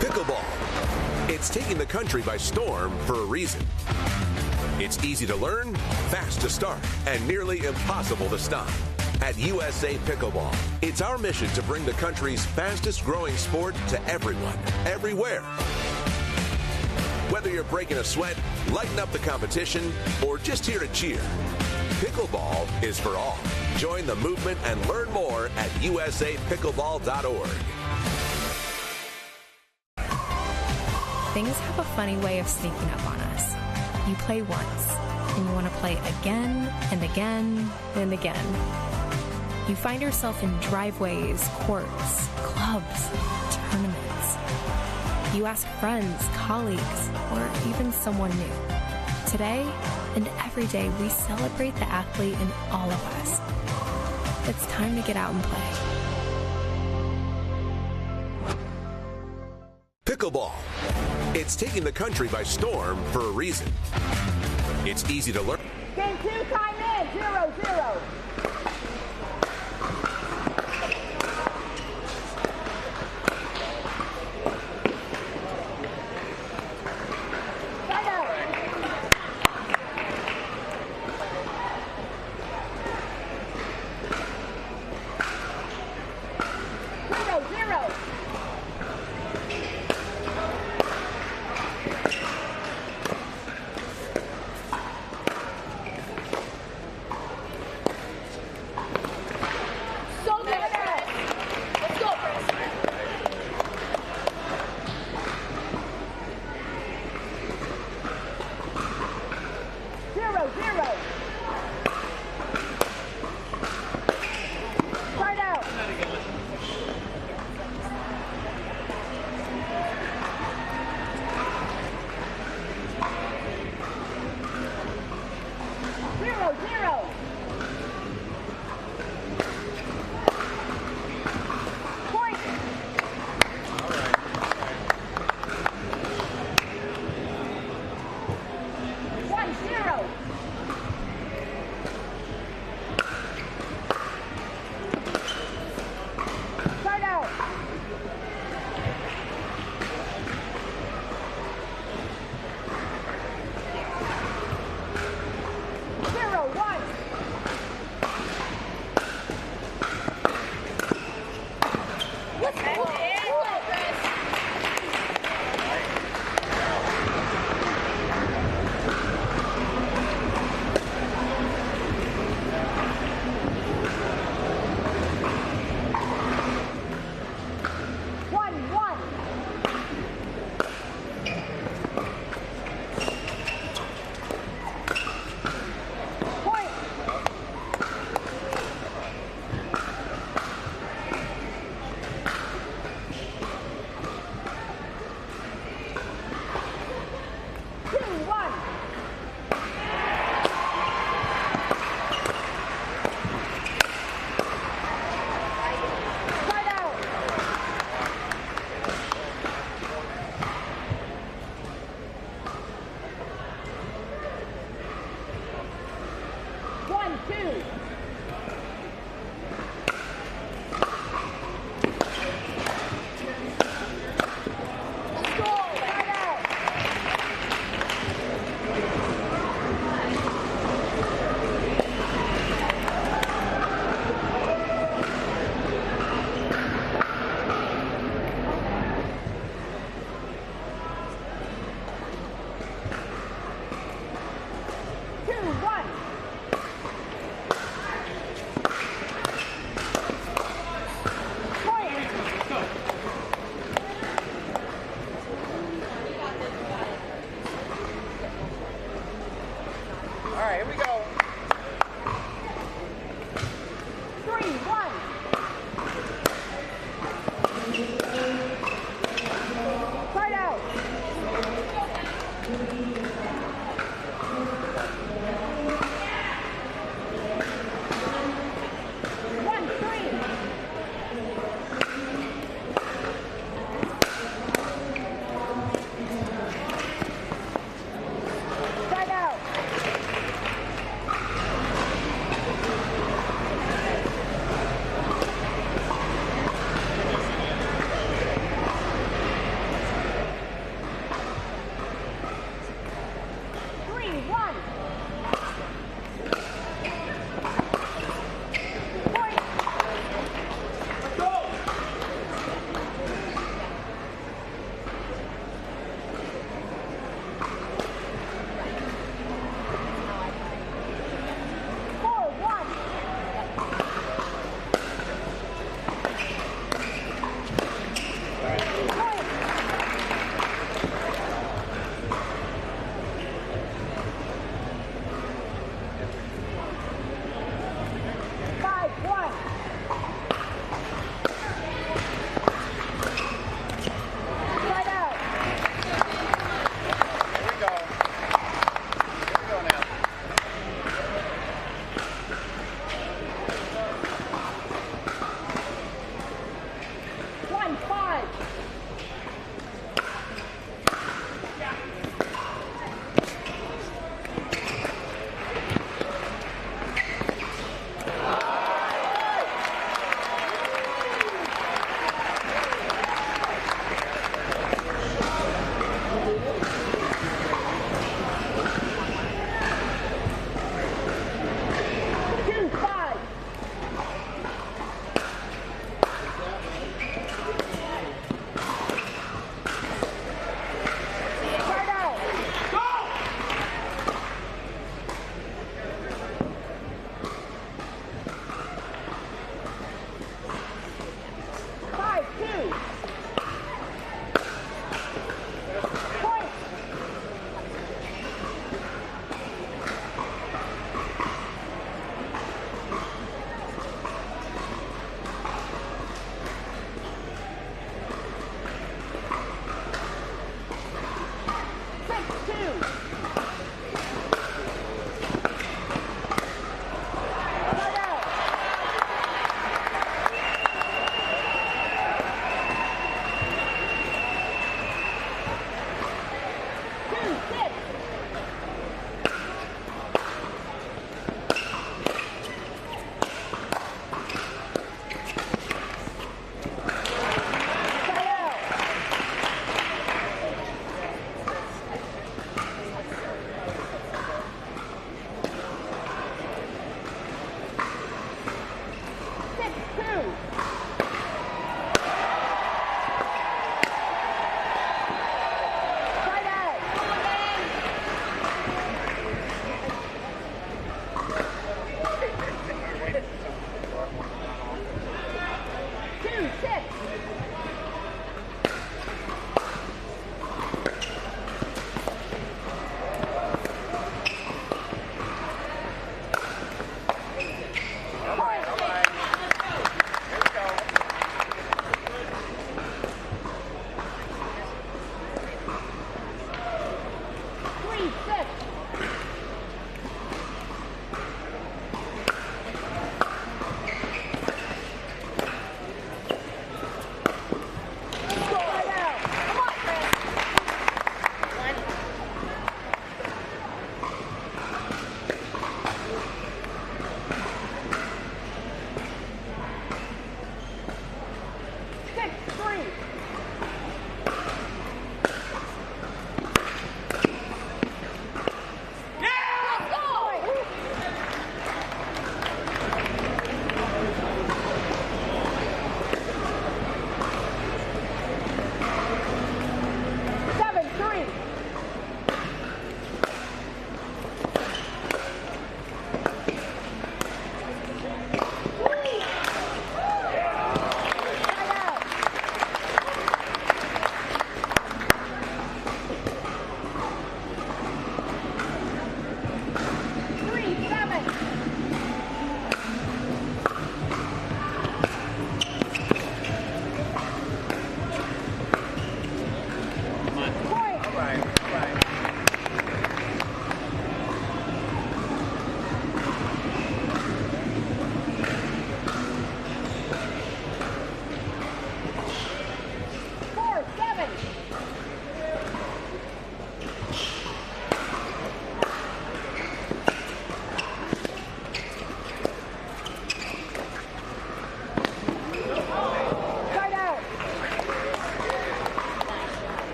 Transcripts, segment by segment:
Pickleball. It's taking the country by storm for a reason. It's easy to learn, fast to start, and nearly impossible to stop. At USA Pickleball, it's our mission to bring the country's fastest growing sport to everyone, everywhere. Whether you're breaking a sweat, lighting up the competition, or just here to cheer, pickleball is for all. Join the movement and learn more at usapickleball.org. Things have a funny way of sneaking up on us. You play once, and you want to play again and again and again. You find yourself in driveways, courts, clubs, tournaments. You ask friends, colleagues, or even someone new. Today and every day, we celebrate the athlete in all of us. It's time to get out and play. Pickleball. It's taking the country by storm for a reason. It's easy to learn. Game 2, time in, 0-0.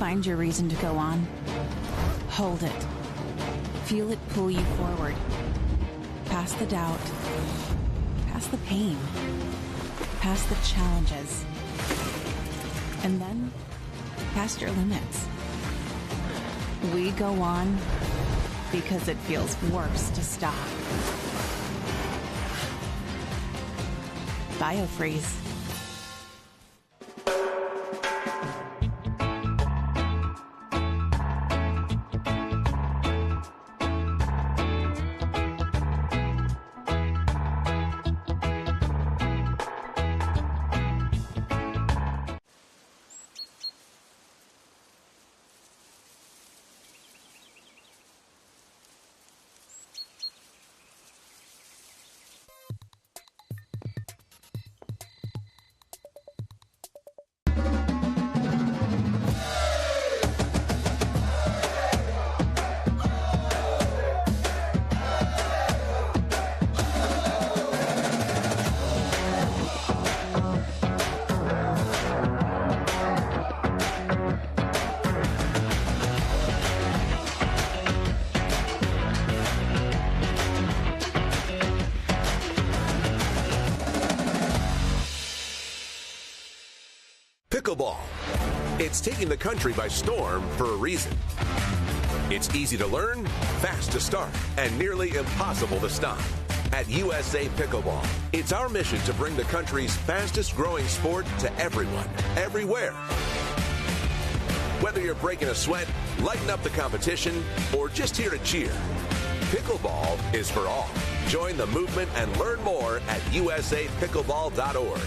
find your reason to go on. Hold it. Feel it pull you forward. Past the doubt. Past the pain. Past the challenges. And then, past your limits. We go on because it feels worse to stop. BioFreeze. Pickleball. It's taking the country by storm for a reason. It's easy to learn, fast to start, and nearly impossible to stop. At USA Pickleball, it's our mission to bring the country's fastest growing sport to everyone, everywhere. Whether you're breaking a sweat, lighting up the competition, or just here to cheer, pickleball is for all. Join the movement and learn more at usapickleball.org.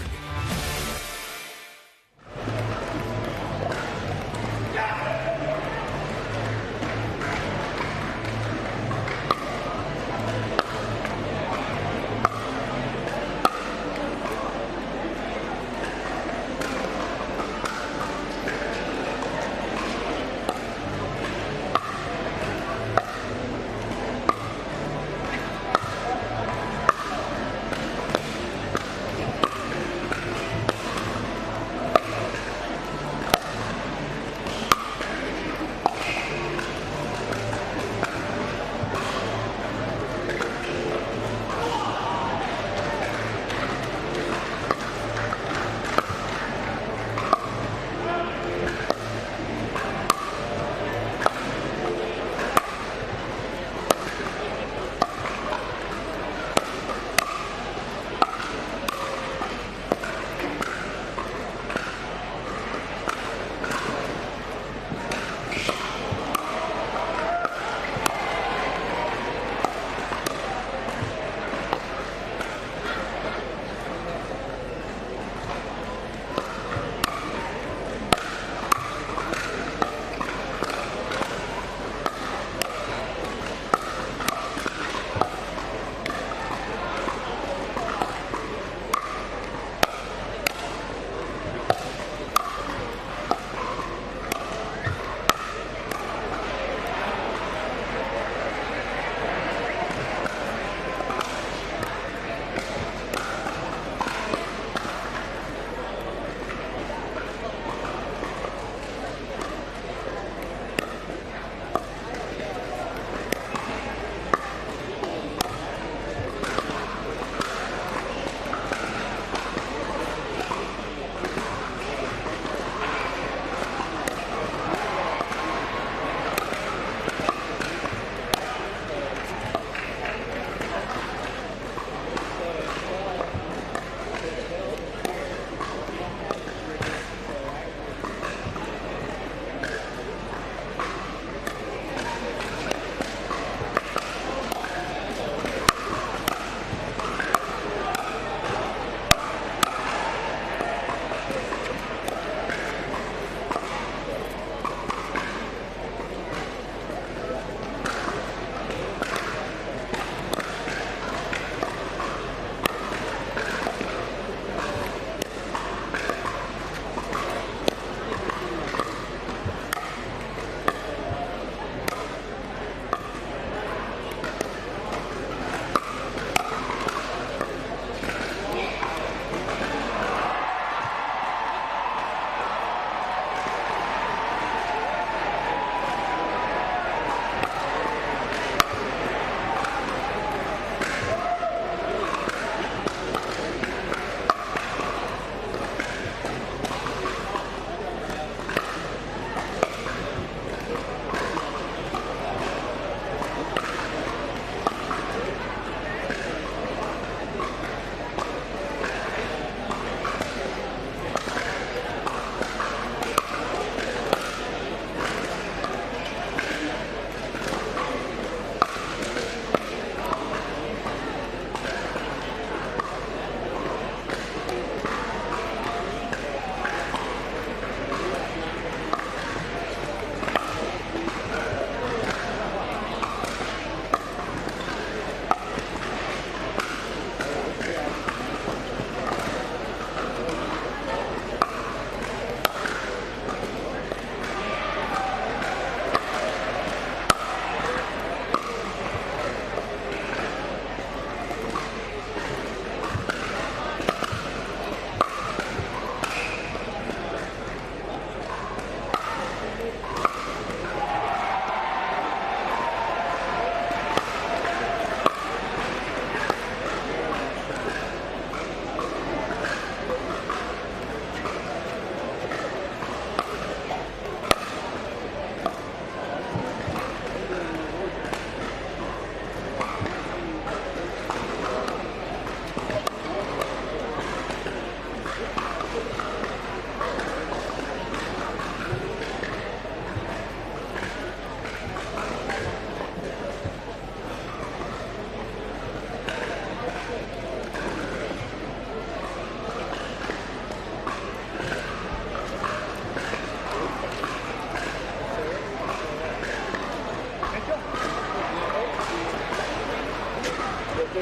All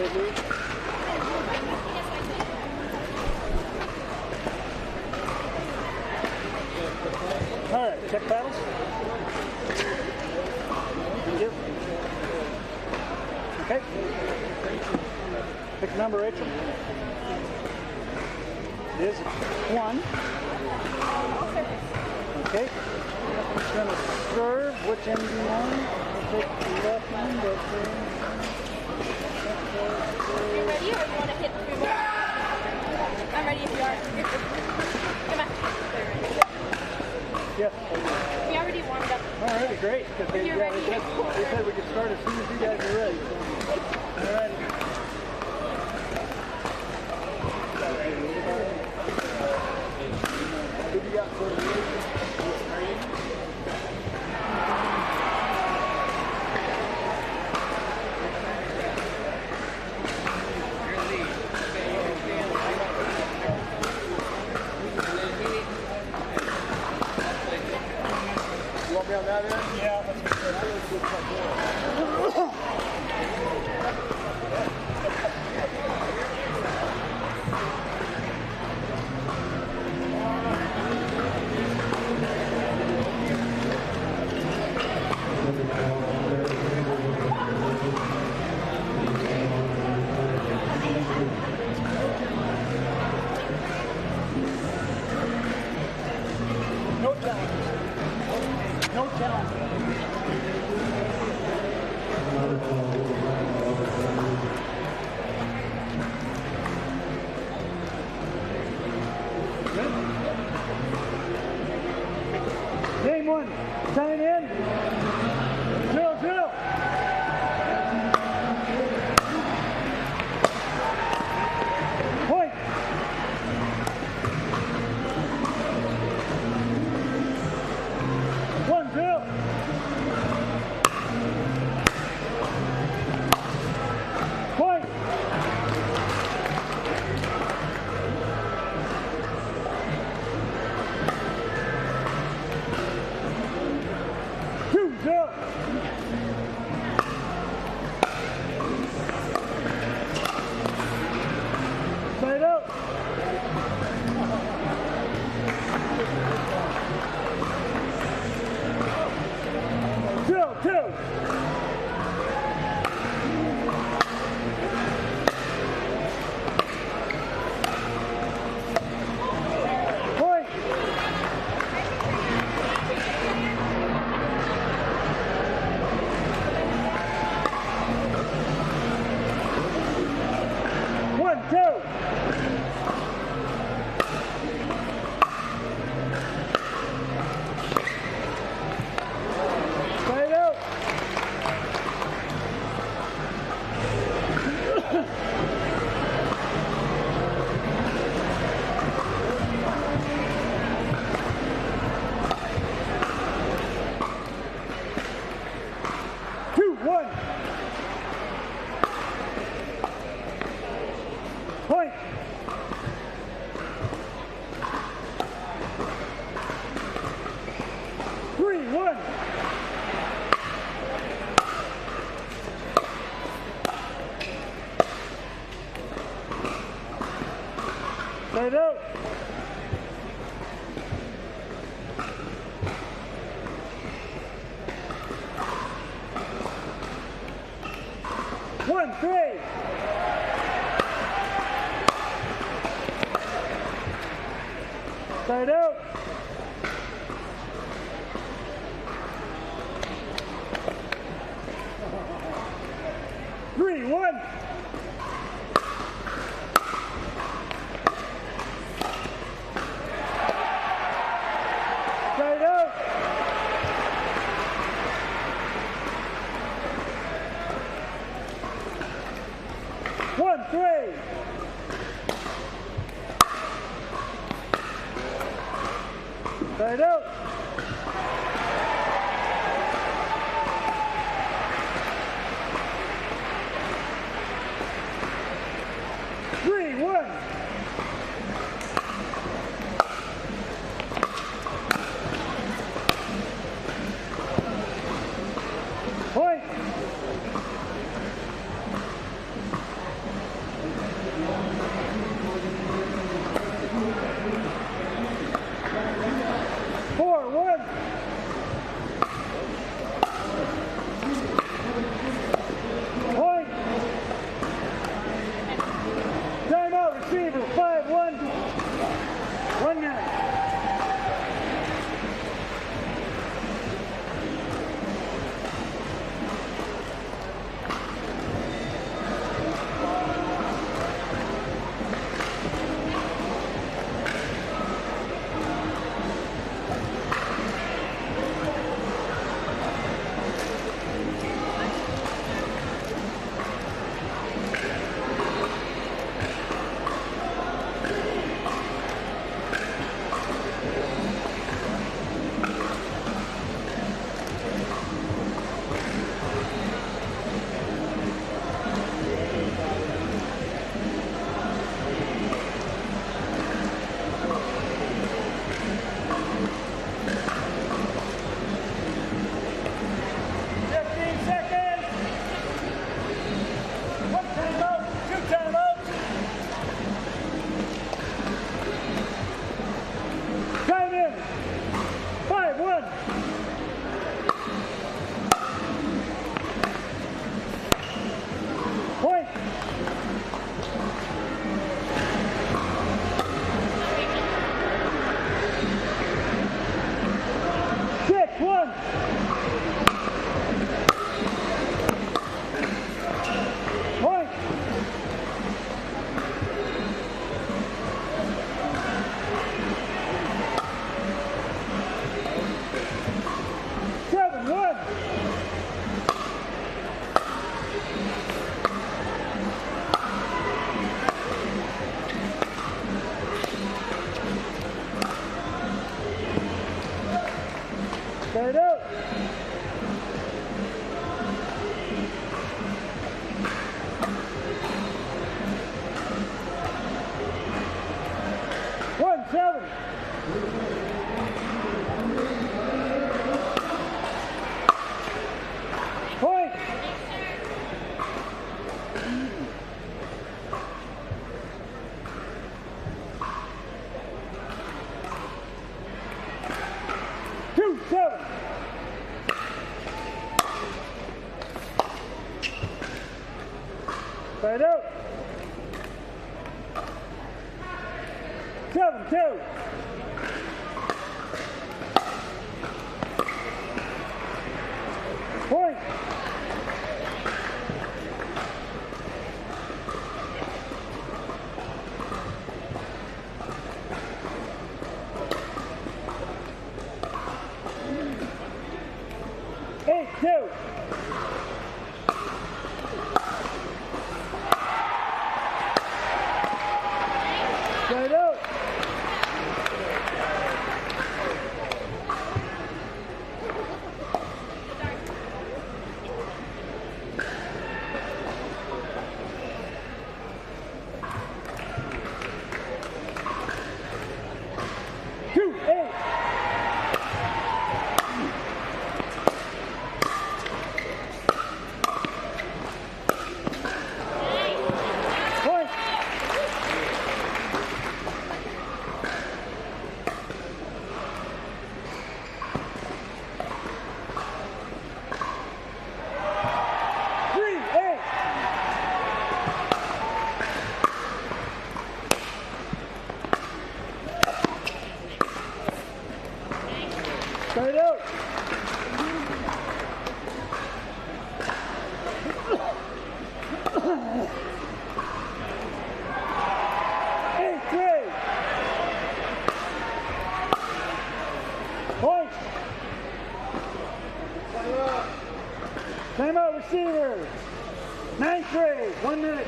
right, check paddles. Thank you. Okay. Pick a number, Rachel. It is 1. Okay. I'm going to serve. Which end do you want? We'll take the left end. You ready, or you want to hit 3 more? I'm ready if you are. Come on. Yes. We already warmed up. All right, great. Because they said we could start as soon as you guys are ready. So. All right. Who do you got for the on that end? Yeah, that's no challenge. No challenge. Game 1, sign in. 0-0. Point. Side out. One, three. Side out. Three, one. Side out. One, three. Side out. Side out. 7-2. Point. Straight out. Point. Timeout receiver. 9-3. 1 minute.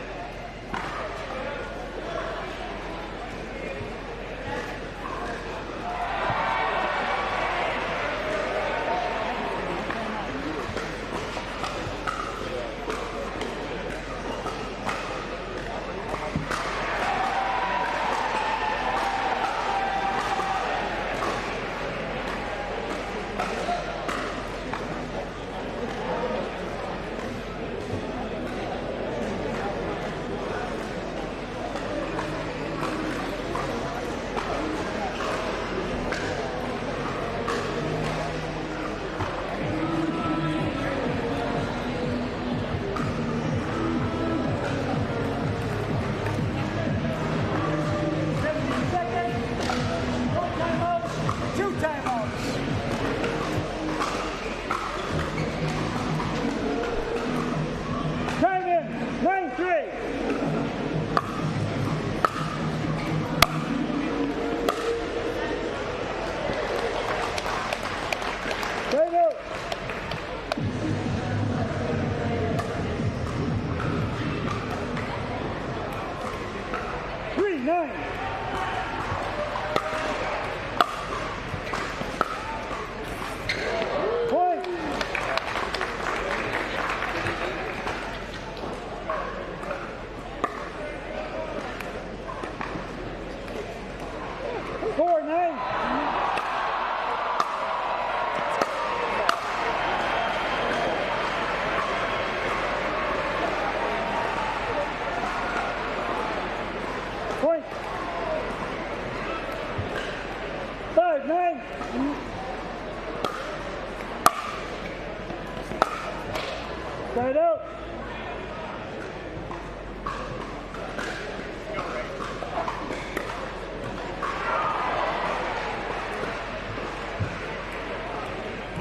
Straight out.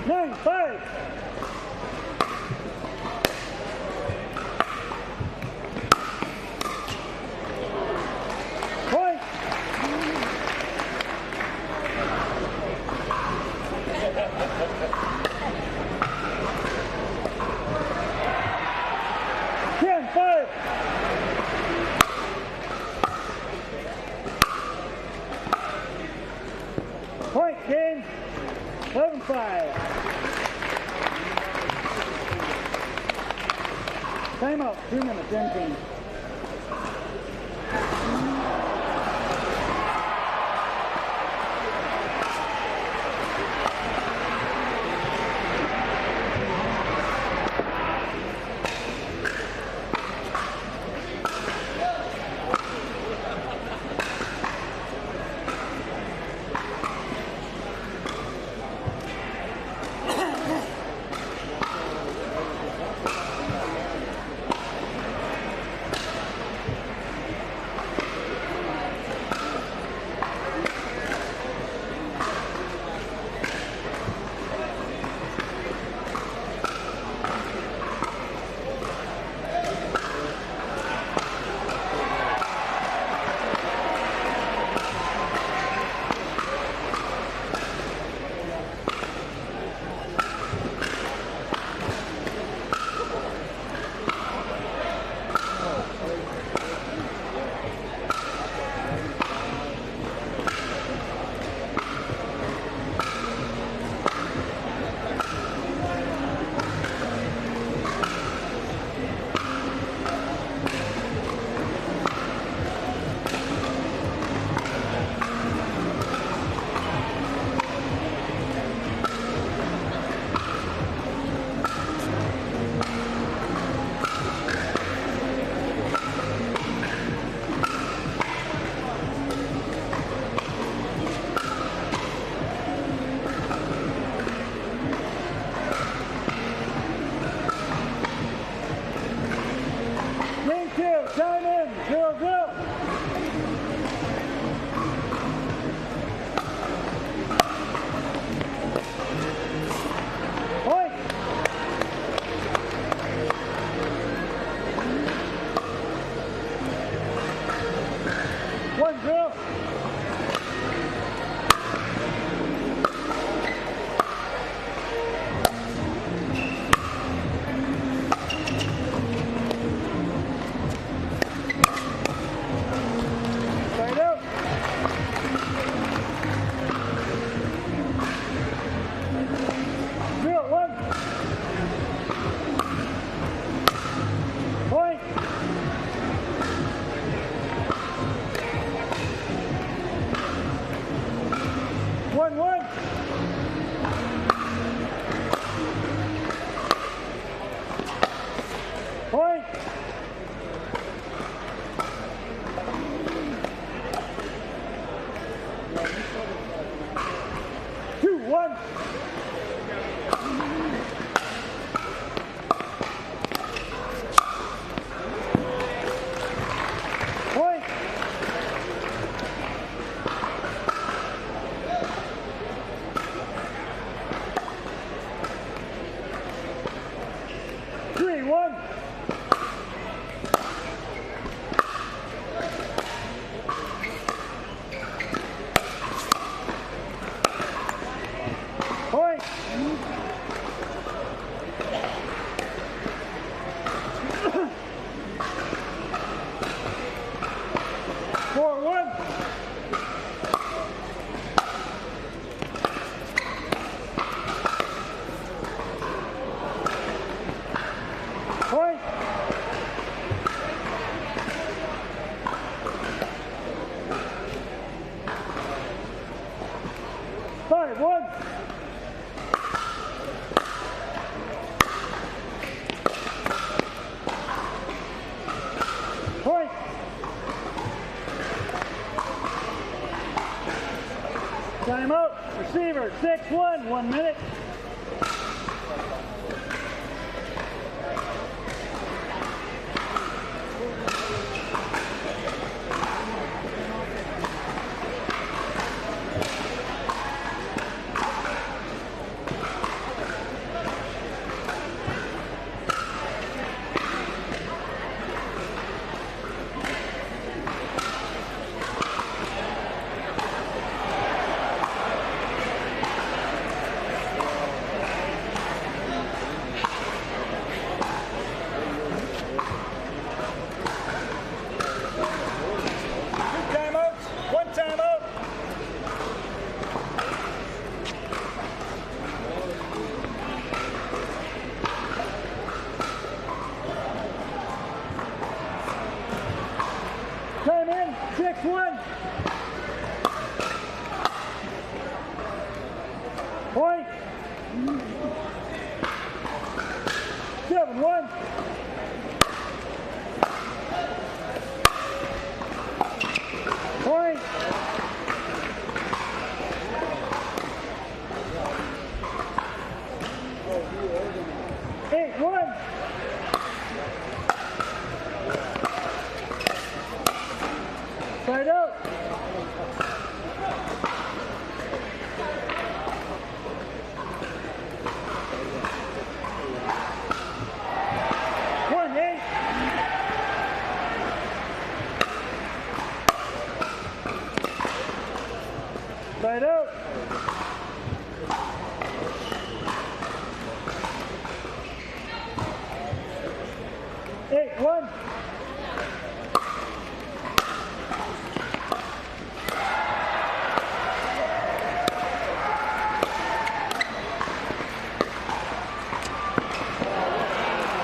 Nine, 5. Point. Point game, 11-5. Timeout, 2 minutes, ending. 6-1, 1 minute. Time in, 6-1. Point. 7-1. Point. 8-1. Side out. 1-8. Side out. 8-1.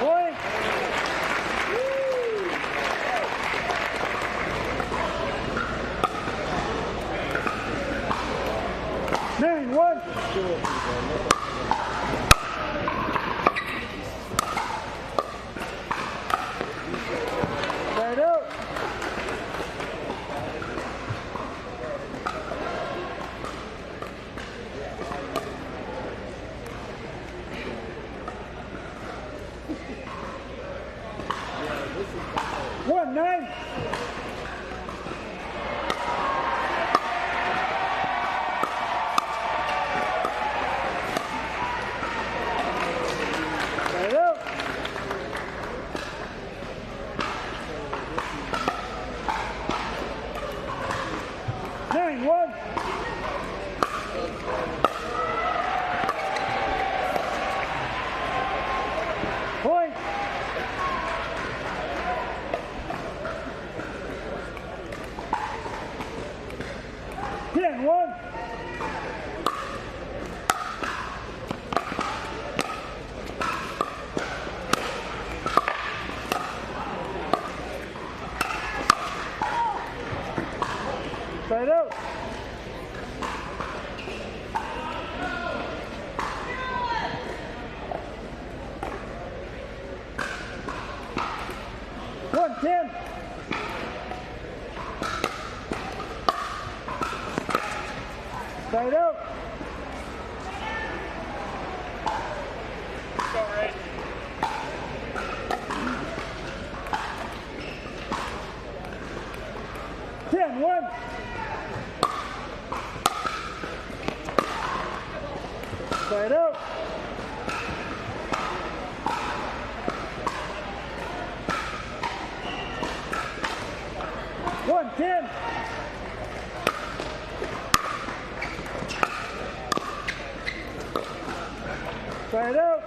Point. 9-1. Side out. 1-9. Side out. 9-1. Point. 10-1. Side out. 1-10. Side out. Go right. 10-1. Side out. 1-10. Side out.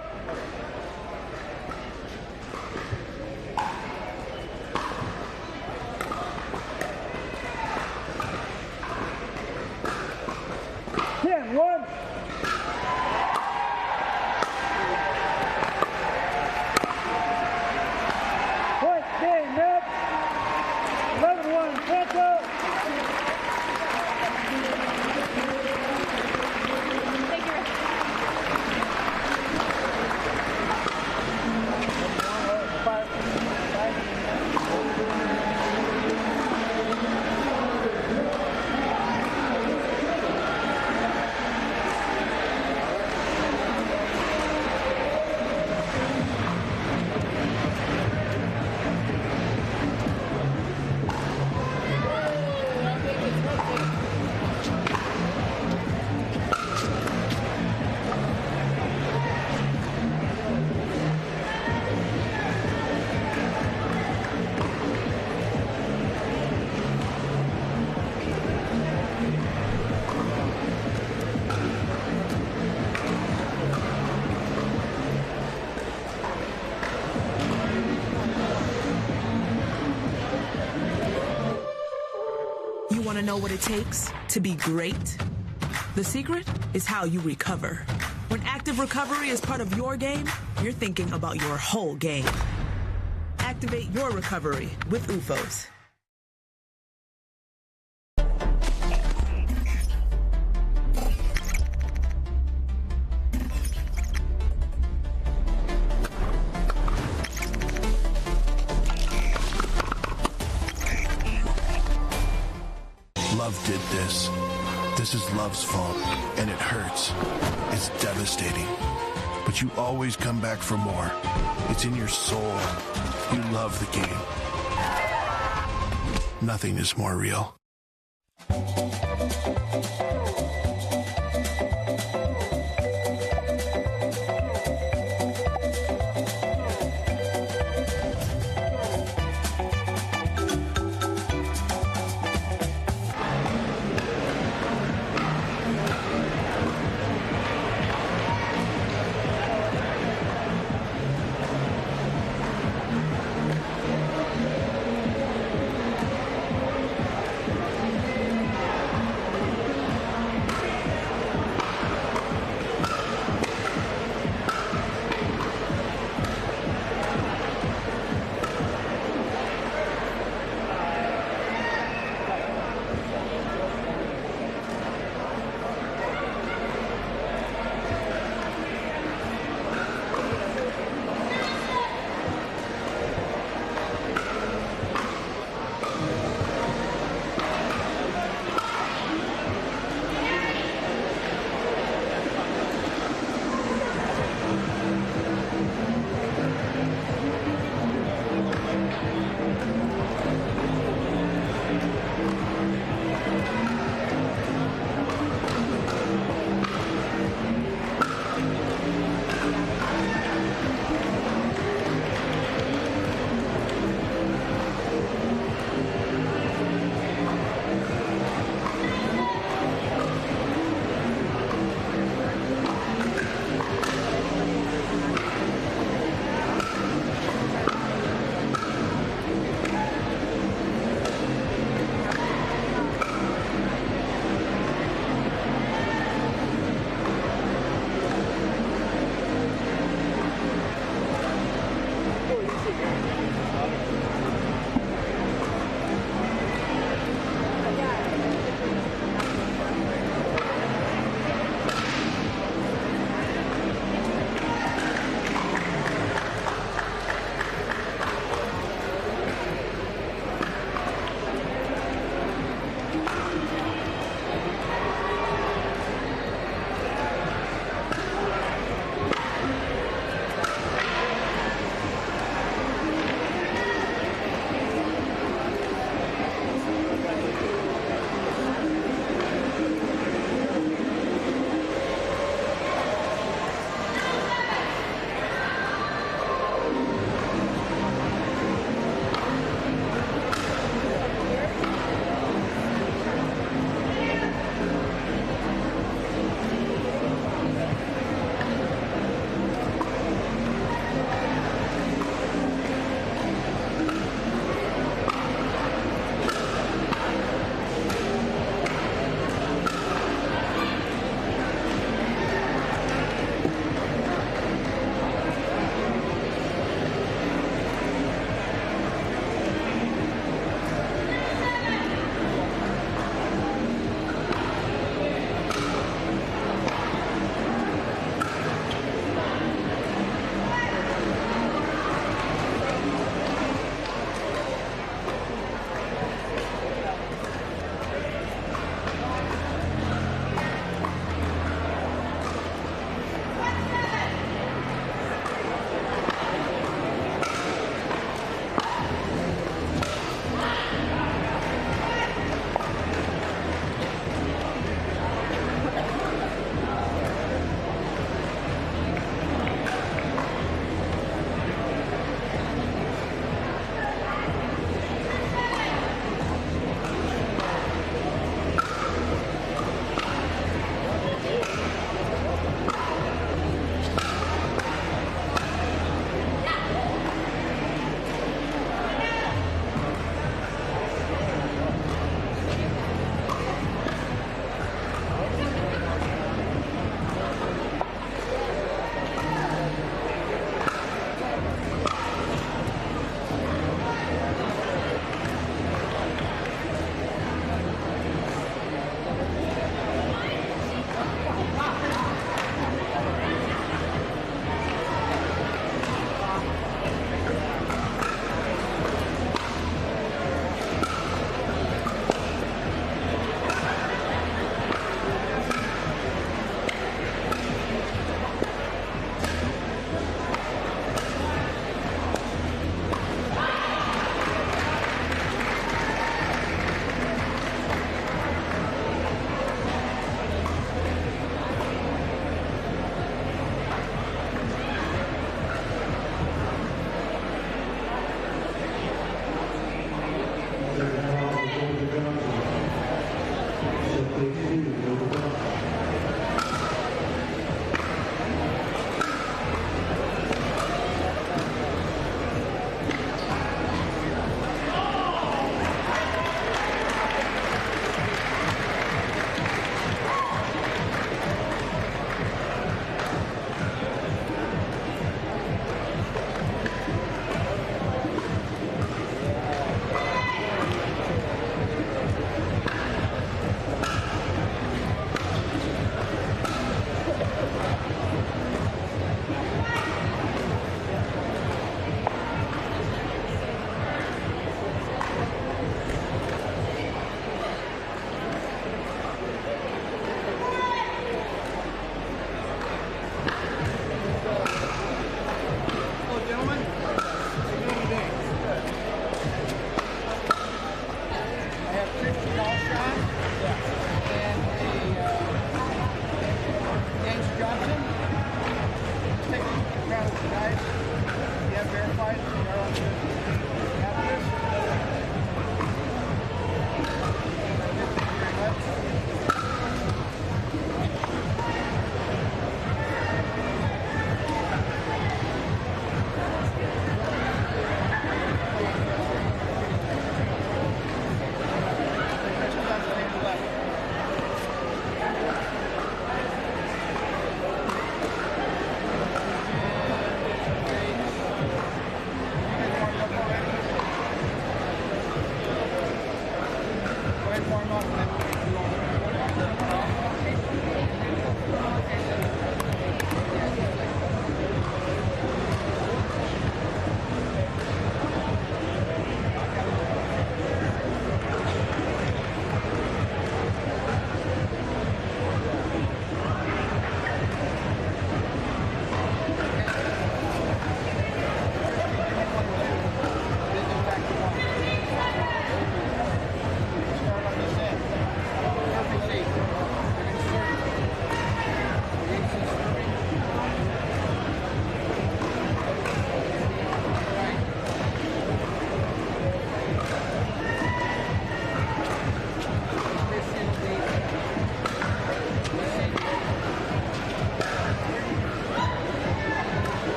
10-1. Point game, net. 11-1, Parenteau. Thank you. Want to know what it takes to be great? The secret is how you recover. When active recovery is part of your game, you're thinking about your whole game. Activate your recovery with UFOs. Love did this. This is love's fault, and it hurts. It's devastating. But you always come back for more. It's in your soul. You love the game. Nothing is more real.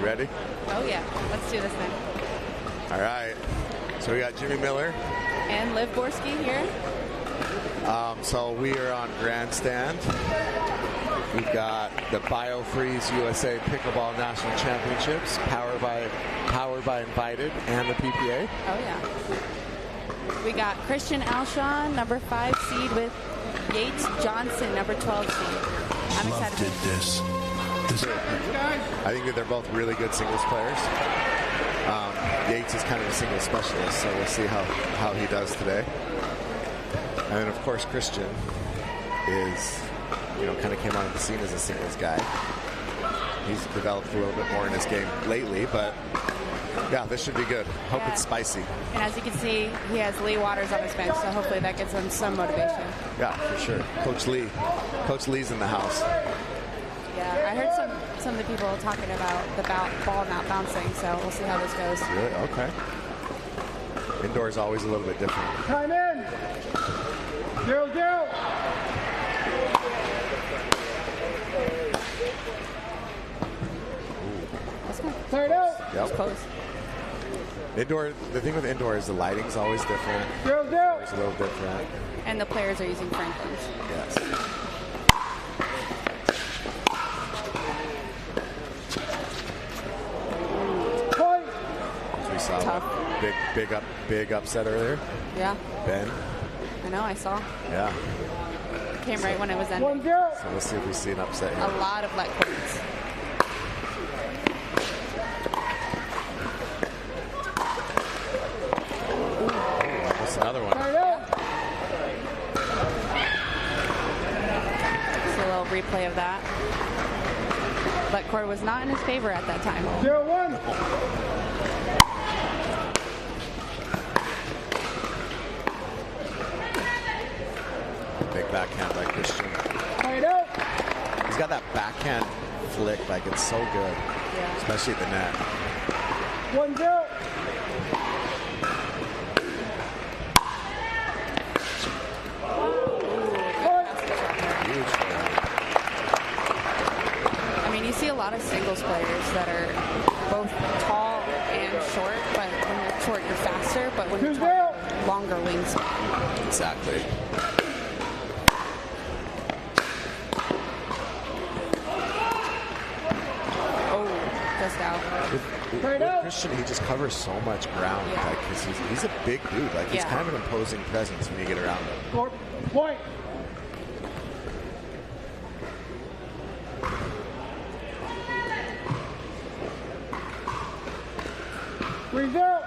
You ready? Oh, yeah. Let's do this then. All right. So we got Jimmy Miller. And Liv Borski here. So we are on GrandStand. We've got the BioFreeze USA Pickleball National Championships, powered by Invited and the PPA. Oh, yeah. We got Christian Alshon, number 5 seed, with Yates Johnson, number 12 seed. I'm excited. Did this. I think that they're both really good singles players. Yates is kind of a singles specialist, so we'll see how he does today. And then, of course, Christian is, kind of came onto the scene as a singles guy. He's developed a little bit more in his game lately, but yeah, this should be good. Hope it's spicy. And as you can see, he has Leigh Waters on his bench, so hopefully that gives him some motivation. Yeah, for sure. Coach Lee's in the house. Yeah, I heard some of the people talking about the ball not bouncing, so we'll see how this goes. Really? Okay. Indoor is always a little bit different. Time in. 0-0. Start out. Yep. Close. Indoor. The thing with indoor is the lighting's always different. 0-0. It's a little different. And the players are using Franklins. Yes. Point. We saw Tough. big upset earlier. Yeah. Ben. I know. I saw. Yeah. Came right when it was ending. 1-0. So let's see if we see an upset here. A lot of let courts. That's another one. Start out. Just a little replay of that. Let court was not in his favor at that time. 0-1. Big backhand by Christian. Start out. He's got that backhand flick, like it's so good, Yeah. especially at the net. 1-0. Huge. I mean, you see a lot of singles players that are both tall and short, but when you're short, you're faster, but when you're tall, you have longer wingspan. Exactly. Oh, just out. With Christian, he just covers so much ground. Yeah. Like, 'cause he's a big dude. Like, he's Yeah. kind of an imposing presence when you get around him. Court. Point. Result.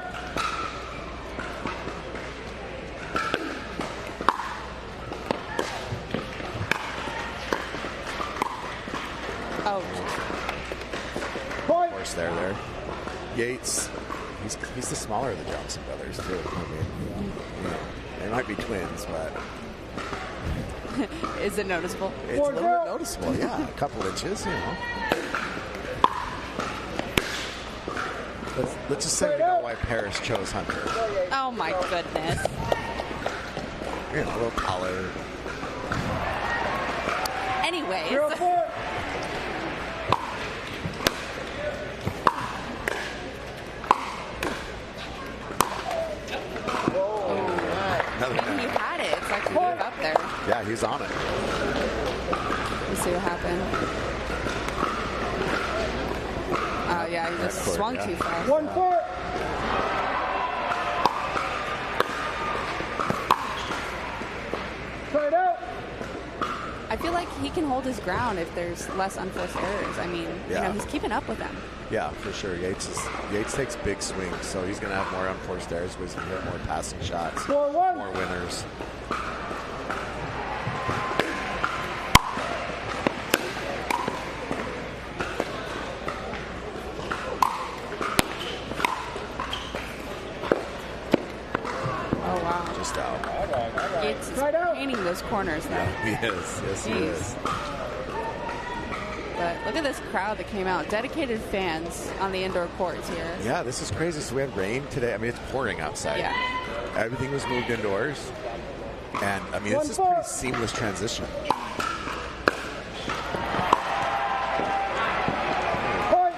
Oh, Point. Of course, there. Yates, he's the smaller of the Johnson brothers, too. I mean, they might be twins, but is it noticeable? it's a little bit noticeable. Yeah, a couple inches, Let's just say we know why Paris chose Hunter. Oh my goodness. A little taller. Anyways. 0-4. Another And he net. had it. It's like he moved up there. Yeah, he's on it. Let's see what happened. Oh yeah, he just Court, swung yeah. too fast. 1-4. Start out. I feel like he can hold his ground if there's less unforced errors. I mean, Yeah. he's keeping up with them. Yeah, for sure. Yates takes big swings, so he's going to have more unforced errors, but he's going to get more passing shots, 4-1. more winners. Oh wow. Just out. Yates is Right out. painting those corners though. He is. Yes, he Jeez. is. But look at this crowd that came out. Dedicated fans on the indoor courts here. Yeah, this is crazy. So we had rain today. I mean, it's pouring outside. Yeah. Everything was moved indoors. And, I mean, this is a pretty seamless transition. Point.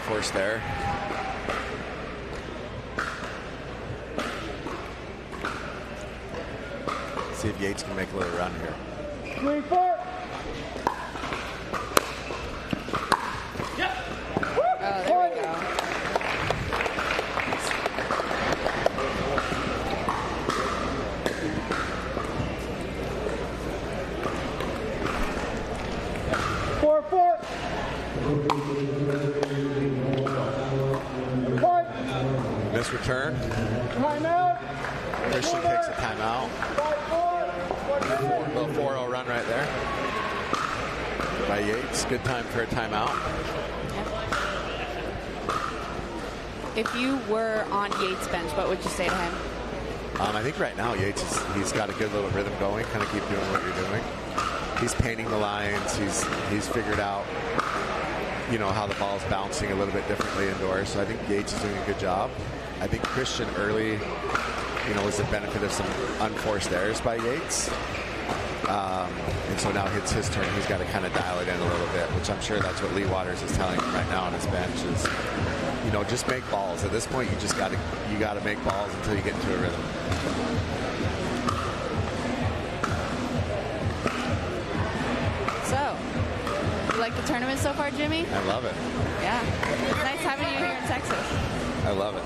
unforced there. See if Yates can make a little run here. 3-4. Oh, there we go. Miss return. Timeout. Christian takes a timeout. 5-4. Little 4-0 run right there by Yates. Good time for a timeout. If you were on Yates' bench, what would you say to him? I think right now Yates he's got a good little rhythm going. Kind of keep doing what you're doing. He's painting the lines. He's figured out, you know, how the ball's bouncing a little bit differently indoors. So I think Yates is doing a good job. I think Christian early, you know, was the benefit of some unforced errors by Yates. And so now it's his turn. He's got to kind of dial it in a little bit, which I'm sure that's what Leigh Waters is telling him right now on his bench is, you know, just make balls. At this point, you got to make balls until you get into a rhythm. So, you like the tournament so far, Jimmy? I love it. Yeah. It's nice having you here in Texas. I love it.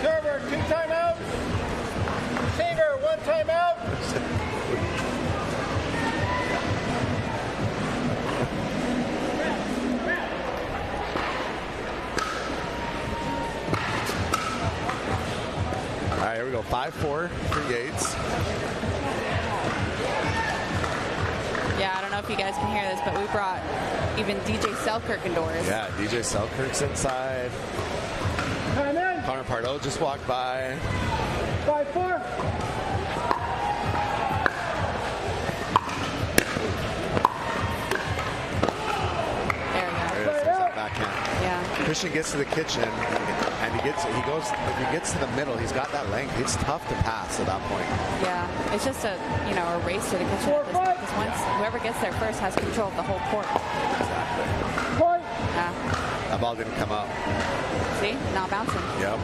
Server, 2 timeouts. Receiver, 1 timeout. All right, here we go. 5-4 for Yates. Yeah, I don't know if you guys can hear this, but we brought even DJ Selkirk indoors. Yeah, DJ Selkirk's inside. Time in. Connor Parenteau just walked by. 5-4. There we go. There's that backhand. Yeah. Christian gets to the kitchen, and if he gets to the middle, he's got that length. It's tough to pass at that point. Yeah, it's just a race to the kitchen at this point. Because once whoever gets there first has control of the whole court. Exactly. Point. Yeah. That ball didn't come up. See, not bouncing. Yep.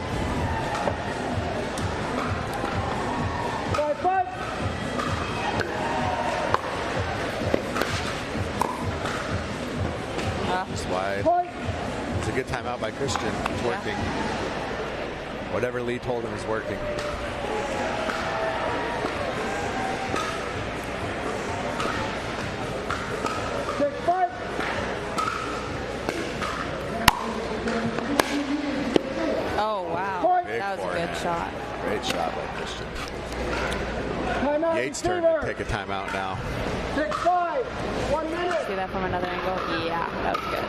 5-5. Just wide. Point. It's a good timeout by Christian. It's working. Whatever Leigh told him is working. Oh, wow. Big That was a good shot. Great shot by Christian. Timeout. Yates' turn to take a timeout now. 6-5. 1 minute. See that from another angle? Yeah, that was good.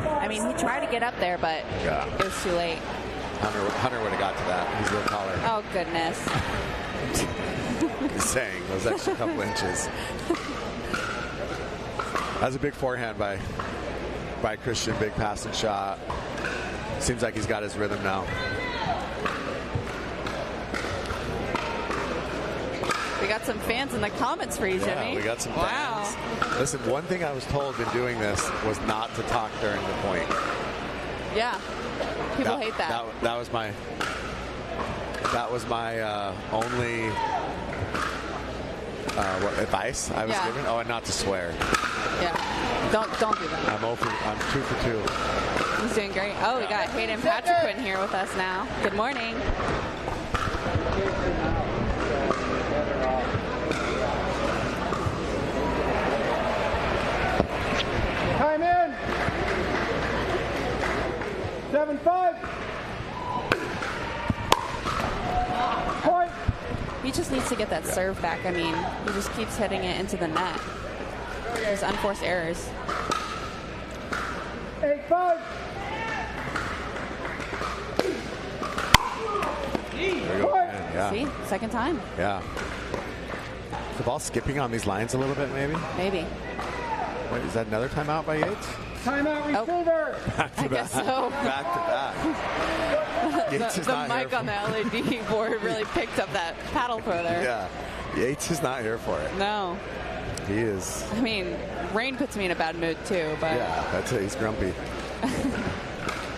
I mean, he tried to get up there, but it was too late. Hunter would have got to that. He's a little taller. Oh, goodness. Just saying, those extra couple inches. That's a big forehand by Christian. Big passing shot. Seems like he's got his rhythm now. We got some fans in the comments for you, Jimmy. Yeah, we got some fans. Listen, one thing I was told in doing this was not to talk during the point. Yeah. People hate that. That was my only advice I was given. Oh, and not to swear. Yeah. Don't do that. I'm 2 for 2. He's doing great. Oh, we got Hayden Patrick here with us now. Good morning. Time in. 7-5. Point. He just needs to get that serve back. I mean, he just keeps hitting it into the net. There's unforced errors. 8-5. There we go. Yeah. See? Second time. Yeah. Is the ball skipping on these lines a little bit, maybe? Maybe. Wait, is that another timeout by Yates? Timeout receiver. Back to I guess so. Back to back. Yates is The not mic here on the LED board really picked up that paddle throw there. Yeah. Yates is not here for it. No. he is. I mean, rain puts me in a bad mood too, but Yeah, that's it. He's grumpy.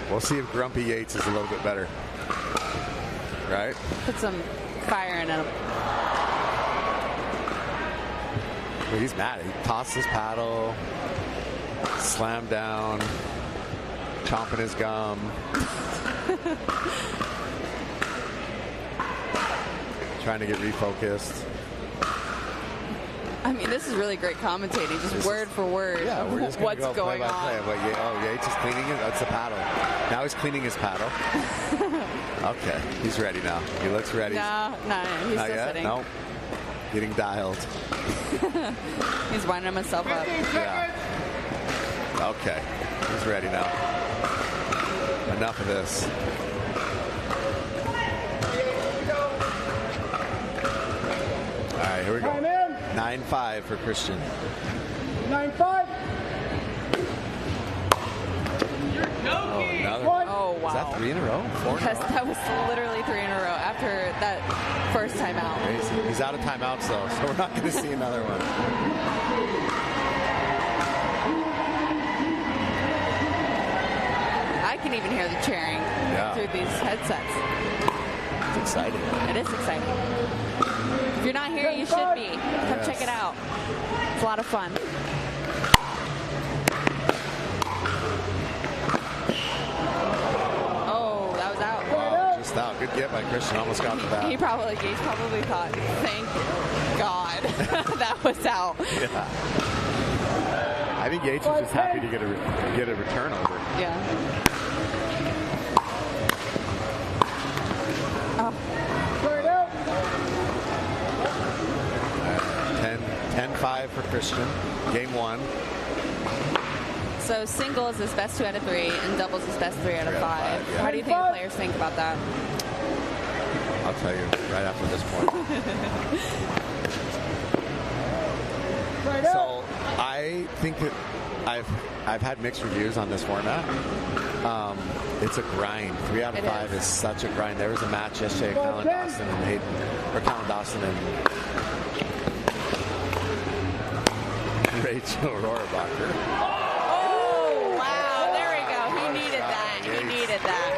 We'll see if Grumpy Yates is a little bit better. Right? put some fire in him. Well, he's mad. He tossed his paddle, slammed down, chomping his gum. Trying to get refocused. I mean, this is really great commentating, just word for word. Yeah, we're just what's go going on. play by play. But Yates is cleaning it. That's the paddle. Now he's cleaning his paddle. Okay, he's ready now. He looks ready. No, he's Not still yet? sitting. Nope. Getting dialed. He's winding himself up. Yeah. Okay, he's ready now. Enough of this. All right, here we go. 9-5 for Christian. 9-5. Oh, another one. Oh, wow. Is that 3 in a row? 4 in a Yes, row? that was literally 3 in a row after that first timeout. Crazy. He's out of timeouts, though, so we're not going to see another one. I can even hear the cheering through these headsets. It's exciting. It is exciting. If you're not here, you should be. Come check it out. It's a lot of fun. Oh, that was out. Wow, just out. Good get by Christian. Almost got the bat. Gates probably thought, thank God that was out. Yeah. I think Yates was just happy to get a return over. Yeah. Oh. 10-5 for Christian. Game 1. So singles is best 2 out of 3, and doubles is best 3 out of 5. Yeah. How do you think the players think about that? I'll tell you right after this point. So I think that I've had mixed reviews on this format. It's a grind. 3 out of 5 is such a grind. There was a match yesterday, Callan Dawson and Rachel Rohrabacher. Oh, wow. There we go. He needed that. He needed that.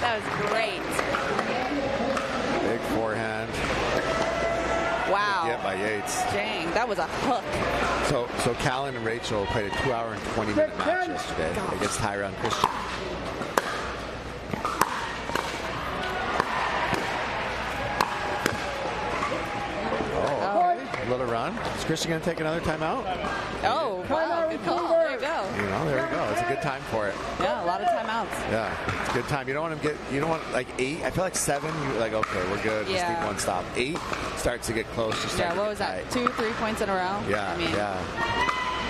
That was great. Big forehand. Wow. Good get by Yates. Dang, that was a hook. So Callan and Rachel played a 2-hour and 20-minute match yesterday against Tyra and Christian. A little run. Is Christian going to take another timeout? Oh, wow. Good call. There you go. There we go. It's a good time for it. Yeah, a lot of timeouts. Yeah, it's a good time. You don't want to you don't want like 8. I feel like 7, you're like, okay, we're good. Just need one stop. 8 starts to get close. What was that? 2-3 points in a row? Yeah, I mean,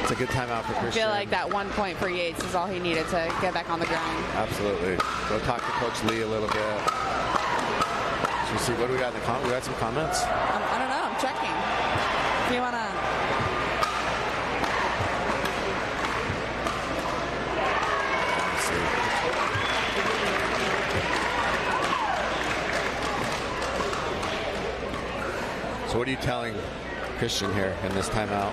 It's a good timeout for Christian. I feel like that 1 point for Yates is all he needed to get back on the grind. Absolutely. Go talk to Coach Lee a little bit. So we see, what do we got in the comments? We got some comments? I don't know. I'm checking. If you want to... So what are you telling Christian here in this timeout?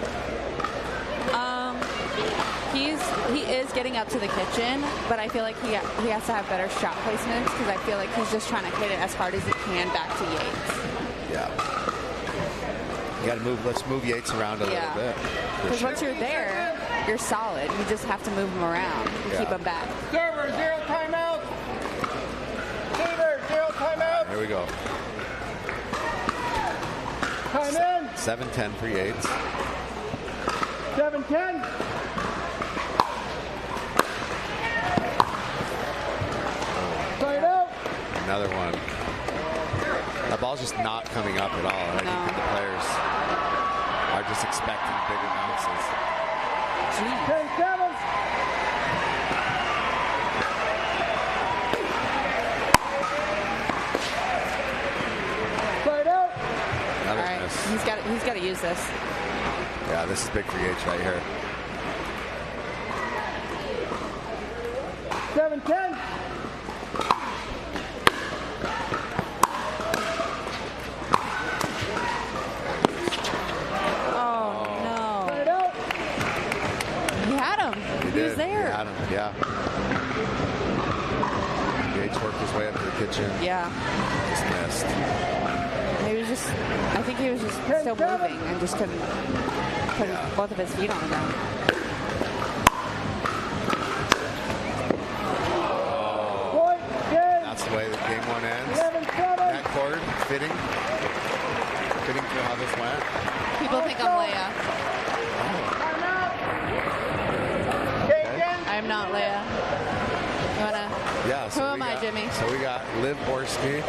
He is getting up to the kitchen, but I feel like he has to have better shot placements because I feel like he's just trying to hit it as hard as he can back to Yates. Yeah. You got to move. Let's move Yates around a little bit. Because once you're there, you're solid. You just have to move him around and keep him back. Server, 0 timeout. Saver, 0 timeout. Here we go. Time in. 7-10 for Yates. 7-10. Side out. Another one. That ball's just not coming up at all. And I think that the players are just expecting bigger bounces. 10-7. Side out. Another All right. miss. He's got to use this. Yeah, this is big for Yates right here. 7-10. Oh, no. Yeah. Yates worked his way up to the kitchen. Yeah. Just missed. I think he was just still moving and just couldn't put both of his feet on the ground. Oh. That's the way the game one ends. That cord fitting for how this went. People think I'm Leia. I'm not Leia. You wanna? Yeah. Who am I, Jimmy? So we got Liv Borski.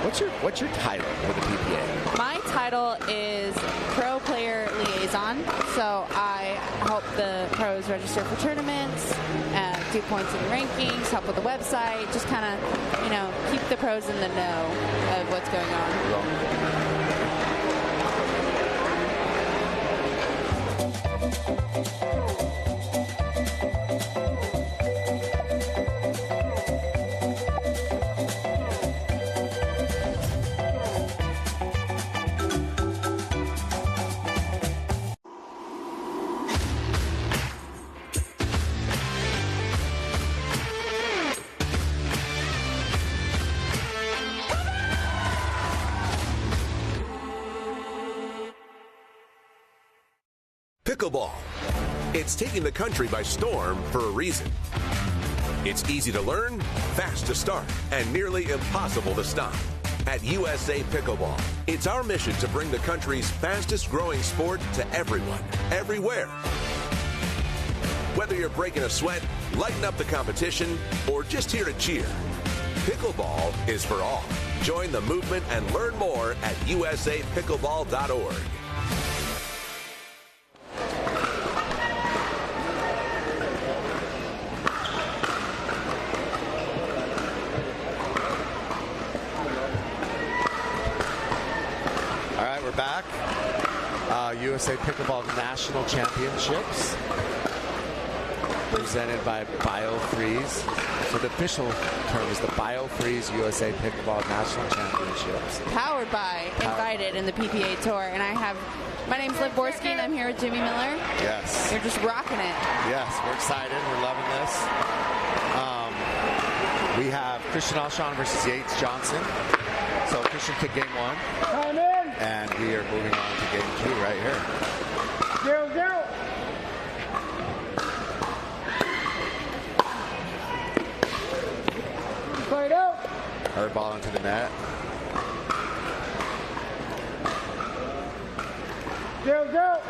What's your title with the PPA? My title is Pro Player Liaison. So I help the pros register for tournaments, do points in rankings, help with the website, just kind of, keep the pros in the know of what's going on. Pickleball. It's taking the country by storm for a reason. It's easy to learn, fast to start, and nearly impossible to stop. At USA Pickleball, it's our mission to bring the country's fastest growing sport to everyone, everywhere. Whether you're breaking a sweat, lighting up the competition, or just here to cheer, pickleball is for all. Join the movement and learn more at usapickleball.org. Back. USA Pickleball National Championships presented by BioFreeze. So the official term is the BioFreeze USA Pickleball National Championships. Powered by Invited in the PPA Tour. And my name's Liv Borski and I'm here with Jimmy Miller. Yes. You're just rocking it. Yes, we're excited. We're loving this. We have Christian Alshon versus Yates Johnson. So Christian took game one. Time in. And we are moving on to game two right here. 0-0. Played out. Her ball into the net. 0-0.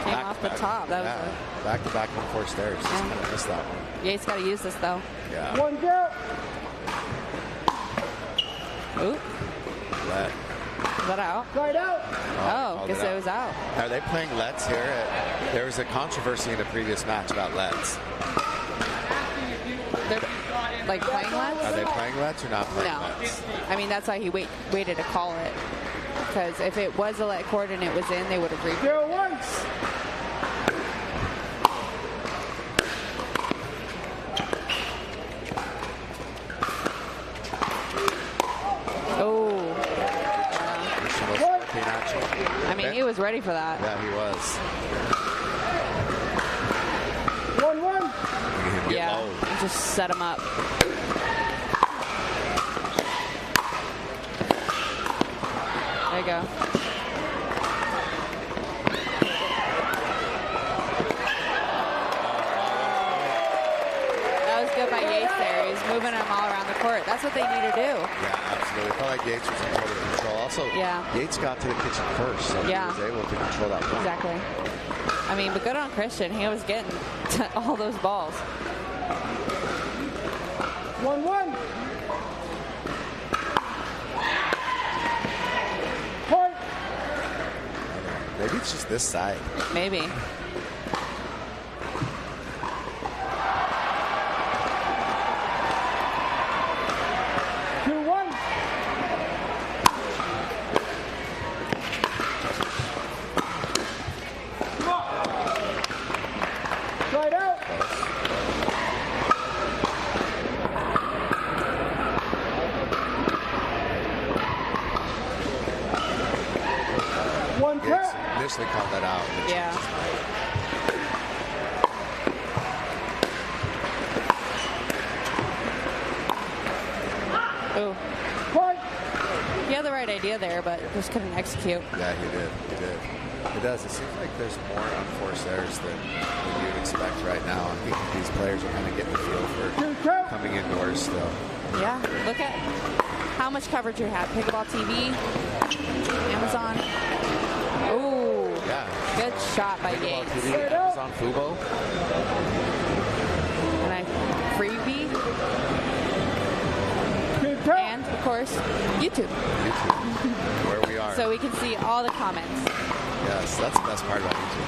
Came off the top. That was back-to-back 1-4 stairs. Just kind of missed that one. Yates got to use this though. Yeah. 1-0. Ooh. Let. Is that out? Played out. Oh, guess it was out. Are they playing lets here? There was a controversy in a previous match about lets. They're like playing lets? Are they playing lets or not playing lets? I mean, that's why he waited to call it. Because if it was a let cord and it was in, they would have reached. 0-1. Oh. Yeah. I mean, he was ready for that. Yeah, he was. 1-1. Yeah, he just set him up. There you go. That was good by Yates there. He was moving them all around the court. That's what they need to do. Yeah, absolutely. I felt like Yates was in total control. Also, Yates got to the kitchen first, so he was able to control that point. Exactly. I mean, but good on Christian. He was getting to all those balls. 1-1. Point. Maybe it's just this side. Maybe. officially called that out. Yeah. Oh. He had the right idea there, but just couldn't execute. Yeah, he did. He did. It does. It seems like there's more unforced errors than you'd expect right now. I think these players are kind of getting the feel for coming indoors still. Yeah, look at how much coverage you have. Pickleball TV, Amazon. Ooh, yeah. Good shot by Pickleball Yates. TV, Amazon Fubo. And I freebie. And, of course, YouTube. Where we are. So we can see all the comments. Yes, that's the best part about YouTube.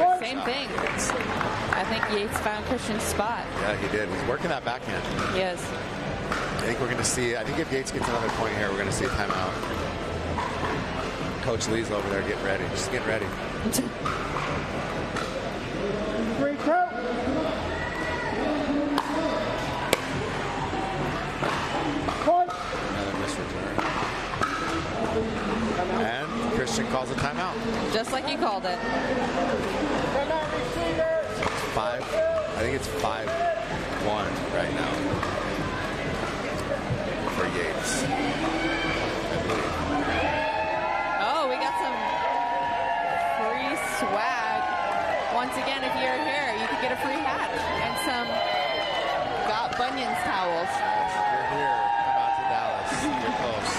Oh, same thing. I think Yates found Christian's spot. Yeah, he did. He's working that backhand. He is. I think we're going to see, I think if Yates gets another point here, we're going to see a timeout. Coach Lee's over there getting ready. Just getting ready. 3-2. Another missed return. And Christian calls a timeout. Just like you called it. I think it's 5-1 right now for Yates. Oh, we got some free swag. Once again, if you're here, you could get a free hat and some Got Bunions towels. If you're here, come out to Dallas. You're close.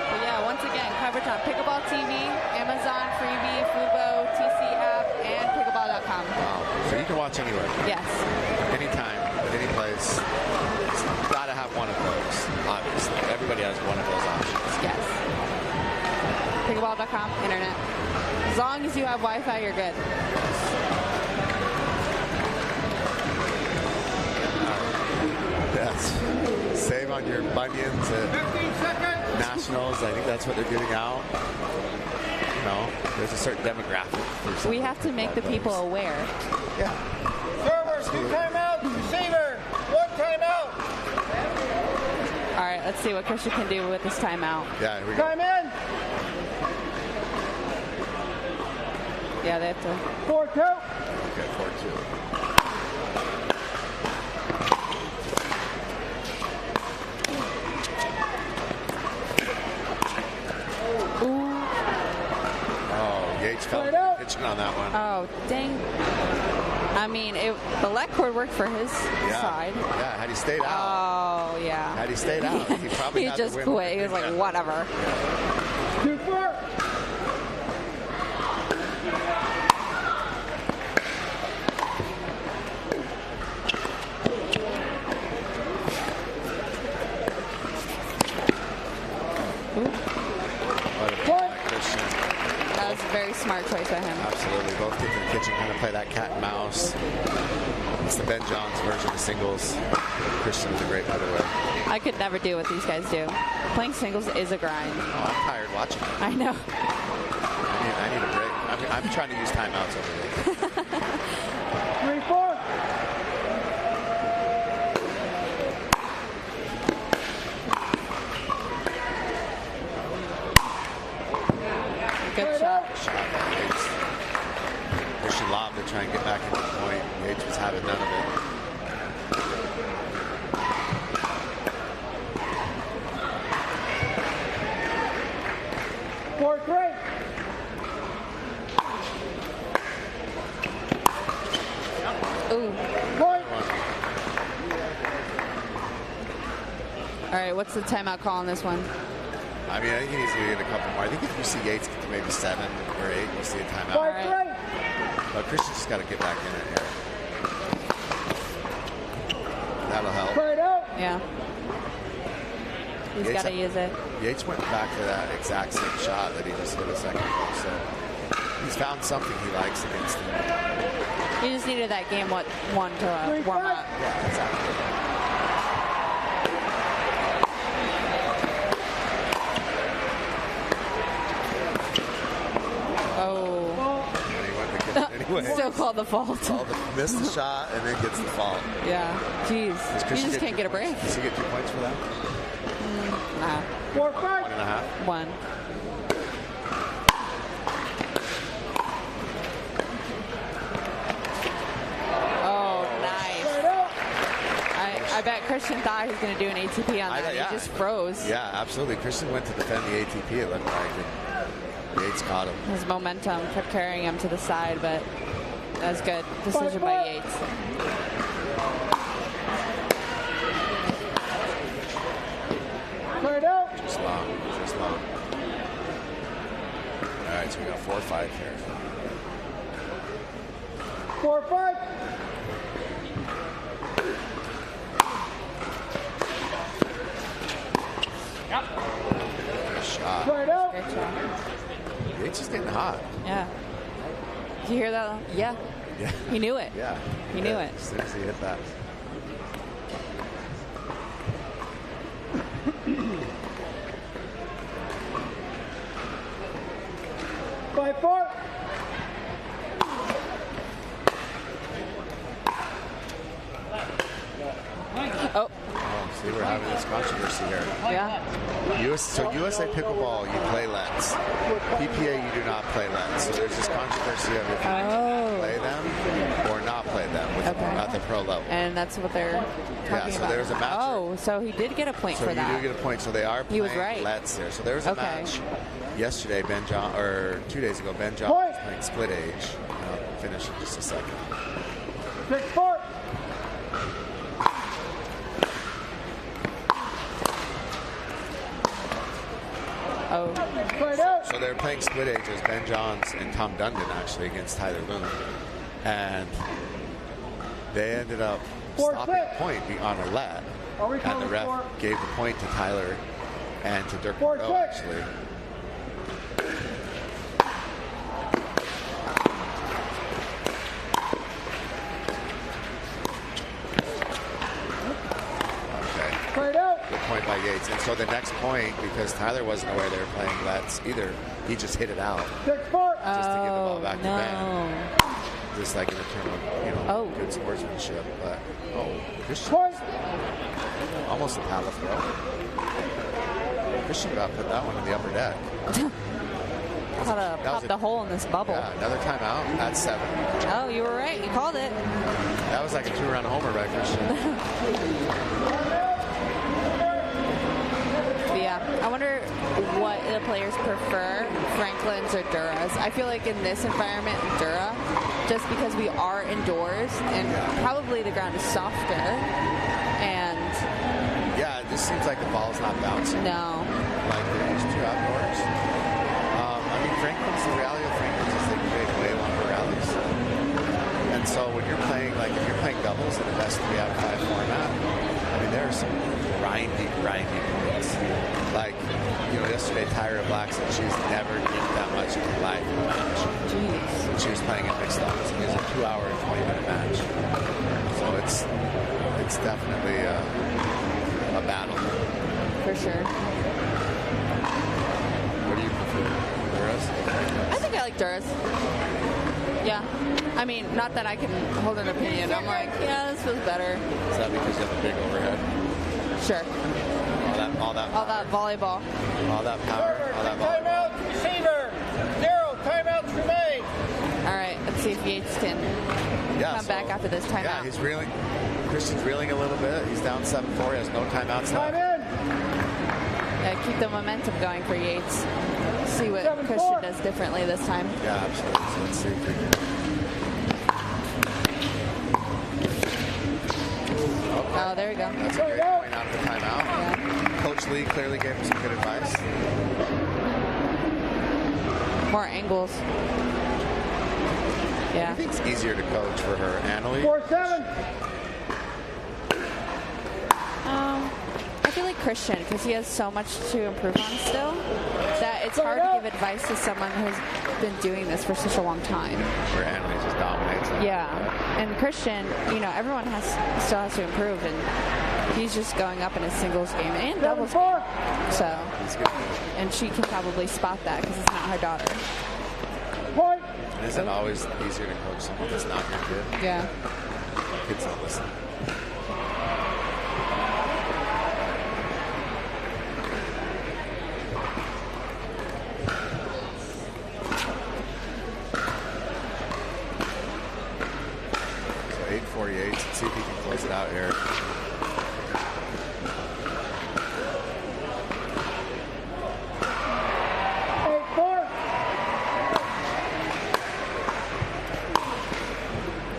But yeah, once again, coverage on Pickleball TV, Amazon, Freebie, Fubo, TC app, and pickleball.com. Wow. So you can watch anywhere. Yes. Anytime, any place. You've got to have one of those, obviously. Everybody has one of those options. Yes. Pickleball.com, internet. As long as you have Wi-Fi, you're good. Yes. Save on your bunions at Nationals. I think that's what they're giving out. You know, there's a certain demographic. We have to make the people aware. Yeah. Server, 2 timeouts. Receiver, 1 timeout. All right, let's see what Christian can do with this timeout. Yeah, here we go. Time in. Yeah, they have to. 4-2. Okay, 4-2. Yates fell pitching on that one. Oh, dang. I mean, the leg cord worked for his side. Yeah, had he stayed out. Oh, yeah. Had he stayed out, he probably he had just to win. quit. He was like, whatever. 2-4. That was a very smart choice by him. Absolutely. Both get to the kitchen, kind of play that cat and mouse. It's the Ben Johns version of singles. Christian is a great middleweight. I could never do what these guys do. Playing singles is a grind. Oh, I'm tired watching it. I know. I need a break. I'm trying to use timeouts over there. 3-4. Good shot. Yates. Christian lob to try and get back into the point. Yates was having none of it. Ooh. All right, what's the timeout call on this one? I mean, I think he needs to get a couple more. I think if you see Yates get to maybe 7 or 8, you'll see a timeout. All right. But Christian's just got to get back in it here. That'll help. Yeah. He's got to use it. Yates went back for that exact same shot that he just hit a second ago. So he's found something he likes against him. He just needed that game one to warm up. Yeah, exactly. Anyway. Still called the fault. Missed the shot and then gets the fault. Yeah. Jeez. You just can't get a break. Does he get 2 points for that? Nah. 4-5. 1.5. 1. Oh, nice. I bet Christian thought he was going to do an ATP on that. Yeah. He just froze. Yeah, absolutely. Christian went to defend the ATP, it looked like. And Yates caught him. His momentum kept carrying him to the side, but that was good. Decision by Yates. Just long. All right, so we got 4-5 here. 4-5. Good shot. Great shot. Yates is getting hot. Yeah. Did you hear that? Yeah. Yeah. He knew it. Yeah. He knew it. As soon as he hit that. Oh. See, we're having this controversy here. Yeah. So USA Pickleball, you play lets. PPA, you do not play lets. So there's this controversy of if you play them or not play them at the pro level. And that's what they're talking about. There's a match. Oh, so he did get a point for that. So you do get a point. So they are playing right. lets there. So there was a match yesterday. 2 days ago, Ben John was playing split age. I'll finish in just a second. 6-4. So they're playing split ages, Ben Johns and Tom Dundon actually against Tyler Loon. And they ended up stopping the point on a let. And the ref gave the point to Tyler and to Dirk Monroe actually. Good point by Yates. And so the next point, because Tyler wasn't aware they were playing lets either, he just hit it out. Just to give the ball back to Ben. Just like in a term of, good sportsmanship. But, Christian. Almost a paddle throw. Christian got put that one in the upper deck. How to pop the hole in this bubble. Yeah, another timeout at 7. Oh, you were right. You called it. That was like a 2-run homer by Christian. Yeah, I wonder what the players prefer, Franklin's or Dura's. I feel like in this environment, Dura, just because we are indoors and probably the ground is softer. And yeah, it just seems like the ball's not bouncing. No. Like they're used to outdoors. I mean, the reality of Franklin's is they can make way longer rallies. And so when you're playing, like if you're playing doubles in a best 3 out of 5 format, I mean, there are some grindy points. Like, yesterday Tyra Black said she's never kicked that much in her life in a match. Jeez. When she was playing in mixed doubles. It was a 2-hour and 20-minute match. So it's definitely a battle. For sure. What do you prefer? Duras? I think I like Duras. Yeah. I mean, not that I can hold an opinion. I'm like, yeah, this feels better. Is that because you have a big overhead? Sure. All that volleyball. All that power. All that volleyball. Timeout, receiver. 0. Timeouts remain. All right. Let's see if Yates can come back after this timeout. Yeah, he's reeling. Christian's reeling a little bit. He's down 7-4. He has no timeouts left. Yeah, keep the momentum going for Yates. See what Christian does differently this time. Yeah, absolutely. So let's see if we can. Oh, there we go. That's a great point out of the timeout. Yeah. Coach Lee clearly gave him some good advice. More angles. Yeah. Who do you think's easier to coach for her, Anna Leigh? 4-7. I feel like Christian, because he has so much to improve on still, that it's hard to give advice to someone who's been doing this for such a long time. Where Anna Leigh just dominates. Yeah. And Christian, still has to improve, and he's just going up in his singles game and doubles game. So, and she can probably spot that because it's not her daughter. It isn't always easier to coach someone that's not your kid. Yeah. Kids don't listen. Let's see if he can close it out here.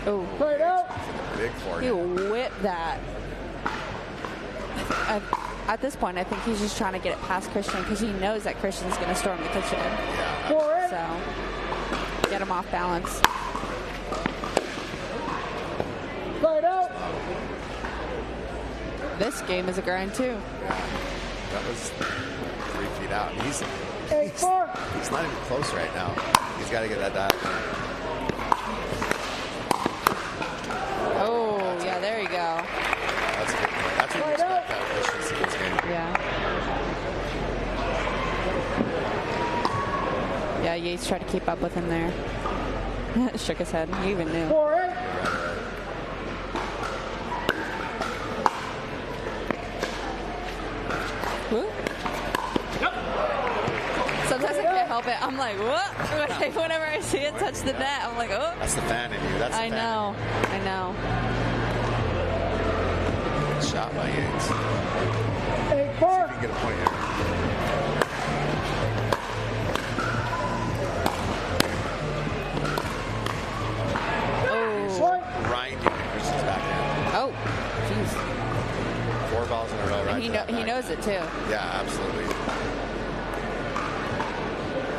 Oh, Right out. Big forehand. he whipped that. At this point, I think he's just trying to get it past Christian because he knows that Christian's going to storm the kitchen. So, get him off balance. Right out. This game is a grind, too. Yeah, that was 3 feet out. He's 8-4. He's not even close right now. He's got to get that dial. Oh, yeah, there you go. That's a good point. That's what you expect out of Christian's in this game. Yeah. Yeah, Yates tried to keep up with him there. Shook his head. He even knew. 4-8. Whoop. Sometimes I can't help it. I'm like, what? Whenever I see it touch the net, I'm like, oh. That's the fan in you. That's the I fan know. I know. Good shot by Yates. 8-4. You can get a point here. Grinding Christian's backhand. Oh, jeez. 4 balls in a row, right? He knows it too. Yeah, absolutely.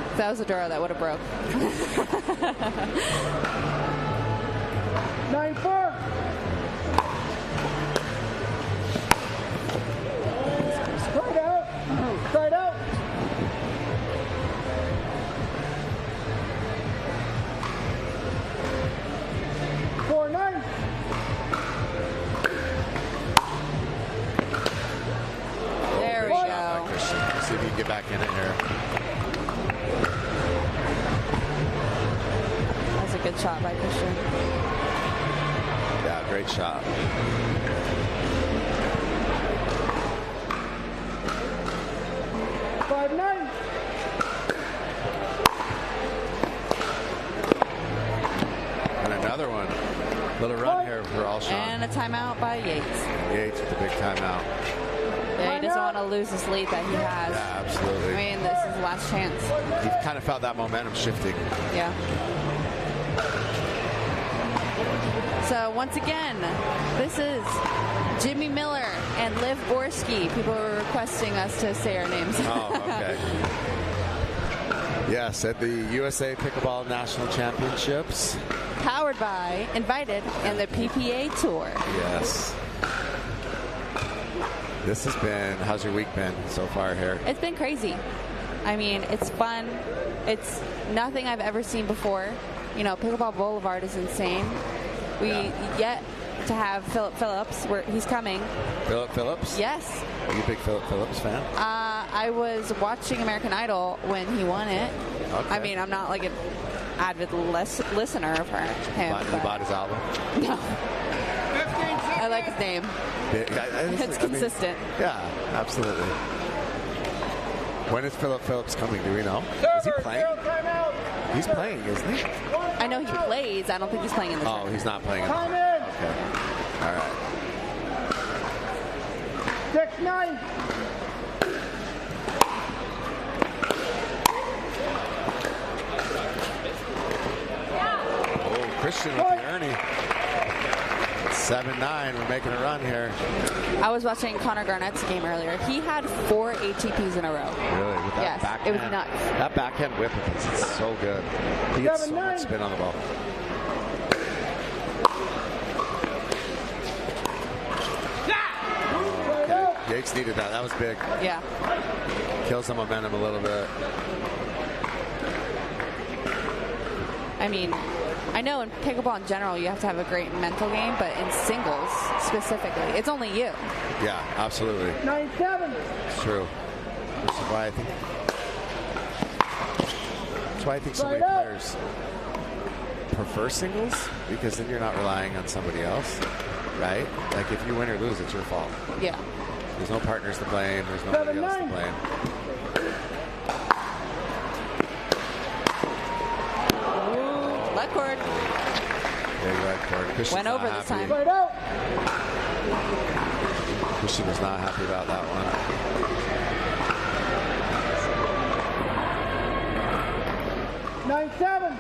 If that was a draw, that would have broke. 9-4. Right out. Right out. 4-9. There we go. Christian. Let's see if he can get back in it here. That's a good shot by Christian. Yeah, great shot. And another one. Little run here for Alshon. And a timeout by Yates. Yates with the big timeout. Yeah, he doesn't want to lose this lead that he has. Yeah, absolutely. I mean, this is the last chance. He kind of felt that momentum shifting. Yeah. So once again, this is Jimmy Miller and Liv Borski. People were requesting us to say our names. Oh, okay. Yes, at the USA Pickleball National Championships. Powered by, invited, and the PPA Tour. Yes. This has been, how's your week been so far here? It's been crazy. I mean, it's fun. It's nothing I've ever seen before. You know, Pickleball Boulevard is insane. We yet to have Philip Phillips, where he's coming. Philip Phillips? Yes. Are you a big Philip Phillips fan? I was watching American Idol when he won it. Okay. I mean, I'm not like an avid listener of him. You bought his album? No. I like his name. It's consistent. Yeah, absolutely. When is Philip Phillips coming? Do we know? Is he playing? He's playing, isn't he? I know he plays. I don't think he's playing in this. Oh, he's not playing in this. Time in. Okay. All right. 6-9. Oh, Christian with the Ernie. 7-9. We're making a run here. I was watching Connor Garnett's game earlier. He had 4 ATPs in a row. Really? With that Yes, backhand? it was nuts. That backhand whip of his is so good. He gets so much spin on the ball. Okay. Yates needed that. That was big. Yeah. Kills the momentum a little bit. I mean, I know in pickleball in general you have to have a great mental game, but in singles specifically, it's only you. Yeah, absolutely. 9-7. It's true. Which is why I think so many players prefer singles, because then you're not relying on somebody else, right? Like if you win or lose, it's your fault. Yeah. There's no partners to blame. There's nobody else to blame. Left cord. Big leg cord. Christian's Went over not this happy. time. Right out. Christian was not happy about that one. 9-7.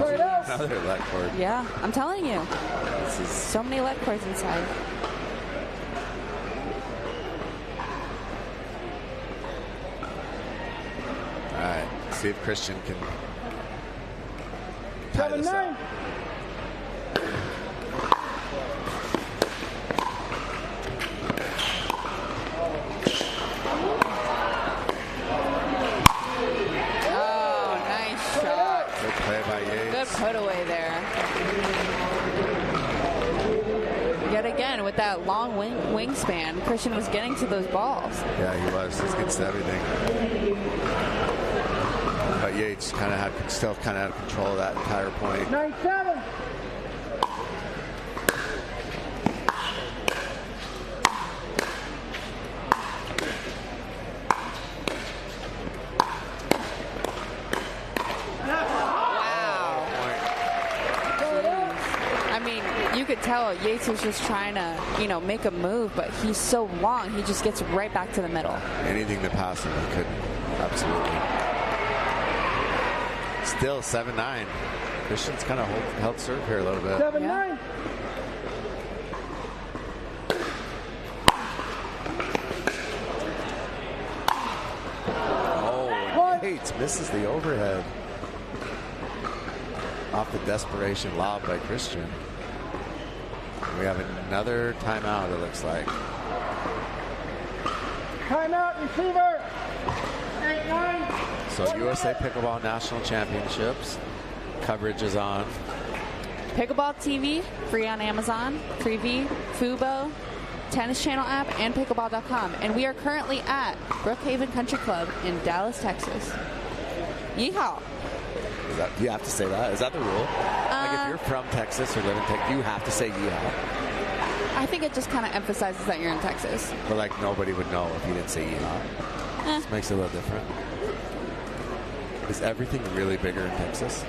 Right out. Another leg cord. Yeah, I'm telling you. This is so many leg cords inside. All right, see if Christian can tie this 7-9. up. Oh, nice shot. Good play by Yates. Good put away there. Yet again, with that long wingspan, Christian was getting to those balls. Yeah, he was. He gets to everything. But Yates still kind of had control of that entire point. 9-7. Wow. I mean, you could tell Yates was just trying to, make a move, but he's so long, he just gets right back to the middle. Anything to pass him, he couldn't. Absolutely. Still 7-9. Christian's kind of held serve here a little bit. 7-9. Yeah. Oh, Yates misses the overhead. Off the desperation lob by Christian. We have another timeout, it looks like. Timeout, receiver. 8-9. So USA Pickleball National Championships. Coverage is on. Pickleball TV, free on Amazon, Freevee, Fubo, Tennis Channel app, and pickleball.com. And we are currently at Brookhaven Country Club in Dallas, Texas. Yeehaw. Do you have to say that? Is that the rule? Like if you're from Texas or live in Texas, you have to say yeehaw. I think it just kind of emphasizes that you're in Texas. But like nobody would know if you didn't say yeehaw. This makes it a little different. Is everything really bigger in Texas?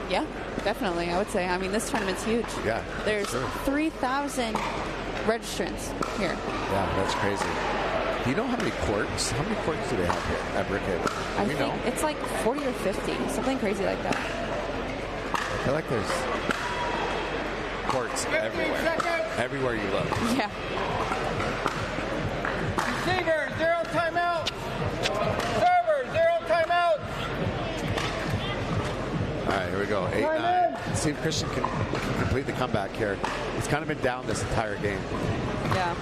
Yeah, definitely, I would say. I mean, this tournament's huge. Yeah. There's sure. 3,000 registrants here. Yeah, that's crazy. Do you know how many courts? How many courts do they have here at Brookhaven? I think it's like 40 or 50, something crazy like that. I feel like there's courts everywhere. Everywhere you look. Yeah. Receiver, 0 timeout. Server, 0 timeout. All right, here we go. 8-9. Let's see if Christian can complete the comeback here. He's kind of been down this entire game. Yeah.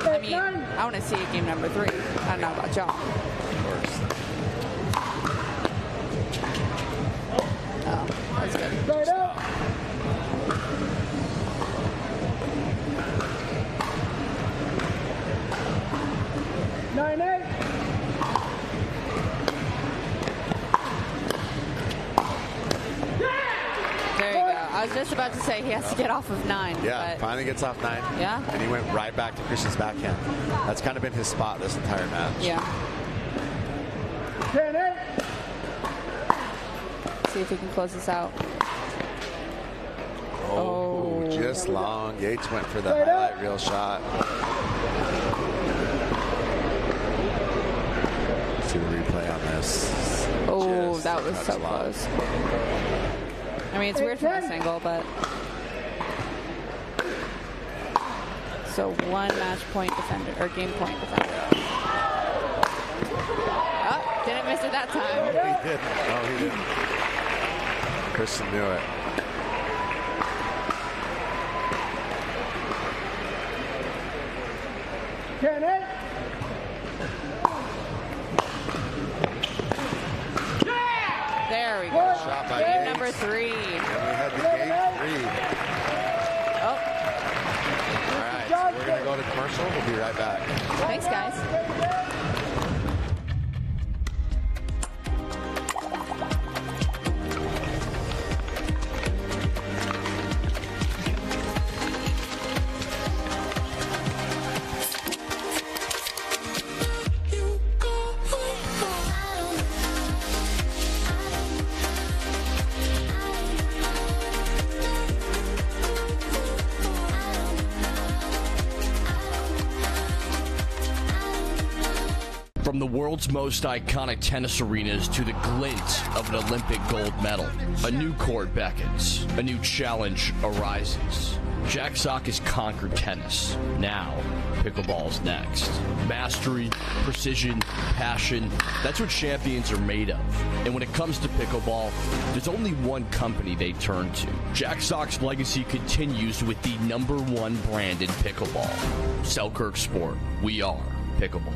I mean, I want to see game number 3. I don't know about y'all. Of course. Oh, that's good. Right out. There you go. I was just about to say he has to get off of 9. Yeah, but finally gets off 9. Yeah. And he went right back to Christian's backhand. That's kind of been his spot this entire match. Yeah. 10-8. See if he can close this out. Oh, just long. Yates went for the highlight reel shot. See the replay on this. Oh, Just that was so long. close. I mean, it's weird from this angle, but... So 1 match point defender, or game point defender. Oh, didn't miss it that time. He didn't. No, he didn't. Christian knew it. There we go. Shot by Game Yates. number 3. And we had the game 3. Oh, All right, so we're going to go to commercial. We'll be right back. thanks, guys. From the world's most iconic tennis arenas to the glint of an Olympic gold medal, a new court beckons, a new challenge arises. Jack Sock has conquered tennis. Now, pickleball's next. Mastery, precision, passion, that's what champions are made of. And when it comes to pickleball, there's only one company they turn to. Jack Sock's legacy continues with the #1 brand in pickleball. Selkirk Sport. We are pickleball.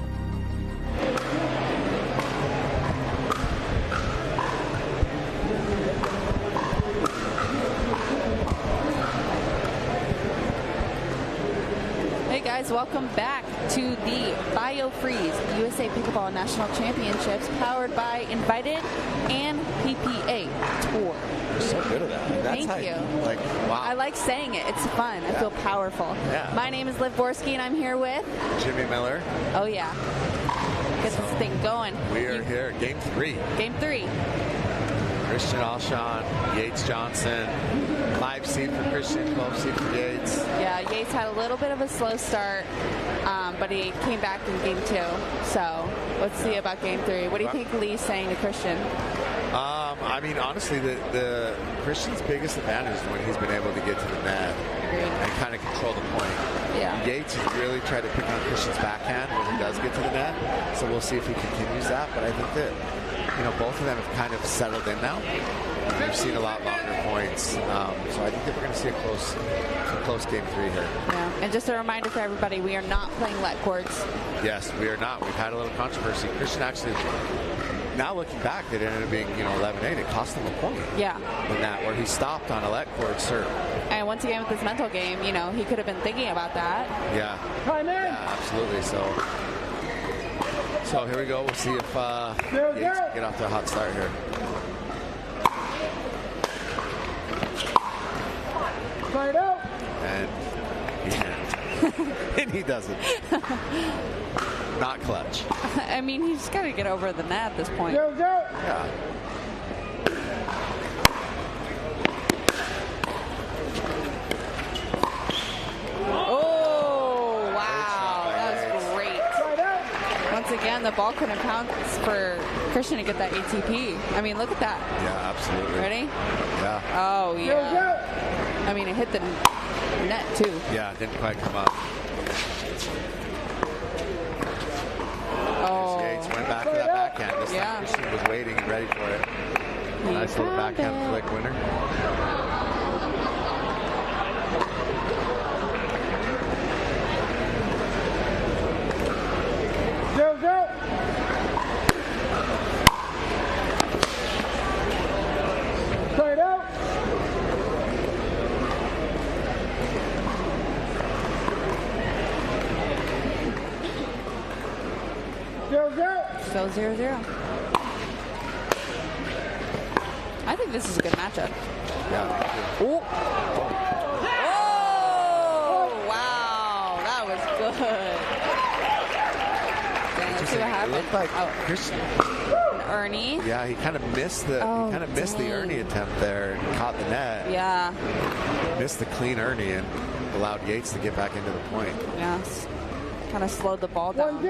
Guys, welcome back to the BioFreeze USA Pickleball National Championships, powered by Invited and PPA Tour. You're so good at that. That's Thank you. Wow. I like saying it. It's fun. I feel powerful. Yeah. My name is Liv Borski, and I'm here with Jimmy Miller. Oh yeah. Get this thing going. We are here. Game 3. Game 3. Christian Alshon, Yates Johnson. 5 seed for Christian, 12 seed for Yates. Yeah, Yates had a little bit of a slow start, but he came back in game 2. So let's see about game 3. What do you think Lee's saying to Christian? I mean, honestly, the Christian's biggest advantage is when he's been able to get to the net and kind of control the point. Yeah. Yates has really tried to pick on Christian's backhand when he does get to the net, so we'll see if he continues that. But I think that, both of them have kind of settled in now. We've seen a lot longer points, so I think that we're going to see a close game 3 here. Yeah, and just a reminder for everybody, we are not playing let courts. Yes, we are not. We've had a little controversy. Christian actually, now looking back, it ended up being 11-8. It cost him a point. Yeah. In that, where he stopped on a let court serve. And once again with this mental game, he could have been thinking about that. Yeah. Yeah, absolutely. So here we go. We'll see if Yates can get off to a hot start here. Right out. And he can't. And he doesn't. Not clutch. I mean, he's got to get over the net at this point. Go. Yeah. Oh, wow. That was great. Once again, the ball couldn't pounce for Christian to get that ATP. I mean, look at that. Yeah, absolutely. Ready? Yeah. Oh, yeah. I mean, it hit the net, too. Yeah, it didn't quite come up. Oh. Yates went back to that backhand. This time Christian was waiting and ready for it. Nice little backhand flick winner. Go. Right out. Go. Still 0-0. I think this is a good matchup. Yeah. Oh! Oh! Wow, that was good. Yeah, let's see what happened. It looked like Christian. Ernie. Yeah, he kind of missed the the Ernie attempt there and caught the net. Yeah. Missed the clean Ernie and allowed Yates to get back into the point. Yes. Kind of slowed the ball down.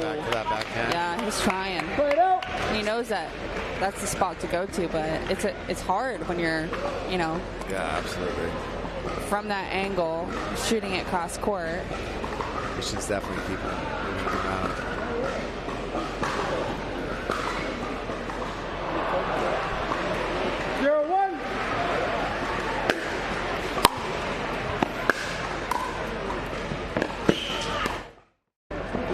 Back to that backhand. Yeah, he's trying. He knows that that's the spot to go to, but it's hard when you're, Yeah, absolutely. from that angle, shooting it cross court. Christian's definitely keeping moving around.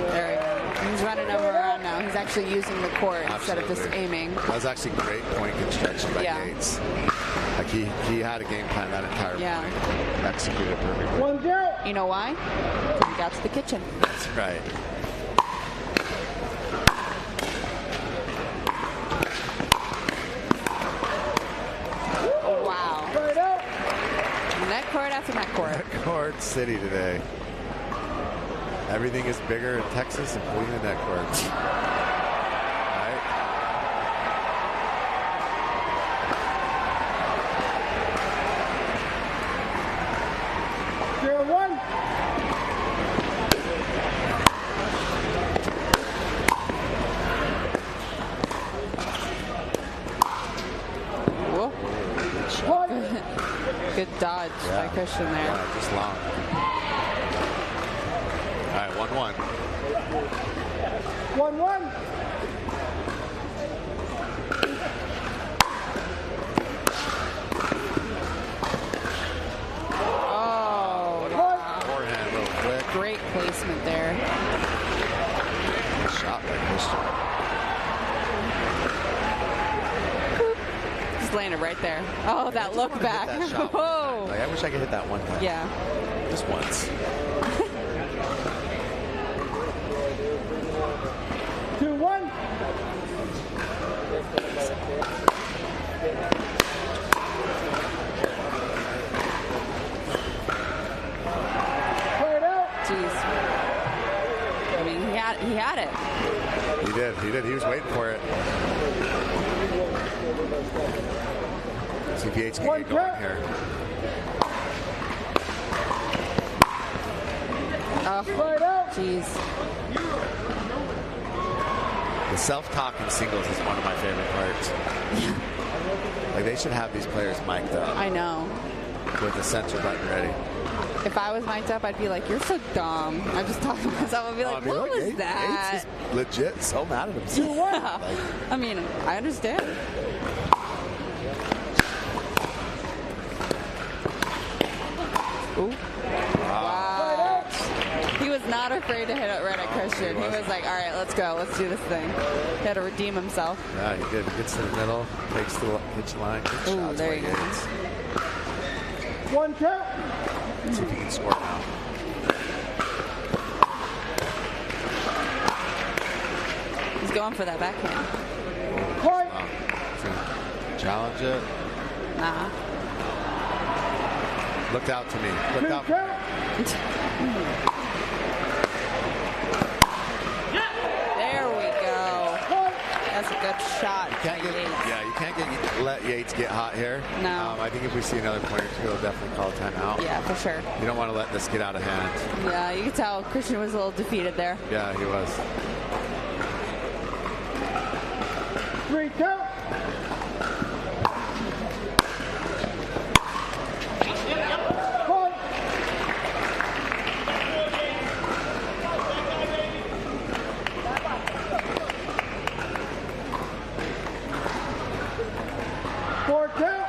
There he goes. He's running over around now. He's actually using the court instead of just aiming. That was actually great point construction by Yates. Like he had a game plan that entire point. Executed perfectly. You know why? Because he got to the kitchen. That's right. Oh, wow. Net court after net court. Net court city today. Everything is bigger in Texas, including the net courts. Right? Good dodge by Christian there. Yeah, just long. All right, 1-1. 1-1. Oh, wow. Forehand real quick. Great placement there. Good shot by Christian. Just landed right there. Oh, that look back. Oh. Like, I wish I could hit that one time. Yeah. Just once. 2-1. Play it out. Jeez. I mean, he had it. He did. He was waiting for it. See if Yates can get going here. Oh, Play it out. jeez. The self-talk in singles is one of my favorite parts. Like, they should have these players mic'd up. I know. With the censor button ready. If I was mic'd up, I'd be like, "You're so dumb." I'm just talking to myself. I'd be like, "What was that?" Yates is legit so mad at himself. Yeah. I mean, I understand. Ooh. Wow. He was not afraid to hit it right at Christian. He was like, all right, let's go. Let's do this thing. He had to redeem himself. Yeah, he did. Gets to the middle, takes the pitch line. Good Ooh, shots there by you go. Yates. 1 count. See if he can score now. He's going for that backhand. Point. Challenge it. Nah. Looked out to me. Looked out. There we go. That's a good shot. You can't let Yates get hot here. No. I think if we see another point or two, we'll definitely call a timeout. Yeah, for sure. You don't want to let this get out of hand. Yeah, you could tell Christian was a little defeated there. Yeah, he was. 3 count. Point. Four count.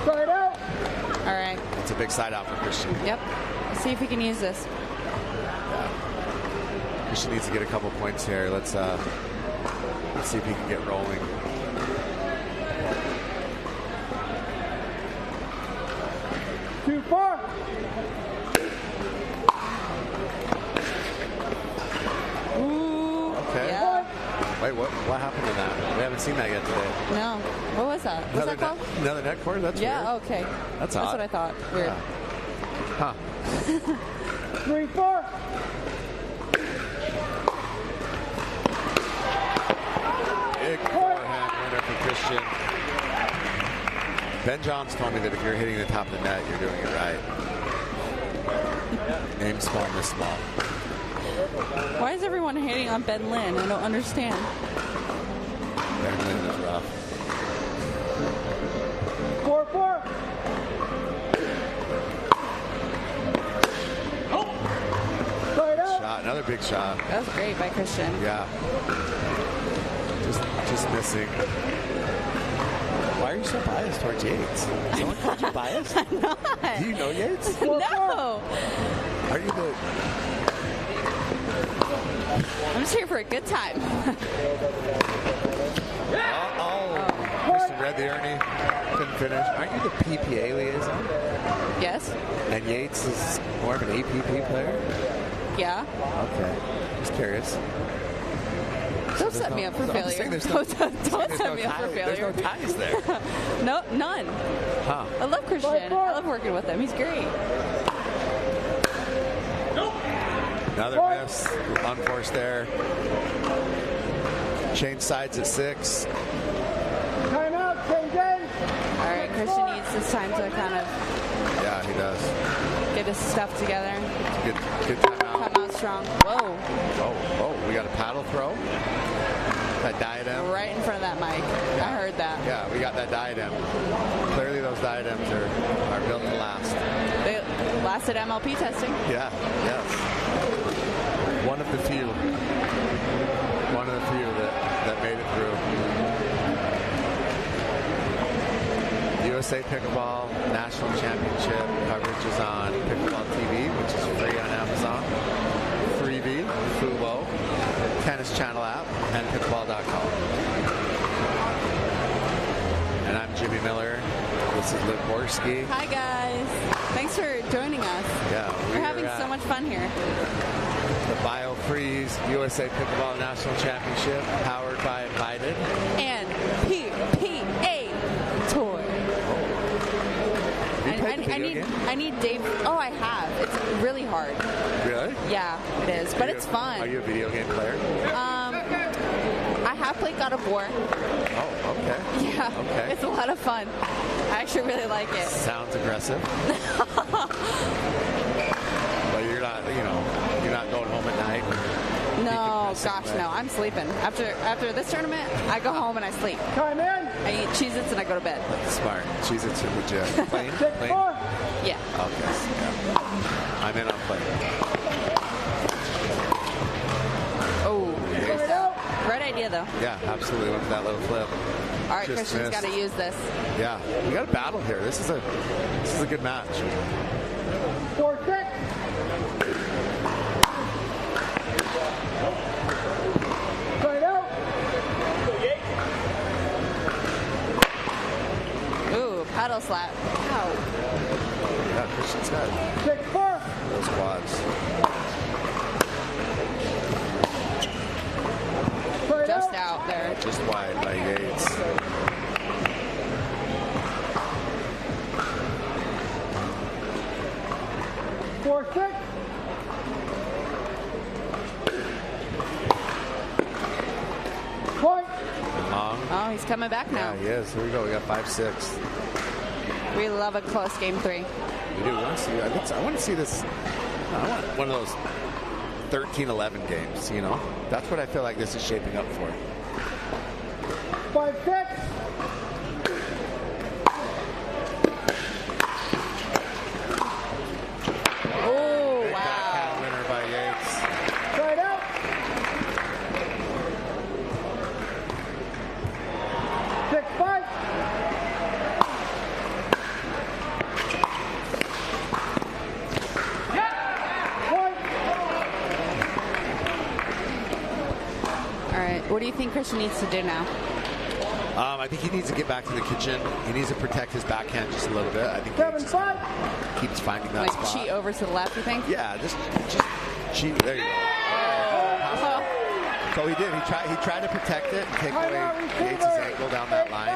Side out. All right. It's a big side out for Christian. Yep. Let's see if he can use this. Christian needs to get a couple points here. Let's see if he can get rolling. Too far. Ooh. Okay. Yeah. Wait, what happened to that? We haven't seen that yet today. No. What was that? What's that called? Another net cord? That's Yeah, weird. okay. That's That's odd. what I thought. Weird. Huh. 3-4. Big forehand winner for Christian. Ben Johns told me that if you're hitting the top of the net, you're doing it right. Aim small, miss small. Why is everyone hating on Ben Lin? I don't understand. Ben Lin is rough. 4-4. Side out. Shot, another big shot. That was great by Christian. Yeah. Just missing. Why are you so biased towards Yates? Someone called you biased? I'm not. Do you know Yates? No. Are you the... I'm just here for a good time. Christian read the Ernie. Couldn't finish. Aren't you the PPA liaison? Yes. And Yates is more of an APP player? Yeah. Okay. Just curious. Don't set me up for failure. Don't set me up for failure. There's no ties there. No, none. Huh. I love Christian. I love working with him. He's great. Another miss. Unforced error. Change sides at 6. Timeout. Change ends. All right, Christian needs this time to kind of Yeah, he does. get his stuff together. Good timeout. Come out strong. Whoa. Oh, we got a paddle throw. That diadem. Right in front of that mic. Yeah. I heard that. Yeah, we got that diadem. Clearly those diadems are built to last. They lasted MLP testing. Yeah, yes. One of the few that made it through. USA Pickleball National Championship coverage is on Pickleball TV, which is free on Amazon. Freebie, Fubo, Tennis Channel app, and pickleball.com. And I'm Jimmy Miller. This is Liv Borski. Hi guys. Thanks for joining us. Yeah, we're having so much fun here. The BioFreeze USA Pickleball National Championship, powered by Invited. And PPA Tour. I need Dave. Oh, I have. It's really hard. Really? Yeah, it is. But it's fun. Are you a video game player? I have played God of War. Oh, okay. Yeah. Okay. It's a lot of fun. I actually really like it. Sounds aggressive. But you're not going home at night. No, gosh, no. I'm sleeping. After this tournament, I go home and I sleep. Time in. I eat Cheez-Its and I go to bed. That's smart. Cheez-Its are legit. Plane? Yeah. Okay. Yeah. I'm in on plane. Oh, right idea though. Yeah, absolutely. Look at that little flip. All right, Christian's got to use this. Yeah, we got a battle here. This is a good match. 4-6. Ooh, paddle slap. Ow. Yeah, Christian's got 6-4. those quads. Just out there. Just wide by Yates. Point. Oh, he's coming back now. Yeah, he is. Here we go. We got 5-6. We love a close game 3. We do. I want to see this. I want one of those 13-11 games, you know? That's what I feel like this is shaping up for. 5-6. Oh, Big wow. backhand winner by Yates. Right out. 6-5. All right, what do you think Christian needs to do now? I think he needs to get back to the kitchen. He needs to protect his backhand just a little bit. I think 7-5. keeps finding that Like spot. cheat over to the left, you think? Yeah, just cheat. There you go. So he did. He tried to protect it and take away Yates' angle down that line.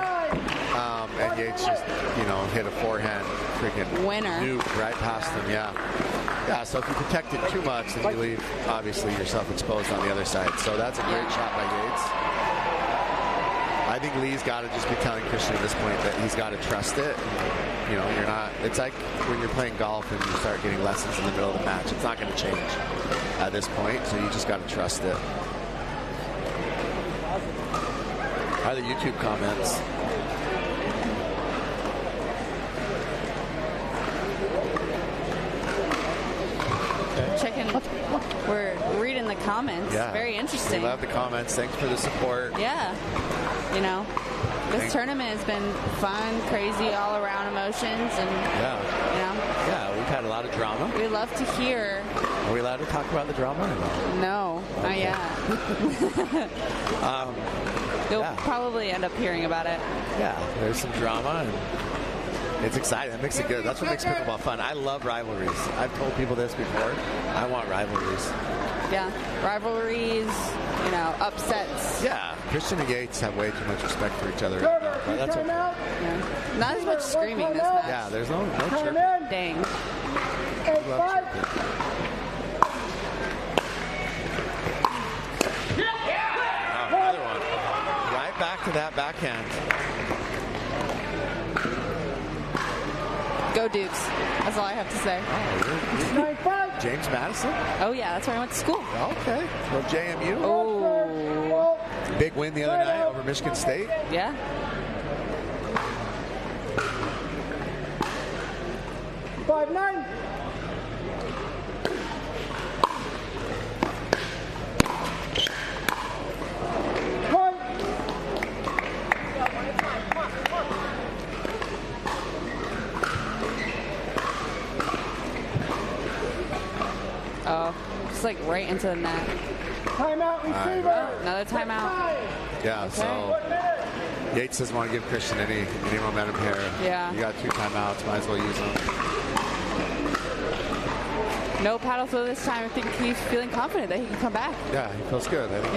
And Yates just, hit a forehand freaking Winner. nuke right past him. Yeah. Yeah, so if you protect it too much, then you leave, obviously, yourself exposed on the other side. So that's a great shot by Yates. I think Lee's got to just be telling Christian at this point that he's got to trust it. You're not, it's like when you're playing golf and you start getting lessons in the middle of the match. It's not going to change at this point, so you just got to trust it. How are the YouTube comments? Checking. We're reading the comments. Yeah. Very interesting. We love the comments. Thanks for the support. Yeah. This tournament has been fun, crazy, all around emotions, and Yeah, we've had a lot of drama. we love to hear. Are we allowed to talk about the drama or no? No, not yet. You'll probably end up hearing about it. Yeah, there's some drama and it's exciting. That makes it good. That's what makes pickleball fun. I love rivalries. I've told people this before. I want rivalries. Yeah, rivalries, upsets. Yeah, Christian and Yates have way too much respect for each other. But that's okay. Yeah. Not as much screaming this match. Yeah, there's no chirping. Dang. I love chirping. Oh, another one. Right back to that backhand. Go Dukes. That's all I have to say. James Madison? Oh, yeah, that's where I went to school. Okay. Well, JMU? Oh. Big win the other night over Michigan State. Yeah. Five, 9. Oh, just like right into the net. Timeout, receiver. Oh, another timeout. Yeah, Okay. so Yates doesn't want to give Christian any momentum here. Yeah. You got 2 timeouts, might as well use them. No paddle throw this time. I think he's feeling confident that he can come back. Yeah, he feels good. I think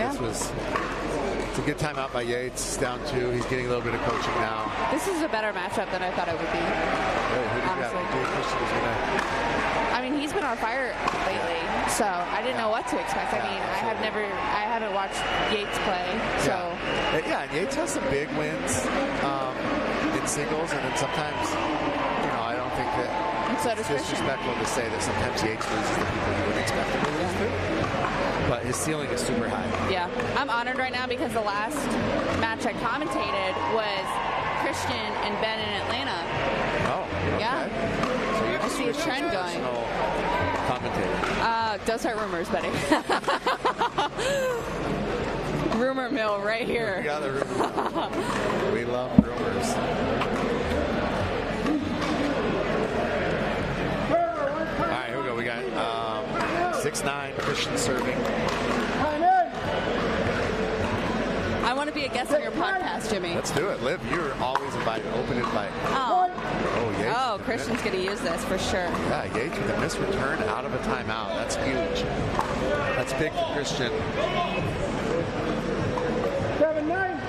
it's a good timeout by Yates. He's down 2. He's getting a little bit of coaching now. This is a better matchup than I thought it would be. Really, who did you Honestly. have? Christian is gonna. I mean, he's been on fire lately, so I didn't know what to expect. I mean, I haven't watched Yates play, so. Yeah, and Yates has some big wins in singles, and then sometimes, I don't think that So it's disrespectful to say that sometimes Yates loses the people you wouldn't expect him to lose to. But his ceiling is super high. Yeah, I'm honored right now because the last match I commentated was Christian and Ben in Atlanta. Oh, okay. Yeah. So you I see a trend going. Commentator. Don't start rumors, buddy. Rumor mill right here. We got a rumor mill. We love rumors. All right, here we go. We got 6'9", Christian serving. I want to be a guest on your podcast, Jimmy. Let's do it. Liv, you're always invited. Open invite. Oh, Yates. Oh, Christian's going to use this for sure. Yeah, Yates with a missed return out of a timeout. That's huge. That's big for Christian. 7, 9.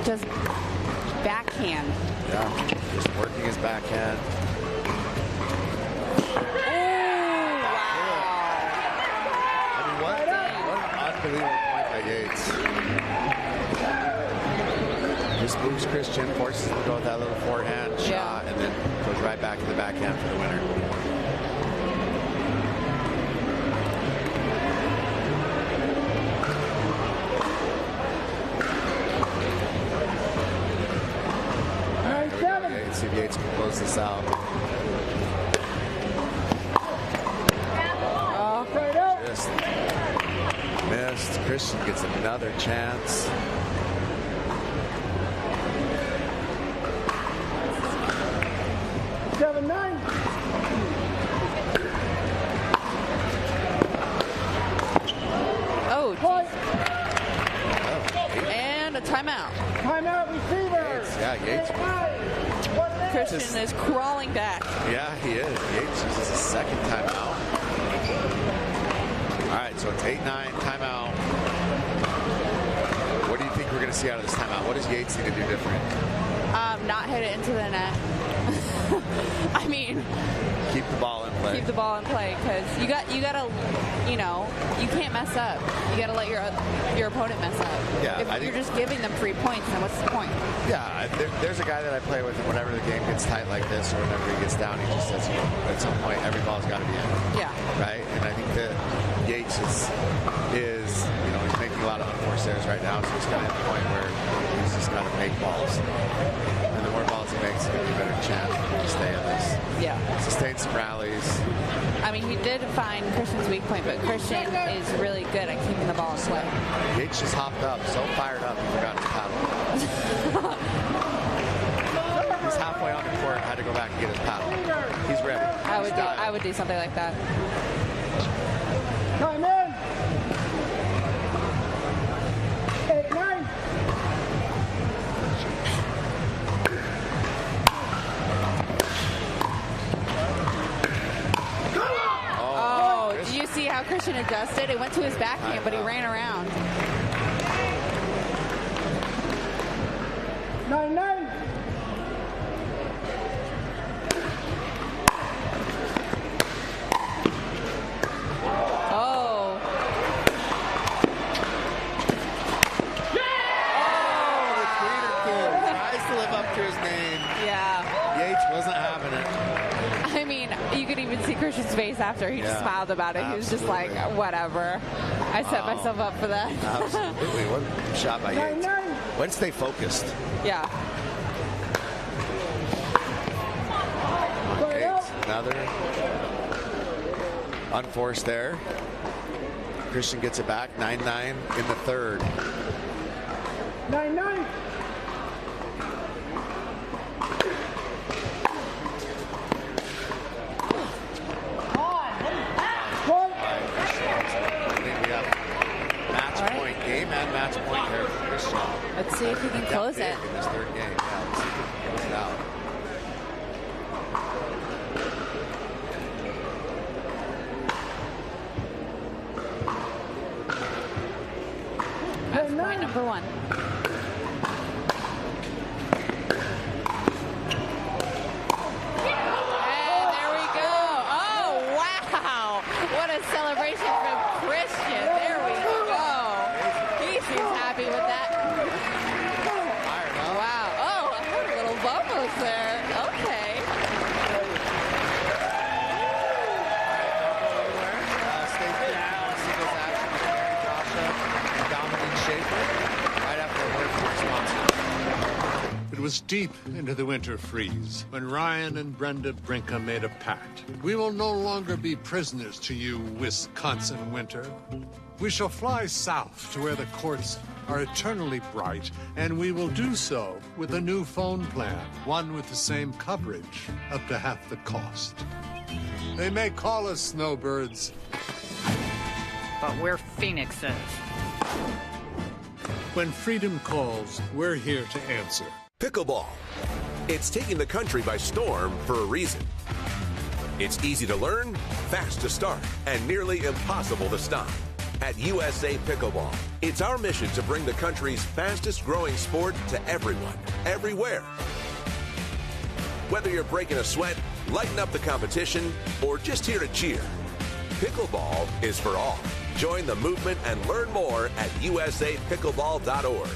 Just backhand. Yeah, just working his backhand. Unbelievable point by Yates. Just moves Christian, forces him to go with that little forehand shot, and then goes right back to the backhand for the winner. See if Yates can close this out. Just missed. Christian gets another chance. Seven, 9. Oh, and a timeout. Timeout, receiver. Yeah, Yates. Christian is crawling back. Yeah, he is. Yates uses his second timeout. All right, so it's 8-9 timeout. What do you think we're going to see out of this timeout? What does Yates need to do different? Not hit it into the net. I mean, keep the ball in play. Keep the ball in play because you gotta, you can't mess up. You gotta let your opponent mess up. Yeah, if you're just giving them free points, then what's the point? Yeah, there's a guy that I play with, and whenever the game gets tight like this, or whenever he gets down, he just says, at some point, every ball's got to be in. Yeah. Right, and I think that Yates is he's making a lot of unforced errors right now, so he's kind of at the point where he's just got to make balls. And the more balls he makes, the better chance to stay in this. Yeah. Sustain some rallies. I mean, he did find Christian's weak point, but Christian is really good at keeping the ball in play. Yates just hopped up, so fired up, he forgot his paddle. He's halfway on the court, had to go back and get his paddle. He's ready. I would do something like that. Time in. 8-9. Oh, did you see how Christian adjusted? It went to his backhand, but he ran around. 9-9. Oh. Oh, the tweeter kid tries live up to his name. Yeah. Yates wasn't having it. I mean, you could even see Christian's face after. He just smiled about it. Absolutely. He was just like, whatever. I set myself up for that. Absolutely. What a shot by Yates. Went stay focused. Yeah. Yates, another unforced there. Christian gets it back. 9-9 in the third. 9-9. Match point here for Christian. Let's see if he can close it. In this third game. Yeah, let's see if he can close it out. That's point number one. And there we go. Oh, wow. What a celebration from Christian. There we go. Seems happy with that. Wow. Oh, I heard a little bubbles there. Okay. Stay down. Singles action with Mary Joshua and Dominic Schaefer right after a word from our sponsor. It was deep into the winter freeze when Ryan and Brenda Brinka made a pact. We will no longer be prisoners to you, Wisconsin winter. We shall fly south to where the courts are eternally bright, and we will do so with a new phone plan, one with the same coverage, up to half the cost. They may call us snowbirds, but we're phoenixes. When freedom calls, we're here to answer. Pickleball. It's taking the country by storm for a reason. It's easy to learn, fast to start, and nearly impossible to stop. At USA Pickleball, it's our mission to bring the country's fastest growing sport to everyone, everywhere. Whether you're breaking a sweat, lighting up the competition, or just here to cheer, pickleball is for all. Join the movement and learn more at usapickleball.org.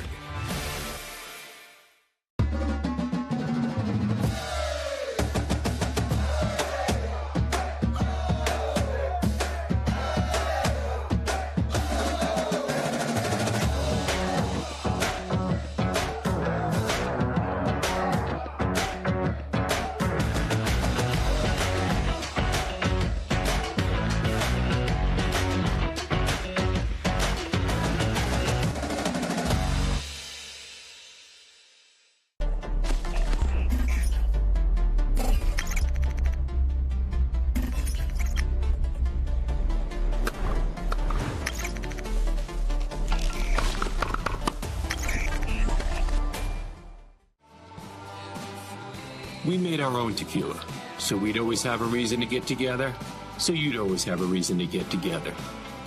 We made our own tequila, so we'd always have a reason to get together, so you'd always have a reason to get together.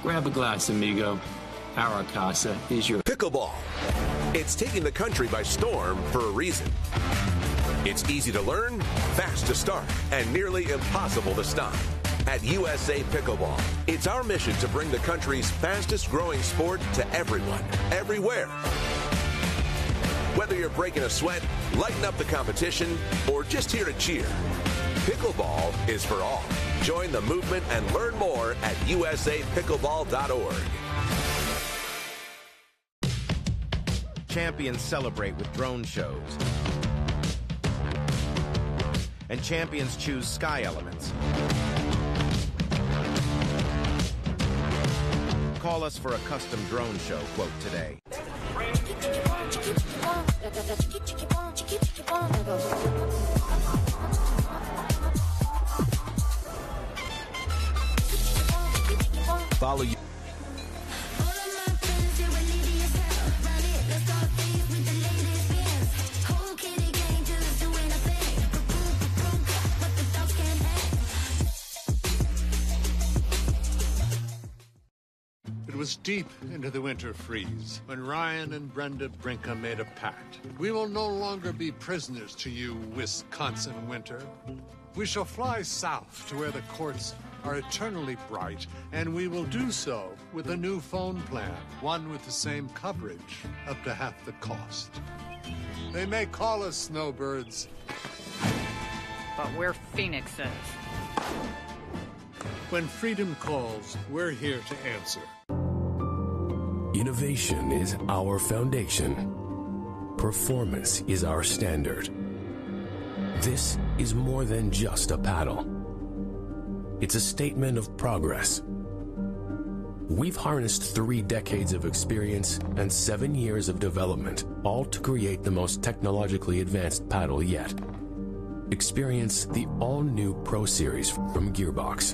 Grab a glass, amigo. Our casa is your pickleball. It's taking the country by storm for a reason. It's easy to learn, fast to start, and nearly impossible to stop. At USA Pickleball, it's our mission to bring the country's fastest growing sport to everyone, everywhere. Whether you're breaking a sweat, lighting up the competition, or just here to cheer, pickleball is for all. Join the movement and learn more at usapickleball.org. Champions celebrate with drone shows. And champions choose Sky Elements. Call us for a custom drone show quote today. Follow you. It was deep into the winter freeze when Ryan and Brenda Brinka made a pact. We will no longer be prisoners to you, Wisconsin winter. We shall fly south to where the courts are eternally bright, and we will do so with a new phone plan, one with the same coverage, up to half the cost. They may call us snowbirds, but we're phoenixes. When freedom calls, we're here to answer. Innovation is our foundation. Performance is our standard. This is more than just a paddle. It's a statement of progress. We've harnessed 3 decades of experience and 7 years of development, all to create the most technologically advanced paddle yet. Experience the all-new Pro Series from Gearbox.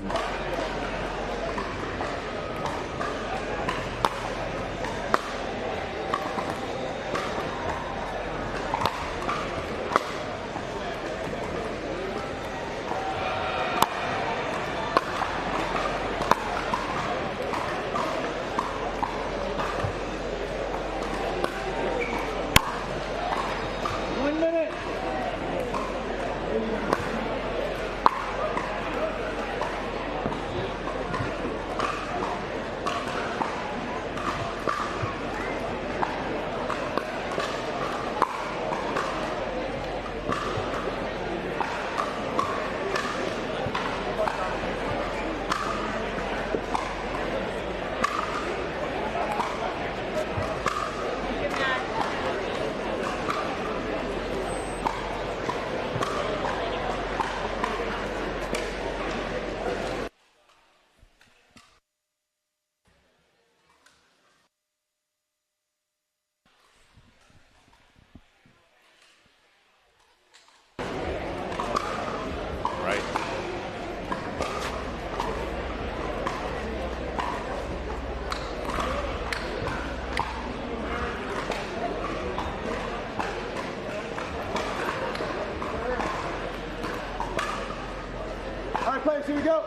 Here we go.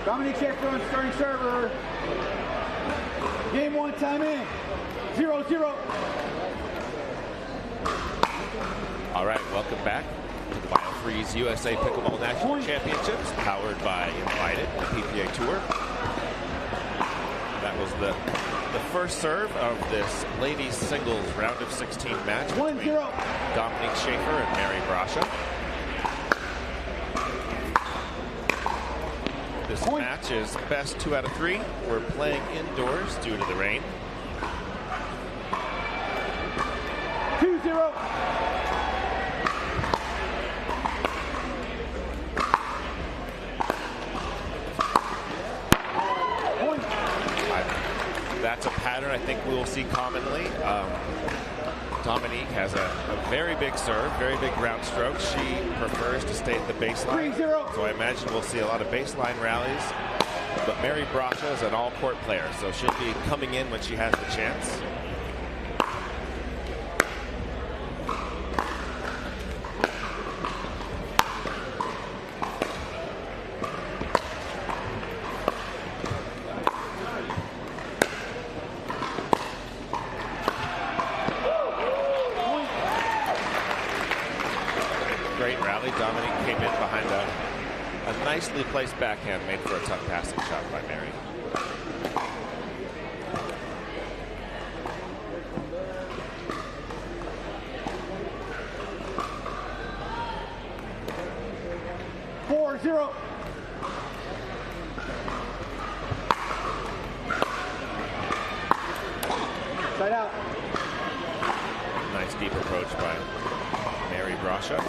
Dominique Schaefer on starting server. Game 1, time in. 0-0. All right, welcome back to the BioFreeze USA Pickleball National Championships, powered by Invited, the PPA Tour. That was the first serve of this ladies singles round of 16 match between Dominique Schaefer and Mary Brasha. This match is best 2 out of 3. We're playing indoors due to the rain. 2-0. That's a pattern I think we will see commonly. Dominique has a very big serve, very big ground stroke. She prefers to stay at the baseline. 3-0. So I imagine we'll see a lot of baseline rallies. But Mary Brasha is an all-court player, so she'll be coming in when she has the chance. Dominique came in behind a nicely placed backhand made for a tough passing shot by Mary. Side out. Nice deep approach by Mary Brasha.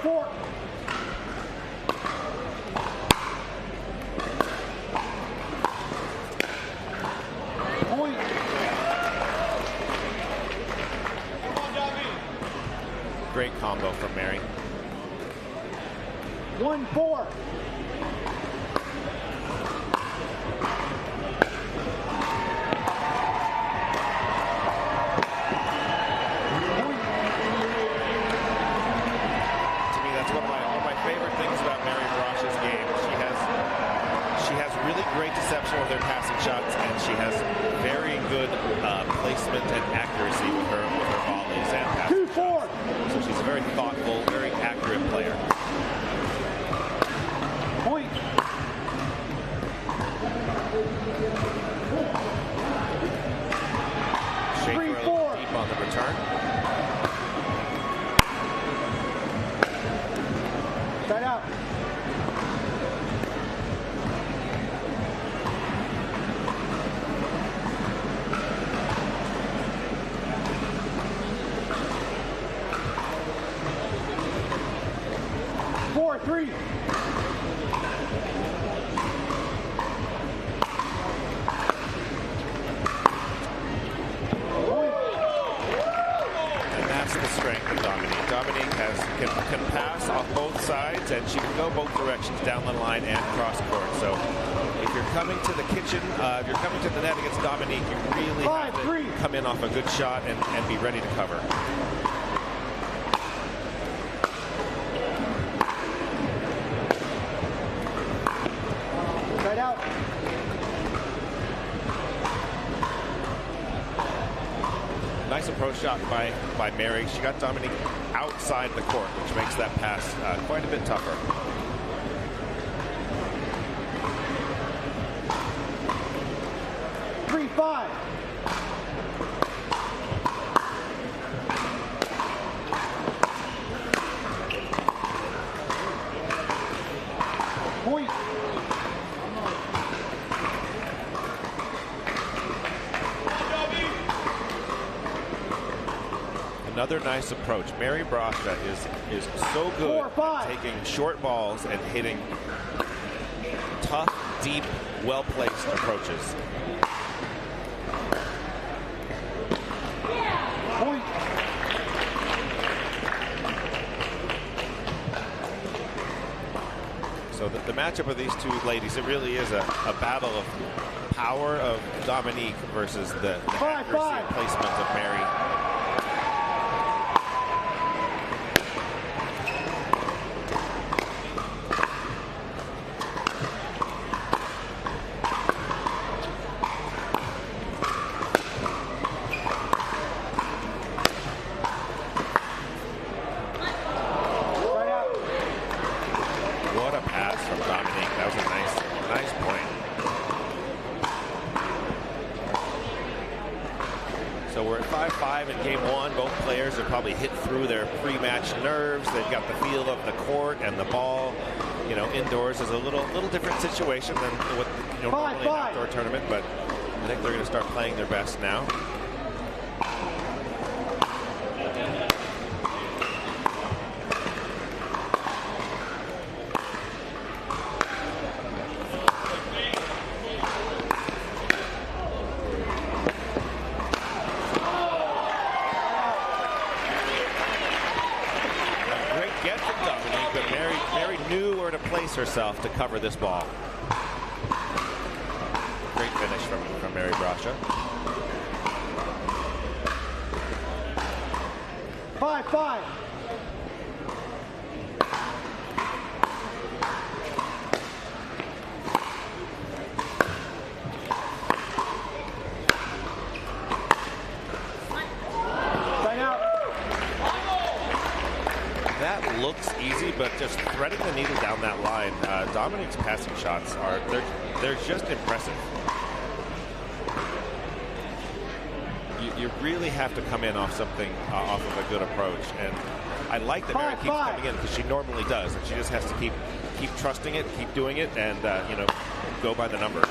Four. Point. Great combo from Mary. 1-4. Great deception with her passing shots, and she has very good placement and accuracy with her volleys and passing shots. So she's a very thoughtful, very accurate player. Point. sides, and she can go both directions, down the line and cross court. So if you're coming to the kitchen, if you're coming to the net against Dominique, you really have to come in off a good shot and be ready to cover. Right out. Nice approach shot by Mary. She got Dominique outside the court, which makes that pass quite a bit tougher. Three, 5. Point. Another nice approach. Mary Brasha is so good at taking short balls and hitting tough, deep, well-placed approaches. Point. So the matchup of these two ladies, it really is a battle of power of Dominique versus the accuracy and placement of Mary. Probably hit through their pre-match nerves. They've got the feel of the court and the ball. You know, indoors is a little different situation than what normally an outdoor tournament, but I think they're going to start playing their best now. Herself to cover this ball. Great finish from Mary Brasha. 5-5. That looks easy, but just threading the needle down that line, Dominique's passing shots they're just impressive. You really have to come in off something, off of a good approach, and I like that Mary keeps coming in because she normally does, and she just has to keep trusting it, keep doing it, and go by the numbers.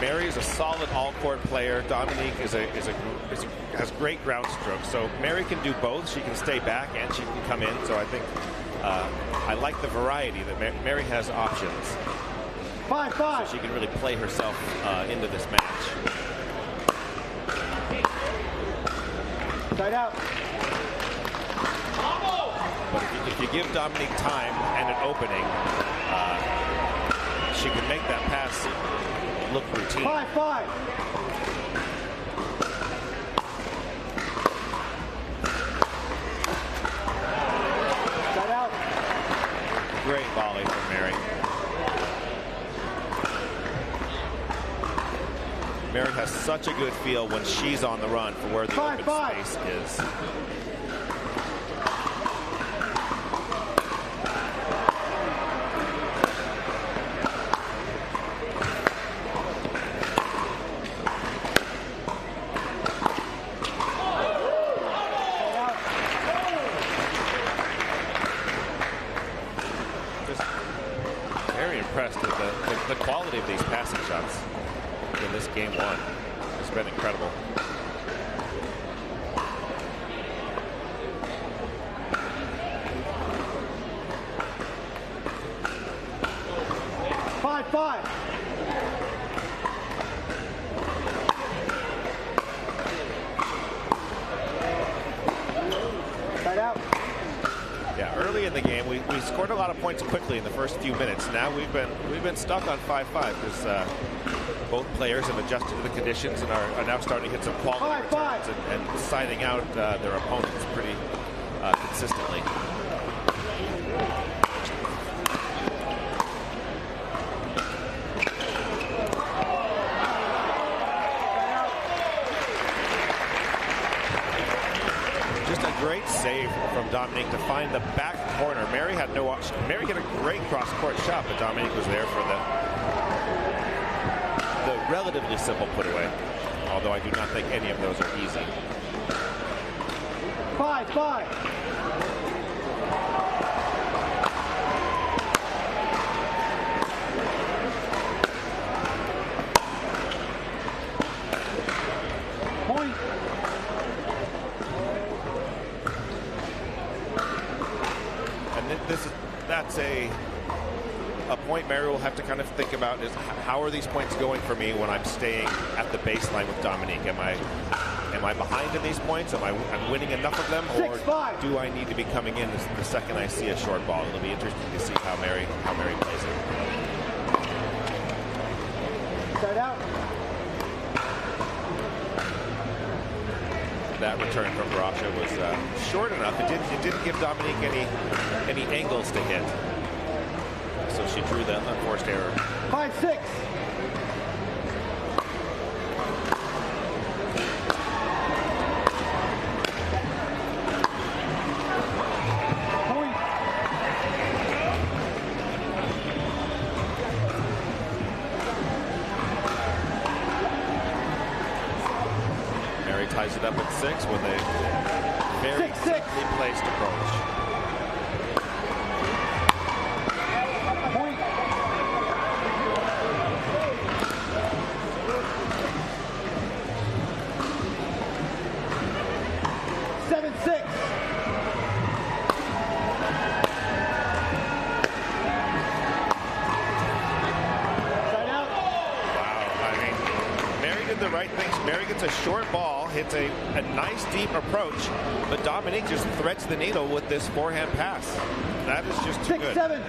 Mary is a solid all-court player. Dominique has great ground strokes. So Mary can do both. She can stay back and she can come in. So I think I like the variety that Mary has options. 5-5. So she can really play herself into this match. Side out. But if you give Dominique time and an opening, she can make that pass look routine. 5-5. Side out. Great volley from Mary. Mary has such a good feel when she's on the run for where the open space is. The quality of these passing shots in this game one has been incredible. in the game. We scored a lot of points quickly in the first few minutes. Now we've been stuck on 5-5 because both players have adjusted to the conditions and are now starting to hit some quality returns and siding out their opponents pretty consistently. Great save from Dominique to find the back corner. Mary had no option. Mary hit a great cross-court shot, but Dominique was there for the relatively simple put away. Although I do not think any of those are easy. 5-5. Point. That's a point Mary will have to kind of think about is how are these points going for me when I'm staying at the baseline with Dominique? Am I behind in these points? Am I winning enough of them, or do I need to be coming in the second I see a short ball? It'll be interesting to see how Mary plays it. Start out. That return from Barasha was short enough. It didn't give Dominique any angles to hit. So she drew the unforced error. 5-6. Ties it up at 6 with a very simply placed approach. Point. 7-6. Side out. Wow, I mean, Mary did the right things. Mary gets a short ball, hits a nice deep approach, but Dominique just threads the needle with this forehand pass. That is just too good. 6-7.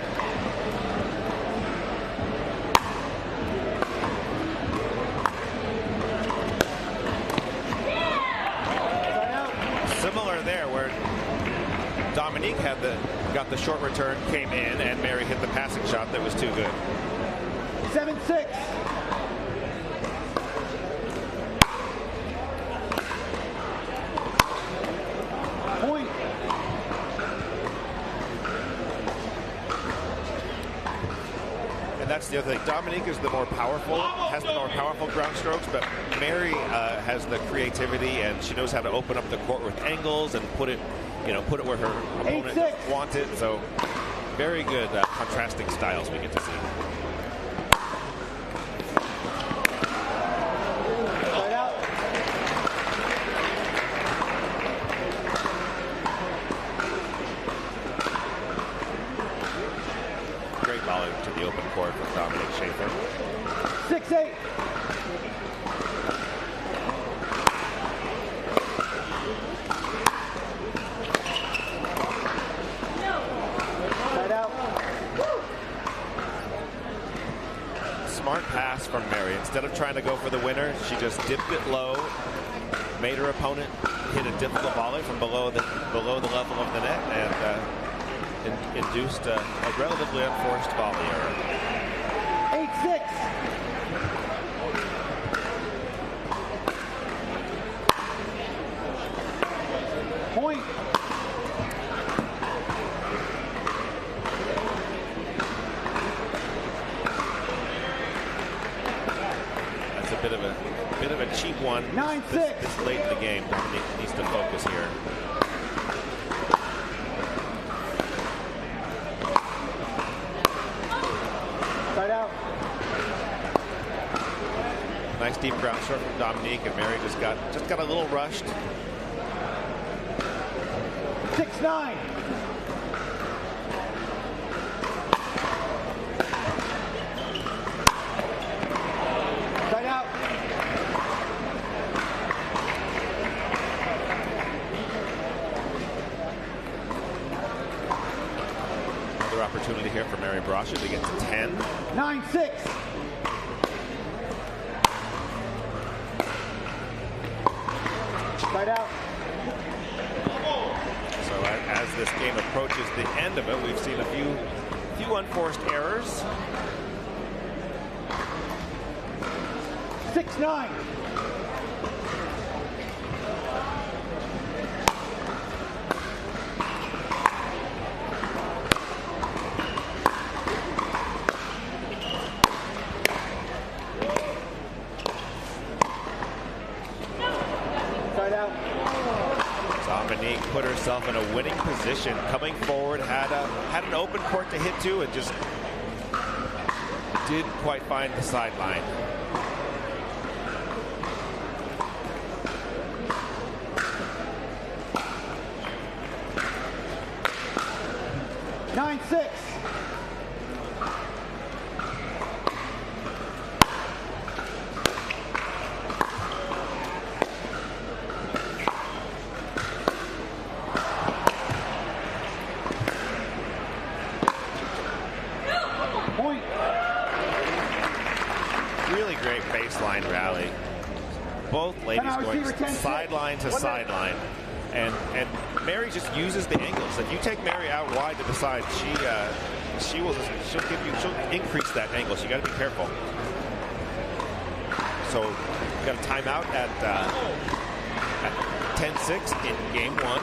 Similar there, where Dominique got the short return, came in, and Mary hit the passing shot that was too good. 7-6. Point. And that's the other thing. Dominique is the more powerful, has the more powerful ground strokes, but Mary has the creativity, and she knows how to open up the court with angles and put it where her opponent wants it. So very good contrasting styles we get to see. To the open court from Dominique Schaefer. 6-8. Side out. Smart pass from Mary. Instead of trying to go for the winner, she just dipped it low, made her opponent hit a difficult volley from below the level of the net, and induced a relatively unforced volley error. 8-6. Point. That's a bit of a cheap one. 9-6. This late in the game. Dominique needs to focus here. Nice deep ground stroke from Dominique, and Mary just got a little rushed. 6-9. Side out. opportunity here for Mary Brasha to get to 10. 9-6. Side out. So as this game approaches the end of it, we've seen a few unforced errors. 6-9. Dominique put herself in a winning position, coming forward, had an open court to hit to, and just didn't quite find the sideline. Really great baseline rally. Both ladies going sideline to sideline. And Mary just uses the angles. If you take Mary out wide to the side, she'll increase that angle. So you got to be careful. So we've got a timeout at 10-6 in game one.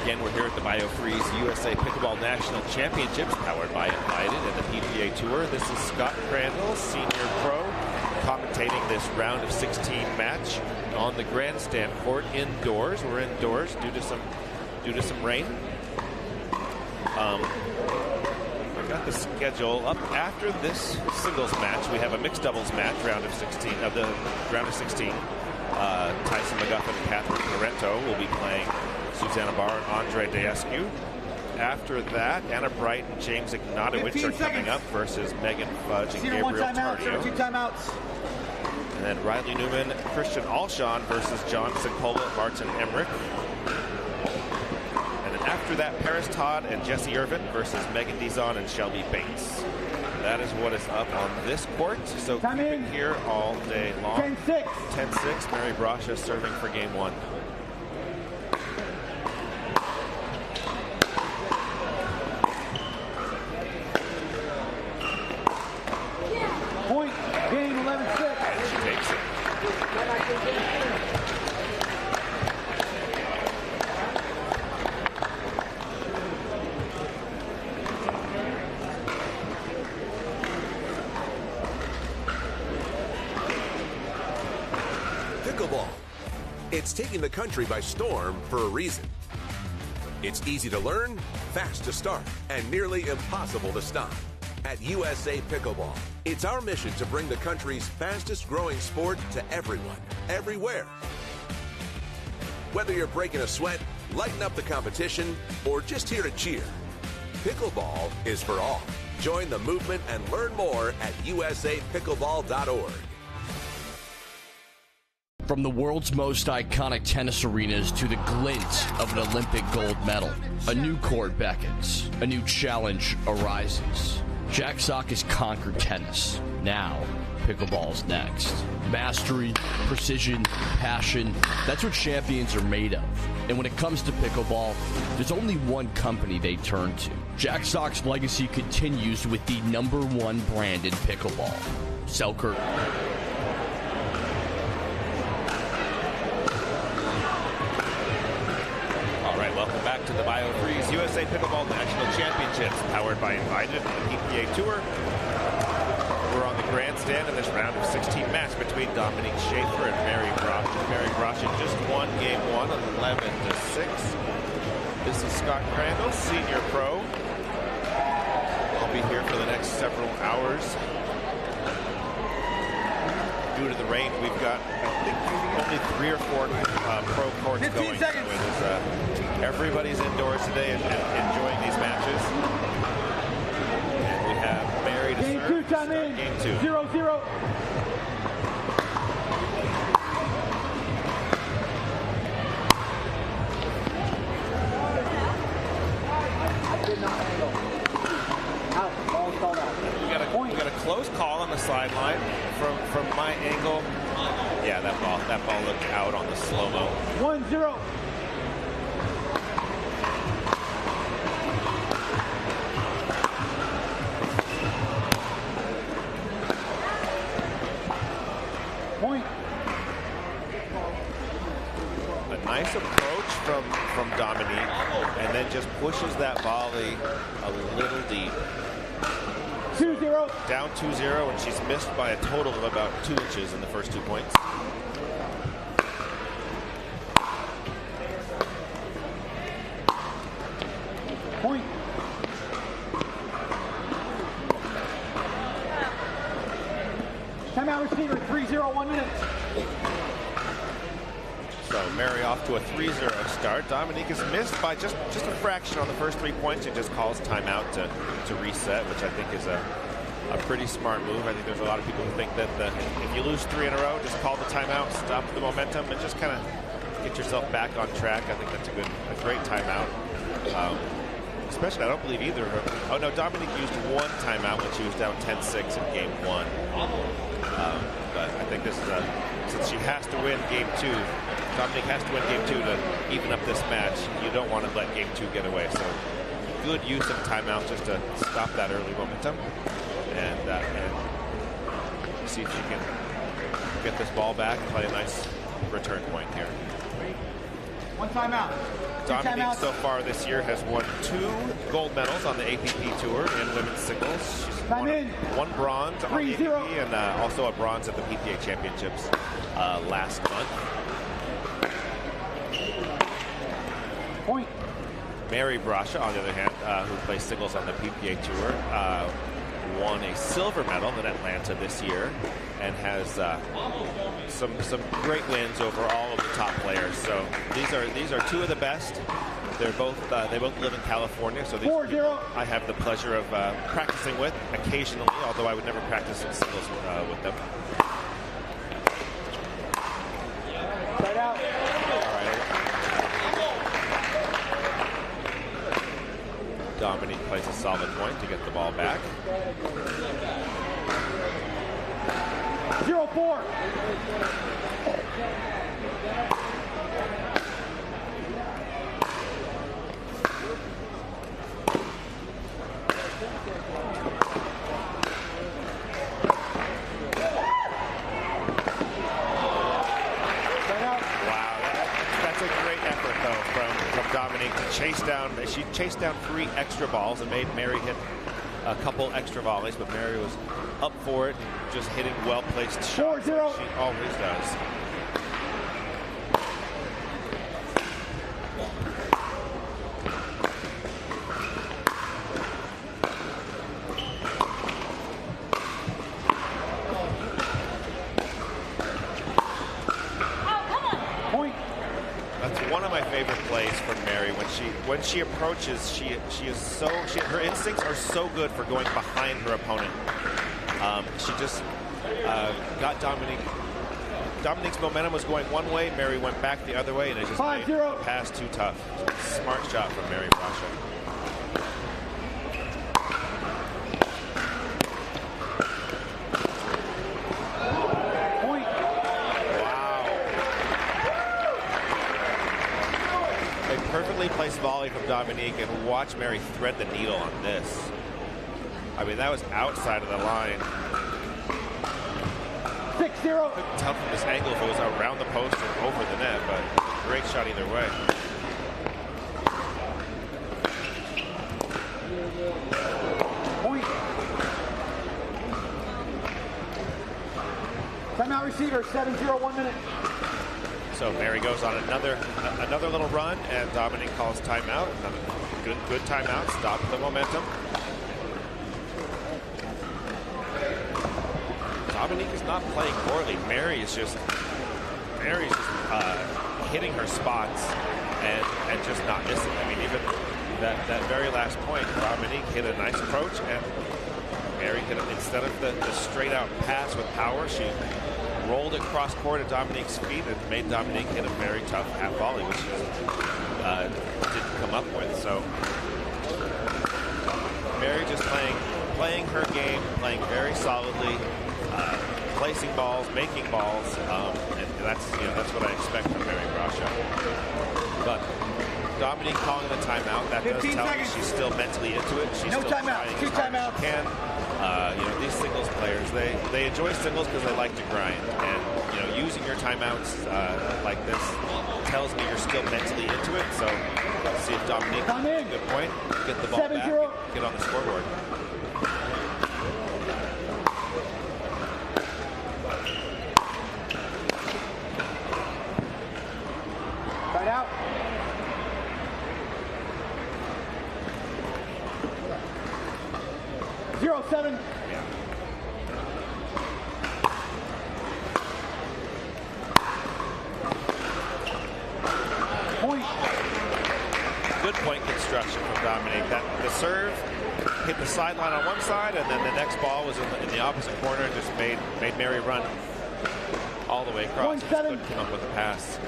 Again, we're here at the BioFreeze USA Pickleball National Championships, powered by Invited and the PPA Tour. This is Scott Crandall, senior pro, commentating this round of 16 match on the GrandStand court indoors. We're indoors due to some rain. We've got the schedule up after this singles match. We have a mixed doubles match, round of 16. Tyson McGuffin and Catherine Parenteau will be playing Susanna Barr and Andre Deescu. After that, Anna Bright and James Ignatowicz are coming up versus Megan Fudge and Gabriel Tardio. 2 timeouts. And then Riley Newman, Christian Alshon versus John Sigpola, Martin Emmerich. And then after that, Paris Todd and Jessie Irvin versus Megan Dizon and Shelby Bates. That is what is up on this court. So keep it here all day long. 10-6. 10-6. Mary Brasha serving for game one. Point, game 11-6. And she takes it. Pickleball. It's taking the country by storm for a reason. It's easy to learn, fast to start, and nearly impossible to stop. At USA Pickleball, it's our mission to bring the country's fastest growing sport to everyone, everywhere. Whether you're breaking a sweat, lighting up the competition, or just here to cheer, pickleball is for all. Join the movement and learn more at usapickleball.org. From the world's most iconic tennis arenas to the glint of an Olympic gold medal, a new court beckons, a new challenge arises. Jack Sock has conquered tennis. Now, pickleball's next. Mastery, precision, passion, that's what champions are made of. And when it comes to pickleball, there's only one company they turn to. Jack Sock's legacy continues with the #1 brand in pickleball, Selkirk. Welcome back to the BioFreeze USA Pickleball National Championships, powered by Invited and the PPA Tour. We're on the GrandStand in this round of 16 match between Dominique Schaefer and Mary Brasha. Mary Brasha just won game one, 11-6. This is Scott Crandall, senior pro. I'll be here for the next several hours. Due to the rain, we've got, I think, only 3 or 4 pro courts going. So it is, everybody's indoors today and enjoying these matches. And we have Mary to game serve. 2, time in. Game 2. 0-0. that ball looked out on the slow-mo. 1-0. Point. A nice approach from Dominique, and then just pushes that volley a little deep. 2-0. Down 2-0, and she's missed by a total of about 2 inches in the first 2 points. Point. Timeout receiver, 3-0, 1 minute. So Mary off to a 3-0 start. Dominique is missed by just a fraction on the first 3 points and just calls timeout to reset, which I think is a pretty smart move. I think there's a lot of people who think that if you lose 3 in a row, just call the timeout, stop the momentum, and just kind of get yourself back on track. I think that's a great timeout. Especially, I don't believe either of them. Oh no, Dominique used 1 timeout when she was down 10-6 in game 1. But I think this is since she has to win game 2, Dominique has to win game 2 to even up this match. You don't want to let game 2 get away. So good use of timeout just to stop that early momentum and see if she can get this ball back and play a nice return point here. 1 timeout. Dominique so far this year has won 2 gold medals on the APP Tour in women's singles. She's won 1 bronze on the APP and also a bronze at the PPA Championships last month. Point. Mary Brasha, on the other hand, who plays singles on the PPA Tour, won a silver medal in Atlanta this year and has some great wins over all of the top players. So these are 2 of the best. They're both they both live in California, so these I have the pleasure of practicing with occasionally, although I would never practice in singles with them. Right out. Dominique plays a solid point to get the ball back. 0-4. Dominique to chase down. She chased down 3 extra balls and made Mary hit a couple extra volleys, but Mary was up for it, just hitting well-placed shots. 4-0. She always does. When she approaches, she is so her instincts are so good for going behind her opponent. She just got Dominique's momentum was going one way, Mary went back the other way, and it just made the pass too tough. Smart shot from Mary Brasha. Placed volley from Dominique, and watch Mary thread the needle on this. I mean, that was outside of the line. 6-0. Couldn't tell from this angle if it was around the post or over the net, but great shot either way. Point. Timeout receiver, 7-0, 1 minute. So Mary goes on another little run, and Dominique calls timeout. Another good timeout. Stop the momentum. Dominique is not playing poorly. Mary's just hitting her spots and just not missing. I mean, even that very last point, Dominique hit a nice approach, and Mary hit it instead of the straight out pass with power. She rolled it cross court at Dominique's feet and made Dominique hit a very tough half volley, which she didn't come up with. So Mary just playing her game, playing very solidly, placing balls, making balls, and That's what I expect from Mary Brasha. But Dominique calling the timeout. That does tell me she's still mentally into it. She's still trying as hard as she can. These singles players, they enjoy singles because they like to grind. And using your timeouts like this tells me you're still mentally into it. So let's see if Dominique makes a good point. Get the ball back. Get on the scoreboard. Right out. Zero, 7. Point. Good point construction from Dominique. The serve hit the sideline on one side, and then the next ball was in the opposite corner and just made Mary run all the way across. Couldn't come up with a pass.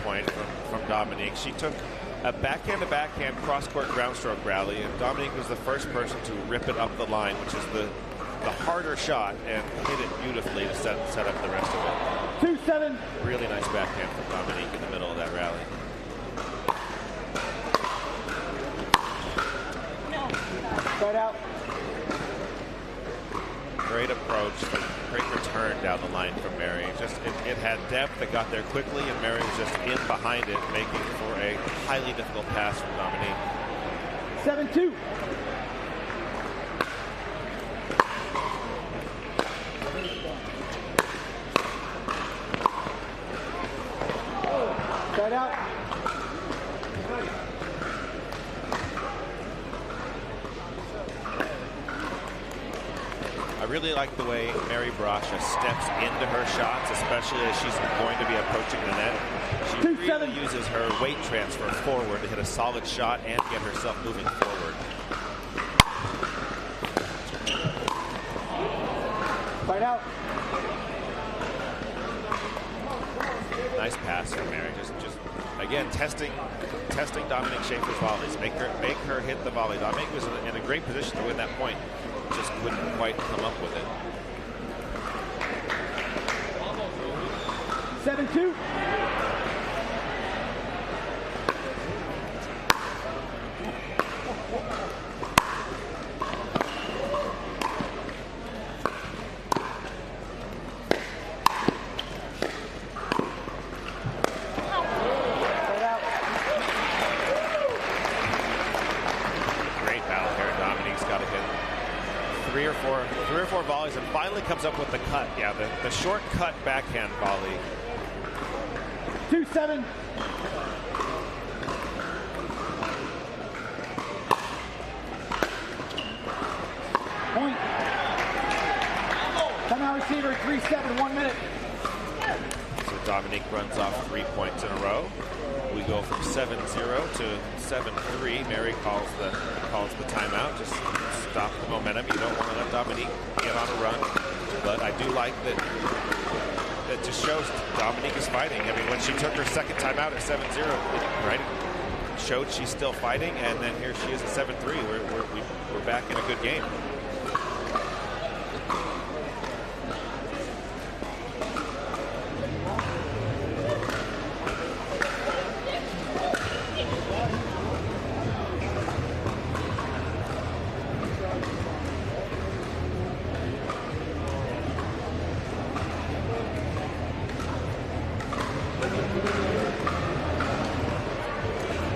Point from Dominique. She took a backhand-to-backhand cross-court ground stroke rally, and Dominique was the first person to rip it up the line, which is the harder shot, and hit it beautifully to set up the rest of it. 2-7. Really nice backhand from Dominique in the middle of that rally. Right out. Great approach, great return down the line from Mary. It had depth that got there quickly, and Mary was just in behind it, making for a highly difficult pass from Dominique. 7-2. Right out. I really like the way Mary Brasha steps into her shots, especially as she's going to be approaching the net. She really uses her weight transfer forward to hit a solid shot and get herself moving forward. Right out. Nice pass from Mary. Just again testing Dominique Schaefer's volleys. Make her hit the volley. Dominique was in a great position to win that point. Just couldn't quite come up with it. 7-2. Great battle here. Dominique's got to hit three or four volleys and finally comes up with the cut. Yeah, the short cut backhand volley. 2-7. Point. Timeout receiver, 3-7, 1 minute. So Dominique runs off 3 points in a row. We go from 7-0 to 7-3. Mary calls the timeout. Just stop the momentum. You don't want to let Dominique get on a run. But I do like that. That just shows Dominique is fighting. I mean, when she took her second timeout at 7-0, right, it showed she's still fighting. And then here she is at 7-3. We're back in a good game.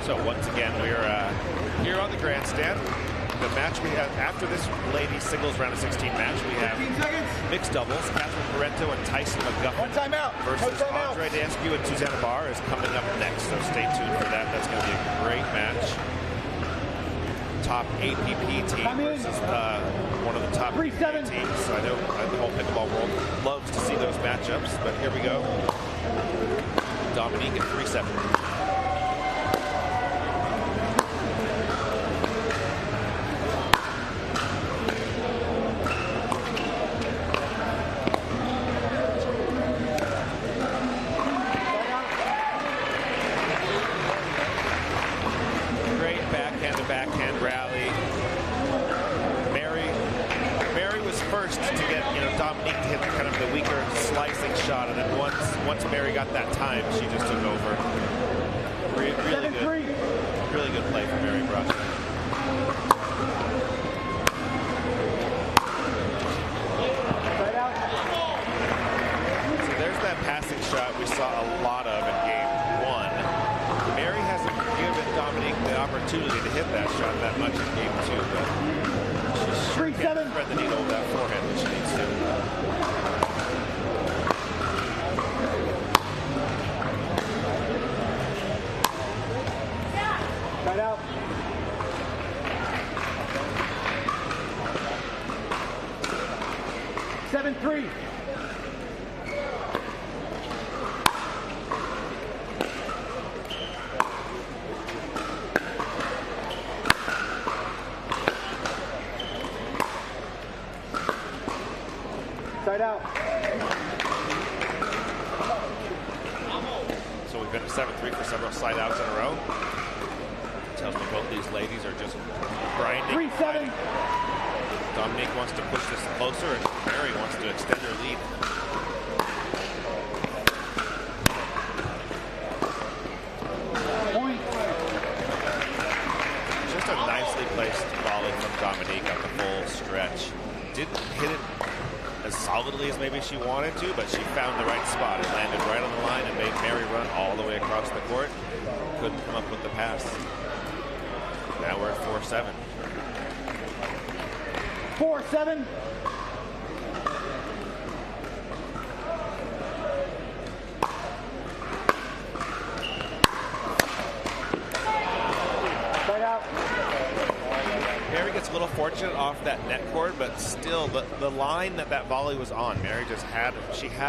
So once again, we're here on the GrandStand. The match we have after this ladies singles round of 16 match, we have mixed doubles. Catherine Parenteau and Tyson McGuffin versus Andre Danskew and Susanna Barr is coming up next. So stay tuned for that. That's going to be a great match. Top APP team versus one of the top PPA teams. So I know the whole pickleball world loves to see those matchups, but here we go. Dominique at 3-7. first to get Dominique to hit kind of the weaker slicing shot, and then once Mary got that time, she just took over. Really good play from Mary Brush. So there's that passing shot we saw a lot of in game 1. Mary hasn't given Dominique the opportunity to hit that shot that much in game 2, but she sure can't thread the needle with that forehand when she needs to. Right out. Seven, 3. Side out. So we've been at 7-3 for several side outs in a row. Tells me both these ladies are just grinding. 3-7. Dominique wants to push this closer, and Mary wants to extend her lead. Point. Just a nicely placed volley from Dominique on the full stretch. Didn't hit it as solidly as maybe she wanted to, but she found the right spot. It landed right on the line and made Mary run all the way across the court. Couldn't come up with the pass. Now we're at 4-7. 4-7. Right out. Mary gets a little fortunate off that net cord, but still the line that volley was on, Mary just had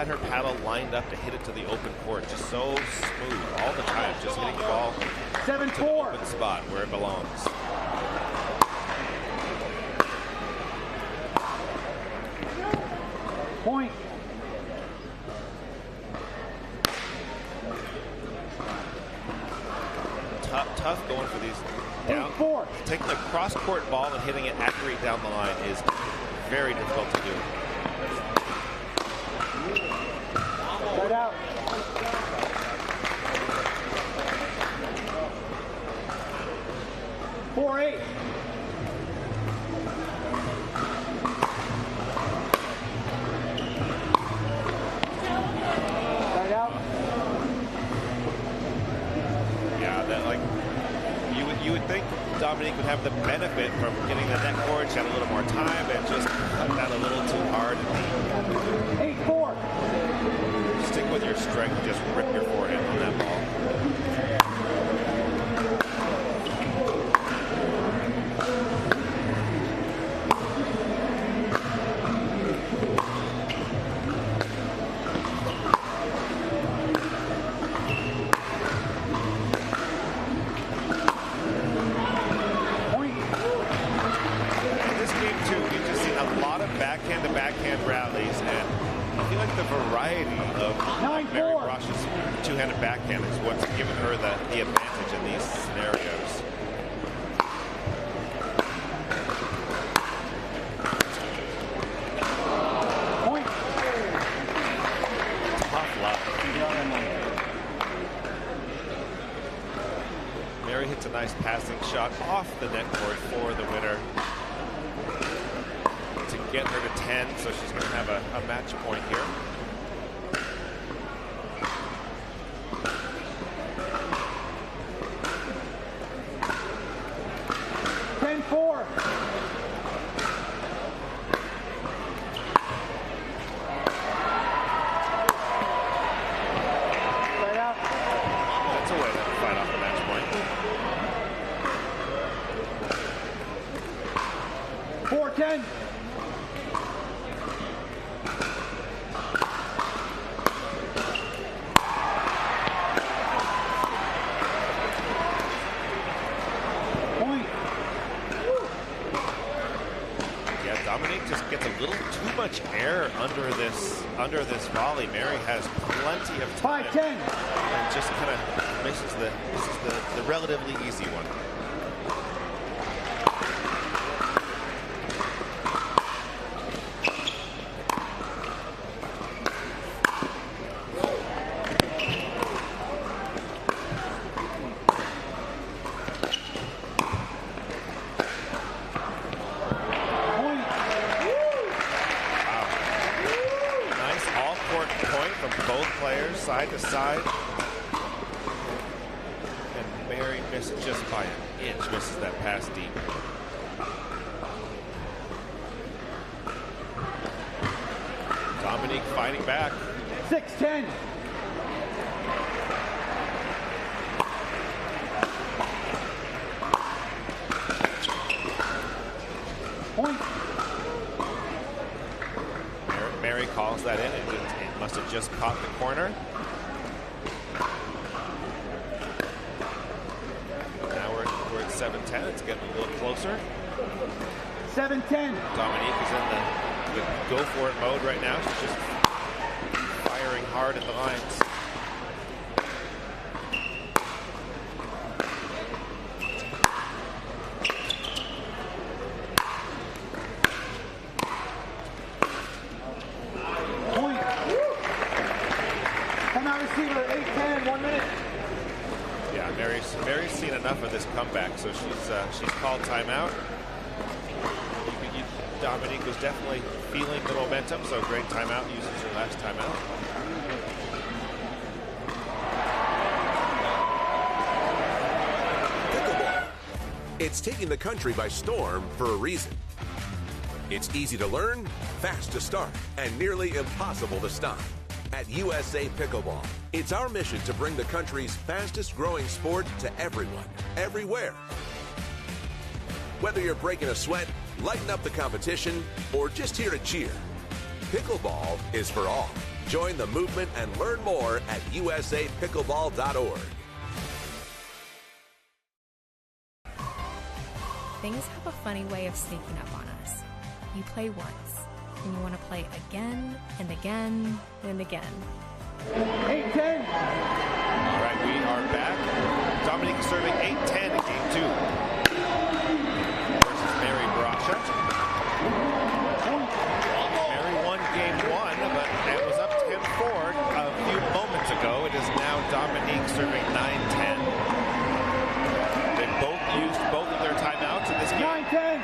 her paddle lined up to hit it to the open court, just so smooth all the time, just hitting the ball 7-4. to the open spot where it belongs. Point. Tough going for these down. 8-4. Taking a cross-court ball and hitting it accurate down the line is very difficult to do. Right out. Four, 8. Right out. Yeah, that you would think Dominique would have the benefit from getting the net cord. She had a little more time and just cut that a little too hard. 8-4. Stick with your strength, just rip your forehand on that ball. Backhand rallies, and I feel like the variety of Mary Brosh's two-handed backhand is what's given her the advantage in these scenarios. Point. Tough luck. Mary hits a nice passing shot off the net cord for the winner. Get her to 10, so she's going to have a match point here. That's a way to fight off the match point. 4-10. Air under this volley. Mary has plenty of time. 5-10. And just kind of misses the relatively easy one. both players side to side. And Mary missed just by an inch, misses that pass deep. Dominique fighting back. 6-10. Point. Mary calls that in. It must have just caught the corner. Now we're at 7-10. It's getting a little closer. 7-10. Dominique is in the go for it mode right now. She's just firing hard at the lines. Point. Timeout receiver, 8-10, 1 minute. Yeah, Mary's seen enough of this comeback, so she's called timeout. Dominique was definitely feeling the momentum, so great timeout, uses her last timeout. Pickleball. It's taking the country by storm for a reason. It's easy to learn, fast to start, and nearly impossible to stop. At USA Pickleball, it's our mission to bring the country's fastest growing sport to everyone, everywhere. Whether you're breaking a sweat, lighten up the competition, or just here to cheer, pickleball is for all. Join the movement and learn more at usapickleball.org. Things have a funny way of sneaking up on us. You play once, and you want to play again and again and again. 8-10. All right, we are back. Dominique serving 8-10 in game 2. Mary won game 1, but it was up 10-4 a few moments ago. It is now Dominique serving 9-10. They both used both of their timeouts in this game. 9-10.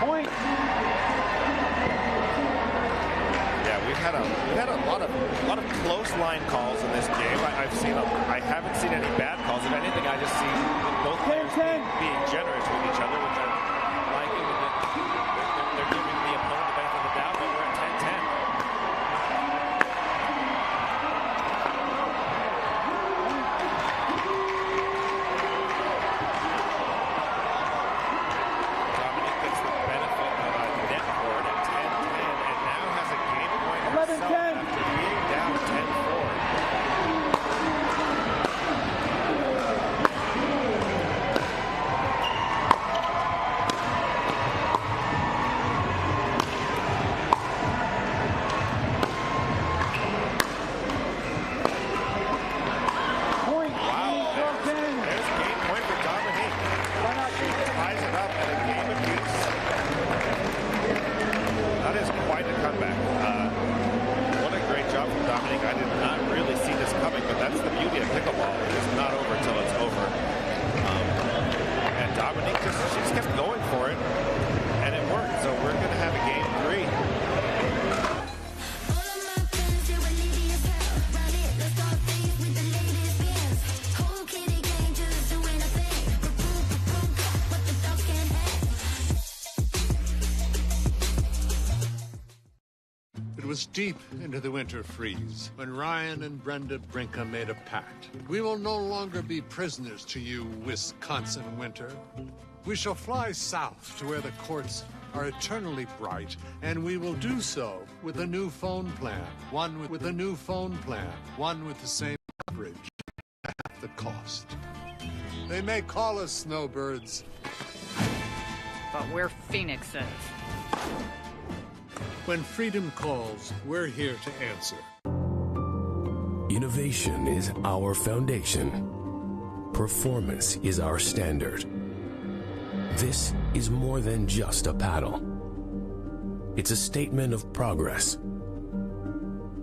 Point. Yeah, we've had a lot of close line calls in this game. I haven't seen any bad calls. If anything, I just see both players being generous with each other, which I'm liking. They're giving the opponent the benefit of the doubt, but we're at 10-10. Dominique gets the benefit of a net board at 10-10 and now has a game point herself after being down 10-4. Deep into the winter freeze, when Ryan and Brenda Brinka made a pact. We will no longer be prisoners to you, Wisconsin winter. We shall fly south to where the courts are eternally bright, and we will do so with a new phone plan. One with a new phone plan. One with the same coverage at half the cost. They may call us snowbirds, but we're phoenixes. When freedom calls, we're here to answer. Innovation is our foundation. Performance is our standard. This is more than just a paddle. It's a statement of progress.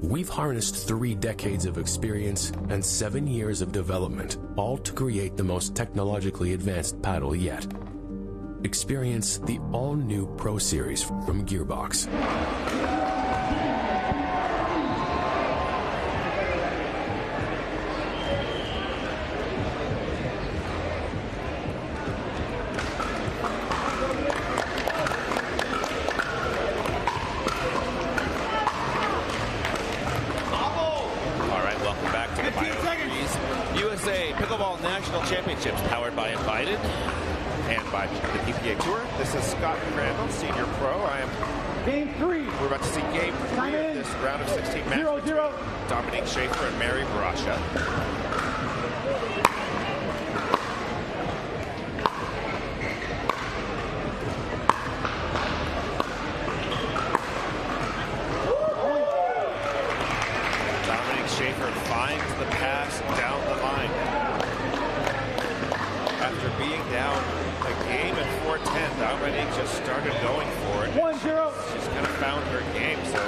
We've harnessed 3 decades of experience and 7 years of development, all to create the most technologically advanced paddle yet. Experience the all-new Pro Series from Gearbox. USA Pickleball National Championships, powered by Invited and by the PPA Tour. This is Scott Crandall, Senior Pro. I am Game 3. We're about to see Game 3 of this round of 16 match. 0-0. Dominique Schaefer and Mary Brasha. Schaefer finds the pass down the line. After being down a game at 4-10, Dominique just started going for it. 1-0. She's kind of found her game, so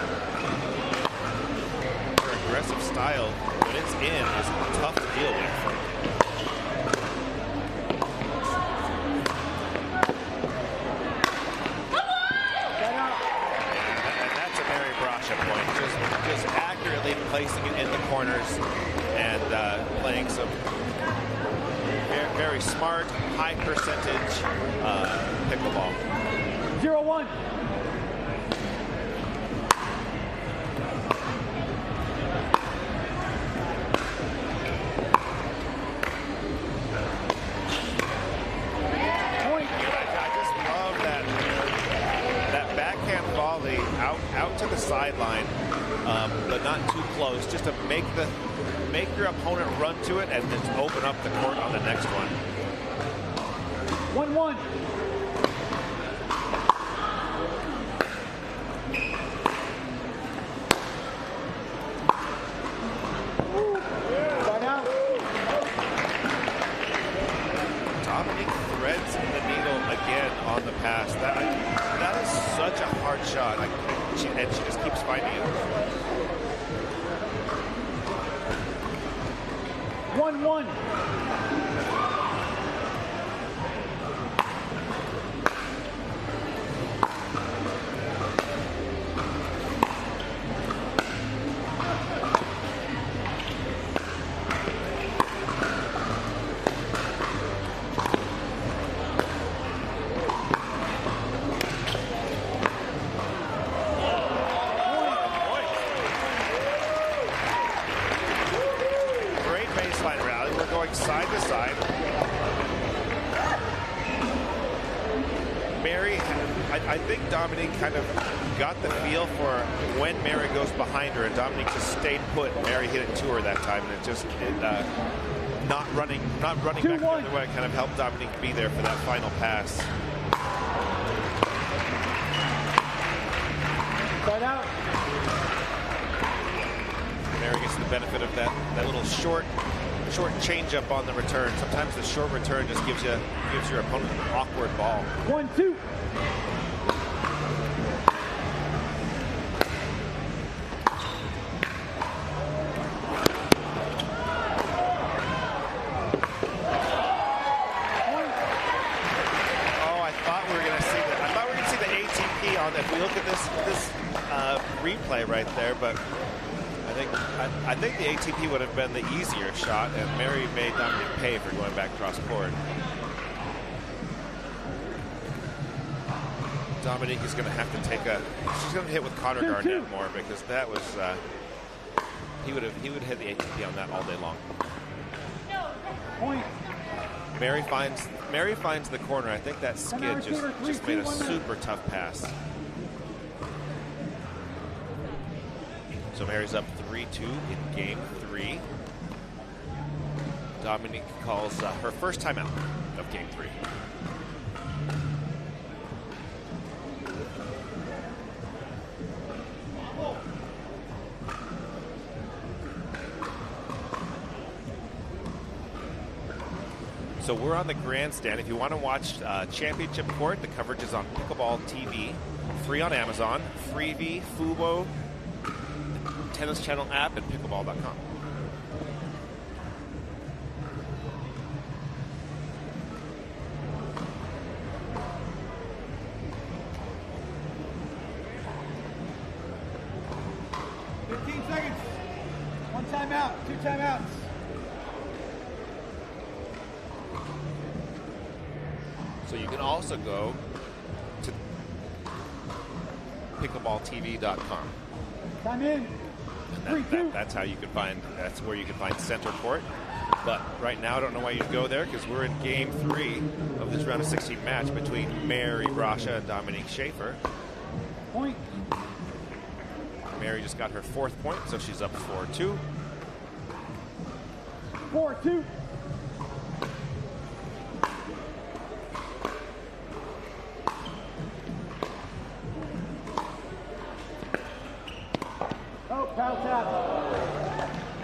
her aggressive style, when it's in, is tough to deal with. Just accurately placing it in the corners and playing some very smart, high percentage pickleball. 0-1. Out to the sideline, but not too close, just to make your opponent run to it and then open up the court on the next one. 1-1. Dominique threads the needle again on the pass. That is such a hard shot, and she just keeps finding it. 1-1. Side to side. Mary, I think Dominique kind of got the feel for when Mary goes behind her, and Dominique just stayed put. Mary hit it to her that time, and not running back the other way kind of helped Dominique be there for that final pass. Side out. Mary gets the benefit of that little short change up on the return. Sometimes the short return just gives your opponent an awkward ball. 1-2. If we look at this replay right there, but I think the ATP would have been the easier shot, and Mary made Dominique pay for going back cross court. Dominique is going to have to she's going to hit with Connor Garnett more, because that was he would hit the ATP on that all day long. Point. Mary finds the corner. I think that skid just made a super tough pass. So Mary's up 3-2 in game 3. Dominique calls her first timeout of game 3. So we're on the GrandStand. If you want to watch Championship Court, the coverage is on Pickleball TV, free on Amazon, Freebie, Fubo, Tennis Channel app and pickleball.com. One timeout, 2 timeouts. So you can also go to pickleballtv.com. Time in. And that's how you can find, that's where you can find center court. But right now, I don't know why you'd go there because we're in game 3 of this round of 16 match between Mary Brasha and Dominique Schaefer. Point. Mary just got her 4th point, so she's up 4-2. 4-2. Oh, foul tap.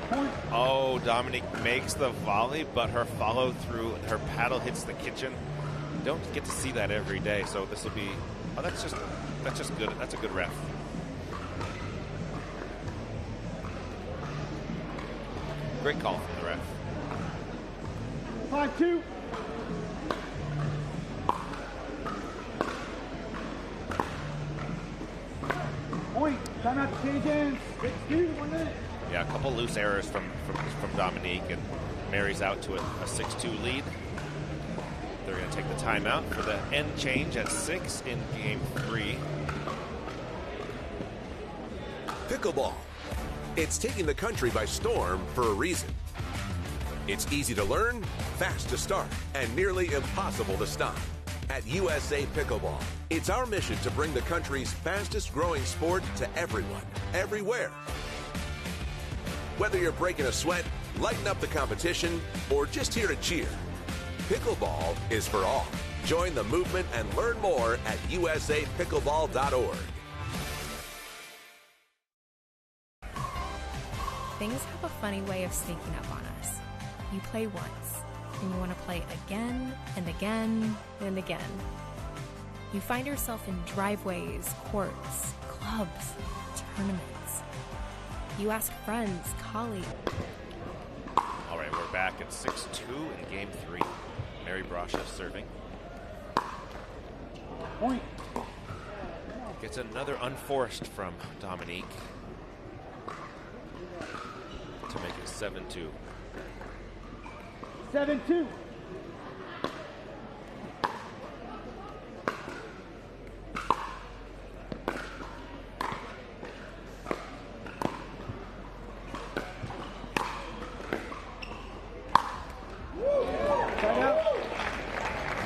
Point. Oh, Dominique makes the volley, but her follow through, her paddle hits the kitchen. You don't get to see that every day, so this will be, oh, that's just good. That's a good ref. Great call from the ref. 5-2. Point. Timeout to change hands. 6-2, 1 minute. Yeah, a couple loose errors from Dominique, and Mary's out to a 6-2 lead. They're going to take the timeout for the end change at 6 in game 3. Pickleball. It's taking the country by storm for a reason. It's easy to learn, fast to start, and nearly impossible to stop. At USA Pickleball, it's our mission to bring the country's fastest growing sport to everyone, everywhere. Whether you're breaking a sweat, lighting up the competition, or just here to cheer, pickleball is for all. Join the movement and learn more at usapickleball.org. Things have a funny way of sneaking up on us. You play once, and you want to play again and again and again. You find yourself in driveways, courts, clubs, tournaments. You ask friends, colleagues. All right, we're back at 6-2 in game 3. Mary Brasha serving. Point. Gets another unforced from Dominique to make it 7-2. 7-2.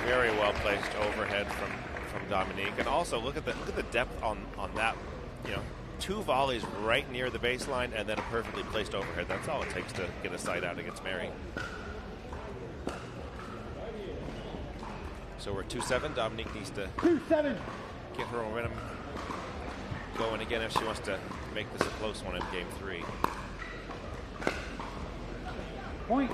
Very well placed overhead from Dominique, and also look at the depth on that. You know, 2 volleys right near the baseline, and then a perfectly placed overhead. That's all it takes to get a side out against Mary. So we're 2-7. Dominique needs to 2-7. Get her momentum going again if she wants to make this a close one in game 3. Point.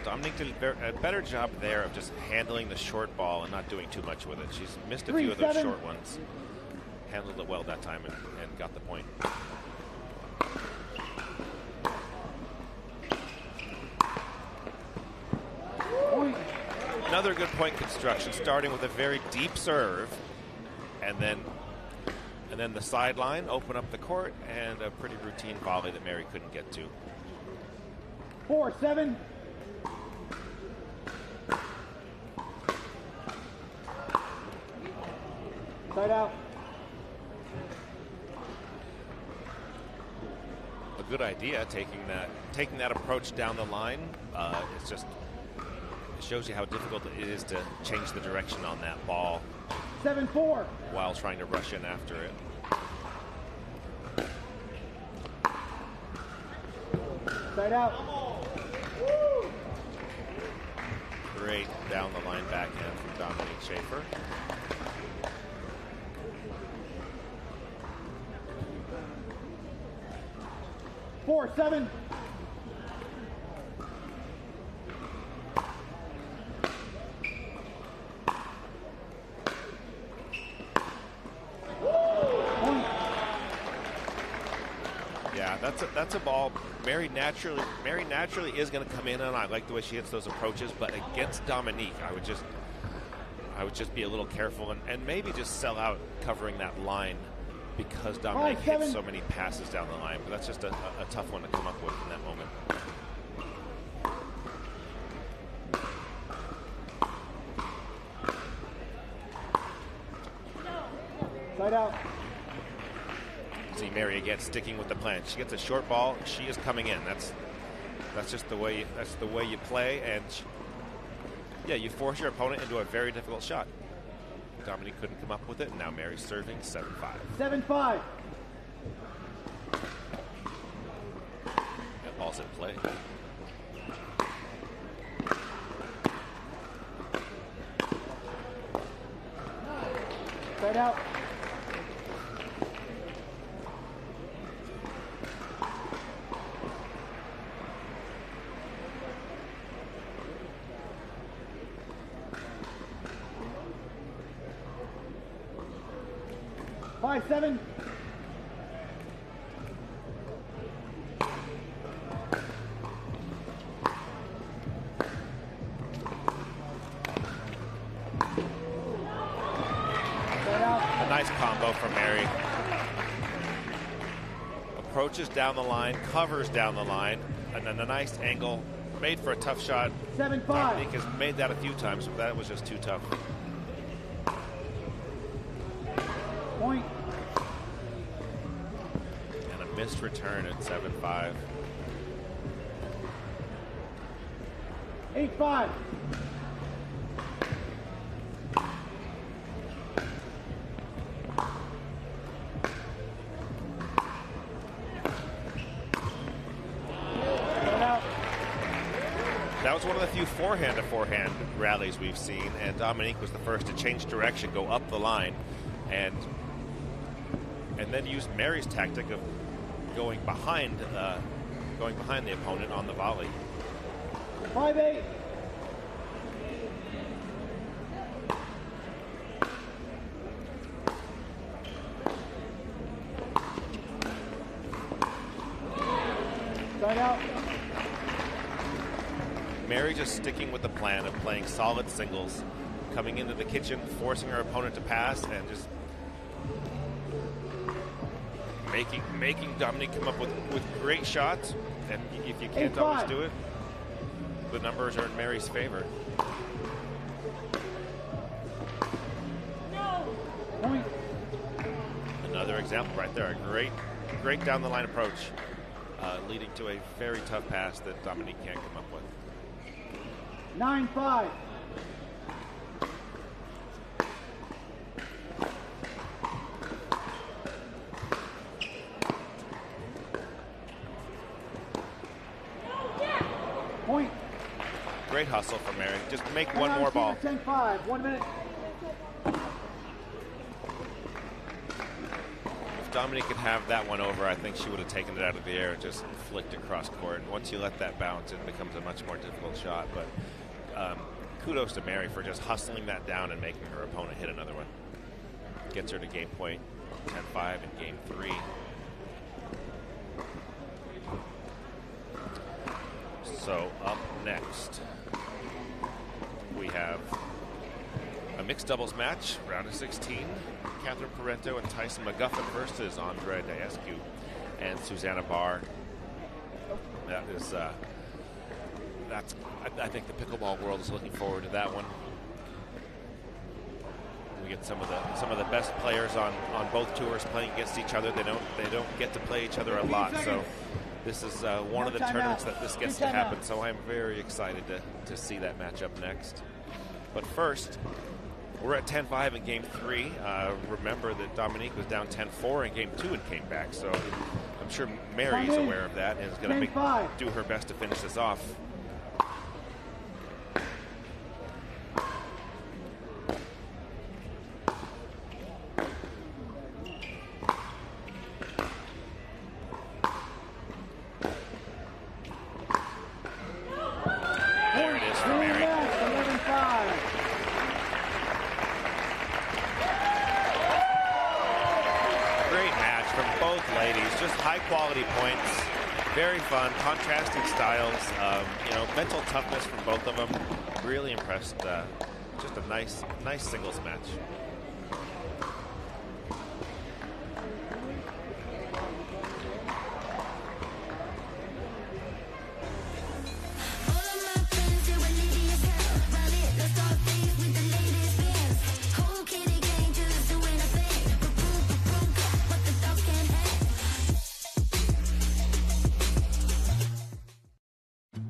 Dominique did a better job there of just handling the short ball and not doing too much with it. She's missed a few of those short ones. Handled it well that time and got the point. Another good point construction, starting with a very deep serve, and then the sideline, open up the court, and a pretty routine volley that Mary couldn't get to. 4-7. Side out. A good idea, taking that approach down the line. It's just, it shows you how difficult it is to change the direction on that ball 7-4 while trying to rush in after it. Side out. Great down the line backhand from Dominique Schaefer. 4-7. that's a ball. Mary naturally is going to come in, and I like the way she hits those approaches. But against Dominique, I would just be a little careful and maybe just sell out covering that line, because Dominique hits so many passes down the line. But that's just a tough one to come up with in that moment. Side out. See Mary again sticking with the plan. She gets a short ball. She is coming in. That's just the way you play, and you force your opponent into a very difficult shot. Dominique couldn't come up with it, and now Mary's serving 7-5. 7-5. That ball's in play. Side out. Five, 7. A nice combo from Mary. Approaches down the line, covers down the line, and then a nice angle made for a tough shot. 7-5. Dominique has made that a few times, but that was just too tough. Point. And a missed return at 7-5. 8-5. That was one of the few forehand-to-forehand rallies we've seen, and Dominique was the first to change direction, go up the line, and then use Mary's tactic of going behind the opponent on the volley. 5-8. Side out. Mary just sticking with the plan of playing solid singles, coming into the kitchen, forcing her opponent to pass, and just making Dominique come up with great shots. And if you can't always do it, the numbers are in Mary's favor. Point. Another example right there. A great down the line approach, leading to a very tough pass that Dominique can't come up with. 9-5. Point. Great hustle from Mary. Just make one more ball. 10-5. 1 minute. If Dominique could have that one over, I think she would have taken it out of the air and just flicked it cross court. And once you let that bounce, it becomes a much more difficult shot. But kudos to Mary for just hustling that down and making her opponent hit another one. Gets her to game point, 10-5 in game 3. So up next, we have a mixed doubles match, round of 16. Catherine Parenteau and Tyson McGuffin versus Andrea Diescu and Susanna Barr. That is, I think the pickleball world is looking forward to that one. We get some of the best players on both tours playing against each other. They don't get to play each other a lot, so this is one of the tournaments that this gets to happen. So I'm very excited to see that matchup next. But first, we're at 10-5 in game 3. Remember that Dominique was down 10-4 in game 2 and came back. So I'm sure Mary's aware of that and is going to do her best to finish this off. There it is for Mary. 11-5. Great match from both ladies. just high-quality points. Very fun, contrasting styles. Mental toughness from both of them. Really impressed. Just a nice singles match.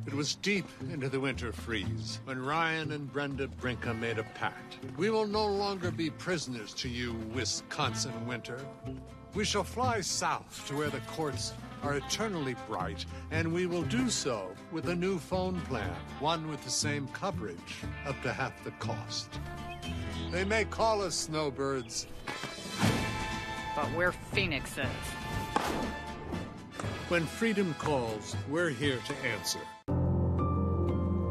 It was deep into the winter freeze when Ryan and Brenda Brinka made a pact. We will no longer be prisoners to you, Wisconsin winter. We shall fly south to where the courts are eternally bright, and we will do so with a new phone plan, one with the same coverage, up to half the cost. They may call us snowbirds, but we're phoenixes. When freedom calls, we're here to answer.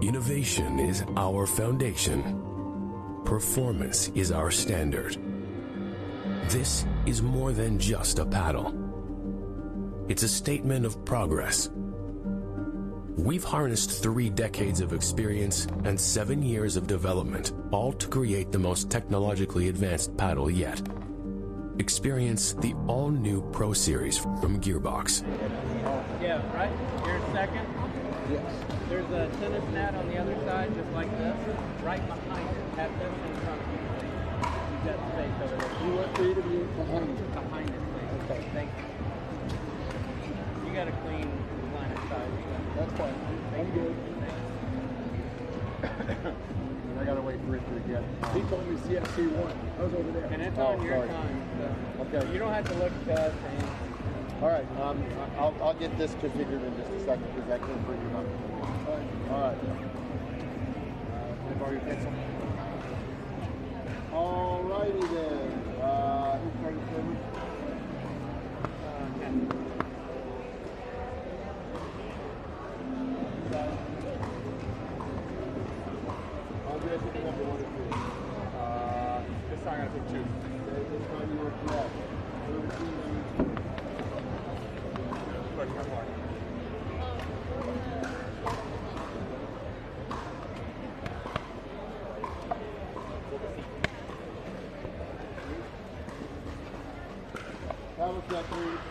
Innovation is our foundation. Performance is our standard. This is more than just a paddle. It's a statement of progress. We've harnessed 3 decades of experience and 7 years of development, all to create the most technologically advanced paddle yet. Experience the all-new Pro Series from Gearbox. Yeah, right? You're second? Yes. There's a tennis net on the other side, just like this, right behind it. Have this in front of you, please. You've got space over there. You want me to be behind it? Behind it, please. Okay. Thank you. You got a clean line of sight. That's fine. I'm good. I gotta wait for it to get. He told me CFC 1. I was over there. And it's on your time. So. Okay. You don't have to look at us. All right. I'll get this configured in just a second because I can't bring it up. All right. Can I borrow your pencil? All righty then. Who's trying to serve? I'll get you the number 1 or 2. This time I gotta pick 2. This time you were correct. 13. Paddle check, please.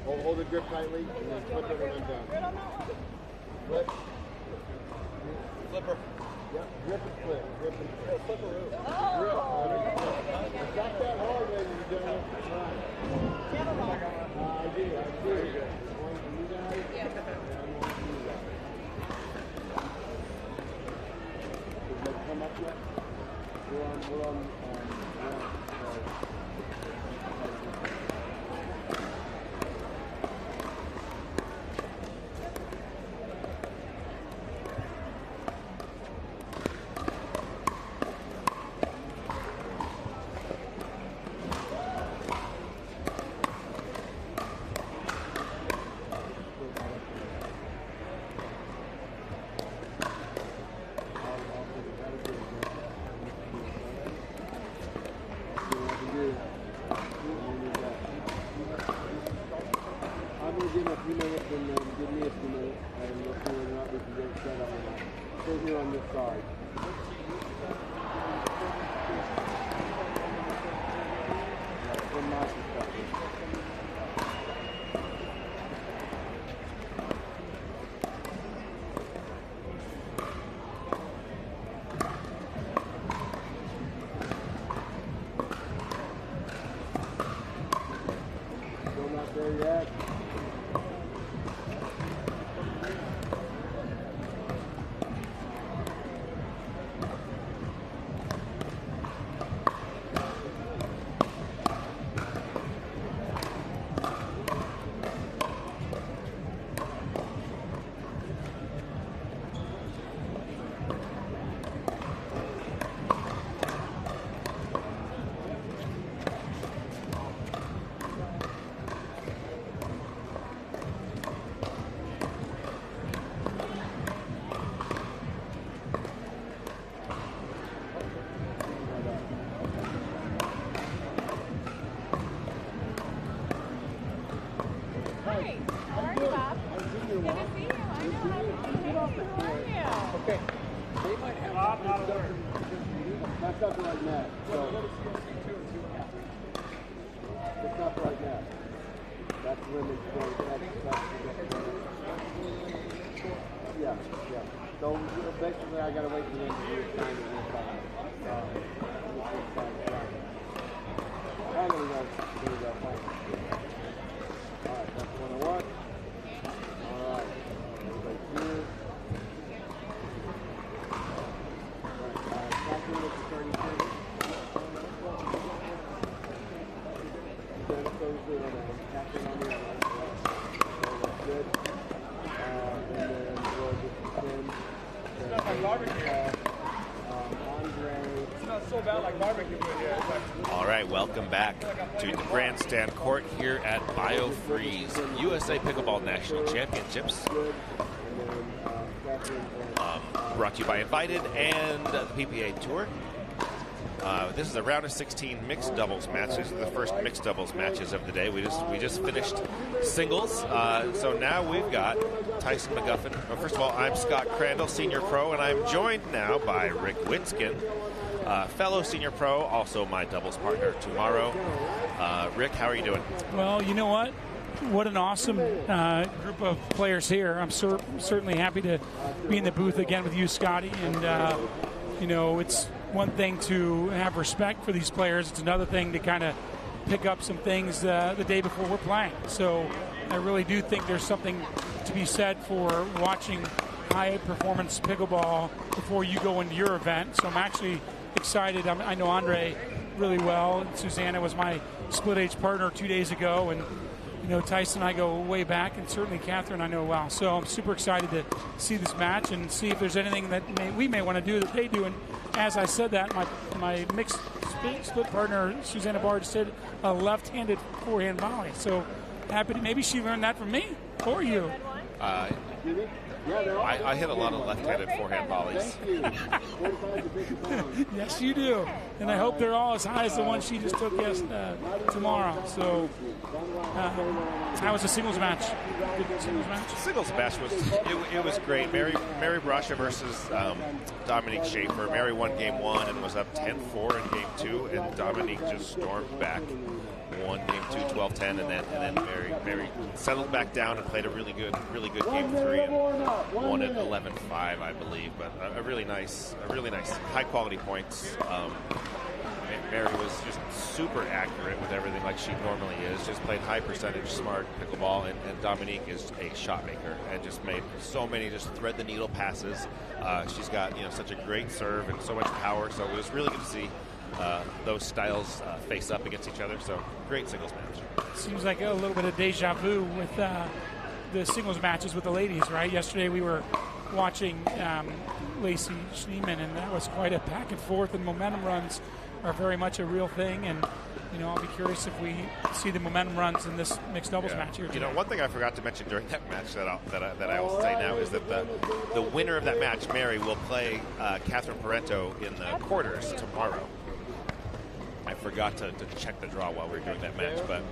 Hold the grip tightly and then flip it when I'm done. Flip. Flipper. Yep, grip and flip. Grip and flip. Flipperoo. Oh! It's not that hard, ladies and gentlemen. I do. One for you guys. Yeah. And one for you guys. Does that come up yet? We're on Hi. How are you, Bob? Good to see you. I know. Okay. They might have that's up right now. So it's up right now. That's women's sport. Yeah. So basically, I gotta wait for them to do the time to work on it. I know we got fine. All right, that's 101. All right, everybody here. Catherine with the starting service. Catherine on the other. That's good. And then we'll just send it's not like barbecue. Andre. It's not so bad like barbecue here. All right, welcome back to the GrandStand court here at BioFreeze USA Pickleball National Championships. Brought to you by Invited and the PPA Tour. This is a round of 16 mixed doubles match. These are the first mixed doubles matches of the day. We just finished singles. So now we've got Tyson McGuffin. Well, first of all, I'm Scott Crandall, senior pro, and I'm joined now by Rick Winskin, fellow senior pro, also my doubles partner tomorrow. Rick, how are you doing? Well, you know what? What an awesome group of players here. I'm certainly happy to be in the booth again with you, Scotty. And, it's one thing to have respect for these players. It's another thing to kind of pick up some things the day before we're playing. So I really do think there's something to be said for watching high-performance pickleball before you go into your event. So I'm actually excited. I know Andre really well. Susanna was my split-age partner 2 days ago. And Tyson and I go way back, and certainly Catherine I know well. So I'm super excited to see this match and see if there's anything that we may want to do that they do. And as I said that, my mixed split partner, Susanna Bard, said a left-handed forehand volley. So happy to, maybe she learned that from me or you. I hit a lot of left-handed forehand volleys. Yes, you do. And I hope they're all as high as the one she just took tomorrow. So, how was the singles match? Good singles match? Singles match was great. Mary Brasha versus Dominique Schaefer. Mary won game 1 and was up 10-4 in game 2, and Dominique just stormed back. Won game 2, 12-10, and then Mary settled back down and played a really good game 3 and won it 11-5, I believe. But a really nice high quality points. Mary was just super accurate with everything like she normally is. Just played high percentage, smart pickleball, and Dominique is a shot maker and just made so many just thread the needle passes. She's got such a great serve and so much power. So it was really good to see those styles face up against each other. So great singles match. Seems like a little bit of deja vu with the singles matches with the ladies, right? Yesterday we were watching Lacey Schneeman, and that was quite a back and forth, and momentum runs are very much a real thing. And I'll be curious if we see the momentum runs in this mixed doubles match here. One thing I forgot to mention during that match that I will say now is that the winner of that match, Mary, will play Catherine Parenteau in the quarters tomorrow. I forgot to check the draw while we were doing that match, but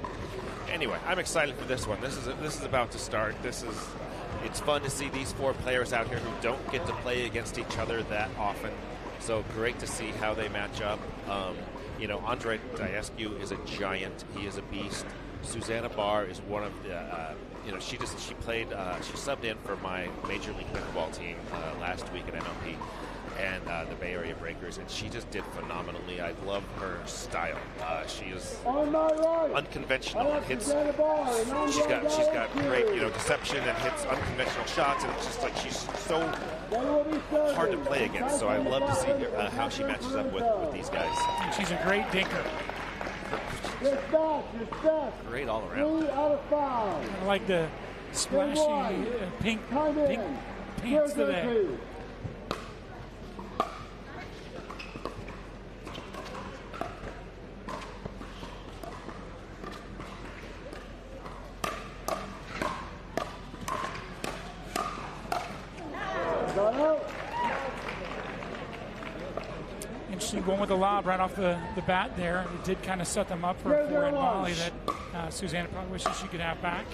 anyway, I'm excited for this one. This is about to start. It's fun to see these 4 players out here who don't get to play against each other that often. So great to see how they match up. Andre Diescu is a giant. He is a beast. Susanna Barr is one of the, she subbed in for my Major League Pickleball team last week at MLP and the Bay Area Breakers, and she just did phenomenally. I love her style. She is unconventional and hits. She's got great deception and hits unconventional shots, and it's just like she's so hard to play against. So I love to see how she matches up with these guys. And she's a great dinker. Great all around. 3 out of 5. I like the splashy pink pants today. Interesting going with the lob right off the bat there. It did kind of set them up for a forehand volley that Susanna probably wishes she could have back.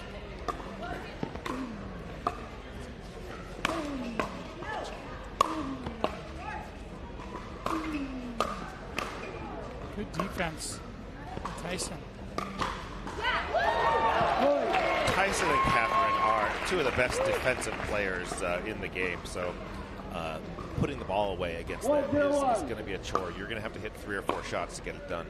Good defense, Tyson. Tyson and Catherine are two of the best defensive players in the game, so putting the ball away against them is going to be a chore. You're going to have to hit 3 or 4 shots to get it done.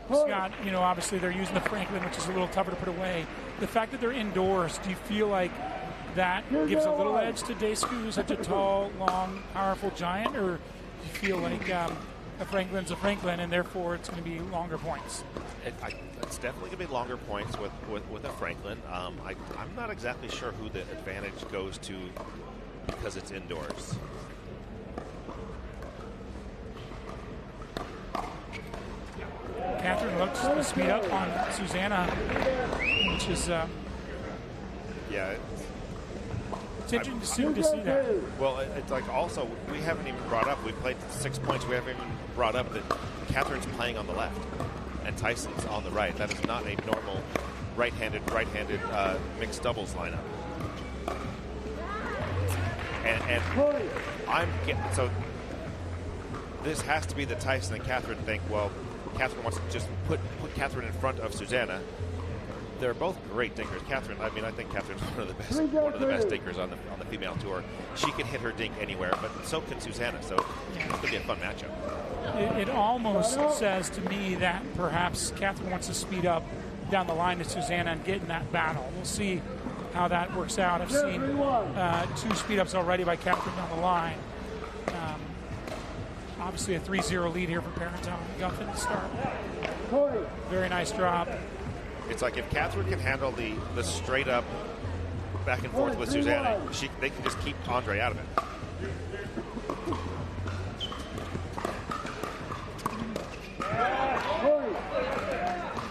Scott, you know, obviously they're using the Franklin, which is a little tougher to put away. The fact that they're indoors, do you feel like that gives a little edge to Decisive, who's such a tall, long, powerful giant, or do you feel like a Franklin's a Franklin and therefore it's going to be longer points? It's definitely going to be longer points with a Franklin. I'm not exactly sure who the advantage goes to because it's indoors. Catherine looks to speed up on Susanna, which is yeah. It's interesting to see that. Well, it's like also we haven't even brought up. We played 6 points. We haven't even brought up that Catherine's playing on the left and Tyson's on the right. That is not a normal right-handed mixed doubles lineup. And I'm getting so. This has to be the Tyson and Catherine think. Well, Catherine wants to just put Catherine in front of Susanna. They're both great dinkers. Catherine, I mean, I think Catherine's one of the best dinkers on the female tour. She can hit her dink anywhere, but so can Susanna. So it's going to be a fun matchup. It almost says to me that perhaps Catherine wants to speed up down the line to Susanna and get in that battle. We'll see how that works out. I've seen 2 speed ups already by Catherine down the line. Obviously a 3-0 lead here for Parenteau. McGuffin to start. Very nice drop. It's like if Catherine can handle the straight up back and forth with Susanna, they can just keep Andre out of it.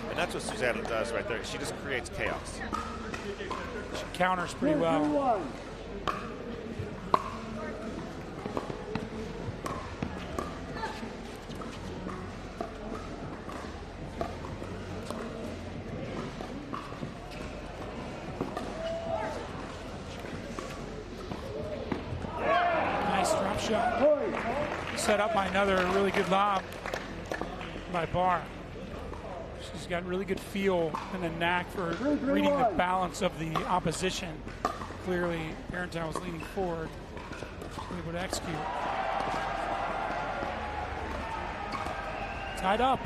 And that's what Susanna does right there. She just creates chaos. She counters pretty well. Set up by another really good lob by Barr. She's got really good feel and a knack for reading the balance of the opposition. Clearly, Parenteau was leaning forward. She's able to execute. Tied up.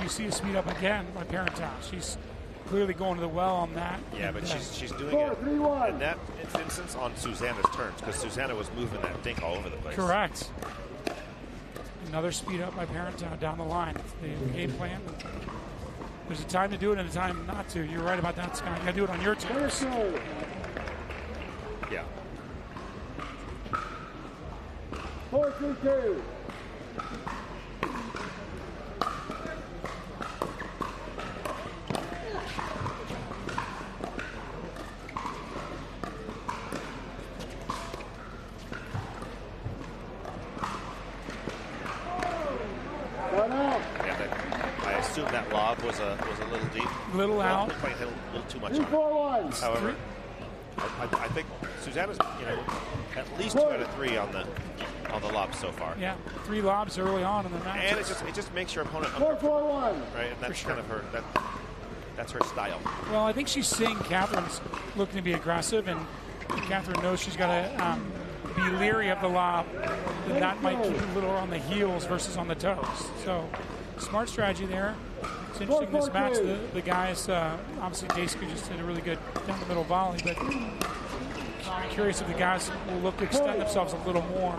You see a speed up again by Parenteau. She's clearly going to the well on that. Yeah, but she's doing it in that instance on Susanna's turns because Susanna was moving that dink all over the place. Correct. Another speed up by Parenteau down the line. The game plan. There's a time to do it and a time not to. You're right about that, Scott. You got to do it on your terms. Yeah. 4-2-2. That lob was a little deep. Little out. Might hit a little too much on it. However, I think Susanna's at least 2 out of 3 on the lobs so far. Yeah, 3 lobs early on in the match. And it just makes your opponent uncomfortable, right? And that's kind of her that's her style. Well, I think she's seeing Catherine's looking to be aggressive, and Catherine knows she's got to be leery of the lob, and that might keep a little on the heels versus on the toes. So. Smart strategy there. It's interesting this match. The guys, obviously Decisive just did a really good down the middle volley, but I'm curious if the guys will look to extend themselves a little more.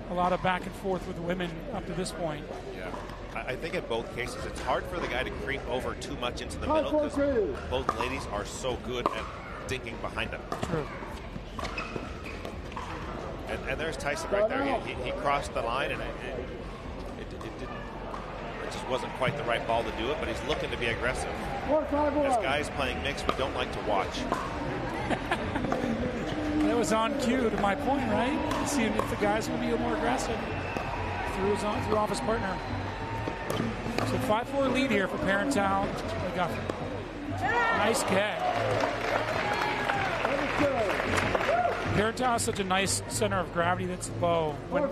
A lot of back and forth with the women up to this point. Yeah. I think in both cases it's hard for the guy to creep over too much into the middle because both ladies are so good at dinking behind them. True. And there's Tyson right there. He crossed the line and it just wasn't quite the right ball to do it, but he's looking to be aggressive. As guys playing mixed, we don't like to watch. That was on cue to my point, right? Seeing if the guys will be more aggressive. Threw off his partner. So 5-4 lead here for Parenteau. McGuffin. Nice catch. Parenteau has such a nice center of gravity that's low. When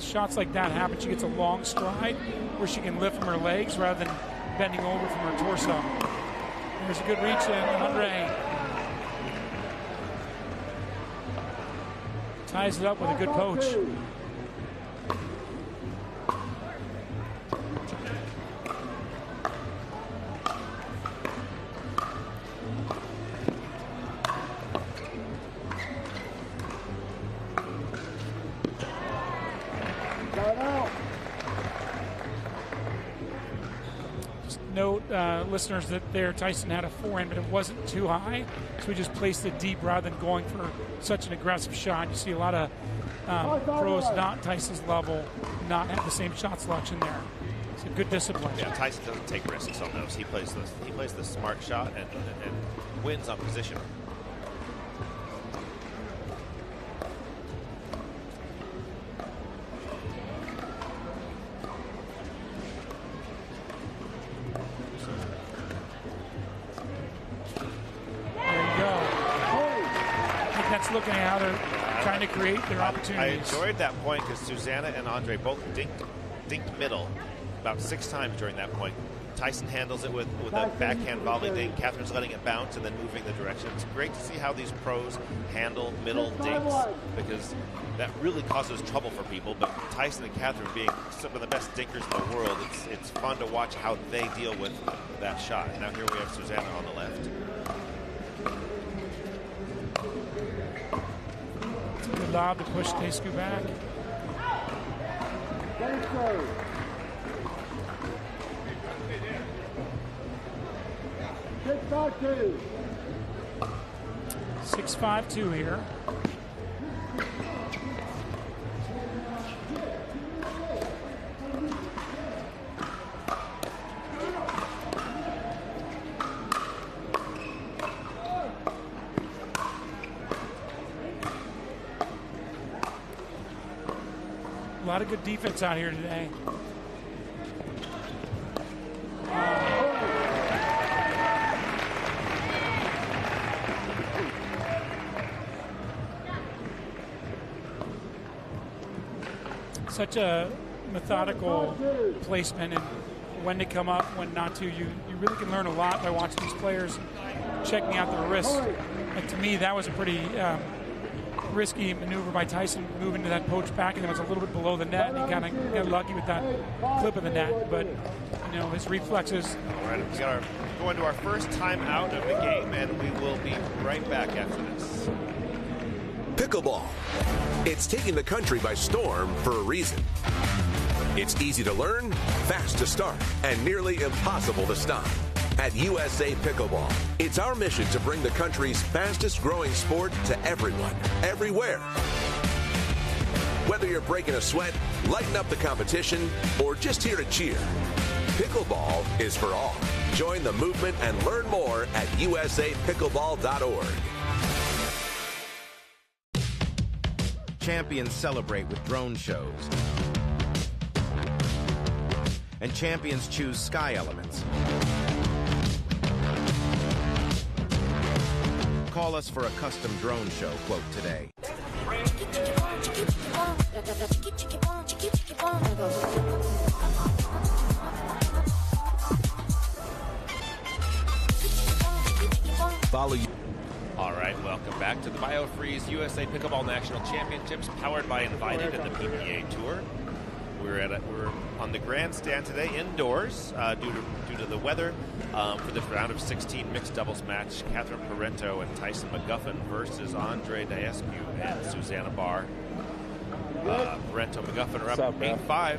shots like that happen, she gets a long stride where she can lift from her legs rather than bending over from her torso. There's a good reach in. Andre ties it up with a good poach. Note, listeners, that there Tyson had a forehand, but it wasn't too high, so we just placed it deep rather than going for such an aggressive shot. You see a lot of pros not Tyson's level not have the same shot selection there. It's a good discipline. Yeah, Tyson doesn't take risks on those. He plays the smart shot and wins on position. Looking at how they're trying to create their opportunities. I enjoyed that point because Susanna and Andre both dinked middle about 6 times during that point. Tyson handles it with a backhand volley dink. Catherine's letting it bounce and then moving the direction. It's great to see how these pros handle middle dinks because that really causes trouble for people. But Tyson and Catherine being some of the best dinkers in the world, it's fun to watch how they deal with that shot. Now here we have Susanna on the left. Good lob to push Tescu back. 6-5-2 here. A lot of good defense out here today. Such a methodical placement and when to come up, when not to. You really can learn a lot by watching these players checking out their wrists. And to me, that was a pretty risky maneuver by Tyson, moving to that poach back, and it was a little bit below the net, and he kind of got lucky with that clip of the net. But you know, his reflexes. All right, we got going to our first timeout of the game, and we will be right back after this. Pickleball. It's taking the country by storm for a reason. It's easy to learn, fast to start, and nearly impossible to stop. At USA Pickleball, it's our mission to bring the country's fastest growing sport to everyone, everywhere. Whether you're breaking a sweat, lighting up the competition, or just here to cheer, pickleball is for all. Join the movement and learn more at usapickleball.org. Champions celebrate with drone shows. And champions choose sky elements. Call us for a custom drone show quote today. Follow you. All right, welcome back to the BioFreeze USA Pickleball National Championships, powered by Invited and the PPA Tour. We're on the GrandStand today, indoors, due to the weather, for this round of 16 mixed doubles match. Catherine Parenteau and Tyson McGuffin versus Andre Decisive and Susanna Barr. Parenteau McGuffin are up 8-5,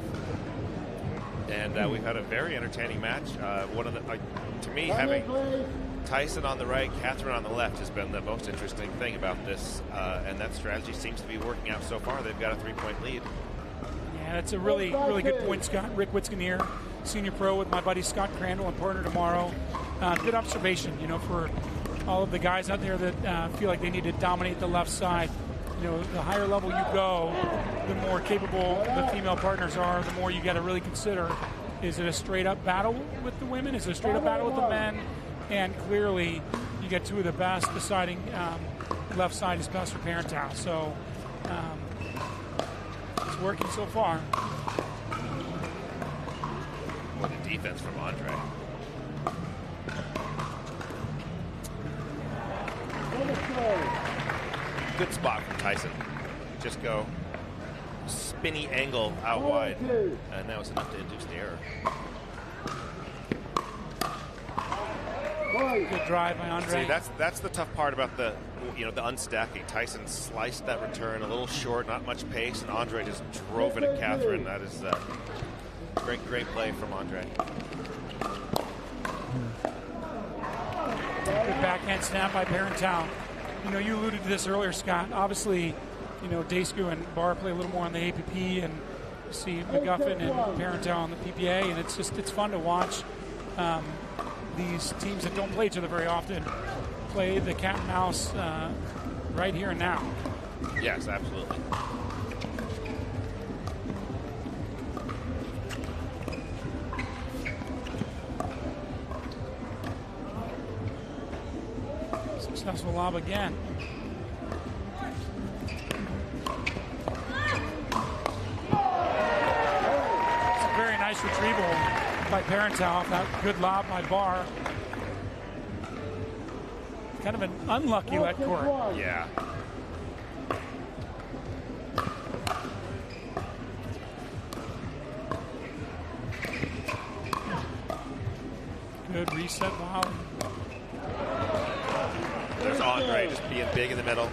and we've had a very entertaining match. One of the, to me, having Tyson on the right, Catherine on the left has been the most interesting thing about this, and that strategy seems to be working out so far. They've got a 3-point lead. Yeah, Yeah, that's a really good point, Scott. Rick Witzkanier, senior pro with my buddy Scott Crandall and partner tomorrow. Good observation, for all of the guys out there that feel like they need to dominate the left side. The higher level you go, the more capable the female partners are, the more you got to really consider, is it a straight-up battle with the women? Is it a straight-up battle with the men? And clearly, you get two of the best deciding left side is best for Parenteau. So it's working so far. What a defense from Andre. Good spot from Tyson. Just go spinny angle out wide, and that was enough to induce the error. Good drive by Andre. See, that's the tough part about the unstacking. Tyson sliced that return a little short, not much pace, and Andre just drove it at Catherine. That is great play from Andre. Good backhand snap by Parenteau. You alluded to this earlier, Scott. Obviously, Daysku and Barr play a little more on the APP, and you see McGuffin and Parenteau on the PPA, and it's fun to watch these teams that don't play each other very often play the cat and mouse right here and now. Yes, absolutely. Successful lob again. It's a very nice retrieval by Parenteau. That good lob by Barr. Kind of an unlucky let court. Yeah. Good reset volley. There's Andre just being big in the middle.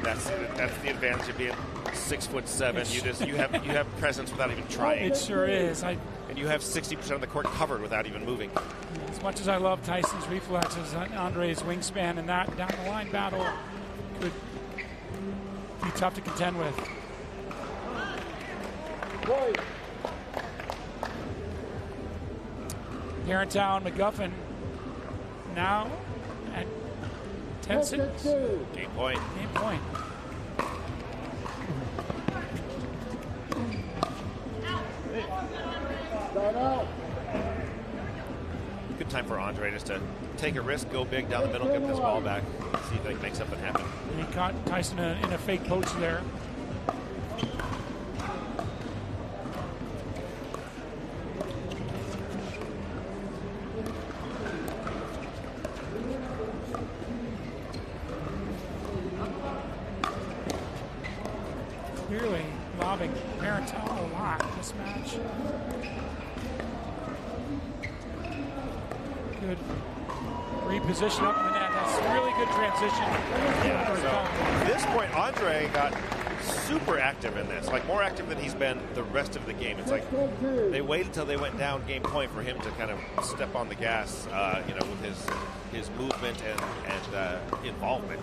That's the advantage of being 6'7". You have presence without even trying. It sure is. And you have 60% of the court covered without even moving. As much as I love Tyson's reflexes, Andre's wingspan and that down the line battle could be tough to contend with. Parenteau and McGuffin now at 10-6. Game point. Game point. Good time for Andre just to take a risk, go big down the middle, get this ball back, see if they can make something happen. He caught Tyson in a fake poach there. Clearly lobbing Parenteau a lot this match. Good reposition up in the net. That's a really good transition. Yeah, so at this point, Andre got super active in this, like more active than he's been the rest of the game. It's like they waited until they went down game point for him to kind of step on the gas, with his movement and involvement.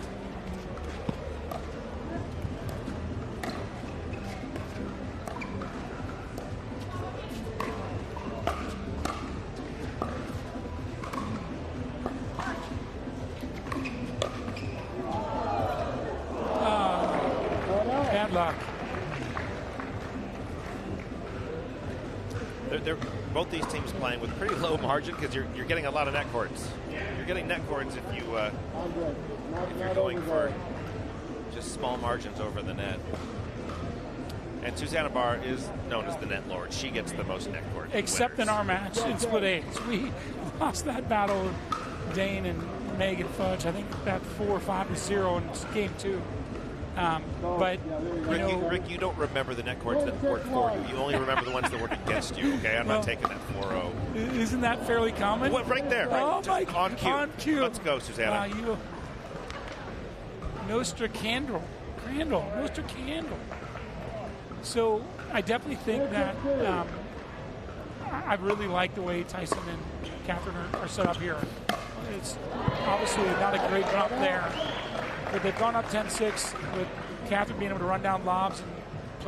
Both these teams playing with pretty low margin because you're getting a lot of net courts. You're getting net courts if you're going for just small margins over the net. And Susanna Barr is known as the net lord. She gets the most net court. Except in our match in split A's. We lost that battle, Dane and Megan Fudge. I think that 4 or 5-0 in game 2. But Rick, you don't remember the net courts that worked for you. You only remember the ones that worked against you. Okay, I'm not taking that 4-0. Isn't that fairly common? What, right there, right? Oh my, on cue. On cue. Let's go, Susanna. Nostra Candle. Nostra Candle. So I definitely think that I really like the way Tyson and Catherine are set up here. It's obviously not a great run up there. But they've gone up 10-6 with Catherine being able to run down lobs and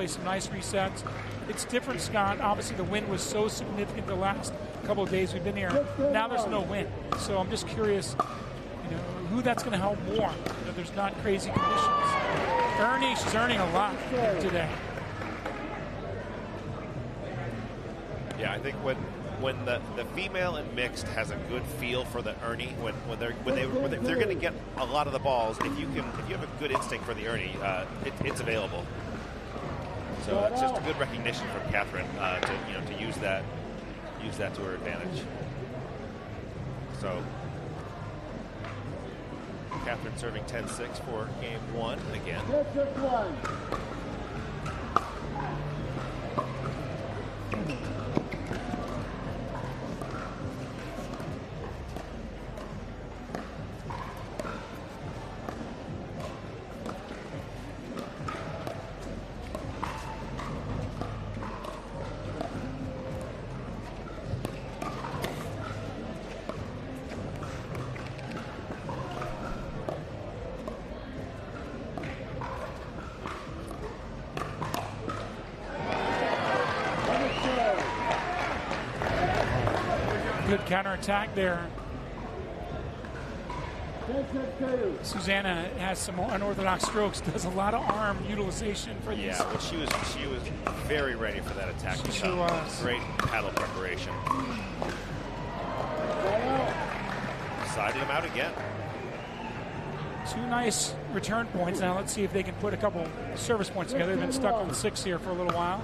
play some nice resets. It's different, Scott. Obviously, the wind was so significant the last couple of days we've been here. Now there's no wind. So I'm just curious, who that's going to help more. There's not crazy conditions. She's earning a lot today. Yeah, I think when the female and mixed has a good feel for the Ernie, if they're going to get a lot of the balls, if you have a good instinct for the Ernie, it's available. So it's just a good recognition from Catherine to use that to her advantage. So Catherine serving 10-6 for game 1 again. Good counterattack there. Susanna has some unorthodox strokes, does a lot of arm utilization for these. Yeah, well, she was very ready for that attack. She was. Great paddle preparation. Sided him out again. 2 nice return points. Now let's see if they can put a couple service points together. They've been stuck on 6 here for a little while.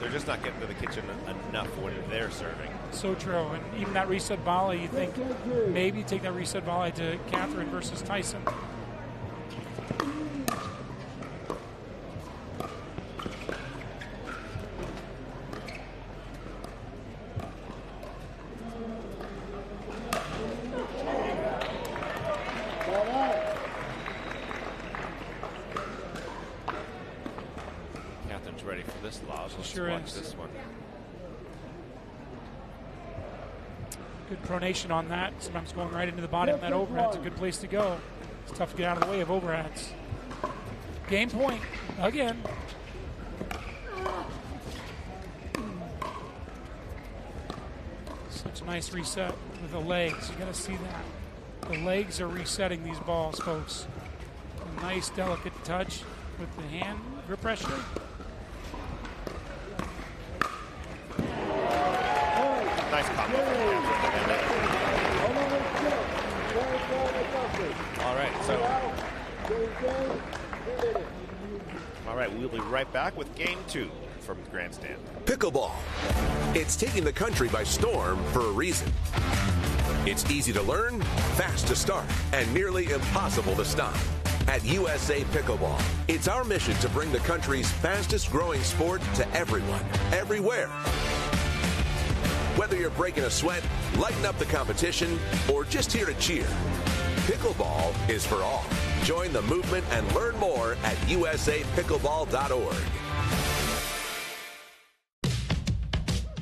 They're just not getting to the kitchen enough when they're serving. So true. And even that reset volley, you think maybe take that reset volley to Catherine versus Tyson. Ready for this lob. Let's sure watch is. This one. Good pronation on that. Sometimes going right into the body on that overhead's a good place to go. It's tough to get out of the way of overheads. Game point again. Such a nice reset with the legs. You got to see that. The legs are resetting these balls, folks. A nice, delicate touch with the hand grip pressure. Nice combo. All right, we'll be right back with game 2 from GrandStand. Pickleball. It's taking the country by storm for a reason. It's easy to learn, fast to start, and nearly impossible to stop. At USA Pickleball, it's our mission to bring the country's fastest growing sport to everyone, everywhere. Whether you're breaking a sweat, lighting up the competition, or just here to cheer, pickleball is for all. Join the movement and learn more at usapickleball.org.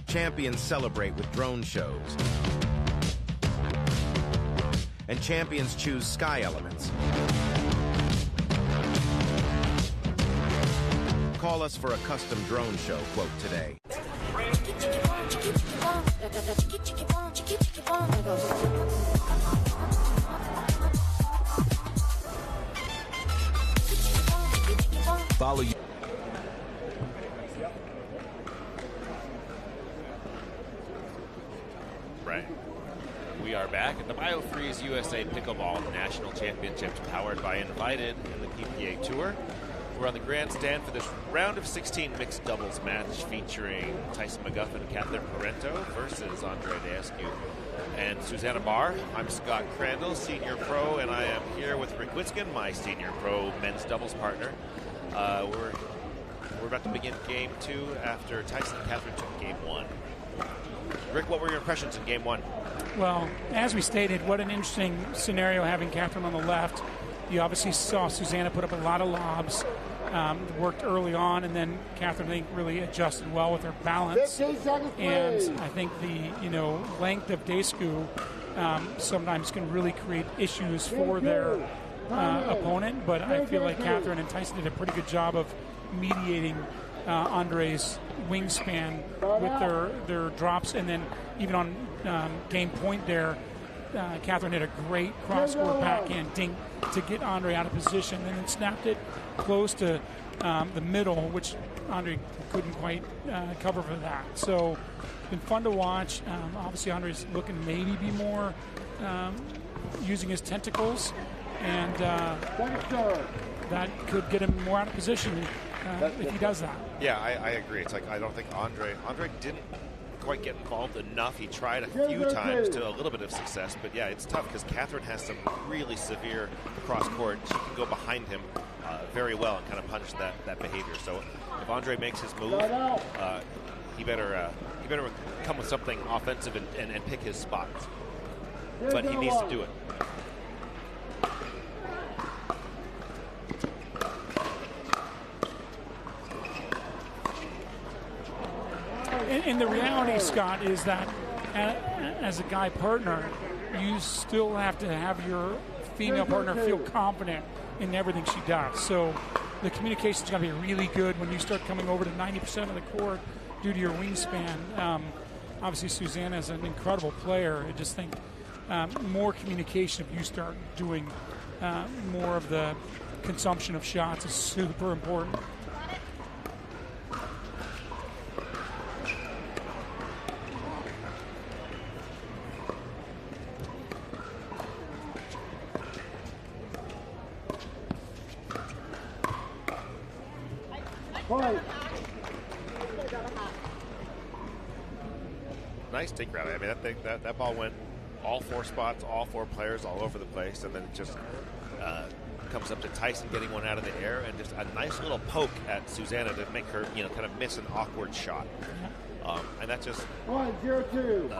Champions celebrate with drone shows. And champions choose sky elements. Call us for a custom drone show quote today. Follow you. Right. We are back at the BioFreeze USA Pickleball National Championships powered by Invited and the PPA Tour. We're on the grandstand for this round of 16 mixed doubles match featuring Tyson McGuffin and Catherine Parenteau versus Andre Dascu and Susanna Barr. I'm Scott Crandall, senior pro, and I am here with Rick Witzkin, my senior pro men's doubles partner. We're about to begin game 2 after Tyson and Catherine took game 1. Rick, what were your impressions in game 1? Well, as we stated, what an interesting scenario having Catherine on the left. You obviously saw Susanna put up a lot of lobs, worked early on, and then Catherine, I think, really adjusted well with her balance. And I think the length of Dascu sometimes can really create issues for their opponent. But I feel like Catherine and Tyson did a pretty good job of mediating Andre's wingspan with their drops, and then even on game point there, Catherine hit a great cross-court backhand dink to get Andre out of position, and then snapped it close to the middle, which Andre couldn't quite cover for that. So it's been fun to watch. Obviously, Andre's looking to maybe be more using his tentacles, and that could get him more out of position if he does that. Yeah, I agree. It's like I don't think Andre didn't quite get involved enough. He tried a few times to a little bit of success, but yeah, it's tough because Catherine has some really severe cross court. She can go behind him very well and kind of punish that behavior. So if Andre makes his move, he better come with something offensive and pick his spots. But he needs to do it. And the reality, Scott, is that as a guy partner, you still have to have your female partner feel confident in everything she does. So the communication's got to be really good when you start coming over to 90% of the court due to your wingspan. Obviously, Susanna is an incredible player. I just think more communication, if you start doing more of the consumption of shots, is super important. Nice take rally. I mean, that ball went all four spots, all four players, all over the place, and then it just comes up to Tyson getting one out of the air, and just a nice little poke at Susanna to make her, kind of miss an awkward shot. And that just 1-0-2.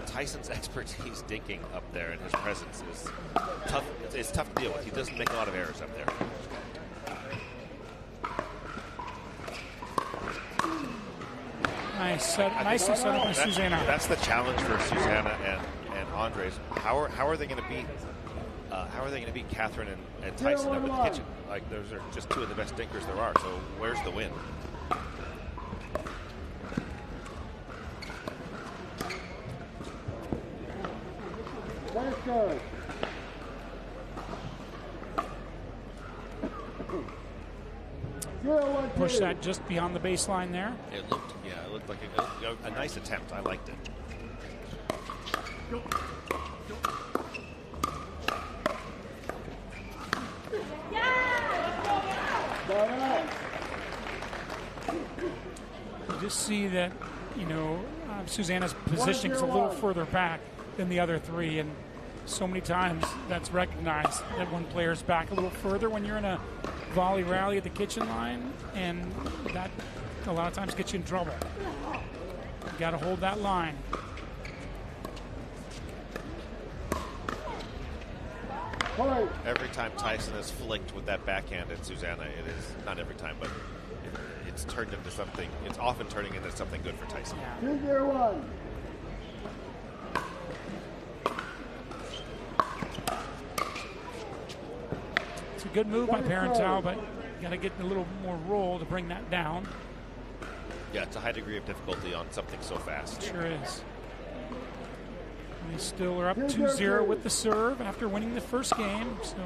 Tyson's expertise dinking up there in his presence is tough. It's tough to deal with. He doesn't make a lot of errors up there. Nicely set up by Susanna. That's the challenge for Susanna and Andres. How are they going to beat? How are they going to beat Catherine and Tyson up in the kitchen? Like, those are just two of the best dinkers there are. So where's the win? Push that just beyond the baseline there. It looked like a nice attempt. I liked it. You just see that, Susanna's positioning is a little further back than the other three, and so many times that's recognized that one player's back a little further when you're in a volley rally at the kitchen line, and that a lot of times gets you in trouble. You got to hold that line. Every time Tyson is flicked with that backhand at Susanna, it is not every time, but it's turned into something. It's often turning into something good for Tyson. 2-0-1. It's a good move by Parenteau, but you got to get a little more roll to bring that down. Yeah, it's a high degree of difficulty on something so fast. It sure is. They still are up 2-0 with the serve after winning the first game, so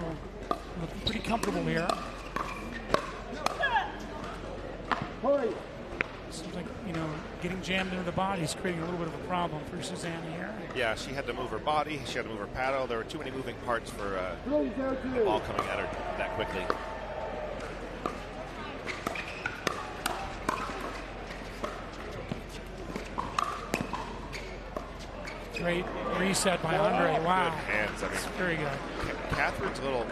looking pretty comfortable here. Seems like, getting jammed into the body is creating a little bit of a problem for Susanna here. Yeah, she had to move her body, she had to move her paddle. There were too many moving parts for the ball coming at her that quickly. Great reset by Andre. Wow. Good hands. I mean, very good. Catherine's little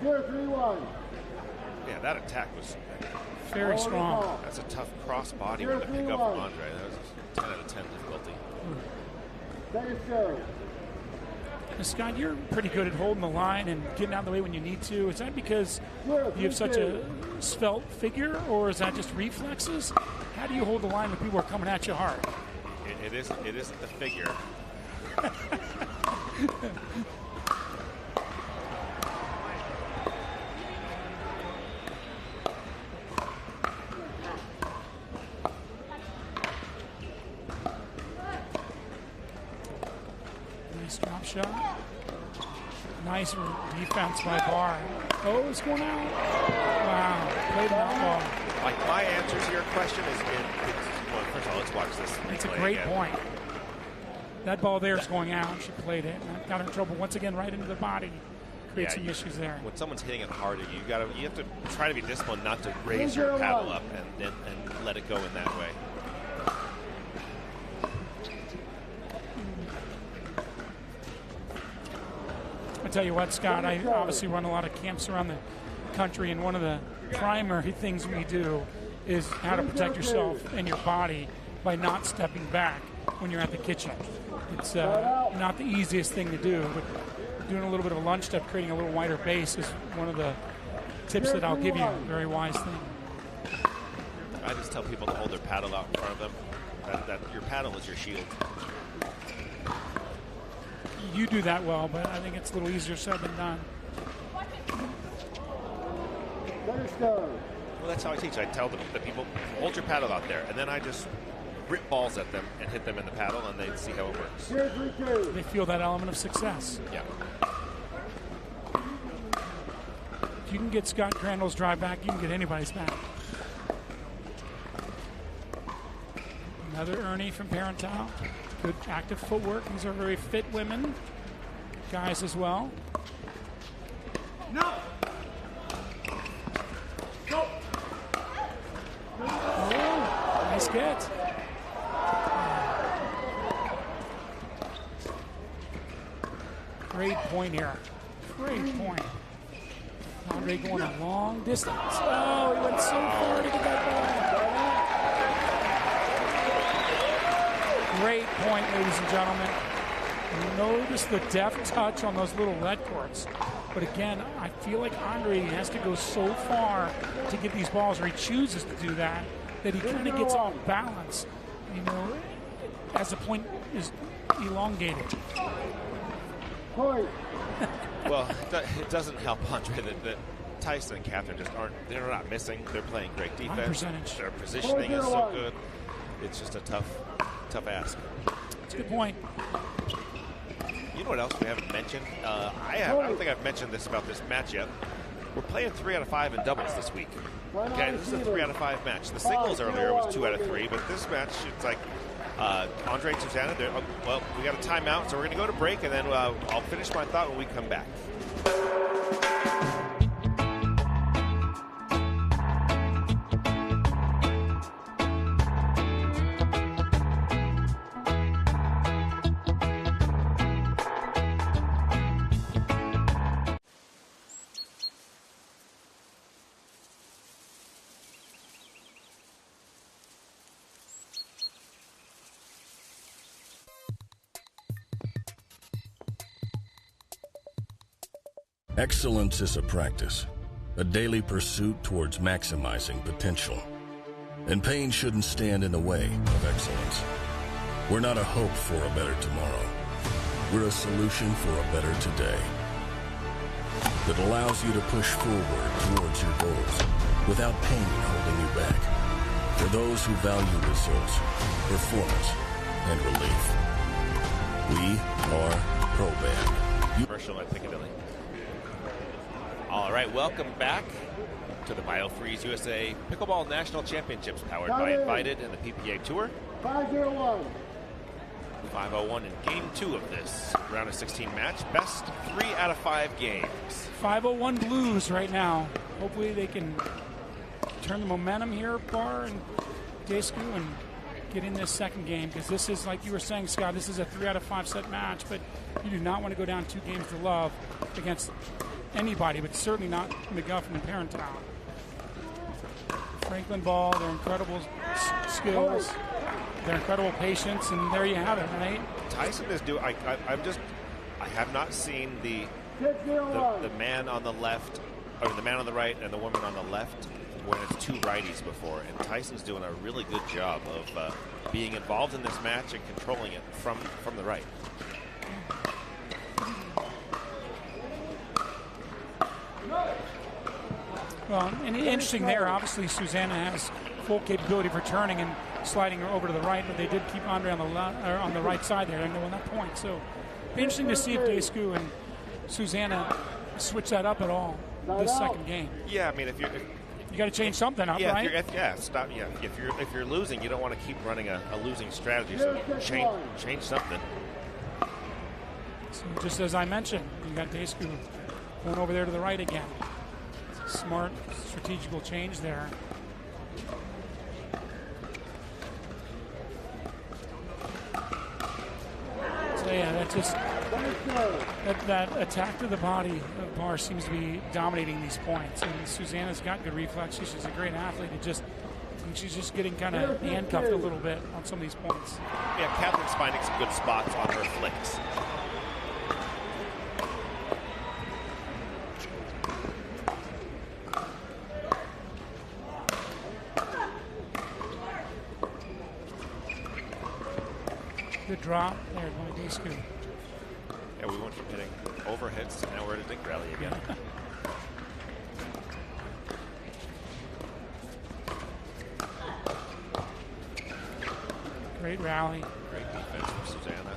4-3-1. Yeah, that attack was very strong. That's a tough cross body one to pick up from Andre. That was a 10 out of 10 difficulty. Second serve. Scott, you're pretty good at holding the line and getting out of the way when you need to. Is that because you have such a svelte figure, or is that just reflexes? How do you hold the line when people are coming at you hard? It isn't the figure. Nice drop shot. Nice defense by Barr. Oh, it's going out. Wow. Played that ball. Like, my answer to your question is, well, first of all, let's watch this. It's a great point. That ball there is going out. She played it. And got her in trouble once again right into the body. Create some issues there. When someone's hitting it harder, you have to try to be disciplined not to raise your paddle up and let it go in that way. I tell you what, Scott, I obviously run a lot of camps around the country, and one of the primary things we do is how to protect yourself and your body by not stepping back when you're at the kitchen. It's not the easiest thing to do, but doing a little bit of a lunge step, creating a little wider base is one of the tips that I'll give you. Very wise thing. I just tell people to hold their paddle out in front of them. That your paddle is your shield. You do that well, but I think it's a little easier said than done. Well, that's how I teach. I tell the people, hold your paddle out there, and then I just rip balls at them and hit them in the paddle, and they see how it works. They feel that element of success. Yeah. If you can get Scott Crandall's drive back, you can get anybody's back. Another Ernie from Parenteau. Good active footwork. These are very fit women. Guys as well. No. Go. Oh, nice get. Great point here. Great point. Andre going a long distance. Oh, he went so far to get that ball. Great point, ladies and gentlemen. Notice the deft touch on those little lead courts. But again, I feel like Andre has to go so far to get these balls, or he chooses to do that he kind of gets off balance, as the point is elongated. Well, it doesn't help Andre that Tyson and Catherine they're not missing. They're playing great defense. Their positioning is so good. It's just a tough ask. That's a good point. You know what else we haven't mentioned? I don't think I've mentioned this about this match yet. We're playing 3 out of 5 in doubles this week. Okay, this is a 3 out of 5 match. The singles earlier was 2 out of 3, but this match, it's like Andre and Susanna, well, we got a timeout, so we're going to go to break, and then I'll finish my thought when we come back. Excellence is a practice, a daily pursuit towards maximizing potential. And pain shouldn't stand in the way of excellence. We're not a hope for a better tomorrow. We're a solution for a better today that allows you to push forward towards your goals without pain holding you back. For those who value results, performance, and relief. We are ProBand. Commercial at Piccadilly. All right, welcome back to the BioFreeze USA Pickleball National Championships, powered by Invited and the PPA Tour. 501. 501 in Game 2 of this round of 16 match. Best 3 out of 5 games. 501 Blues right now. Hopefully they can turn the momentum here, Barr and Descu, and get in this second game, because this is, like you were saying, Scott, this is a 3 out of 5 set match, but you do not want to go down 2 games to love against anybody, but certainly not McGuffin and Parenteau. Franklin ball, their incredible skills, their incredible patience, and there you have it, right? Tyson is doing. I have not seen the man on the left, or the man on the right, and the woman on the left when it's two righties before, and Tyson's doing a really good job of being involved in this match and controlling it from the right. Well, and interesting there, obviously Susanna has full capability for turning and sliding her over to the right, but they did keep Andre on the right side there and on that point. So interesting to see if Descu and Susanna switch that up at all this second game. Yeah, I mean, if you got to change something up, right? If you're losing, you don't want to keep running a losing strategy. So change something. So just as I mentioned, you got Descu going over there to the right again. Smart strategical change there. So yeah, that attack to the body of Barr seems to be dominating these points. And Susanna's got good reflexes. She's a great athlete. She's just getting kind of handcuffed a little bit on some of these points. Yeah, Catherine's finding some good spots on her flicks. Good drop there by Descu. Yeah, we went from hitting overhits to now we're at a dink rally again. Great rally. Great defense from Susanna.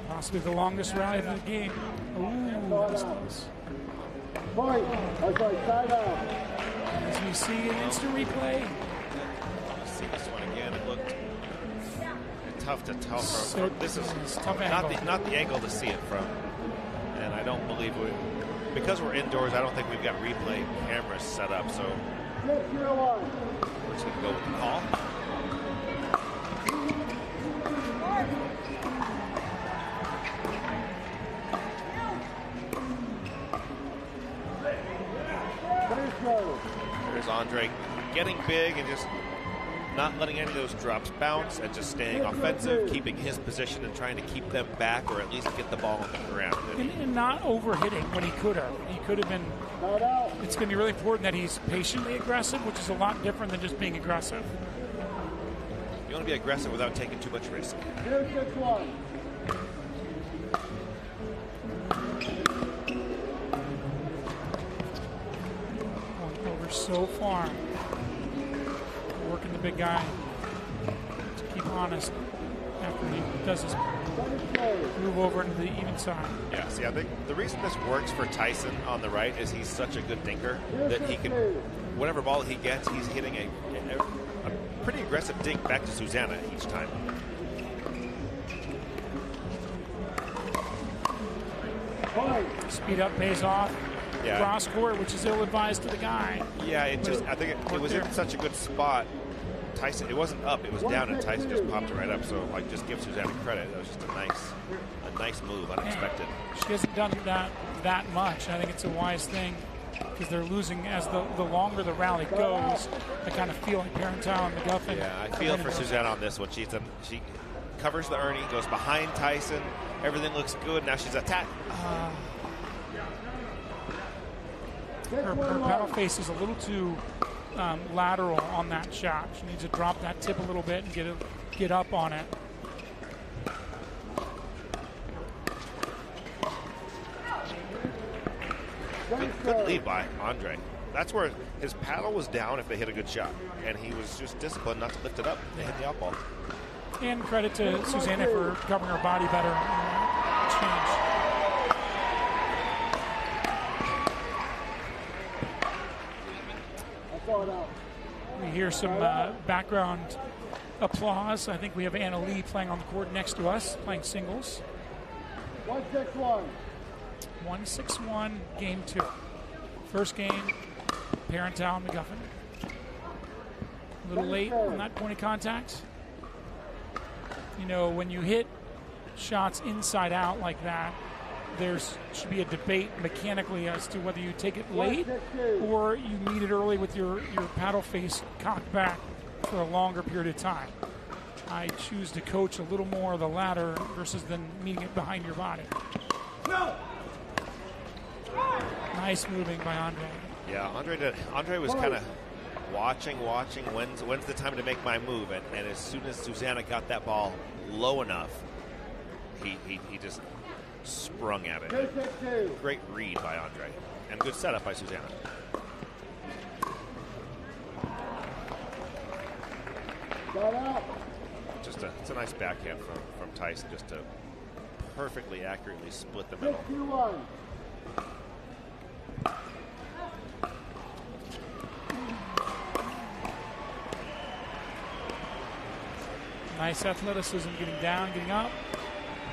Possibly the longest rally of the game. Ooh, this close. As we see an instant replay. See this one again. It looked tough to tell So this is tough not the angle to see it from. And I don't believe because we're indoors, I don't think we've got replay cameras set up. So we're just going to go with the call. There's Andre getting big and just not letting any of those drops bounce and just staying offensive, keeping his position and trying to keep them back or at least get the ball on the ground. And not overhitting when he could have. He could have been. It's going to be really important that he's patiently aggressive, which is a lot different than just being aggressive. You want to be aggressive without taking too much risk. Over so far. Working the big guy to keep honest after he does his move over into the even side. Yeah, see, I think the reason this works for Tyson on the right is he's such a good dinker that he can, whatever ball he gets, he's hitting a pretty aggressive dink back to Susanna each time. Speed up pays off. Yeah. Cross court, which is ill-advised to the guy. Yeah, I think it was in such a good spot. Tyson, it wasn't up, it was down, and Tyson just popped it right up. So, like, just give Susanna credit. That was just a nice move, unexpected. She hasn't done that much. I think it's a wise thing because they're losing as the longer the rally goes. I kind of feel like Parenteau and McGuffin. Yeah, I feel for Susanna on this one. She covers the Ernie, goes behind Tyson. Everything looks good. Now she's attacked. Her pedal face is a little too lateral on that shot. She needs to drop that tip a little bit and get up on it. Good lead by Andre. That's where his paddle was down if they hit a good shot, and he was just disciplined not to lift it up and hit the out ball. And credit to Susanna for covering her body better on that change. We hear some background applause. I think we have Anna Leigh playing on the court next to us, playing singles. 1-6-1. 1-6-1, game 2. First game, Parenteau and McGuffin. A little late on that point of contact. You know, when you hit shots inside out like that, there should be a debate mechanically as to whether you take it late or you meet it early with your paddle face cocked back for a longer period of time. I choose to coach a little more of the latter versus than meeting it behind your body. Nice moving by Andre. Yeah, Andre was kind of watching when's the time to make my move, and as soon as Susanna got that ball low enough, he just sprung at it. Great read by Andre, and good setup by Susanna. It's a nice backhand from Tyson, just to perfectly accurately split the middle. Nice athleticism, getting down, getting up.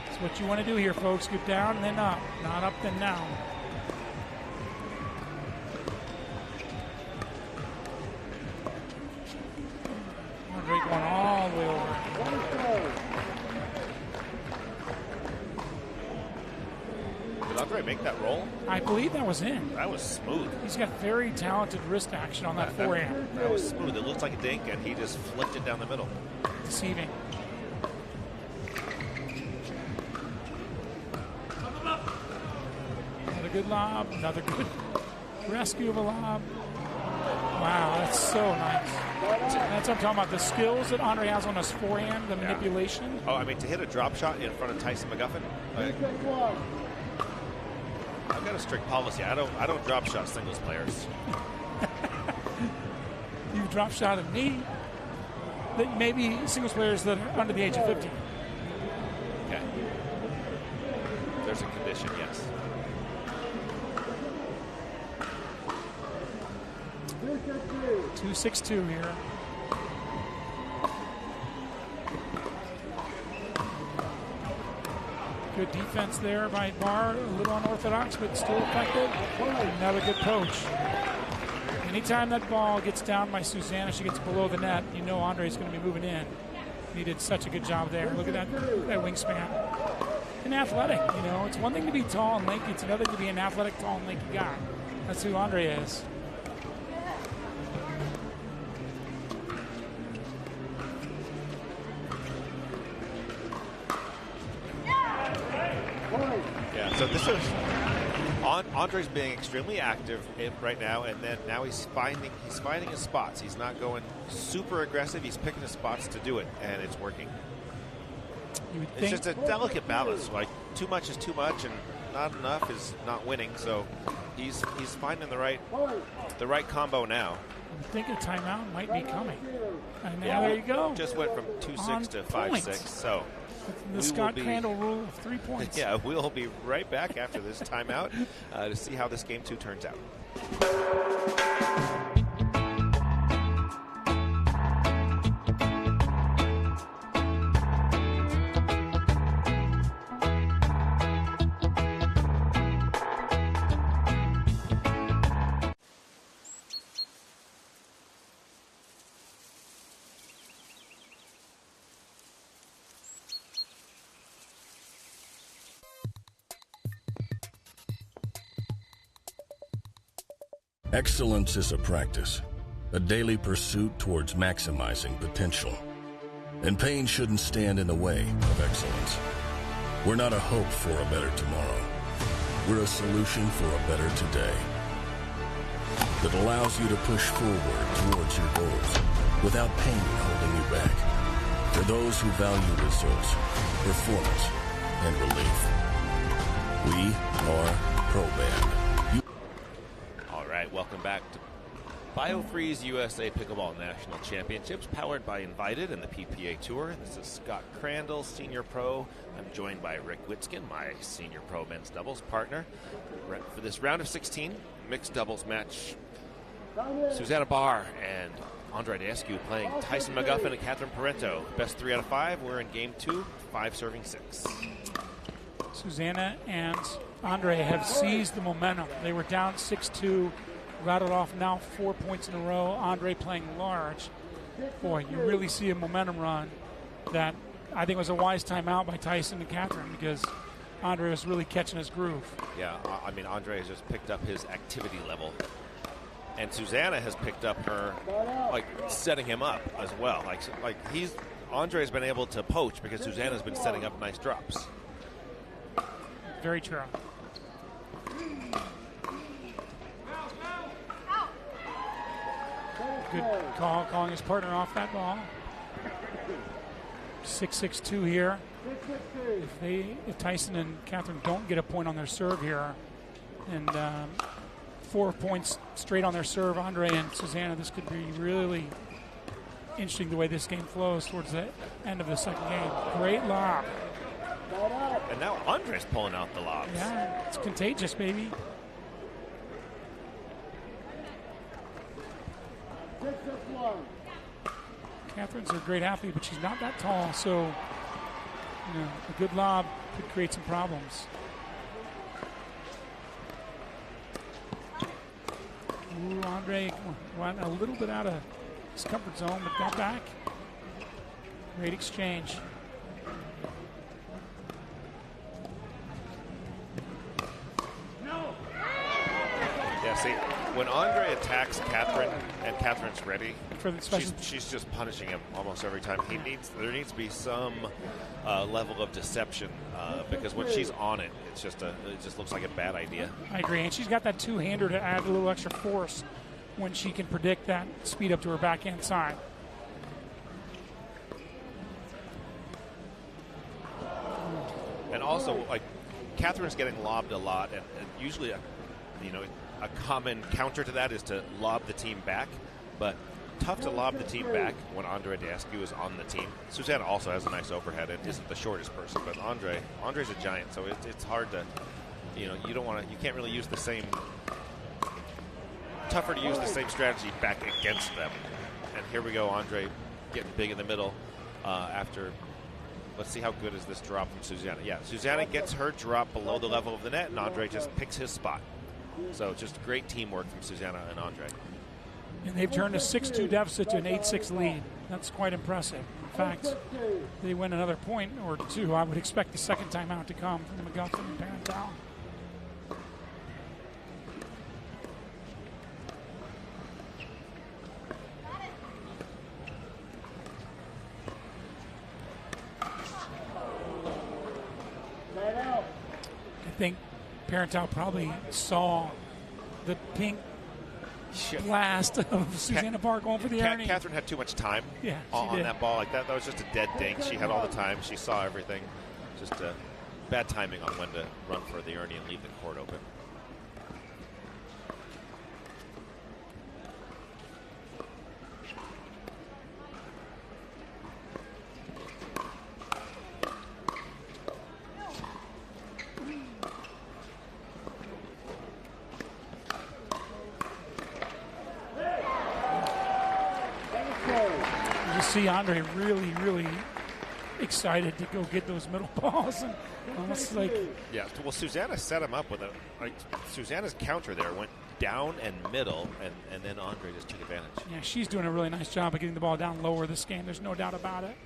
That's what you want to do here, folks. Get down and then up, not up then down. Andre going all the way over. Did Andre make that roll? I believe that was in. That was smooth. He's got very talented wrist action on that forehand. That was smooth. It looked like a dink, and he just flicked it down the middle. Deceiving. Another good lob, another good rescue of a lob. Wow, that's so nice. That's what I'm talking about. The skills that Andre has on his forehand, the manipulation. Oh, I mean, to hit a drop shot in front of Tyson McGuffin. I've got a strict policy. I don't drop shot singles players. You've drop shot at me. Maybe singles players that are under the age of 50. Okay. There's a condition, yes. .262 here. Good defense there by Barr. A little unorthodox, but still effective. Another good coach. Anytime that ball gets down by Susanna, she gets below the net, you know Andre's going to be moving in. He did such a good job there. Look at that wingspan. And athletic, you know. It's one thing to be tall and lanky. It's another to be an athletic, tall and lanky guy. That's who Andre is. Yeah, so this is Andre's being extremely active right now, and then now he's finding his spots. He's not going super aggressive. He's picking his spots to do it, and it's working. It's just a delicate balance. Like, too much is too much, and not enough is not winning. So he's finding the right combo now. I think a timeout might be coming. And now there you go. Just went from 2-6 to 5-6. So the Scott Crandall rule of 3 points. Yeah, we'll be right back after this timeout to see how this game 2 turns out. Excellence is a practice, a daily pursuit towards maximizing potential. And pain shouldn't stand in the way of excellence. We're not a hope for a better tomorrow. We're a solution for a better today that allows you to push forward towards your goals without pain holding you back. For those who value results, performance, and relief, we are ProBand. Welcome back to BioFreeze USA Pickleball National Championships, powered by Invited and the PPA Tour. This is Scott Crandall, Senior Pro. I'm joined by Rick Witzkin, my Senior Pro men's doubles partner. For this round of 16 mixed doubles match, Susanna Barr and Andre Dascu playing Tyson McGuffin and Catherine Parenteau. Best 3 out of 5. We're in game 2, 5 serving 6. Susanna and Andre have seized the momentum. They were down 6-2, rattled off now 4 points in a row. Andre playing large. Boy, you really see a momentum run that I think it was a wise timeout by Tyson and Catherine because Andre was really catching his groove. Yeah, I mean, Andre has just picked up his activity level. And Susanna has picked up her, like, setting him up as well. Andre's been able to poach because Susanna's been setting up nice drops. Very true. Good call, calling his partner off that ball. 6-6-2 here. If Tyson and Catherine don't get a point on their serve here, and 4 points straight on their serve, Andre and Susanna, this could be really interesting the way this game flows towards the end of the second game. Great lob. And now Andre's pulling out the lobs. Yeah, it's contagious, baby. Catherine's a great athlete, but she's not that tall, so a good lob could create some problems. Ooh, Andre went a little bit out of his comfort zone, but got back. Great exchange. Yeah, see, when Andre attacks Catherine and Catherine's ready, she's just punishing him almost every time. There needs to be some level of deception because when she's on it, it just looks like a bad idea. I agree, and she's got that two-hander to add a little extra force when she can predict that speed up to her backhand side. And also, like, Catherine's getting lobbed a lot, and usually, a common counter to that is to lob the team back, but tough to lob the team back when Andre Dascu is on the team. Susanna also has a nice overhead and isn't the shortest person, but Andre's a giant, so it's hard to, you can't really use the same, tougher to use the same strategy back against them. And here we go, Andre getting big in the middle after. Let's see how good is this drop from Susanna. Yeah, Susanna gets her drop below the level of the net, and Andre just picks his spot. So just great teamwork from Susanna and Andre. And they've turned a 6-2 deficit to an 8-6 lead. That's quite impressive. In fact, they win another point or two. I would expect the second timeout to come from McGuffin and Parenteau. I think Parenteau probably saw the pink blast of Susanna Park going for the earning. Catherine had too much time on that ball. Like that was just a dead ding. She had all the time. She saw everything. Just bad timing on when to run for the earning and leave the court open. See Andre really excited to go get those middle balls, and almost like well, Susanna set him up with Susanna's counter there went down and middle, and then Andre just took advantage. Yeah, she's doing a really nice job of getting the ball down lower this game. There's no doubt about it.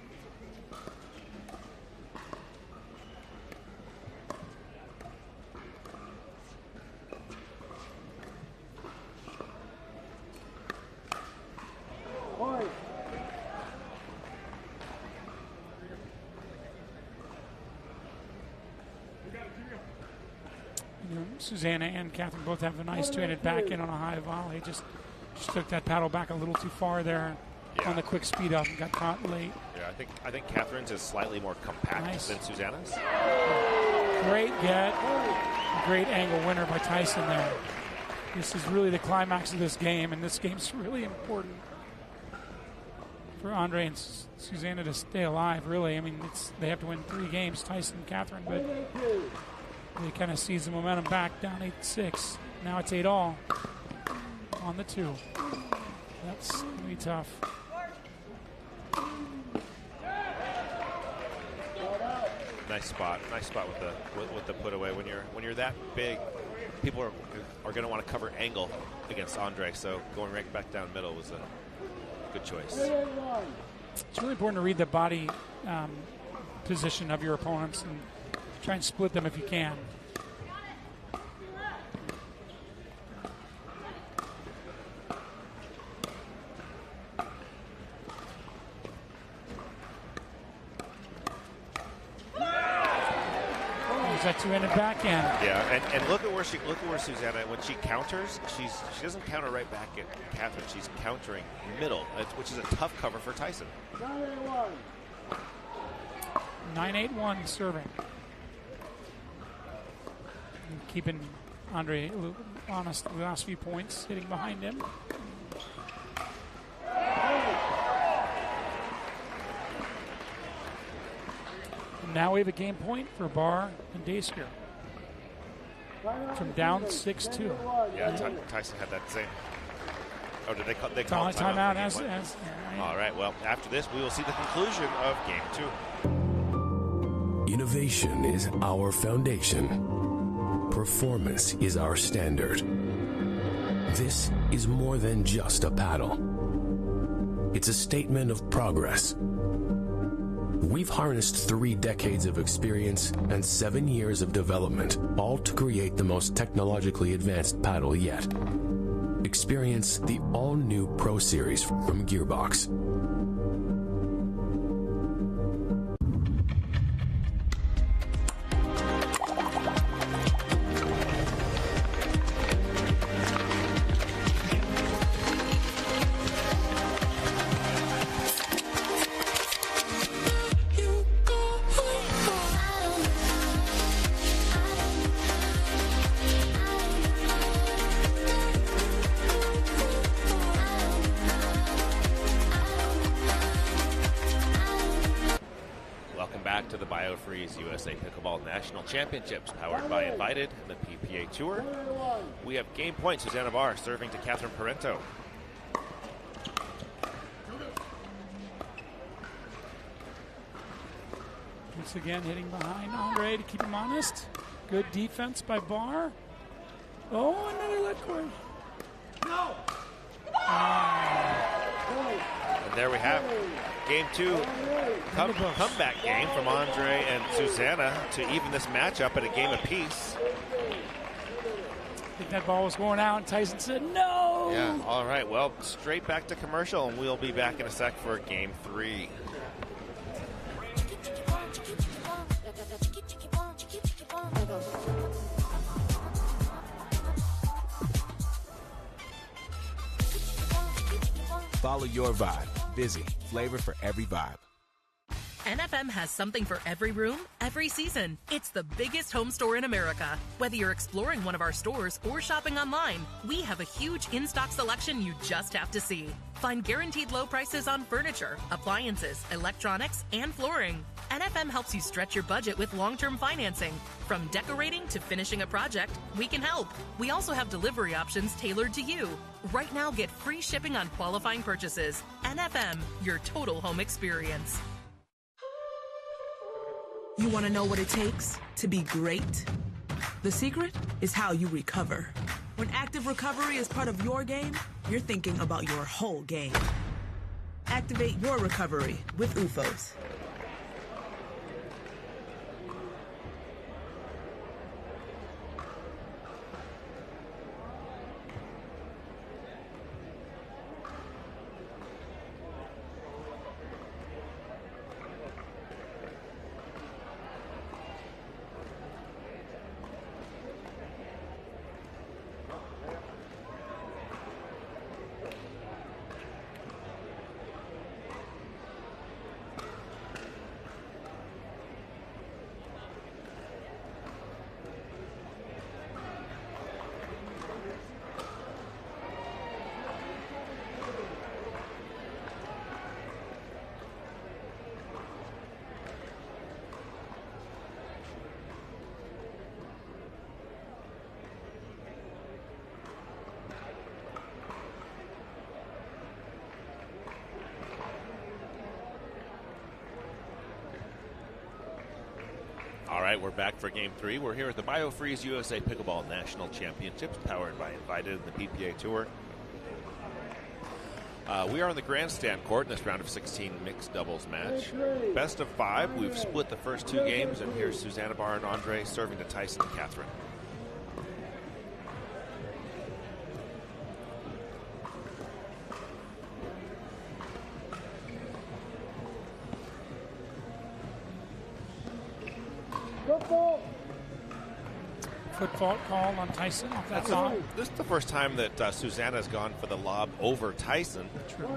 Susanna and Catherine both have a nice two-handed back in on a high volley. Just took that paddle back a little too far there on the quick speed up and got caught late. Yeah, I think Catherine's is slightly more compact than Susanna's. Great get. Great angle winner by Tyson there. This is really the climax of this game, and this game's really important for Andre and Susanna to stay alive, really. I mean, they have to win 3 games, Tyson and Catherine, but they kind of seize the momentum back down 8-6. Now it's 8-all on the 2. That's going to be tough. Nice spot with the put away. When you're that big, people are going to want to cover angle against Andre. So going right back down middle was a good choice. It's really important to read the body position of your opponents and try and split them if you can. That two-handed backhand. Yeah, and look at where Susanna, when she counters, she doesn't counter right back at Catherine. She's countering middle, which is a tough cover for Tyson. 9-8-1 serving. And keeping Andre honest the last few points, hitting behind him. Now we have a game point for Barr and Daysker. From down 6-2. Yeah, Tyson had that same. Oh, did they call timeout? All right, well, after this, we will see the conclusion of Game 2. Innovation is our foundation. Performance is our standard. This is more than just a paddle. It's a statement of progress. We've harnessed 3 decades of experience and 7 years of development, all to create the most technologically advanced paddle yet. Experience the all-new Pro Series from Gearbox. To the BioFreeze USA Pickleball National Championships, powered by Invited and the PPA Tour. We have game point. Susanna Barr serving to Catherine Parenteau. Once again, hitting behind Andre to keep him honest. Good defense by Barr. Oh, another leg cord. No. And there we have Game 2 comeback game from Andre and Susanna to even this matchup at a game apiece. I think that ball was going out, and Tyson said no. Yeah, all right. Well, straight back to commercial, and we'll be back in a sec for Game 3. Follow your vibe. Busy. Flavor for every vibe. NFM has something for every room, every season. It's the biggest home store in America. Whether you're exploring one of our stores or shopping online, we have a huge in-stock selection you just have to see. Find guaranteed low prices on furniture, appliances, electronics, and flooring. NFM helps you stretch your budget with long-term financing. From decorating to finishing a project, we can help. We also have delivery options tailored to you. Right now, get free shipping on qualifying purchases. NFM, your total home experience. You want to know what it takes to be great? The secret is how you recover. When active recovery is part of your game, you're thinking about your whole game. Activate your recovery with UFOs. All right, we're back for Game 3. We're here at the BioFreeze USA Pickleball National Championships, powered by Invited and the PPA Tour. We are on the GrandStand court in this round of 16 mixed doubles match. Best of 5. We've split the first 2 games, and here's Susanna Barr and Andre serving to Tyson and Catherine. Foot fault call on Tyson off that lob. This is the first time that Susanna has gone for the lob over Tyson. True.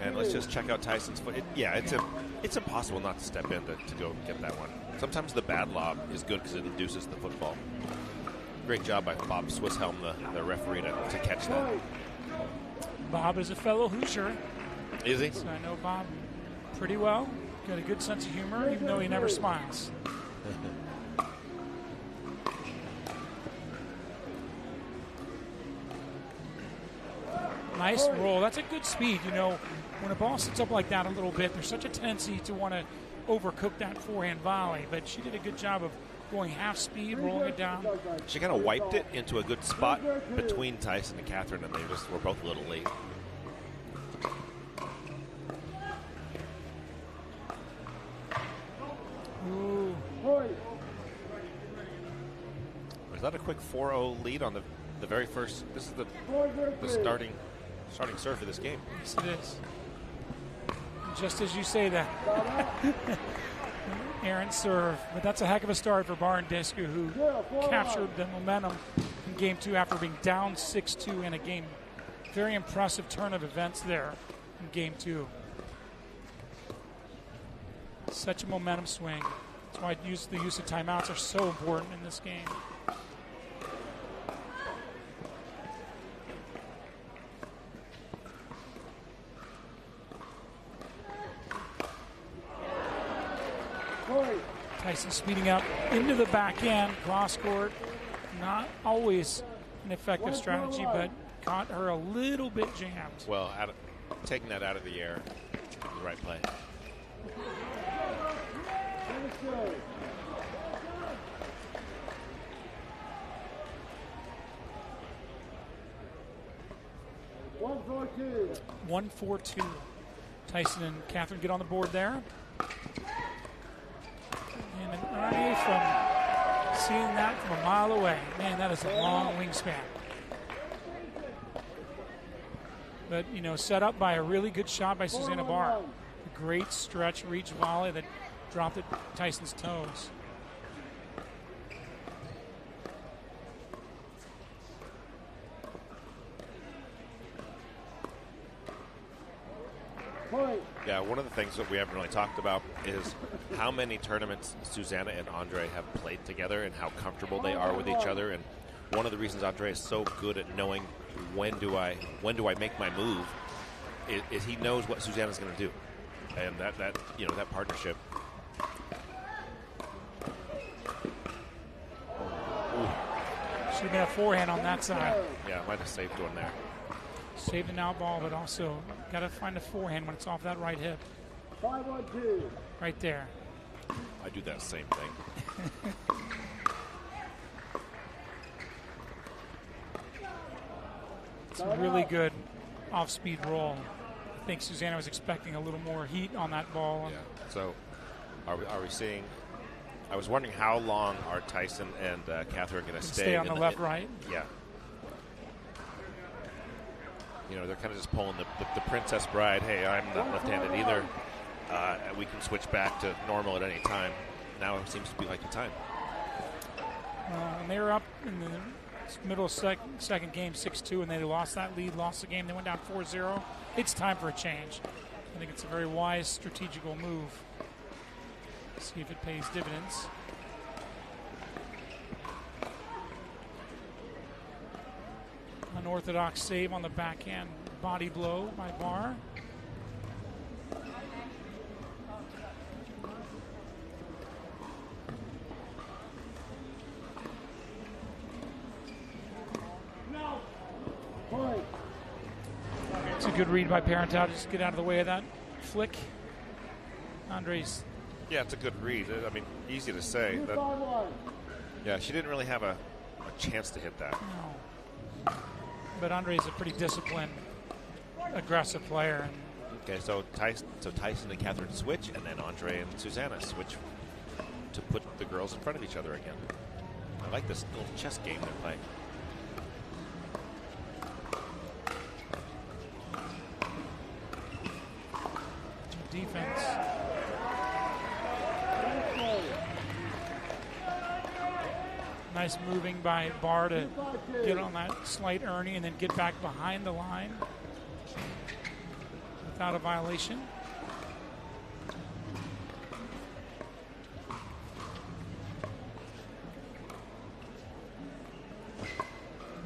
And let's just check out Tyson's foot. It's impossible not to step in to go get that one. Sometimes the bad lob is good because it induces the football. Great job by Bob Swisshelm, the referee, to catch that. Bob is a fellow Hoosier. Is he? So I know Bob pretty well. Got a good sense of humor, even though he never smiles. Nice roll. That's a good speed. You know, when a ball sits up like that a little bit, there's such a tendency to want to overcook that forehand volley. But she did a good job of going half speed, rolling it down. She kind of wiped it into a good spot between Tyson and Catherine, and they just were both a little late. Ooh. Was that a quick 4-0 lead on the very first? This is the starting serve for this game. Yes, it is. Just as you say that. Aaron's serve. But that's a heck of a start for Barr and Disco, who captured the momentum in Game 2 after being down 6-2 in a game. Very impressive turn of events there in Game 2. Such a momentum swing. That's why the use of timeouts are so important in this game. Tyson speeding up into the back end, cross court. Not always an effective strategy, but caught her a little bit jammed. Well, taking that out of the air, the right play. One, 4-2. Tyson and Catherine get on the board there. And an eye from seeing that from a mile away. Man, that is a long wingspan. But, you know, set up by a really good shot by Susanna Barr. A great stretch reach volley that dropped at Tyson's toes. Yeah, one of the things that we haven't really talked about is how many tournaments Susanna and Andre have played together and how comfortable they are with each other. And one of the reasons Andre is so good at knowing when do I make my move is he knows what Susanna's going to do, and that partnership. Should have been a forehand on that side. Yeah, might have saved one there. Saved an out ball, but also got to find a forehand when it's off that right hip. 5-1-2. Right there. I do that same thing. It's a really good off-speed roll. I think Susanna was expecting a little more heat on that ball. Yeah. So, are we seeing? I was wondering how long are Tyson and Catherine going to stay on the left, right? Yeah. You know, they're kind of just pulling the Princess Bride. Hey, I'm not left-handed either. We can switch back to normal at any time. Now it seems to be like the time. And they were up in the middle of second game, 6-2, and they lost that lead, lost the game. They went down 4-0. It's time for a change. I think it's a very wise, strategical move. See if it pays dividends. Unorthodox save on the backhand body blow by Barr. It's a good read by Parenteau. Just get out of the way of that flick. Andre's. Yeah, it's a good read. I mean, easy to say. Yeah, she didn't really have a chance to hit that. No. But Andre's a pretty disciplined aggressive player. Okay, so Tyson and Catherine switch, and then Andre and Susanna switch to put the girls in front of each other again. I like this little chess game they're playing. Defense. Nice moving by Barr to get on that slight Ernie and then get back behind the line without a violation.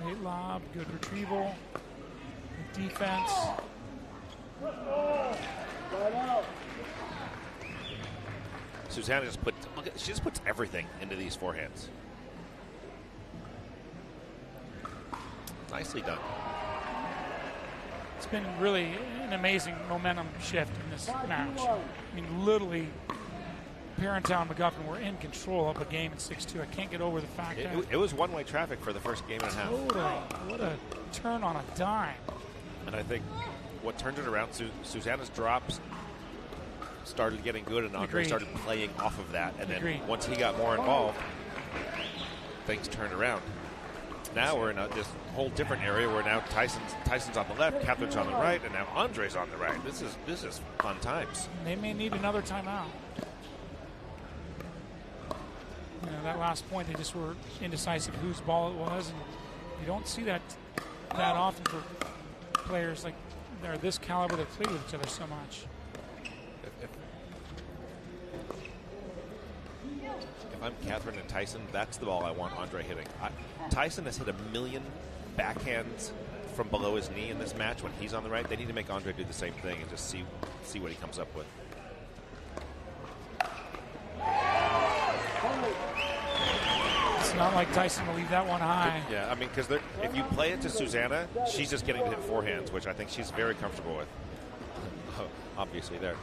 Great lob, good retrieval, good defense. Susanna she just puts everything into these forehands. Nicely done. It's been really an amazing momentum shift in this match. I mean, literally, Parenteau and McGuffin were in control of a game at 6-2. I can't get over the fact that it was one-way traffic for the first game and a half. Totally. What a turn on a dime. And I think what turned it around, Susanna's drops started getting good, and Andre started playing off of that. And then once he got more involved, things turned around. Now we're in this whole different area where now Tyson's on the left, Catherine's on the right, and now Andre's on the right. This is fun times. They may need another timeout. You know, that last point, they just were indecisive whose ball it was, and you don't see that often for players like they're this caliber that play with each other so much. If I'm Catherine and Tyson, that's the ball I want Andre hitting. Tyson has hit 1 million backhands from below his knee in this match when he's on the right. They need to make Andre do the same thing and just see what he comes up with. It's not like Tyson will leave that one high. Yeah, I mean, because if you play it to Susanna, she's just getting to hit forehands, which I think she's very comfortable with. Obviously there.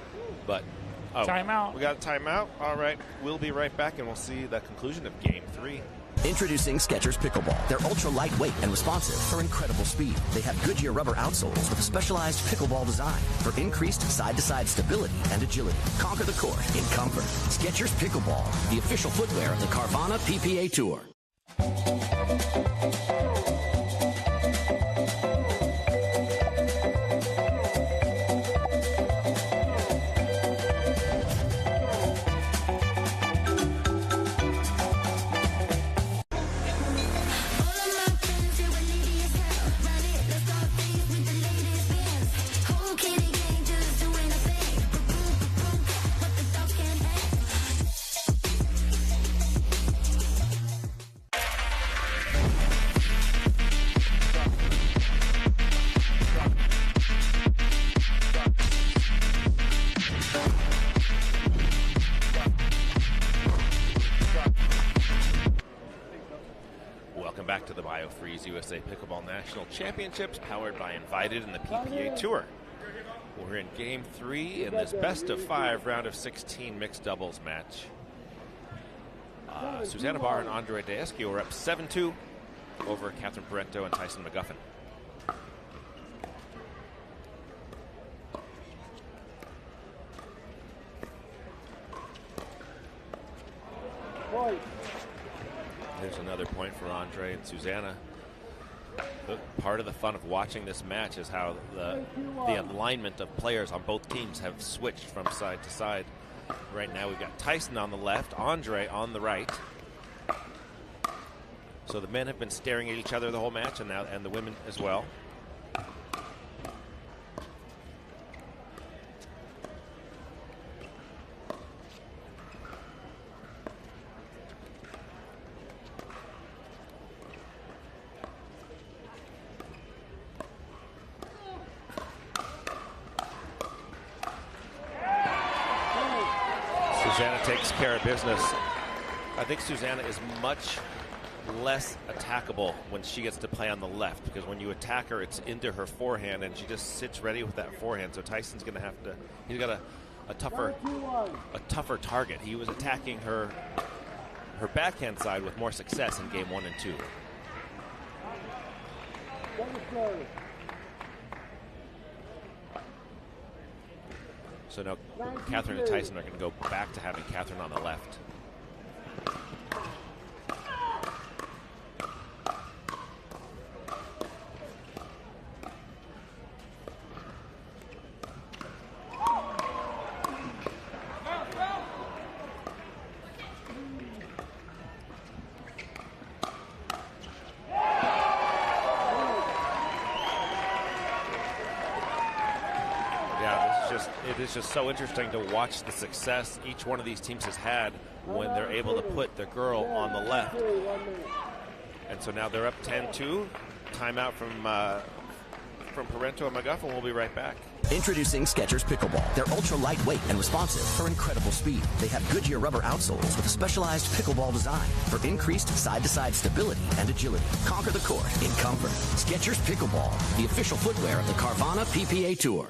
But timeout. We got a timeout. All right, we'll be right back, and we'll see the conclusion of Game 3. Introducing Skechers Pickleball. They're ultra lightweight and responsive for incredible speed. They have Goodyear rubber outsoles with a specialized pickleball design for increased side-to-side stability and agility. Conquer the court in comfort. Skechers Pickleball, the official footwear of the Carvana PPA Tour. Back to the BioFreeze USA Pickleball National Championships, powered by Invited and the PPA Tour. We're in Game 3 in this best-of-5 round of 16 mixed doubles match. Susanna Barr and Andre Deescu are up 7-2 over Catherine Parenteau and Tyson McGuffin. There's another point for Andre and Susanna. Part of the fun of watching this match is how the alignment of players on both teams have switched from side to side. Right now we've got Tyson on the left, Andre on the right. So the men have been staring at each other the whole match, and the women as well. Susanna takes care of business. I think Susanna is much less attackable when she gets to play on the left, because when you attack her, it's into her forehand, and she just sits ready with that forehand. So Tyson's going to have to. He's got a tougher target. He was attacking her backhand side with more success in Game 1 and 2. So now Catherine and Tyson are going to go back to having Catherine on the left. It's just so interesting to watch the success each one of these teams has had when they're able to put the girl on the left. And so now they're up 10-2. Timeout from Parenteau and McGuffin. We'll be right back. Introducing Skechers Pickleball. They're ultra lightweight and responsive for incredible speed. They have Goodyear rubber outsoles with a specialized pickleball design for increased side-to-side stability and agility. Conquer the court in comfort. Skechers Pickleball, the official footwear of the Carvana PPA Tour.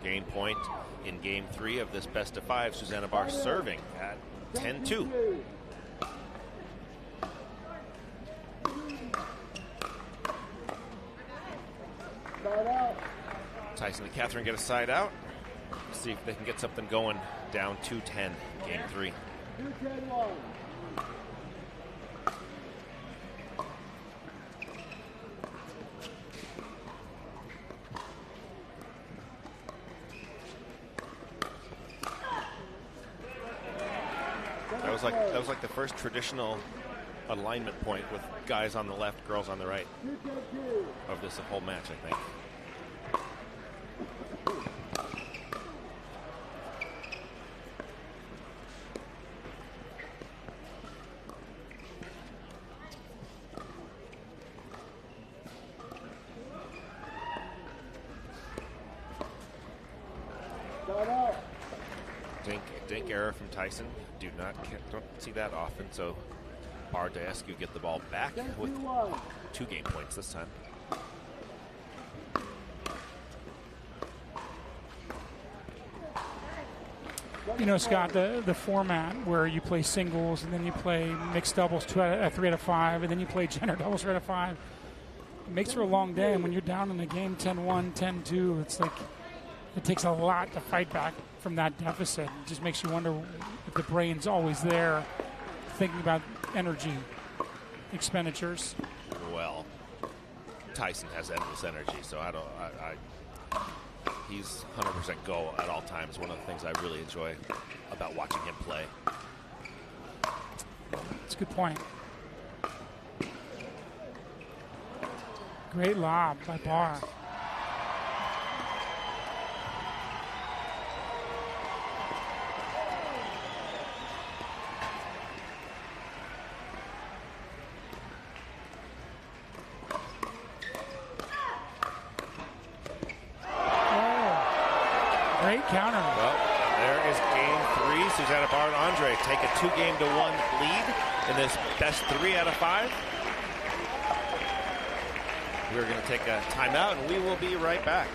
Game point in game 3 of this best of 5. Susanna Barr serving at 10-2. Tyson and Catherine get a side out. See if they can get something going down 2-10 game 3. That was like the first traditional alignment point with guys on the left, girls on the right of this whole match, I think. Dink error from Tyson. Don't see that often, so Bardescu get the ball back with 2 game points this time. You know, Scott, the format where you play singles and then you play mixed doubles 3 out of 5, and then you play gender doubles 3 out of 5, it makes for a long day. And when you're down in the game 10-1, 10-2, it's like it takes a lot to fight back from that deficit. It just makes you wonder if the brain's always there thinking about energy expenditures. Well, Tyson has endless energy, so he's 100% go at all times. One of the things I really enjoy about watching him play. That's a good point. Great lob by Barr. Great counter. Well, there is game 3. Susanna Barr and Andre take a 2-1 lead in this best 3 out of 5. We're going to take a timeout, and we will be right back.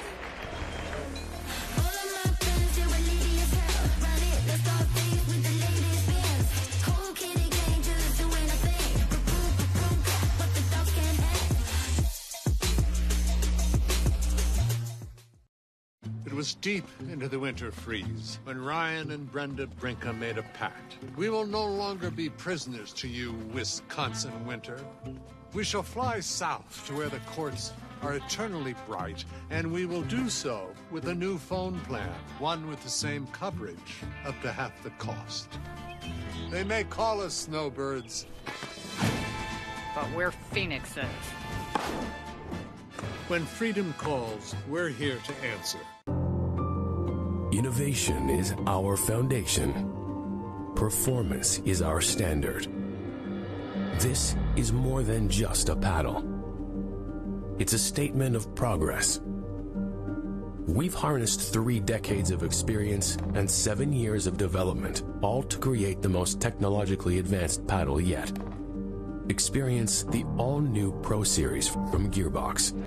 It was deep into the winter freeze when Ryan and Brenda Brinka made a pact. We will no longer be prisoners to you, Wisconsin winter. We shall fly south to where the courts are eternally bright, and we will do so with a new phone plan, one with the same coverage, up to half the cost. They may call us snowbirds, but we're phoenixes. When freedom calls, we're here to answer. Innovation is our foundation. Performance is our standard. This is more than just a paddle. It's a statement of progress. We've harnessed 3 decades of experience and 7 years of development, all to create the most technologically advanced paddle yet. Experience the all-new Pro Series from Gearbox.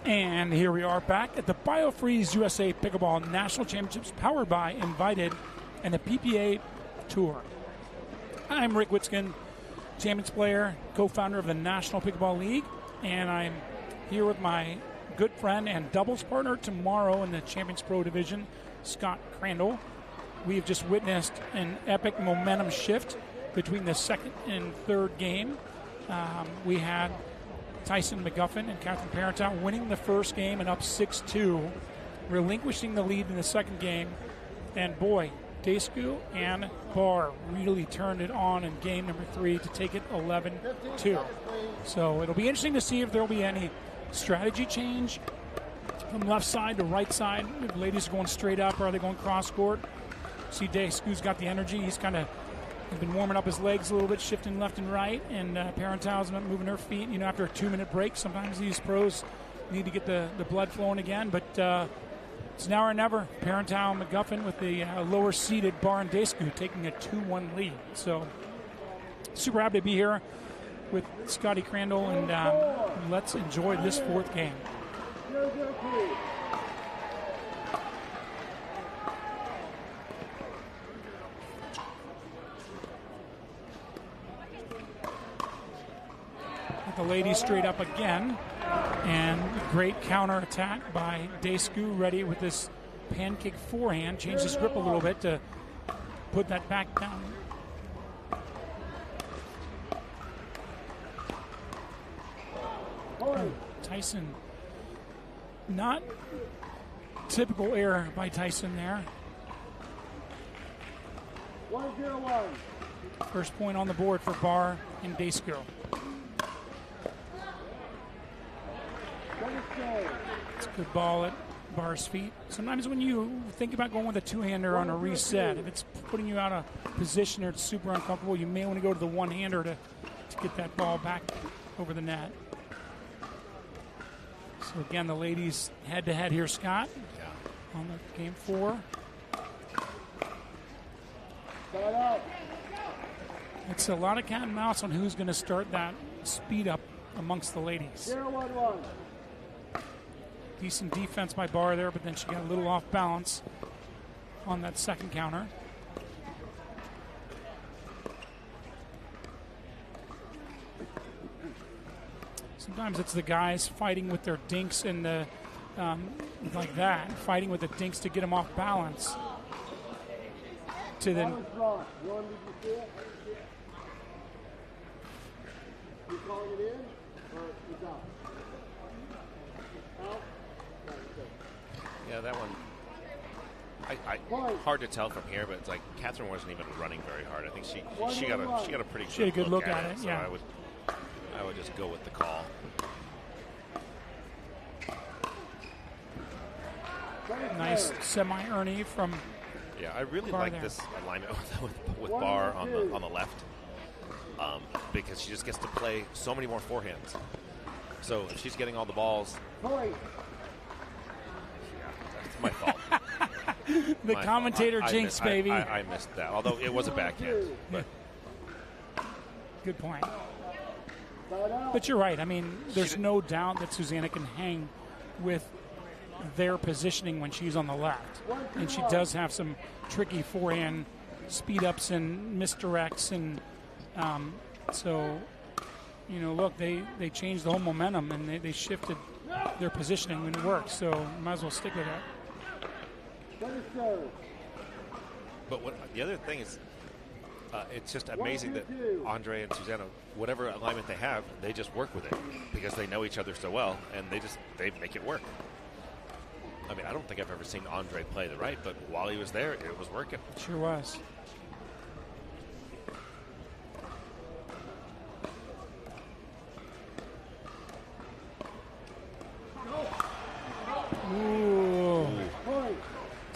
And here we are back at the BioFreeze USA Pickleball National Championships, powered by Invited and the PPA Tour. I'm Rick Witzkin, Champions player, co-founder of the National Pickleball League, and I'm here with my good friend and doubles partner tomorrow in the Champions Pro Division, Scott Crandall. We have just witnessed an epic momentum shift between the second and third game. We had Tyson McGuffin and Catherine Parenteau winning the first game and up 6-2, relinquishing the lead in the second game. And boy, Descu and Barr really turned it on in game number 3 to take it 11-2. So it'll be interesting to see if there will be any strategy change from left side to right side. If the ladies are going straight up, or are they going cross court? See, Descu's got the energy. He's been warming up his legs a little bit, shifting left and right, and Parentau's not moving her feet. You know, after a 2-minute break, sometimes these pros need to get the blood flowing again, but it's now or never. Parenteau and McGuffin with the lower-seeded Barr and Descu taking a 2-1 lead. So super happy to be here with Scotty Crandall, and let's enjoy this fourth game. The ladies straight up again, and great counter attack by Descu, ready with this pancake forehand. Changed his grip a little bit to put that back down. Tyson, not typical error by Tyson there. 1-0-1. First point on the board for Barr and Descu. It's a good ball at Barr's feet. Sometimes when you think about going with a two-hander on a reset, if it's putting you out of position or it's super uncomfortable, you may want to go to the one-hander to get that ball back over the net. So again, the ladies head-to-head here, Scott, on the game 4. It's a lot of cat and mouse on who's going to start that speed up amongst the ladies. 0-1-1. Decent defense by Barr there, but then she got a little off balance on that second counter. Sometimes it's the guys fighting with their dinks and the like that, fighting with the dinks to get them off balance. To then. You calling it in or it's out? Out? Yeah, that one. Hard to tell from here, but it's like Catherine wasn't even running very hard. I think she got a pretty good look at it. So yeah, I would just go with the call. Nice semi-Ernie from. Yeah, I really Barr like there. this alignment with Barr on the left, because she just gets to play so many more forehands. So if she's getting all the balls, that's my fault. The commentator jinx, baby. I missed that, although it was a backhand. But. Good point. But you're right. I mean, there's no doubt that Susanna can hang with their positioning when she's on the left. And she does have some tricky forehand speed-ups and misdirects. And so, you know, look, they changed the whole momentum and they shifted their positioning when it worked. So you might as well stick with that. But the other thing is, it's just amazing that Andre and Susanna, whatever alignment they have, they just work with it because they know each other so well, and they make it work. I mean, I don't think I've ever seen Andre play the right, but while he was there, it was working. Sure was.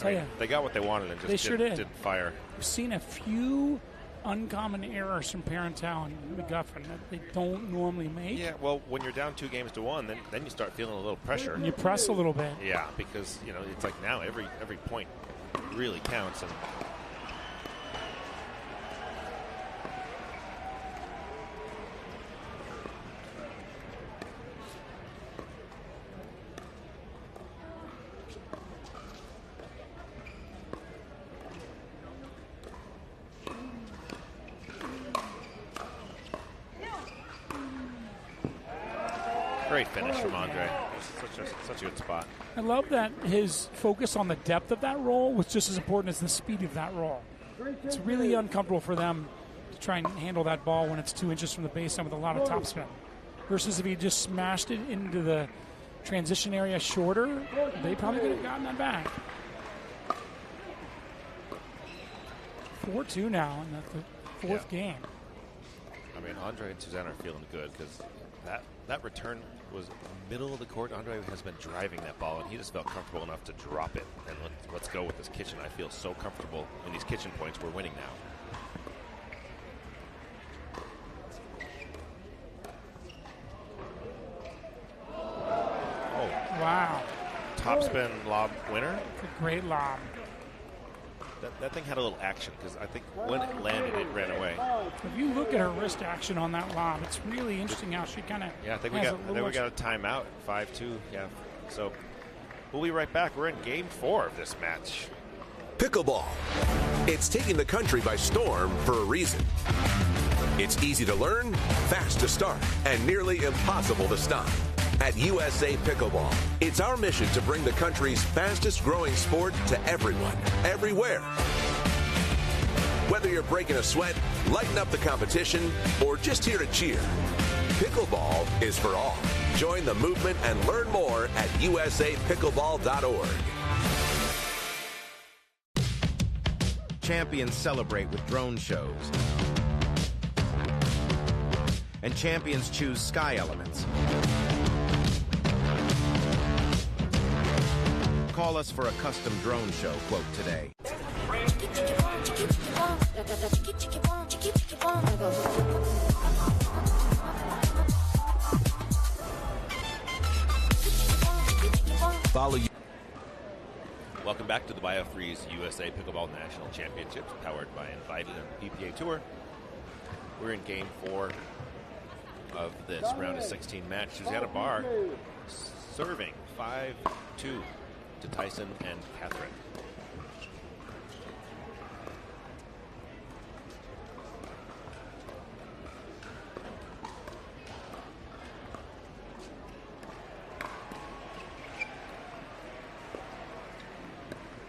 tell you, they got what they wanted and just didn't fire. We've seen a few uncommon errors from Parenteau and McGuffin that they don't normally make. Yeah, well, when you're down 2-1, then you start feeling a little pressure. And you press a little bit. Yeah, because it's like now every point really counts. And great finish from Andre. Such a good spot. I love that his focus on the depth of that roll was just as important as the speed of that roll. It's really uncomfortable for them to try and handle that ball when it's 2 inches from the baseline with a lot of topspin. Versus if he just smashed it into the transition area shorter, they probably could have gotten that back. 4-2 now in the fourth game. I mean, Andre and Susanna are feeling good because that return was middle of the court. Andre has been driving that ball, and he just felt comfortable enough to drop it. And let's go with this kitchen. I feel so comfortable in these kitchen points. We're winning now. Oh. Wow. Topspin lob winner. It's a great lob. That thing had a little action because I think when it landed, it ran away. If you look at her wrist action on that lob, it's really interesting how she kind of I think we got a timeout, 5-2. Yeah, so we'll be right back. We're in Game 4 of this match. Pickleball. It's taking the country by storm for a reason. It's easy to learn, fast to start, and nearly impossible to stop. At USA Pickleball, it's our mission to bring the country's fastest growing sport to everyone, everywhere. Whether you're breaking a sweat, lighting up the competition, or just here to cheer, pickleball is for all. Join the movement and learn more at usapickleball.org. Champions celebrate with drone shows. And champions choose Sky Elements. Call us for a custom drone show quote today. Follow you. Welcome back to the BioFreeze USA Pickleball National Championships, powered by Invited and PPA Tour. We're in Game 4 of this round of 16 match. Susanna Barr serving 5-2 to Tyson and Catherine.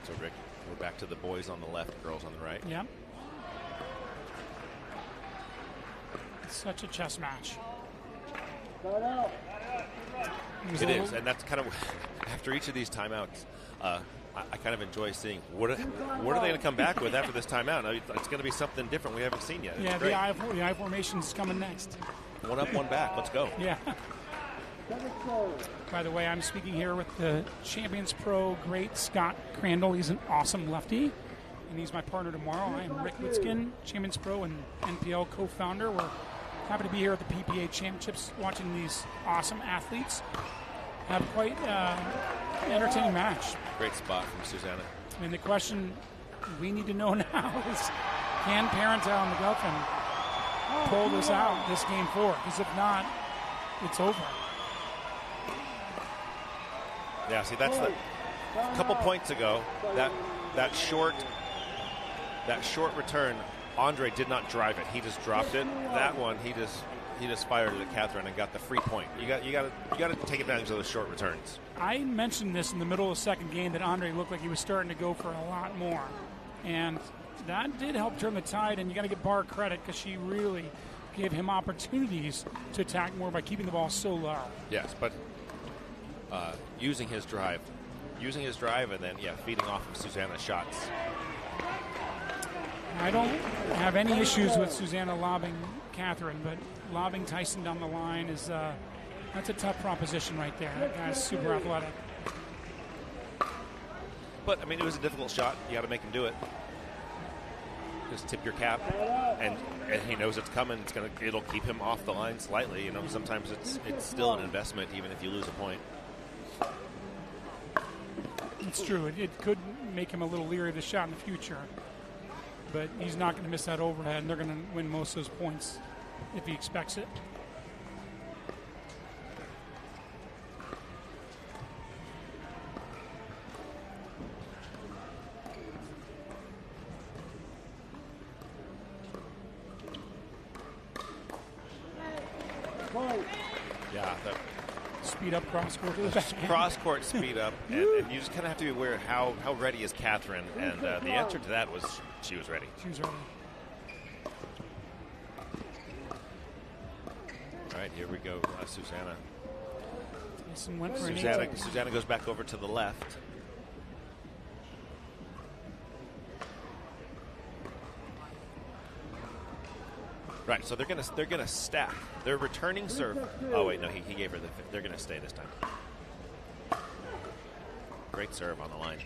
So Rick, we're back to the boys on the left, girls on the right. Yeah. It's such a chess match. It is, and that's kind of after each of these timeouts. I kind of enjoy seeing what are they going to come back with after this timeout. It's going to be something different we haven't seen yet. Yeah, the I formation's coming next. One up, one back. Let's go. Yeah. By the way, I'm speaking here with the Champions Pro great Scott Crandall. He's an awesome lefty, and he's my partner tomorrow. I am Rick Witzkin, Champions Pro and NPL co-founder. We're happy to be here at the PPA Championships watching these awesome athletes have quite an entertaining match. Great spot from Susanna. I mean, the question we need to know now is, can Parenteau and McGuffin pull this out, this Game 4? Because if not, it's over. Yeah, see, that's a couple points ago, that short return, Andre did not drive it. He just dropped it. That one, he just fired it at Catherine and got the free point. You got to take advantage of those short returns. I mentioned this in the middle of the second game that Andre looked like he was starting to go for a lot more, and that did help turn the tide. And you got to give Barr credit because she really gave him opportunities to attack more by keeping the ball so low. Yes, but using his drive, and then feeding off of Susanna's shots. I don't have any issues with Susanna lobbing Catherine, but lobbing Tyson down the line is that's a tough proposition right there. That guy's super athletic. But, I mean, it was a difficult shot. You got to make him do it. Just tip your cap, and he knows it's coming. It'll keep him off the line slightly. You know, sometimes it's still an investment, even if you lose a point. It's true. It could make him a little leery of the shot in the future, but he's not going to miss that overhead, and they're going to win most of those points if he expects it. Yeah, speed up cross court to the back. Cross court speed up, and you just kind of have to be aware how ready is Catherine, and the answer to that was she was ready. She was ready. All right, here we go, Susanna. Susanna goes back over to the left. Right, so they're gonna stack. They're returning serve. Oh wait, no, he gave her the. They're gonna stay this time. Great serve on the line.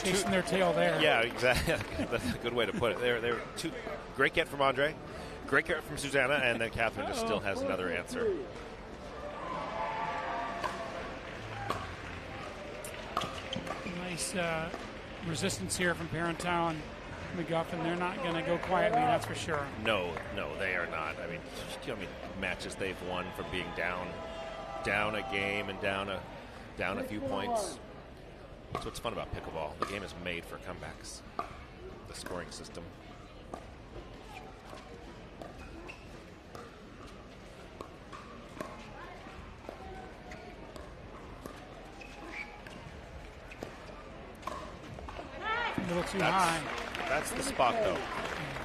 Chasing their tail there. Yeah, exactly. That's a good way to put it. They're two. Great get from Andre. Great get from Susanna, and then Catherine just still has another answer. Nice resistance here from Parenteau and McGuffin. They're not going to go quietly, that's for sure. No, they are not. I mean, matches they've won from being down a game and down a few points. That's what's fun about pickleball. The game is made for comebacks. The scoring system. A little too high. That's the spot, though.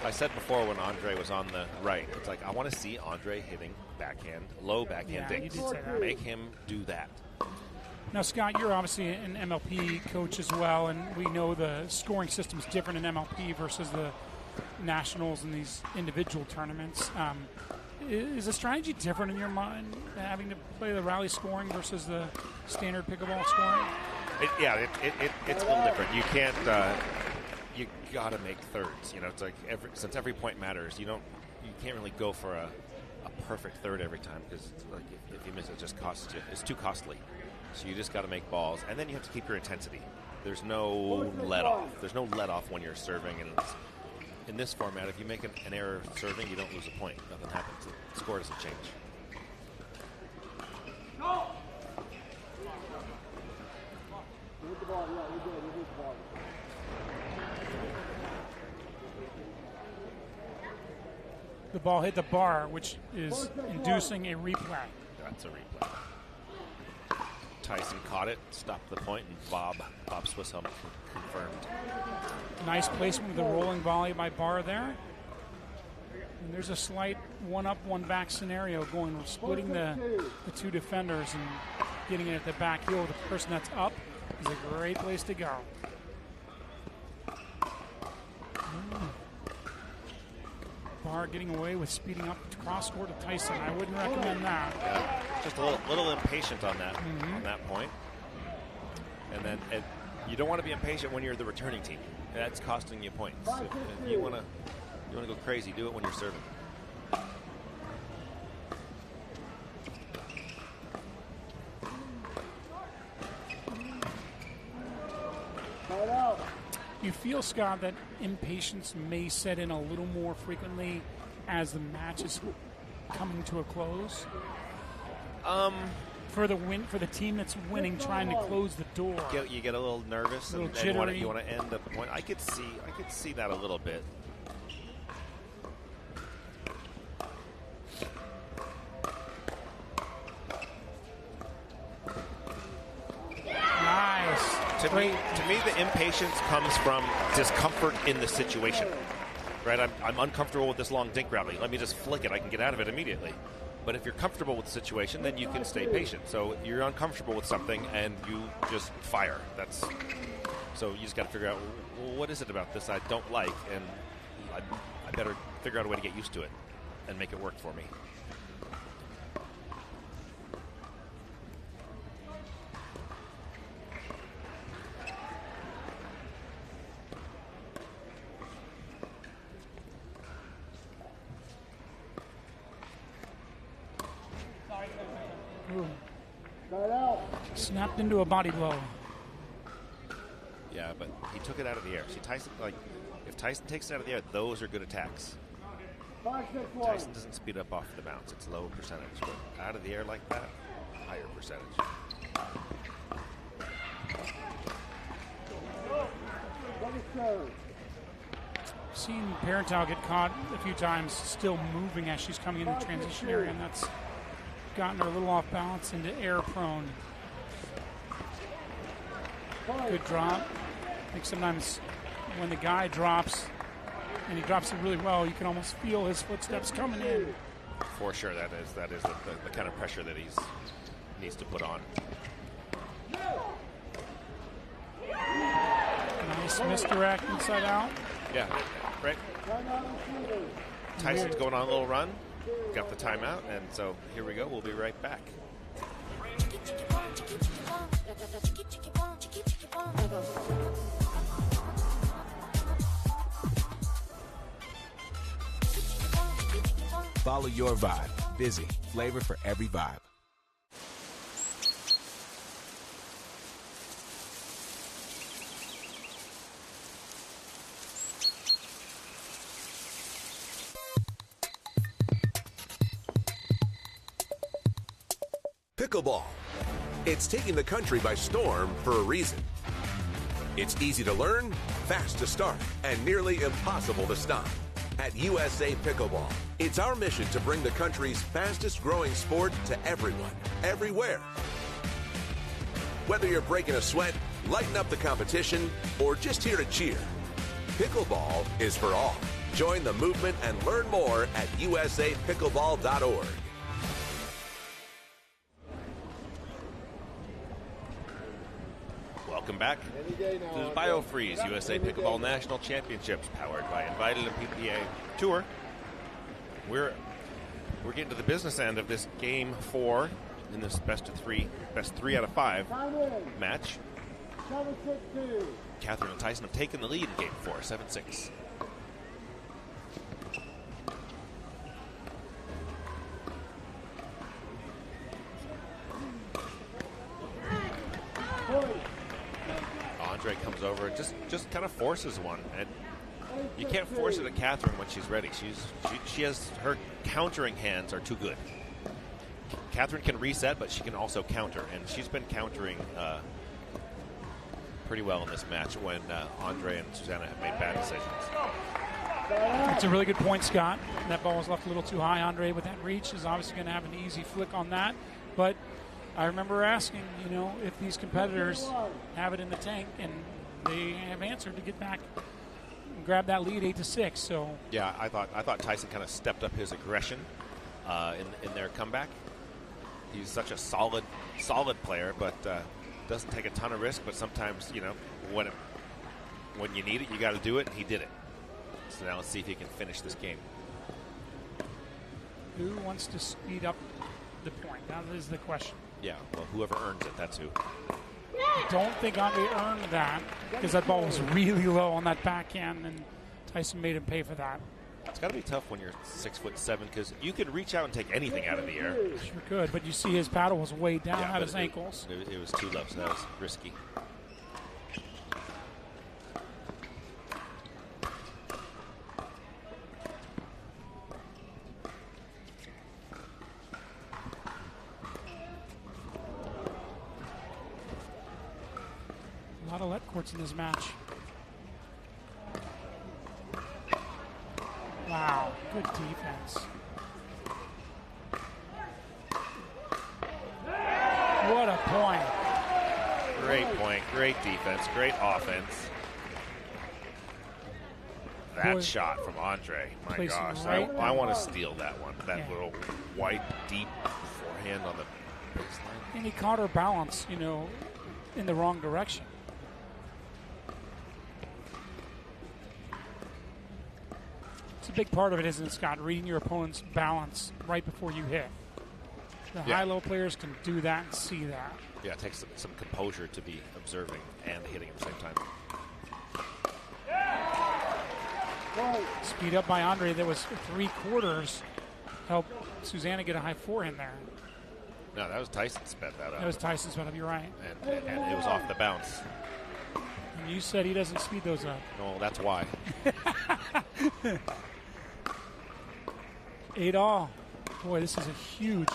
I said before when Andre was on the right, it's like I want to see Andre hitting backhand, low backhand Yeah, dings. you did say that. Make him do that. Now, Scott, you're obviously an MLP coach as well, and we know the scoring system is different in MLP versus the nationals and these individual tournaments. Is the strategy different in your mind, having to play the rally scoring versus the standard pickleball scoring? It's a little different. You can't. You got to make thirds. You know, it's like since every point matters, you can't really go for a perfect third every time because like if you miss it, just costs you. It's too costly. So you just got to make balls, and then you have to keep your intensity. There's no let off. There's no let off when you're serving, and in this format, if you make an error serving, you don't lose a point. Nothing happens. The score doesn't change. The ball hit the bar, which is inducing a replay. That's a replay. Tyson caught it, stopped the point, and Bob Swisshelm confirmed. Nice placement with the rolling volley by Barr there. And there's a slight one-up, one-back scenario going. We're splitting the two defenders and getting it at the back heel. The person that's up is a great place to go. Barr getting away with speeding up cross court to Tyson. I wouldn't recommend that. Yeah, just a little impatient on that on that point. And then you don't want to be impatient when you're the returning team. That's costing you points. If you want to go crazy, do it when you're serving. You feel, Scott, that impatience may set in a little more frequently as the match is coming to a close? For the team that's winning, trying to close the door. You get a little nervous, and you want to end at the point. I could see that a little bit. Nice. To me, the impatience comes from discomfort in the situation. Right? I'm uncomfortable with this long dink rally. Let me just flick it. I can get out of it immediately. But if you're comfortable with the situation, then you can stay patient. So you're uncomfortable with something, and you just fire. So you just got to figure out, well, what is it about this I don't like, and I better figure out a way to get used to it and make it work for me. Snapped into a body blow. Yeah, but he took it out of the air. See, Tyson, like, if Tyson takes it out of the air, those are good attacks. Tyson doesn't speed up off the bounce. It's low percentage. But out of the air like that, higher percentage. Seen Parenteau get caught a few times still moving as she's coming into the transition area, and that's gotten her a little off balance into air prone. Good drop. I think sometimes when the guy drops, and he drops it really well, you can almost feel his footsteps coming in. For sure, that is the kind of pressure that he needs to put on. Nice misdirect inside out. Yeah, right. Tyson's going on a little run. Got the timeout, and so here we go. We'll be right back. Follow your vibe. Busy. Flavor for every vibe. Pickleball. It's taking the country by storm for a reason. It's easy to learn, fast to start, and nearly impossible to stop. At USA Pickleball, it's our mission to bring the country's fastest growing sport to everyone, everywhere. Whether you're breaking a sweat, lighten up the competition, or just here to cheer, pickleball is for all. Join the movement and learn more at usapickleball.org. Welcome back to the BioFreeze USA Pickleball National Championships, powered by Invited and PPA Tour. We're getting to the business end of this game 4 in this best 3 out of 5 match. Catherine and Tyson have taken the lead in game 4, 7-6. Andre comes over, just kind of forces one, and you can't force it at Catherine when she's ready. She has, her countering hands are too good. Catherine can reset, but she can also counter, and she's been countering pretty well in this match when Andre and Susanna have made bad decisions. That's a really good point, Scott. That ball was left a little too high. Andre with that reach is obviously going to have an easy flick on that, but I remember asking, if these competitors have it in the tank, and they have answered to get back and grab that lead 8-6. So yeah, I thought Tyson kind of stepped up his aggression in their comeback. He's such a solid player, but doesn't take a ton of risk. But sometimes, when you need it, you got to do it, and he did it. So now let's see if he can finish this game. Who wants to speed up the point? That is the question. Yeah, well, whoever earns it, that's who. I don't think Andre earned that, because that ball was really low on that backhand, and Tyson made him pay for that. It's got to be tough when you're 6'7", because you can reach out and take anything out of the air. Sure could, but you see his paddle was way down at his ankles. It was too low, so that was risky. A lot of let courts in this match. Wow, good defense. What a point. Great point, great defense, great offense. That shot from Andre, my gosh. I want to steal that one. That little white, deep forehand on the baseline. And he caught her balance, in the wrong direction. It's a big part of it, isn't it, Scott? Reading your opponent's balance right before you hit. The high-low players can do that and see that. Yeah, it takes some composure to be observing and hitting at the same time. Speed up by Andre. That was 3/4. Helped Susanna get a high forehand there. No, that was Tyson sped that up. That was Tyson sped up, you're right. And it was off the bounce. And you said he doesn't speed those up. No, that's why. 8-all. Boy, this is a huge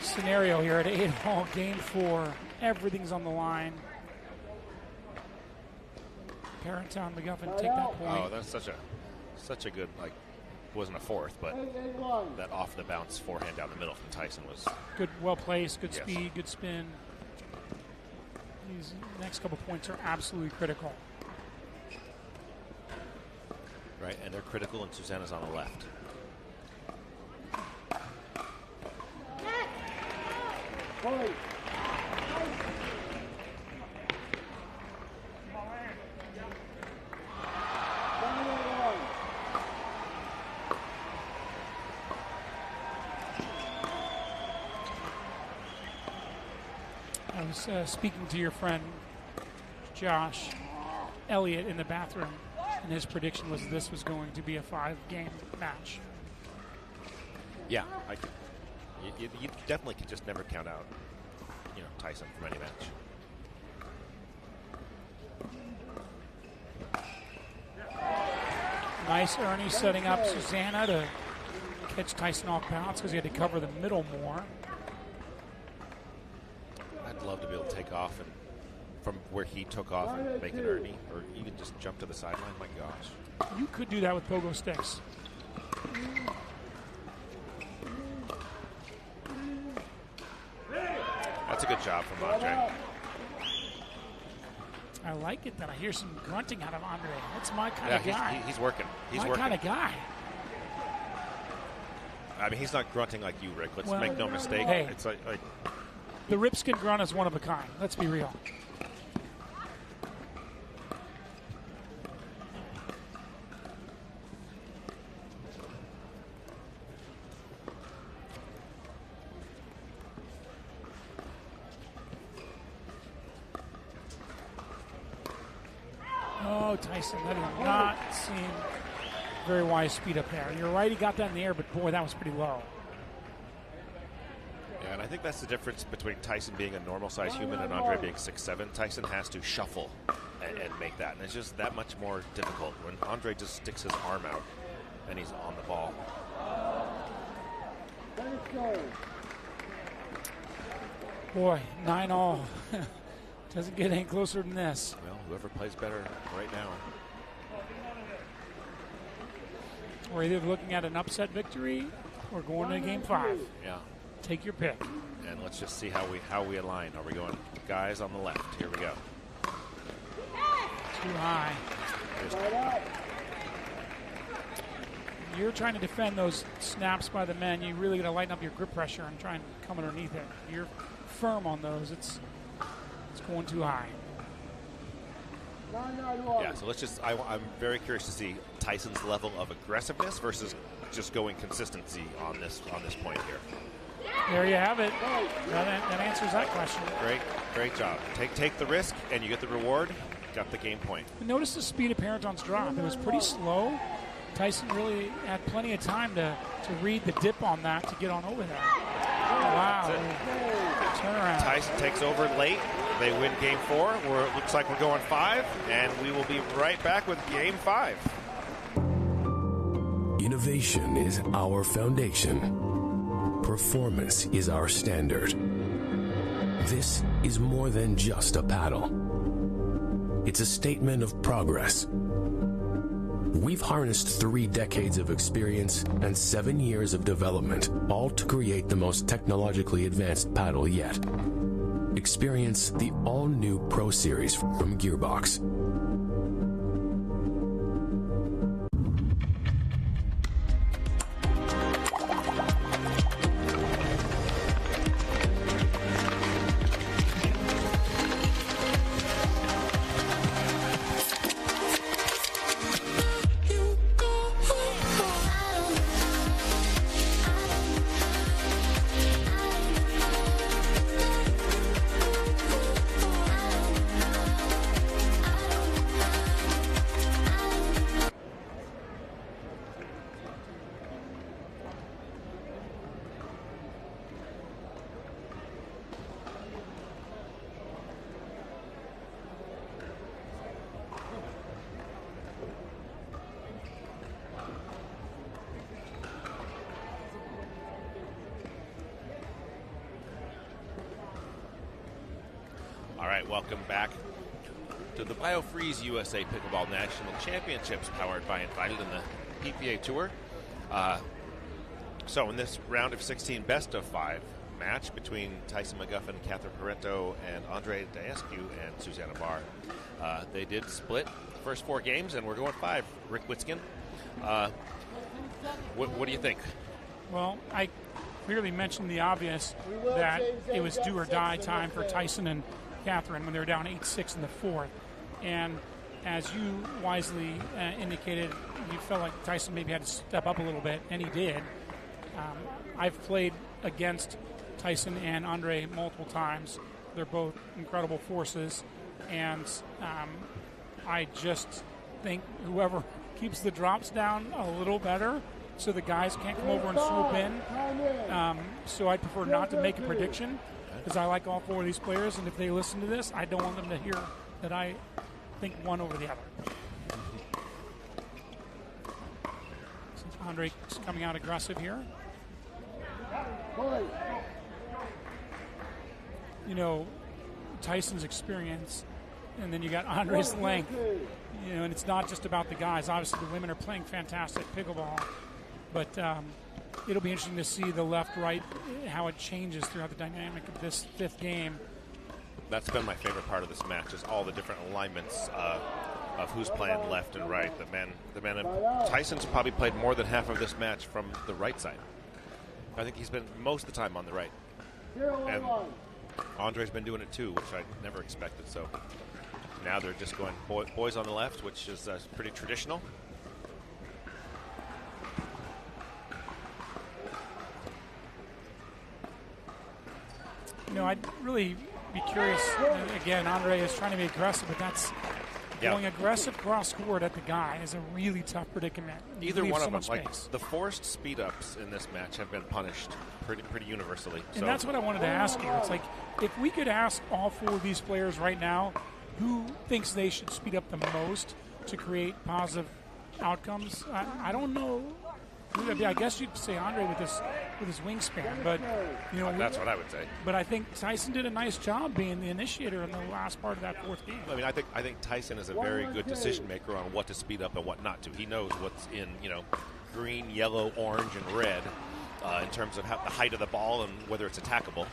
scenario here at 8-all. Game 4. Everything's on the line. Parenteau and McGuffin take that point. Oh, that's such a good, like, wasn't a fourth, but that off the bounce forehand down the middle from Tyson was good, well placed, good Yes. speed, good spin. These next couple points are absolutely critical. right, and they're critical, and Susanna's on the left. I was speaking to your friend Josh Elliott in the bathroom, and his prediction was this was going to be a 5-game match. Yeah, you definitely can just never count out, Tyson from any match. Nice Ernie setting up Susanna to catch Tyson off balance because he had to cover the middle more. I'd love to be able to take off and from where he took off and make an Ernie, or even just jump to the sideline. My gosh. You could do that with pogo sticks. That's a good job from Andre. I like it that I hear some grunting out of Andre. That's my kind of guy. He's working. He's my working. kind of guy. I mean, he's not grunting like you, Rick. Let's make no mistake. Hey, it's like the ripskin grunt is one of a kind. Let's be real. Oh, Tyson, that did not seem very wise speed up there. You're right, he got that in the air, but boy, that was pretty low. Yeah, and I think that's the difference between Tyson being a normal-sized human and Andre being 6'7". Tyson has to shuffle and make that, and it's just that much more difficult when Andre just sticks his arm out and he's on the ball. Boy, 9-all. Doesn't get any closer than this. Well, whoever plays better right now. We're either looking at an upset victory or going to game 5. Yeah. Take your pick. And let's just see how we align. Are we going guys on the left? Here we go. Too high. You're trying to defend those snaps by the men. You really got to lighten up your grip pressure and try and come underneath it. You're firm on those. It's going too high. Yeah, so let's just, I'm very curious to see Tyson's level of aggressiveness versus just going consistency on this point here. There you have it. That answers that question. Great job. Take the risk and you get the reward. Got the game point. Notice the speed of Parenteau's drop. It was pretty slow. Tyson really had plenty of time to read the dip on that to get on over there. Wow. Turnaround. Tyson takes over late. They win game 4. It looks like we're going 5, and we will be right back with game 5. Innovation is our foundation. Performance is our standard. This is more than just a paddle. It's a statement of progress. We've harnessed 3 decades of experience and 7 years of development, all to create the most technologically advanced paddle yet. Experience the all-new Pro Series from Gearbox. right, welcome back to the BioFreeze USA Pickleball National Championships powered by Invited in the PPA Tour. So in this round of 16 best of 5 match between Tyson McGuffin, Catherine Parenteau, and Andre Daescu and Susanna Barr, they did split the first 4 games, and we're going 5. Rick Witzkin, what do you think? Well, I clearly mentioned the obvious that it was do or die time for Tyson and Catherine when they were down 8-6 in the 4th. And as you wisely indicated, you felt like Tyson maybe had to step up a little bit, and he did. I've played against Tyson and Andre multiple times. They're both incredible forces, and I just think whoever keeps the drops down a little better so the guys can't come over and swoop in. So I prefer not to make a prediction because I like all 4 of these players, and if they listen to this, I don't want them to hear that I think one over the other. Since Andre's coming out aggressive here. You know, Tyson's experience, and then you got Andre's length. You know, and it's not just about the guys. Obviously, the women are playing fantastic pickleball, but it'll be interesting to see the left-right, how it changes throughout the dynamic of this 5th game. That's been my favorite part of this match, is all the different alignments of who's playing left and right. The men have, Tyson's probably played more than half of this match from the right side. I think he's been most of the time on the right. And Andre's been doing it too, which I never expected. So now they're just going boys on the left, which is pretty traditional. You know, I'd really be curious. Again, Andre is trying to be aggressive, but that's going aggressive cross-court at the guy is a really tough predicament. Either one of them, like the forced speed-ups in this match have been punished pretty universally. And that's what I wanted to ask you. It's like, if we could ask all 4 of these players right now who thinks they should speed up the most to create positive outcomes, I don't know. I guess you'd say Andre with his wingspan, but you know that's what I would say. But I think Tyson did a nice job being the initiator in the last part of that 4th game. I mean, I think Tyson is a very good decision maker on what to speed up and what not to. He knows what's in green, yellow, orange, and red in terms of the height of the ball and whether it's attackable.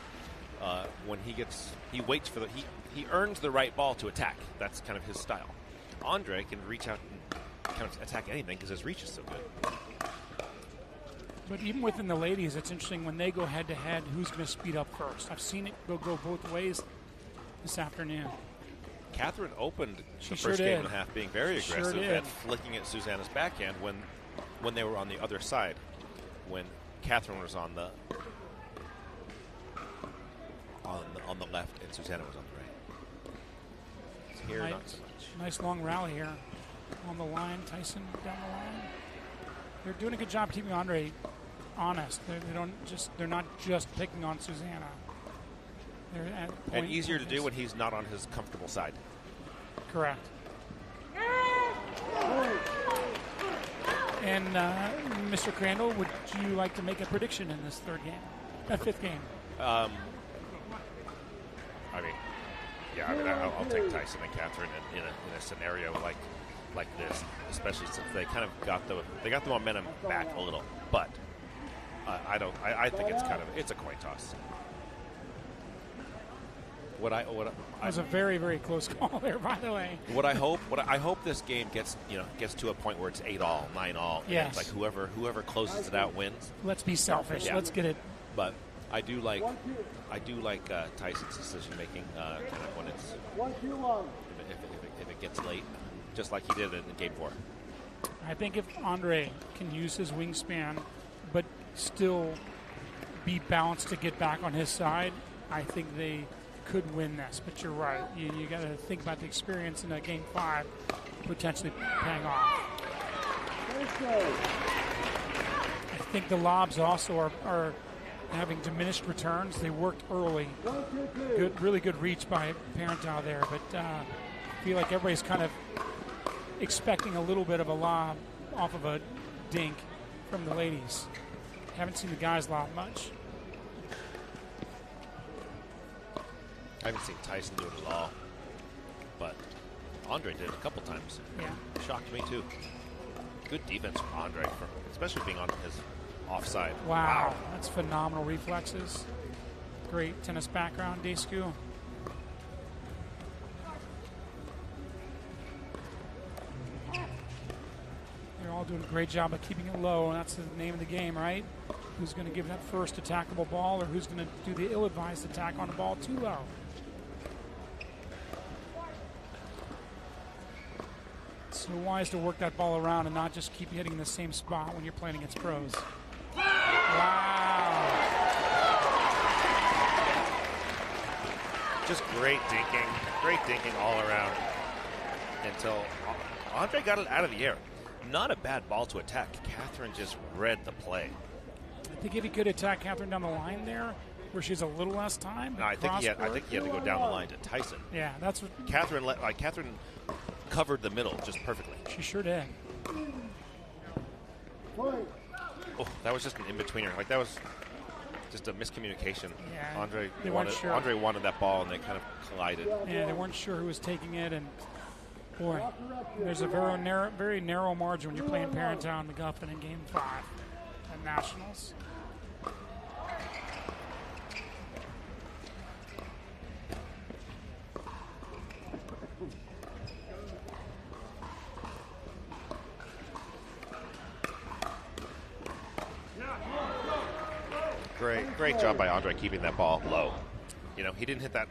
When he waits for he earns the right ball to attack. That's kind of his style. Andre can reach out and kind of attack anything because his reach is so good. But even within the ladies, it's interesting when they go head-to-head, who's going to speed up first. I've seen it go both ways this afternoon. Catherine opened the first game and a half being very aggressive and flicking at Susanna's backhand when they were on the other side. When Catherine was on the left and Susanna was on the right. Here, not so much. Nice long rally here on the line. Tyson down the line. They're doing a good job keeping Andre honest. They're not just picking on Susanna. And easier to do when he's not on his comfortable side. Correct. And Mr. Crandall, would you like to make a prediction in this 5th game? I'll take Tyson and Catherine in a scenario like this, especially since they kind of got the momentum back a little. But I think it's a coin toss. It was a very, very close call there, by the way. I hope this game gets to a point where it's 8-all, 9-all. Yes. It's like whoever closes it out wins. Let's be selfish. Yeah. Let's get it. But I do like Tyson's decision making kind of when it's if it gets late, just like he did in Game 4. I think if Andre can use his wingspan, but still be balanced to get back on his side, I think they could win this. But you're right. You got to think about the experience in Game 5 potentially paying off. I think the lobs also are having diminished returns. They worked early. Really good reach by Parenteau there, but I feel like everybody's kind of expecting a little bit of a lob off of a dink from the ladies. Haven't seen the guys lob much. I haven't seen Tyson do it at all. but Andre did it a couple times. Yeah. Shocked me too. Good defense from Andre, especially being on his offside. Wow. That's phenomenal reflexes. Great tennis background, Descu. They're all doing a great job of keeping it low, and that's the name of the game, right? Who's going to give that first attackable ball, or who's going to do the ill-advised attack on the ball too low? It's so wise to work that ball around and not just keep hitting the same spot when you're playing against pros. Wow. Just great dinking all around until Andre got it out of the air. Not a bad ball to attack. Catherine just read the play. I think if he could attack Catherine down the line there, where she's a little less time. No, I think he had to go down the line to Tyson. Yeah, that's what Catherine covered the middle just perfectly. She sure did. Oh, that was just an in-betweener. Like, that was just a miscommunication. Yeah, Andre wanted that ball, and they kind of collided. Yeah, they weren't sure who was taking it, and boy, there's a very narrow margin when you're playing Parenteau and McGuffin in Game 5 at Nationals. Great job by Andre keeping that ball low. You know, he didn't hit that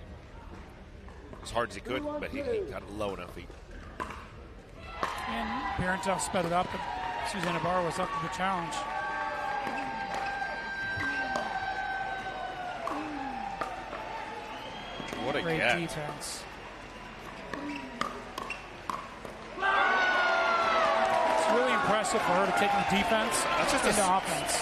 as hard as he could, but he got it low enough. And Parenteau sped it up, but Susanna Barr was up to the challenge. What a great get. defense. Really impressive for her to take the defense into offense.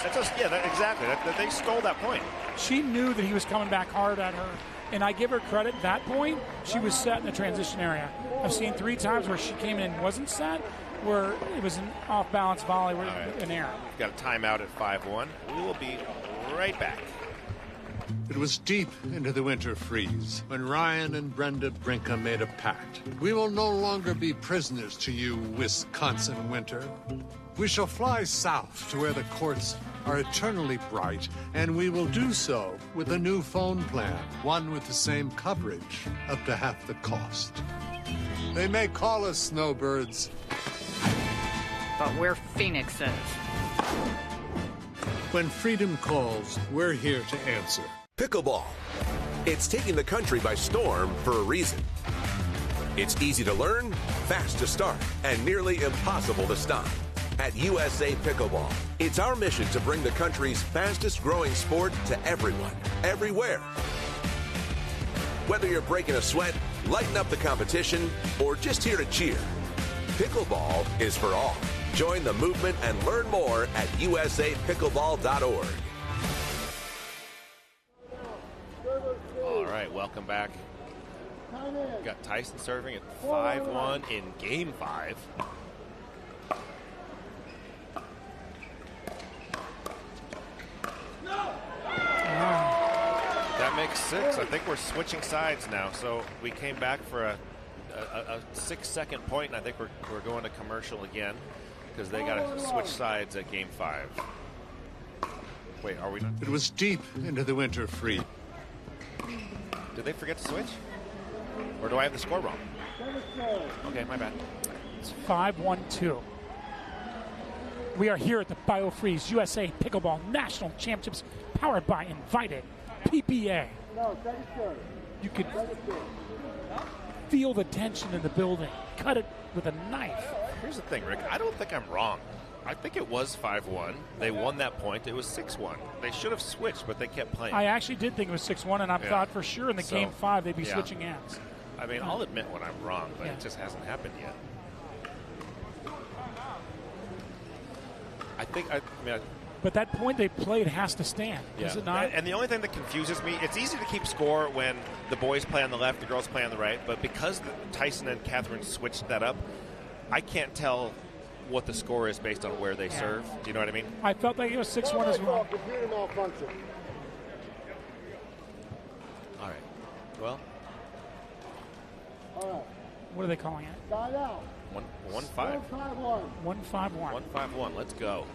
Exactly. They stole that point. She knew that he was coming back hard at her, and I give her credit. That point, she was set in the transition area. I've seen 3 times where she came in and wasn't set, where it was an off-balance volley in air. We've got a timeout at 5-1. We will be right back. It was deep into the winter freeze when Ryan and Brenda Brinka made a pact. We will no longer be prisoners to you, Wisconsin winter. We shall fly south to where the courts are eternally bright, and we will do so with a new phone plan, one with the same coverage, up to half the cost. They may call us snowbirds, but we're phoenixes. When freedom calls, we're here to answer. Pickleball. It's taking the country by storm for a reason. It's easy to learn, fast to start, and nearly impossible to stop. At USA Pickleball, it's our mission to bring the country's fastest growing sport to everyone, everywhere. Whether you're breaking a sweat, lighting up the competition, or just here to cheer, pickleball is for all. Join the movement and learn more at usapickleball.org. All right, welcome back. We've got Tyson serving at 5-1 in Game 5. That makes 6. I think we're switching sides now. So we came back for a 6-second point, and I think we're going to commercial again because they got to switch sides at Game 5. Wait, are we not? It was deep into the winter freeze. Did they forget to switch? Or do I have the score wrong? Okay, my bad. It's 5-1-2. We are here at the BioFreeze USA Pickleball National Championships, powered by Invited PPA. You could feel the tension in the building. Cut it with a knife. Here's the thing, Rick. I don't think I'm wrong. I think it was 5-1. They won that point. It was 6-1. They should have switched, but they kept playing. I actually did think it was 6-1, and I thought for sure in the Game 5 they'd be switching hands. I mean, I'll admit when I'm wrong, but it just hasn't happened yet. But that point they played has to stand, Yeah. is it not? And the only thing that confuses me, it's easy to keep score when the boys play on the left, the girls play on the right, but because Tyson and Catherine switched that up, I can't tell what the score is based on where they serve. Do you know what I mean? I felt like it was 6-1 as well. Computer malfunction. All right. Well. All right. What are they calling it? Side out. 1-5. 1-5-1. 1-5-1. Let's go.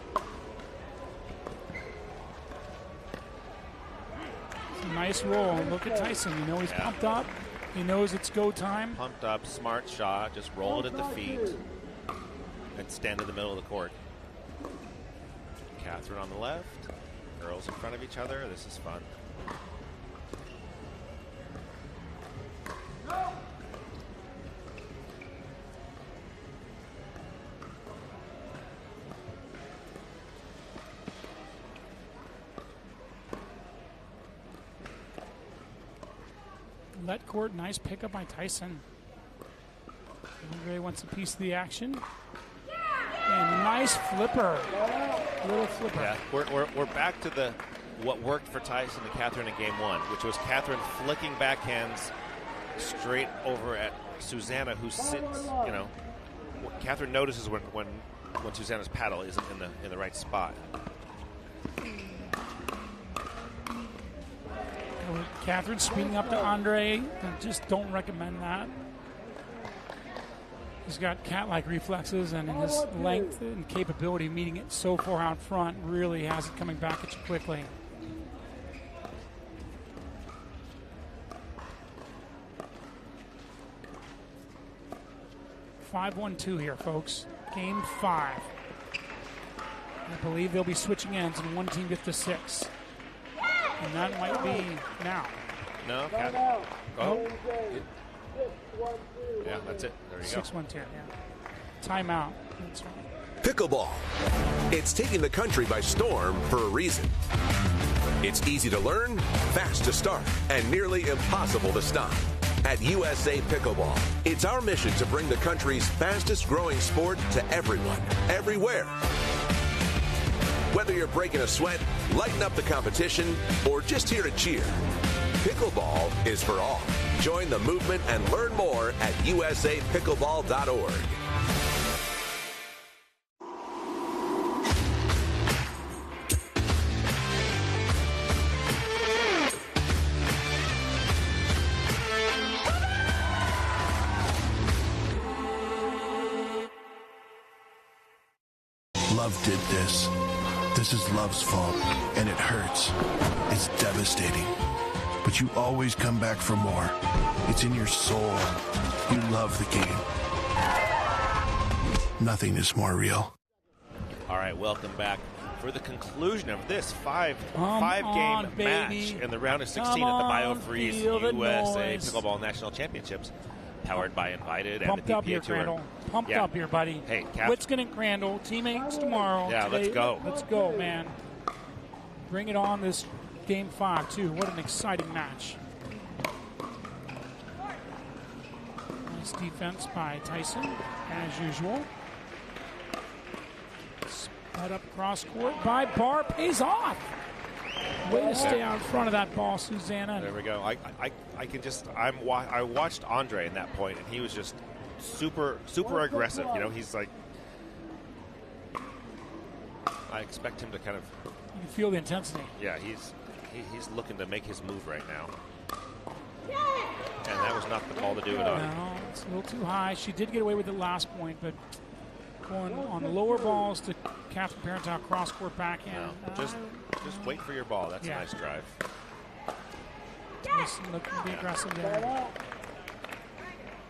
It's a nice roll. Look at Tyson. You know he's pumped up. He knows it's go time. Pumped up, smart shot. Just roll it at the feet and stand in the middle of the court. Catherine on the left. Girls in front of each other. This is fun. Let court, nice pickup by Tyson. Andre wants a piece of the action. And nice flipper. Little flipper. Yeah, we're back to what worked for Tyson and Catherine in game 1, which was Catherine flicking backhands straight over at Susanna, who sits, you know. Catherine notices when Susanna's paddle isn't in the right spot. Catherine speeding up to Andre. I just don't recommend that. He's got cat-like reflexes, and in his length and capability of meeting it so far out front really has it coming back at you quickly. (5-1-2) here, folks. Game 5. I believe they'll be switching ends, and one team gets to 6. And that might be now. No, Catherine. Oh. Yeah, that's it. There you go. 6-1-2, yeah. Timeout. That's right. Pickleball. It's taking the country by storm for a reason. It's easy to learn, fast to start, and nearly impossible to stop. At USA Pickleball, it's our mission to bring the country's fastest growing sport to everyone, everywhere. Whether you're breaking a sweat, lighting up the competition, or just here to cheer, pickleball is for all. Join the movement and learn more at usapickleball.org. Love did this. This is love's fault, and it hurts. It's devastating. But you always come back for more. It's in your soul. You love the game. Nothing is more real. All right, welcome back for the conclusion of this five-game match in the round of 16 at the BioFreeze USA Pickleball National Championships, powered by Invited and the PPA Tour. Crandall. Pumped up here, buddy. Hey, Witskin and Crandall, teammates tomorrow. Yeah, today. Let's go. Let's go, man. Bring it on this game 5, too. What an exciting match. Nice defense by Tyson, as usual. Spud up cross court by Barr. Pays off. Way to stay out in front of that ball, Susanna. There we go. I watched Andre in that point, and he was just super aggressive. You know, he's like, I expect him to kind of. You can feel the intensity. Yeah, he's looking to make his move right now. And that was not the ball to do it on. No, it's a little too high. She did get away with the last point, but going on the lower balls to Catherine Parenteau cross court backhand. No, just wait for your ball. That's a nice drive. Tyson looking to be aggressive there.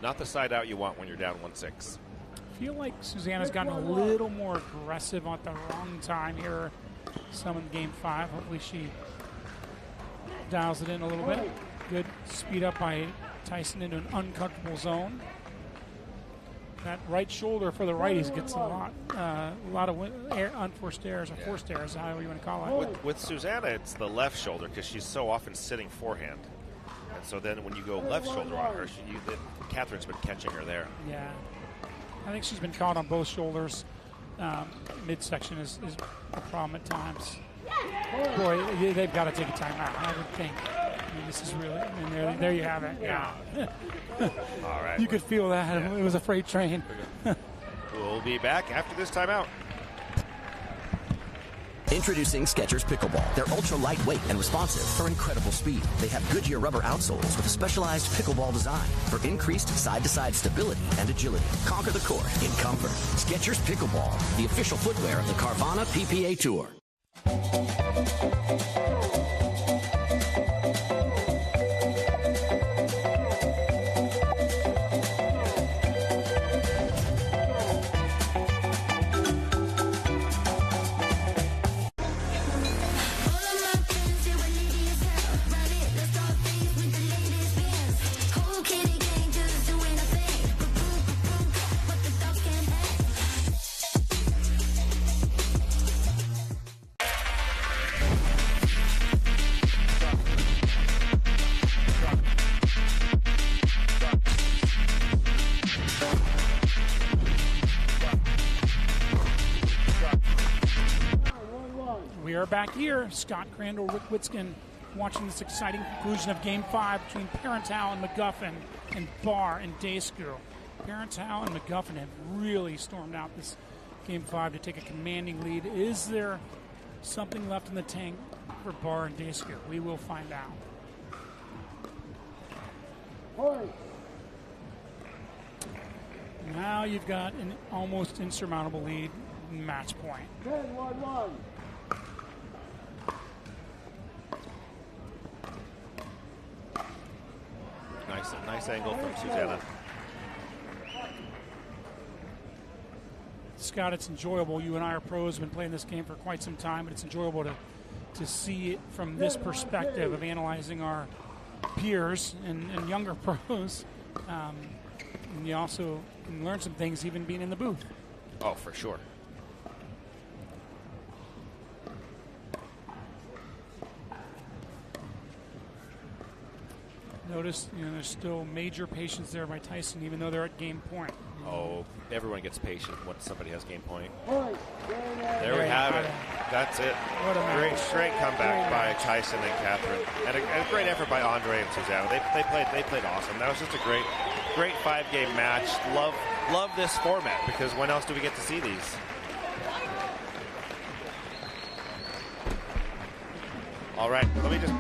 Not the side out you want when you're down 1-6. I feel like Susanna's gotten a little more aggressive at the wrong time here. Some in game 5. Hopefully she dials it in a little bit. Good speed up by Tyson into an uncomfortable zone. That right shoulder for the righties gets a lot of unforced errors or forced errors, however you want to call it. With Susanna, it's the left shoulder because she's so often sitting forehand. And so then when you go left shoulder on her, Catherine's been catching her there. Yeah. I think she's been caught on both shoulders. Midsection is a problem at times. Boy, they've got to take a timeout, I would think. I mean, this is really, there you have it. Yeah. All right. You could feel that. Yeah. It was a freight train. We'll be back after this timeout. Introducing Skechers Pickleball. They're ultra lightweight and responsive for incredible speed. They have Goodyear rubber outsoles with a specialized pickleball design for increased side-to-side stability and agility. Conquer the court in comfort. Skechers Pickleball, the official footwear of the Carvana PPA Tour. Back here, Scott Crandall, Rick Witzkin watching this exciting conclusion of Game 5 between Parenteau and McGuffin and Barr and Daysku. Parenteau and McGuffin have really stormed out this Game 5 to take a commanding lead. Is there something left in the tank for Barr and Daysku? We will find out. Now you've got an almost insurmountable lead in match point. 10-1-1. Nice angle from Susanna. Scott, it's enjoyable. You and I are pros, been playing this game for quite some time, but it's enjoyable to see it from this perspective of analyzing our peers and younger pros. And you also can learn some things even being in the booth. Oh, for sure. Notice, there's still major patience there by Tyson, even though they're at game point. Oh, everyone gets patient once somebody has game point. There we have it. That's it. What a great comeback by Tyson and Catherine, and a great effort by Andre and Susanna. They played awesome. That was just a great 5-game match. Love this format, because when else do we get to see these? All right, let me just.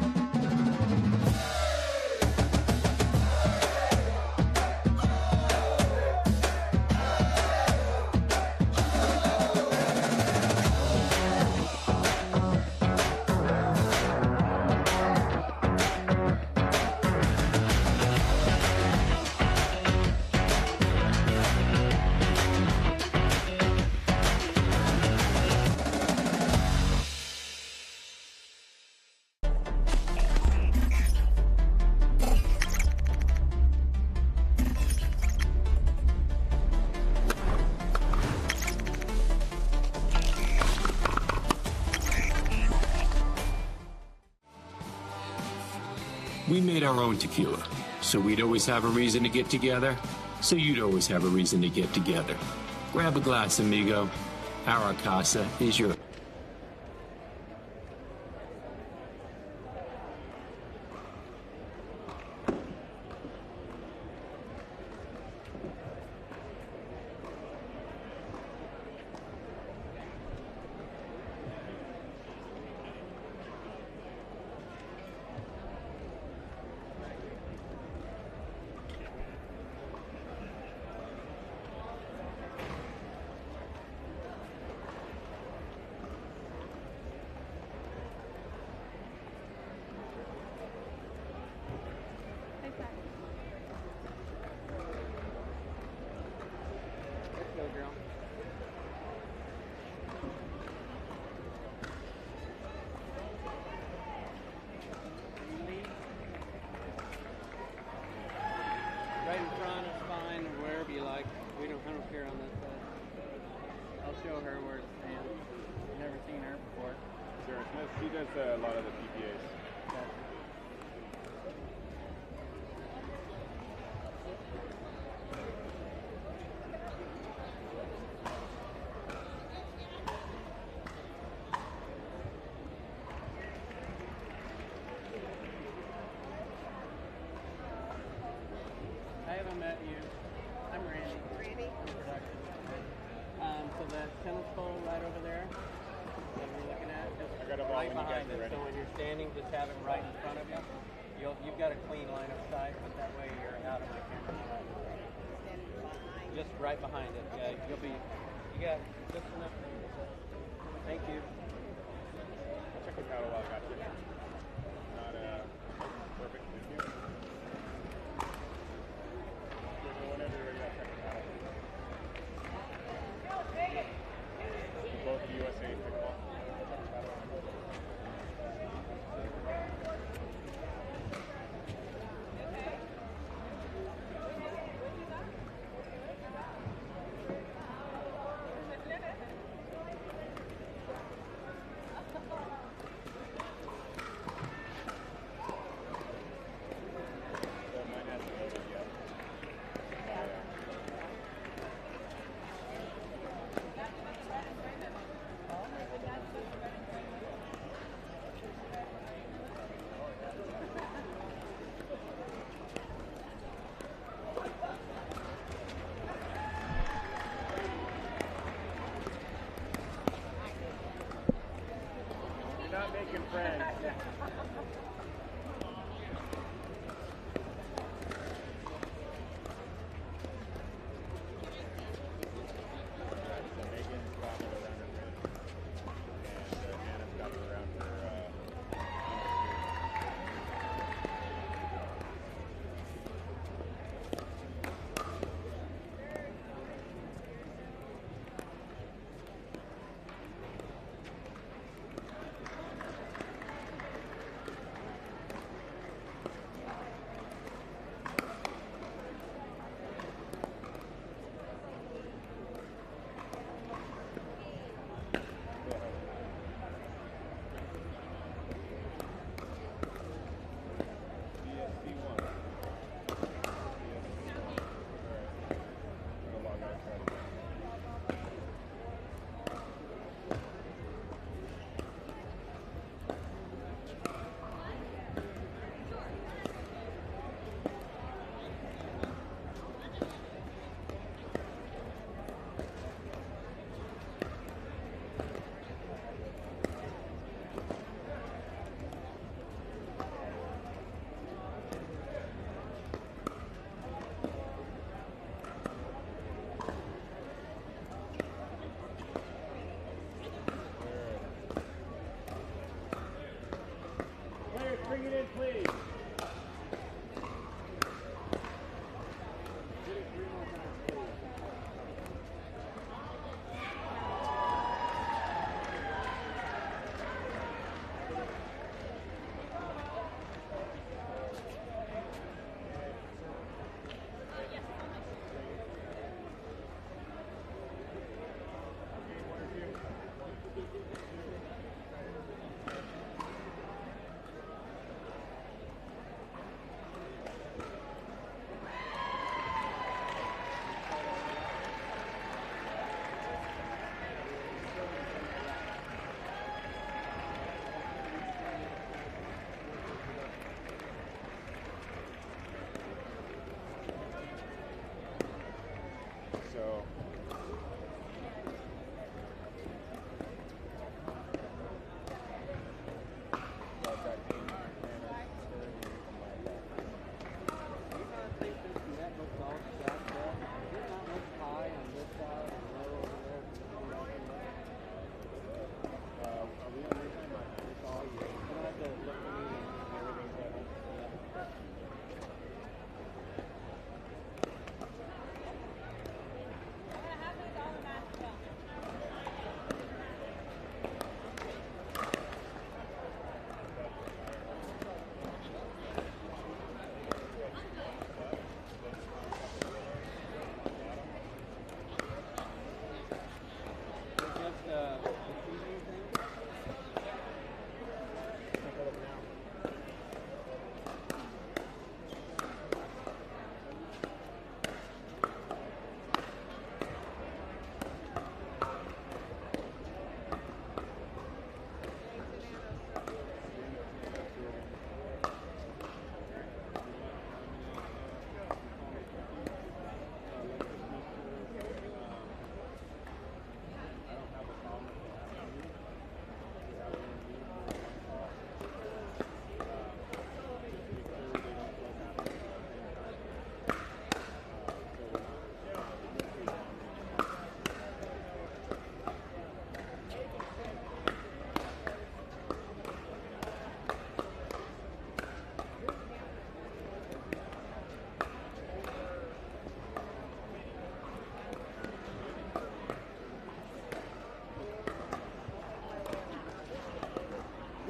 We made our own tequila, so we'd always have a reason to get together, so you'd always have a reason to get together. Grab a glass, amigo. Our casa is your... Right in front is fine, or wherever you like. I don't care on this side. I'll show her where to stand. I've never seen her before. Sure, she does a lot of the PPAs. Gotcha. I haven't met you. I'm Randy. Randy? I'm production. So that tennis pole right over there, that you're looking at, just I got a ball right when you guys behind are it. ready. So when you're standing, just have it right in front of you. You've got a clean line of sight, but that way you're out of my camera shot. Just right behind it. Yeah, you got just enough. Thank you. I'll check the paddle while I got you. Not perfect. Thank you. Whenever you're ready, I'll check the paddle. Both USA Pickleball. Not making friends. Megan's got it around her wrist, and Anna's got it around her.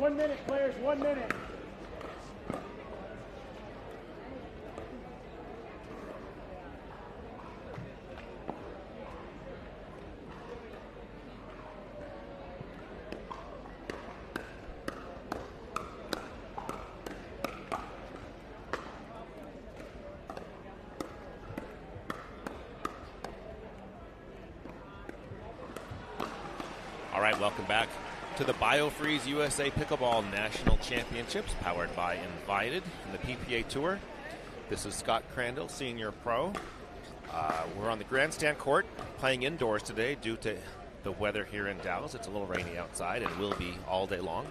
1 minute, players, 1 minute. All right, welcome back to the BioFreeze USA Pickleball National Championships, powered by Invited and the PPA Tour. This is Scott Crandall, Senior Pro. We're on the GrandStand court, playing indoors today due to the weather here in Dallas. It's a little rainy outside and will be all day long.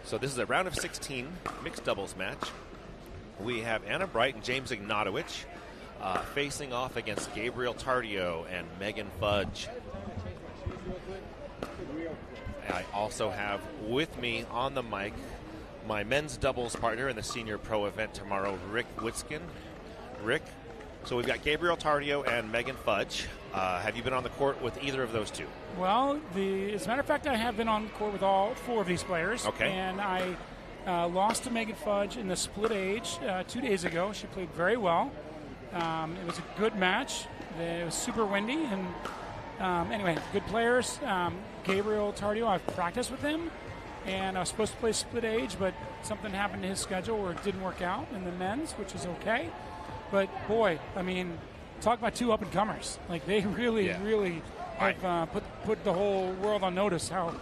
So this is a round of 16 mixed doubles match. We have Anna Bright and James Ignatowicz facing off against Gabriel Tardio and Megan Fudge. I also have with me on the mic my men's doubles partner in the Senior Pro event tomorrow, Rick Witzkin. Rick, so we've got Gabriel Tardio and Megan Fudge. Have you been on the court with either of those two? Well, as a matter of fact, I have been on the court with all 4 of these players. Okay. And I lost to Megan Fudge in the split age 2 days ago. She played very well. It was a good match. It was super windy. And anyway, good players. Gabriel Tardio, I've practiced with him. And I was supposed to play split age, but something happened to his schedule where it didn't work out in the men's, which is okay. But, boy, I mean, talk about 2 up-and-comers. Like, they really have put the whole world on notice how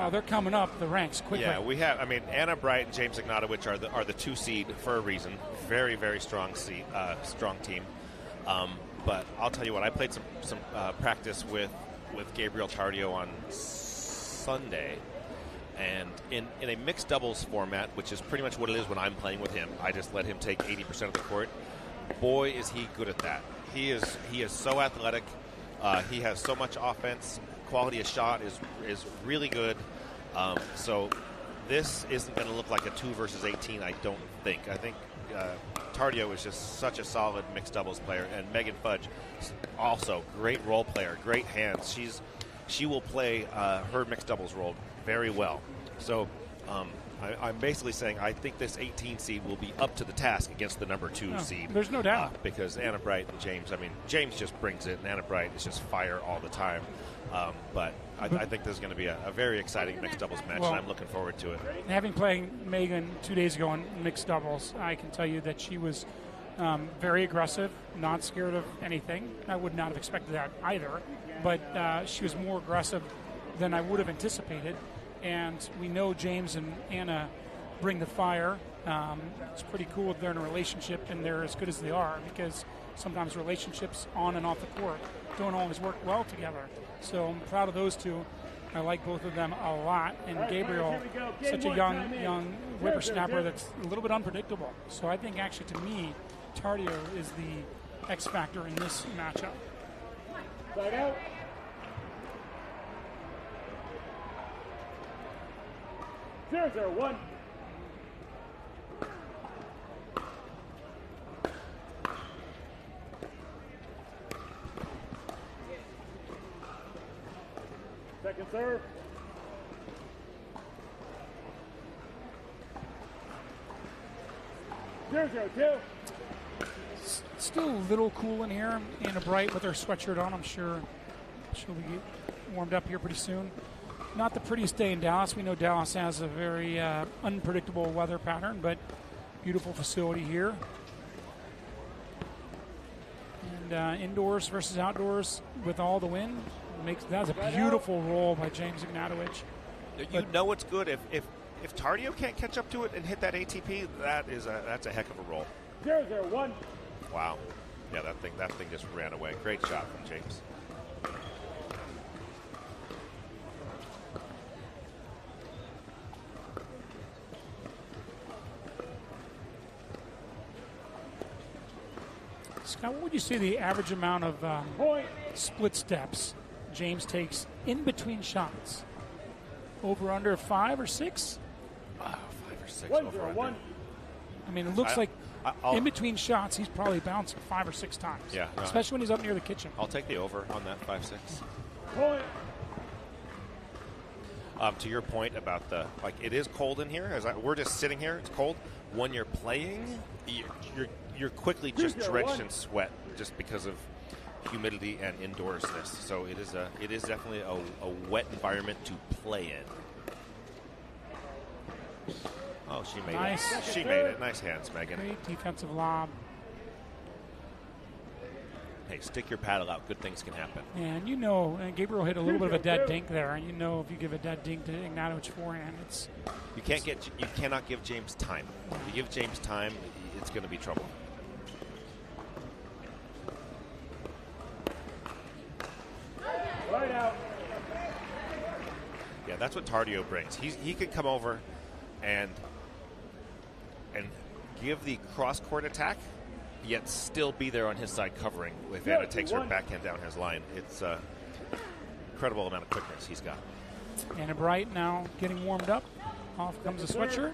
they're coming up the ranks quickly. Yeah, we have. I mean, Anna Bright and James Ignatowicz are the 2 seed for a reason. Very, very strong team. But I'll tell you what, I played some practice with Gabriel Tardio on Sunday. And in a mixed doubles format, which is pretty much what it is when I'm playing with him, I just let him take 80% of the court. Boy, is he good at that. He is so athletic. He has so much offense. Quality of shot is really good. So this isn't going to look like a 2 versus 18, I don't think. I think Tardio is just such a solid mixed doubles player. And Megan Fudge, also great role player, great hands. She will play her mixed doubles role very well. So I'm basically saying I think this 18 seed will be up to the task against the number 2 seed. There's no doubt. Because Anna Bright and James, I mean, James just brings it, and Anna Bright is just fire all the time. But I think there's going to be a very exciting mixed doubles match, and I'm looking forward to it. Having played Megan 2 days ago in mixed doubles, I can tell you that she was very aggressive, not scared of anything. I would not have expected that either. But she was more aggressive than I would have anticipated. And we know James and Anna bring the fire. It's pretty cool that they're in a relationship and they're as good as they are, because sometimes relationships on and off the court don't always work well together. So I'm proud of those 2. I like both of them a lot. And Gabriel, such a young whippersnapper that's a little bit unpredictable. So I think actually, to me, Tardio is the X factor in this matchup. Side out. Zero, 1. Second serve. 0-0-2. Still a little cool in here. Anna Bright with her sweatshirt on. I'm sure she'll be warmed up here pretty soon. Not the prettiest day in Dallas. We know Dallas has a very unpredictable weather pattern, but beautiful facility here. And indoors versus outdoors with all the wind, that's a beautiful roll by James Ignatowicz. You know it's good if Tardio can't catch up to it and hit that ATP. That's a heck of a roll. 0-0-1. Wow. Yeah, that thing just ran away. Great shot from James. Scott, what would you say the average amount of split steps James takes in between shots? Over under 5 or 6? 5 or 6 over under. I mean, it looks like in between shots he's probably bouncing 5 or 6 times. Yeah, especially when he's up near the kitchen. I'll take the over on that 5-6. Point. To your point about it is cold in here. We're just sitting here. It's cold. When you're playing, you're quickly just drenched in sweat just because of humidity and indoorsness. So it is definitely a wet environment to play in. Oh, she made it. She made it. Nice hands, Megan. Great defensive lob. Hey, stick your paddle out. Good things can happen. And Gabriel hit a little bit of a dead dink there. And if you give a dead dink to Ignatovic forehand, you cannot give James time. If you give James time, it's going to be trouble. Right out. Yeah, that's what Tardio brings. He could come over and give the cross-court attack, yet still be there on his side covering if Anna takes her backhand down his line. It's an incredible amount of quickness he's got. Anna Bright now getting warmed up. Off comes the switcher.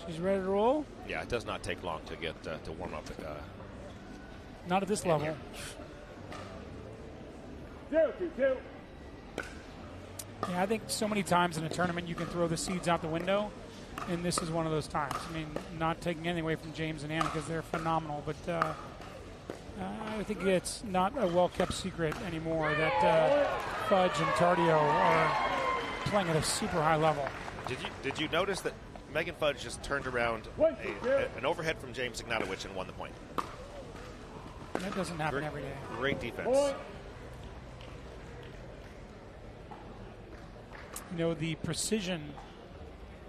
She's ready to roll. Yeah, it does not take long to get to warm up. Not at this level. 2-2-2. Yeah, I think so many times in a tournament you can throw the seeds out the window, and this is one of those times. I mean, not taking anything away from James and Anna because they're phenomenal, but I think it's not a well-kept secret anymore that Fudge and Tardio are playing at a super high level. Did you notice that Megan Fudge just turned around an overhead from James Ignatovic and won the point? That doesn't happen every day. Great defense. The precision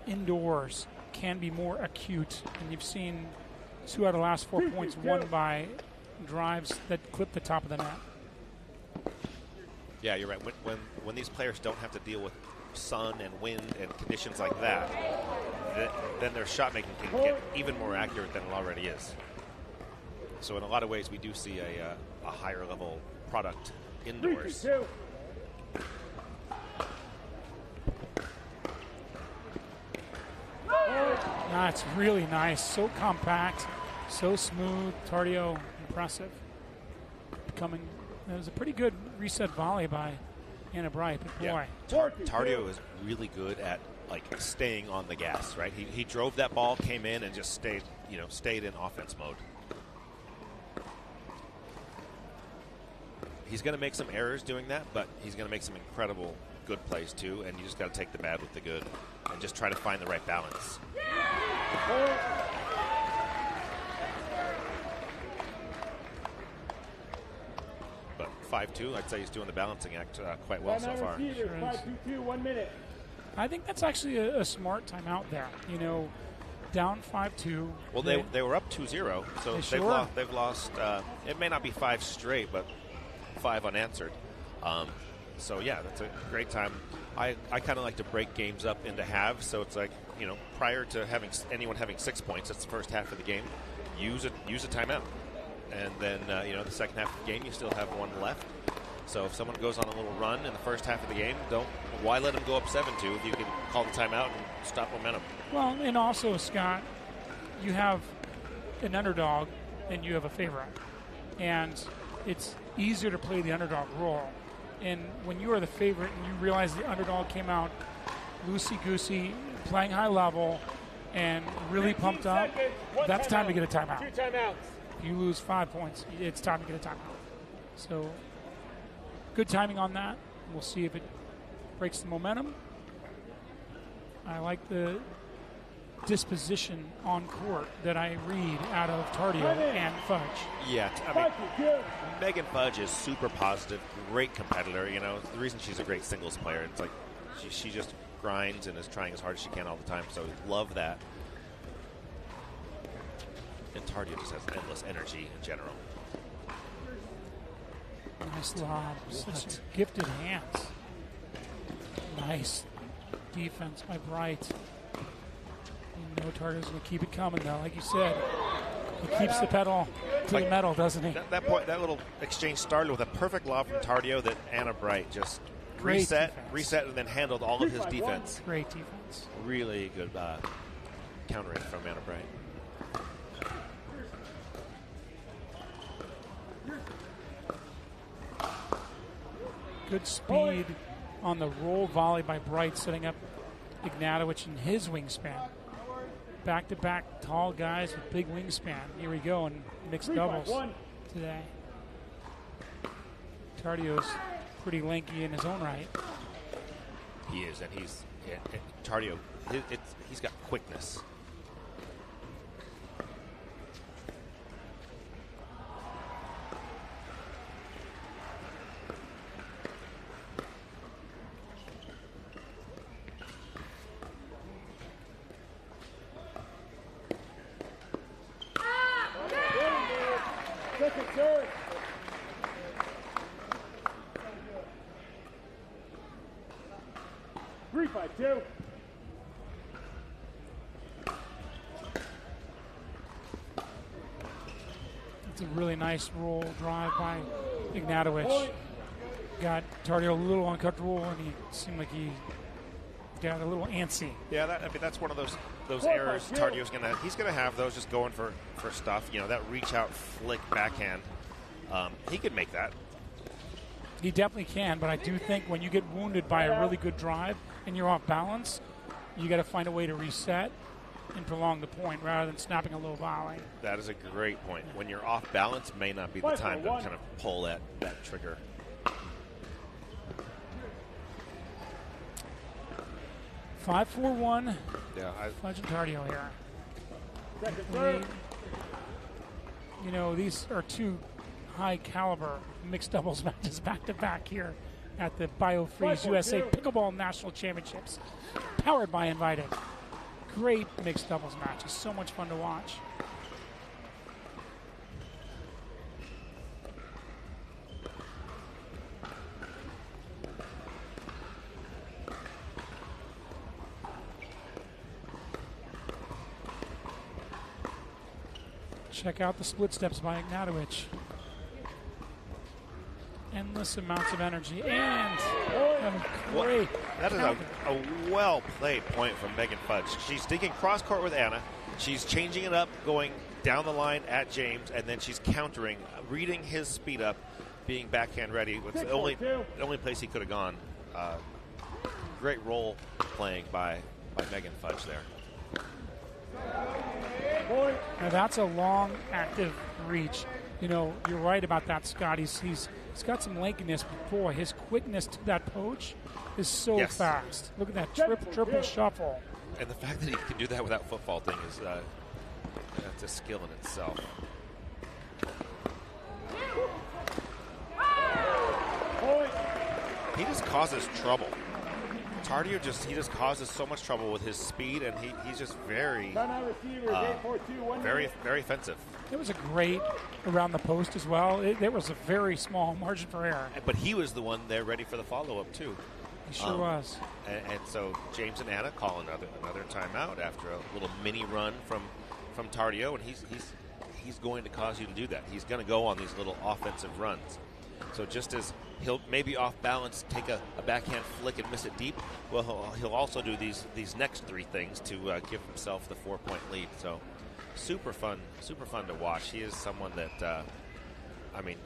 indoors can be more acute, and you've seen 2 out of the last 4 points won by drives that clip the top of the net. Yeah, you're right. When these players don't have to deal with sun and wind and conditions like that, then their shot making can get even more accurate than it already is. So in a lot of ways, we do see a higher level product indoors. That's really nice. So compact, so smooth. Tardio, impressive. It was a pretty good reset volley by Anna Bright, but boy. Yeah. Tardio is really good at staying on the gas, right? He drove that ball, came in, and just stayed in offense mode. He's going to make some errors doing that, but he's going to make some incredible good plays too, and you just got to take the bad with the good and just try to find the right balance. But 5-2, I'd say he's doing the balancing act quite well so far. 5-2-2, 1 minute. I think that's actually a smart timeout there. Down 5-2. Well, they were up 2-0, so they've lost. It may not be 5 straight, but 5 unanswered. So yeah, that's a great time. I kind of like to break games up into halves, so it's prior to anyone having 6 points, that's the first half of the game. Use a timeout, and then the second half of the game you still have 1 left. So if someone goes on a little run in the first half of the game, why let them go up 7-2 if you can call the timeout and stop momentum? Well, and also, Scott, you have an underdog and you have a favorite, and it's easier to play the underdog role. And when you are the favorite and you realize the underdog came out loosey-goosey, playing high level, and really pumped up, that's time to get a timeout. 2 timeouts. If you lose 5 points, it's time to get a timeout. So good timing on that. We'll see if it breaks the momentum. I like the disposition on court that I read out of Tardio and Fudge. Yeah, Megan Fudge is super positive, great competitor. The reason she's a great singles player, it's like she just grinds and is trying as hard as she can all the time. So love that. And Tardio just has endless energy in general. Nice lob. Such gifted hands. Nice defense by Bright. Tardio's going to keep it coming, though. Like you said, he keeps the pedal to the metal, doesn't he? That little exchange started with a perfect lob from Tardio that Anna Bright just reset, and then handled all of his defense. Great defense. Really good countering from Anna Bright. Good speed, on the roll volley by Bright, setting up Ignatowicz in his wingspan. Back-to-back tall guys with big wingspan. Here we go in mixed doubles today. Tardio's pretty lanky in his own right. He is, and Tardio, he's got quickness. Second serve. Three, 5-2. It's a really nice roll drive by Ignatowicz. Got Tardio a little uncomfortable, and he seemed like he got a little antsy. Yeah, that's one of those errors Tardio's he's gonna have those, just going for stuff. You know, that reach out flick backhand. He could make that. He definitely can, but I do think when you get wounded by a really good drive and you're off balance, you got to find a way to reset and prolong the point rather than snapping a low volley. That is a great point. When you're off balance, may not be the time to kind of pull that trigger. Five, 4-1. Yeah, Fudge and Tardio here. Second serve. You know, these are two high caliber mixed doubles matches back to back here at the BioFreeze USA Pickleball National Championships, powered by Invited. Great mixed doubles matches, so much fun to watch. Check out the split steps by Ignatowicz. Endless amounts of energy and great. That is a well-played point from Megan Fudge. She's digging cross-court with Anna. She's changing it up, going down the line at James, and then she's countering, reading his speed up, being backhand ready. It's the only place he could have gone. Great role playing by Megan Fudge there. Now that's a long, active reach. You know, you're right about that, Scott. He's got some lankiness, but boy, his quickness to that poach is so fast. Look at that triple shuffle. And the fact that he can do that without foot faulting is that's a skill in itself. He just causes trouble. Tardio just causes so much trouble with his speed, and he's just very offensive. It was a great around the post as well. There was a very small margin for error. But he was the one there ready for the follow-up, too. He sure was. And so James and Anna call another timeout after a little mini run from Tardio, and he's going to cause you to do that. He's going to go on these little offensive runs. So just as he'll maybe off balance take a backhand flick and miss it deep, well, he'll also do these next three things to give himself the 4-point lead. So super fun to watch. He is someone that I think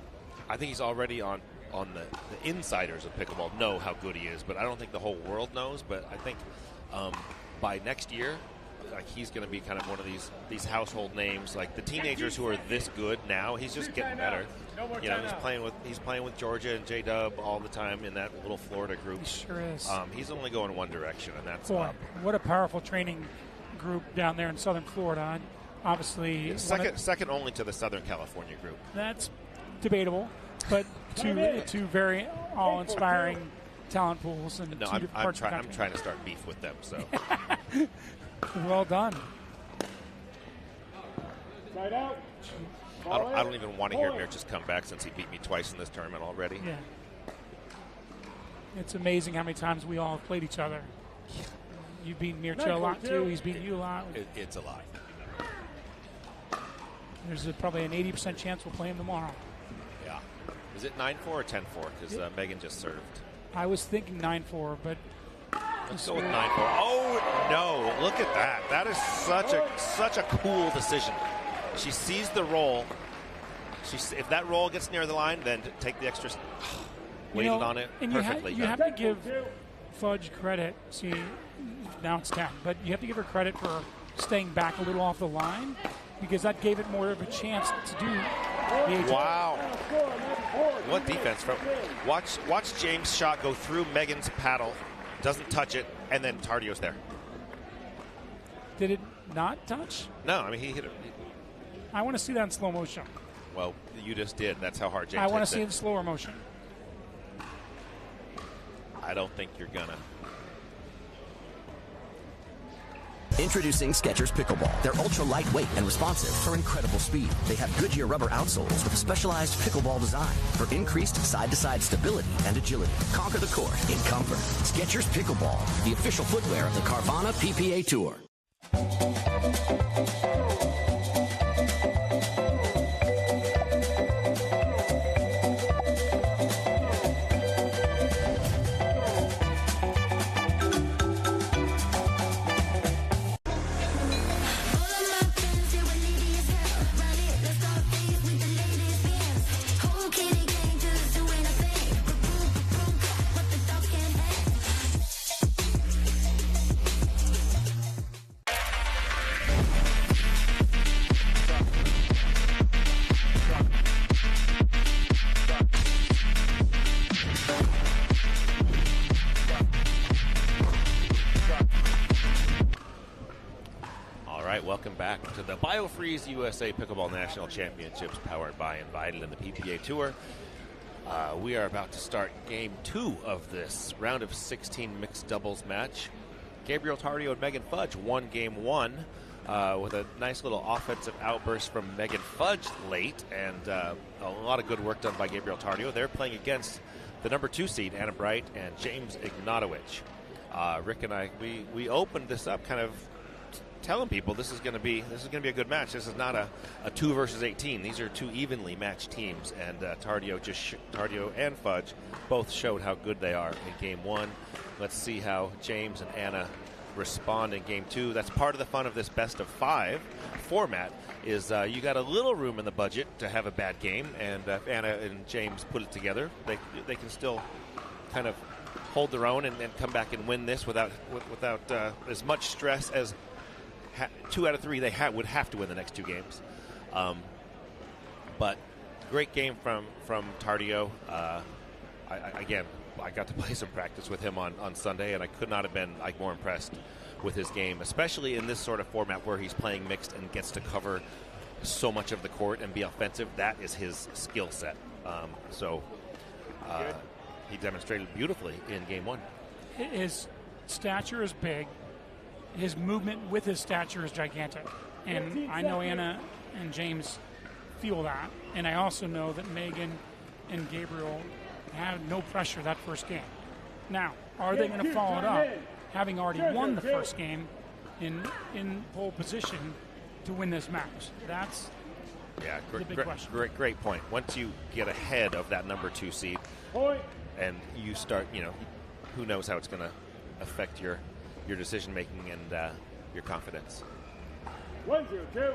he's already on the insiders of pickleball know how good he is, but I don't think the whole world knows. But I think by next year, like, he's going to be kind of one of these household names. Like the teenagers who are this good now, he's just getting better. You know, he's playing with Georgia and J-Dub all the time in that little Florida group. He sure is. He's only going one direction, and that's up. What a powerful training group down there in Southern Florida. And obviously, second only to the Southern California group. That's debatable, but two very awe-inspiring talent pools and no, I'm trying to start beef with them. So well done. Side out. I don't even want to hear Mircea come back since he beat me twice in this tournament already. Yeah. It's amazing how many times we all have played each other. You've beaten Mircea a lot too. He's beaten you a lot. It's a lot. There's probably an 80% chance we'll play him tomorrow. Yeah. Is it 9-4 or 10-4? Because Megan just served. I was thinking 9-4, but let's go with 9-4. Oh no! Look at that. That is such a cool decision. She sees the roll. If that roll gets near the line, then take the extra. waited on it and perfectly. You have to give Fudge credit. See, now it's 10, but you have to give her credit for staying back a little off the line because that gave it more of a chance to do the 18. Wow. What defense. Watch James' shot go through Megan's paddle, doesn't touch it, and then Tardio's there. Did it not touch? No, I mean, he hit it. I want to see that in slow motion. Well, you just did. That's how hard James I want hits to see it. it in slower motion. I don't think you're going to. Introducing Skechers Pickleball. They're ultra lightweight and responsive for incredible speed. They have Goodyear rubber outsoles with a specialized pickleball design for increased side-to-side stability and agility. Conquer the court in comfort. Skechers Pickleball, the official footwear of the Carvana PPA Tour. Welcome back to the BioFreeze USA Pickleball National Championships powered by Invited and the PPA Tour. We are about to start Game 2 of this round of 16 mixed doubles match. Gabriel Tardio and Megan Fudge won Game 1 with a nice little offensive outburst from Megan Fudge late, and a lot of good work done by Gabriel Tardio. They're playing against the number 2 seed, Anna Bright and James Ignatowicz. Rick and I, we opened this up kind of telling people this is going to be a good match. This is not a 2 versus 18. These are 2 evenly matched teams, and Tardio and Fudge both showed how good they are in Game 1. Let's see how James and Anna respond in Game 2. That's part of the fun of this best of 5 format. Is you got a little room in the budget to have a bad game, and if Anna and James put it together, they can still kind of hold their own and come back and win this without as much stress as 2 out of 3 they would have to win the next 2 games. But great game from Tardio. I got to play some practice with him on Sunday, and I could not have been more impressed with his game, especially in this sort of format where he's playing mixed and gets to cover so much of the court and be offensive. That is his skill set. He demonstrated beautifully in Game 1. His stature is big. His movement with his stature is gigantic. And I know Anna and James feel that. And I also know that Megan and Gabriel had no pressure that first game. Now, are they going to follow it up, having already won the first game in pole position to win this match? That's the big question. Great point. Once you get ahead of that number 2 seed and you start, who knows how it's going to affect your decision making and your confidence. 1-2.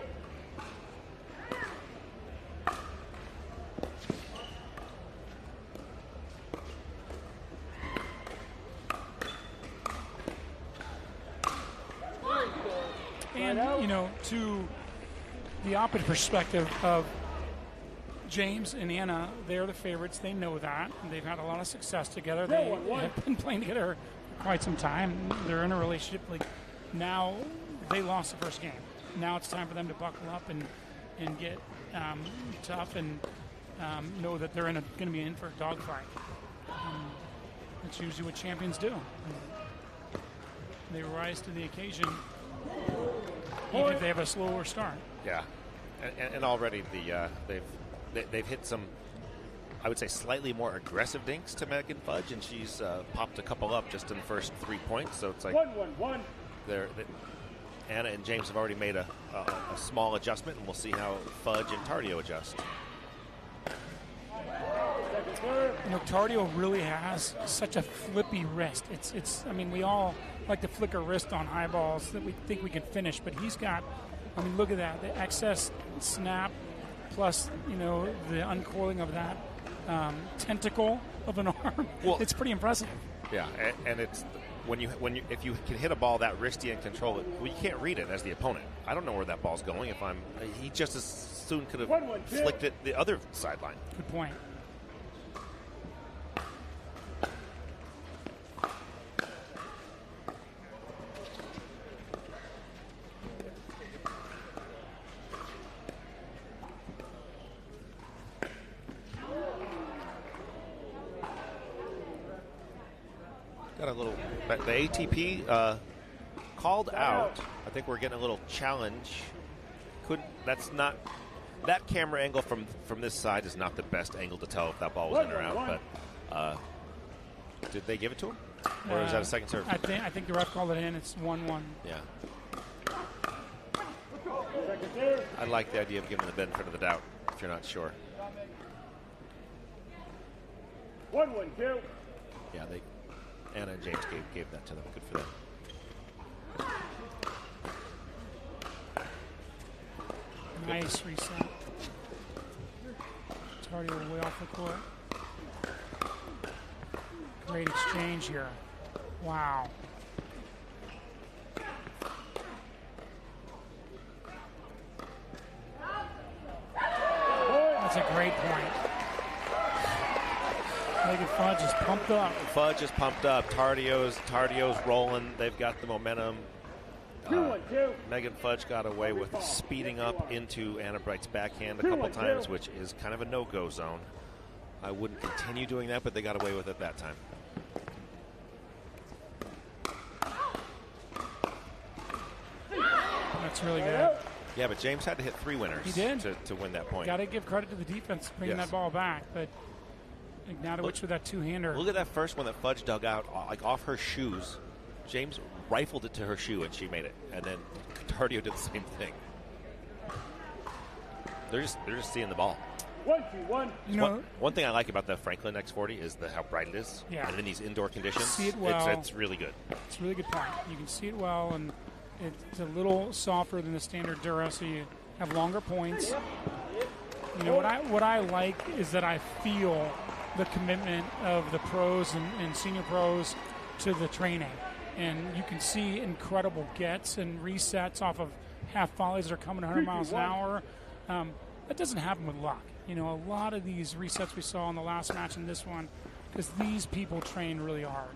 And to the opposite perspective of James and Anna, they're the favorites. They know that. They've had a lot of success together. They have been playing together quite some time. They're in a relationship. Now they lost the first game. Now it's time for them to buckle up and get tough and know that they're going to be in for a dogfight. That's usually what champions do. They rise to the occasion, even if they have a slower start. Yeah, and already they've hit some, I would say, slightly more aggressive dinks to Megan Fudge, and she's popped a couple up just in the first 3 points. So it's like 1-1-1. Anna and James have already made a small adjustment, and we'll see how Fudge and Tardio adjust. Tardio really has such a flippy wrist. It's. I mean, we all like to flick our wrist on high balls that we think we can finish, but he's got. I mean, look at that. The excess snap plus, the uncoiling of that tentacle of an arm. Well, it's pretty impressive. Yeah, and it's if you can hit a ball that risky and control it, well, you can't read it as the opponent. I don't know where that ball's going. He just as soon could have flicked it the other sideline. Good point. Got a little. The ATP called out. I think we're getting a little challenge. That camera angle from this side is not the best angle to tell if that ball was in or out. But did they give it to him, or is that a second serve? I think the ref called it in. It's 1-1. Yeah. I like the idea of giving the benefit of the doubt if you're not sure. 1-1-2. Yeah, Anna and James gave that to them. Good for them. Nice reset. Tardio way off the court. Great exchange here. Wow. That's a great point. Megan Fudge is pumped up. Fudge is pumped up. Tardio's rolling. They've got the momentum. Megan Fudge got away with speeding up into Anna Bright's backhand a couple times, which is kind of a no-go zone. I wouldn't continue doing that, but they got away with it that time. That's really good. Yeah, but James had to hit 3 winners. He did. To win that point. Got to give credit to the defense bringing that ball back, but Ignatowicz with that two-hander. Look at that first one that Fudge dug out, like off her shoes. James rifled it to her shoe, and she made it. And then Tardio did the same thing. They're just seeing the ball. 1-2-1. You know, one thing I like about the Franklin X40 is how bright it is. Yeah. And in these indoor conditions, see it well. It's really good. It's a really good point. You can see it well, and it's a little softer than the standard Dura, so you have longer points. You know, what I like is that I feel the commitment of the pros and senior pros to the training. And you can see incredible gets and resets off of half volleys that are coming 100 miles an hour. That doesn't happen with luck. You know, a lot of these resets we saw in the last match and this one, because these people train really hard.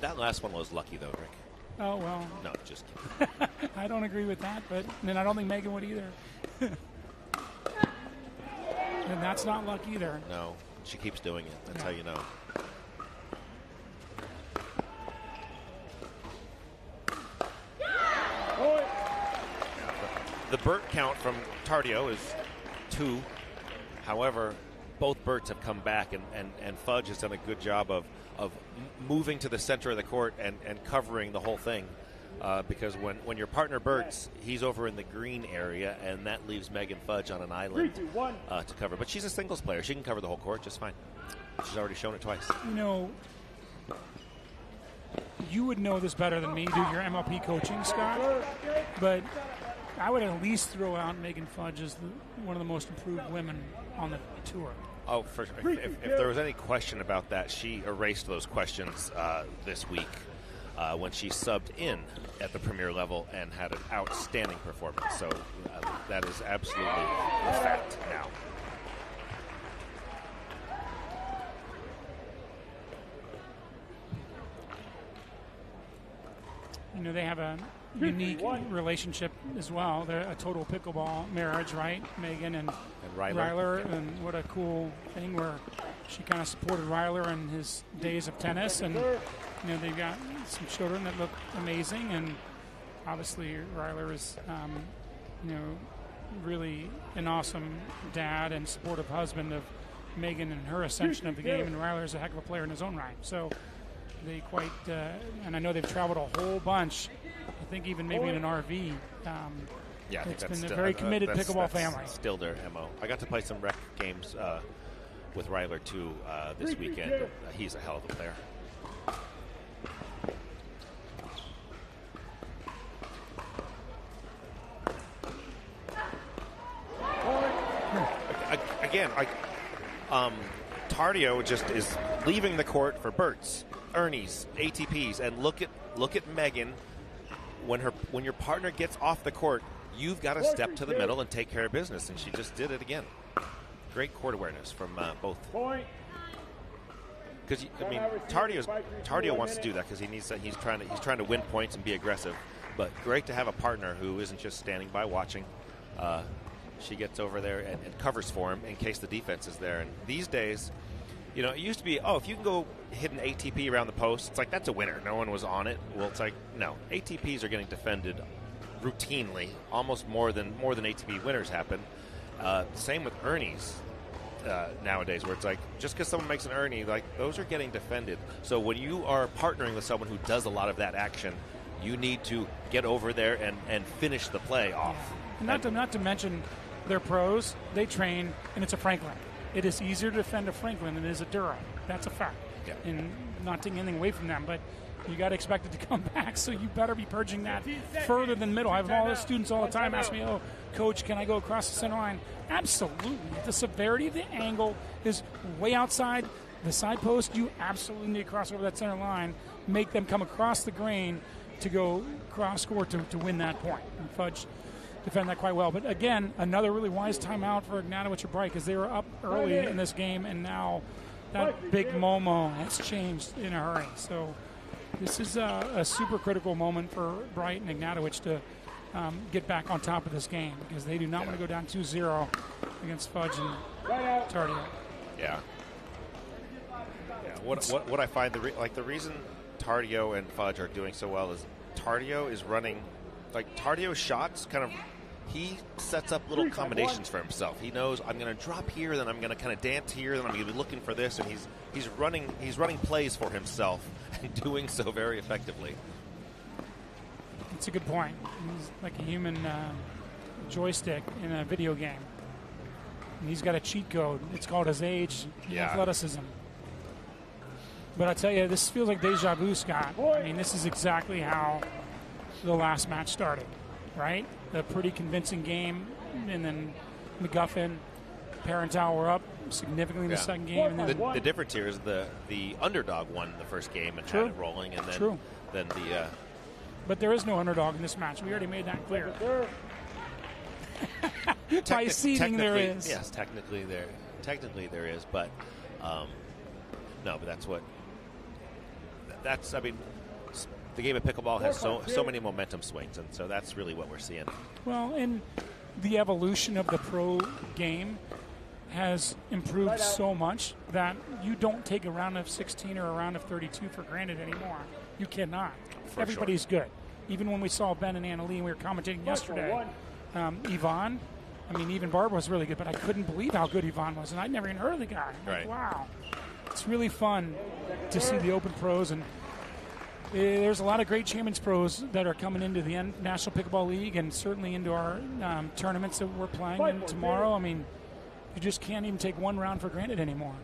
That last one was lucky, though, Rick. Oh, well. No, just kidding. I don't agree with that, but then I don't think Megan would either. And that's not luck either. No, she keeps doing it. That's how you know. The Burt count from Tardio is 2. However, both Burts have come back, and Fudge has done a good job of moving to the center of the court and covering the whole thing. Because when your partner Burts, he's over in the green area, and that leaves Megan Fudge on an island to cover. But she's a singles player. She can cover the whole court just fine. She's already shown it twice. You know, you would know this better than me, do your MLP coaching, Scott. But I would at least throw out Megan Fudge as one of the most improved women on the tour. Oh, for sure. If there was any question about that, she erased those questions this week when she subbed in at the premier level and had an outstanding performance. So that is absolutely a fact now. You know, they have a unique relationship as well. They're a total pickleball marriage, right? Megan and Ryler. And what a cool thing where she kind of supported Ryler in his days of tennis. And, you know, they've got some children that look amazing. And obviously Ryler is, you know, really an awesome dad and supportive husband of Megan and her ascension of the game. And Ryler is a heck of a player in his own right. So they quite, and I know they've traveled a whole bunch. I think even maybe in an RV. Yeah, I think it's that's been still a very committed pickleball that's family. Still their MO. I got to play some rec games with Ryler too this weekend. He's a hell of a player. Again, Tardio just is leaving the court for Berts, Ernie's, ATPs, and look at Megan. When your partner gets off the court, you've got to step to the middle and take care of business, and she just did it again. Great court awareness from both. Because Tardio wants to do that because he's trying to win points and be aggressive. But great to have a partner who isn't just standing by watching. She gets over there and covers for him in case the defense is there. And these days, it used to be, if you can go hit an ATP around the post, it's like that's a winner. No one was on it. Well, it's like no, ATPs are getting defended routinely, almost more than ATP winners happen. Same with Ernie's nowadays, where it's like just because someone makes an Ernie, like those are getting defended. So when you are partnering with someone who does a lot of that action, you need to get over there and finish the play off. Yeah. Not to mention they're pros. They train, and it's a Franklin. It is easier to defend a Franklin than it is a Dura. That's a fact. Yeah. And not taking anything away from them, but you got to expect it to come back, so you better be purging that further than middle. I have all the students all the time ask me, Coach, can I go across the center line? Absolutely. The severity of the angle is way outside the side post. You absolutely need to cross over that center line, make them come across the green to go cross court to win that point. And Fudge defend that quite well. But again, another really wise timeout for Ignatowicz or Bright because they were up early in this game, and now that big Momo has changed in a hurry. So this is a super critical moment for Bright and Ignatowicz to get back on top of this game because they do not want to go down 2-0 against Fudge and Tardio. Yeah. What I find the reason Tardio and Fudge are doing so well is Tardio is running, like Tardio's shots kind of, he sets up little combinations for himself. He knows I'm going to drop here, then I'm going to kind of dance here, then I'm going to be looking for this, and he's running plays for himself and doing so very effectively. It's a good point. He's like a human joystick in a video game. And he's got a cheat code. It's called his age and athleticism. But I tell you, this feels like deja vu, Scott. I mean, this is exactly how the last match started, right? A pretty convincing game, and then McGuffin, Parenteau were up significantly in the second game. And then the difference here is the underdog won the first game and had it rolling, and then the. But there is no underdog in this match. We already made that clear. By seeding, there is. Yes, technically there is, but no. But that's. I mean, the game of pickleball has so many momentum swings, and so that's really what we're seeing. Well, and the evolution of the pro game has improved so much that you don't take a round of 16 or a round of 32 for granted anymore. You cannot. Everybody's good. Even when we saw Ben and Anna Leigh, and we were commentating yesterday, Yvonne, I mean, even Barbara was really good, but I couldn't believe how good Yvonne was, and I'd never even heard of the guy. Right. Wow. It's really fun to see the Open Pros, and there's a lot of great Champions Pros that are coming into the National Pickleball League and certainly into our tournaments that we're playing in tomorrow. I mean, you just can't even take one round for granted anymore.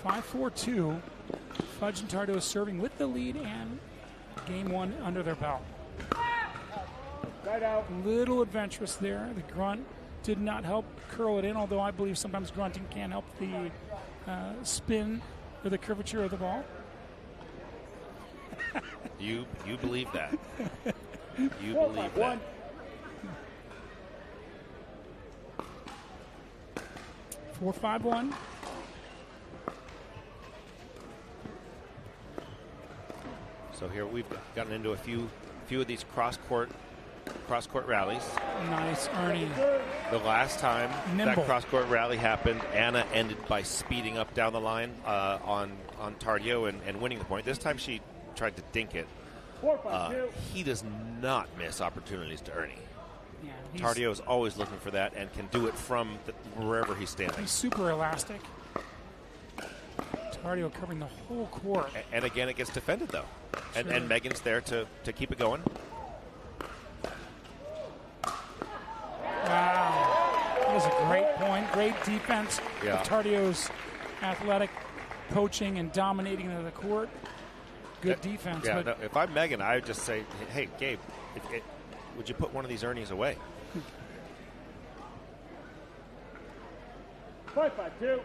5-4-2. Fudge and Tardo serving with the lead and game one under their belt. Little adventurous there. The grunt did not help curl it in, although I believe sometimes grunting can help the spin or the curvature of the ball. You believe that. You believe that. 4-5-1. So here we've gotten into a few of these cross-court rallies. Nice, Ernie. The last time Nimble. that cross-court rally happened, Anna ended by speeding up down the line on Tardio and winning the point. This time she tried to dink it. He does not miss opportunities to Ernie. Yeah, Tardio is always looking for that and can do it from wherever he's standing. He's super elastic. Tardio covering the whole court. And again, it gets defended, though. And Megan's there to keep it going. Wow. That was a great point. Great defense. Yeah. Tardio's athletic poaching and dominating the court. Good defense. Yeah, but no, if I'm Megan, I would just say, hey, Gabe, would you put one of these Ernies away? 5-5-2.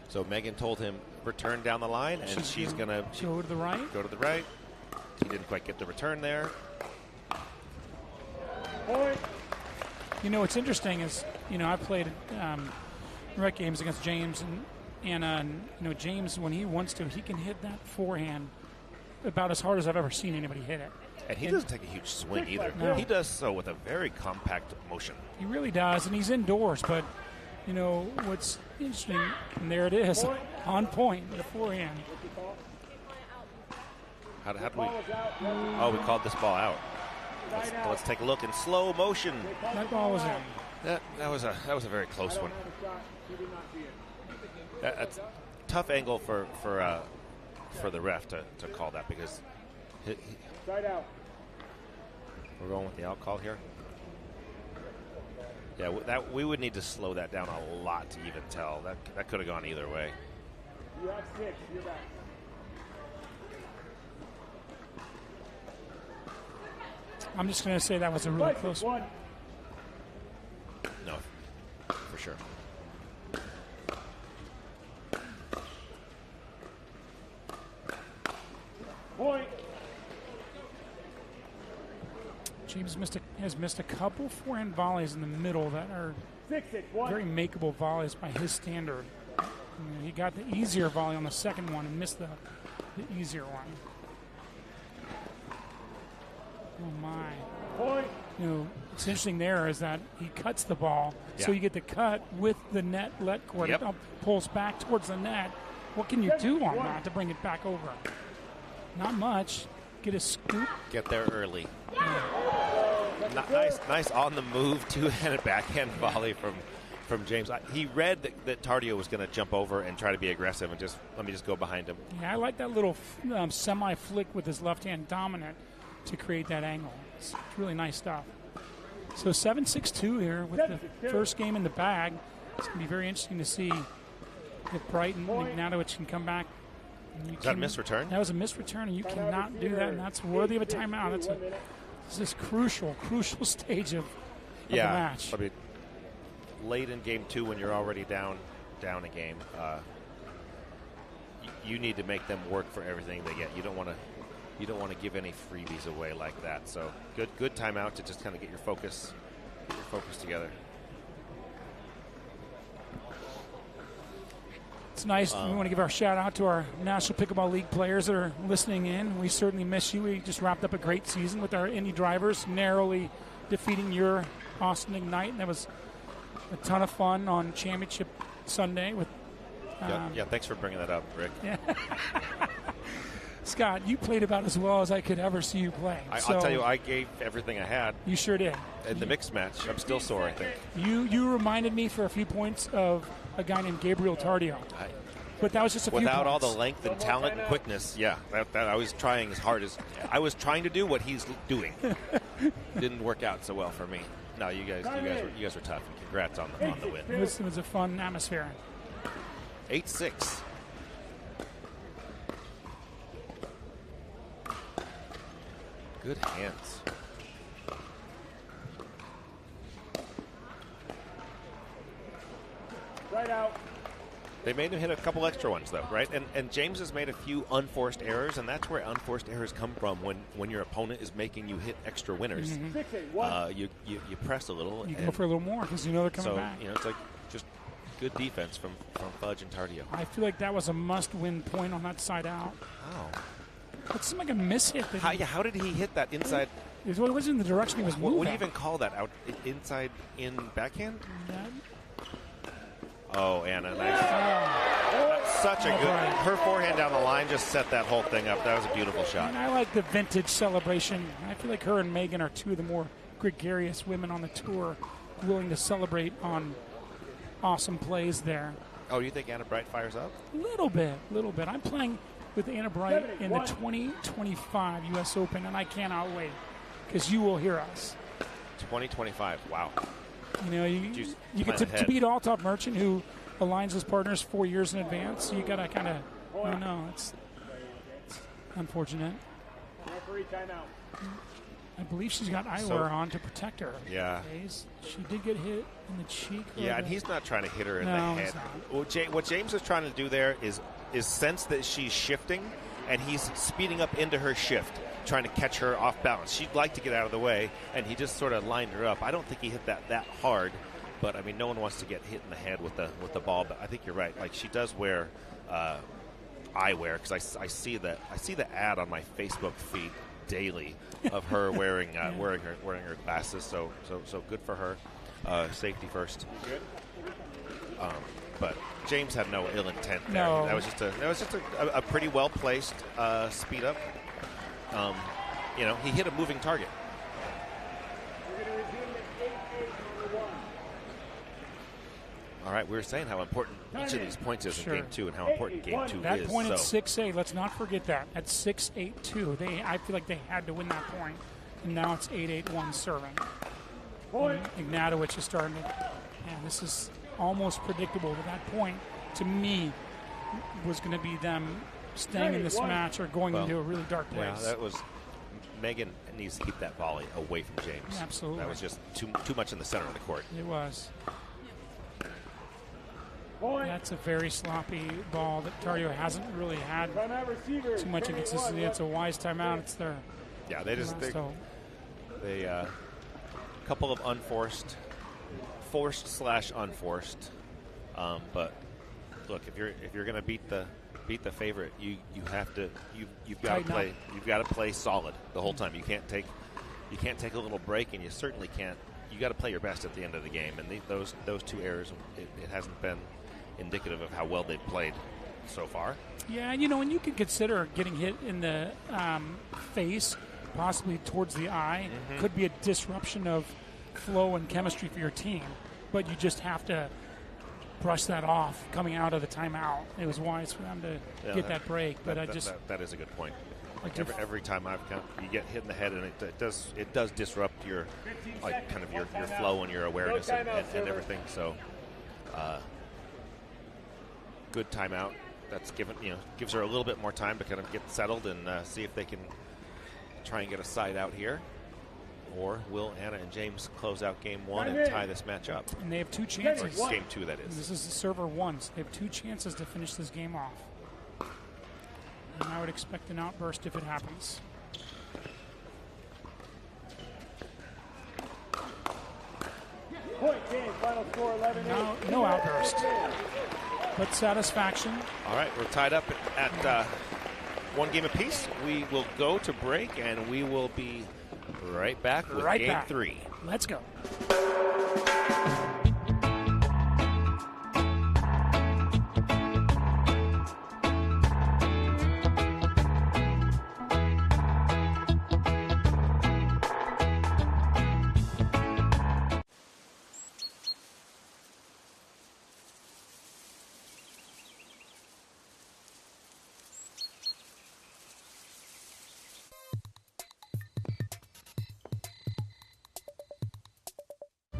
So Megan told him return down the line, and she's going to go to the right. Go to the right. He didn't quite get the return there. Point. You know, what's interesting is, I've played rec games against James and Anna, and, James, when he wants to, he can hit that forehand about as hard as I've ever seen anybody hit it. And he doesn't take a huge swing either. No. He does so with a very compact motion. He really does, and he's indoors, but, what's interesting, and there it is, on point, the forehand. How do we? Oh, we called this ball out. Let's take a look in slow motion. That ball was in. That was a very close one. That's a tough angle for the ref to call that, because we're going with the out call here. Yeah, we would need to slow that down a lot to even tell. That could have gone either way. You have 6. You're back. I'm just going to say that was a really close one. No, for sure. Point. James has missed a couple forehand volleys in the middle that are 6-6-1. very makeable volleys by his standard. He got the easier volley on the second one and missed the easier one. Oh my. Point. What's interesting there is that he cuts the ball, so you get the cut with the net let cord. It pulls back towards the net. What can you do on that to bring it back over? Not much. Get a scoop. Get there early. Nice on the move two-handed backhand volley from James. He read that Tardio was going to jump over and try to be aggressive and let me go behind him. Yeah, I like that little semi-flick with his left hand dominant to create that angle. It's really nice stuff. So 7-6-2 here with the first game in the bag. It's going to be very interesting to see if Brighton and Ignatowicz can come back. Is that a missed return? That was a missed return, and you cannot do that, and that's worthy of a timeout. It's this crucial stage of the match. I mean, late in game 2 when you're already down a game, you need to make them work for everything they get. You don't want to give any freebies away like that. So good timeout to just kind of get your focus together. It's nice. We want to give our shout out to our National Pickleball League players that are listening in. We certainly miss you. We just wrapped up a great season with our Indy drivers, narrowly defeating your Austin Ignite. And that was a ton of fun on Championship Sunday. With thanks for bringing that up, Rick. Yeah. Scott, you played about as well as I could ever see you play. I'll tell you, I gave everything I had. You sure did. In the mixed match, I'm still sore, I think. You reminded me for a few points of a guy named Gabriel Tardio. But that was just a few without points. all the length and talent and quickness, that I was trying as hard as I was trying to do what he's doing. Didn't work out so well for me. No, you guys were tough, and congrats on the win. It was a fun atmosphere. 8-6. Good hands. Right out. They made him hit a couple extra ones, though, right? And James has made a few unforced errors, and that's where unforced errors come from when your opponent is making you hit extra winners. Mm-hmm. You press a little. You go for a little more because you know they're coming back. It's like just good defense from Fudge and Tardio. I feel like that was a must-win point on that side out. Oh. It seemed like a mishit. How did he hit that inside? It wasn't in the direction he was moving. What do you even call that? Out inside in backhand? Oh, Anna, nice. Such a good. Her forehand down the line just set that whole thing up. That was a beautiful shot. And I like the vintage celebration. I feel like her and Megan are two of the more gregarious women on the tour, willing to celebrate on awesome plays there. Oh, you think Anna Bright fires up? A little bit. I'm playing with Anna Bright in the 2025 U.S. Open, and I cannot wait because you will hear us. 2025, wow. You know, you get to beat All Top Merchant, who aligns his partners 4 years in advance. So you got to kind of, I don't know, it's unfortunate. Referee timeout. I believe she's got eyewear on to protect her. Yeah. She did get hit in the cheek. Yeah, and he's not trying to hit her in the head. He's not. What James is trying to do there is sense that she's shifting, and he's speeding up into her shift, trying to catch her off balance. She'd like to get out of the way, and he just sort of lined her up. I don't think he hit that hard, but I mean, no one wants to get hit in the head with the ball. But I think you're right. Like, she does wear eyewear, because I see the ad on my Facebook feed daily of her wearing her glasses. So good for her. Safety first. Good. But James had no ill intent there. No. That was just a pretty well placed speed up. He hit a moving target. All right, we were saying how important each of these points is in Game 2 and how important Game 2 that is. That point at 6-8, let's not forget that. At 6-8-2, I feel like they had to win that point, and now it's 8-8-1 serving. Ignatowicz is starting to, and this is almost predictable. That point, to me, was going to be them staying in this match or going into a really dark place. Yeah, that was. Megan needs to keep that volley away from James. Absolutely. That was just too much in the center of the court. It was. That's a very sloppy ball that Tario hasn't really had too much inconsistency. It's a wise timeout. It's their a couple of forced/unforced. But look, if you're going to beat the favorite, you've got to play solid the whole time. You can't take a little break, and you certainly can't. You got to play your best at the end of the game. And those two errors, it hasn't been indicative of how well they've played so far. Yeah, and you can consider getting hit in the face, possibly towards the eye. Could be a disruption of flow and chemistry for your team, but you just have to brush that off coming out of the timeout. It was wise for them to get that break, but that is a good point. Like every time you get hit in the head, and it does disrupt your your flow and your awareness and everything. So. Good timeout. That's gives her a little bit more time to kind of get settled and see if they can try and get a side out here, or will Anna and James close out Game 1 and tie this match up? And they have two chances. Game 2, that is. This is the server 1. So they have two chances to finish this game off. And I would expect an outburst if it happens. Point game, final score 11-8. No outburst. But satisfaction. All right, we're tied up at one game apiece. We will go to break, and we will be right back with Game 3. Let's go.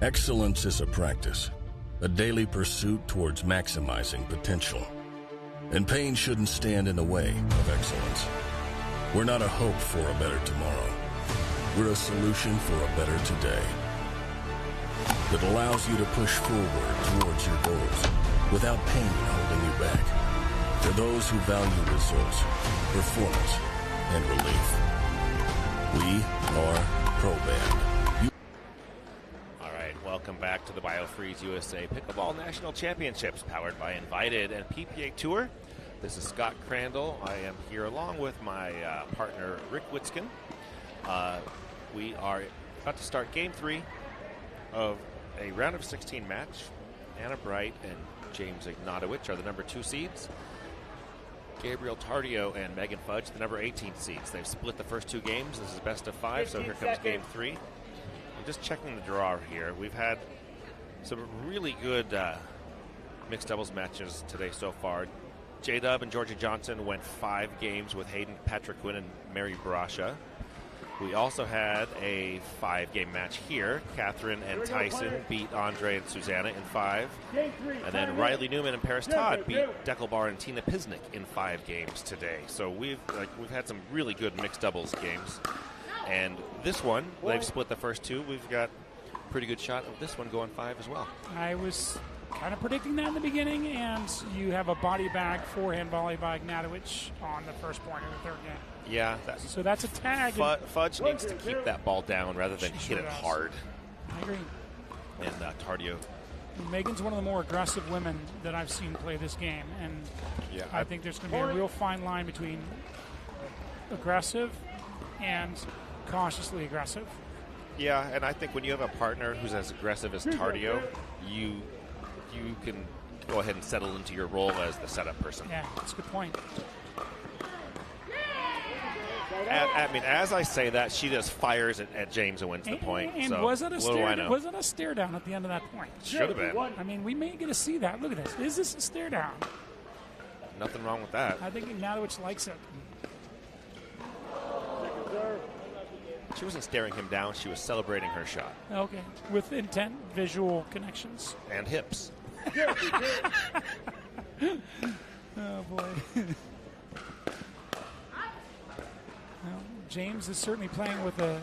Excellence is a practice, a daily pursuit towards maximizing potential. And pain shouldn't stand in the way of excellence. We're not a hope for a better tomorrow. We're a solution for a better today that allows you to push forward towards your goals without pain holding you back. For those who value results, performance, and relief, we are ProBand. Welcome back to the BioFreeze USA Pickleball National Championships, powered by Invited and PPA Tour. This is Scott Crandall. I am here along with my partner, Rick Witzkin. We are about to start Game 3 of a round of 16 match. Anna Bright and James Ignatowicz are the number 2 seeds. Gabriel Tardio and Megan Fudge, the number 18 seeds. They've split the first 2 games. This is best of 5, so here comes Game 3. I'm just checking the draw here. We've had some really good mixed doubles matches today so far. J-Dub and Georgia Johnson went 5 games with Hayden Patrick Quinn and Mary Brasha. We also had a 5-game match here. Catherine and Tyson beat Andre and Susanna in 5. And then Riley Newman and Paris Todd beat Deckelbar and Tina Pisnik in 5 games today. So we've had some really good mixed doubles games. And this one, they've split the first two. We've got a pretty good shot of this one going 5 as well. I was kind of predicting that in the beginning, and you have a body bag forehand volley by Ignatowicz on the first point of the third game. Yeah. So that's a tag. Fudge needs to keep that ball down rather than hit it hard. I agree. And Tardio. Megan's one of the more aggressive women that I've seen play this game, and I think there's going to be a real fine line between aggressive and cautiously aggressive. Yeah, and I think when you have a partner who's as aggressive as Tardio, you can go ahead and settle into your role as the setup person. Yeah, that's a good point. I mean, as I say that, she just fires at James and wins the point. And so was it a stare? know? Was it a stare down at the end of that point? Should have been. I mean, we may get to see that. Look at this. Is this a stare down? Nothing wrong with that. I think Ignatowicz likes it. She wasn't staring him down. She was celebrating her shot. Okay, with intent, visual connections. And hips. Oh, boy. Well, James is certainly playing with a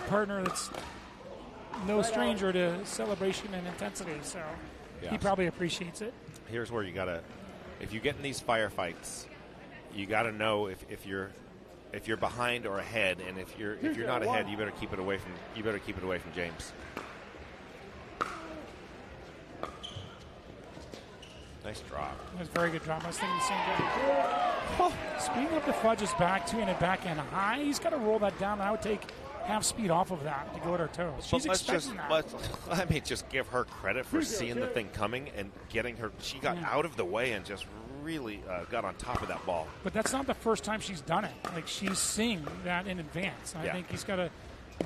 partner that's no stranger to celebration and intensity, so he probably appreciates it. Here's where you gotta, if you get in these firefights, you gotta know if you're behind or ahead, and if you're not ahead, you better keep it away from James. Nice drop. That was a very good drop. I was thinking the same thing. Speeding up the Fudge's back, two-handed backhand high. He's got to roll that down. I would take half speed off of that to go at her toes. She's expecting that. Let me just give her credit for seeing the thing coming and getting her. She got out of the way and just really got on top of that ball. But that's not the first time she's done it. Like, she's seeing that in advance. I think he's got to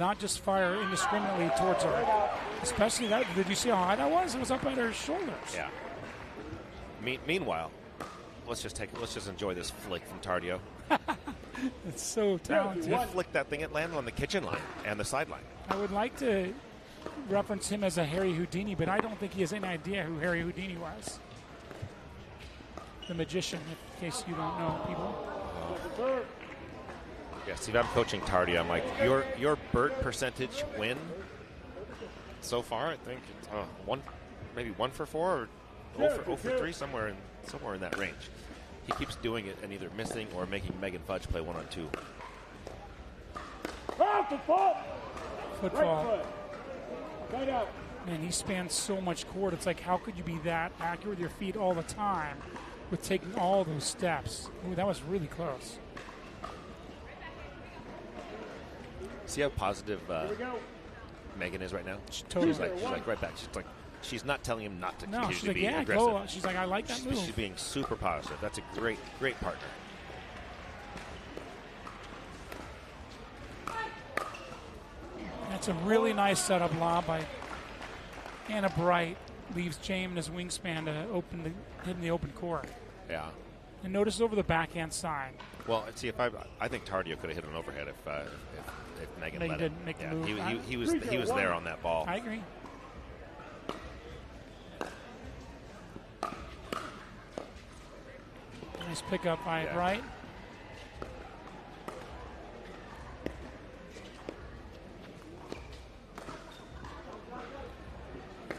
not just fire indiscriminately towards her. Especially that. Did you see how high that was? It was up at her shoulders. Yeah. Meanwhile, let's just enjoy this flick from Tardio. It's so talented. He flicked that thing. It landed on the kitchen line and the sideline. I would like to reference him as a Harry Houdini, but I don't think he has any idea who Harry Houdini was. The magician, in case you don't know, people. Yeah, Steve, I'm coaching Tardio. I'm like, your Burt percentage win so far, I think it's maybe 1 for 4 or 0 for 3, somewhere in that range. He keeps doing it and either missing or making Megan Fudge play 1-on-2. Football. Man, he spans so much court. It's like, how could you be that accurate with your feet all the time with taking all those steps? Ooh, that was really close. See how positive Megan is right now? Totally. She's like right back. She's not telling him not to No, continue she's to like, be yeah, aggressive. go. She's like, I like that move. She's being super positive. That's a great partner. That's a really nice setup lob by Anna Bright. Leaves James his wingspan to hit in the open court. Yeah. And notice over the backhand side. Well, see, I think Tardio could have hit an overhead if Megan let didn't make the move. He was there on that ball. I agree. Nice pickup by Bright.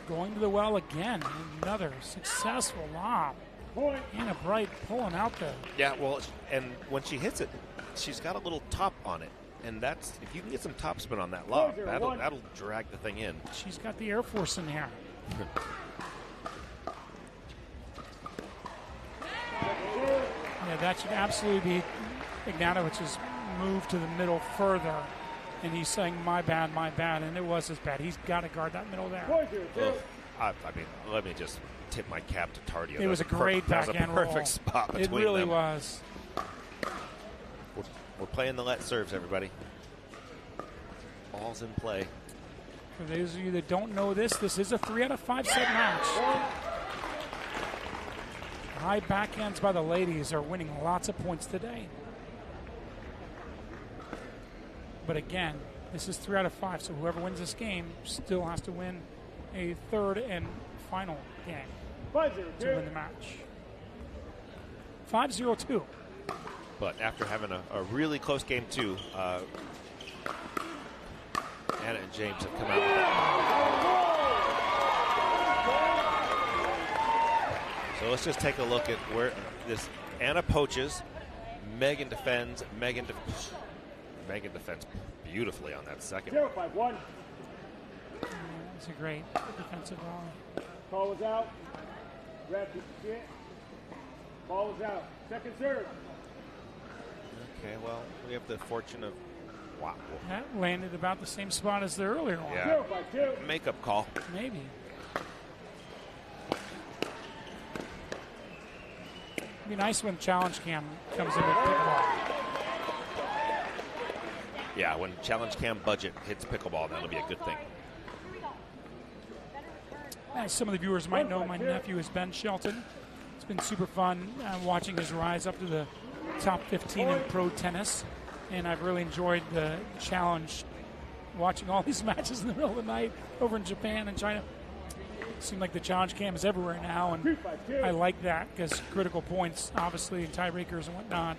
Going to the well again. Another successful lob. Anna Bright pulling out the. Yeah, well, and when she hits it, she's got a little top on it. And that's, if you can get some topspin on that lob, that'll drag the thing in. She's got the Air Force in here. Yeah, that should absolutely be Ignatowicz's move to the middle further. And he's saying, my bad, and it was his bad. He's got to guard that middle there. I mean, let me just tip my cap to Tardio. It was a great backhand roll. That was a perfect spot between them. It really was. We're playing the let serves, everybody. Ball's in play. For those of you that don't know this is a 3 out of 5 set match. High backhands by the ladies are winning lots of points today. But again, this is 3 out of 5, so whoever wins this game still has to win a third and final game to win the match. 5-0-2. But after having a really close game 2, Anna and James have come out with that. So let's just take a look at where this Anna poaches, Megan defends, Megan defends beautifully on that second. 0-5-1. That's a great defensive ball. Ball was out. Grab the shit. Ball was out. Second serve. Okay, well, we have the fortune of, wow. That landed about the same spot as the earlier one. Yeah. Makeup call. Maybe. It'd be nice when Challenge Cam comes in with pickleball. Yeah, when Challenge Cam budget hits pickleball, that'll be a good thing. As some of the viewers might know, my nephew is Ben Shelton. It's been super fun watching his rise up to the top 15 in pro tennis, and I've really enjoyed the challenge, watching all these matches in the middle of the night over in Japan and China. It seems like the challenge cam is everywhere now, and I like that because critical points, obviously, tiebreakers and whatnot,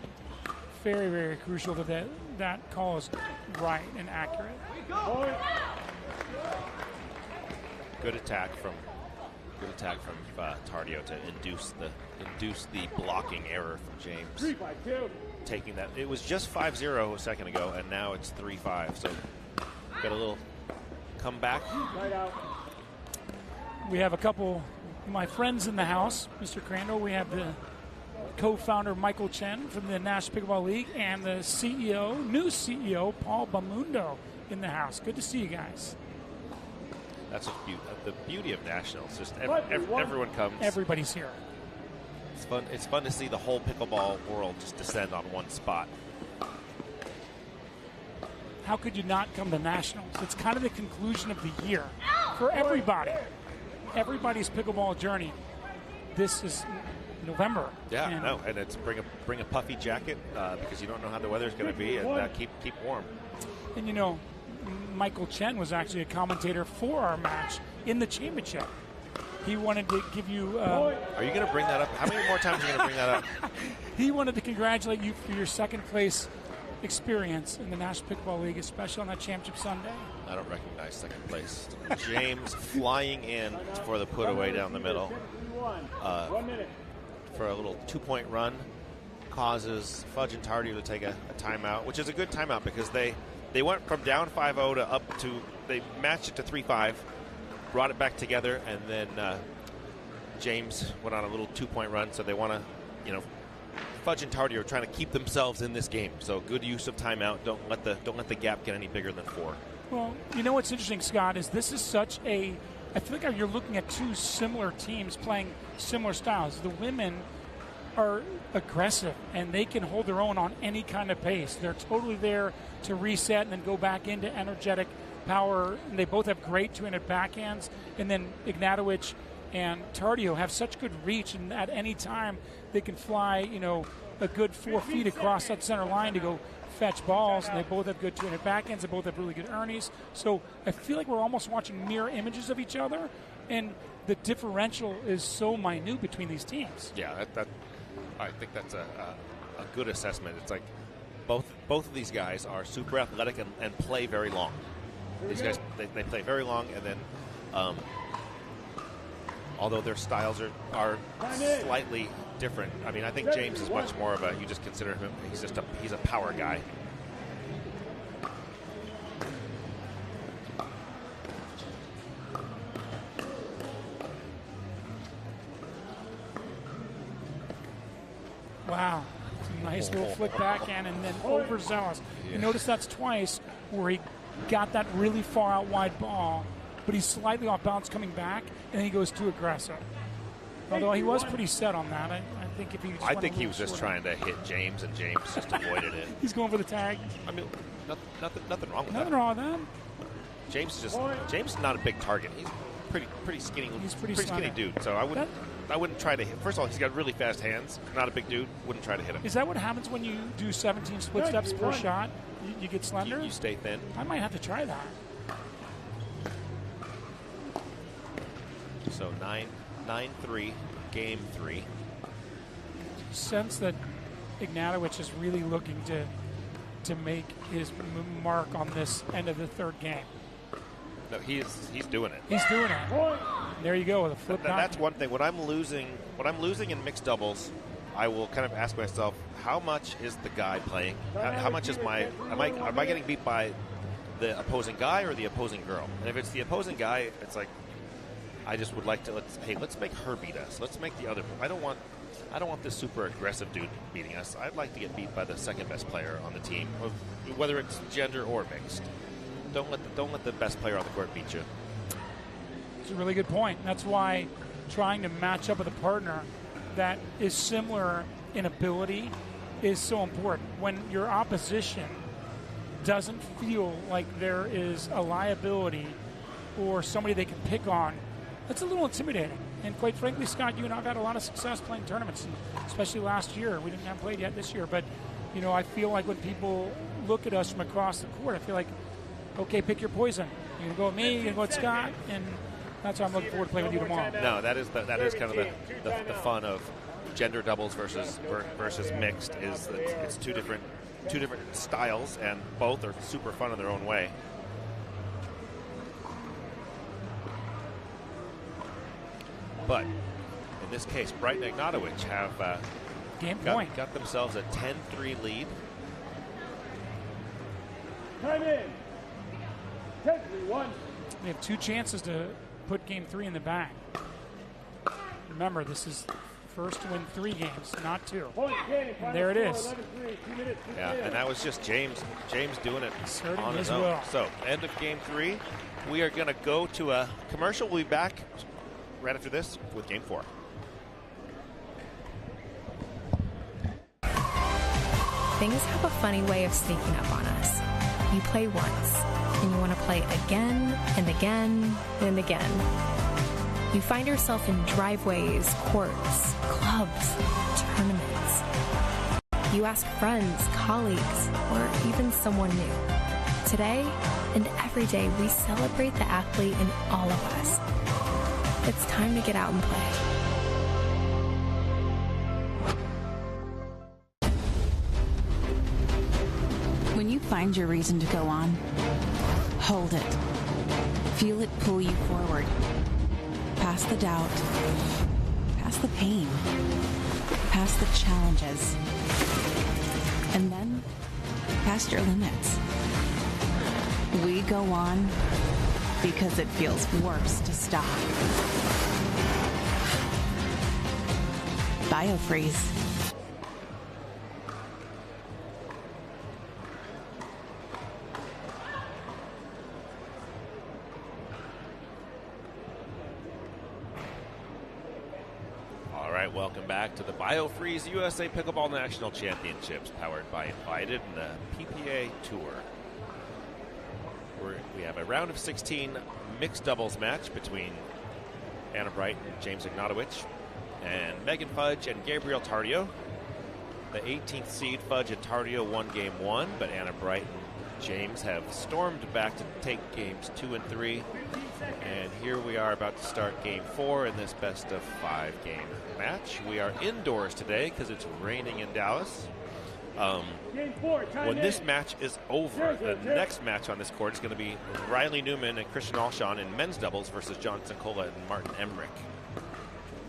very, very crucial that that call is right and accurate. Good attack from Tardio to induce the blocking error from James. Taking that, it was just 5-0 a second ago, and now it's 3-5. So got a little comeback. We have a couple of my friends in the house, Mr. Crandall. We have the co-founder Michael Chen from the National Pickleball League and the CEO, new CEO Paul Bamundo in the house. Good to see you guys. That's the beauty of nationals. Just everyone comes. Everybody's here. It's fun. It's fun to see the whole pickleball world just descend on one spot. How could you not come to nationals? It's kind of the conclusion of the year for everybody. Everybody's pickleball journey. This is November. Yeah, and it's bring a puffy jacket because you don't know how the weather's going to be, and keep warm. And you know, Michael Chen was actually a commentator for our match in the championship. He wanted to give you... are you going to bring that up? How many more times are you going to bring that up? He wanted to congratulate you for your second place experience in the National Pickleball League, especially on that championship Sunday. I don't recognize second place. James flying in for the put away down the middle. For a little 2-point run, causes Fudge and Tardio to take a timeout, which is a good timeout because they went from down 5-0 to up to, they matched it to 3-5, brought it back together, and then James went on a little 2-point run, so they want to, Fudge and Tardio are trying to keep themselves in this game. So good use of timeout. Don't let the gap get any bigger than 4. Well, you know what's interesting, Scott, is this is such a, I feel like you're looking at two similar teams playing similar styles. The women are aggressive, and they can hold their own on any kind of pace. They're totally there to reset and then go back into energetic power. And they both have great two-handed backhands. And then Ignatowicz and Tardio have such good reach, and at any time they can fly, a good 4 feet across that center line to go fetch balls, and they both have good two-handed backhands. They both have really good earnies. So I feel like we're almost watching mirror images of each other, and the differential is so minute between these teams. Yeah, I think that's a good assessment. It's like both of these guys are super athletic and play very long. These guys, they play very long, and then although their styles are slightly different. I mean, I think James is much more of a, you just consider him, he's a power guy. Wow. Nice little flick backhand and then overzealous. Yeah. You notice that's twice where he got that really far out wide ball, but he's slightly off balance coming back, and then he goes too aggressive. Although he was pretty set on that. I think if he just I think he was just trying to hit James, and James just avoided it. He's going for the tag. I mean, nothing wrong with that. Nothing wrong with that. James is not a big target. He's pretty skinny. He's pretty skinny dude. So I wouldn't try to hit. First of all, he's got really fast hands. Not a big dude. Wouldn't try to hit him. Is that what happens when you do 17 split steps per shot? You get slender? You stay thin. I might have to try that. So 9-3, game 3. Sense that Ignatowicz is really looking to make his mark on this end of the third game. No, he's doing it. He's doing it. There you go with a flip. That's one thing. When I'm losing in mixed doubles, I will kind of ask myself, how much is the guy playing? How much is am I getting beat by the opposing guy or the opposing girl? And if it's the opposing guy, it's like, I just would like to let's make her beat us. Let's make the other. I don't want this super aggressive dude beating us. I'd like to get beat by the second best player on the team, whether it's gender or mixed. Don't let the best player on the court beat you. It's a really good point. That's why trying to match up with a partner that is similar in ability is so important. When your opposition doesn't feel like there is a liability or somebody they can pick on, that's a little intimidating. And quite frankly, Scott, you and I have had a lot of success playing tournaments, especially last year. We didn't have played yet this year, but I feel like when people look at us from across the court, I feel like, okay, pick your poison. You're gonna go with me, you're gonna go with Scott, and that's why I'm looking forward to playing with you tomorrow. No, that is kind of the fun of gender doubles versus mixed. Is that it's two different styles, and both are super fun in their own way. But in this case, Brighton and Ignatowicz have got themselves a 10-3 lead. Time in. 10-3-1. They have 2 chances to put game 3 in the bag. Remember, this is first to win 3 games, not 2. And there it is. Yeah, and that was just James doing it on his own. Will. So, end of game 3. We are going to go to a commercial. We'll be back right after this with game 4. Things have a funny way of sneaking up on us. You play once, and you want to play again and again and again. You find yourself in driveways, courts, clubs, tournaments. You ask friends, colleagues, or even someone new. Today and every day, we celebrate the athlete in all of us. It's time to get out and play. When you find your reason to go on, hold it. Feel it pull you forward. Past the doubt. Past the pain. Past the challenges. And then, past your limits. We go on because it feels worse to stop. BioFreeze. All right, welcome back to the BioFreeze USA Pickleball National Championships, powered by Invited and the PPA Tour. We have a round of 16 mixed doubles match between Anna Bright and James Ignatowicz, and Megan Fudge and Gabriel Tardio. The 18th seed Fudge and Tardio won game 1, but Anna Bright and James have stormed back to take games 2 and 3. And here we are about to start game 4 in this best of 5 game match. We are indoors today because it's raining in Dallas. When this match is over, the next match on this court is going to be Riley Newman and Christian Alshon in men's doubles versus Johnson Cola and Martin Emmerich.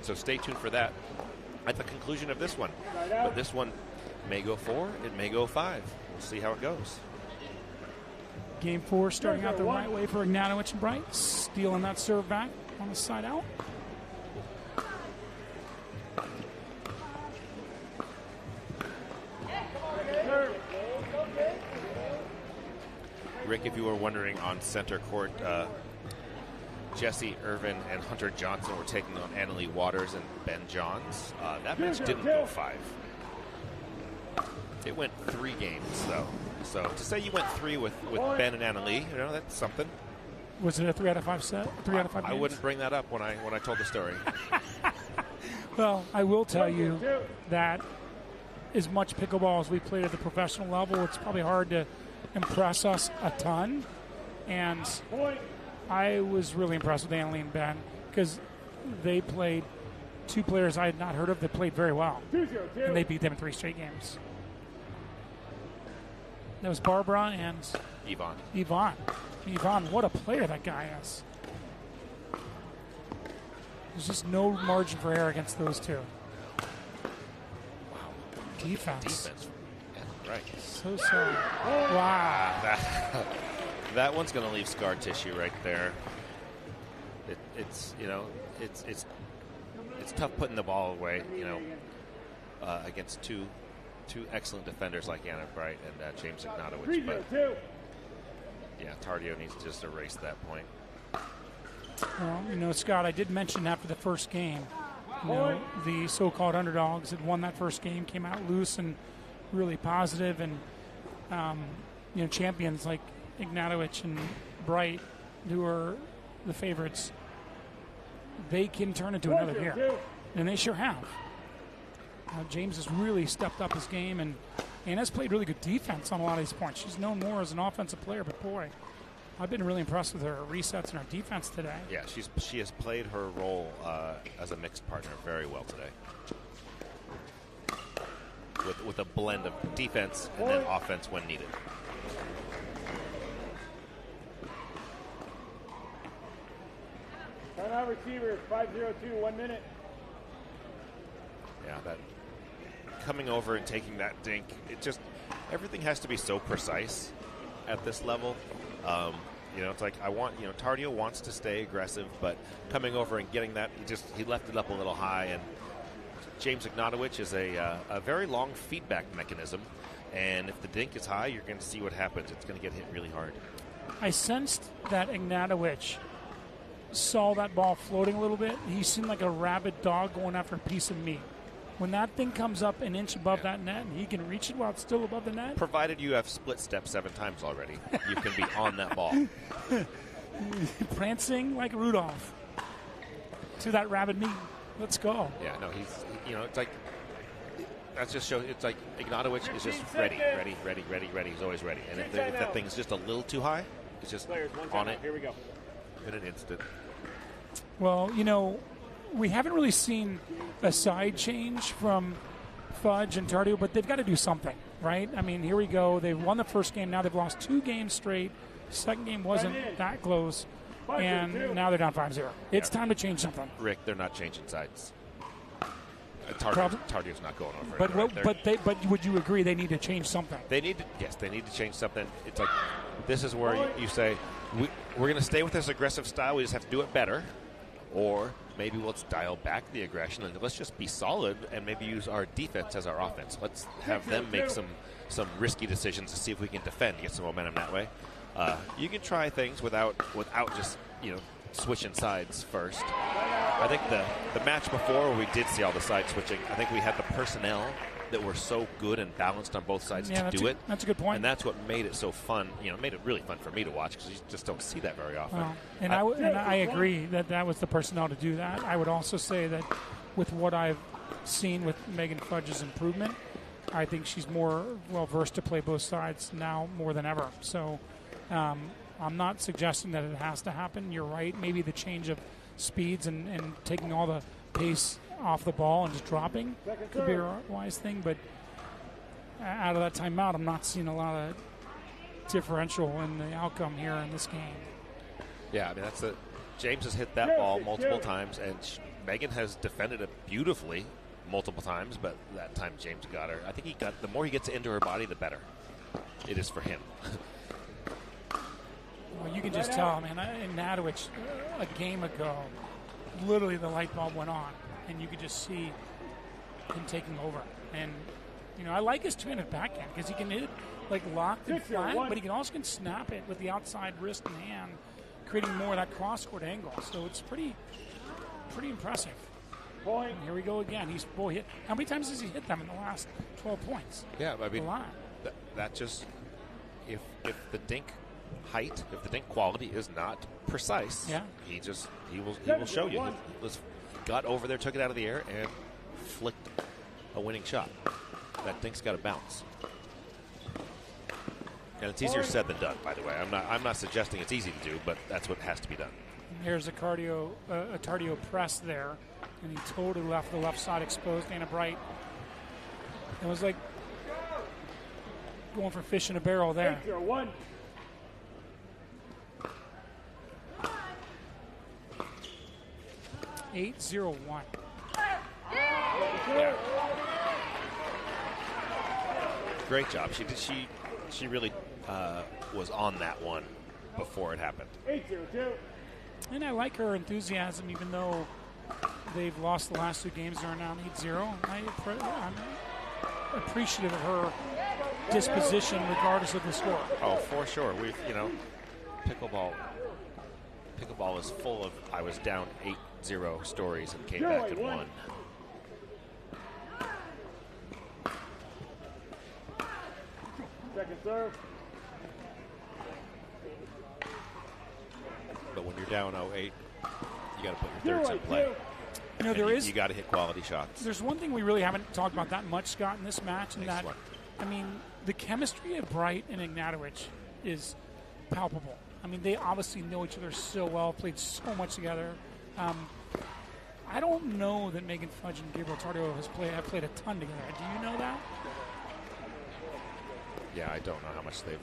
So stay tuned for that at the conclusion of this one. But this one may go 4, it may go 5. We'll see how it goes. Game 4 starting out the right way for Ignatowicz and Bright. Stealing that serve back on the side out. Rick, if you were wondering, on center court, Jesse Irvin and Hunter Johnson were taking on Anna Leigh Waters and Ben Johns. That match didn't go 5. It went 3 games, though. So to say you went 3 with Ben and Anna Leigh, that's something. Was it a 3 out of 5 set? 3 out of 5 games? I wouldn't bring that up when I told the story. Well, I will tell you that as much pickleball as we played at the professional level, it's probably hard to impress us a ton. And I was really impressed with Anna Leigh and Ben because they played 2 players I had not heard of that played very well. And they beat them in 3 straight games. That was Barbara and Yvonne. Yvonne, what a player that guy is. There's just no margin for error against those two. Wow. Defense. Yeah, right. So sorry. Wow. That one's going to leave scar tissue right there. It's tough putting the ball away, against two excellent defenders like Anna Bright and James Ignatowicz. But yeah, Tardio needs to just erase that point. Well, Scott, I did mention after the first game, the so-called underdogs had won that first game, came out loose and really positive, and champions like Ignatowicz and Bright, who are the favorites, they can turn into another year, and they sure have. James has really stepped up his game and has played really good defense on a lot of these points. She's known more as an offensive player, but boy, I've been really impressed with her resets and her defense today. Yeah, she has played her role as a mixed partner very well today, with a blend of defense and then offense when needed. Timeout receivers, 5:02, 1 minute. Yeah, that coming over and taking that dink, everything has to be so precise at this level. It's like Tardio wants to stay aggressive, but coming over and getting that, he left it up a little high. And James Ignatowicz is a very long feedback mechanism, and if the dink is high, you're going to see what happens. It's going to get hit really hard. I sensed that Ignatowicz saw that ball floating a little bit. He seemed like a rabid dog going after a piece of meat. When that thing comes up an inch above that net and he can reach it while it's still above the net. Provided you have split step 7 times already, you can be on that ball. Prancing like Rudolph to that rabid meat. Let's go. Yeah, no, it's like, that's just shows, it's like Ignatowicz is just ready. He's always ready. And if that thing's just a little too high, it's just on it. Here we go. In an instant. Well, we haven't really seen a side change from Fudge and Tardio, but they've got to do something, right? I mean, here we go. They've won the first game. Now they've lost 2 games straight. Second game wasn't that close, and now they're down 5-0. It's time to change something. Rick, they're not changing sides. Tardio's not going over. But would you agree they need to change something? They need to change something. It's like, this is where you say, we're going to stay with this aggressive style. We just have to do it better. Or maybe let's dial back the aggression and let's just be solid and maybe use our defense as our offense. Let's have them make some risky decisions to see if we can defend, get some momentum that way. You can try things without just switching sides first. I think the match before where we did see all the side switching, I think we had the personnel that were so good and balanced on both sides to do it. That's a good point. And that's what made it so fun. Made it really fun for me to watch because you just don't see that very often. I agree that was the personnel to do that. I would also say that with what I've seen with Megan Fudge's improvement, I think she's more well-versed to play both sides now more than ever. So I'm not suggesting that it has to happen. You're right. Maybe the change of speeds and taking all the pace off the ball and just dropping could be a wise thing, but out of that timeout, I'm not seeing a lot of differential in the outcome here in this game. Yeah, I mean, James has hit that ball multiple times, and Megan has defended it beautifully multiple times, but that time James got her. I think the more he gets into her body, the better it is for him. Well, you can just tell, man, in Ignatowicz, a game ago, literally the light bulb went on, and you could just see him taking over. And, I like his two-handed backhand because he can hit it like locked and flat, but he can also snap it with the outside wrist and hand, creating more of that cross-court angle. So it's pretty impressive. And here we go again. Hit. How many times has he hit them in the last 12 points? Yeah, I mean, a lot. That just, if the dink height, if the dink quality is not precise, he will show you. He got over there, took it out of the air, and flicked a winning shot. That dink's got to bounce. And it's easier said than done, by the way. I'm not suggesting it's easy to do, but that's what has to be done. And here's a Tardio press there, and he totally left the left side exposed. Anna Bright. It was like going for fish in a barrel there. 8-0-1. Great job. She really was on that one before it happened. 8-0-2. And I like her enthusiasm, even though they've lost the last 2 games. They're now 8-0. I'm appreciative of her disposition, regardless of the score. Oh, for sure. Pickleball is full of I was down 8-0 stories and came back and won. Second serve. But when you're down 0-8, you got to put your thirds in play. You got to hit quality shots. There's one thing we really haven't talked about that much, Scott, in this match, and the chemistry of Bright and Ignatowicz is palpable. They obviously know each other so well, played so much together. I don't know that Megan Fudge and Gabriel Tardio have played a ton together. Do you know that? Yeah, I don't know how much they've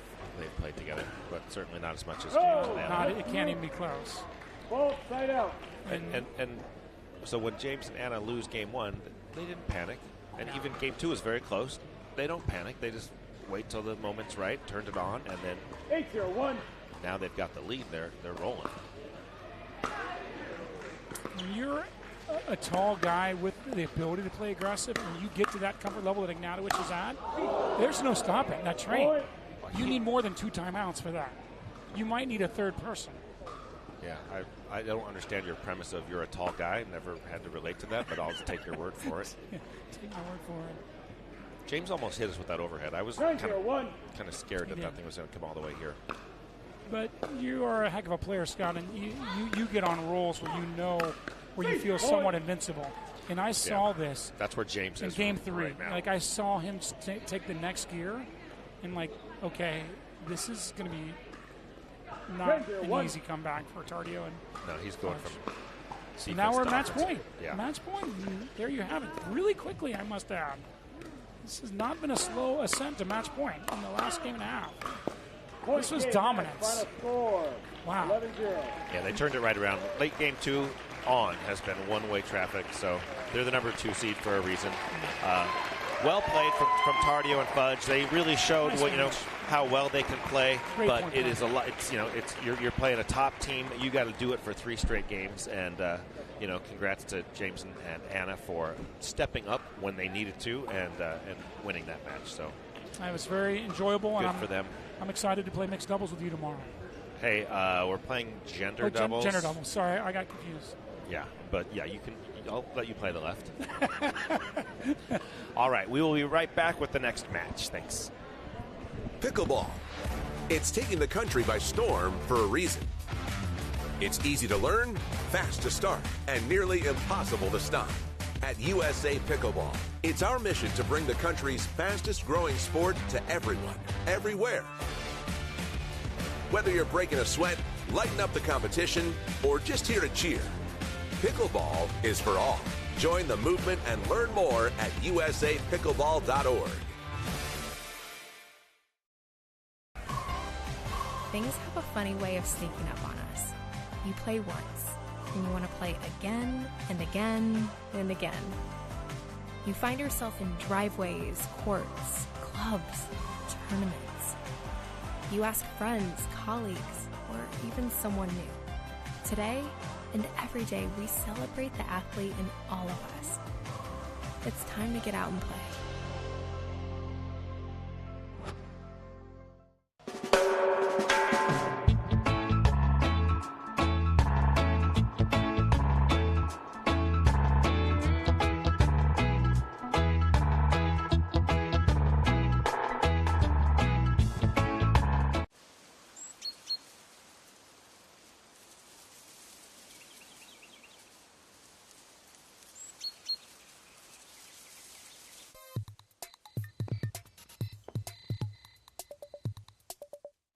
played together, but certainly not as much as James and Anna. It can't even be close. Both side out. And so when James and Anna lose game 1, they didn't panic. And even game 2 is very close. They don't panic. They just wait till the moment's right, turned it on, and then 8-0-1. Now they've got the lead. They're rolling. When you're a tall guy with the ability to play aggressive, and you get to that comfort level that Ignatowicz is at, there's no stopping that train. You need more than 2 timeouts for that. You might need a third person. Yeah, I don't understand your premise of you're a tall guy. Never had to relate to that, but I'll just take your word for it. Take my word for it. James almost hit us with that overhead. I was kind of scared that thing was going to come all the way here. But you are a heck of a player, Scott, and you get on rolls where you feel somewhat invincible. And I saw this. That's where James in is game 3. Right now. I saw him take the next gear, and okay, this is going to be not an easy comeback for Tardio. No, he's going from sequence. Now we're at match point. Yeah. Match point. And there you have it. Really quickly, I must add. This has not been a slow ascent to match point in the last game and a half. This was dominance. Wow. 11-0. Yeah, they turned it right around. Late game 2 on has been one-way traffic, so they're the number 2 seed for a reason. Well played from Tardio and Fudge. They really showed how well they can play. But it is a lot. You're playing a top team. You got to do it for 3 straight games. And congrats to James and Anna for stepping up when they needed to and winning that match. So it was very enjoyable. Good for them. I'm excited to play mixed doubles with you tomorrow. Hey, we're playing gender doubles. Gender doubles. Sorry, I got confused. Yeah, but yeah, I'll let you play the left. All right, we will be right back with the next match. Thanks. Pickleball. It's taking the country by storm for a reason. It's easy to learn, fast to start, and nearly impossible to stop. At USA Pickleball, it's our mission to bring the country's fastest growing sport to everyone, everywhere. Whether you're breaking a sweat, lighten up the competition, or just here to cheer, Pickleball is for all. Join the movement and learn more at usapickleball.org. Things have a funny way of sneaking up on us. You play once, and you want to play again and again and again. You find yourself in driveways, courts, clubs, tournaments. You ask friends, colleagues, or even someone new. Today and every day, we celebrate the athlete in all of us. It's time to get out and play.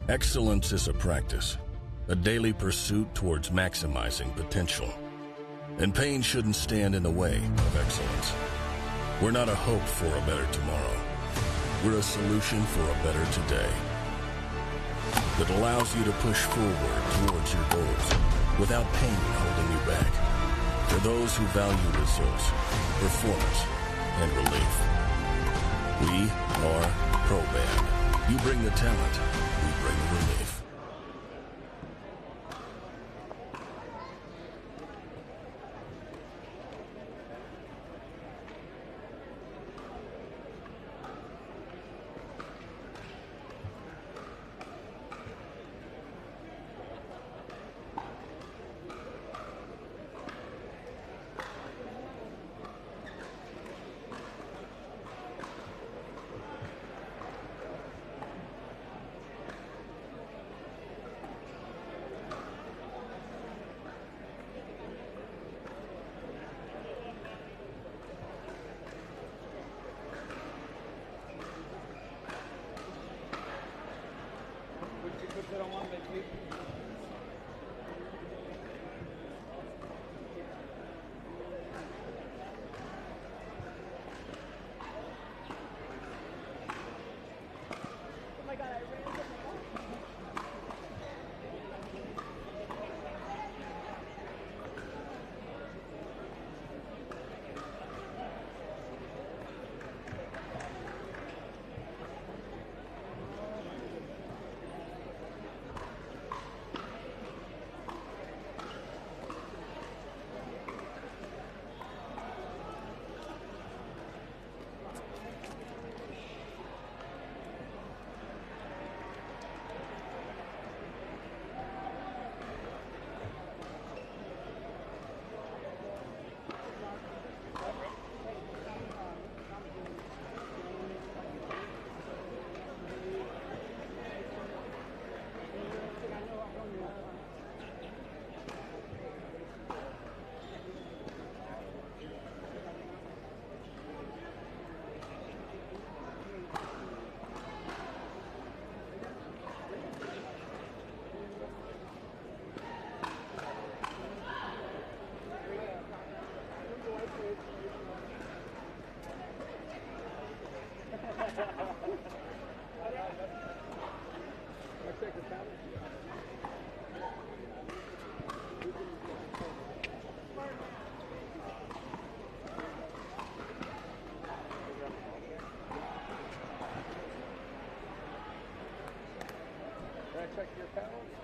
Excellence is a practice, a daily pursuit towards maximizing potential. And pain shouldn't stand in the way of excellence. We're not a hope for a better tomorrow. We're a solution for a better today that allows you to push forward towards your goals without pain holding you back. For those who value results, performance, and relief. We are ProBand. You bring the talent, we bring the relief. Check your paddles.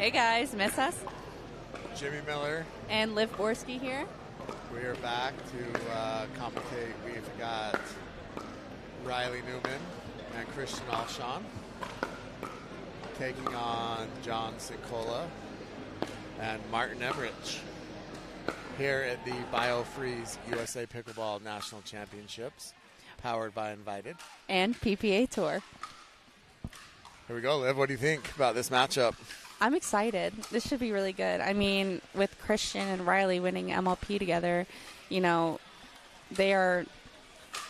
Hey guys, miss us? Jimmy Miller. And Liv Borski here. We are back to commentate. We've got Riley Newman and Christian Alshon taking on John Sincola and Martin Emrich here at the BioFreeze USA Pickleball National Championships, powered by Invited. And PPA Tour. Here we go, Liv. What do you think about this matchup? I'm excited. This should be really good. I mean, with Christian and Riley winning MLP together, you know, they are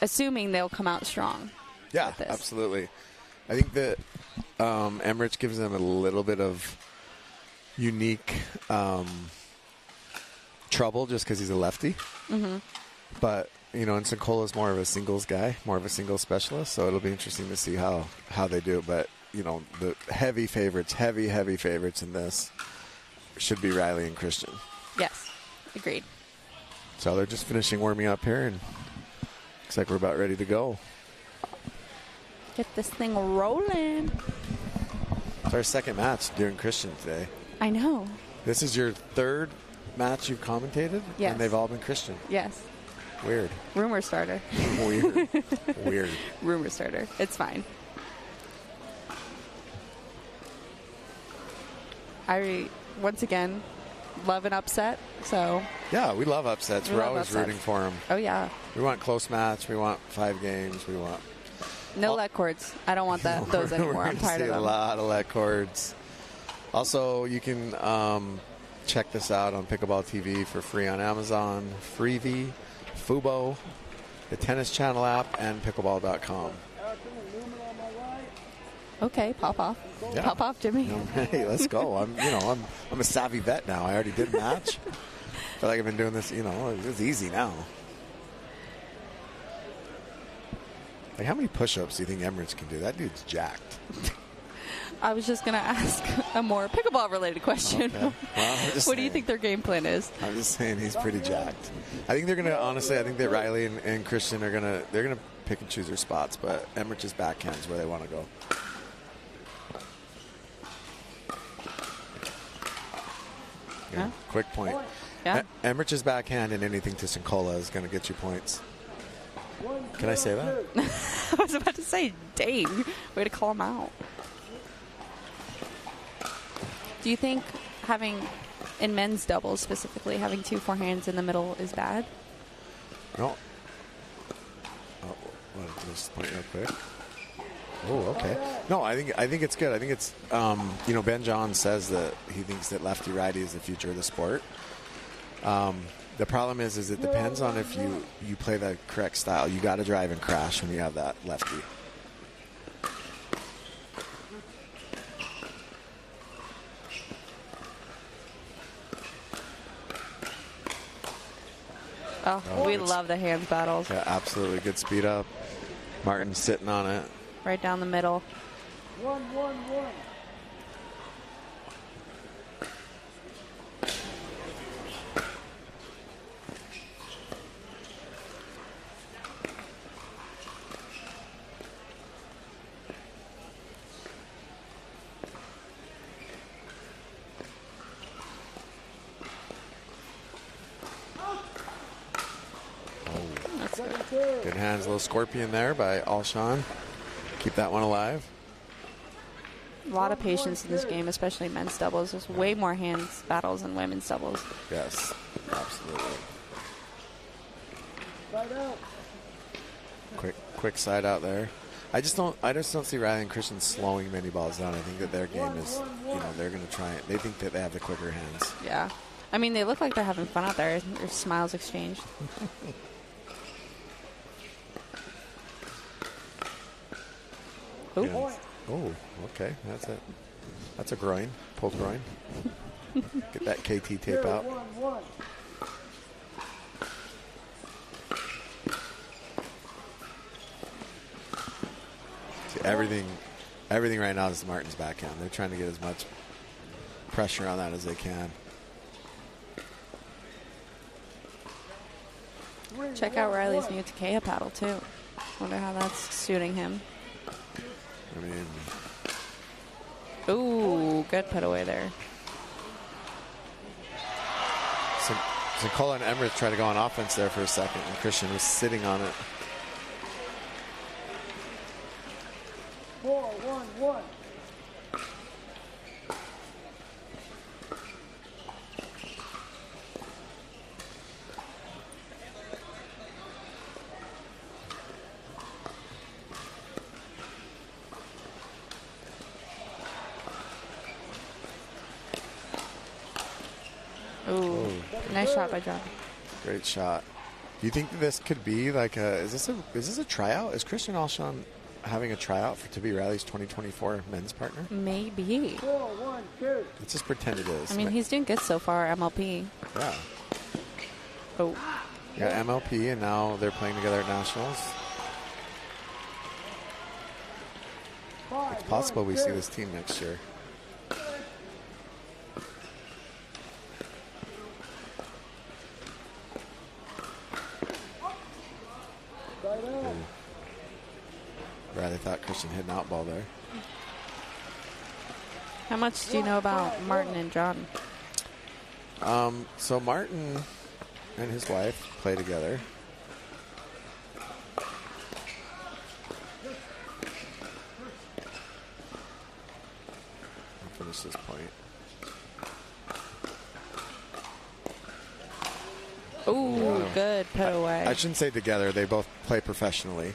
assuming they'll come out strong. Yeah, absolutely. I think that Emrich gives them a little bit of unique trouble just because he's a lefty. Mm-hmm. But, you know, and Sincola's more of a singles guy, more of a singles specialist, so it'll be interesting to see how they do. But, you know, the heavy favorites in this should be Riley and Christian. Yes, agreed. So they're just finishing warming up here, and looks like we're about ready to go. Get this thing rolling. It's our second match doing Christian today. I know. This is your third match you've commentated? Yes. And they've all been Christian? Yes. Weird. Rumor starter. Weird. Weird. Rumor starter. It's fine. I, once again, love an upset, so. Yeah, we love upsets. We're always rooting for them. Oh, yeah. We want close match. We want 5 games. We want. No let cords. I don't want those anymore. I'm tired of them. A lot of let cords. Also, you can check this out on Pickleball TV for free on Amazon, Freevee, Fubo, the Tennis Channel app, and pickleball.com. Okay, pop off. Yeah. Pop off, Jimmy. Hey, let's go. I'm a savvy vet now. I already did match. I feel like I've been doing this, it's easy now. Like, how many push-ups do you think Emrich can do? That dude's jacked. I was just going to ask a more pickleball-related question. Okay. Well, what do you think their game plan is? I'm just saying he's pretty jacked. I think they're going to, honestly, I think that Riley and Christian are going to, they're going to pick and choose their spots, but Emrich's backhand is where they want to go. Yeah. Quick point. Yeah. Emrich's backhand and anything to Sincola is going to get you points. Can I say that? I was about to say, dang, way to call him out. Do you think in men's doubles specifically, having 2 forehands in the middle is bad? No. Oh, just point real quick. Oh, okay. No, I think it's good. I think it's Ben John says that he thinks that lefty righty is the future of the sport. The problem is it depends on if you play the correct style. You got to drive and crash when you have that lefty. Oh, we love the hands battles. Yeah, absolutely. Good speed up. Martin's sitting on it. Right down the middle. 1-1-1. Good hands, a little scorpion there by Alshon. Keep that one alive. A lot of patience in this game, especially men's doubles. There's way more hands battles than women's doubles. Yes, absolutely. Side out. Quick side out there. I just don't see Riley and Christian slowing many balls down. I think that their game is, they're going to try it. They think that they have the quicker hands. Yeah. I mean, they look like they're having fun out there. Their smiles exchanged. Oh, okay. That's it. That's a groin. Pulled groin. Get that KT tape out. See, everything right now is Martin's backhand. They're trying to get as much pressure on that as they can. Check out Riley's new Takea paddle, too. Wonder how that's suiting him. I mean... Ooh, good put away there. Sincola and Emmerich tried to go on offense there for a second, and Christian was sitting on it. 4-1-1. Ooh, nice shot by John. Great shot. Do you think this could be like is this a tryout? Is Christian Alshon having a tryout to be Rally's 2024 men's partner? Maybe. 4-1-2. Let's just pretend it is. I mean, he's doing good so far, MLP. Yeah. Oh. Yeah, MLP, and now they're playing together at Nationals. It's possible we see this team next year. Rather thought Christian hit an out ball there. How much do you know about Martin and John? So Martin and his wife play together. I'll finish this point. Ooh, good put away. I shouldn't say together. They both play professionally.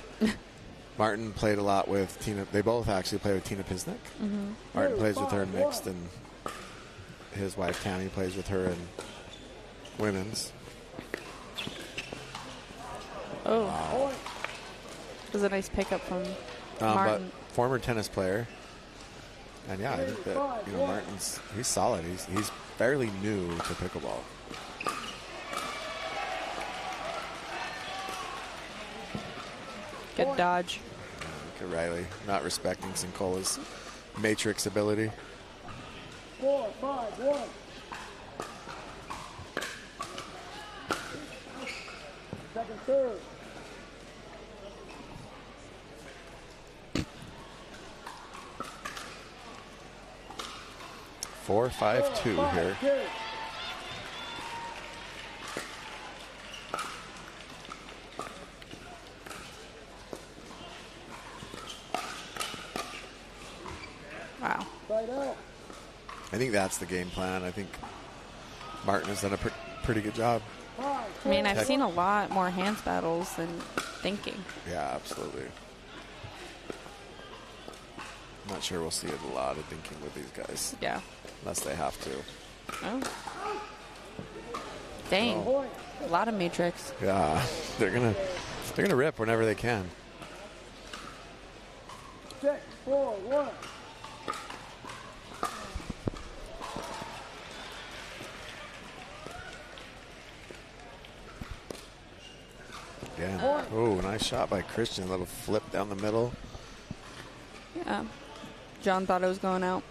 Martin played a lot with Tina. They both actually play with Tina Pisnik. Mhm. Martin plays with her in mixed, and his wife Tammy plays with her in women's. Oh. Wow. It was a nice pickup from Martin. But former tennis player. And yeah, I think that Martin's he's solid. He's fairly new to pickleball. Good dodge. Look at Riley not respecting Sincola's matrix ability. 4-5-1. Second serve. Four, 5-2 here. Wow. I think that's the game plan. I think Martin has done a pretty good job. I mean, I've seen a lot more hands battles than thinking. Yeah, absolutely. I'm not sure we'll see a lot of thinking with these guys. Yeah. Unless they have to. Oh. Dang. Oh. A lot of matrix. Yeah. They're gonna rip whenever they can. 6-4-1. Again. Oh, nice shot by Christian. A little flip down the middle. Yeah. John thought it was going out.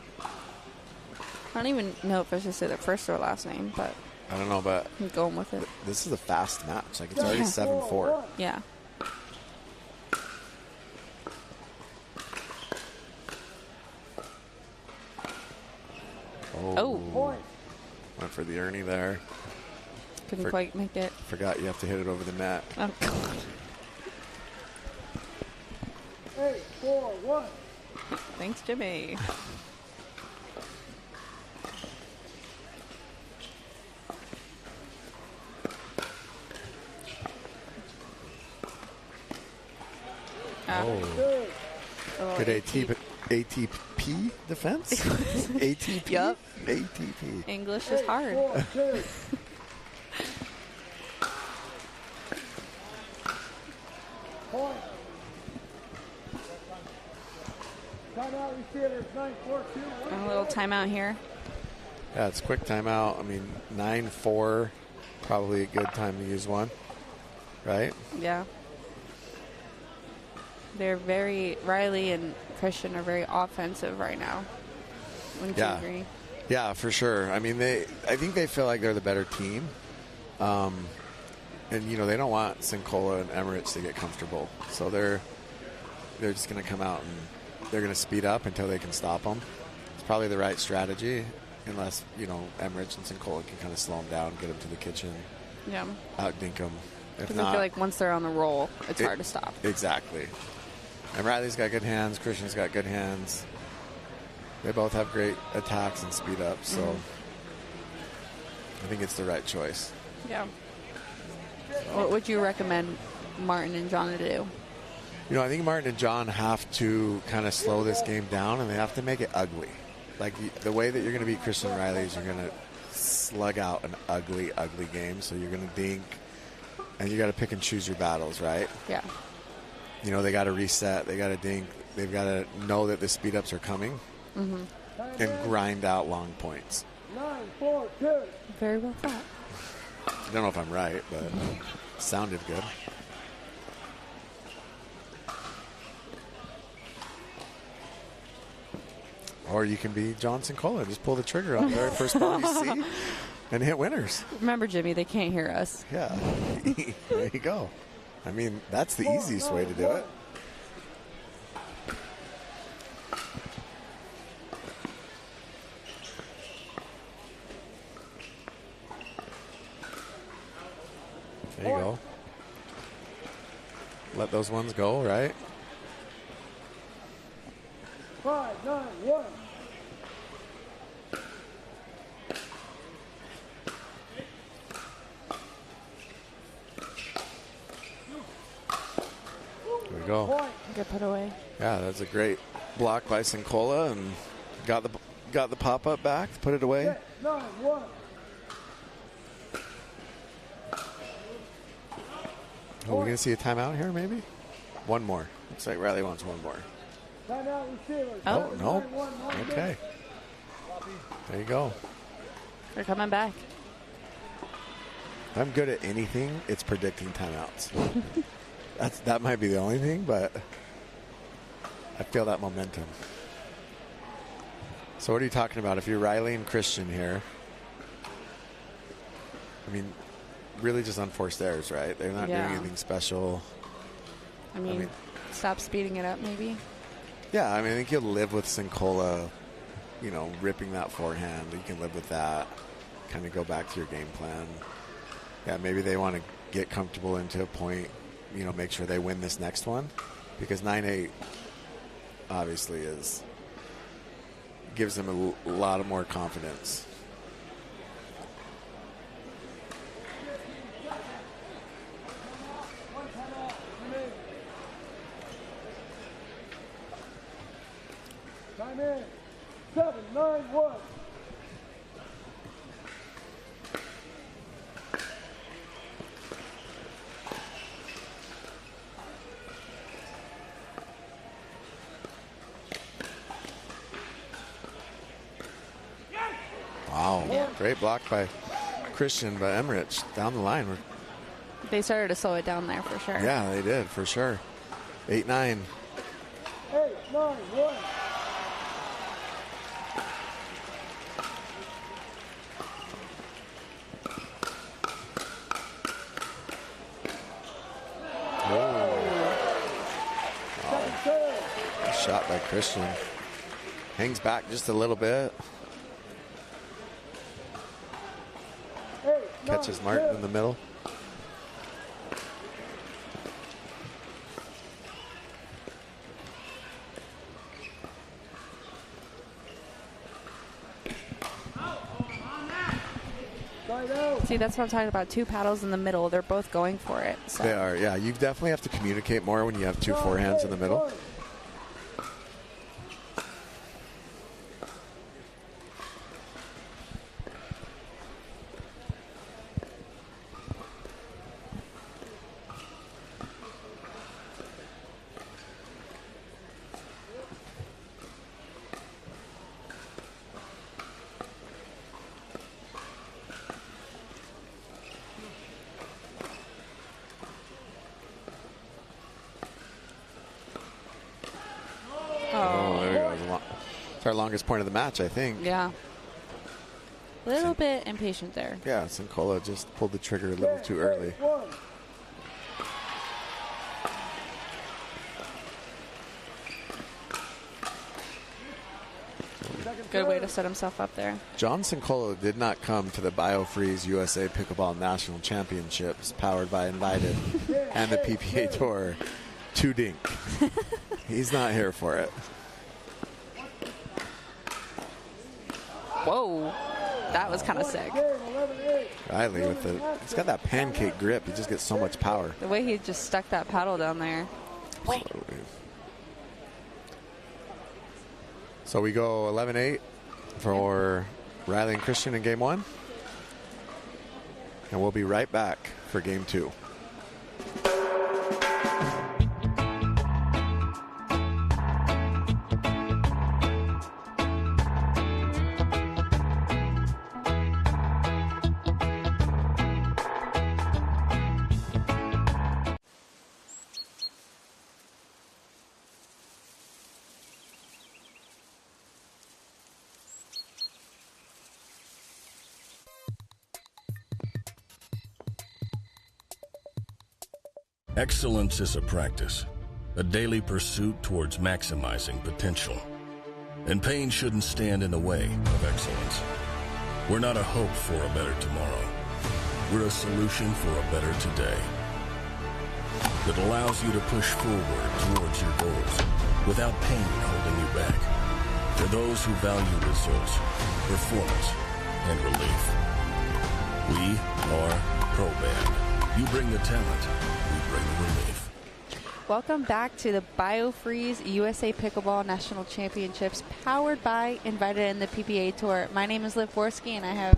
I don't even know if I should say their first or last name, but I don't know, but I'm going with it. This is a fast match. Like, it's already 7-4. Yeah. Oh. Went for the Ernie there. Couldn't quite make it. Forgot you have to hit it over the net. Oh, God. 8-4-1. Thanks, Jimmy. Good ATP defense? ATP? Yup. ATP. English is hard. Timeout, receivers, 9-4-2. A little timeout here. Yeah, it's quick timeout. I mean, 9-4, probably a good time to use one, right? Yeah. They're Riley and Christian are very offensive right now. Wouldn't you agree? Yeah, for sure. I mean, I think they feel like they're the better team. And, they don't want Sincola and Emirates to get comfortable. So they're just going to come out and they're going to speed up until they can stop them. It's probably the right strategy. unless, Emmerich and Sincola can kind of slow him down, get him to the kitchen, Yeah. outdink him. If Because I not, feel like once they're on the roll, it's hard to stop. Exactly. And Riley's got good hands. Christian's got good hands. They both have great attacks and speed up, so I think it's the right choice. Yeah. What would you recommend Martin and John to do? I think Martin and John have to kind of slow this game down, and they have to make it ugly. Like, the way that you're going to beat Christian Riley is you're going to slug out an ugly, ugly game. So you're going to dink, and you got to pick and choose your battles, right? Yeah. They got to reset. They got to dink. They've got to know that the speed ups are coming and grind out long points. 9-4-2. Very well thought. I don't know if I'm right, but it sounded good. Or you can be Johnson Cola. Just pull the trigger on the very first ball you see and hit winners. Remember, Jimmy, they can't hear us. Yeah. There you go. I mean, that's the easiest way to do it. There you go. Let those ones go, right? 5-9-1. There we go. Good put away. Yeah, that's a great block by Sincola, and got the pop up back, put it away. 9-1. Oh, we're gonna see a timeout here, maybe? One more. Looks like Riley wants one more. Timeout receivers. Oh, no. Okay. There you go. They're coming back. If I'm good at anything, it's predicting timeouts. That might be the only thing, but I feel that momentum. So what are you talking about? If you're Riley and Christian here, I mean, really just unforced errors, right? They're not doing anything special. I mean, stop speeding it up, maybe. Yeah, I mean, I think you'll live with Sincola, ripping that forehand. You can live with that. Kind of go back to your game plan. Yeah, maybe they want to get comfortable into a point, make sure they win this next one. Because 9-8 obviously gives them a lot of more confidence. Time in. 7-9-1. Wow. Great block by Christian, but Emmerich down the line. They started to slow it down there for sure. Yeah, they did, for sure. 8-9. 8-9-1. Shot by Christian. Hangs back just a little bit. Catches Martin in the middle. See, that's what I'm talking about. Two paddles in the middle. They're both going for it. So. They are, yeah. You definitely have to communicate more when you have two forehands in the middle. Our longest point of the match, I think. Yeah. A little bit impatient there. Yeah, Sincola just pulled the trigger a little too early. good way to set himself up there. John Sincolo did not come to the BioFreeze USA Pickleball National Championships powered by Invited and the PPA Tour to dink. He's not here for it. Whoa, that was kind of sick. Riley he's got that pancake grip. He just gets so much power. The way he just stuck that paddle down there. So we go 11-8 for Riley and Christian in game 1. And we'll be right back for game 2. Excellence is a practice, a daily pursuit towards maximizing potential. And pain shouldn't stand in the way of excellence. We're not a hope for a better tomorrow. We're a solution for a better today that allows you to push forward towards your goals without pain holding you back. For those who value results, performance, and relief. We are Pro Band. You bring the talent. Relief. Welcome back to the BioFreeze USA Pickleball National Championships powered by Invited and the PPA Tour. My name is Liv Borski and I have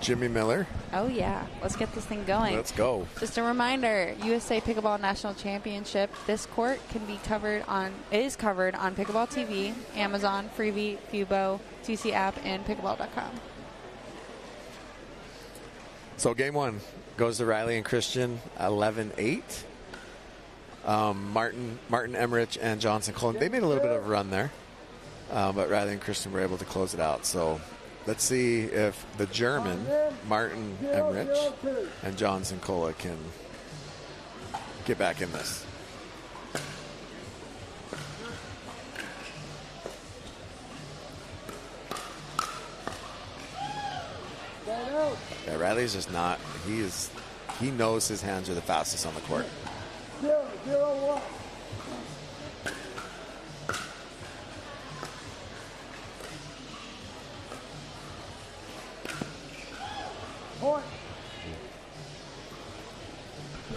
Jimmy Miller. Oh yeah, let's get this thing going. Let's go. Just a reminder, USA Pickleball National Championship. This court is covered on Pickleball TV, Amazon, Freebie, Fubo, TC app, and pickleball.com. So game 1 goes to Riley and Christian, 11-8. Martin Emmerich and Johnson Cullen, they made a little bit of a run there, but Riley and Christian were able to close it out. So let's see if the German, Martin Emmerich and Johnson Cullen can get back in this. Yeah, Riley's just not, he knows his hands are the fastest on the court. 0-0-1. Point.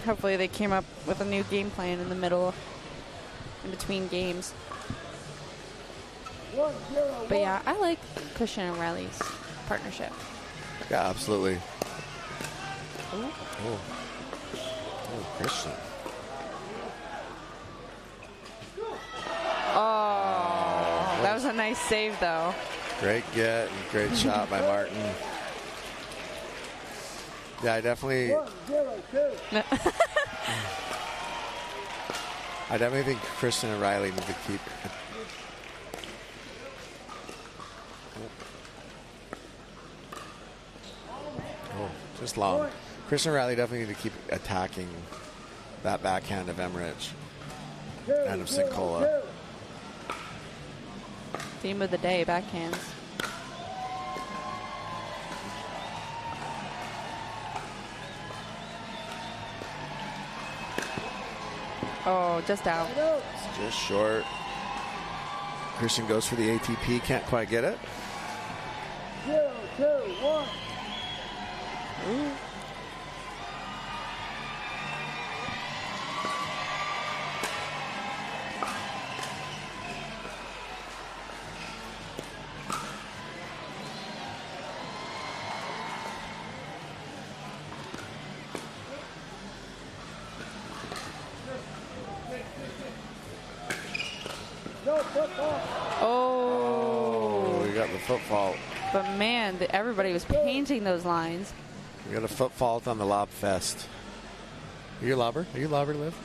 Hopefully they came up with a new game plan in between games. 1-0-1. But yeah, I like Christian and Riley's partnership. Yeah, absolutely. Ooh. Oh, Christian. Oh, that was a nice save, though. Great get and great shot by Martin. Yeah, I definitely think Christian and Riley need to keep. Oh, just long. Christian and Riley definitely need to keep attacking that backhand of Emmerich and of Sincola. Theme of the day, backhands. Oh, just out. It's just short. Christian goes for the ATP, can't quite get it. 0-2-1. Ooh. Oh, we got the foot fault. But man, everybody was painting those lines. We got a foot fault on the lob fest. Are you a lobber? Are you a lobber, Liv?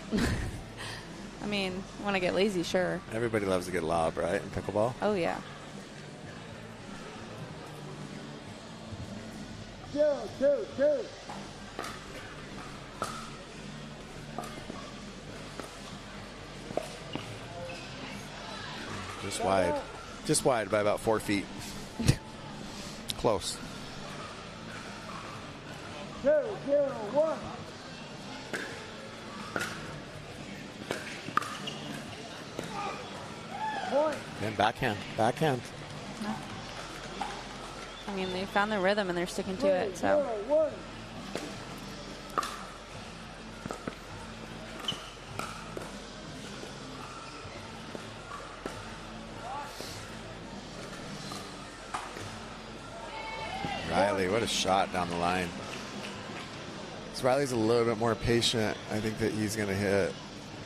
I mean, when I get lazy, sure. Everybody loves to get lob, right, in pickleball? Oh, yeah. 0-2-2. Just wide by about 4 feet. close. 2-0-1. Point. And backhand. Backhand. I mean, they found their rhythm and they're sticking to it. So. 2-0-1. Riley, what a shot down the line. So Riley's a little bit more patient. I think that he's going to hit,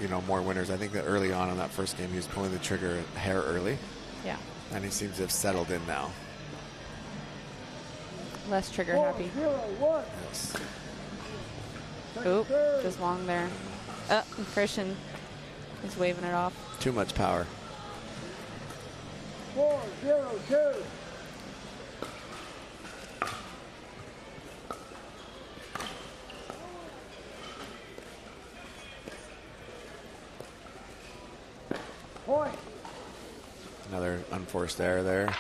you know, more winners. I think that early on in that first game, he was pulling the trigger a hair early. Yeah. And he seems to have settled in now. Less trigger happy. 4-0-1. Yes. Oop, just long there. And Christian is waving it off. Too much power. 4-0-2. Point. Another unforced error there.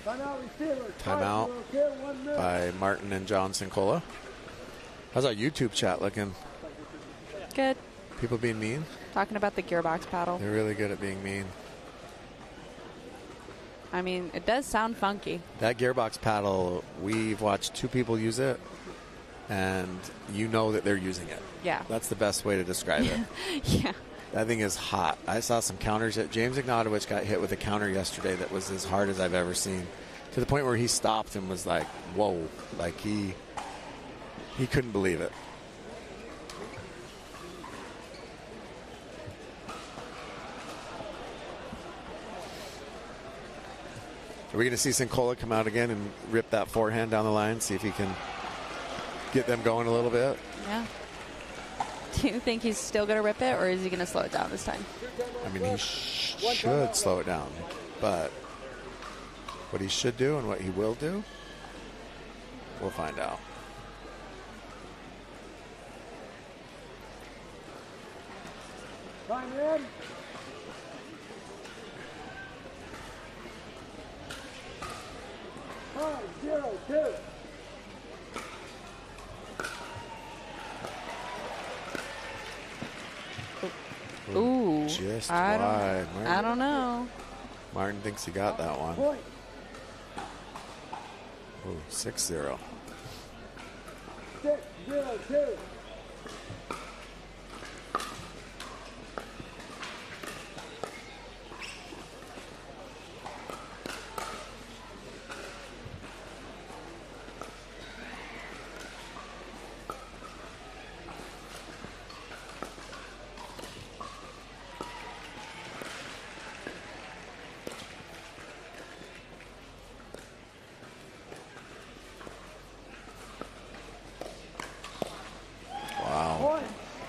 Timeout receiver. Timeout 1 minute. by Martin and John Sincola. How's our YouTube chat looking? Good. People being mean? Talking about the gearbox paddle. They're really good at being mean. I mean, it does sound funky. That gearbox paddle, we've watched 2 people use it, and you know that they're using it. Yeah. That's the best way to describe it. Yeah. That thing is hot. I saw some counters. James Ignatowicz got hit with a counter yesterday that was as hard as I've ever seen, to the point where he stopped and was like, whoa. Like he couldn't believe it. Are we going to see Sincola come out again and rip that forehand down the line, see if he can get them going a little bit? Yeah. Do you think he's still going to rip it, or is he going to slow it down this time? I mean, he should slow it down, but what he should do and what he will do, we'll find out. Time in. Five, 0-2. Ooh. Just I wide. I don't know. Martin thinks he got that one. Point. Ooh, 6-0. 6-0-2.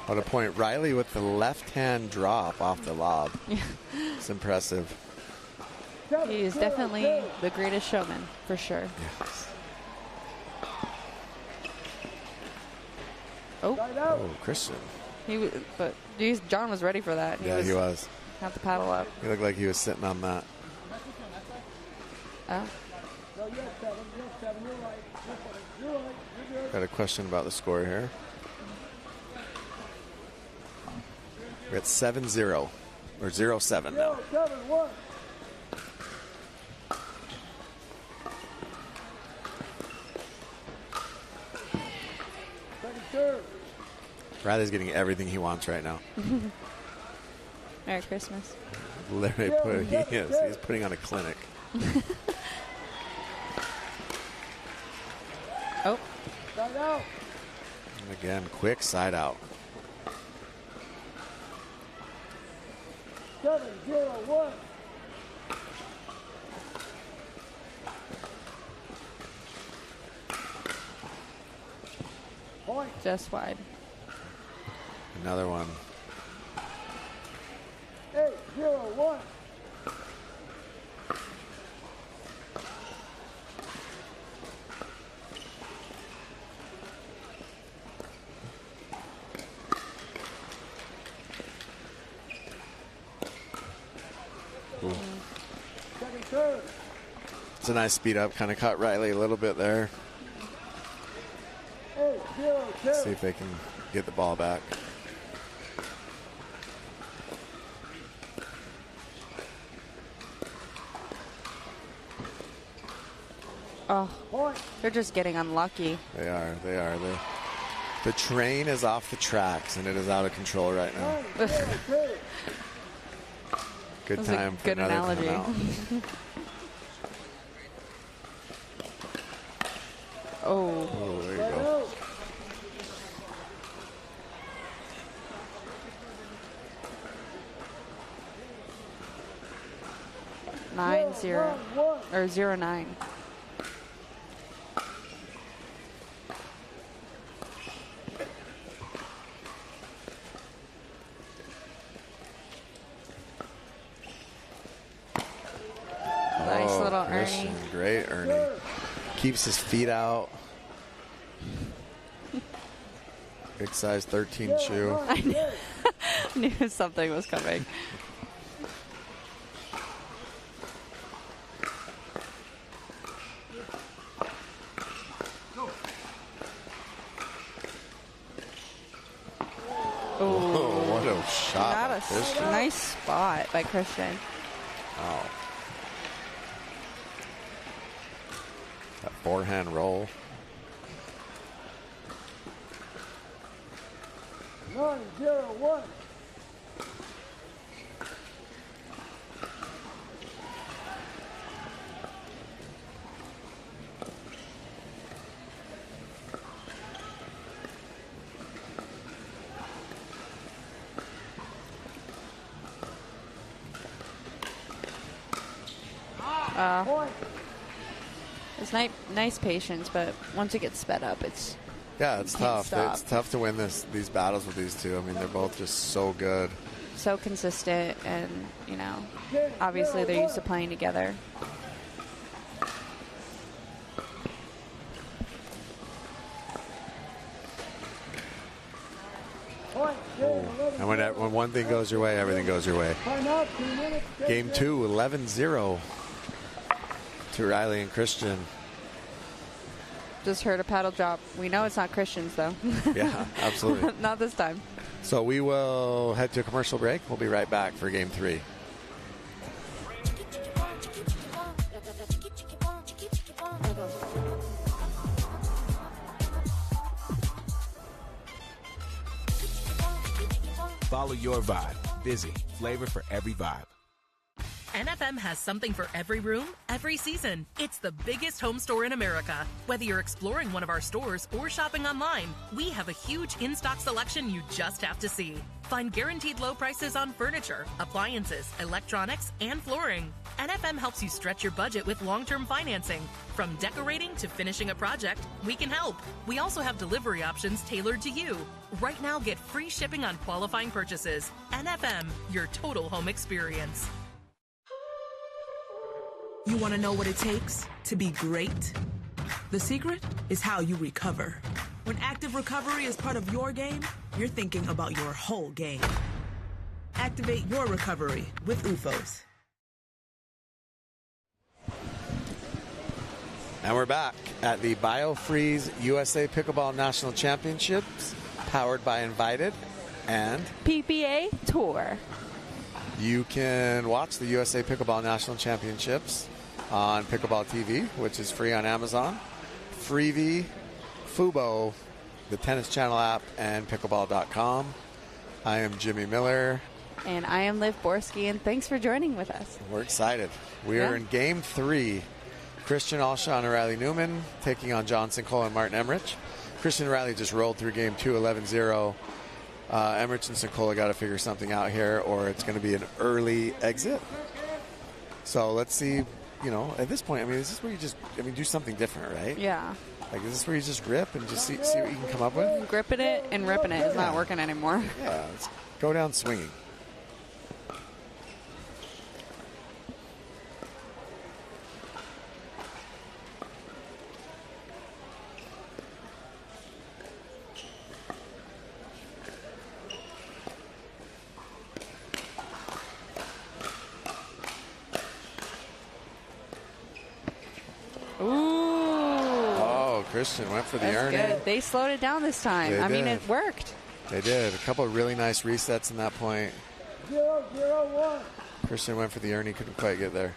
What a point. Riley with the left-hand drop off the lob. Yeah. It's impressive. He is definitely the greatest showman, for sure. Yes. Oh, Christian. But geez, John was ready for that. He was. Had the paddle up. He looked like he was sitting on that. Oh. Got a question about the score here. We're at 7-0, or 0-7 now. 0-7-1. Second serve. Riley's getting everything he wants right now. Merry Christmas. Literally, he's putting on a clinic. Oh. Side out. And again, quick side out. 7-0-1. Point. Just wide. Another one. 8-0-1. It's a nice speed up, kind of caught Riley a little bit there. Let's see if they can get the ball back. Oh, they're just getting unlucky. They are. The train is off the tracks, and it is out of control right now. Good time for good another analogy. timeout. Oh, there you go. Nine zero or 0-9. Nice little Christian, Ernie. great Ernie. Keeps his feet out. Big size 13 shoe. I knew something was coming. Oh, what a shot. Not by a Christian. nice spot by Christian. Wow. That forehand roll. 9-0-1. It's nice patience, but once it gets sped up, it's Yeah, it's can't tough. stop. It's tough to win these battles with these two. I mean, they're both just so good. so consistent, and obviously they're used to playing together. And when one thing goes your way, everything goes your way. Game 2, 11-0 to Riley and Christian. Just heard a paddle drop. We know it's not Christian's, though. Yeah, absolutely. Not this time. So we will head to a commercial break. We'll be right back for Game 3. Follow your vibe. Busy. Flavor for every vibe. NFM has something for every room, every season. It's the biggest home store in America. Whether you're exploring one of our stores or shopping online, we have a huge in-stock selection you just have to see. Find guaranteed low prices on furniture, appliances, electronics, and flooring. NFM helps you stretch your budget with long-term financing. From decorating to finishing a project, we can help. We also have delivery options tailored to you. Right now, get free shipping on qualifying purchases. NFM, your total home experience. You want to know what it takes to be great? The secret is how you recover. When active recovery is part of your game, you're thinking about your whole game. Activate your recovery with UFOs. And we're back at the BioFreeze USA Pickleball National Championships, powered by Invited and PPA Tour. You can watch the USA Pickleball National Championships on Pickleball TV, which is free on Amazon, Freevee, Fubo, the Tennis Channel app, and pickleball.com. I am Jimmy Miller. And I am Liv Borski, and thanks for joining with us. We're excited. We are in Game 3. Christian Alshaw and Riley Newman taking on Johnson Cole and Martin Emmerich. Christian and Riley just rolled through Game 2, 11-0. Emmerich and Sincola got to figure something out here, or it's going to be an early exit. So let's see, at this point, this is where you just, do something different, right? Yeah. Like, is this where you just rip and just see what you can come up with? Gripping it and ripping it is not working anymore. Yeah, let's go down swinging. Christian went for the That's Ernie. good. They slowed it down this time. They I mean, did. it worked. They did. A couple of really nice resets in that point. 0-0-1. Christian went for the Ernie, couldn't quite get there.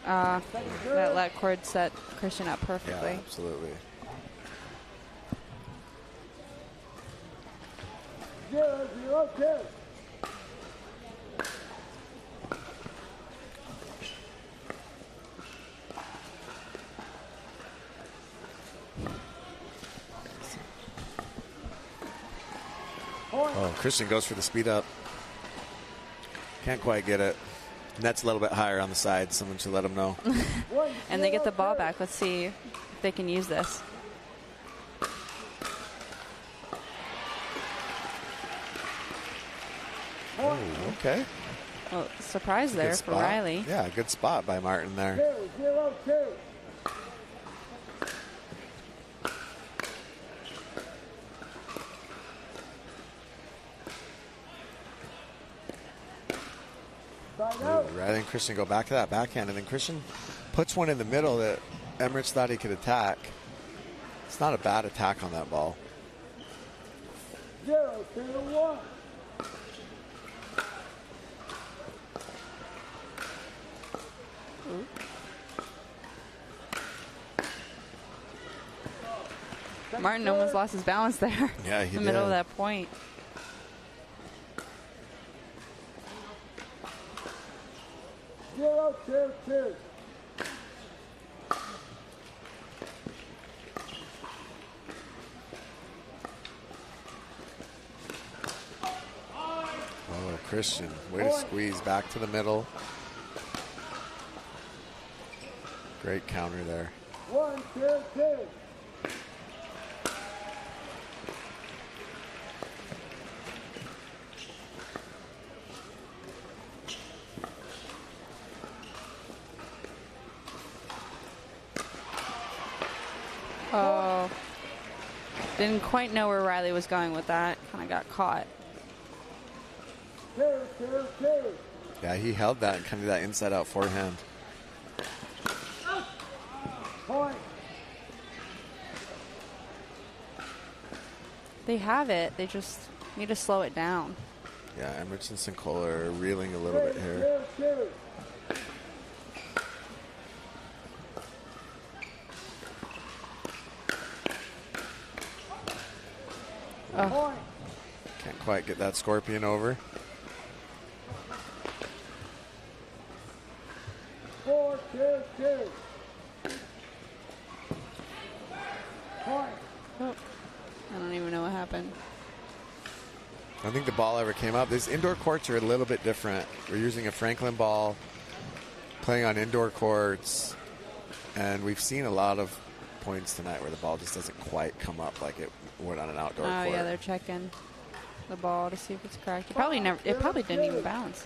That let cord set Christian up perfectly. Yeah, absolutely. 0-0-2. Oh, Christian goes for the speed up. Can't quite get it. Net's a little bit higher on the side. Someone should let him know. And they get the ball back. Let's see if they can use this. Oh, okay. Well, surprise there Good for spot. Riley. Yeah, good spot by Martin there. 0-0-2. Ooh, rather than Christian go back to that backhand, and then Christian puts one in the middle that Emmerich thought he could attack. It's not a bad attack on that ball. 0-1. Martin almost lost his balance there. Yeah, he in the middle of did. that point. 0-2-2. Oh, Christian, way to squeeze back to the middle. Great counter there. 1-2-2. Oh. Didn't quite know where Riley was going with that. Kind of got caught. 2-2-2. Yeah, he held that and kind of that inside out forehand. Point. They have it. They just need to slow it down. Yeah, Emmerich and Sincola are reeling a little bit here. 2-2-2. Oh. Can't quite get that scorpion over. 4-2-2. Point. Oh. I don't even know what happened. I don't think the ball ever came up. These indoor courts are a little bit different. We're using a Franklin ball, playing on indoor courts, and we've seen a lot of points tonight where the ball just doesn't quite come up like it would on an outdoor Oh court. yeah, they're checking the ball to see if it's cracked. It probably never. It probably didn't even bounce.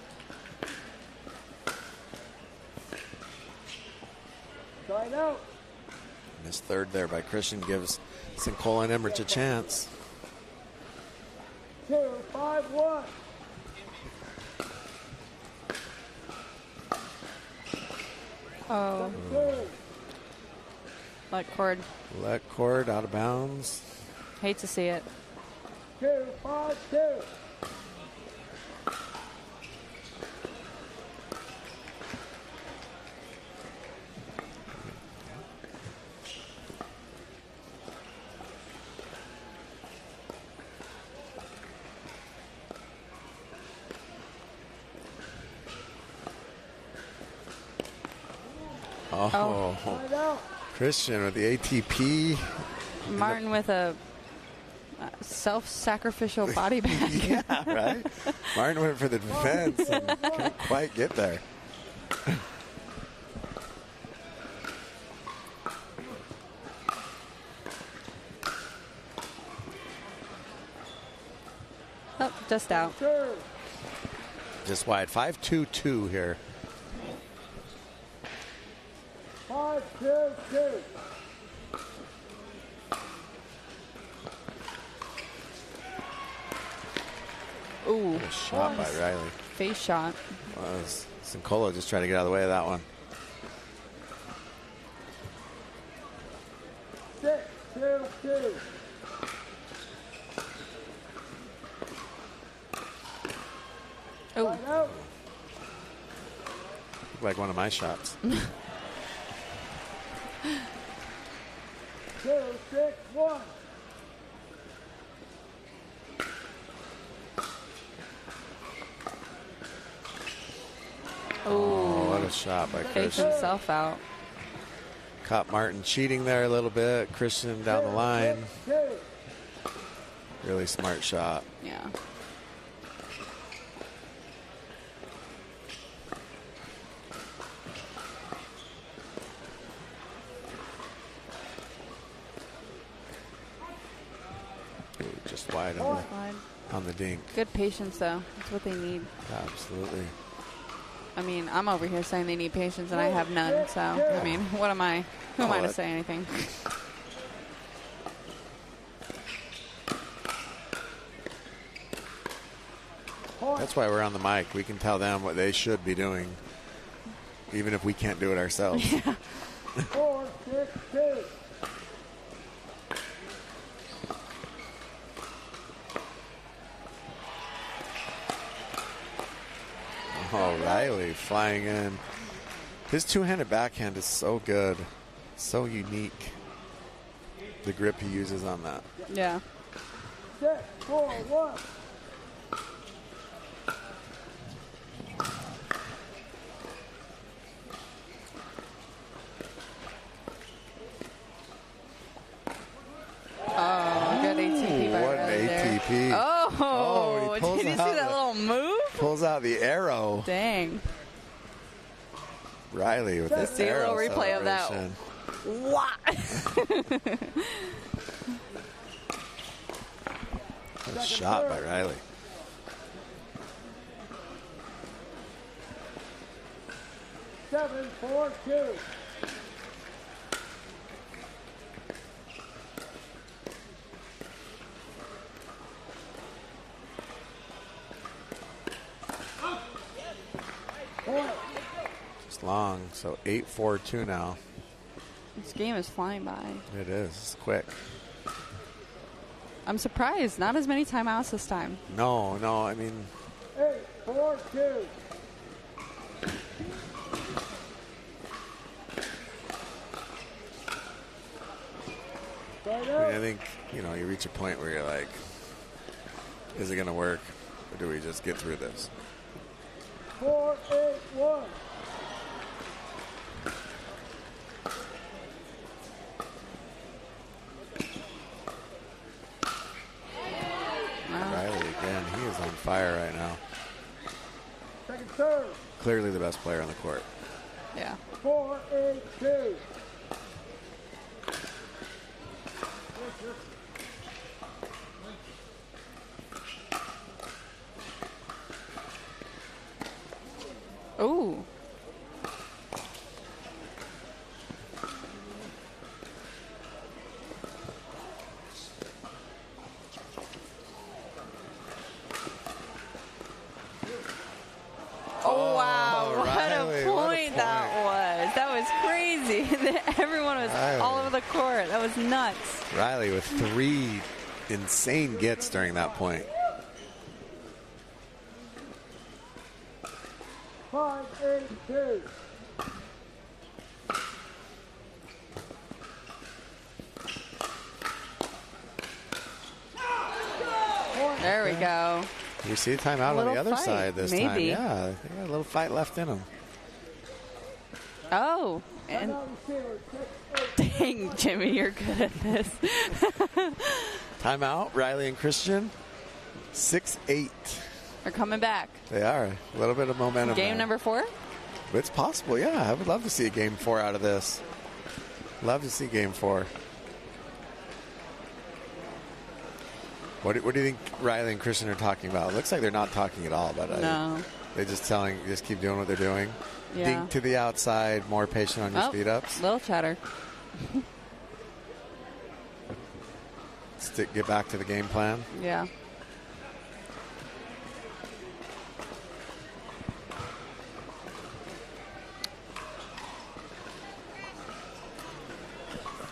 Side out. And this third there by Christian gives Sincola and Emmerich a chance. 2-5-1. Oh. Let cord. Let cord out of bounds. Hate to see it. 2-5-2. Oh. Christian with the ATP. Martin with a self-sacrificial body bag. Yeah, right? Martin went for the defense and couldn't quite get there. Oh, just out. Just wide. 5-2-2 here. 5-2-2. Ooh. What a shot by Riley. Face shot. Well, Sincolo just trying to get out of the way of that one. 6-2-2. Oh. Looked like one of my shots. 2-6-1. Oh, what a shot by Faked Christian. himself out. Caught Martin cheating there a little bit. Christian down the line. Really smart shot. Yeah. Ooh, just wide on the dink. Good patience, though. That's what they need. Absolutely. I mean, I'm over here saying they need patience, and I have none. So, I mean, what am I? Who am I to say anything? That's why we're on the mic. We can tell them what they should be doing, even if we can't do it ourselves. 4-6-2. Oh, Riley flying in. His two-handed backhand is so good, so unique. The grip he uses on that. Yeah. 6-4-1. Oh, good ATP by What Riley an there. ATP. Oh, he pulls did you see out that little move? Pulls out the arrow. Dang. Riley with Let's the see a arrow little replay of that. celebration. What? What a shot by Riley. Seven, 4-2. Just long, so 8-4-2 now. This game is flying by. It is. It's quick. I'm surprised. Not as many timeouts this time. No, I mean, 8-4-2. I think, you reach a point where you're like, is it going to work? Or do we just get through this? 4-8-1. Riley again, he is on fire right now. Second serve. Clearly the best player on the court. Yeah. 4-8-2. Ooh. Oh, wow. What Riley, a what a point that was. That was crazy. Everyone was Riley. all over the court. That was nuts. Riley with 3 insane gets during that point. 5-8-2. There we go. You see timeout on the little other fight, side this time. maybe. Yeah, they got a little fight left in them. Oh. And dang, Jimmy, you're good at this. Timeout, Riley and Christian. 6-8. They're coming back. They are. A little bit of momentum. Game there. number 4? It's possible, yeah. I would love to see a game 4 out of this. Love to see game 4. What do you think Riley and Christian are talking about? It looks like they're not talking at all, but No. they're just keep doing what they're doing. Yeah. Dink to the outside, more patient on your speed ups. Little chatter. Get back to the game plan. Yeah.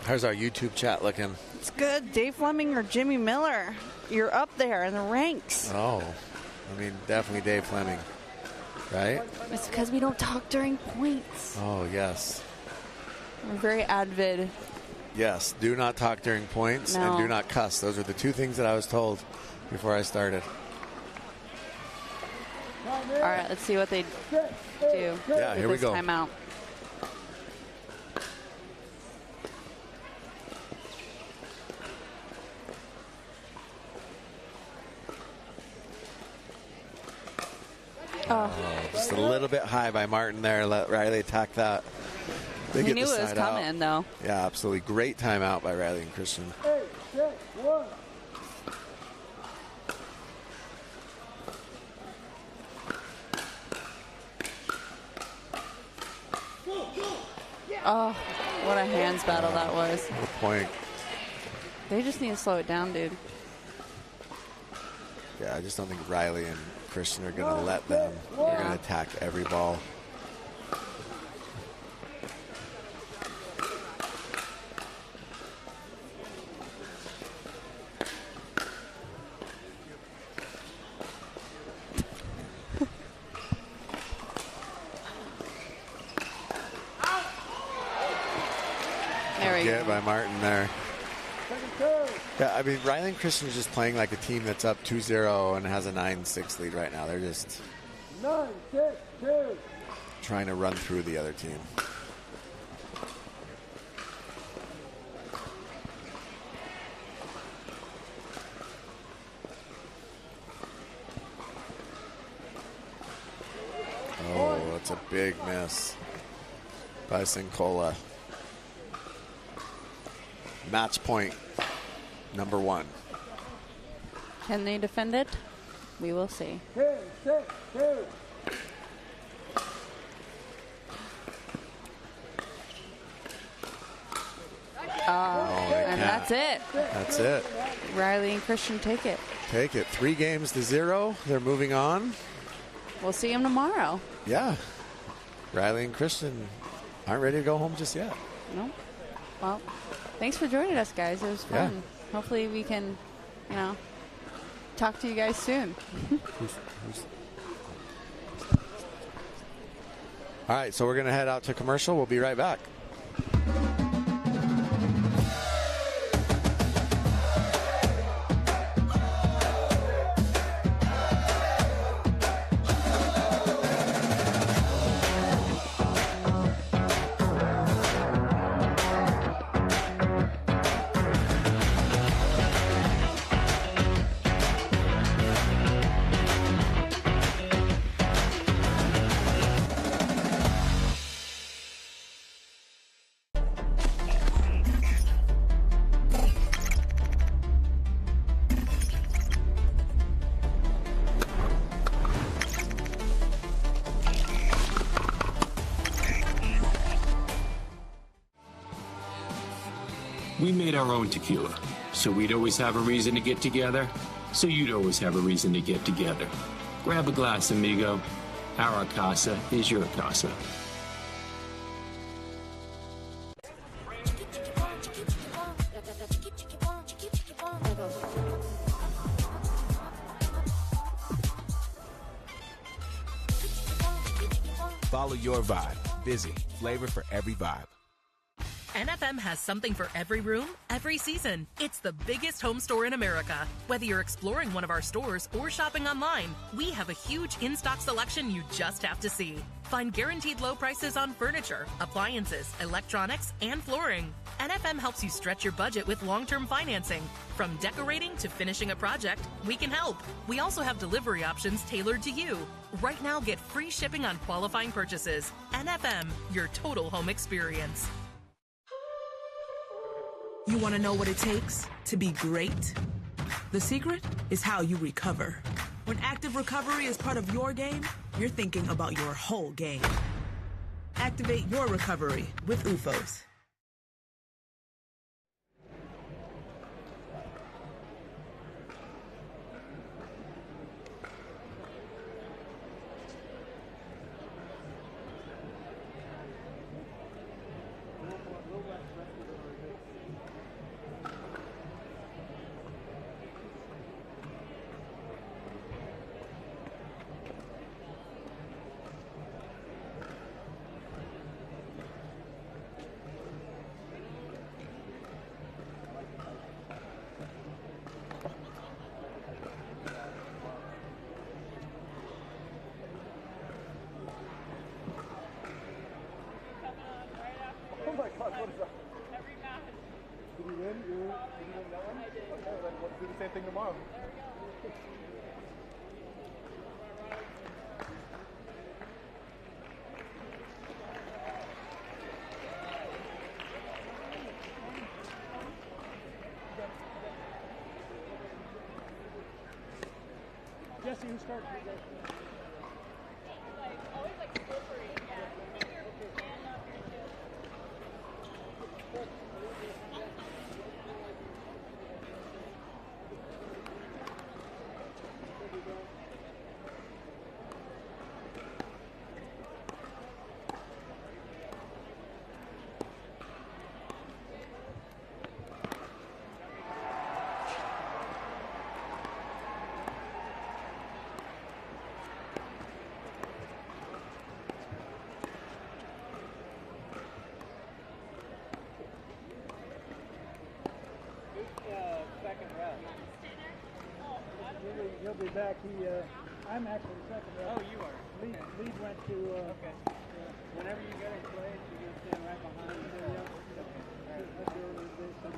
How's our YouTube chat looking? It's good. Dave Fleming or Jimmy Miller? You're up there in the ranks. Oh, I mean, definitely Dave Fleming, right? It's because we don't talk during points. Oh, yes. We're very avid. Yes, do not talk during points and do not cuss. Those are the two things that I was told before I started. All right, let's see what they do. Yeah, here we go. Timeout. Just a little bit high by Martin there. Let Riley attack that. They He get knew the it was side coming, out. though. Yeah, absolutely. Great timeout by Riley and Christian. 8, 6, 1. Oh, what a hands battle that was. Good point. They just need to slow it down, dude. Yeah, I just don't think Riley and Christian are going to let them. They're going to attack every ball. There we Get go. by Martin there. Yeah, I mean, Riley and Christian is just playing like a team that's up 2-0 and has a 9-6 lead right now. They're just 9, 6, 2. trying to run through the other team. Oh, that's a big miss by Sincola. Match point number 1. Can they defend it? We will see. 10, 6, 2. And that's it. That's it. Riley and Christian take it. Take it. 3-0. They're moving on. We'll see them tomorrow. Yeah. Riley and Christian aren't ready to go home just yet. No. Well, thanks for joining us, guys. It was Yeah. fun. Hopefully we can, talk to you guys soon. All right, so we're going to head out to commercial. We'll be right back. We made our own tequila, so we'd always have a reason to get together, so you'd always have a reason to get together. Grab a glass, amigo. Our casa is your casa. Follow your vibe. Busy. Flavor for every vibe. NFM has something for every room, every season. It's the biggest home store in America. Whether you're exploring one of our stores or shopping online, we have a huge in-stock selection you just have to see. Find guaranteed low prices on furniture, appliances, electronics, and flooring. NFM helps you stretch your budget with long-term financing. From decorating to finishing a project, we can help. We also have delivery options tailored to you. Right now, get free shipping on qualifying purchases. NFM, your total home experience. You want to know what it takes to be great? The secret is how you recover. When active recovery is part of your game, you're thinking about your whole game. Activate your recovery with UFOs. Every match. Did you win? Did you win that one? I did. Okay, then let's do the same thing tomorrow. There we go. Jesse, who started? Always like slippery. Yeah. Stand up here too. Second rep. He'll be back. I'm actually second rep. Oh, you are. Lead went to. Okay. Whenever you get it played, you're going to stand right behind you. Okay. All right. That's your organization.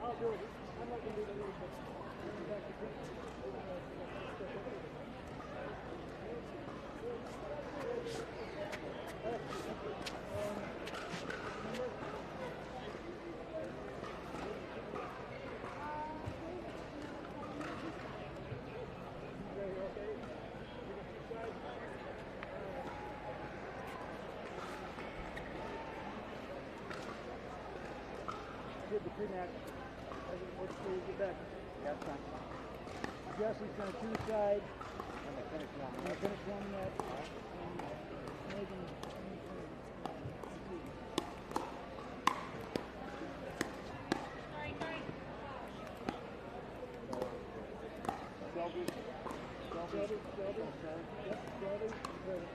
I'll do it. I'm not going to do the lead, but did the pre-match. Let's see, get back. That's fine. Jesse's going to choose side. I'm going to finish one net. Megan. Shelby. Yep, Shelby. Yep.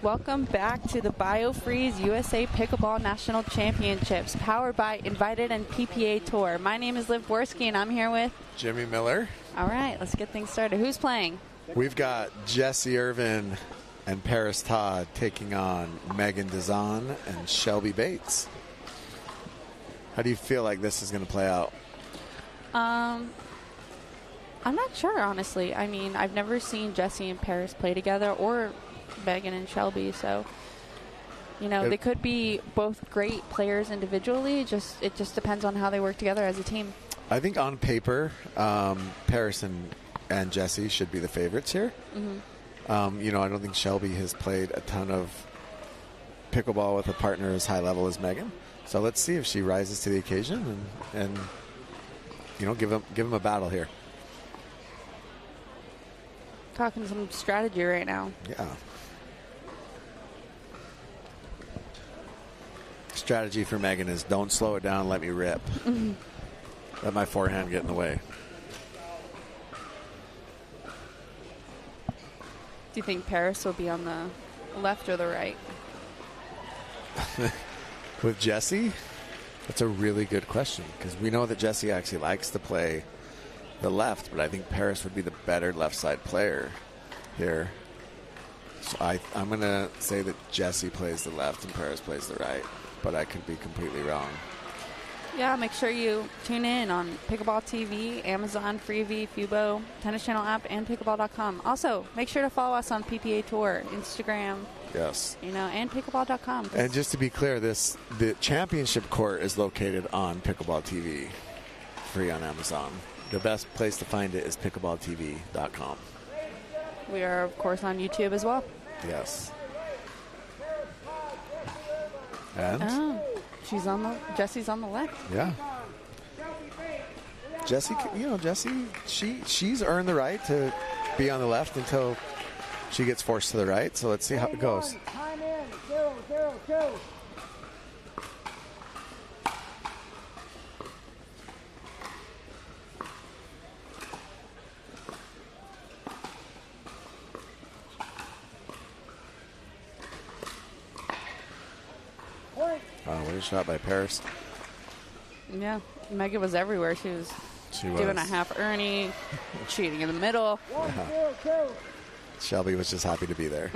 Welcome back to the BioFreeze USA Pickleball National Championships, powered by Invited and PPA Tour. My name is Liv Borski, and I'm here with Jimmy Miller. All right, let's get things started. Who's playing? We've got Jesse Irvin and Paris Todd taking on Megan Dazan and Shelby Bates. How do you feel like this is going to play out? I'm not sure, honestly. I mean, I've never seen Jesse and Paris play together, or Megan and Shelby, so they could be both great players individually. It just depends on how they work together as a team. I think on paper, Paris and Jesse should be the favorites here. Mm-hmm. I don't think Shelby has played a ton of pickleball with a partner as high level as Megan. So let's see if she rises to the occasion and give them a battle here. Talking some strategy right now. Yeah. Strategy for Megan is don't slow it down, let me rip. Mm-hmm. Let my forehand get in the way. Do you think Paris will be on the left or the right? With Jesse? That's a really good question, because we know that Jesse actually likes to play the left, but I think Paris would be the better left side player here. So I'm going to say that Jesse plays the left and Paris plays the right, but I could be completely wrong. Yeah, make sure you tune in on Pickleball TV, Amazon, Freevee, Fubo, Tennis Channel app, and pickleball.com. Also, make sure to follow us on PPA Tour, Instagram. Yes. And pickleball.com. And just to be clear, the championship court is located on Pickleball TV, free on Amazon. The best place to find it is pickleballtv.com. We are, of course, on YouTube as well. Yes. And? Jesse's on the left. Yeah. Jesse, she's earned the right to be on the left until she gets forced to the right. So let's see how it goes. Time in. 0-0-2. What a shot by Paris. Yeah, Megan was everywhere. She was doing a half Ernie, cheating in the middle. Yeah. Shelby was just happy to be there.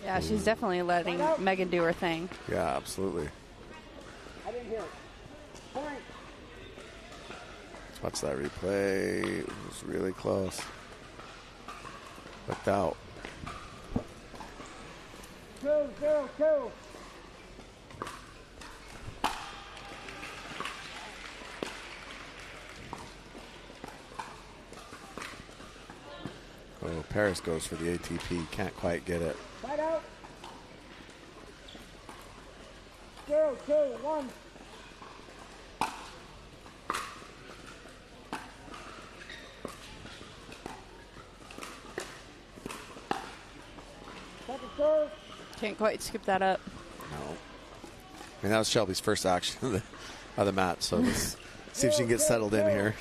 Yeah, she's definitely letting Megan do her thing. Yeah, absolutely. I didn't hear it. Point. Let's watch that replay. It was really close. Looked out. 2-0-2. Oh, Paris goes for the ATP. Can't quite get it. Side out. 0-2-1. Second serve. Can't quite skip that up. No. I mean, that was Shelby's first action of the match, so let's see if she can get settled in here.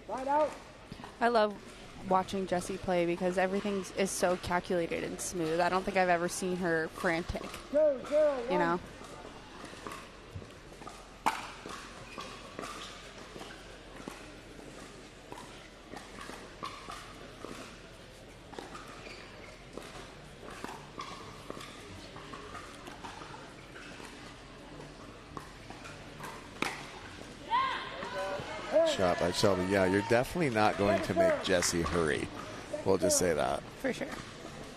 Side out. I love watching Jessie play because everything is so calculated and smooth. I don't think I've ever seen her frantic. 2-0-1. You know? Shot by Shelby. Yeah, you're definitely not going to make Jessie hurry. We'll just say that. For sure.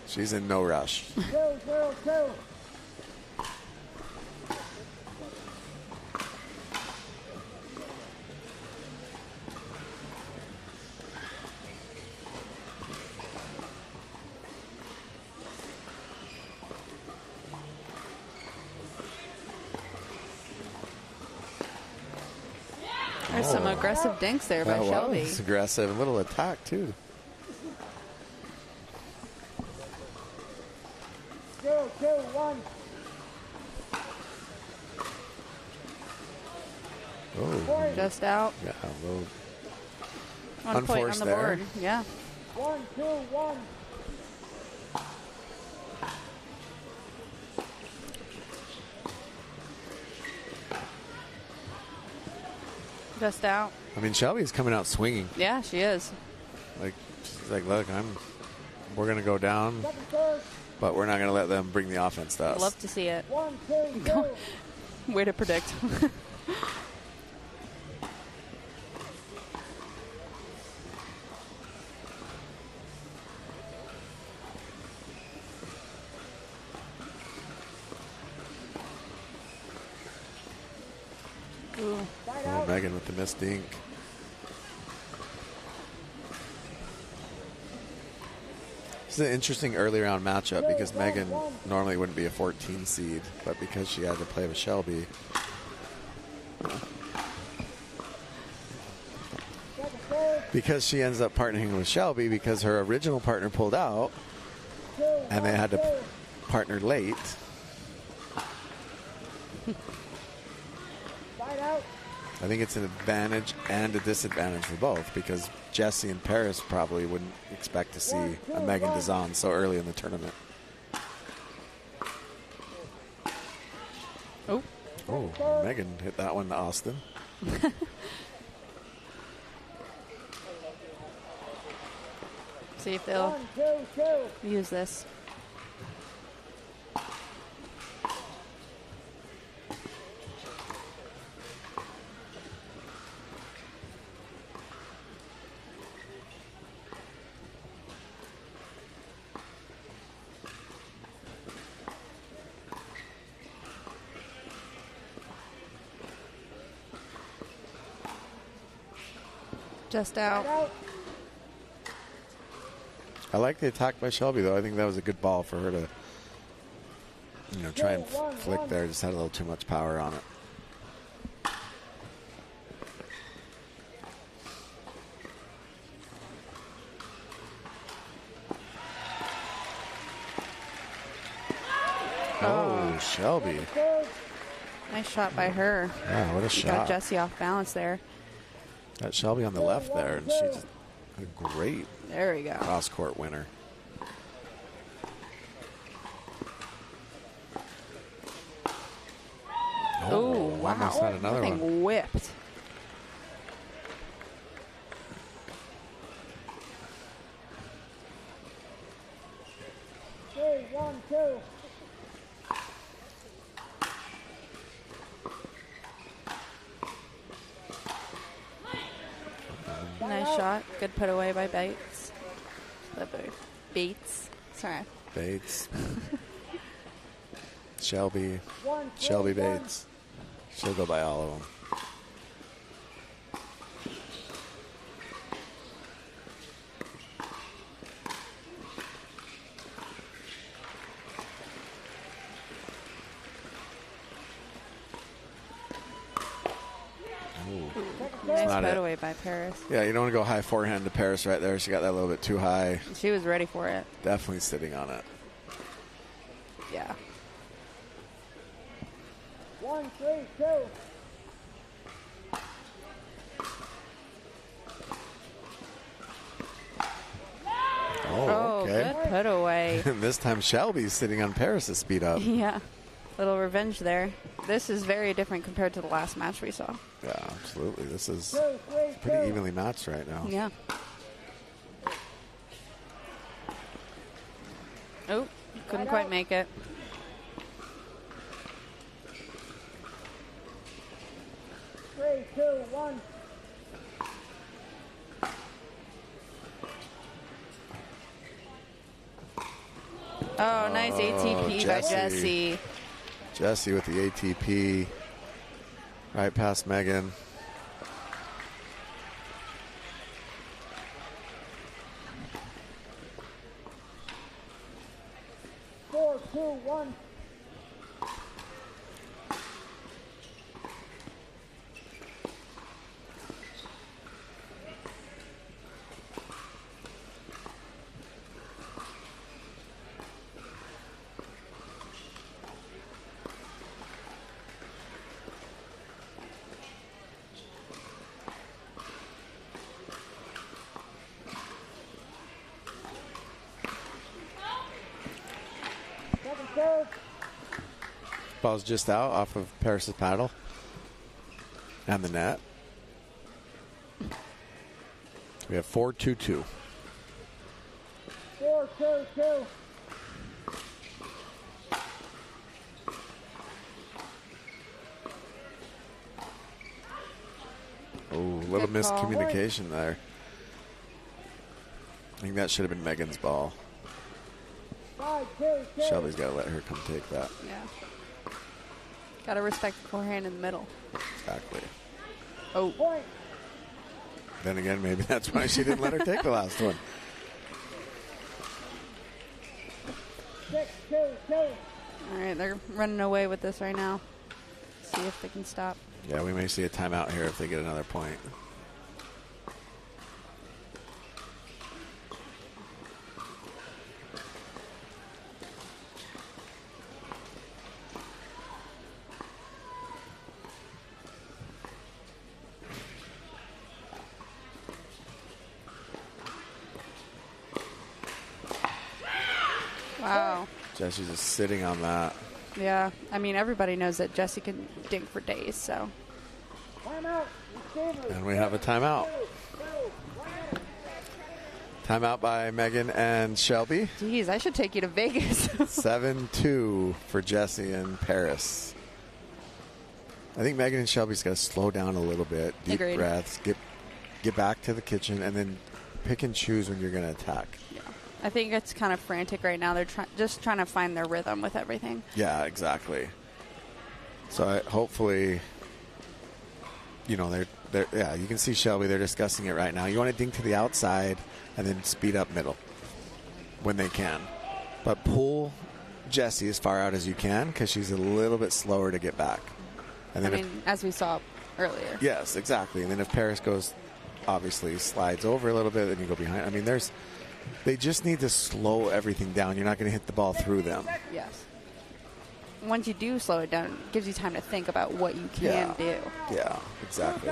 She's in no rush. 2-0-2. There's some aggressive dinks there by Shelby. It's aggressive. A little attack, too. 0-2-1. Oh. Just out. Yeah, a little 1 point on unforced the there. board. Yeah. 1, 2, 1. Just out. I mean, Shelby's coming out swinging. Yeah, she is. Like, she's like, look, we're going to go down, but we're not going to let them bring the offense to us. Love to see it. 1, 2, 2. Way to predict. Oh, Megan with the missed dink. This is an interesting early round matchup because Megan normally wouldn't be a 14 seed, but because she had to play with Shelby. Because she ends up partnering with Shelby because her original partner pulled out and they had to partner late. I think it's an advantage and a disadvantage for both because Jesse and Paris probably wouldn't expect to see a Megan Dazan so early in the tournament. Oh. Oh, Megan hit that one to Austin. See if they'll use this. Just out. I like the attack by Shelby, though. I think that was a good ball for her to, try and flick there. Just had a little too much power on it. Oh, Shelby. Nice shot by her. Yeah, what a She shot. got Jesse off balance there. Got Shelby on the left there, and she just had a great There we go. cross-court winner. Oh, wow. Almost had another That thing one. whipped. Three, 1, 2. Nice shot. Good put away by Bates. Bates. Sorry. Bates. Shelby. Shelby Bates. She'll go by all of them. Nice not put it. away by Paris. Yeah, you don't want to go high forehand to Paris right there. She got that a little bit too high. She was ready for it. Definitely sitting on it. Yeah. 1, 3, 2. Oh, okay. Good put away. And this time Shelby's sitting on Paris' speed up. Yeah. Little revenge there. This is very different compared to the last match we saw. Yeah, absolutely. This is pretty evenly matched right now. Yeah. Oh, couldn't quite make it. Three, 2, 1. Oh, nice ATP by Jesse. Jesse with the ATP. Right past Megan. Four, 2, 1. Ball's just out off of Paris's paddle. And the net. We have 4-2-2. 4-2-2. Oh, a little miscommunication there. I think that should have been Megan's ball. 5-2-2. Shelby's got to let her come take that. Yeah. Got to respect the forehand in the middle. Exactly. Oh. Then again, maybe that's why she didn't let her take the last one. 6-2-2. All right, they're running away with this right now. See if they can stop. Yeah, we may see a timeout here if they get another point. Wow. Jesse's just sitting on that. Yeah, I mean, everybody knows that Jesse can dink for days, so. And we have a timeout. Timeout by Megan and Shelby. Jeez, I should take you to Vegas. 7-2 for Jesse and Paris. I think Megan and Shelby's got to slow down a little bit. Deep Agreed. breaths. Get back to the kitchen and then pick and choose when you're going to attack. Yeah. I think it's kind of frantic right now. They're just trying to find their rhythm with everything. Yeah, exactly. So hopefully, you know, they're yeah, you can see Shelby, they're discussing it right now. You want to dink to the outside and then speed up middle when they can. But pull Jessie as far out as you can because she's a little bit slower to get back. And then as we saw earlier. Yes, exactly. And then if Paris goes, obviously slides over a little bit, then you go behind. I mean, they just need to slow everything down. You're not going to hit the ball through them. Yes. Once you do slow it down, it gives you time to think about what you can do. Yeah, exactly.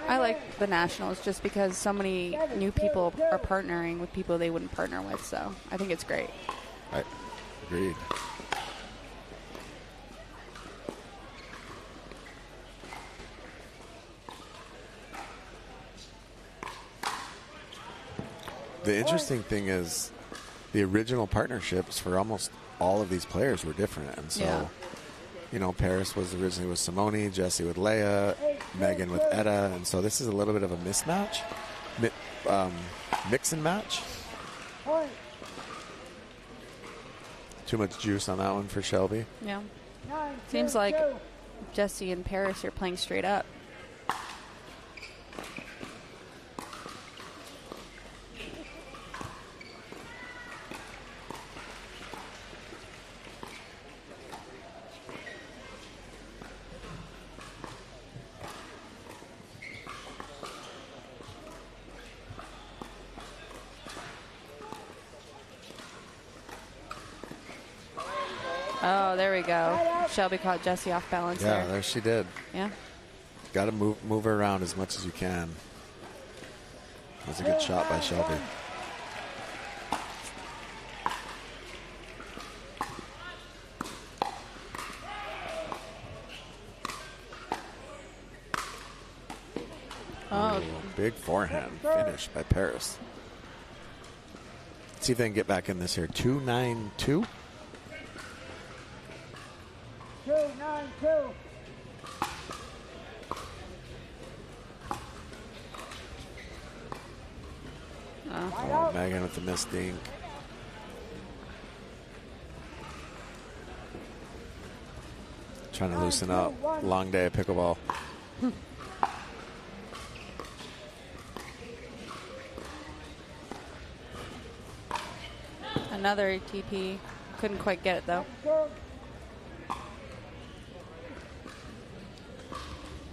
I like the Nationals just because so many new people are partnering with people they wouldn't partner with, so I think it's great. Right. Agreed. The interesting thing is the original partnerships for almost all of these players were different. And so, you know, Paris was originally with Simone, Jessie with Leia, Megan with Etta. And so this is a little bit of a mismatch, mix and match. Too much juice on that one for Shelby. Yeah. Seems like Jessie and Paris are playing straight up. Oh, there we go. Shelby caught Jessie off balance there. Yeah, there she did. Yeah. Got to move her around as much as you can. That was a good shot by Shelby. Oh. Big forehand finish by Paris. Let's see if they can get back in this here. 2-9-2. 2-9-2. Oh, Megan with the missed dink. Trying to loosen up. Long day of pickleball. Another ATP. Couldn't quite get it, though.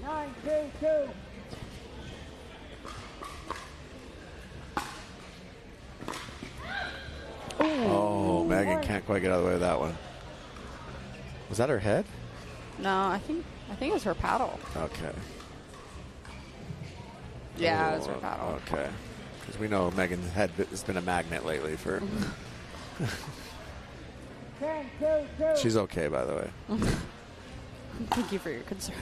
9-2-2. Oh, Megan can't quite get out of the way of that one. Was that her head? No, I think it's her paddle. Okay. Yeah, it was her paddle. Okay. Because we know Megan's head has been a magnet lately for... She's okay, by the way. Thank you for your concern.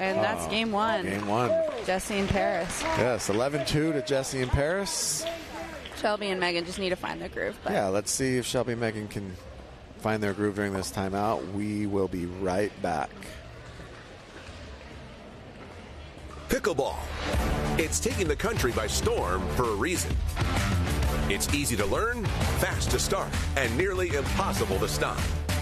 And that's game one. Game one. Jessie and Paris. Yes, 11-2 to Jessie and Paris. Shelby and Megan just need to find their groove. But. Yeah, let's see if Shelby and Megan can find their groove during this timeout. We will be right back. Pickleball. It's taking the country by storm for a reason. It's easy to learn, fast to start, and nearly impossible to stop.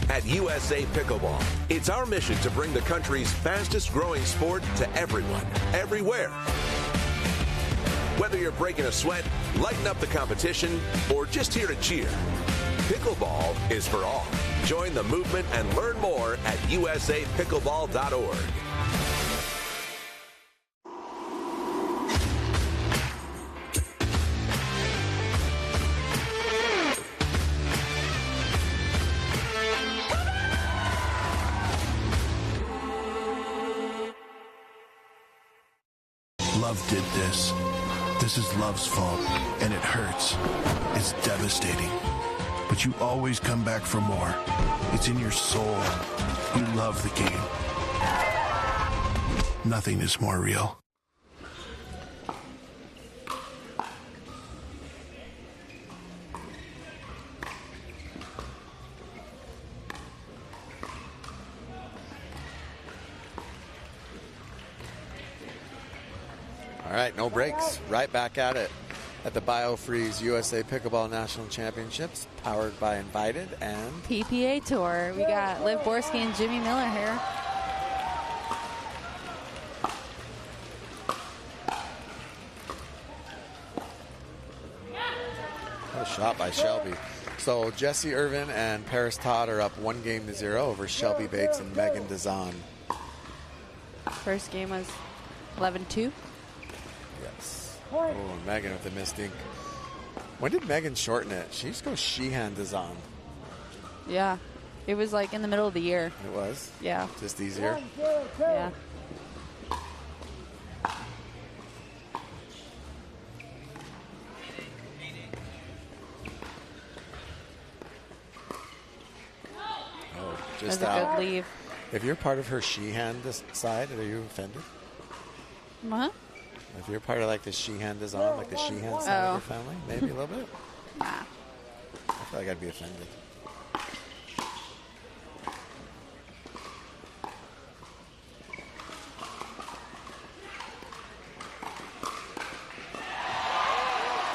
At USA Pickleball, it's our mission to bring the country's fastest growing sport to everyone, everywhere. Whether you're breaking a sweat, lighting up the competition, or just here to cheer, pickleball is for all. Join the movement and learn more at usapickleball.org. Love did this. This is love's fault, and it hurts. It's devastating. But you always come back for more. It's in your soul. You love the game. Nothing is more real. All right, no breaks. Right back at it at the BioFreeze USA Pickleball National Championships, powered by Invited and PPA Tour. We got Liv Borski and Jimmy Miller here. What a shot by Shelby. So Jessie Irvin and Paris Todd are up 1-0 over Shelby Bates and Megan Dazan. First game was 11-2. Yes. Oh, Megan with the missed ink. When did Megan shorten it? She used to go Sheehan Dazan. Yeah. It was like in the middle of the year. It was? Yeah. Just easier? Yeah. Oh, just That was a out. good leave. If you're part of her Sheehan side, are you offended? What? If you're part of like the Sheehan Dazan, like the Sheehan side of your family, maybe a little bit? Nah. I feel like I'd be offended.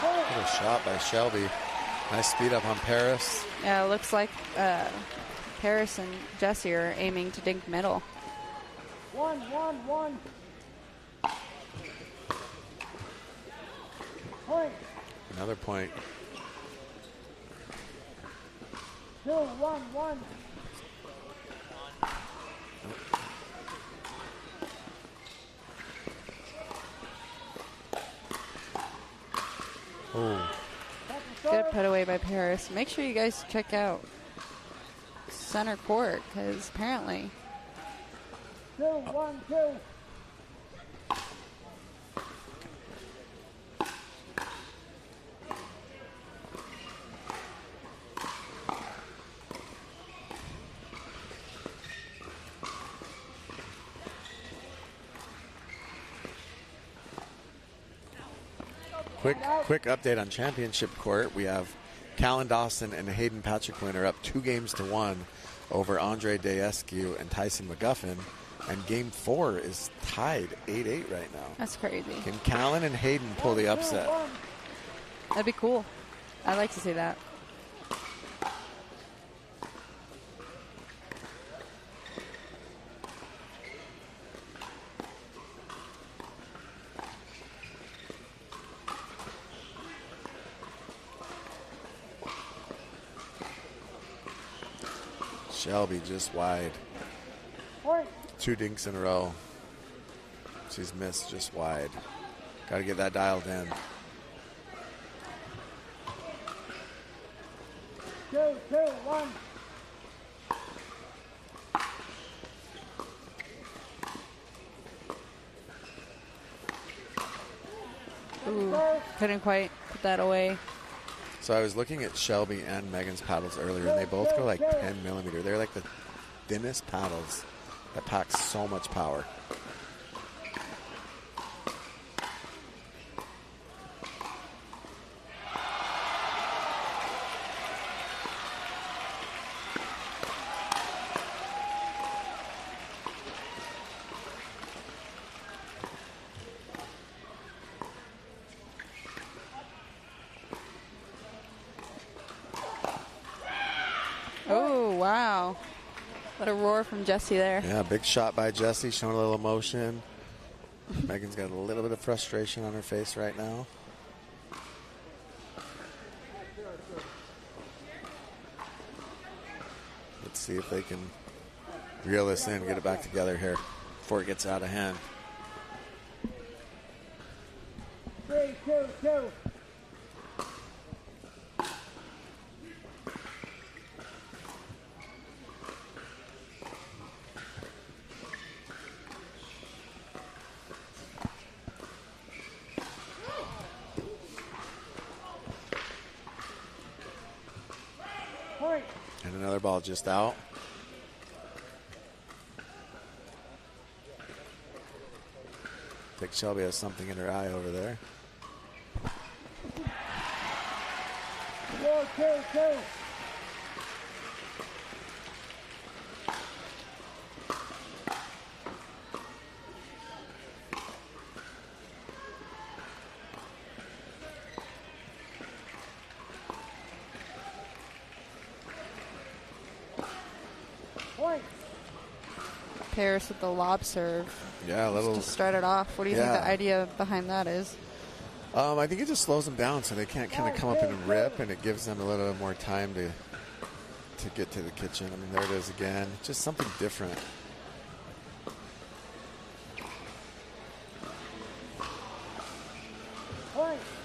What a shot by Shelby. Nice speed up on Paris. Yeah, it looks like Paris and Jessie are aiming to dink middle. 1-1-1. Point. Another point. 2-1-1. Oh. Good put away by Paris. Make sure you guys check out center court because apparently 2-1-2. Quick update on championship court. We have Callan Dawson and Hayden Patriquin are up 2-1 over Andre Daescu and Tyson McGuffin. And game 4 is tied 8-8 right now. that's crazy. Can Callan and Hayden pull the upset? That'd be cool. I'd like to see that. Shelby just wide. 2 dinks in a row. She's missed just wide. Got to get that dialed in. 2, 2, 1. Ooh, couldn't quite put that away. So I was looking at Shelby and Megan's paddles earlier, and they both go like 10 millimeter. They're like the thinnest paddles that pack so much power. Oh, wow. What a roar from Jessie there. Yeah, big shot by Jessie, showing a little emotion. Megan's got a little bit of frustration on her face right now. Let's see if they can reel this in, get it back together here before it gets out of hand. 3, 2, 2. And another ball just out. I think Shelby has something in her eye over there. 4, 2, 2. Paris with the lob serve. Yeah, a little. Just to start it off. What do you think the idea behind that is? I think it just slows them down so they can't kind of come up and rip, and it gives them a little bit more time to get to the kitchen. I mean, there it is again. Just something different.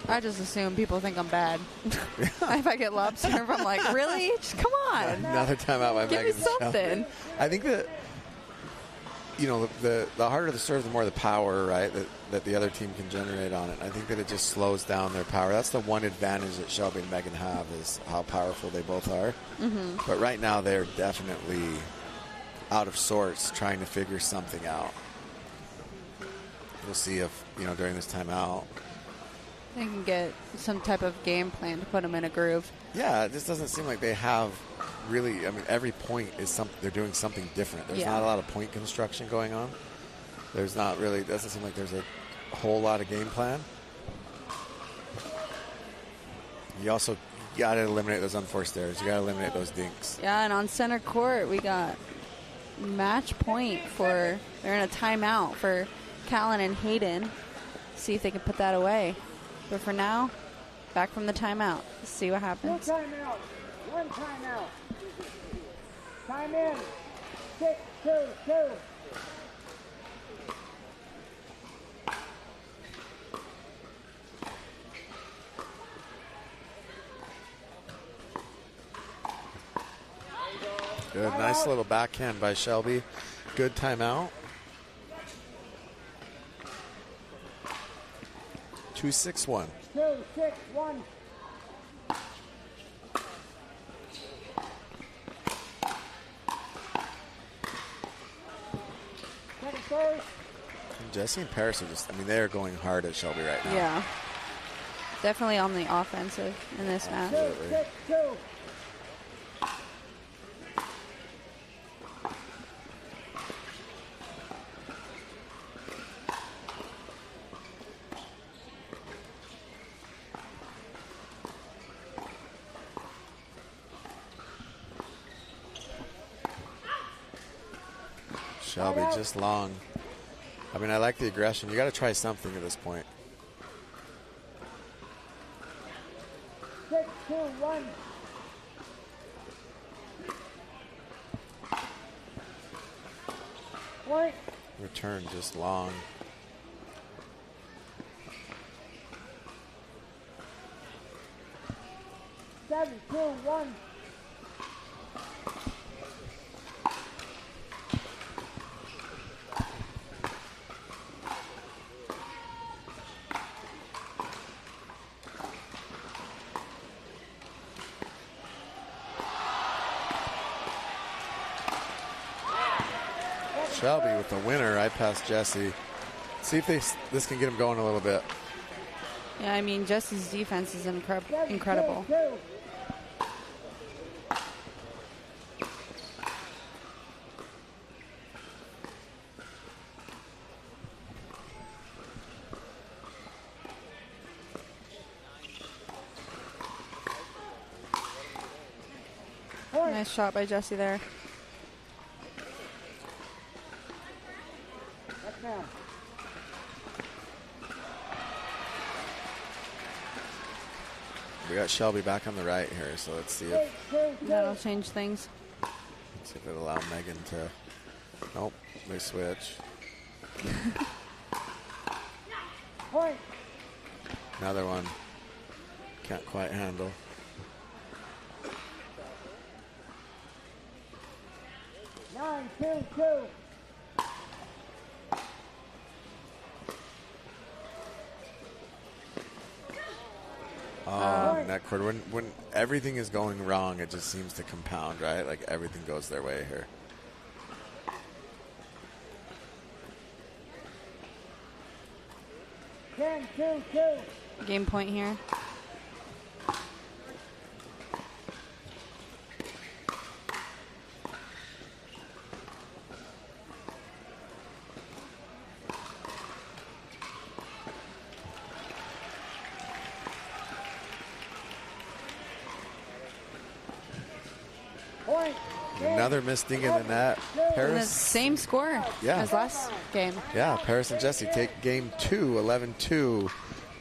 I just assume people think I'm bad. If I get lob serve, I'm like, really? Just come on. Another timeout by Give me Megan. something. I think that, you know, the harder the serve, the more the power, right, that the other team can generate on it. I think that it just slows down their power. That's the one advantage that Shelby and Megan have, is how powerful they both are. Mm-hmm. But right now they're definitely out of sorts, trying to figure something out. We'll see if, during this timeout, They can get some type of game plan to put them in a groove. yeah, it just doesn't seem like they have really. I mean, every point is they're doing something different. There's not a lot of point construction going on. There's not really. It doesn't seem like there's a whole lot of game plan. You also got to eliminate those unforced errors. You got to eliminate those dinks. Yeah, and on center court, we got match point they're in a timeout for Callan and Hayden. See if they can put that away. But for now, back from the timeout. Let's see what happens. 2 timeouts. 1 timeout. Time in. 6, 2, 2. Good, nice little backhand by Shelby. Good timeout. 2-6-1. 2, 6, 1. Jessie and Paris are just, they're going hard at Shelby right now. Yeah. Definitely on the offensive in this match. 2, 6, 2. Shelby just long. I like the aggression. You got to try something at this point. 6, 2, 1. Return just long. Seven, two, one. Shelby with the winner. I passed Jesse. See if this can get him going a little bit. Yeah, I mean, Jesse's defense is incredible. Nice shot by Jesse there. We got Shelby back on the right here, so let's see if that'll change things. Let's see if it'll allow Megan to. Nope, they switch. Another one. Can't quite handle. Nine, two. Oh, net cord. When everything is going wrong, it just seems to compound, right? Like everything goes their way here. Two. Game point here. Another missed ding in the net. Paris. And the same score as last game. Yeah, Paris and Jesse take game 2, 11-2.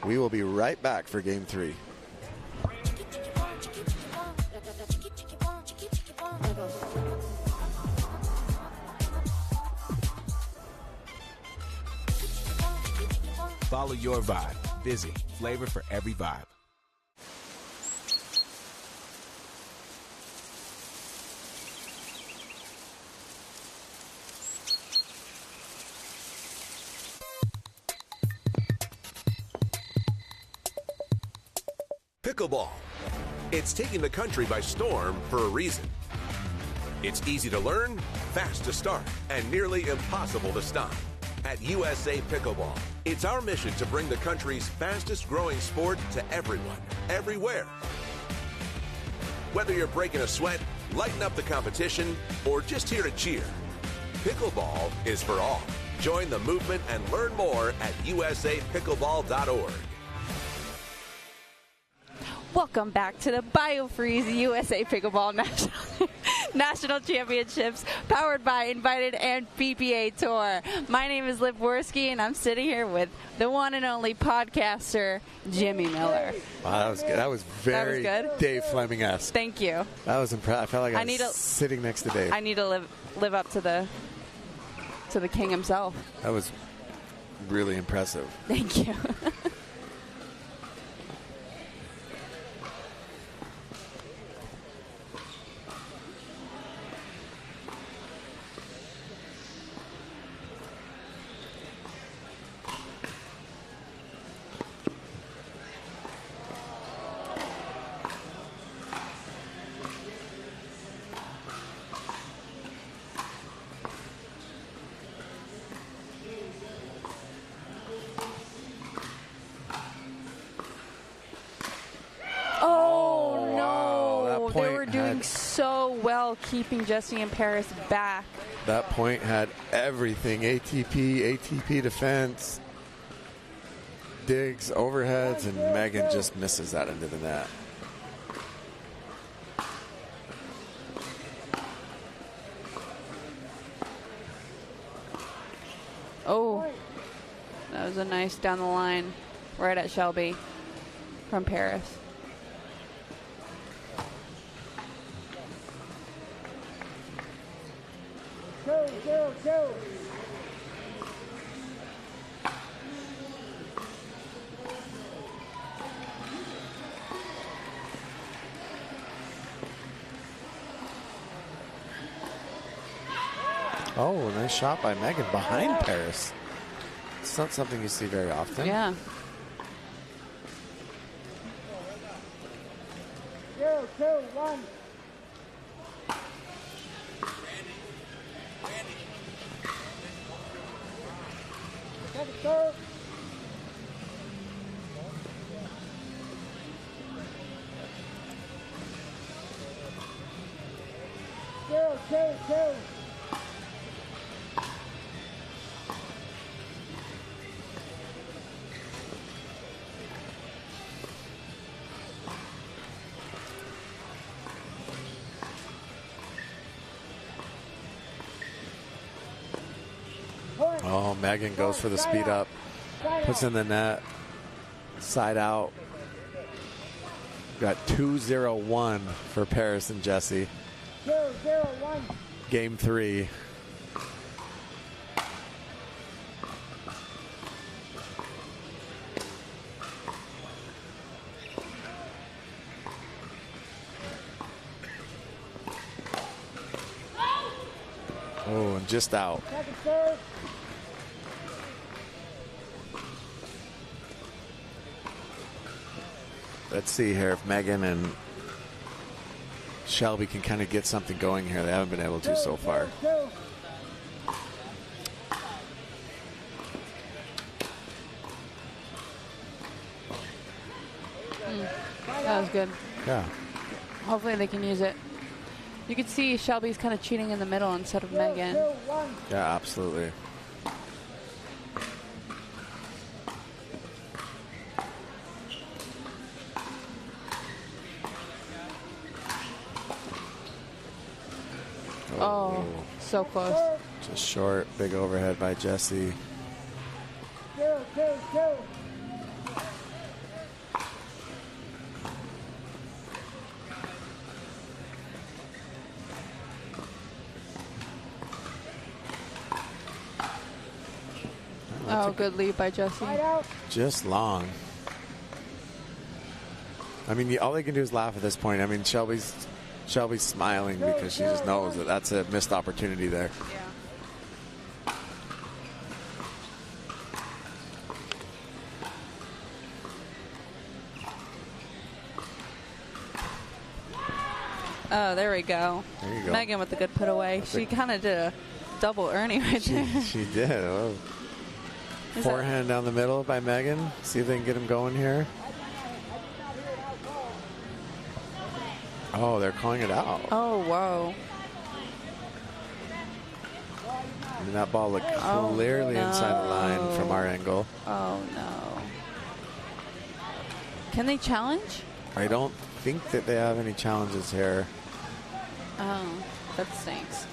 We will be right back for game 3. Follow your vibe. Busy. Flavor for every vibe. Pickleball. It's taking the country by storm for a reason. It's easy to learn, fast to start, and nearly impossible to stop. At USA Pickleball, it's our mission to bring the country's fastest growing sport to everyone, everywhere. Whether you're breaking a sweat, lighting up the competition, or just here to cheer, pickleball is for all. Join the movement and learn more at usapickleball.org. Welcome back to the BioFreeze USA Pickleball National Championships, powered by Invited and PPA Tour. My name is Liv Worski, and I'm sitting here with the one and only podcaster, Jimmy Miller. Wow, that was good. That was very good? Dave Fleming-esque. Thank you. That was impressive. I felt like I was sitting next to Dave. I need to live up to the king himself. That was really impressive. Thank you. So well keeping Jesse and Paris back. That point had everything. ATP defense, digs, overheads, and Megan just misses that into the net. Oh, that was a nice down the line right at Shelby from Paris. Oh, nice shot by Megan behind Paris. It's not something you see very often. Yeah. 0, 2, 1. Second serve. 0, 2, 2. Oh, Megan goes for the speed up. Puts in the net. Side out. Got 2-0-1 for Paris and Jesse. 0-0-1. Game 3. Oh, and just out. Second serve. Let's see here if Megan and Shelby can kind of get something going here. They haven't been able to so far. That was good. Yeah. Hopefully they can use it. You can see Shelby's kind of cheating in the middle instead of Megan. Yeah, absolutely. Oh, so close. Just short, big overhead by Jesse. 0-2-2. Oh, good lead by Jesse. Just long. I mean, all they can do is laugh at this point. I mean, Shelby's smiling because she just knows that that's a missed opportunity there. Oh, there we go. There you go. Megan with the good put away. She kind of did a double Ernie right there. She did. Oh. Forehand down the middle by Megan. See if they can get him going here. Oh, they're calling it out. Oh, whoa. I mean, that ball looked clearly inside the line from our angle. Oh, no. Can they challenge? I don't think that they have any challenges here. Oh, that stinks.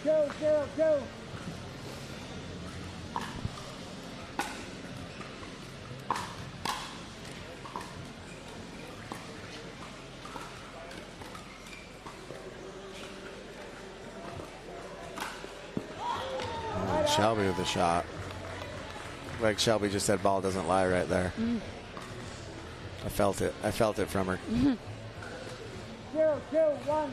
Go, go, go. Shelby with the shot. Like Shelby just said, ball doesn't lie right there. I felt it. I felt it from her. 0-2-1.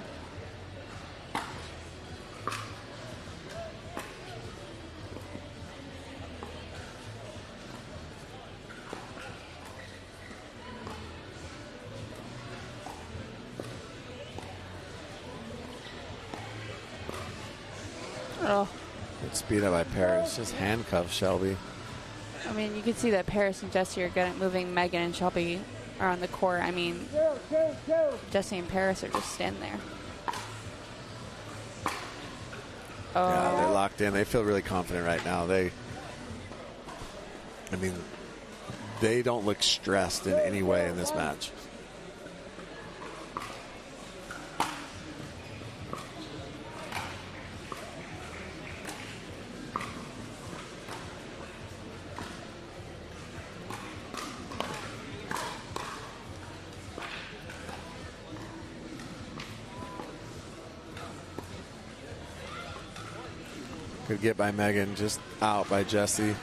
Oh. Good speed up by Paris. Just handcuff Shelby. I mean, you can see that Paris and Jesse are good at moving. Megan and Shelby are on the court. I mean, Jesse and Paris are just standing there. Oh. Yeah, they're locked in. They feel really confident right now. They don't look stressed in any way in this match. Good get by Megan, just out by Jessie.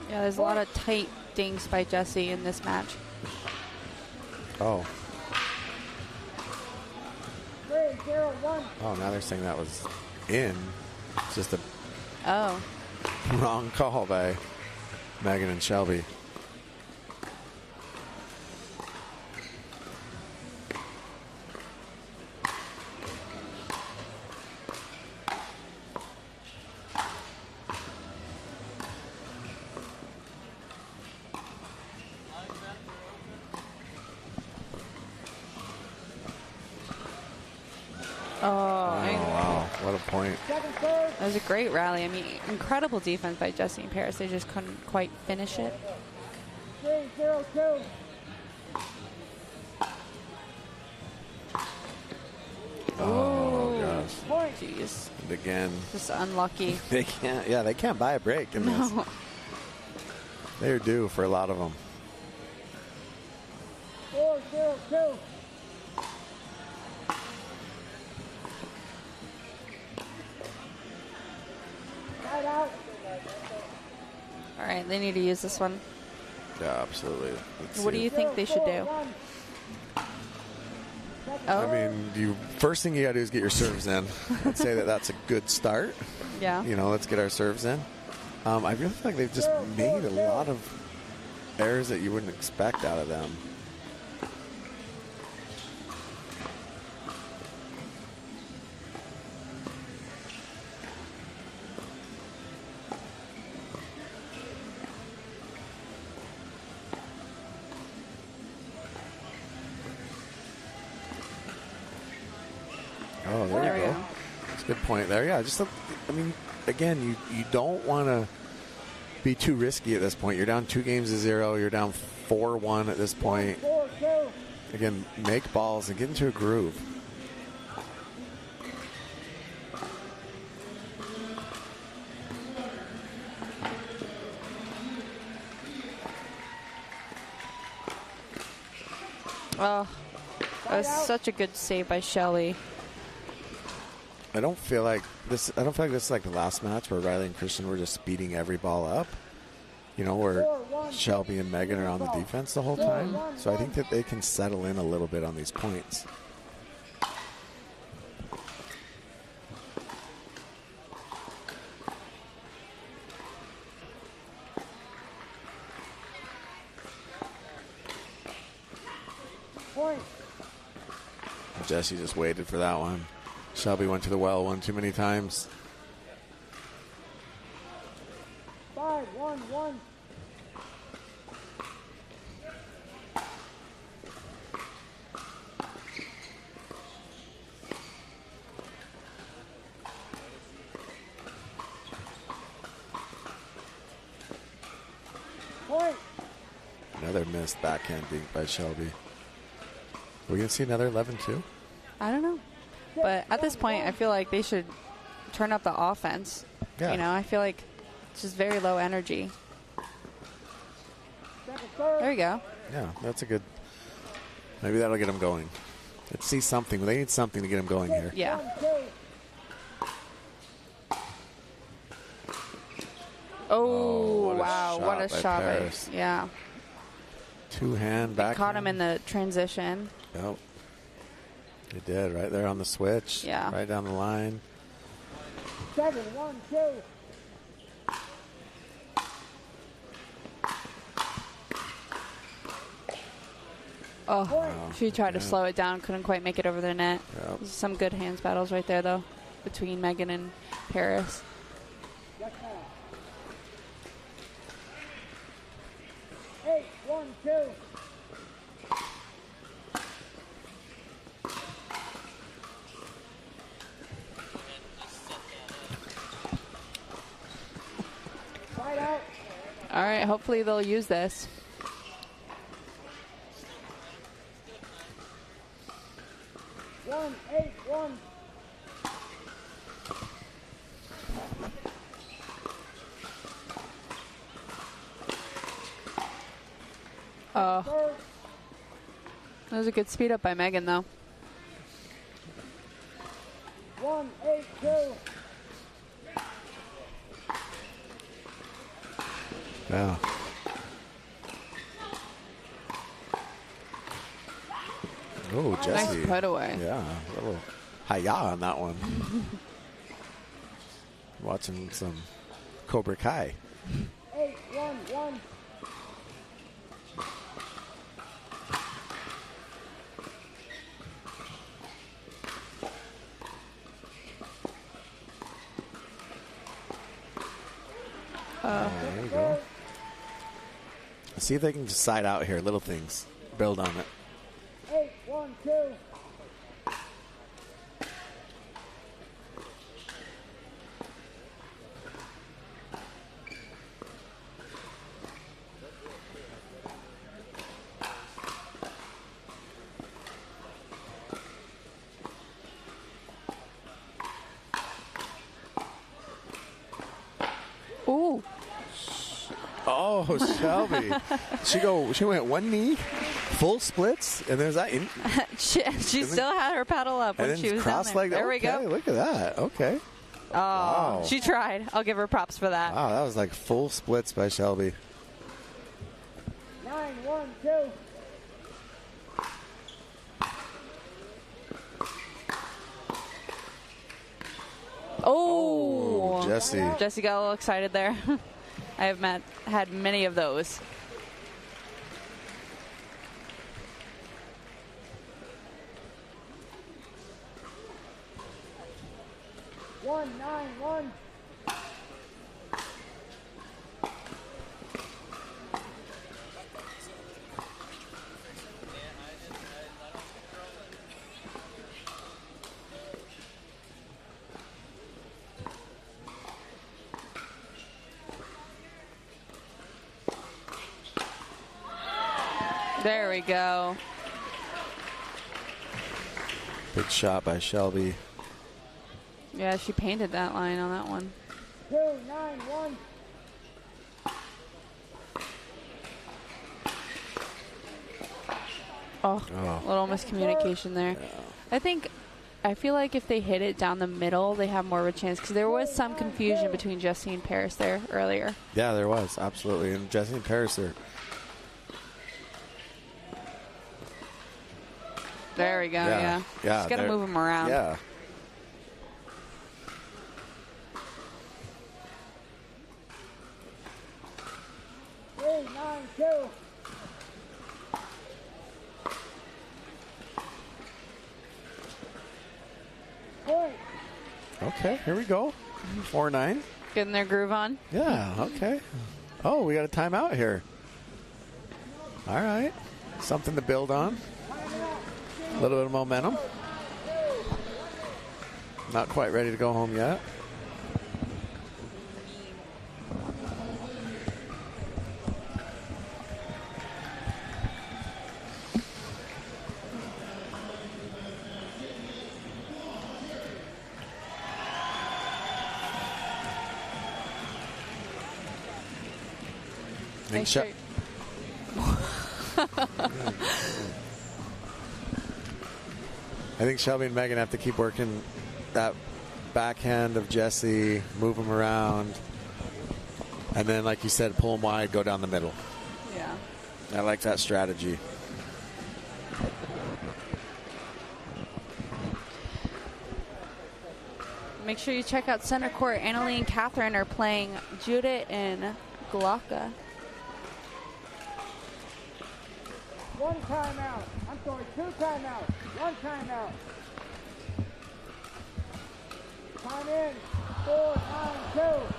Yeah, there's a lot of tight dinks by Jessie in this match. Oh. 3-0-1. Oh, now they're saying that was in. It's just a wrong call by Megan and Shelby. Wow, what a point. That was a great rally. I mean, incredible defense by Jessie and Paris. They just couldn't quite finish it. 3-0-2. Oh, gosh. Jeez. And again. Just unlucky. They can't buy a break in this. They're due for a lot of them. 4-0-2. Out. All right, they need to use this one. Yeah, absolutely. What do you think they should do? I mean, first thing you got to do is get your serves in. I'd say that's a good start. Yeah. Let's get our serves in. I really feel like they've just made a lot of errors that you wouldn't expect out of them. Oh, there you go. That's a good point there. Yeah, again, you don't want to be too risky at this point. You're down 2-0. You're down 4-1 at this point. Again, make balls and get into a groove. Oh, that was such a good save by Shelly. I don't feel like this is like the last match where Riley and Christian were just speeding every ball up. Where Shelby and Megan are on the defense the whole time. So I think that they can settle in a little bit on these points. Jesse just waited for that one. Shelby went to the well one too many times. 5-1-1. Point. Another missed backhand dink by Shelby. Are we going to see another 11-2? I don't know. But at this point, I feel like they should turn up the offense. Yeah. I feel like it's just very low energy. There you go. Yeah, that's a good... Maybe that'll get them going. Let's see something. They need something to get them going here. Yeah. Oh, wow. What a shot. Yeah. Two-hand back. Caught him in the transition. Yep. They did, right there on the switch. Yeah. Right down the line. 7-1-2. Oh, wow. She tried to slow it down, couldn't quite make it over the net. Yep. Some good hands battles right there, though, between Megan and Paris. 8-1-2. All right, hopefully they'll use this. One, 8-1. Oh. That was a good speed up by Megan, though. 1-8-2. Yeah. Oh, Jesse. Nice put away. Yeah, a little hi-ya on that one. Watching some Cobra Kai. 8-1-1. There you go. See if they can just side out here. Little things. Build on it. 8-1-2. Ooh. Oh, Shelby. She went one knee, full splits, and there's that. she still had her paddle up when she was down there. There we go. Look at that. Okay. Oh, wow. She tried. I'll give her props for that. Wow, that was like full splits by Shelby. 9-1-2. Oh, Jesse. Jesse got a little excited there. I have had many of those. One, 9-1. There we go. Big shot by Shelby. Yeah, she painted that line on that one. 2-9-1. Oh, little miscommunication there. I feel like if they hit it down the middle, they have more of a chance, because there was some confusion between Jesse and Paris there earlier. Yeah, there was, absolutely. And Jesse and Paris are. There we go, yeah. Just got to move them around. Yeah. Okay, here we go. 4-9. Getting their groove on. Yeah, okay. Oh, we got a timeout here. All right. Something to build on. A little bit of momentum. Not quite ready to go home yet. I think Shelby and Megan have to keep working that backhand of Jesse, move them around, and then, like you said, pull them wide, go down the middle. Yeah. I like that strategy. Make sure you check out center court. Anna Leigh and Catherine are playing Judith and Glocka. One timeout. I'm sorry, 2 timeouts. 1 timeout. Time in. 4-9-2.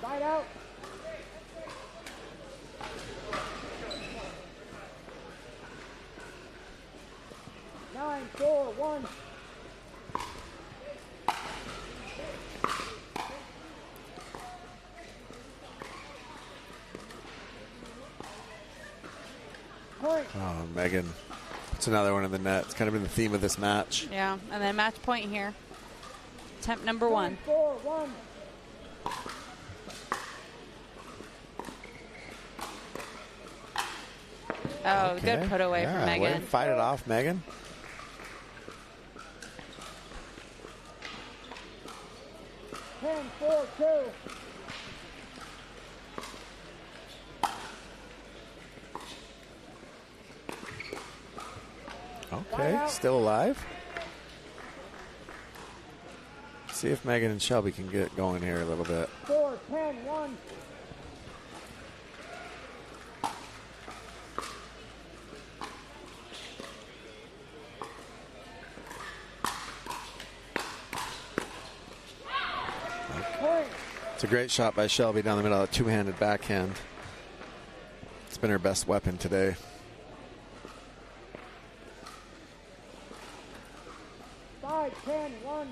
Side out. Nine, 4-1. Point. Oh, Megan. It's another one in the net. It's kind of been the theme of this match. Yeah, and then match point here. Attempt number 1. 4-1. Oh, good put away from Megan. Way to fight it off, Megan. Ten, 4-2. Okay, still alive. See if Megan and Shelby can get going here a little bit. 4-10-1. It's a great shot by Shelby down the middle, a two-handed backhand. It's been her best weapon today. Five, 10-1.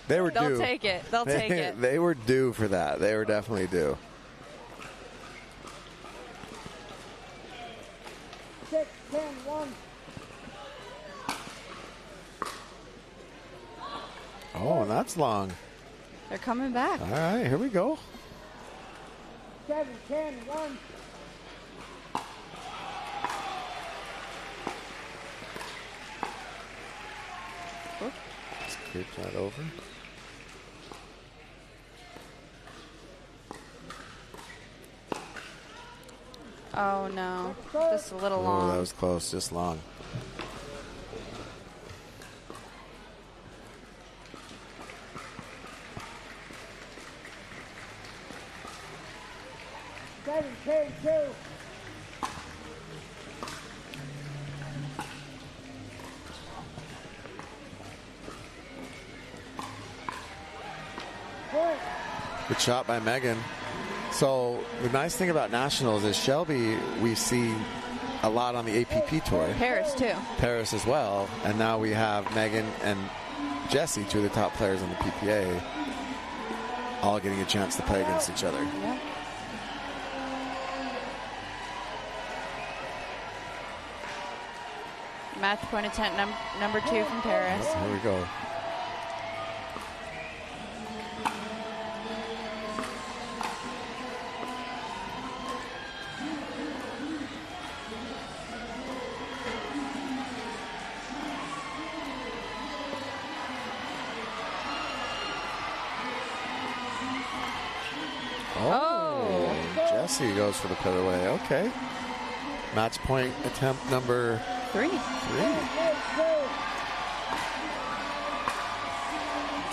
They were due. They'll take it. They'll take it. They were due for that. They were definitely due. 6-10-1. Oh, and that's long. They're coming back. All right, here we go. 7-10-1. Scrape that over. Oh, no. Just a little long. Oh, that was close. Just long. Good shot by Megan. So the nice thing about Nationals is Shelby, we see a lot on the APP Tour. Paris, too. Paris as well. And now we have Megan and Jessie, two of the top players on the PPA, all getting a chance to play against each other. Yeah. Match point attempt number 2 from Paris. Here we go. Jessie goes for the put away. Okay. Match point attempt number 3.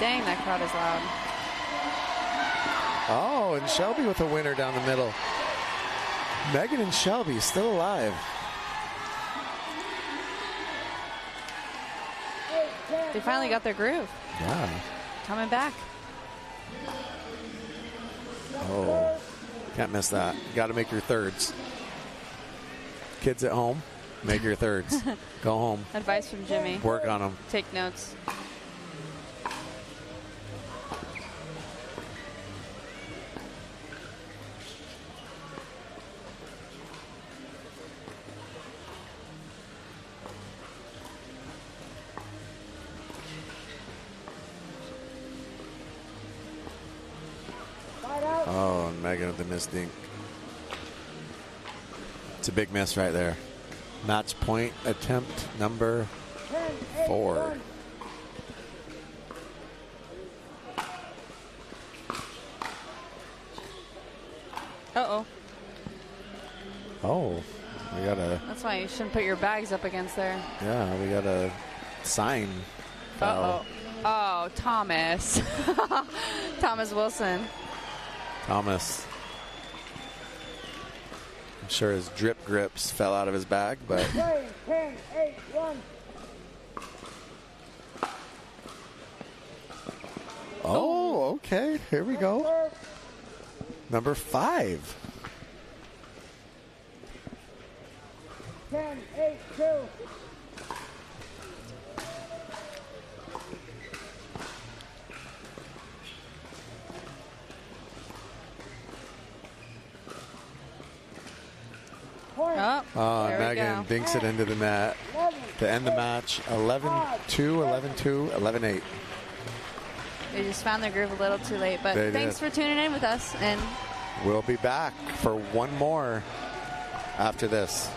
Dang, that crowd is loud. Oh, and Shelby with a winner down the middle. Megan and Shelby still alive. They finally got their groove. Yeah. Coming back. Oh, can't miss that. Got to make your thirds. Kids at home, make your thirds. Go home. Advice from Jimmy. Work on them. Take notes. Oh, and Megan with the missed dink. It's a big miss right there. Match point attempt number 4. Uh-oh. Oh, we got a... That's why you shouldn't put your bags up against there. Yeah, we got a sign foul. Oh, Thomas. Thomas Wilson. Thomas. sure his drip grips fell out of his bag, but 10, 8, 1. oh, okay. Here we go. Number 5. 10, 8, 2. Megan dinks it into the net to end the match. 11-2, 11-2, 11-8. They just found their groove a little too late, but thanks for tuning in with us, and we'll be back for one more after this.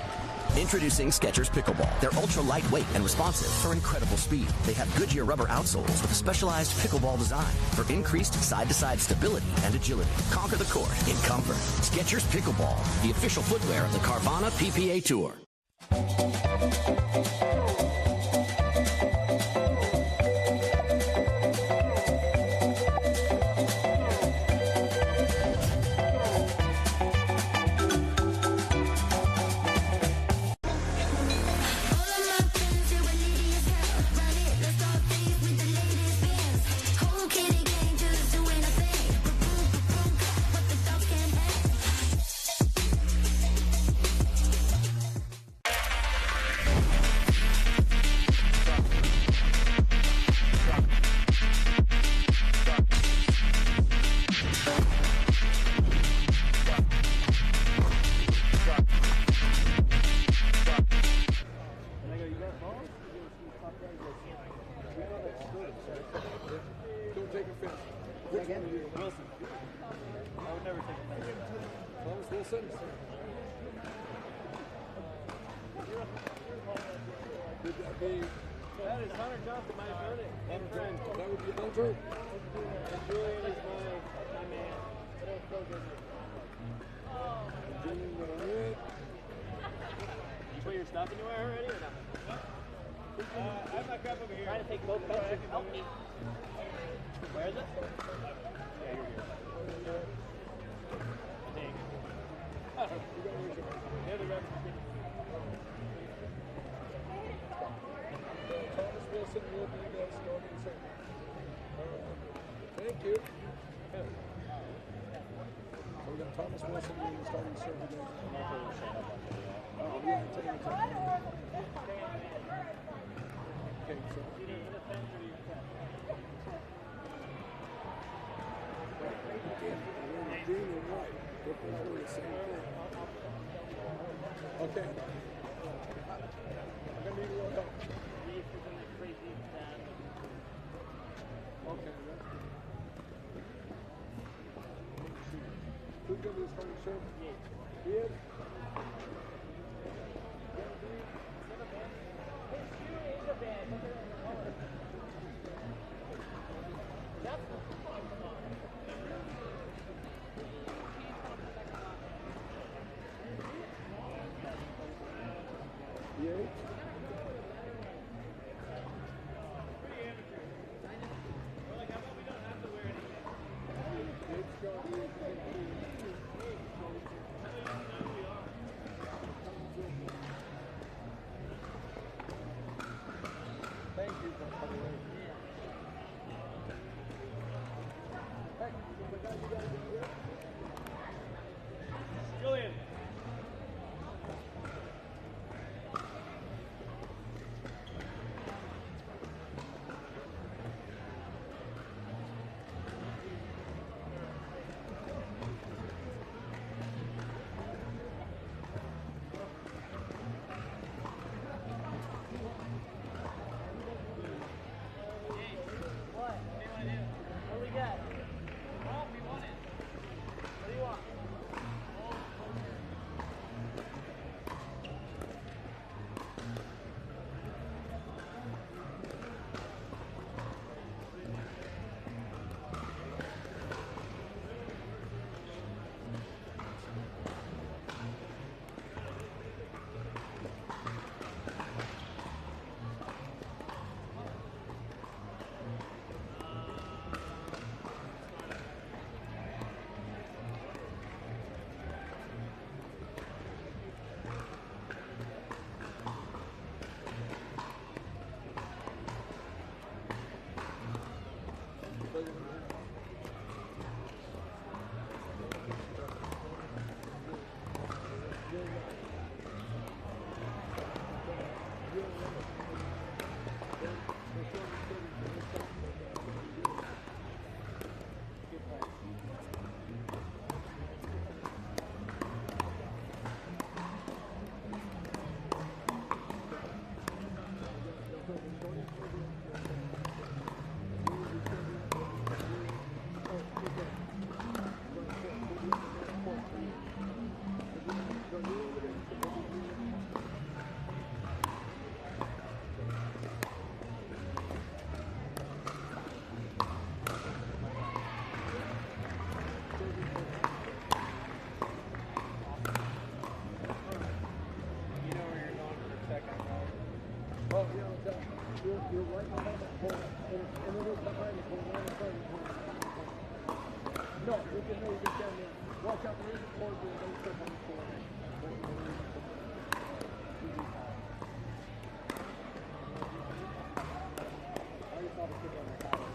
Introducing Skechers Pickleball. They're ultra lightweight and responsive for incredible speed. They have Goodyear rubber outsoles with a specialized pickleball design for increased side-to-side stability and agility. Conquer the court in comfort. Skechers Pickleball, the official footwear of the Carvana PPA Tour. You're right behind that pole, and it is behind the pole, not in front of the pole. No, you can maybe get down there. Watch out, there is a pole there. Don't step on the pole. I just saw the kid on that guy.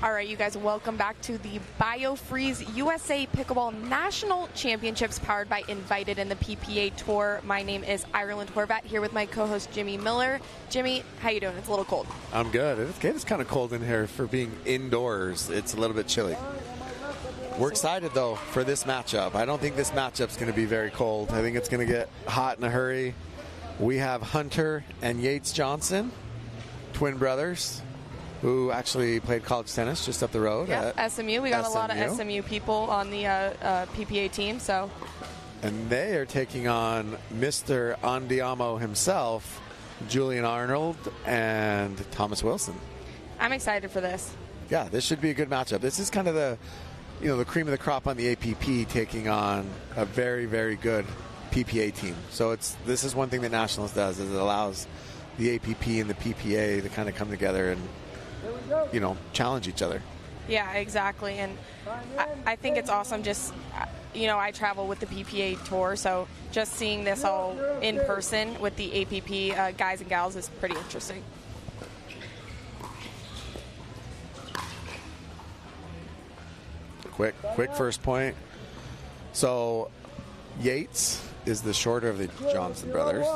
All right, you guys, welcome back to the BioFreeze USA Pickleball National Championships powered by Invited and the PPA Tour. My name is Ireland Horvat, here with my co-host Jimmy Miller. Jimmy, how you doing? It's a little cold. I'm good. It's kind of cold in here for being indoors. It's a little bit chilly. We're excited, though, for this matchup. I don't think this matchup's going to be very cold. I think it's going to get hot in a hurry. We have Hunter and Yates Johnson, twin brothers, who actually played college tennis just up the road. Yep, at SMU. We got a lot of SMU people on the PPA team. So, and they are taking on Mr. Andiamo himself, Julian Arnold, and Thomas Wilson. I'm excited for this. Yeah, this should be a good matchup. This is kind of the cream of the crop on the APP, taking on a very, very good PPA team. So this is one thing that Nationals does, is it allows the APP and the PPA to kind of come together and challenge each other. Yeah, exactly. And I think it's awesome. Just, I travel with the PPA Tour, so just seeing this all in person with the APP guys and gals is pretty interesting. Quick first point. So Yates is the shorter of the Johnson brothers.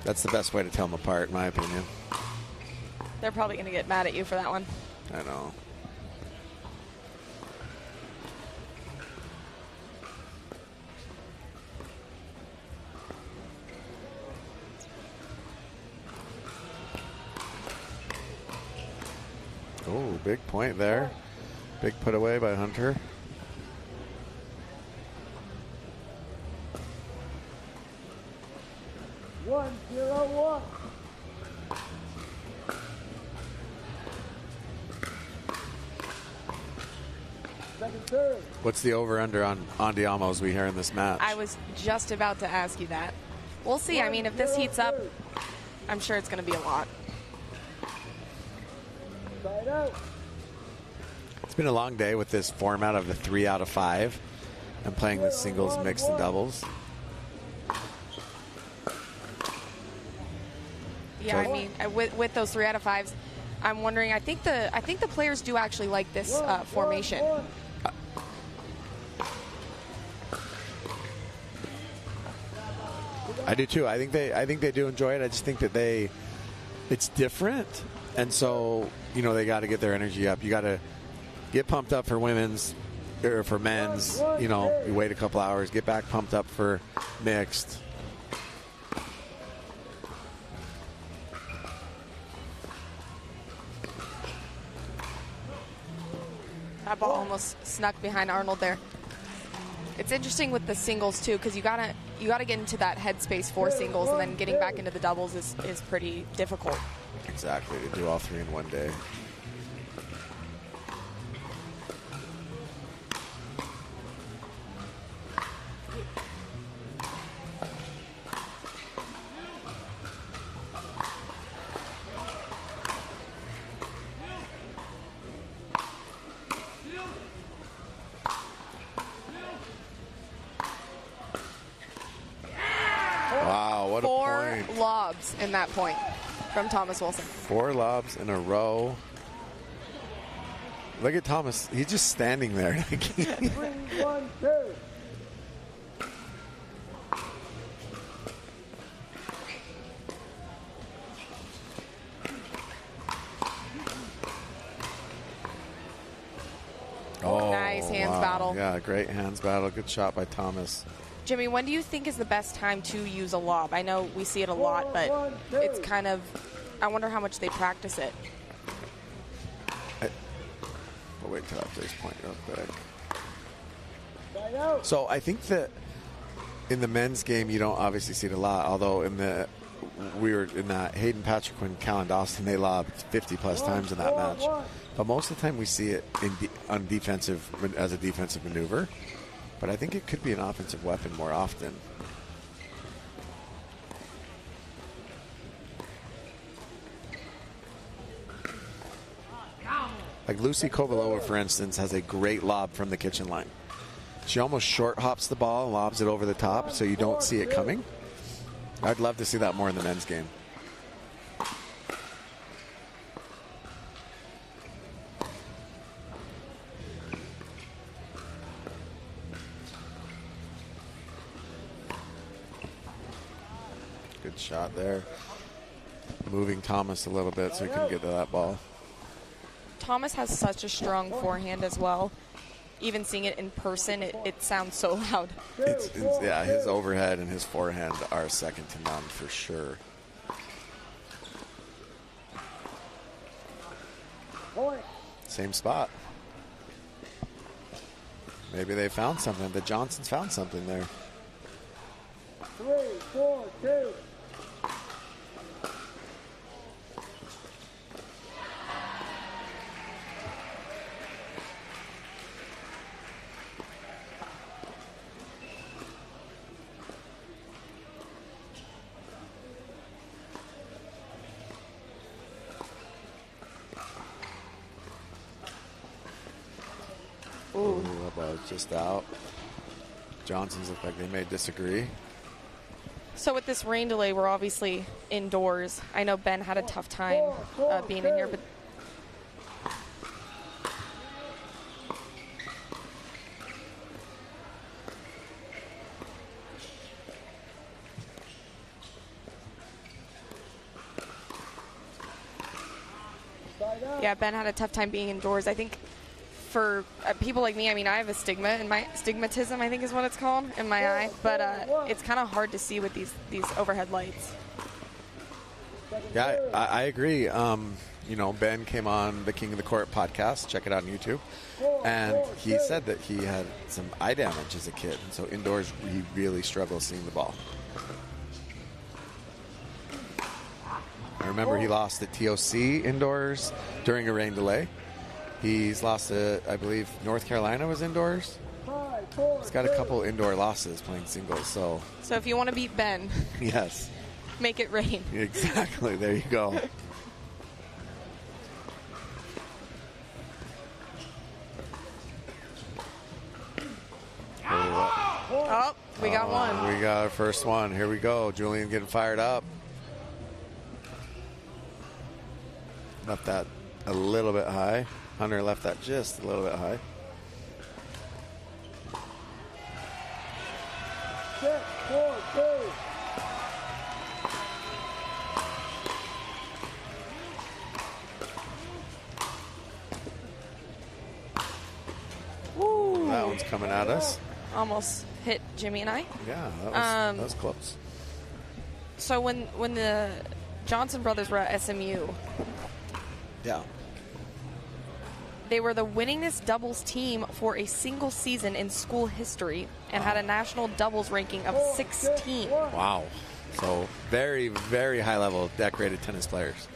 That's the best way to tell them apart, in my opinion. They're probably going to get mad at you for that one. I know. Oh, big point there. Big put away by Hunter. One, 0-1. What's the over-under on Andiamo as we hear in this match? I was just about to ask you that. We'll see. I mean, if this heats up, I'm sure it's going to be a lot. It's been a long day with this format of the 3 out of 5 and playing the singles, mixed, and doubles. Yeah, I mean, with those 3 out of 5s, I'm wondering. I think the players do actually like this formation. I do too. I think they do enjoy it. I just think that it's different, and so they got to get their energy up. You got to get pumped up for women's or for men's. You wait a couple hours, get back pumped up for mixed. That ball almost snuck behind Arnold there. It's interesting with the singles too, because you gotta get into that headspace for singles, and then getting back into the doubles is pretty difficult. Exactly, to do all 3 in one day. Lobs in that point from Thomas Wilson. 4 lobs in a row. Look at Thomas. He's just standing there. 3-1-2. Oh, nice hands battle. Yeah, great hands battle. Good shot by Thomas. Jimmy, when do you think is the best time to use a lob? I know we see it a lot, but it's kind of, I wonder how much they practice it. I'll wait till after this point real quick. So I think that in the men's game, you don't obviously see it a lot, although we were in that Hayden Patrick and Callan Dawson, they lobbed 50-plus times in that match. But most of the time we see it as a defensive maneuver. But I think it could be an offensive weapon more often. Like Lucy Kovalova, for instance, has a great lob from the kitchen line. She almost short hops the ball and lobs it over the top so you don't see it coming. I'd love to see that more in the men's game. Good shot there. Moving Thomas a little bit so he couldn't get to that ball. Thomas has such a strong forehand as well. Even seeing it in person, it sounds so loud. Yeah, his overhead and his forehand are second to none for sure. Same spot. Maybe they found something. The Johnsons found something there. 3, 4, 2. Ooh, that ball is just out. Johnsons look like they may disagree. So with this rain delay, we're obviously indoors. I know Ben had a tough time being in here, but yeah, Ben had a tough time being indoors. I think for people like me, I mean, I have a stigma in my stigmatism, I think is what it's called, in my eye. But it's kind of hard to see with these overhead lights. Yeah, I agree. You know, Ben came on the King of the Court podcast. Check it out on YouTube. And he said that he had some eye damage as a kid. And so indoors, he really struggles seeing the ball. I remember he lost at TOC indoors during a rain delay. He's lost I believe North Carolina was indoors. He's got a couple indoor losses playing singles. So if you want to beat Ben, yes, make it rain. Exactly. There you go. Oh, we got one. We got our first one. Here we go. Julian getting fired up. Left that a little bit high. Hunter left that just a little bit high. 6, 4, 2. Ooh, that one's coming at us. Almost hit Jimmy and I. Yeah, that was close. So when the Johnson brothers were at SMU, yeah, they were the winningest doubles team for a single season in school history and had a national doubles ranking of 16. Wow. So very, very high level decorated tennis players.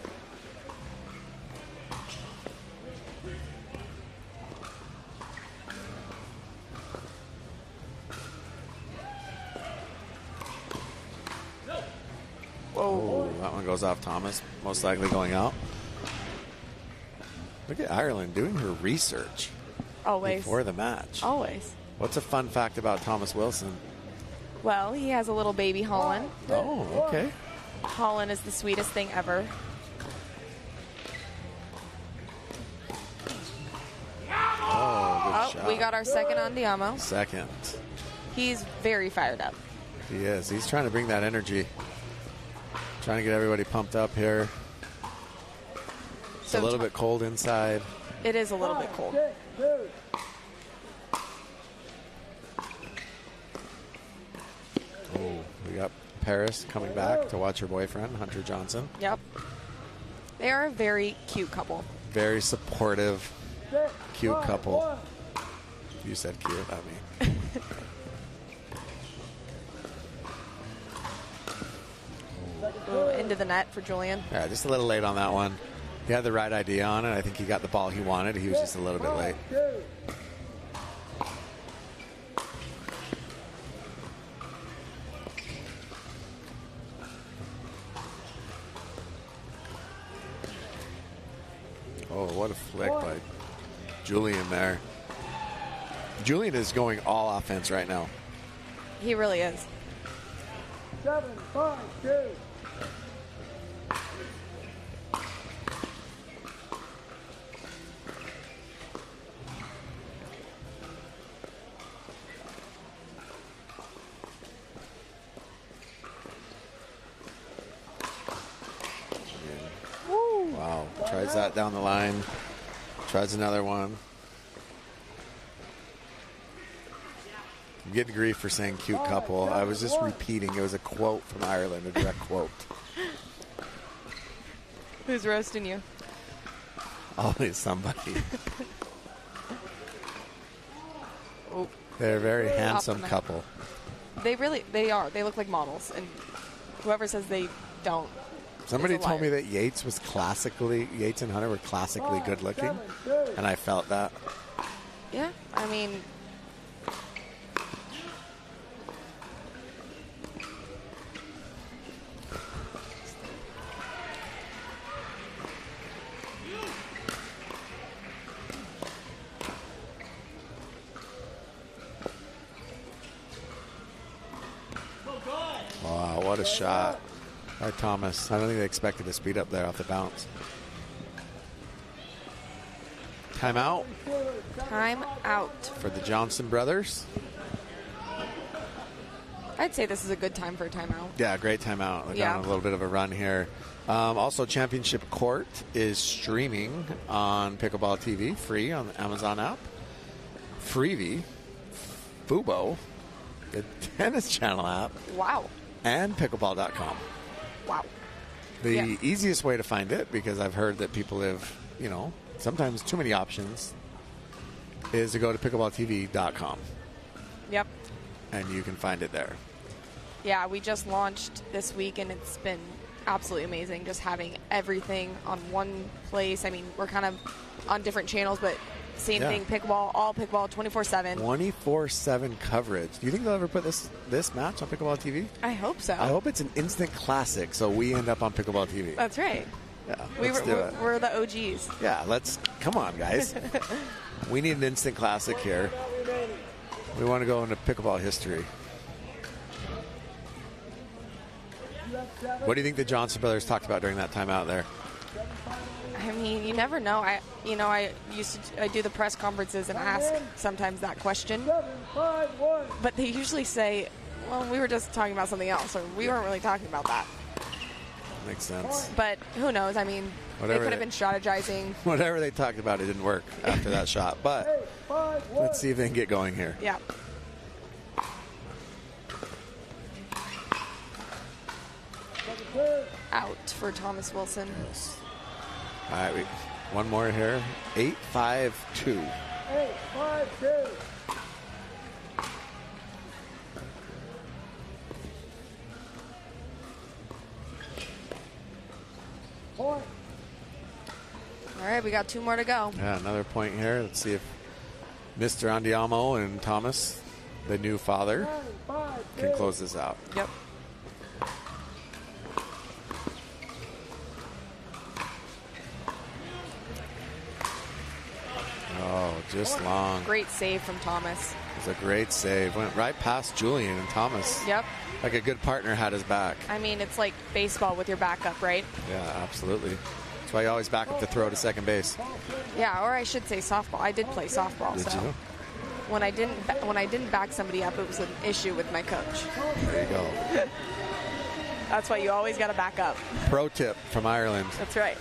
Oh, that one goes off Thomas, most likely going out. Look at Ireland doing her research. Always. Before the match. Always. What's a fun fact about Thomas Wilson? Well, he has a little baby Holland. Oh, okay. Holland is the sweetest thing ever. Oh, good shot. We got our second on Diamo. Second. He's very fired up. He is. He's trying to bring that energy. Trying to get everybody pumped up here. It's a little bit cold inside. It is a little bit cold. Oh, we got Paris coming back to watch her boyfriend, Hunter Johnson. Yep. They are a very cute couple. Very supportive, cute couple. You said cute, not me. Ooh, into the net for Julian. Yeah, just a little late on that one. He had the right idea on it. I think he got the ball he wanted. He was just a little bit late. Oh, what a flick by Julian there. Julian is going all offense right now. He really is. 7, 5, 2. shot down the line. Tries another one. I'm getting grief for saying cute couple. I was just repeating. It was a quote from Ireland, a direct quote. Who's roasting you? Always somebody. Oh. They're a very handsome couple. They are. They look like models. And whoever says they don't. Somebody told me that Yates and Hunter were classically good looking. And I felt that. Yeah, I mean. Wow, what a shot by Thomas. I don't think they expected to speed up there off the bounce. Timeout. Time out. For the Johnson brothers. I'd say this is a good time for a timeout. Yeah, great timeout. They're on a little bit of a run here. Also, Championship Court is streaming on Pickleball TV, free on the Amazon app. Freebie, Fubo, the Tennis Channel app. Wow. And pickleball.com. Wow. The easiest way to find it, because I've heard that people have, sometimes too many options, is to go to pickleballtv.com. Yep. And you can find it there. Yeah, we just launched this week, and it's been absolutely amazing just having everything on one place. I mean, we're kind of on different channels, but same thing, pickleball, all pickleball, 24/7. 24/7 coverage. Do you think they'll ever put this match on Pickleball TV? I hope so. I hope it's an instant classic, so we end up on Pickleball TV. That's right. Yeah, let's do it. We're the OGs. Yeah, come on, guys. We need an instant classic here. We want to go into pickleball history. What do you think the Johnson brothers talked about during that timeout there? I mean, you never know. I do the press conferences and ask sometimes that question. But they usually say, well, we were just talking about something else, or we weren't really talking about that. Makes sense. But who knows? I mean, they could have been strategizing. Whatever they talked about, it didn't work after that shot. But let's see if they can get going here. Yeah. Out for Thomas Wilson. Yes. All right, one more here. 8-5-2. 8-5-2. All right, we got 2 more to go. Yeah, another point here. Let's see if Mr. Andiamo and Thomas, the new father, can close this out. Yep. Oh, just long. Great save from Thomas. It was a great save. Went right past Julian, and Thomas, yep, like a good partner, had his back. I mean, it's like baseball with your backup, right? Yeah, absolutely. That's why you always back up to throw to second base. Yeah, or I should say softball. I did play softball. Did you? When I didn't back somebody up, it was an issue with my coach. There you go. That's why you always got to back up. Pro tip from Ireland. That's right.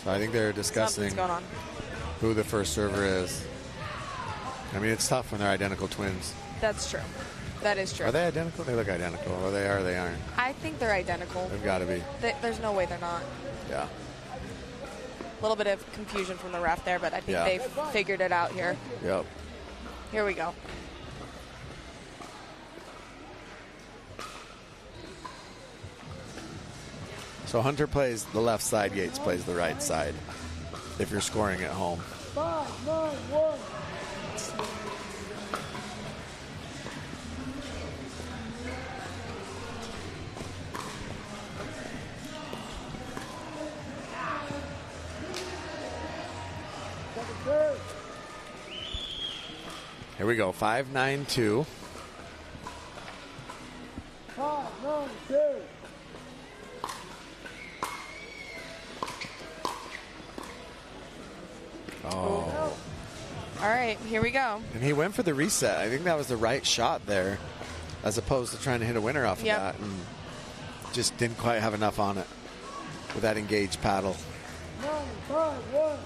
So I think they're discussing who the first server is. I mean, it's tough when they're identical twins. That's true. That is true. Are they identical? They look identical. Or they are, or they aren't. I think they're identical. They've got to be. There's no way they're not. Yeah. A little bit of confusion from the ref there, but I think they've figured it out here. Yep. Here we go. So Hunter plays the left side, Yates plays the right side, if you're scoring at home. 5-9-1. Here we go. 5-9-2. 5-9-2. Oh. All right, here we go. And he went for the reset. I think that was the right shot there, as opposed to trying to hit a winner off of that. And just didn't quite have enough on it with that engaged paddle. 9-5-1.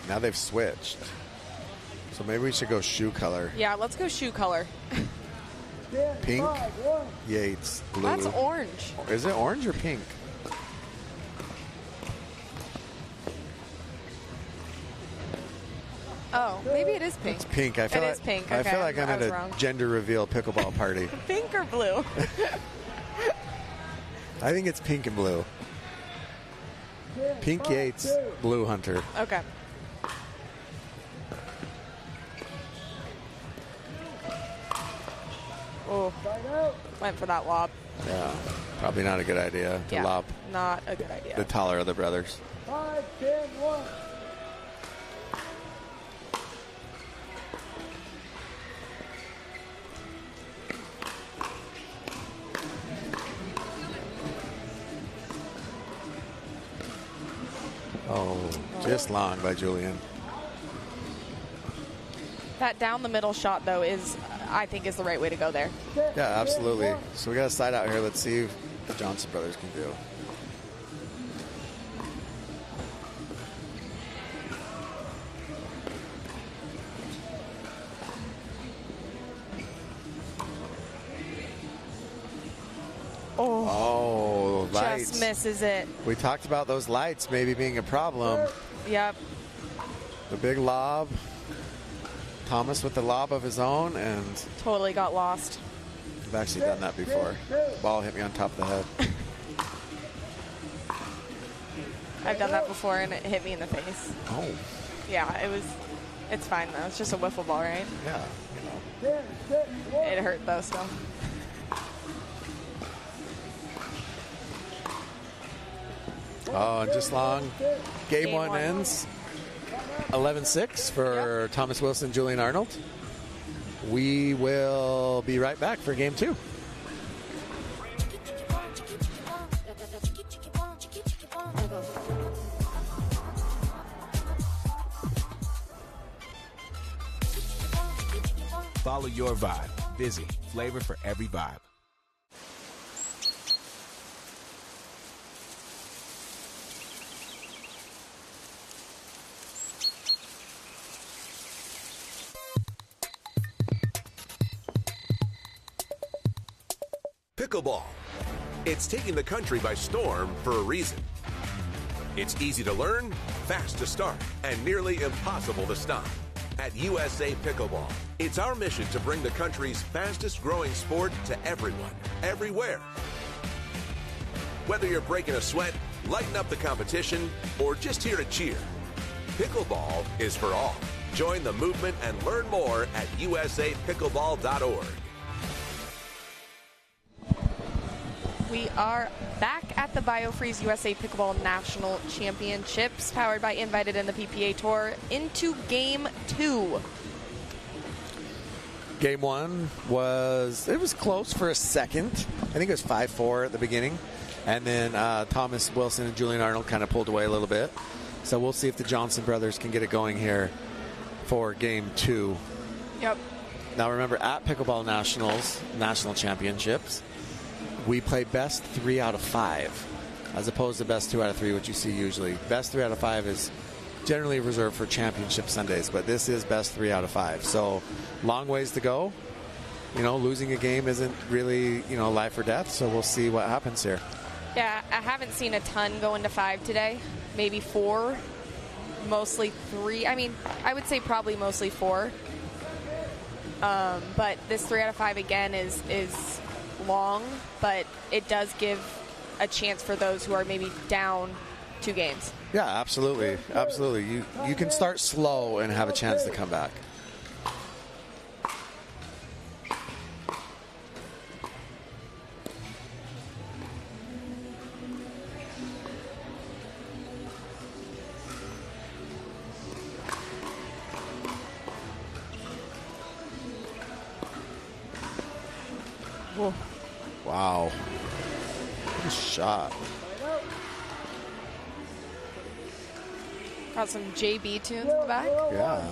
Now they've switched. So maybe we should go shoe color. Yeah, let's go shoe color. Pink, Yates, blue. That's orange. Is it orange or pink? Oh, maybe it is pink. It's pink. I feel it like, is pink. I Okay, feel like I'm I at was a wrong. gender reveal pickleball party. Pink or blue? I think it's pink and blue. Pink Yates, blue Hunter. Okay. Oh, went for that lob. Yeah, probably not a good idea to lob Not a good idea. the taller of the brothers. 5-10-1. Oh, just long by Julian. That down the middle shot, though, I think is the right way to go there. Yeah, absolutely. So we got a side out here. Let's see if the Johnson brothers can do. Oh, lights. Just misses it. We talked about those lights maybe being a problem. Yep. The big lob. Thomas with the lob of his own, and Totally got lost. I've actually done that before. Ball hit me on top of the head. I've done that before, and it hit me in the face. Oh. Yeah, it's fine, though. It's just a wiffle ball, right? Yeah. It hurt, though, still. Oh, and just long. Game one ends 11-6 for Thomas Wilson, Julian Arnold. We will be right back for game two. Follow your vibe. Busy. Flavor for every vibe. Pickleball. It's taking the country by storm for a reason. It's easy to learn, fast to start, and nearly impossible to stop. At USA Pickleball, it's our mission to bring the country's fastest growing sport to everyone, everywhere. Whether you're breaking a sweat, lighting up the competition, or just here to cheer, pickleball is for all. Join the movement and learn more at usapickleball.org. We are back at the BioFreeze USA Pickleball National Championships, powered by Invited and the PPA Tour, into game two. Game one was close for a second. I think it was 5-4 at the beginning. And then Thomas Wilson and Julian Arnold kind of pulled away a little bit. So we'll see if the Johnson brothers can get it going here for game two. Yep. Now remember, at Pickleball National Championships, we play best 3 out of 5, as opposed to best 2 out of 3, which you see usually. Best 3 out of 5 is generally reserved for championship Sundays, but this is best 3 out of 5. So long ways to go. You know, losing a game isn't really, life or death, so we'll see what happens here. Yeah, I haven't seen a ton go into 5 today. Maybe 4, mostly 3. I mean, I would say probably mostly 4. But this 3 out of 5 again is long, but it does give a chance for those who are maybe down 2 games. Yeah, absolutely. Absolutely. You can start slow and have a chance to come back. Whoa. Wow. What a shot. Got some JB tunes in the back. Yeah.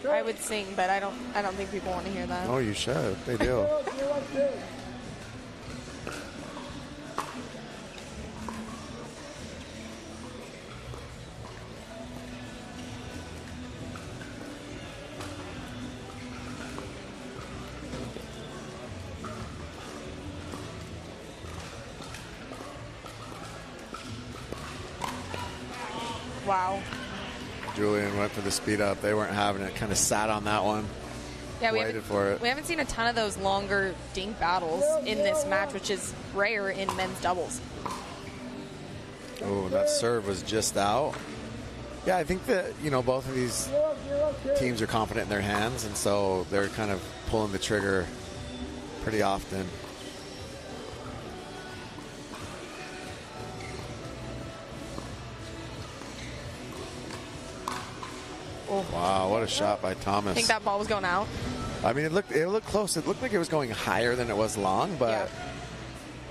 I would sing, but I don't think people want to hear that. Oh, you should. They do. Wow. Julian went for the speed up. They weren't having it. Kind of sat on that one. Yeah, waited for it. We haven't seen a ton of those longer dink battles in this match, which is rare in men's doubles. Oh, that serve was just out. Yeah, I think that, both of these teams are confident in their hands, and so they're kind of pulling the trigger pretty often. Oh. Wow, what a shot by Thomas. I think that ball was going out. I mean, it looked close. It looked like it was going higher than it was long, but,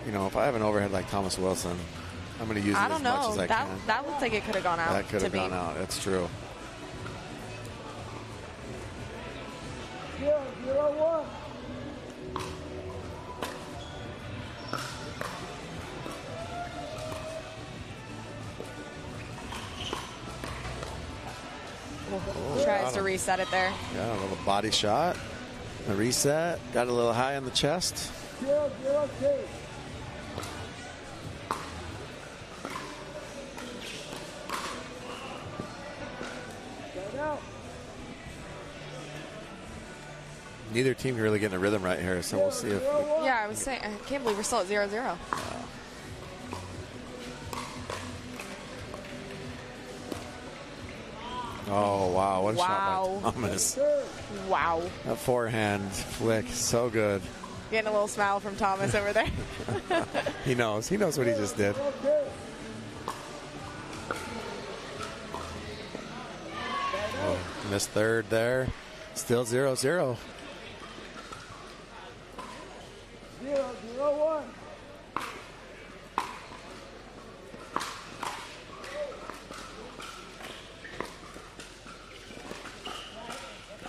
if I have an overhead like Thomas Wilson, I'm going to use it as much as I can. That looked like it could have gone out. That could have gone out. That's true. 0-0-1. Tries to reset it there. Yeah, a little body shot. A reset. Got a little high on the chest. 0-0-2. Neither team can really get in a rhythm right here, so we'll see if... Yeah, I was saying, I can't believe we're still at 0-0. Oh, wow. What a shot by Thomas. Wow. That forehand flick, so good. Getting a little smile from Thomas over there. He knows. He knows what he just did. Oh, missed third there. Still 0-0. 0-0-1.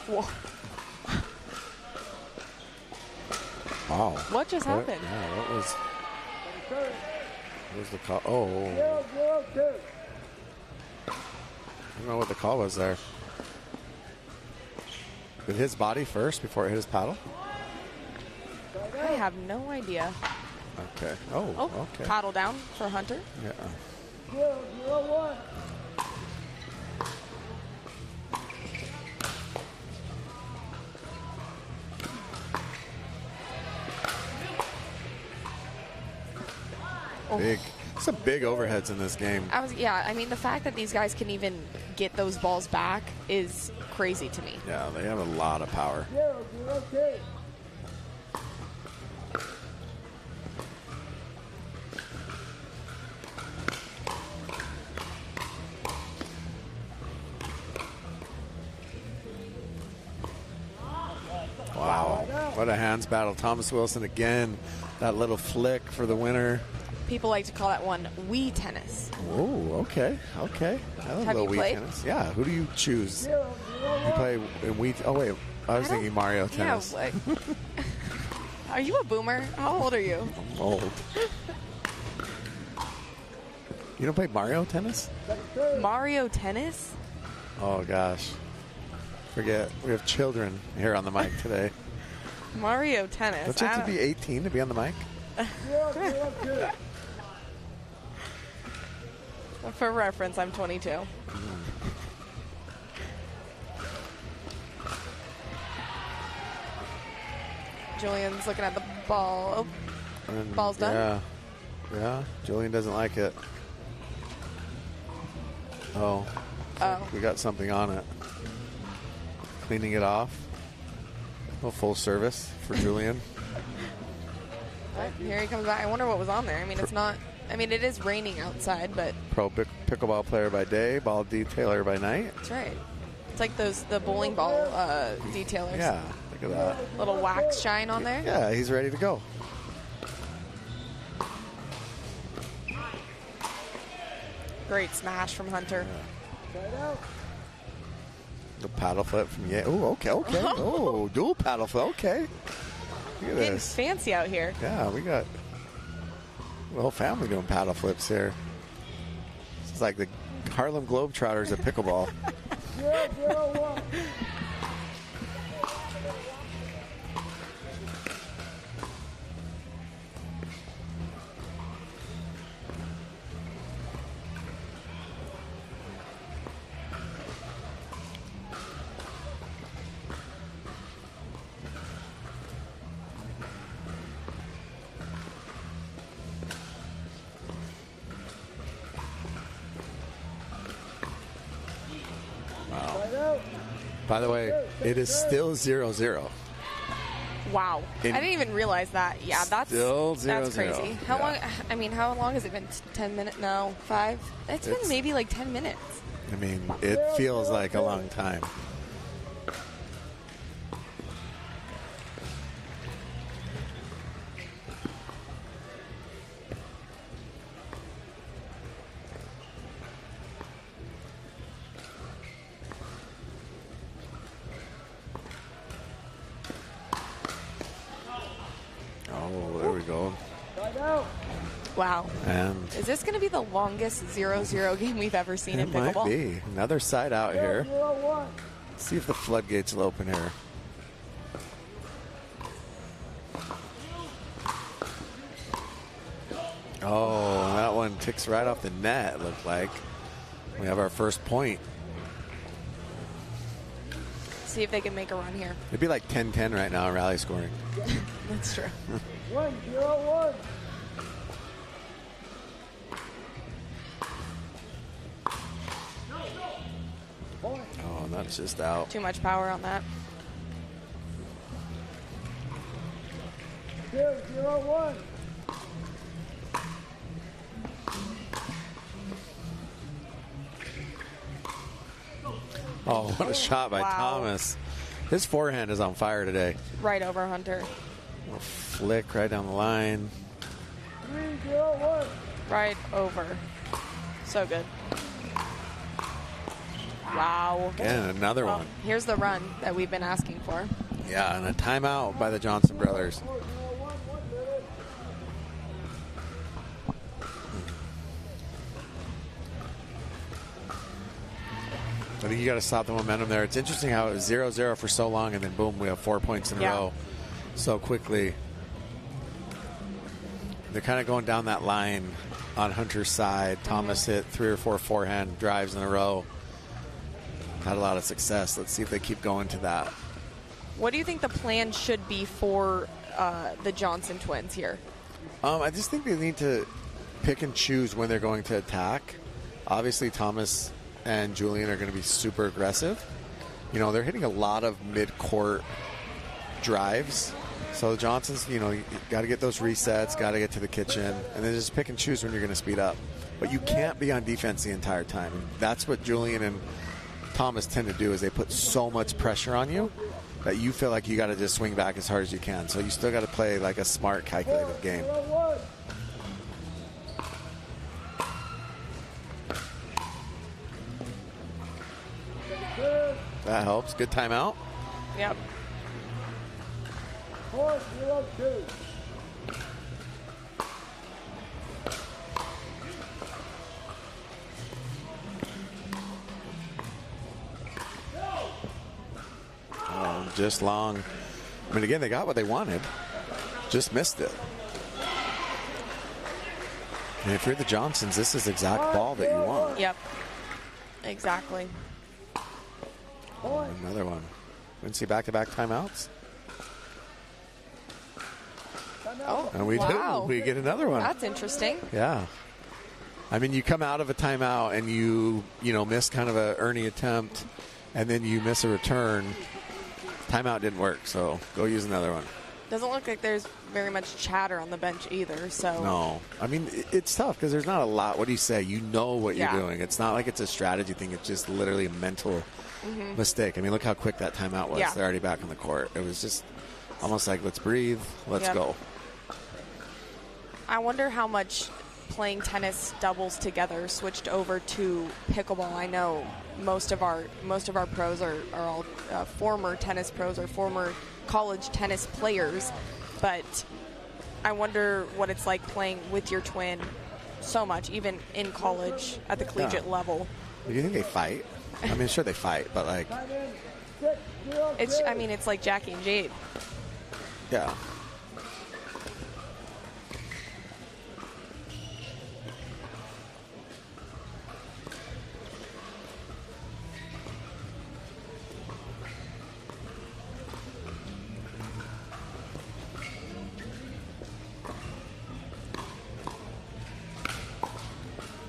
Whoa. Wow. What just happened? Yeah, what was the call? Oh. 0-0-2. I don't know what the call was there. Did his body first before it hit his paddle? I have no idea. Okay. Oh, okay. Paddle down for Hunter. Yeah. 0-0-1. Big. Some big overheads in this game. I mean, the fact that these guys can even get those balls back is crazy to me. Yeah, they have a lot of power. 0-0-2. Wow. What a hands battle. Thomas Wilson again. That little flick for the winner. People like to call that one Wii tennis. Oh, okay. Okay. I love Have you Wii played? tennis. Yeah. Who do you choose? You play in Wii. Oh, wait. I was thinking Mario tennis. Yeah, are you a boomer? How old are you? I'm old. You don't play Mario tennis? Mario tennis? Oh, gosh. Forget. We have children here on the mic today. Mario tennis. Don't you have to be 18 to be on the mic? For reference, I'm 22. Julian's looking at the ball. Oh, And ball's done? Yeah. Yeah. Julian doesn't like it. Oh. Oh. We got something on it. Cleaning it off. A full service for Julian. Here he comes back. I wonder what was on there. I mean, it's not... I mean, it is raining outside, but Pro pickleball player by day, ball detailer by night. that's right. It's like the bowling ball detailers. Yeah, look at that. Little wax shine on there. Yeah, he's ready to go. Great smash from Hunter. The paddle flip from Oh, okay. Oh, dual paddle flip. Okay. Look at Getting this. fancy out here. Yeah, we got the whole family doing paddle flips here. It's like the Harlem Globetrotters of pickleball. 0-0-1. By the way, it is still 0-0. Wow. I didn't even realize that. Yeah, that's still 0-0. That's crazy. How long? I mean, how long has it been? 10 minutes? No, 5? It's been maybe like 10 minutes. I mean, it feels like a long time. Oh, there we go. Wow. And Is this going to be the longest 0-0 game we've ever seen in it might pickleball? be. Another side out here. 0-1. Let's see if the floodgates will open here. Oh, that one ticks right off the net, it looked like. We have our first point. See if they can make a run here. It'd be like 10-10 right now in rally scoring. That's true. 1-0-1. Oh, that's just out. Too much power on that. 0-1. Oh, what a shot by Wow. Thomas. His forehand is on fire today. Right over Hunter. A flick right down the line. 3-0-1. Right over. So good. Wow. Again, another one. Here's the run that we've been asking for. Yeah, and a timeout by the Johnson brothers. I think you got to stop the momentum there. It's interesting how it was 0-0 for so long, and then boom, we have 4 points in a row so quickly. They're kind of going down that line on Hunter's side. Thomas hit 3 or 4 forehand drives in a row. Had a lot of success. Let's see if they keep going to that. What do you think the plan should be for the Johnson twins here? I just think they need to pick and choose when they're going to attack. Obviously, Thomas and Julian are going to be super aggressive. You know, they're hitting a lot of mid-court drives. So the Johnsons, you know, you got to get those resets, got to get to the kitchen, and then just pick and choose when you're going to speed up. But you can't be on defense the entire time. And that's what Julian and Thomas tend to do, is they put so much pressure on you that you feel like you got to just swing back as hard as you can. So you still got to play like a smart, calculated game. That helps. Good timeout. Yep. 4-0-2. Oh, just long. I mean, again, they got what they wanted. Just missed it. And if you're the Johnsons, this is the exact ball that you want. Yep. Exactly. Oh, another one. We see back-to-back timeouts. Oh, And we wow. do. We get another one. That's interesting. Yeah. I mean, you come out of a timeout and you miss kind of a Ernie attempt, and then you miss a return. Timeout didn't work, so go use another one. Doesn't look like there's very much chatter on the bench either. So no, I mean it's tough because there's not a lot. What do you say? You know what you're doing. It's not like it's a strategy thing. It's just literally a mental mistake. I mean, look how quick that timeout was. They're already back on the court. It was just almost like, let's breathe, let's go. I wonder how much playing tennis doubles together switched over to pickleball. I know most of our pros are all former tennis pros or former college tennis players, but I wonder what it's like playing with your twin so much, even in college at the collegiate level. Do you think they fight? I mean, sure they fight, but like, it's like Jackie and Jade. Yeah.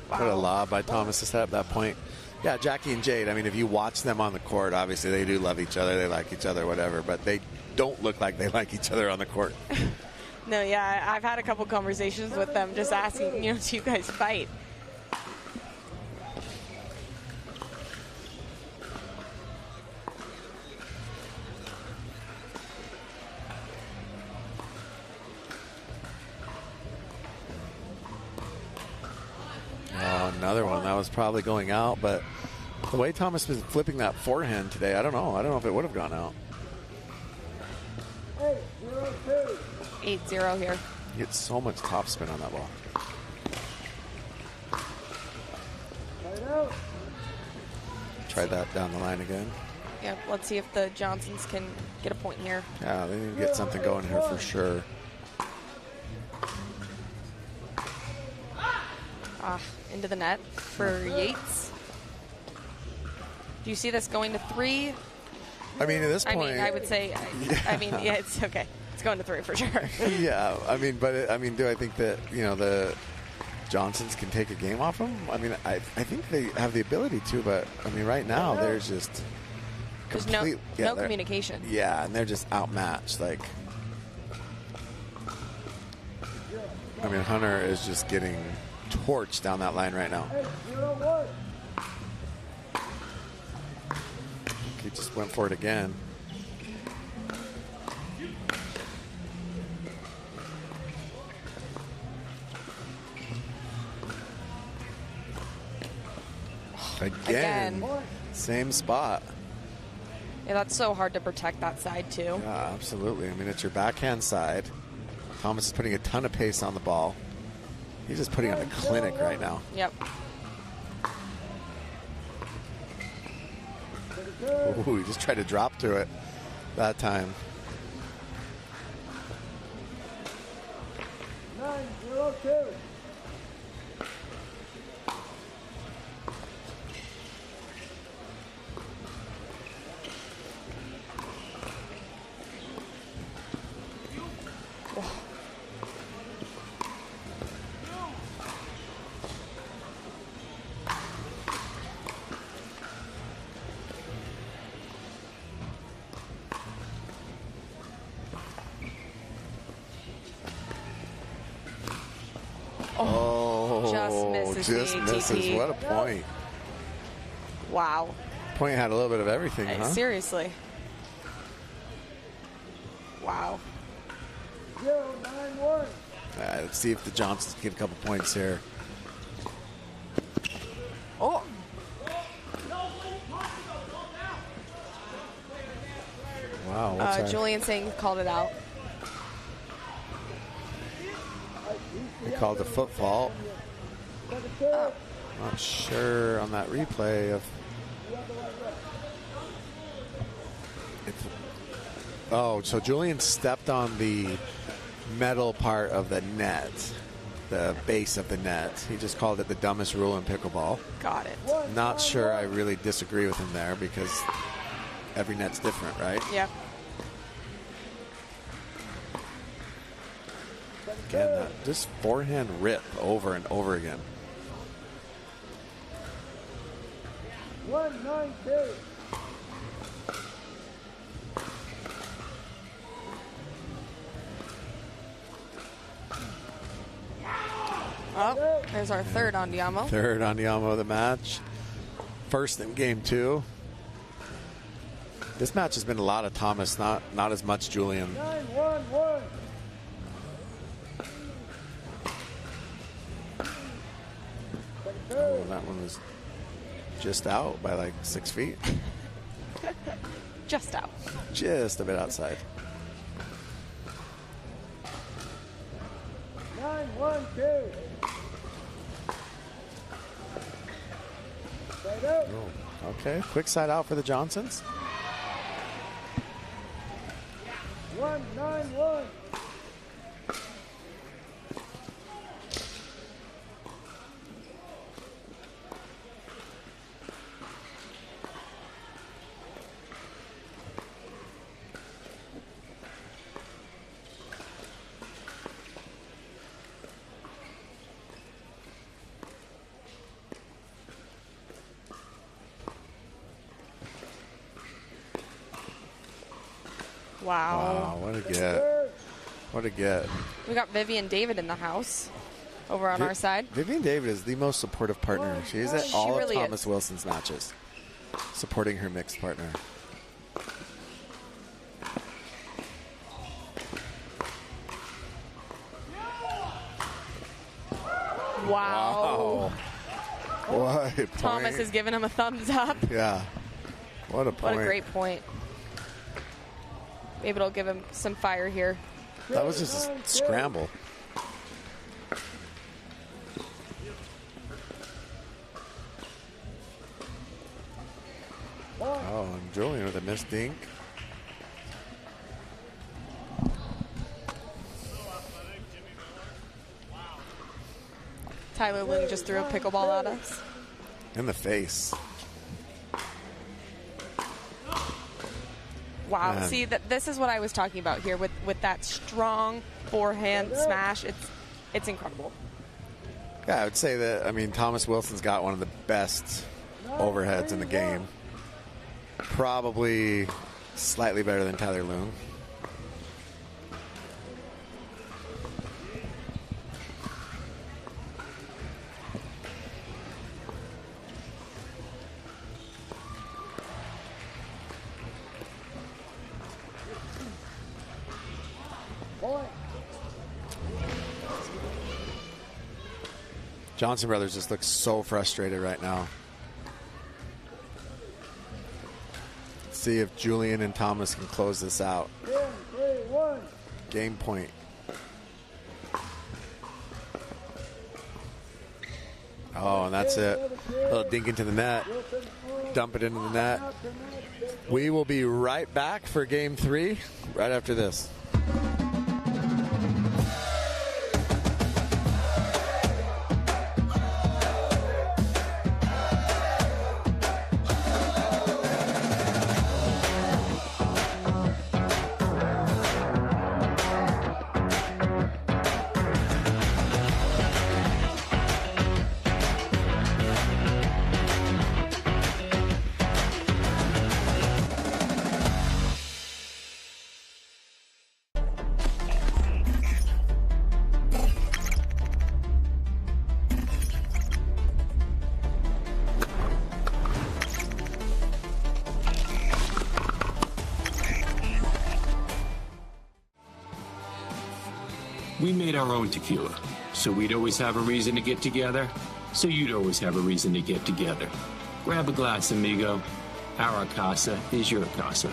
What a lob by Thomas to set up that point. Yeah, Jackie and Jade, I mean, if you watch them on the court, obviously they do love each other, they like each other, whatever, but they don't look like they like each other on the court. No, yeah, I've had a couple conversations with them just asking, do you guys fight? Another one that was probably going out, but the way Thomas was flipping that forehand today, I don't know if it would have gone out. 8-0 here. You get so much topspin on that ball. Try that down the line again. Yeah, let's see if the Johnsons can get a point here. Yeah, they need to get something going here for sure. Into the net for Yates. Do you see this going to 3? I mean, at this point, I would say, it's okay. It's going to 3 for sure. Yeah, I mean, do I think that, the Johnsons can take a game off them? I mean, I think they have the ability to, but, I mean, right now, there's just no communication. Yeah, and they're just outmatched. Like, I mean, Hunter is just getting torched down that line right now. He just went for it again. Again. Same spot. Yeah, that's so hard to protect that side too. Yeah, absolutely. I mean, it's your backhand side. Thomas is putting a ton of pace on the ball. He's just putting on a clinic right now. Yep. Ooh, he just tried to drop to it that time. 9-0-2. Just misses. What a point. Wow. Point had a little bit of everything, huh? Seriously. Wow. 0-9-1. Let's see if the Johnsons get a couple points here. Oh. Wow. Julian saying called it out. They called a foot fault. Not sure on that replay of. So Julian stepped on the metal part of the net, the base of the net. He just called it the dumbest rule in pickleball. Got it. Not sure I really disagree with him there because every net's different, right? Yeah. Again, just forehand rip over and over again. 1-9-2. There's our third Andiamo. Third Andiamo of the match. First in game 2. This match has been a lot of Thomas, not as much Julian. 9-1-1. Oh, that one was just out by like 6 feet. Just out. Just a bit outside. 9-1-2. Side out. Oh, okay, quick side out for the Johnsons. 1-9-1. Wow, what a get. What a get. We got Vivian David in the house over on our side. Vivian David is the most supportive partner. She's at all really of Thomas is. Wilson's matches, supporting her mixed partner. Wow. What a point. Thomas is giving him a thumbs up. Yeah. What a point. What a great point. Maybe it'll give him some fire here. That was just a scramble. Oh, and Julian with a missed dink. Tyler Ling just threw a pickleball at us. In the face. Wow. Man. See, this is what I was talking about here with that strong forehand smash. It's incredible. Yeah, I would say that, I mean, Thomas Wilson's got one of the best overheads in the game. Probably slightly better than Tyler Loon. Johnson Brothers just looks so frustrated right now. Let's see if Julian and Thomas can close this out. 10, 3, 1. Game point. Oh, and that's it. A little dink into the net. Dump it into the net. We will be right back for game 3 right after this. We made our own tequila, so we'd always have a reason to get together, so you'd always have a reason to get together. Grab a glass, amigo. Our casa is your casa.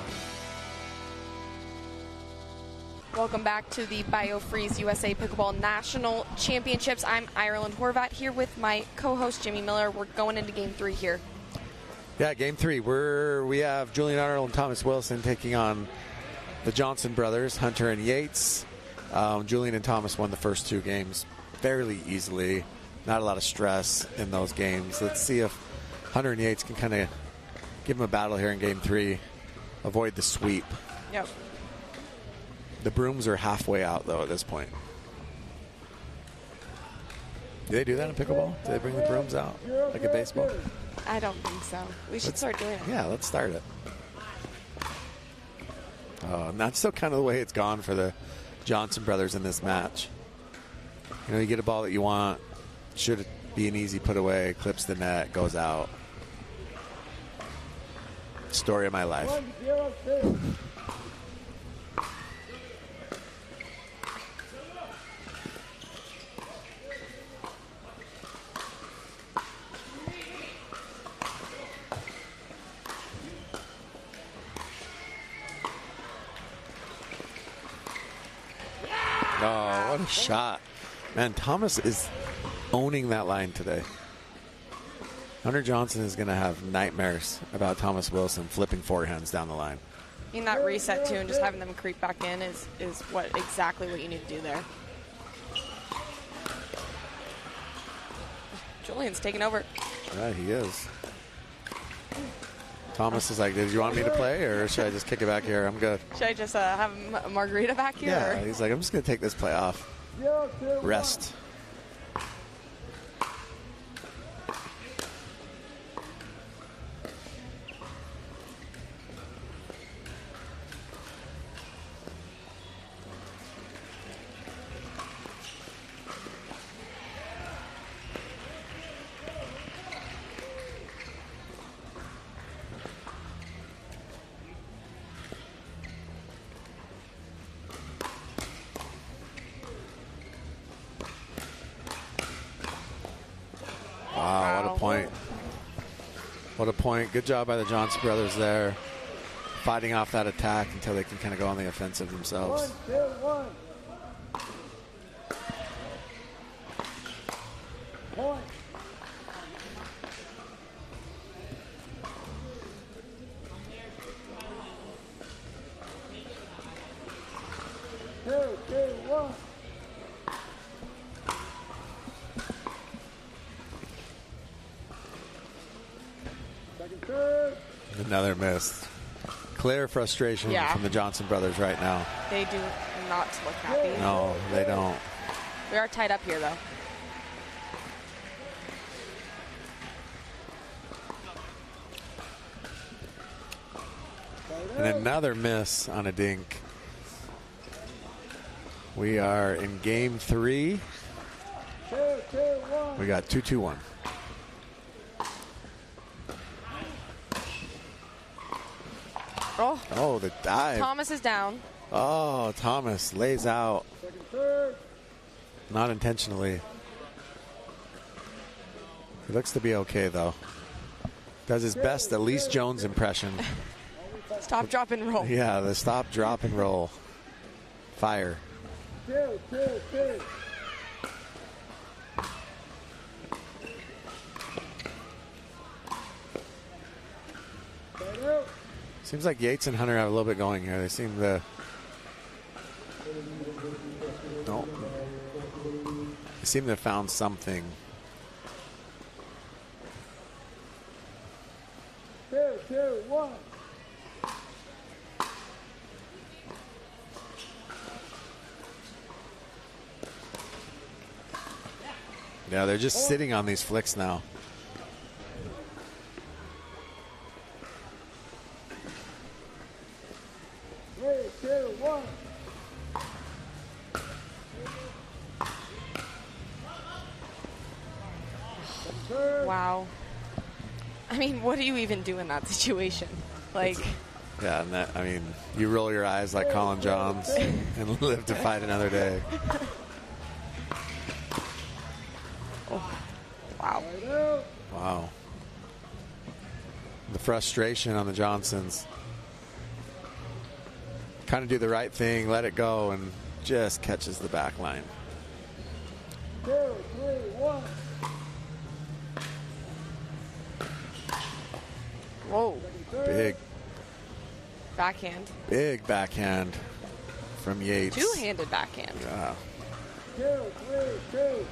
Welcome back to the BioFreeze USA Pickleball National Championships. I'm Ireland Horvat here with my co-host Jimmy Miller. We're going into game 3 here. Yeah, game 3. We have Julian Arnold and Thomas Wilson taking on the Johnson brothers, Hunter and Yates. Julian and Thomas won the first 2 games fairly easily. Not a lot of stress in those games. Let's see if Hunter and Yates can kind of give them a battle here in game 3. Avoid the sweep. Yep. The brooms are halfway out, though, at this point. Do they do that in pickleball? Do they bring the brooms out like in baseball? I don't think so. We should start doing it. Yeah, let's start it. And that's still kind of the way it's gone for the Johnson brothers in this match. You know, you get a ball that you want, Should be an easy put away. Clips the net, goes out. Story of my life. 1-0-2. Oh, what a shot. Man, Thomas is owning that line today. Hunter Johnson is going to have nightmares about Thomas Wilson flipping forehands down the line. In that reset, too, and just having them creep back in is exactly what you need to do there. Julian's taking over. Yeah, he is. Thomas is like, did you want me to play, or should I just kick it back here? I'm good. Should I just have a margarita back here? Yeah, or? he's like, I'm just going to take this play off. Rest. Wow, what a point. What a point. Good job by the Johnson brothers there. Fighting off that attack until they can kind of go on the offensive themselves. 1-2-1. Point. Two, 1. Second serve. Another miss. Clear frustration from the Johnson brothers right now. They do not look happy. No, they don't. We are tied up here, though. And another miss on a dink. We are in game 3. 2-2-1. We got 2-2-1. Oh, the dive. Thomas is down. Oh, Thomas lays out. Second serve. Not intentionally. He looks to be okay, though. Does his best Elise Jones impression. Stop, drop, and roll. Yeah, the stop, drop, and roll. Fire. 2-2-2. Seems like Yates and Hunter have a little bit going here. They seem to... No. They seem to have found something. 2-2-1. Yeah, they're just sitting on these flicks now. Wow. I mean, what do you even do in that situation? Like, Yeah, and that, I mean, you roll your eyes like Colin Johns and live to fight another day. wow. Wow. The frustration on the Johnsons. Kind of do the right thing, let it go, and just catches the back line. 2, 3, 1. Whoa. Big, Backhand. big backhand from Yates. Two-handed backhand. Yeah. 2, 3, 2.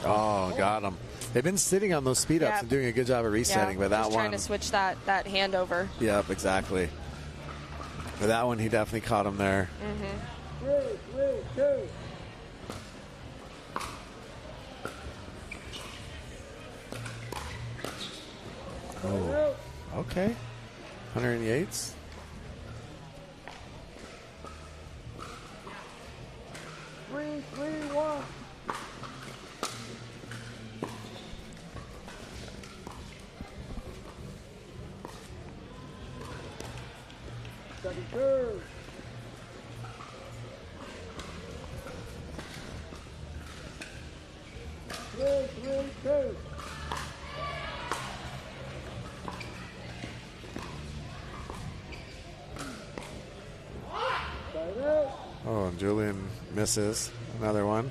Oh, got him. They've been sitting on those speed ups Yep. and doing a good job of resetting, but that just one. trying to switch that hand over. Yep, exactly. But that one, he definitely caught him there. 3, 3, 2. Oh, okay. 108s. Three, 1. Second serve. 3-3-2. Oh, and Julian misses another one.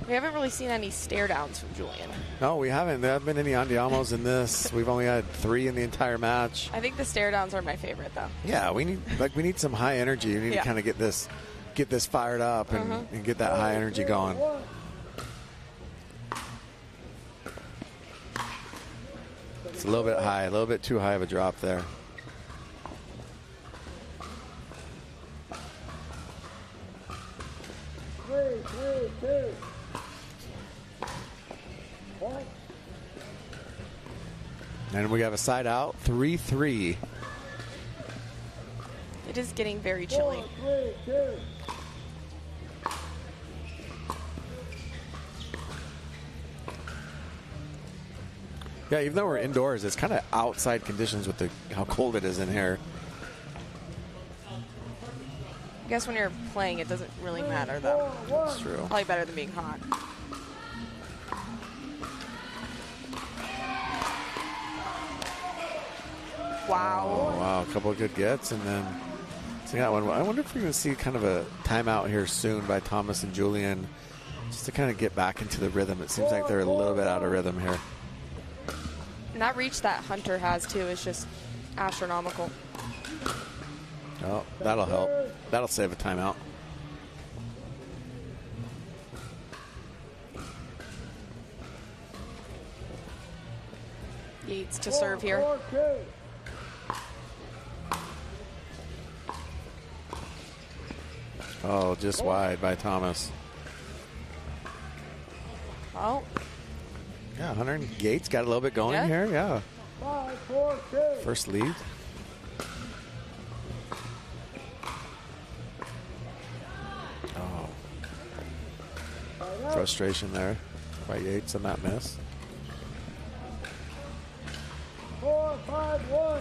We haven't really seen any stare downs from Julian. No, we haven't. There haven't been any andiamos in this. We've only had 3 in the entire match. I think the stare downs are my favorite, though. Yeah, we need some high energy. We need to kind of get this fired up and get that high energy going. It's a little bit high, a little bit too high of a drop there. And we have a side out, 3-3. It is getting very chilly. 4-3-2. Yeah, even though we're indoors, it's kind of outside conditions with how cold it is in here. I guess when you're playing, it doesn't really matter, though. That's true. Probably better than being hot. Wow. Oh, wow, a couple of good gets, and then see that one. I wonder if we're going to see kind of a timeout here soon by Thomas and Julian, just to kind of get back into the rhythm. It seems like they're a little bit out of rhythm here. And that reach that Hunter has, too, is just astronomical. Oh, that'll help. That'll save a timeout. Yates to serve here. Oh, just wide by Thomas. Oh. Yeah, Hunter and Gates got a little bit going here. Yeah. 5-4-2. First lead. Oh. Frustration there by Yates on that miss. 4-5-1.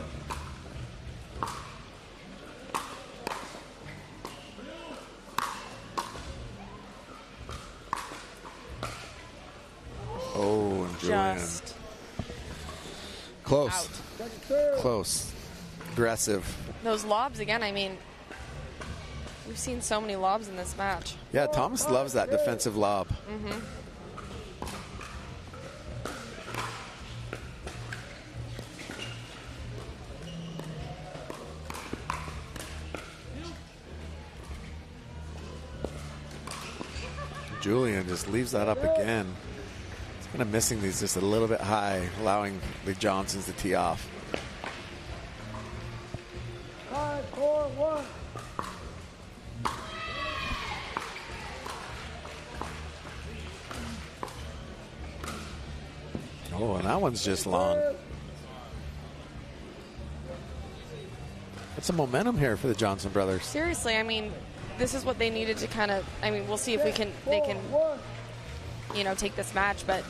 Oh, and Julian. Just close. out. Close. Aggressive. Those lobs again, I mean, we've seen so many lobs in this match. Yeah, Thomas loves that defensive lob. Mm-hmm. Julian just leaves that up again. He's kind of missing these just a little bit high, allowing the Johnsons to tee off. 5-4-1. Oh, and that one's just long. Got some momentum here for the Johnson brothers. Seriously, I mean, this is what they needed to kind of, I mean, we'll see if they can, you know, take this match, but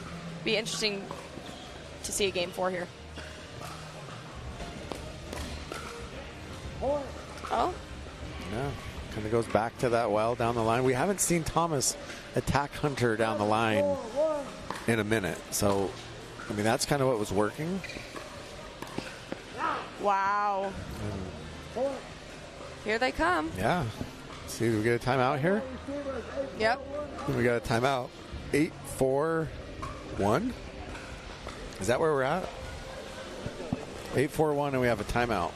be interesting to see a game 4 here. Oh. Yeah, kind of goes back to that well down the line. We haven't seen Thomas attack Hunter down the line in a minute. So, I mean, that's kind of what was working. Wow. Here they come. Yeah. See, do we get a timeout here? Yep. We got a timeout. 8-4-1. Is that where we're at? 8-4-1, and we have a timeout.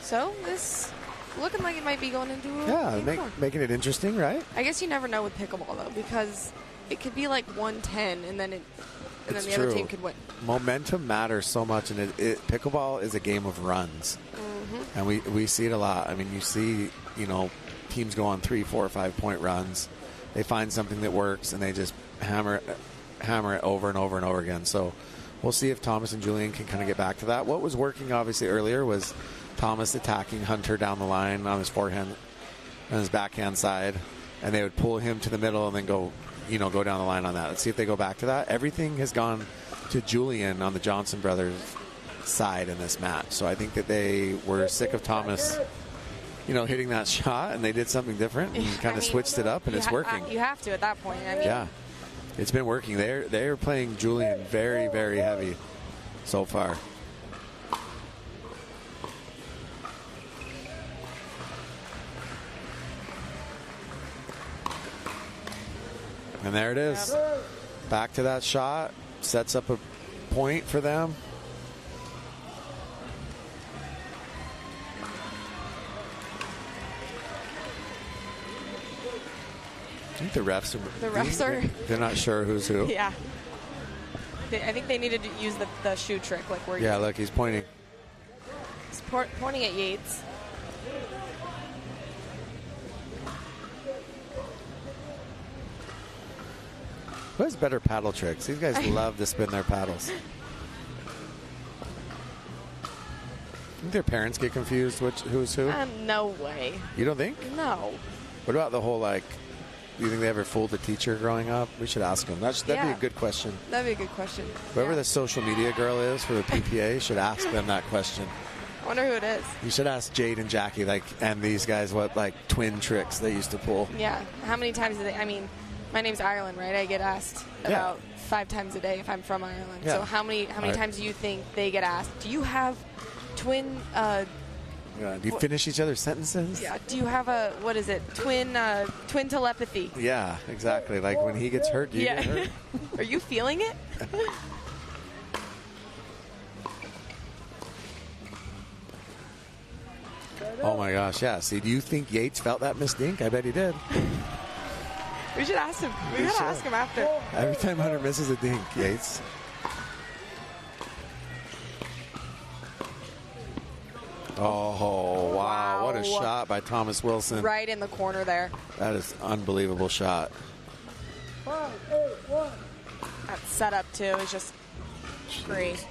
So this looking like it might be going into a game 4. Making it interesting, right? I guess you never know with pickleball though, because it could be like 110, and then It's the true. other team could win. Momentum matters so much, and pickleball is a game of runs, and we see it a lot. I mean, you see, you know, teams go on 3, 4, 5 point runs. They find something that works, and they just hammer hammer it over and over and over again. So we'll see if Thomas and Julian can kind of get back to that. What was working obviously earlier was Thomas attacking Hunter down the line on his forehand and his backhand side, and they would pull him to the middle and then go down the line on that. Let's see if they go back to that. Everything has gone to Julian on the Johnson brothers side in this match. So I think that they were sick of Thomas, hitting that shot, and they did something different and kind of switched it up, and it's working. You have to at that point. I mean, yeah, it's been working. They're playing Julian very, very heavy so far. And there it is. Back to that shot. Sets up a point for them. I think the refs are... They're not sure who's who. Yeah. I think they needed to use the shoe trick. Like where. Yeah, look, he's pointing. He's pointing at Yates. Who has better paddle tricks? These guys love to spin their paddles. Think their parents get confused who's who? No way. You don't think? No. What about the whole, do you think they ever fooled a teacher growing up? We should ask them. That'd be a good question. That'd be a good question. Whoever the social media girl is for the PPA should ask them that question. I wonder who it is. You should ask Jade and Jackie, and these guys, what, twin tricks they used to pull. Yeah. How many times do they, my name's Ireland, right? I get asked about 5 times a day if I'm from Ireland. Yeah. So how many times do you think they get asked, do you have twin... do you finish each other's sentences? Yeah. Do you have a, what is it, twin telepathy? Yeah, exactly. Like when he gets hurt, do you get hurt? Are you feeling it? Oh my gosh, yeah. See, do you think Yates felt that miss dink? I bet he did. We should ask him. We gotta ask him after. Every time Hunter misses a dink, Yates. Oh, wow. What a shot by Thomas Wilson. Right in the corner there. That is an unbelievable shot. 5, 8, 1. That setup, too, is just great.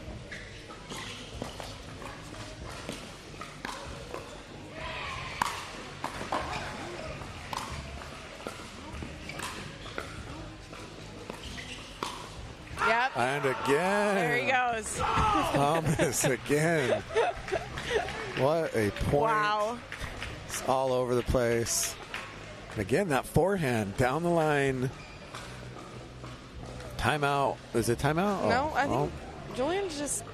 Yep. And again. There he goes. Thomas again. What a point. Wow. It's all over the place. And again, that forehand down the line. Timeout. Is it timeout? No, I think Julian's just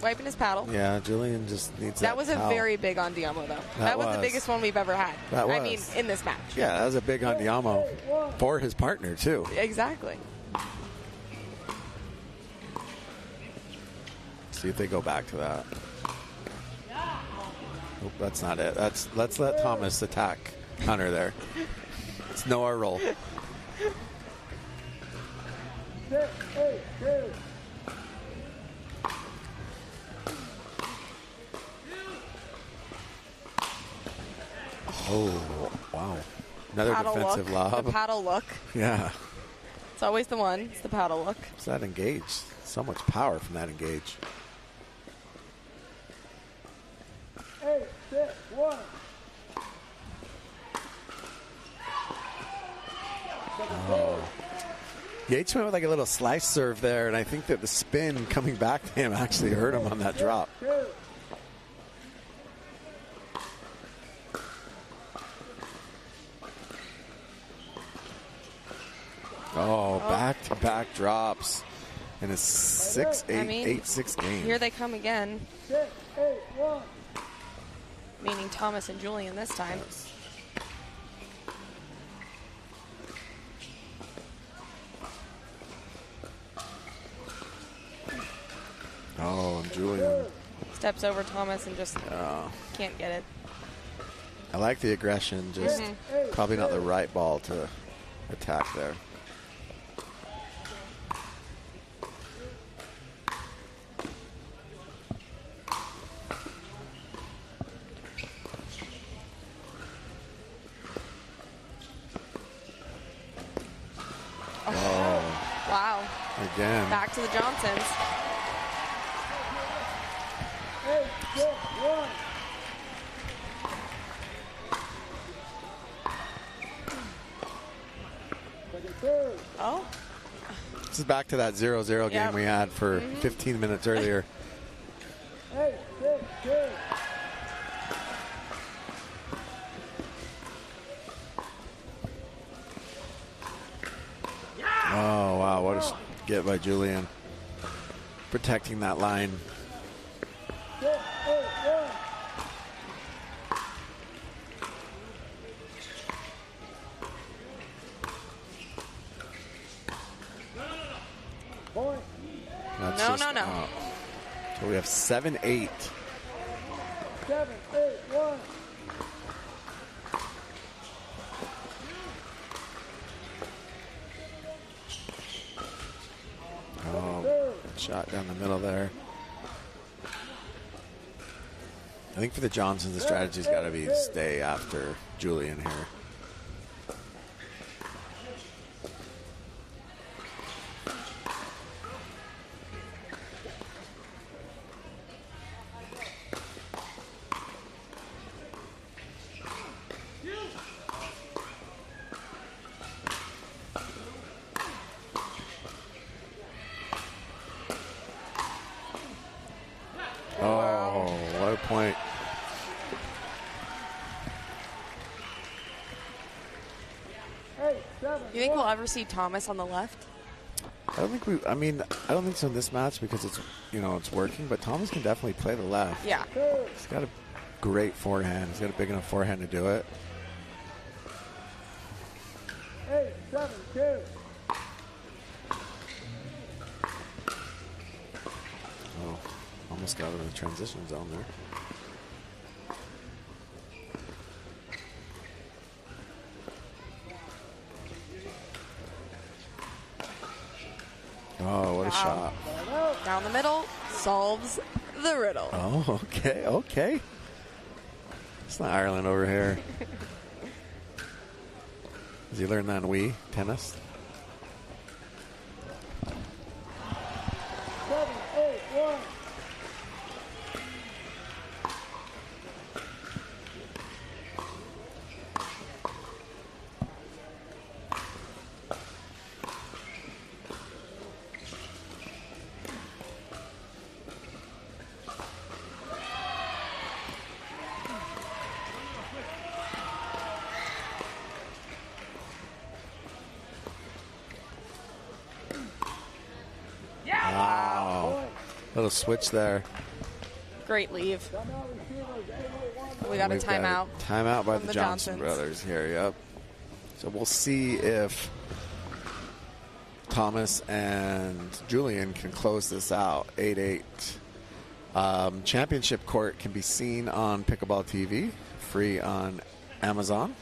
wiping his paddle. Yeah, Julian just needs that. That was a very big on Diamo, though. That was the biggest one we've ever had. That was. I mean, in this match. Yeah, that was a big on Diamo for his partner, too. Exactly. See if they go back to that. Nope, that's not it. Let's let Thomas attack Hunter there. Let's know our role. 6, 8, 2. Oh, wow. Another Paddle defensive look. lob. The paddle look. Yeah. It's always the one. It's the paddle look. It's that engage. So much power from that engage. 8, 6, 1. Oh. Yates went with a little slice serve there, and I think that the spin coming back to him actually hurt him on that drop. Oh, back-to-back drops in a 6-8-8-6 game. Here they come again. 6, 8, 1. Meaning Thomas and Julian this time. Yes. Oh, and Julian steps over Thomas and just can't get it. I like the aggression, just probably not the right ball to attack there. Wow. again. Back to the Johnsons. Oh. This is back to that 0-0 game we had for 15 minutes earlier. Oh, wow. What a get by Julian. Protecting that line. No. So we have 7-8. 7, 8, 1. Oh, good shot down the middle there. I think for the Johnsons, the strategy's got to be to stay after Julian here. Oh, what a point. You think we'll ever see Thomas on the left? I don't think so in this match because it's working, but Thomas can definitely play the left. Yeah. He's got a great forehand. He's got a big enough forehand to do it. 8, 7, 2. Oh, almost got out of the transition zone there. Oh, what a shot. Down the middle, solves the riddle. Oh, okay. It's not Ireland over here. Has he learned that in Wii tennis? 7, 8, 1. Wow. Little switch there. Great leave. We got a timeout. Timeout by from the Johnson brothers here, yep. So we'll see if Thomas and Julian can close this out. 8-8. Championship court can be seen on Pickleball TV, free on Amazon,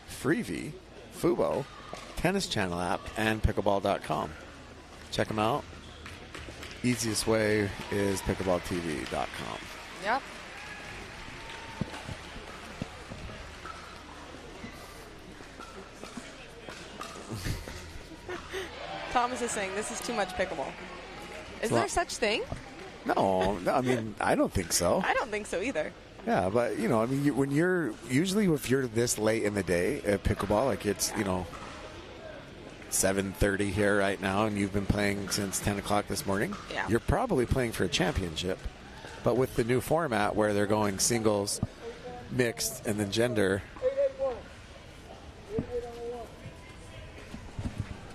Freevee, Fubo, Tennis Channel app, and pickleball.com. Check them out. Easiest way is pickleballtv.com. Yep. Thomas is saying this is too much pickleball. Is there such thing? No, I mean, I don't think so. I don't think so either. Yeah, but, when you're, usually if you're this late in the day at pickleball, like it's, 7:30 here right now, and you've been playing since 10 o'clock this morning, you're probably playing for a championship. But with the new format where they're going singles, mixed, and then gender. 8, 8, 1. 8, 8 on the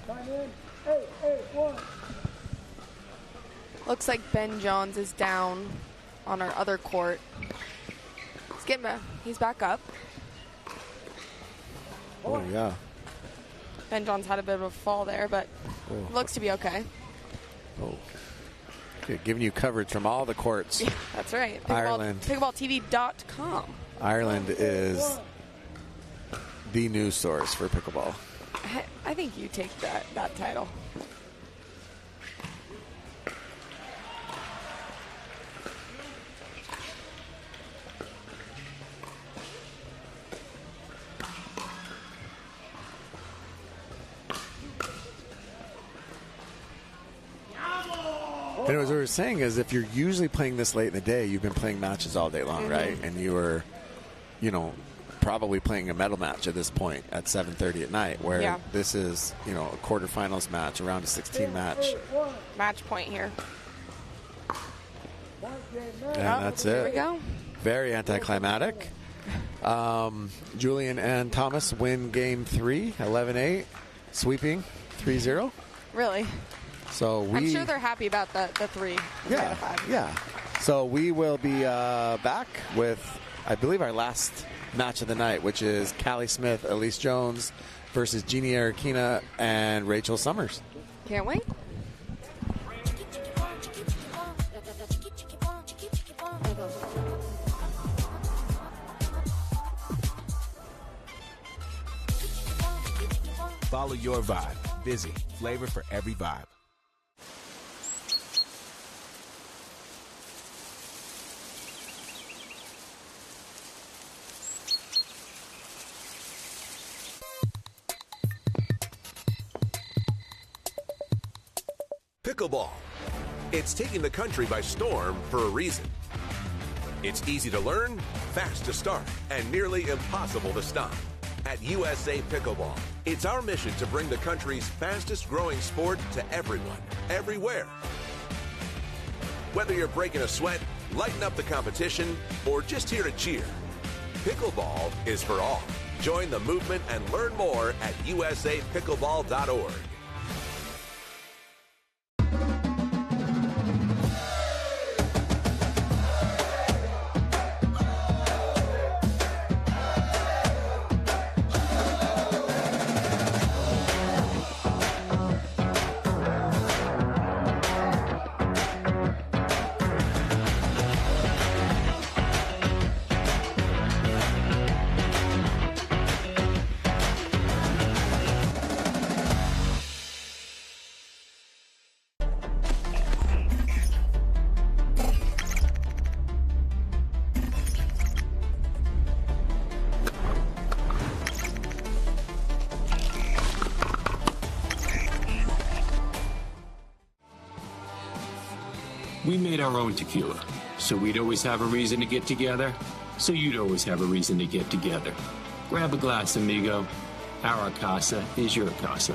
1. Time in. 8, 8, 1. Looks like Ben Johns is down on our other court. He's getting back. He's back up. Oh, yeah. Ben Johns had a bit of a fall there, but looks to be okay. Oh. Okay, giving you coverage from all the courts. Yeah, that's right. Ireland. Pickleballtv.com. Ireland is the news source for pickleball. I think you take that title. And what we were saying is, if you're usually playing this late in the day, you've been playing matches all day long, right? And you were, probably playing a medal match at this point at 7:30 at night, where this is, a quarterfinals match, a round of 16 match. Match point here. And that's it. Here we go. Very anticlimactic. Julian and Thomas win game 3, 11-8, sweeping 3-0. Really? So I'm sure they're happy about the 3. Yeah. So we will be back with, I believe, our last match of the night, which is Callie Smith, Elise Jones versus Jeannie Arakina and Rachel Summers. Can't wait. Follow your vibe. Busy. Flavor for every vibe. Pickleball. It's taking the country by storm for a reason. It's easy to learn, fast to start, and nearly impossible to stop. At USA Pickleball, it's our mission to bring the country's fastest growing sport to everyone, everywhere. Whether you're breaking a sweat, lighting up the competition, or just here to cheer, pickleball is for all. Join the movement and learn more at usapickleball.org. We made our own tequila, so we'd always have a reason to get together, so you'd always have a reason to get together. Grab a glass, amigo. Our casa is your casa.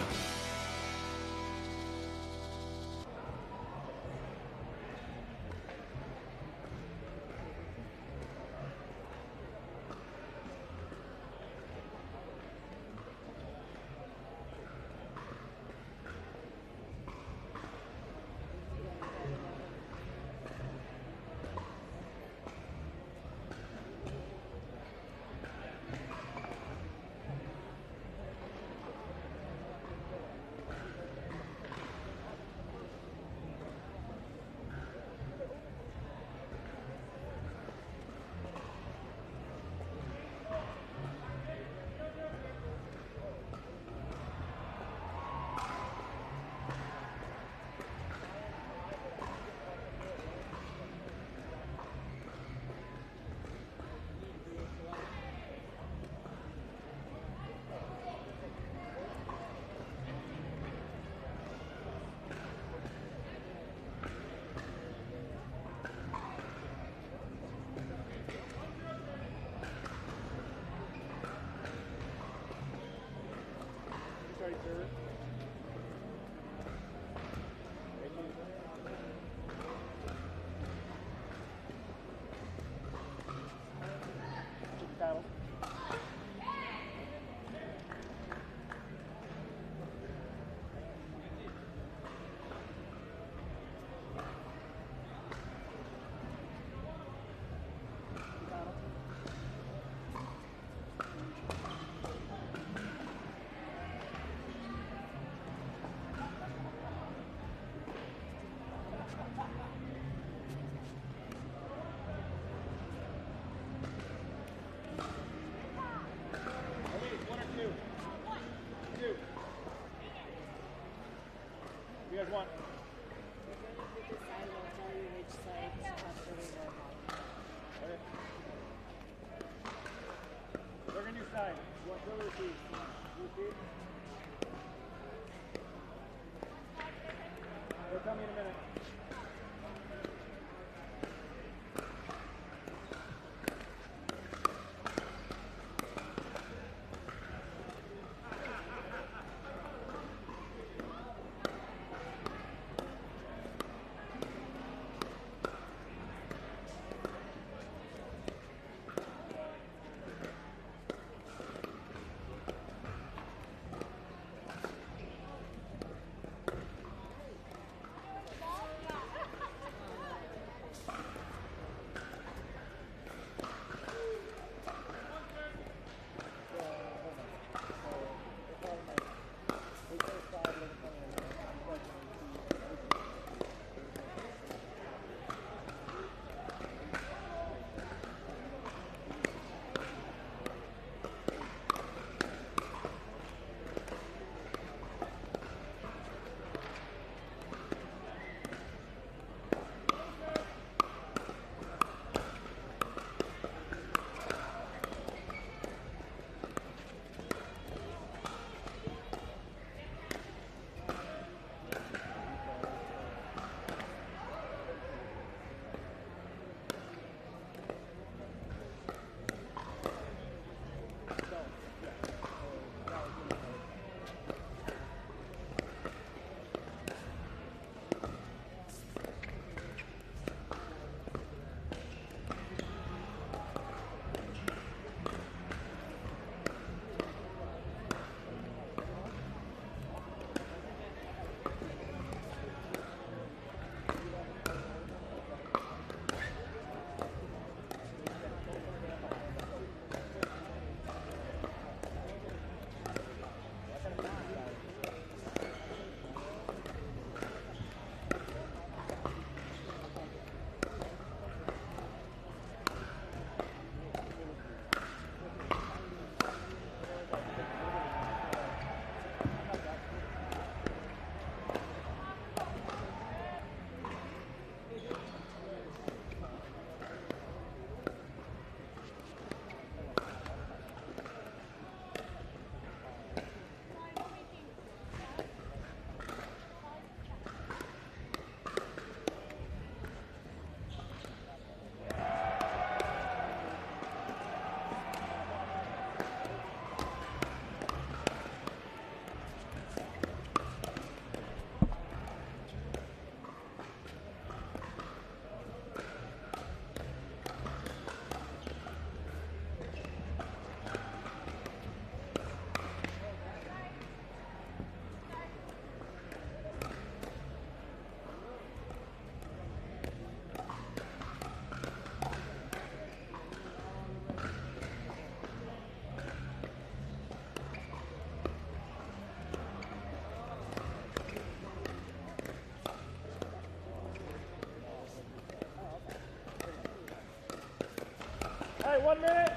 right, 1 minute.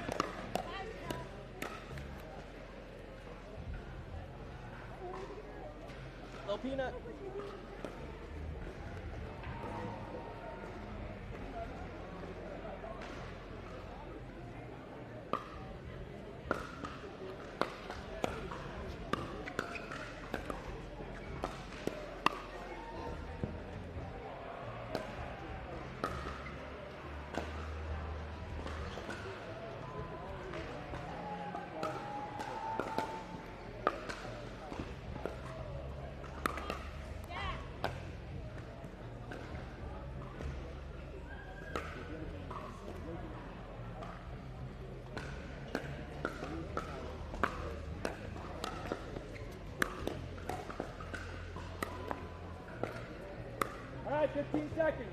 Little peanut. All right, 15 seconds.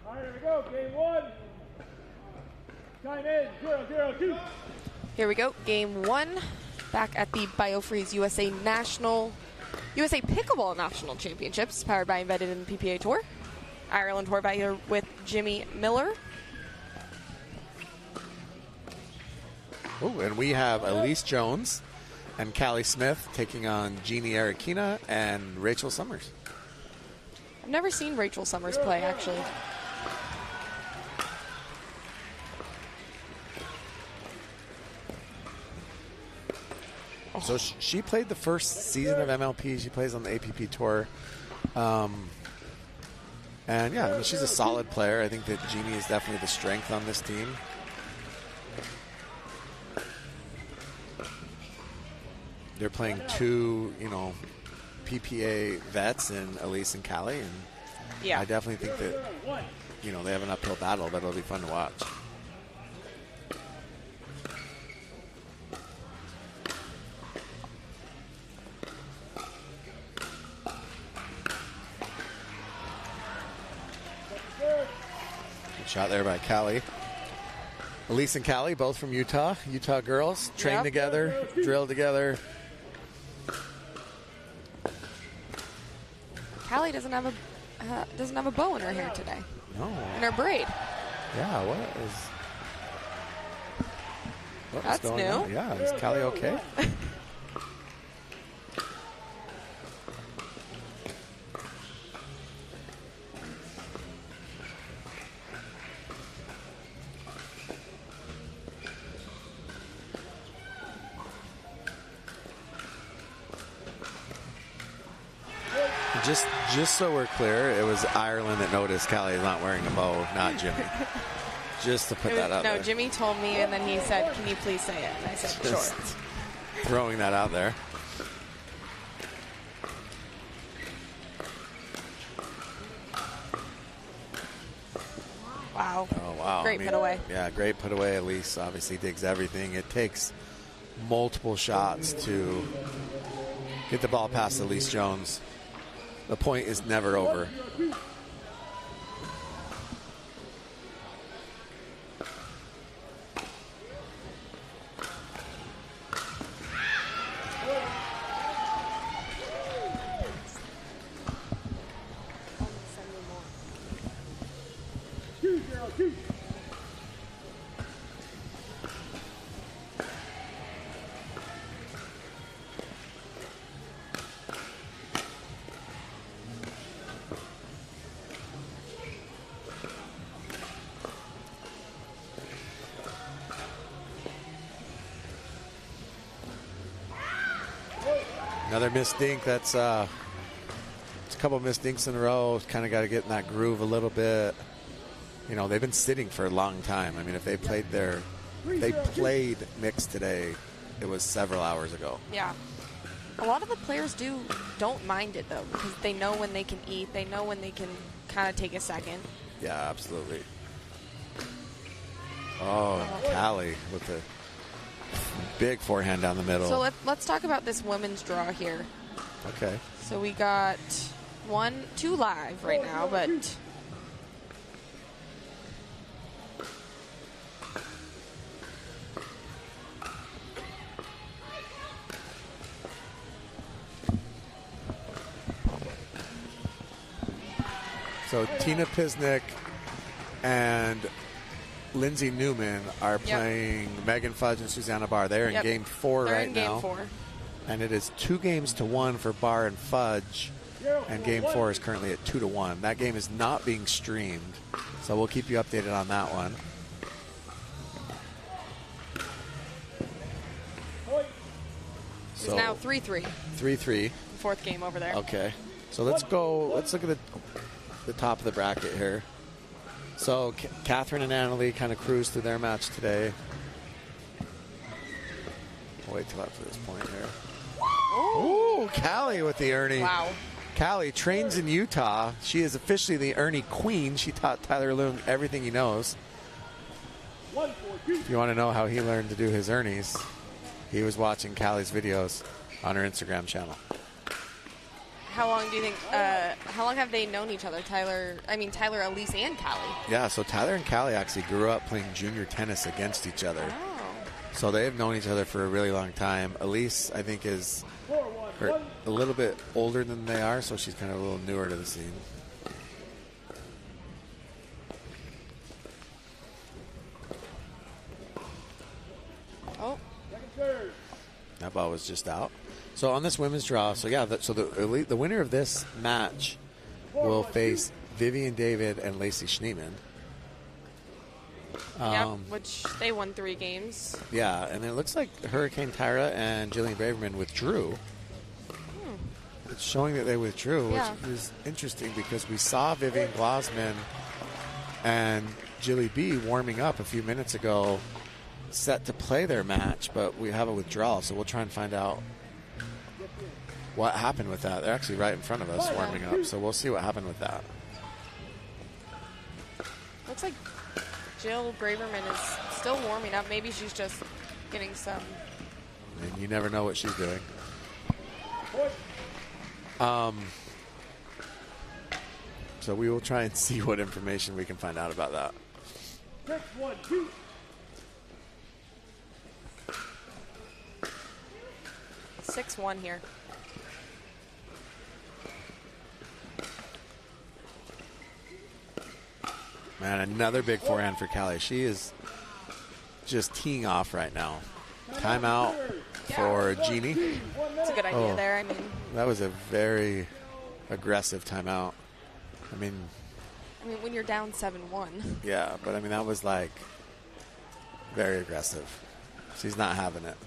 All right, here we go. Game 1. Time in. 0-0-2. Here we go. Game 1. Back at the BioFreeze USA Pickleball National Championships, powered by Embedded in the PPA Tour. Ireland Horvat here with Jimmy Miller. Oh, and we have Elise Jones and Callie Smith taking on Jeannie Arakina and Rachel Summers. I've never seen Rachel Summers play, actually. So she played the first season of MLP. She plays on the APP Tour. And yeah, I mean, she's a solid player. I think that Jeannie is definitely the strength on this team. They're playing two, PPA vets in Elise and Callie, and yeah, I definitely think that, they have an uphill battle, but it'll be fun to watch. Good shot there by Callie. Elise and Callie, both from Utah. Utah girls, train together, drill together. Callie doesn't have a bow in her hair today. No. In her braid. Yeah, what is That's going new. on? Yeah, is Callie okay? Just so we're clear, it was Ireland that noticed Callie is not wearing a bow, not Jimmy. Just to put that up No, there. Jimmy told me, and then he said, "Can you please say it?" And I said, Just "Sure." throwing that out there. Wow. Oh, wow. Great put away. Yeah, great put away. Elise obviously digs everything. It takes multiple shots to get the ball past Elise Jones. The point is never over. Another missed dink. That's it's a couple of missed dinks in a row. Kind of got to get in that groove a little bit. You know, they've been sitting for a long time. I mean, if they played mixed today, it was several hours ago. Yeah. A lot of the players don't mind it, though, because they know when they can eat. They know when they can kind of take a second. Yeah, absolutely. Oh, Callie with the big forehand down the middle. So let's talk about this women's draw here. Okay. So we got 2 live right now, but so Tina Pisnick and Lindsay Newman are playing Megan Fudge and Susanna Barr. They're in game 4 right now. Game 4. And it is 2-1 for Barr and Fudge. And game 4 is currently at 2-1. That game is not being streamed, so we'll keep you updated on that one. It's now 3-3. 3-3. Fourth game over there. Okay. So let's look at the top of the bracket here. So Catherine and Anna Leigh kind of cruised through their match today. I'll wait till after this point here. Ooh, Callie with the Ernie. Wow. Callie trains in Utah. She is officially the Ernie queen. She taught Tyler Loong everything he knows. If you want to know how he learned to do his Ernies, he was watching Callie's videos on her Instagram channel. How long do you think? How long have they known each other? Tyler, Elise, and Callie. Yeah, so Tyler and Callie actually grew up playing junior tennis against each other. Oh. So they have known each other for a really long time. Elise, I think, is a little bit older than they are, so she's kind of a little newer to the scene. Oh. That ball was just out. So on this women's draw, the winner of this match will face Vivian David and Lacey Schneeman. Which they won 3 games. Yeah, and it looks like Hurricane Tyra and Jillian Braverman withdrew. It's showing that they withdrew, which is interesting because we saw Vivian Glausman and Jilly B warming up a few minutes ago, set to play their match, but we have a withdrawal, so we'll try and find out what happened with that. They're actually right in front of us warming up, so we'll see what happened with that. Looks like Jill Braverman is still warming up. Maybe she's just getting some. And you never know what she's doing. So we will try and see what information we can find out about that. 6-1 here. Man, another big forehand for Callie. She is just teeing off right now. Timeout for Jeannie. That's a good idea there. That was a very aggressive timeout. I mean, when you're down 7-1. Yeah, but that was like very aggressive. She's not having it.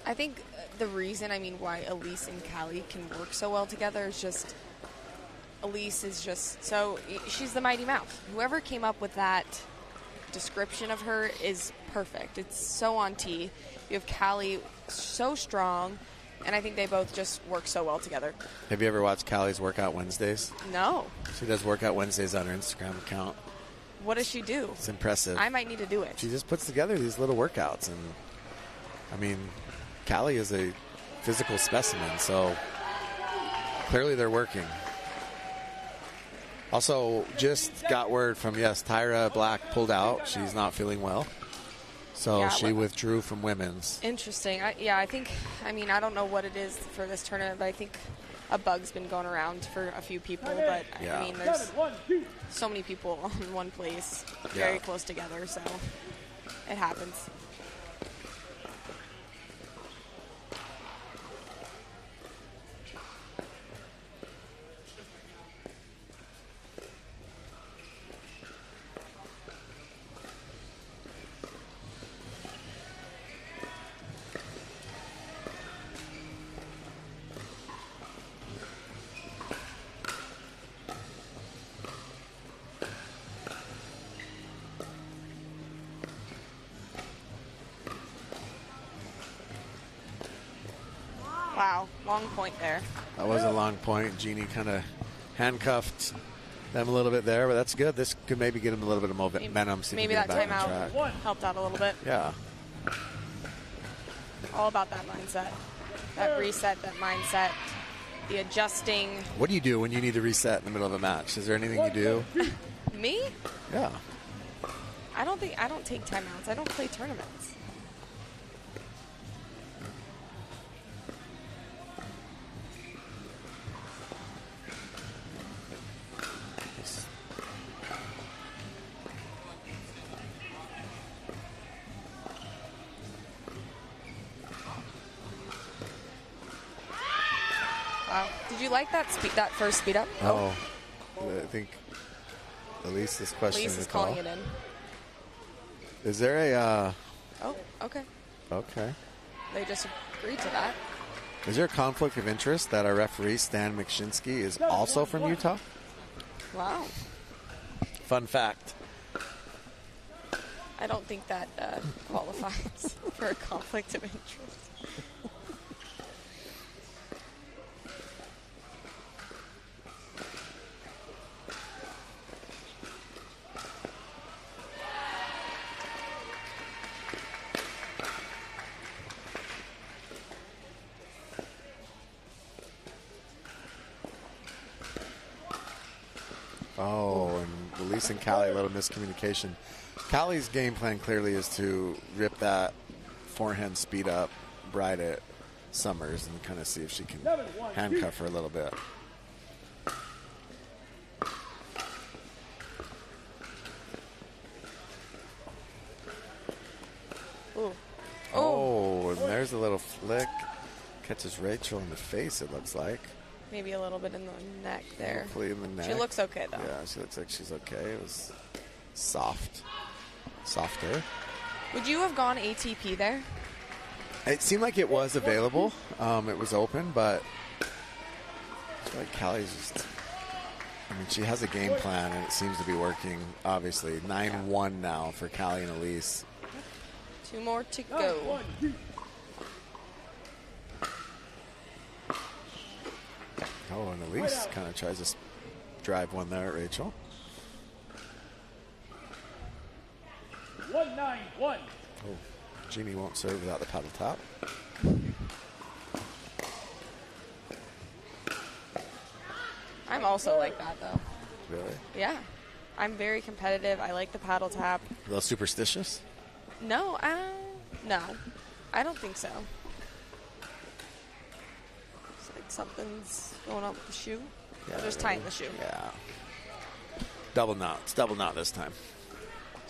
I think the reason, why Elise and Callie can work so well together is just Elise is just she's the Mighty Mouse. Whoever came up with that description of her is perfect. It's so on tee. You have Callie so strong, and I think they both just work so well together. Have you ever watched Callie's Workout Wednesdays? No. She does Workout Wednesdays on her Instagram account. What does she do? It's impressive. I might need to do it. She just puts together these little workouts, and Callie is a physical specimen, so clearly they're working. Also, just got word from, Tyra Black pulled out. She's not feeling well. So she withdrew from women's. Interesting. I think, I don't know what it is for this tournament, but I think a bug's been going around for a few people. But, there's so many people in one place, very close together, so it happens. Wow, long point there. That was a long point. Jeannie kind of handcuffed them a little bit there, but that's good. This could maybe get him a little bit of momentum. Maybe that timeout helped out a little bit. Yeah. All about that mindset. That reset, that mindset, the adjusting. What do you do when you need to reset in the middle of a match? Is there anything you do? Me? Yeah. I don't take timeouts. I don't play tournaments. Wow. Did you like that first speed up? Oh. I think Elise is questioning Elise is the call. calling it in. Is there a... Oh, okay. Okay. They just agreed to that. Is there a conflict of interest that our referee, Stan McShinsky, is also from Utah? Wow. Fun fact. I don't think that qualifies for a conflict of interest. Oh, and Elise and Callie, a little miscommunication. Callie's game plan clearly is to rip that forehand speed up right at Summers and kind of see if she can handcuff her a little bit. Ooh. Oh, and there's a little flick. Catches Rachel in the face, it looks like. Maybe a little bit in the neck there. Hopefully in the neck. She looks okay, though. Yeah, she looks like she's okay. It was soft. Softer. Would you have gone ATP there? It seemed like it was available. It was open, but I feel like Callie's just... I mean, she has a game plan, and it seems to be working, obviously. 9-1 now for Callie and Elise. 2 more to go. Oh, and Elise kind of tries to drive one there at Rachel. 1-9-1. Oh, Jeannie won't serve without the paddle top. I'm also like that, though. Really? Yeah. I'm very competitive. I like the paddle tap. A little superstitious? No, no. I don't think so. It's like something's going on with the shoe. Yeah, Just tying the shoe. Yeah. Double knot. It's double knot this time.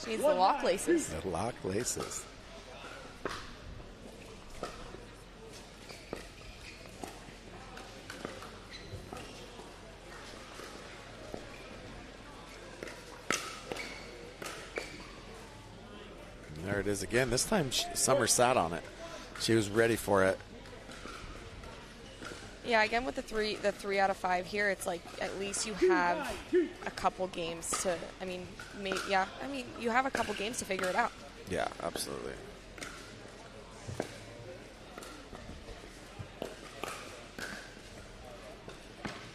She needs the lock laces. The lock laces. And there it is again. This time Summer sat on it. She was ready for it. Yeah, again with the 3 out of 5 here, it's like at least you have a couple games to. I mean, you have a couple games to figure it out. Yeah, absolutely.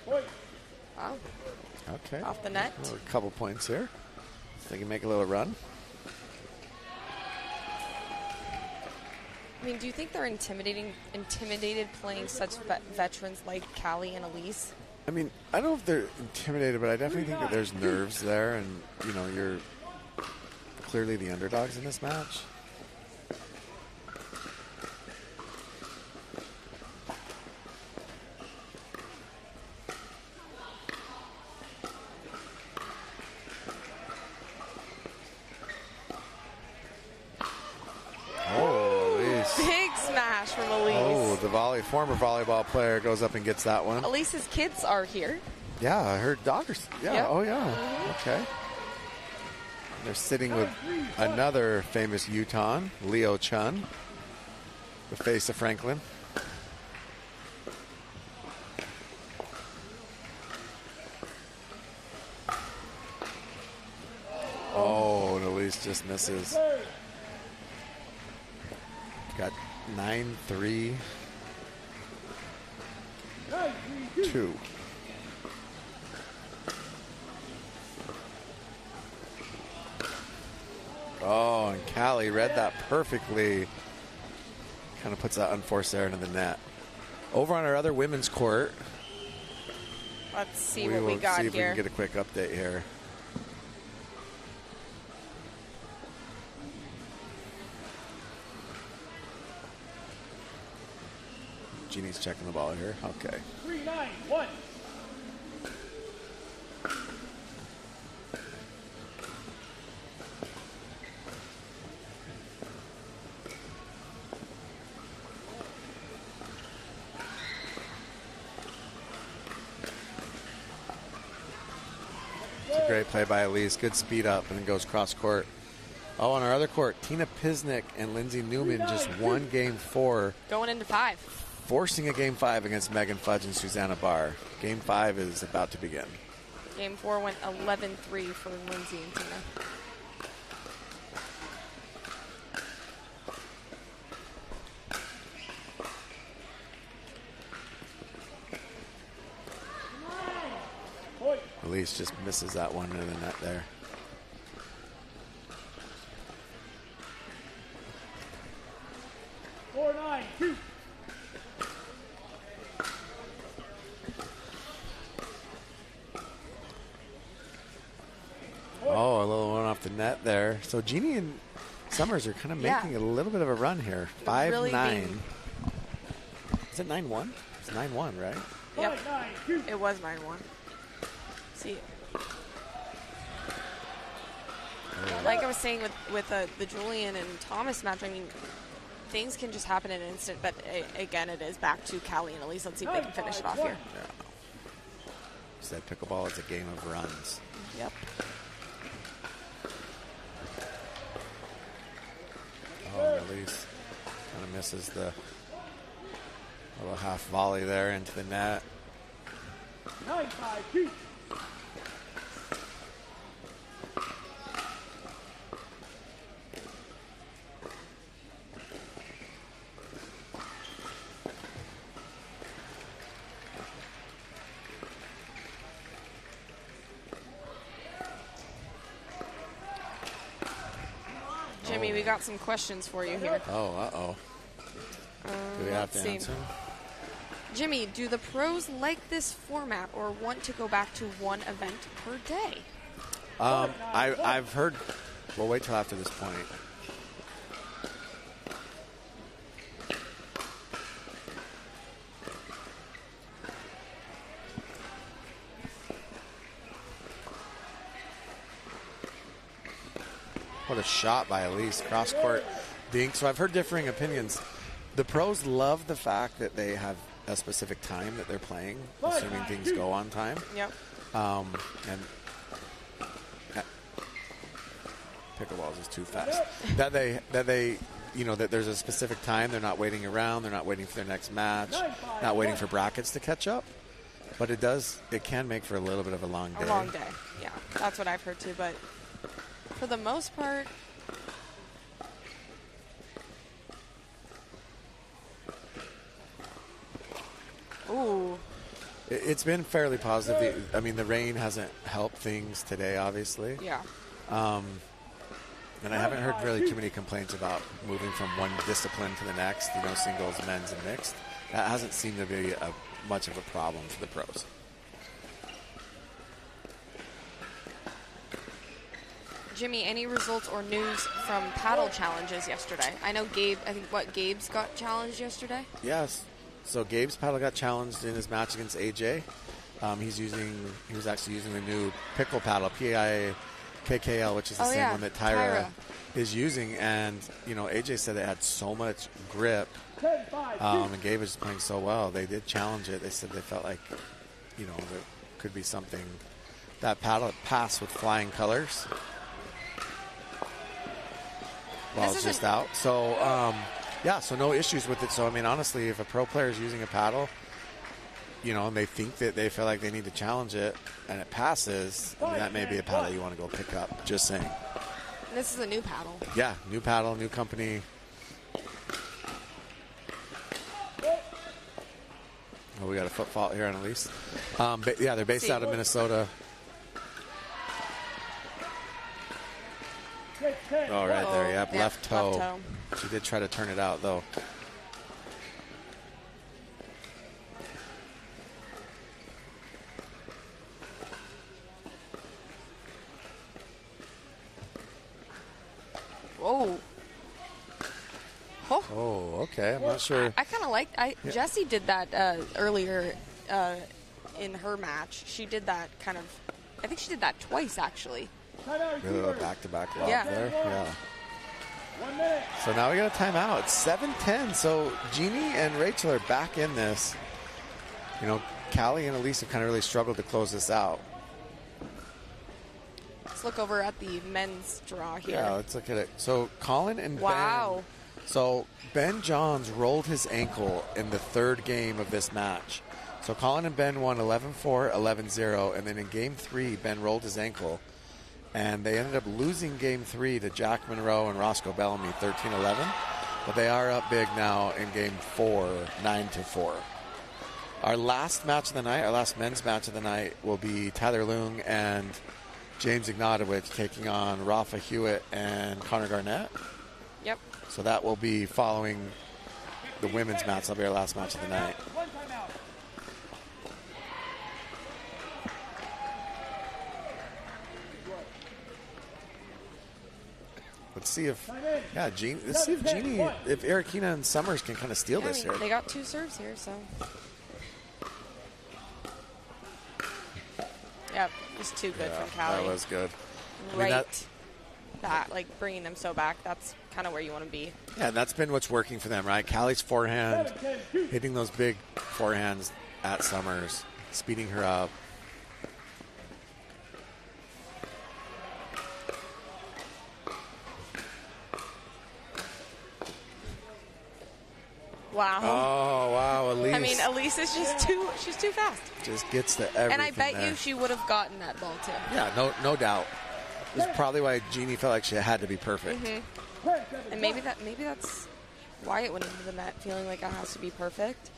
Wow. Okay. Off the net. A couple points here. So they can make a little run. I mean, do you think they're intimidated playing such veterans like Callie and Elise? I mean, I don't know if they're intimidated, but I definitely think that there's nerves there, and, you know, you're clearly the underdogs in this match. From Elise. Oh, the former volleyball player goes up and gets that one. Elise's kids are here. Yeah, her daughters. Yeah, yep. Oh yeah. Okay. They're sitting with another famous Utahn, Leo Chun, the face of Franklin. Oh, and Elise just misses. Got 9-3. 2. Oh, and Callie read that perfectly. Kind of puts that unforced error into the net. Over on our other women's court. Let's see what we got here. See if we here. can get a quick update here. Jeannie's checking the ball here. Okay. 3-9-1. Great play by Elise. Good speed up and then goes cross court. Oh, on our other court, Tina Pisnik and Lindsay Newman just won game 4. Going into 5. Forcing a game 5 against Megan Fudge and Susanna Barr. Game 5 is about to begin. Game 4 went 11-3 for Lindsay and Tina. Elise just misses that one in the net there. Oh, a little one off the net there. So Jeannie and Summers are kind of making a little bit of a run here. 5-9. Is it 9-1? It's 9-1, right? Yep. It was 9-1. See, like I was saying with the Julian and Thomas match, I mean, things can just happen in an instant, but again, it is back to Callie and Elise. Let's see if they can finish it off here. Yeah. Said pickleball is a game of runs. Yep. Oh, Elise kind of misses the little half volley there into the net. 9-5-2. Jimmy, we got some questions for you here. Oh, uh-oh. Do we have to answer? Jimmy, do the pros like this format or want to go back to one event per day? I've heard. We'll wait till after this point. What a shot by Elise. Cross court dink. So I've heard differing opinions. The pros love the fact that they have a specific time that they're playing, assuming things go on time. Yep. And pickleball is just too fast. that they, you know, that there's a specific time. They're not waiting around. They're not waiting for their next match. Not waiting for brackets to catch up. But it can make for a little bit of a long day. A long day. Yeah, that's what I've heard too. But for the most part, ooh. It's been fairly positive. I mean, the rain hasn't helped things today, obviously. Yeah. And I haven't heard really too many complaints about moving from one discipline to the next, you know, singles, men's, and mixed. That hasn't seemed to be much of a problem for the pros. Jimmy, any results or news from paddle challenges yesterday? I know Gabe's got challenged yesterday? Yes. So Gabe's paddle got challenged in his match against AJ. He was actually using the new pickle paddle, PIKKL, which is the same one that Tyra is using. And, you know, AJ said it had so much grip. And Gabe was just playing so well. They did challenge it. They said they felt like, you know, there could be something. That paddle passed with flying colors. Well, it's just out. So, so no issues with it. So, I mean, honestly, if a pro player is using a paddle, you know, and they think that they feel like they need to challenge it and it passes, I mean, that may be a paddle you want to go pick up. Just saying. This is a new paddle. Yeah, new paddle, new company. Oh, we got a foot fault here on Elise. Yeah, they're based out of Minnesota. Oh, right there. Yep, left toe. She did try to turn it out, though. Whoa. Oh, okay. I'm not sure. I kind of liked. Jessie did that earlier in her match. She did that kind of. I think she did that twice actually. Really back-to-back lob Yeah. there. Yeah. So now we got a timeout. It's 7:10. So Jeannie and Rachel are back in this. You know, Callie and Elise have kind of really struggled to close this out. Let's look over at the men's draw here. Yeah, let's look at it. So Colin and Wow. Ben. So Ben Johns rolled his ankle in the third game of this match. So Colin and Ben won 11-4, 11-0, and then in game 3, Ben rolled his ankle. And they ended up losing game 3 to Jack Monroe and Roscoe Bellamy 13-11. But they are up big now in game 4, 9-4. Our last match of the night, our last men's match of the night, will be Tyler Leung and James Ignatowicz taking on Rafa Hewitt and Connor Garnett. Yep. So that will be following the women's match. That'll be our last match of the night. Let's see if, Jeannie, if Erikina and Summers can kind of steal this here. They got 2 serves here, so. Yep, just too good from Callie. That was good. Right. Like bringing them so back, that's kind of where you want to be. Yeah, and that's been what's working for them, right? Callie's forehand, hitting those big forehands at Summers, speeding her up. Wow. Oh, wow, Elise. I mean, Elise is she's too fast. Just gets to everything. And I bet there. you she would have gotten that ball too. Yeah, no doubt. This is probably why Jeannie felt like she had to be perfect. And maybe that's why it went into the net, feeling like it has to be perfect.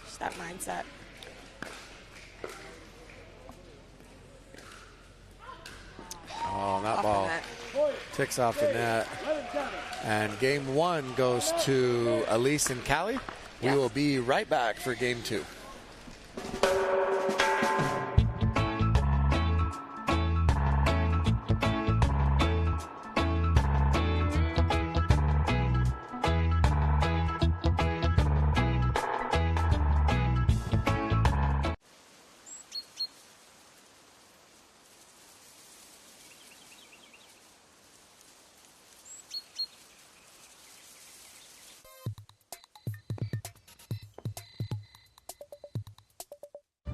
Just that mindset. Oh, that ball ticks off the net. And game 1 goes to Elise and Callie. We will be right back for game 2.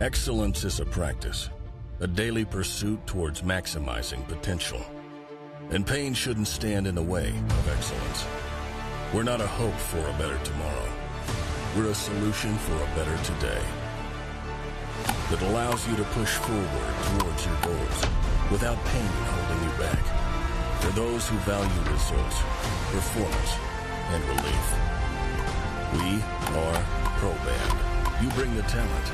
Excellence is a practice, a daily pursuit towards maximizing potential. And pain shouldn't stand in the way of excellence. We're not a hope for a better tomorrow. We're a solution for a better today that allows you to push forward towards your goals without pain holding you back. For those who value results, performance, and relief. We are Pro Band. You bring the talent.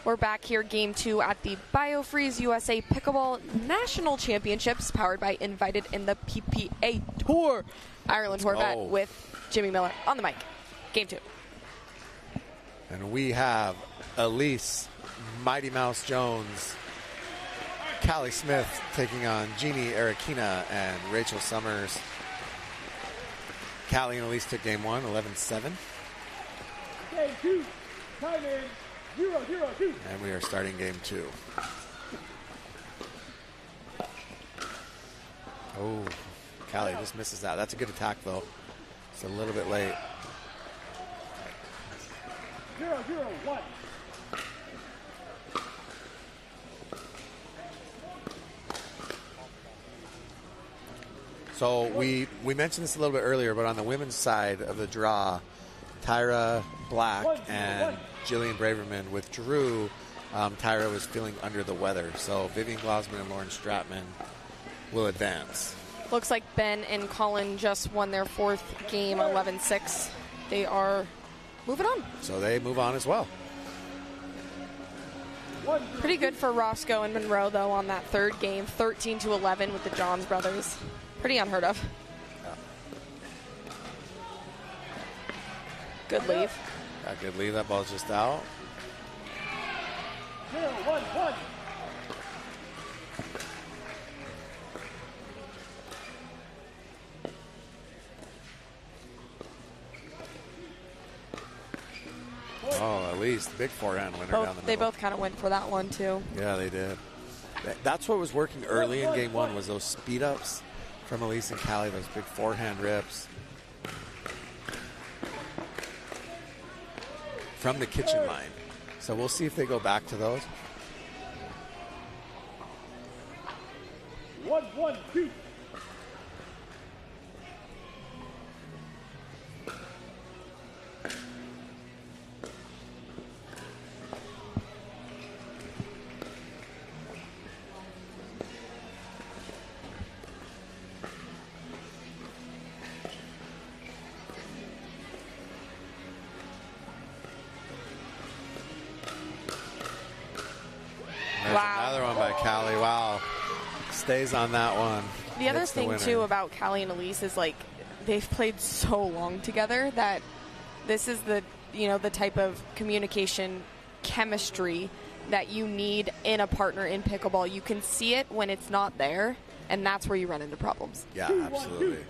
We're back here, game 2 at the BioFreeze USA Pickleball National Championships, powered by Invited in the PPA Tour. Ireland Horvat with Jimmy Miller on the mic. Game 2. And we have Elise Mighty Mouse Jones, Callie Smith taking on Jeannie Erikina and Rachel Summers. Callie and Elise took game 1, 11-7. Game 2, time in. 0-0-2. And we are starting game 2. Oh, Callie just misses that. That's a good attack, though. It's a little bit late. 0-0-1. So we mentioned this a little bit earlier, but on the women's side of the draw, Tyra Black and Jillian Braverman withdrew. Tyra was feeling under the weather. So Vivian Glausman and Lauren Stratman will advance. Looks like Ben and Colin just won their 4th game, 11-6. They are moving on. So they move on as well. Pretty good for Roscoe and Monroe, though, on that third game, 13-11 with the Johns brothers. Pretty unheard of. Good leave. Yeah, good leave. That ball's just out. 0-1-1. Oh, at least big forehand winner down the middle. They both kind of went for that one, too. Yeah, they did. That's what was working early in game one, was those speed ups from Elise and Callie, those big forehand rips. From the kitchen line. So we'll see if they go back to those. 1-1-2. There's another one by Callie. Wow. Stays on that one. The other Hits the thing, winner. too, about Callie and Elise is, like, they've played so long together that this is the, the type of communication chemistry that you need in a partner in pickleball. You can see it when it's not there, and that's where you run into problems. Yeah, absolutely.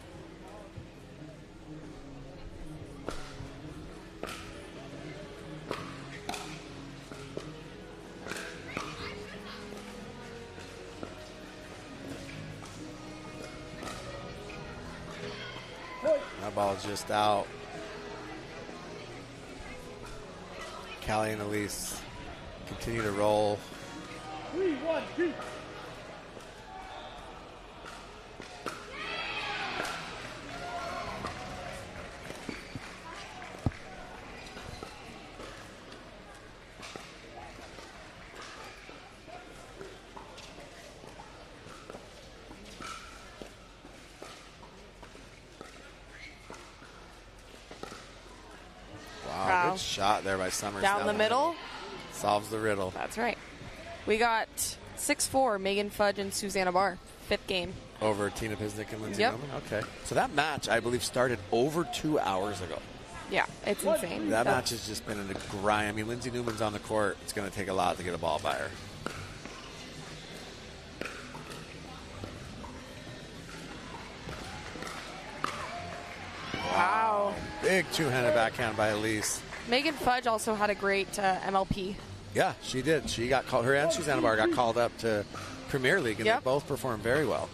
That ball's just out. Callie and Elise continue to roll. 3-1-2. Wow, good shot there by Summers. Down the middle. Solves the riddle. That's right. We got 6-4, Megan Fudge and Susanna Barr, fifth game. Over Tina Pisnick and Lindsay Yep. Newman? Okay. So that match, I believe, started over 2 hours ago. Yeah, it's insane. That match has just been in a grind. I mean, Lindsay Newman's on the court. It's going to take a lot to get a ball by her. Wow. Big two-handed backhand by Elise. Megan Fudge also had a great MLP. Yeah, she did. She got called. Her and Susanna Barr got called up to Premier League, and they both performed very well.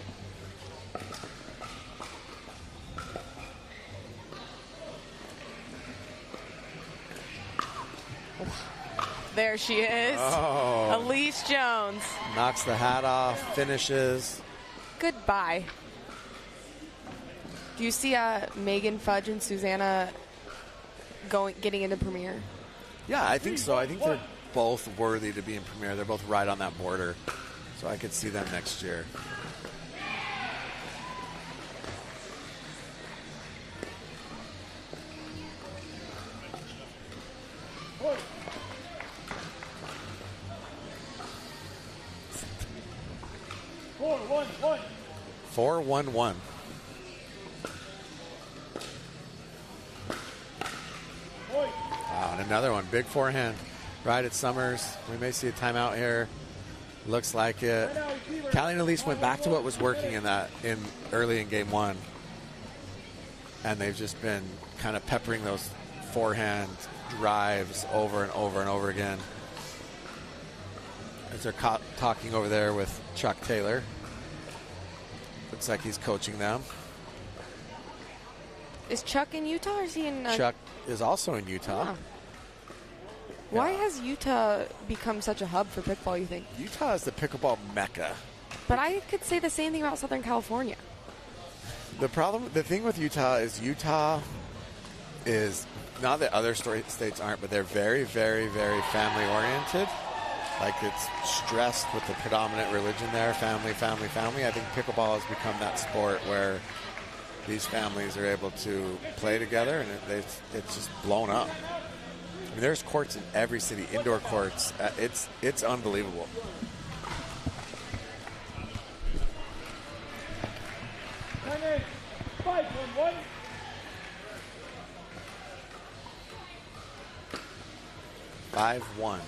There she is. Oh. Elise Jones. Knocks the hat off, finishes. Goodbye. Do you see Megan Fudge and Susanna getting into Premier? Yeah, I think so. I think they're both worthy to be in Premier. They're both right on that border. So I could see them next year. Four, 1-1. 4-1-1. Wow, and another one. Big forehand right at Summers. We may see a timeout here. Looks like it. Callie and Elise went back to what was working in early in game one. And they've just been kind of peppering those forehand drives over and over and over again. As they're talking over there with Chuck Taylor. Looks like he's coaching them. Is Chuck in Utah or is he in... Chuck is also in Utah. Oh. Why has Utah become such a hub for pickleball, you think? Utah is the pickleball mecca. But I could say the same thing about Southern California. The thing with Utah is not that other states aren't, but they're very, very, very family oriented. Like it's stressed with the predominant religion there, family, family, family. I think pickleball has become that sport where these families are able to play together, and it's just blown up. I mean, there's courts in every city, indoor courts. It's unbelievable. Five one.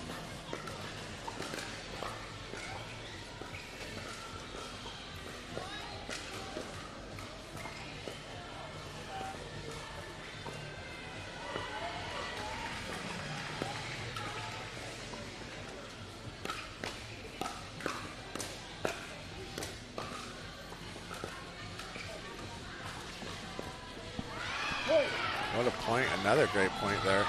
What a point, another great point there.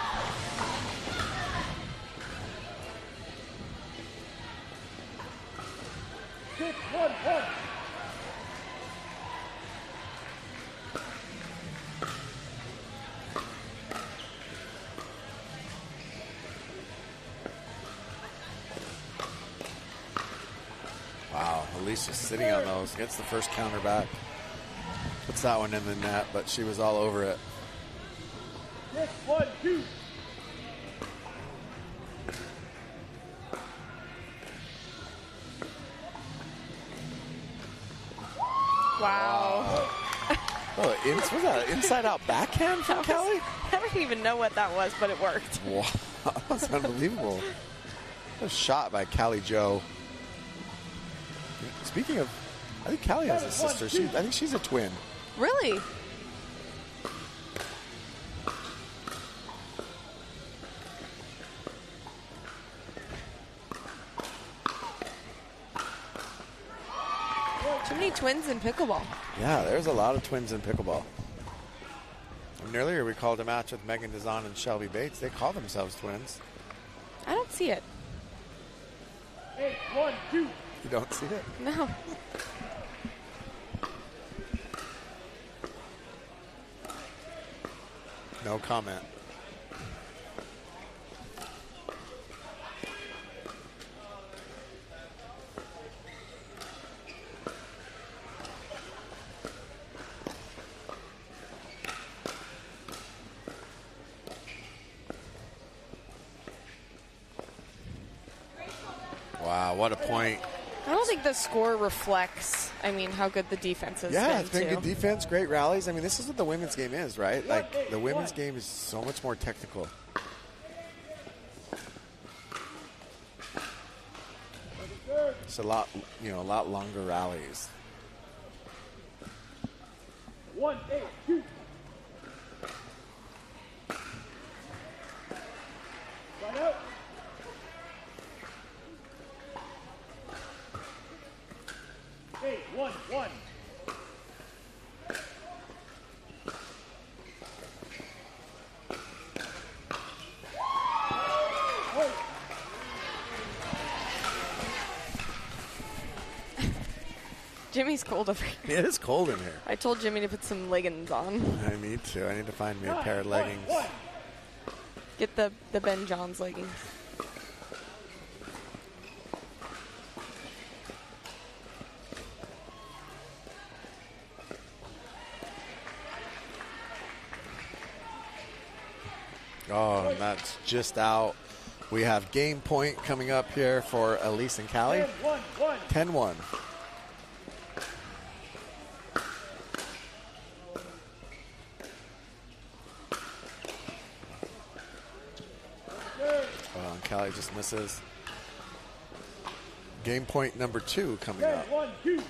Wow, Elise just sitting on those. Gets the first counter back. Puts that one in the net, but she was all over it. 6-1-2. Wow. Oh, was that an inside-out backhand from Kelly? I don't even know what that was, but it worked. Wow, that's unbelievable. A shot by Callie Joe. Speaking of, I think Callie has a sister. I think she's a twin. Really? Too many twins in pickleball. Yeah, there's a lot of twins in pickleball. And earlier we called a match with Megan Dazan and Shelby Bates. They call themselves twins. I don't see it. 8-1-2. You don't see it? No. No comment. Wow, what a point. I don't think the score reflects, how good the defense has been. Yeah, it's been good defense, great rallies. I mean, this is what the women's game is, right? Like, the women's game is so much more technical. It's a lot longer rallies. 1-8-2. Right out. Hey, 1-1. Jimmy's cold over here. It is cold in here. I told Jimmy to put some leggings on. I need to. I need to find me a pair of leggings. Get the Ben Johns leggings. Oh, and that's just out. We have game point coming up here for Elise and Callie. 10-1. Oh, and Callie just misses. Game point number 2 coming up. 1-2.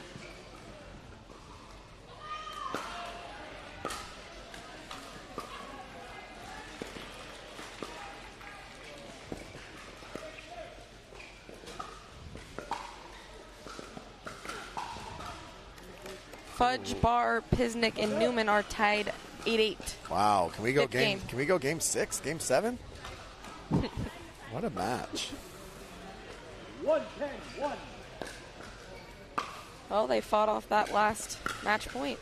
Fudge, Barr, Pisnick, and Newman are tied 8-8. Wow, can we go Fifth game? Can we go game 6, game 7? What a match. 1-10-1. Well, they fought off that last match point.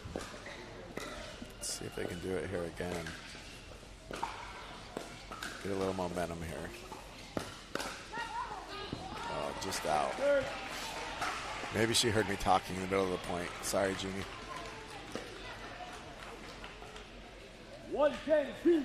Let's see if they can do it here again. Get a little momentum here. Oh, just out. Maybe she heard me talking in the middle of the point. Sorry, Jeannie. 1-10-2.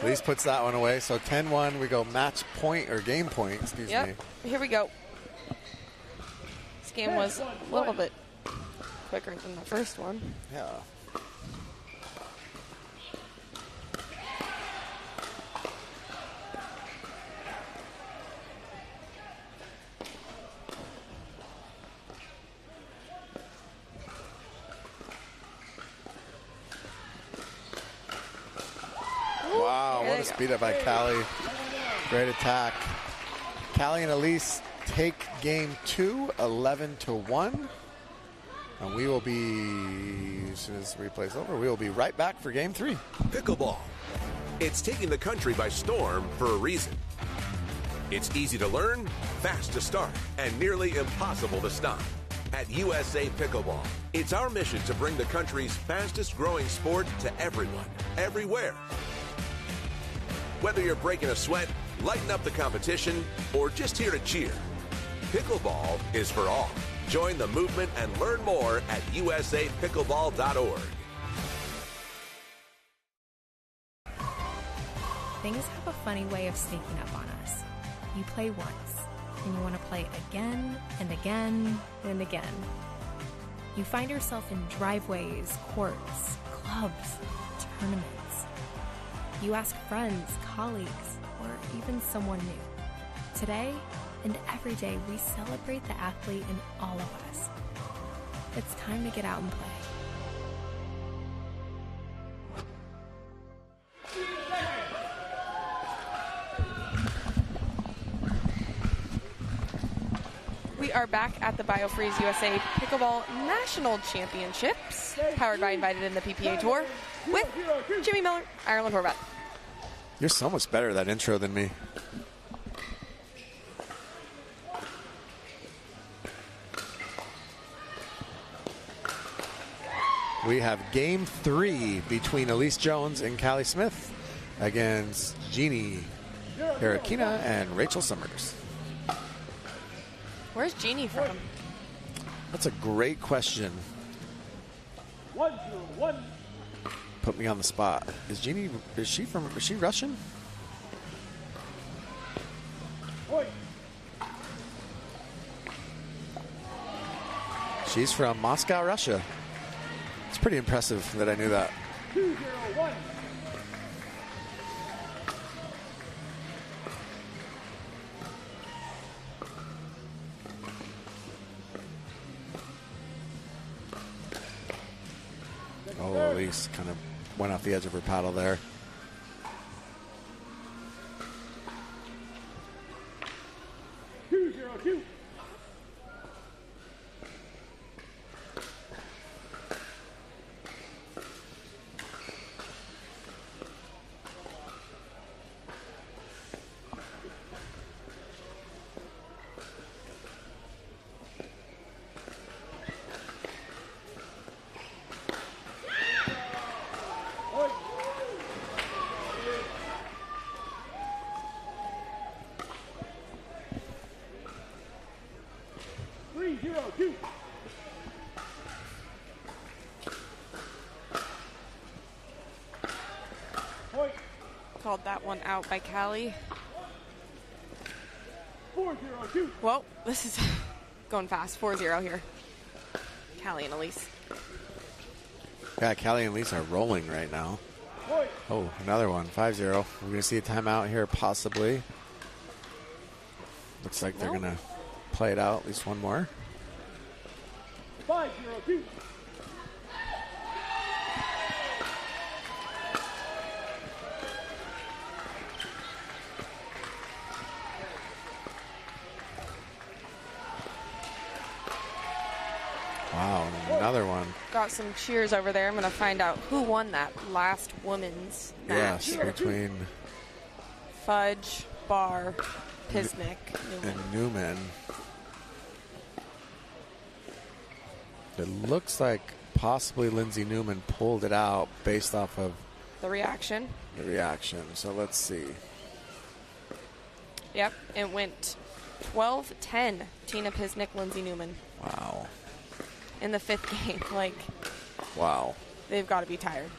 Elise puts that one away. So 10-1, we go match point or game point, excuse me. Here we go. This game was a little bit quicker than the first one. Yeah. Wow, what a speed up by Callie. Great attack. Callie and Elise take game 2, 11-1. And we will be, as soon as the replay's over, we will be right back for game 3. Pickleball. It's taking the country by storm for a reason. It's easy to learn, fast to start, and nearly impossible to stop. At USA Pickleball, it's our mission to bring the country's fastest growing sport to everyone, everywhere. Whether you're breaking a sweat, lighten up the competition, or just here to cheer, pickleball is for all. Join the movement and learn more at usapickleball.org. Things have a funny way of sneaking up on us. You play once, and you want to play again and again and again. You find yourself in driveways, courts, clubs, tournaments. You ask friends, colleagues, or even someone new. Today and every day, we celebrate the athlete in all of us. It's time to get out and play. We are back at the BioFreeze USA Pickleball National Championships, powered by Invited in the PPA Tour, with Jimmy Miller, Ireland Horvath. You're so much better at that intro than me. We have game 3 between Elise Jones and Callie Smith against Jeannie Harakina and Rachel Summers. Where's Jeannie from? That's a great question. 1-1. Put me on the spot. Is she Russian? Point. She's from Moscow, Russia. It's pretty impressive that I knew that. 2-0-1. Oh, Elise kind of went off the edge of her paddle there. Called that one out by Callie. 4-0-2. Well, this is going fast. 4-0 here. Callie and Elise. Yeah, Callie and Elise are rolling right now. Oh, another one. 5-0. We're going to see a timeout here, possibly. Looks like they're going to play it out at least one more. 5-0-2. Wow, another one. Got some cheers over there. I'm going to find out who won that last women's match. Yes, between Fudge, Barr, Pisnick, and Newman. It looks like possibly Lindsay Newman pulled it out based off of the reaction. So let's see. Yep, it went 12-10. Tina Pisnik, Lindsay Newman. Wow. In the 5th game. Like, wow. They've got to be tired.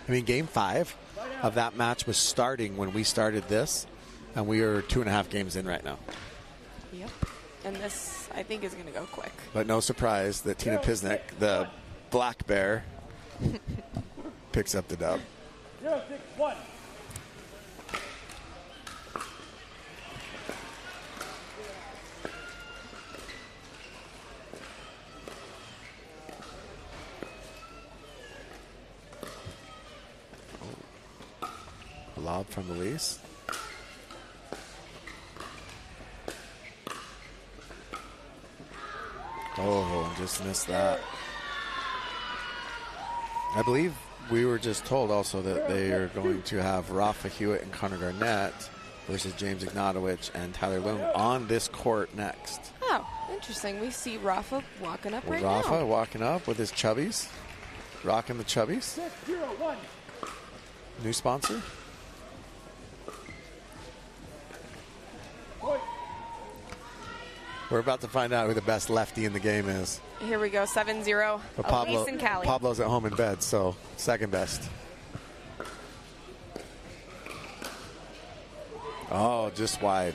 I mean, game 5 of that match was starting when we started this, and we are 2.5 games in right now. Yep. And this, I think, is going to go quick. But no surprise that Tina Pisnik, the black bear, picks up the dub. 0-6-1. Lob from Elise. Oh, just missed that. I believe we were just told also that they are going to have Rafa Hewitt and Connor Garnett versus James Ignatowicz and Tyler Loom on this court next. Oh, interesting. We see Rafa walking up right now. Rafa walking up with his chubbies. Rocking the chubbies. 6-0-1. New sponsor. We're about to find out who the best lefty in the game is. Here we go, 7-0. But Elise and Callie. Pablo's at home in bed, so second best. Oh, just wide.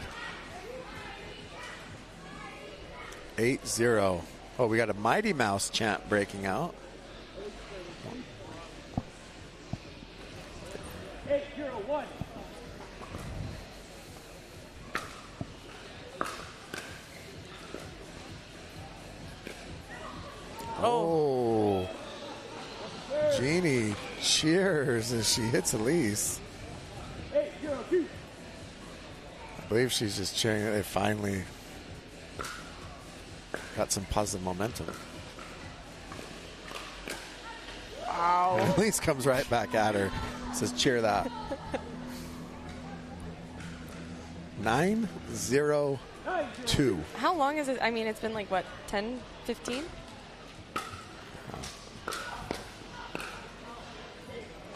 8-0. Oh, we got a Mighty Mouse chant breaking out. 8-0-1. Oh. Jeannie cheers as she hits Elise. 8-0-2. I believe she's just cheering that they finally got some positive momentum. Wow. And Elise comes right back at her. Says, cheer that. 9-0-2. How long is it? I mean, it's been like, what, 10, 15?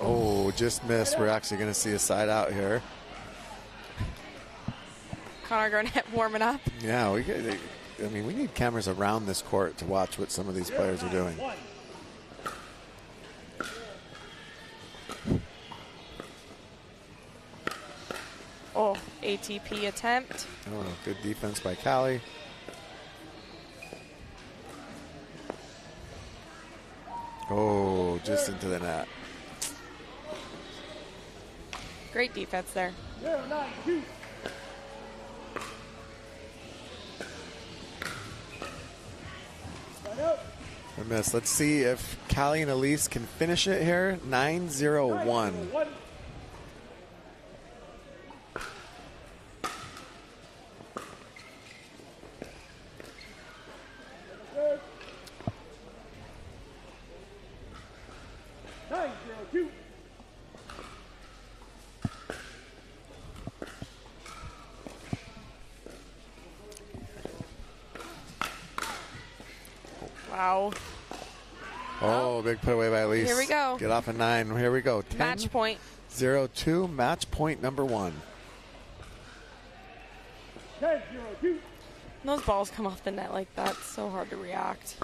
Oh, just missed. We're actually going to see a side out here. Connor Garnett warming up. Yeah, we need cameras around this court to watch what some of these players are doing. Oh, ATP attempt. Oh, good defense by Callie. Oh, just into the net. Great defense there. 0-9-2. I missed. Let's see if Callie and Elise can finish it here. 9-0-1. Wow. Oh, big put away by Elise. Here we go. Get off a 9. Here we go. 10, match point. 0-2. Match point number 1. 10-0-2. Those balls come off the net like that. It's so hard to react.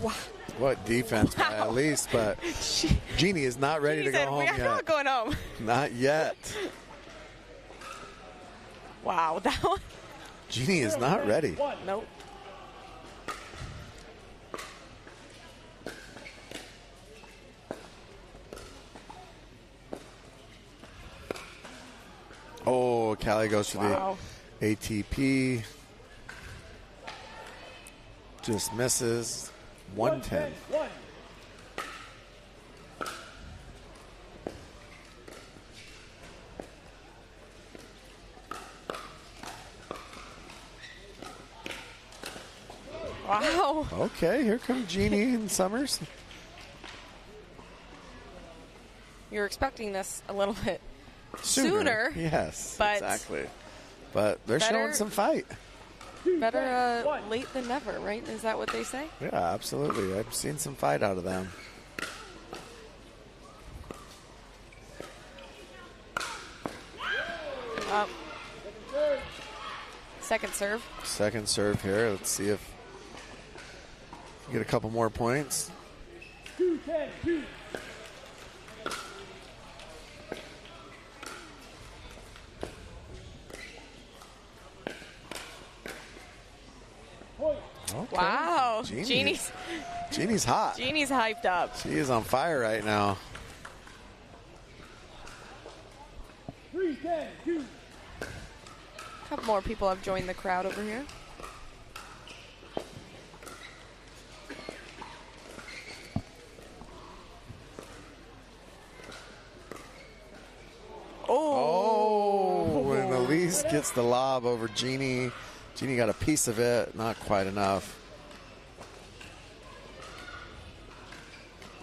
Wow. What defense by Elise, but Jeannie is not ready to go home yet. We're not going home. Not yet. Wow, that one. Jeannie is not ready. Nope. Oh, Callie goes to Wow. the ATP. Just misses. 110. Wow. Okay, here come Jeannie and Summers. You're expecting this a little bit Sooner. sooner. Yes, but exactly. But they're better- showing some fight. Better late than never, right? Is that what they say? Yeah, absolutely. I've seen some fight out of them. Second serve. Second serve here. Let's see if we get a couple more points. 2-10-2. Okay. Wow. Jeannie's hot. Jeannie's hyped up. She is on fire right now. 3-10-2. A couple more people have joined the crowd over here. Oh, when Elise gets the lob over Jeannie. Jeannie got a piece of it, not quite enough.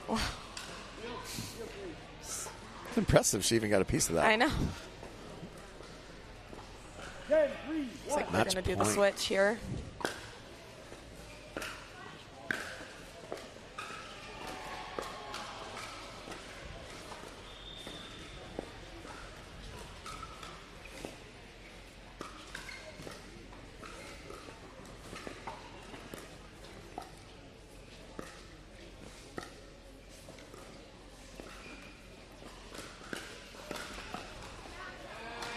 Wow. It's impressive she even got a piece of that. I know. 10-3. Looks like we're Match going to do the point. switch here.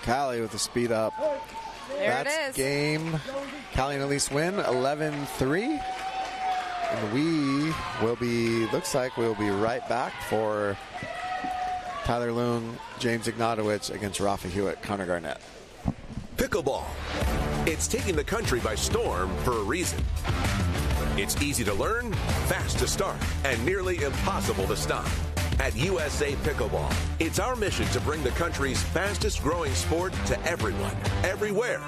Callie with the speed up. There That's it is. game. Callie and Elise win 11-3. And we will be, looks like we'll be right back for Tyler Loon, James Ignatowicz against Rafa Hewitt, Connor Garnett. Pickleball. It's taking the country by storm for a reason. It's easy to learn, fast to start, and nearly impossible to stop. At USA Pickleball, it's our mission to bring the country's fastest growing sport to everyone, everywhere.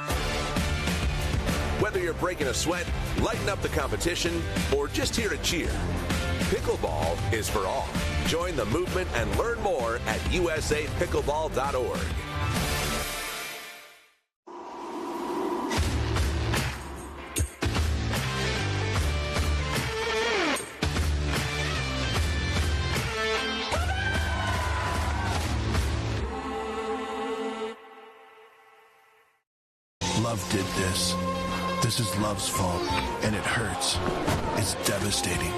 Whether you're breaking a sweat, lighting up the competition, or just here to cheer, pickleball is for all. Join the movement and learn more at usapickleball.org. Love did this. This is love's fault, and it hurts. It's devastating.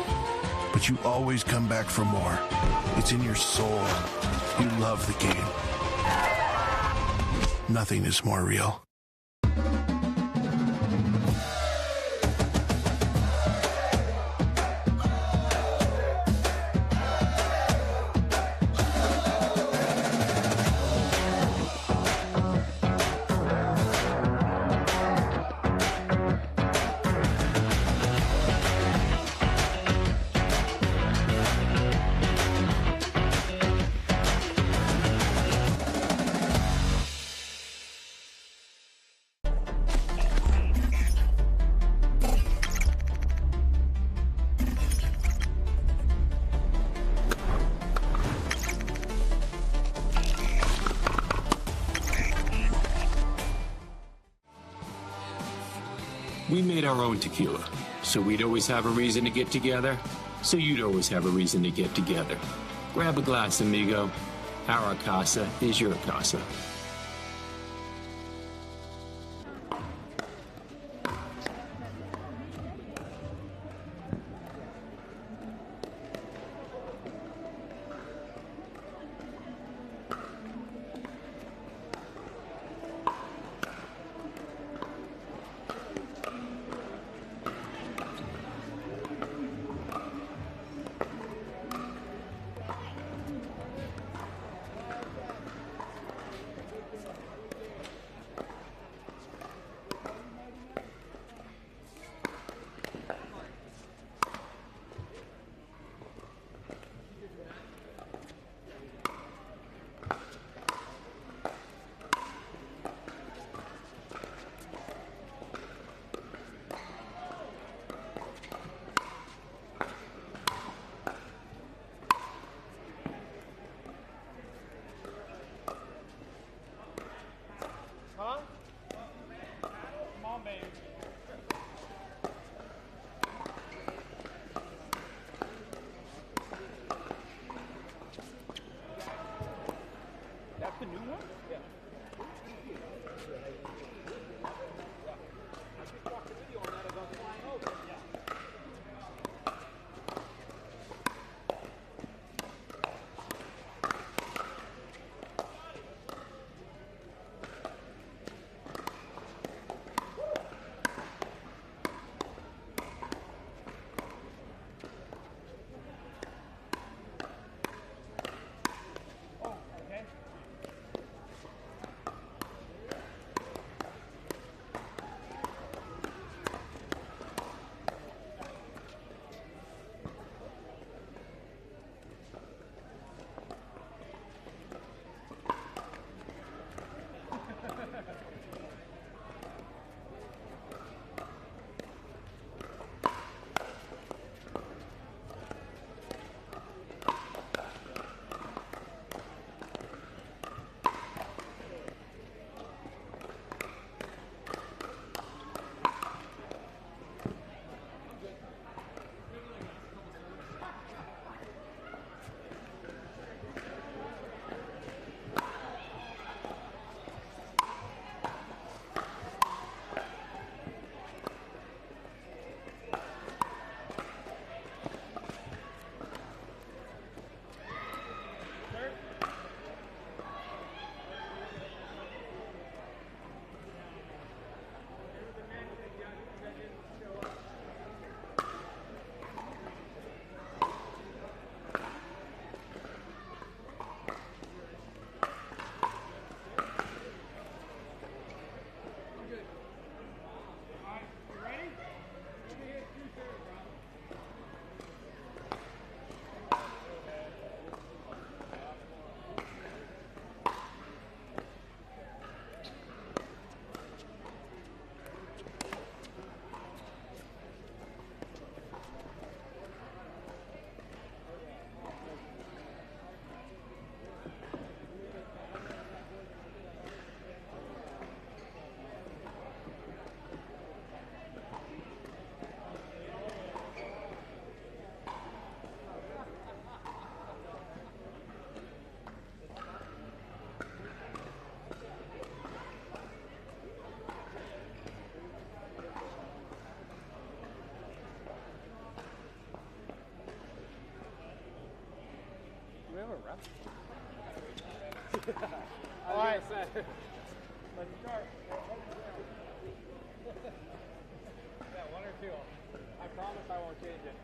But you always come back for more. It's in your soul. You love the game. Nothing is more real. We made our own tequila, so we'd always have a reason to get together, so you'd always have a reason to get together. Grab a glass, amigo. Our casa is your casa. rest. All right. Let's start. Yeah, 1 or 2. I promise I won't change it.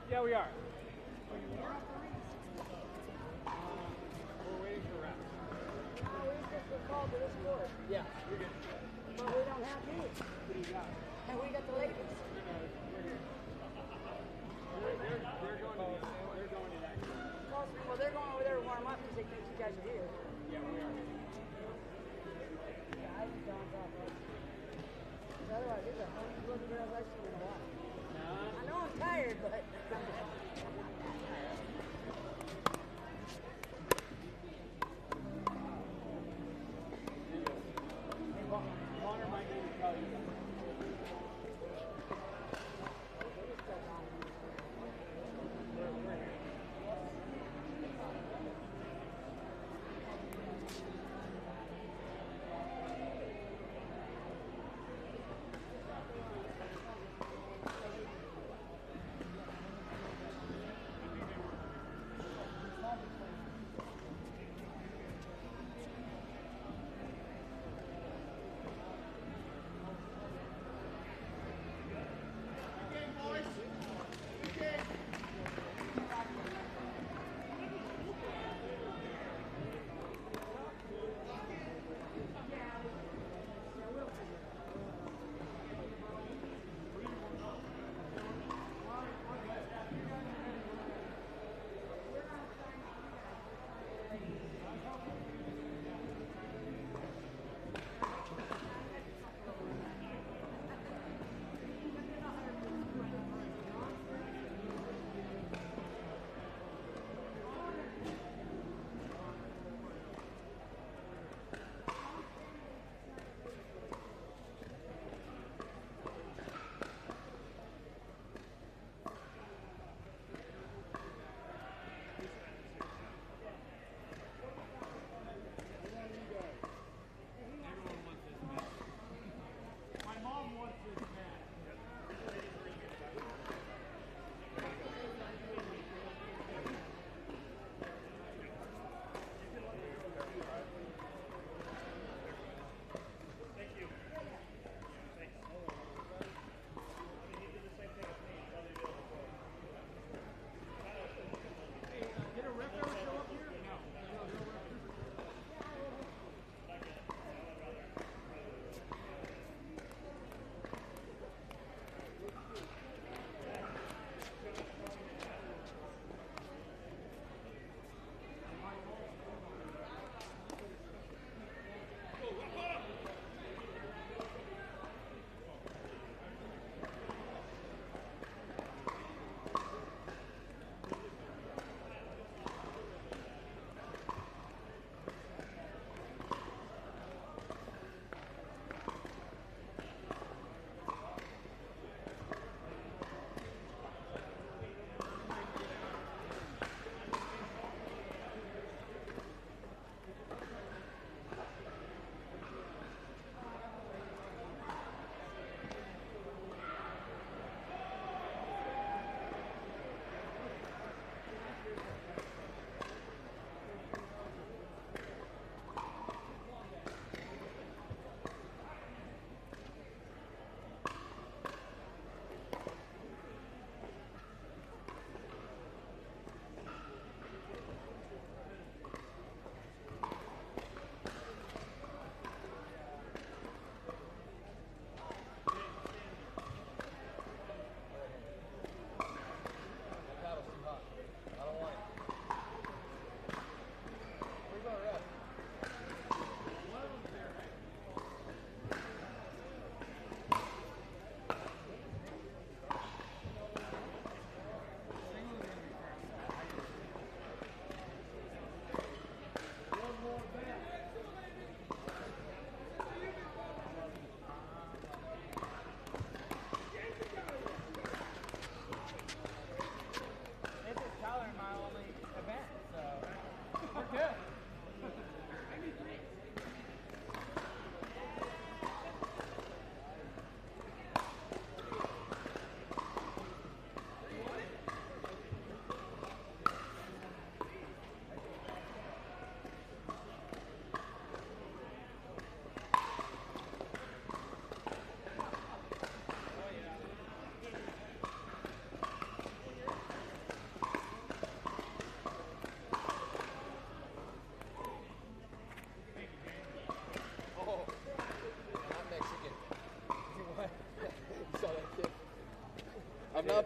Yeah, we are. We're waiting for reps. Called to this court. Yeah, you're good. But we don't have these. What do you got? And we got the ladies. We're here. They're going to that. Well, they're going over there to warm up because they think you guys are here. Yeah, we are. Yeah, I just don't talk about it. Otherwise, these are funny little girls I've seen in a while. I know I'm tired, but Connor might need to tell you.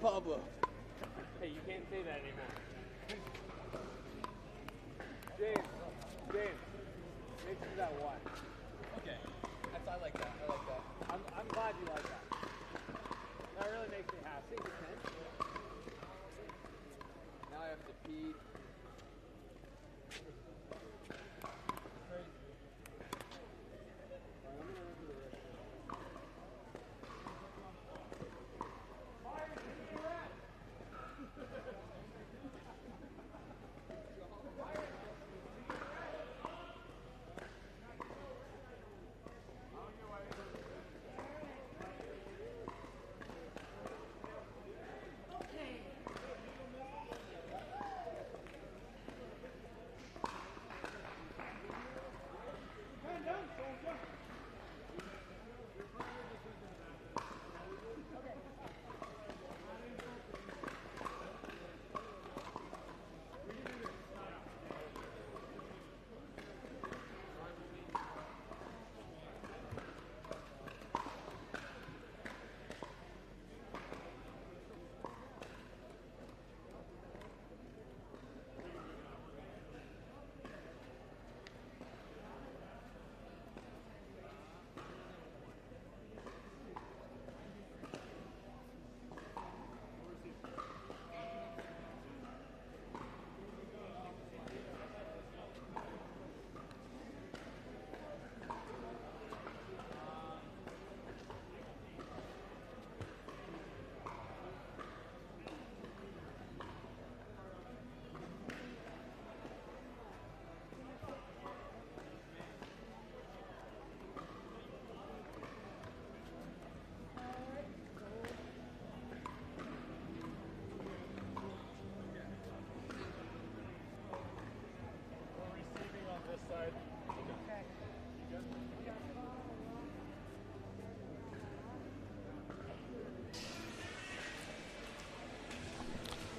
Pablo. Hey, you can't say that anymore. James, make sure that one. Okay. I like that. I like that. I'm glad you like that. That really makes me happy. Now I have to pee.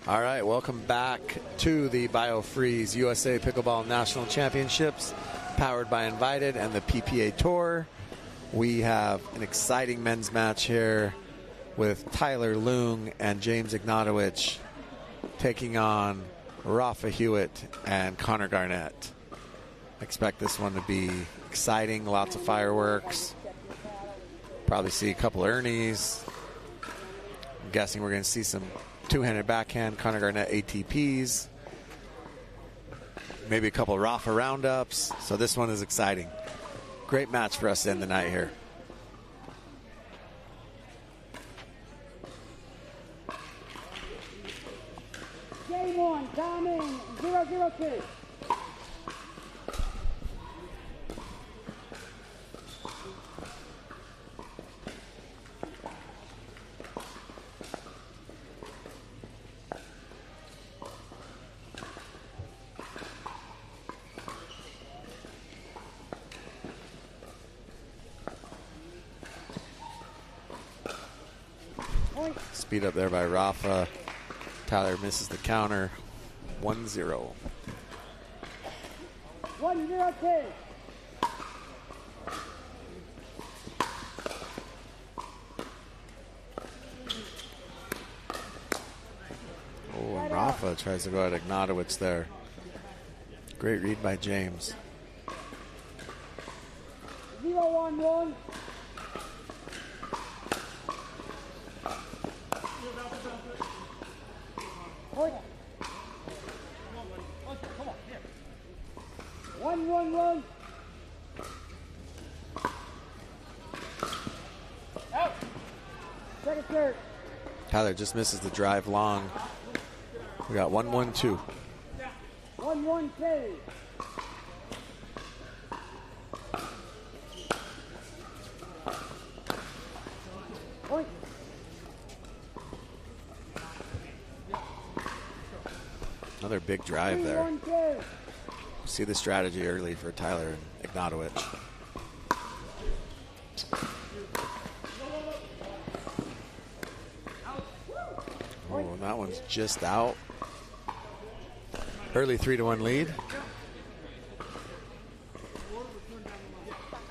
All right, welcome back to the BioFreeze USA Pickleball National Championships, powered by Invited and the PPA Tour. We have an exciting men's match here with Tyler Leung and James Ignatowicz taking on Rafa Hewitt and Connor Garnett. Expect this one to be exciting, lots of fireworks. Probably see a couple Ernies. I'm guessing we're going to see some two-handed backhand, Connor Garnett ATPs. Maybe a couple Rafa roundups. So this one is exciting. Great match for us to end the night here. Game one, timing 0-0-2. Speed up there by Rafa. Tyler misses the counter. 1-0. 1-0-2. Oh, and Rafa tries to go at Ignatowicz there. Great read by James. 0-1-1. One. Out. Second serve. Tyler just misses the drive long. We got 1-1-2. 1-1-2. Point. Another big drive there. 3-1-2. See the strategy early for Tyler and Ignatowicz. Oh, and that one's just out. Early 3-1 lead.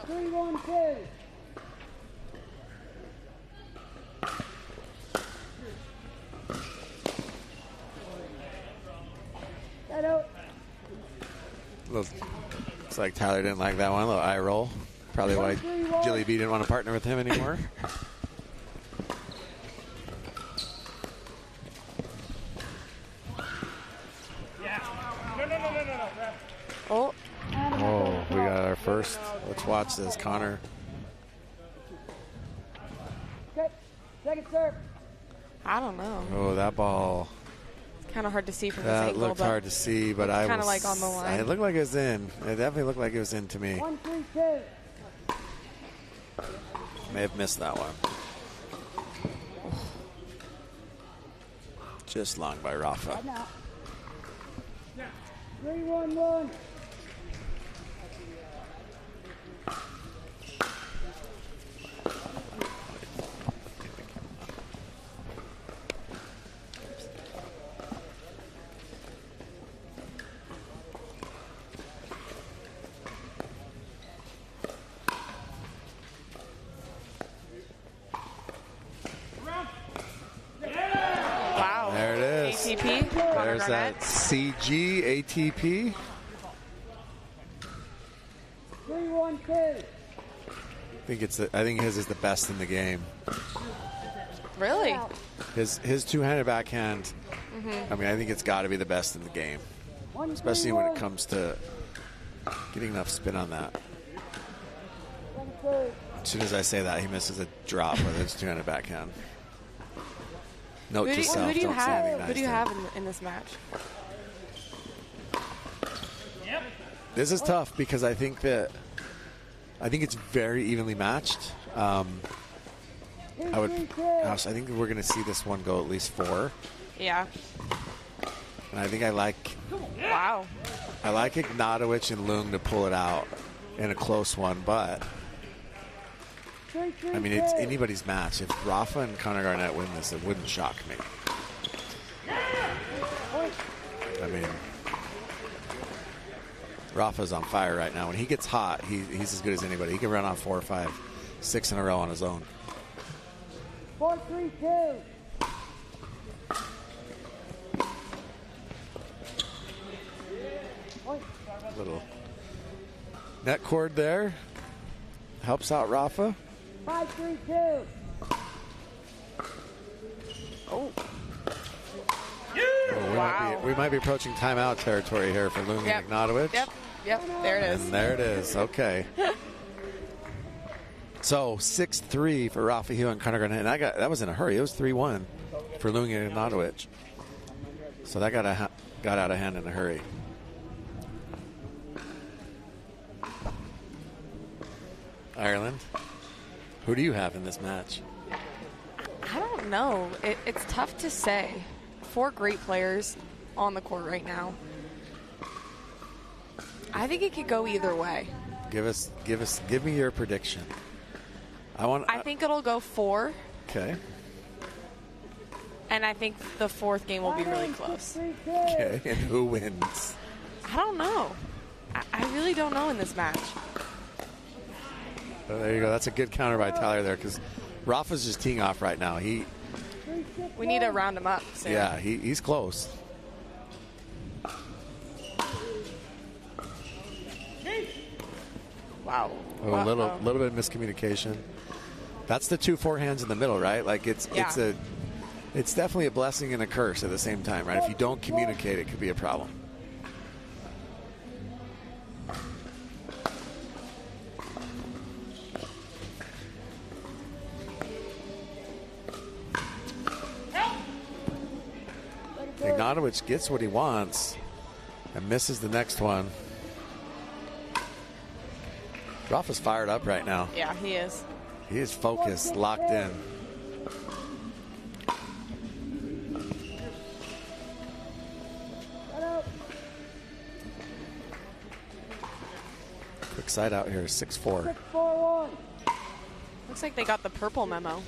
3-1-2. Looks like Tyler didn't like that one. A little eye roll. Probably why Jilly B didn't want to partner with him anymore. Oh. Oh, we got our first. Let's watch this, Connor. Second serve. I don't know. Oh, that ball. It's kind of hard to see from this That angle. looked hard to see, but I was kind of like on the line. It looked like it was in. It definitely looked like it was in to me. 1, 3, 2. May have missed that one. Just long by Rafa. Right now. 3, 1, 1. Wow. There it is. ATP. There's that CG ATP. 3, 1, 2. I think his is the best in the game. Really? His two-handed backhand. Mm-hmm. I mean, I think it's got to be the best in the game, especially when it comes to getting enough spin on that. As soon as I say that, he misses a drop with his two-handed backhand. Note to self, who do you don't say have? anything nice Who do you to him. have in this match? This is tough because I think it's very evenly matched. I think we're going to see this one go at least 4. Yeah. And I think I like Ignatowicz and Lung to pull it out in a close one, but I mean, it's anybody's match. If Rafa and Connor Garnett win this, it wouldn't shock me. I mean, Rafa's on fire right now. When he gets hot, he's as good as anybody. He can run on 4, 5, 6 in a row on his own. 4, 3, 2. Little net cord there. Helps out Rafa. 5, 3, 2. Oh. We might be approaching timeout territory here for Lung and Ignatowicz. Yep, there it is. And there it is. Okay. So 6-3 for Rafa Hugh and Connor Garnett. And that was in a hurry. It was 3-1 for Lung and Ignatowicz. So that got out of hand in a hurry. Ireland, who do you have in this match? I don't know. It's tough to say. 4 great players on the court right now. I think it could go either way. Give me your prediction. I think it'll go 4. Okay. And I think the 4th game will be really close. Okay, and who wins? I don't know. I really don't know in this match. Oh, there you go. That's a good counter by Tyler there because Rafa's just teeing off right now. We need to round him up soon. Yeah, he's close. Wow. Oh, a little bit of miscommunication. That's the 2 forehands in the middle, right? Like it's definitely a blessing and a curse at the same time, right? If you don't communicate, it could be a problem. Ignatowicz gets what he wants and misses the next one. Rafa's fired up right now. Yeah, he is. He is focused, locked in. Quick side out here, 6-4. 6-4-1. Looks like they got the purple memo.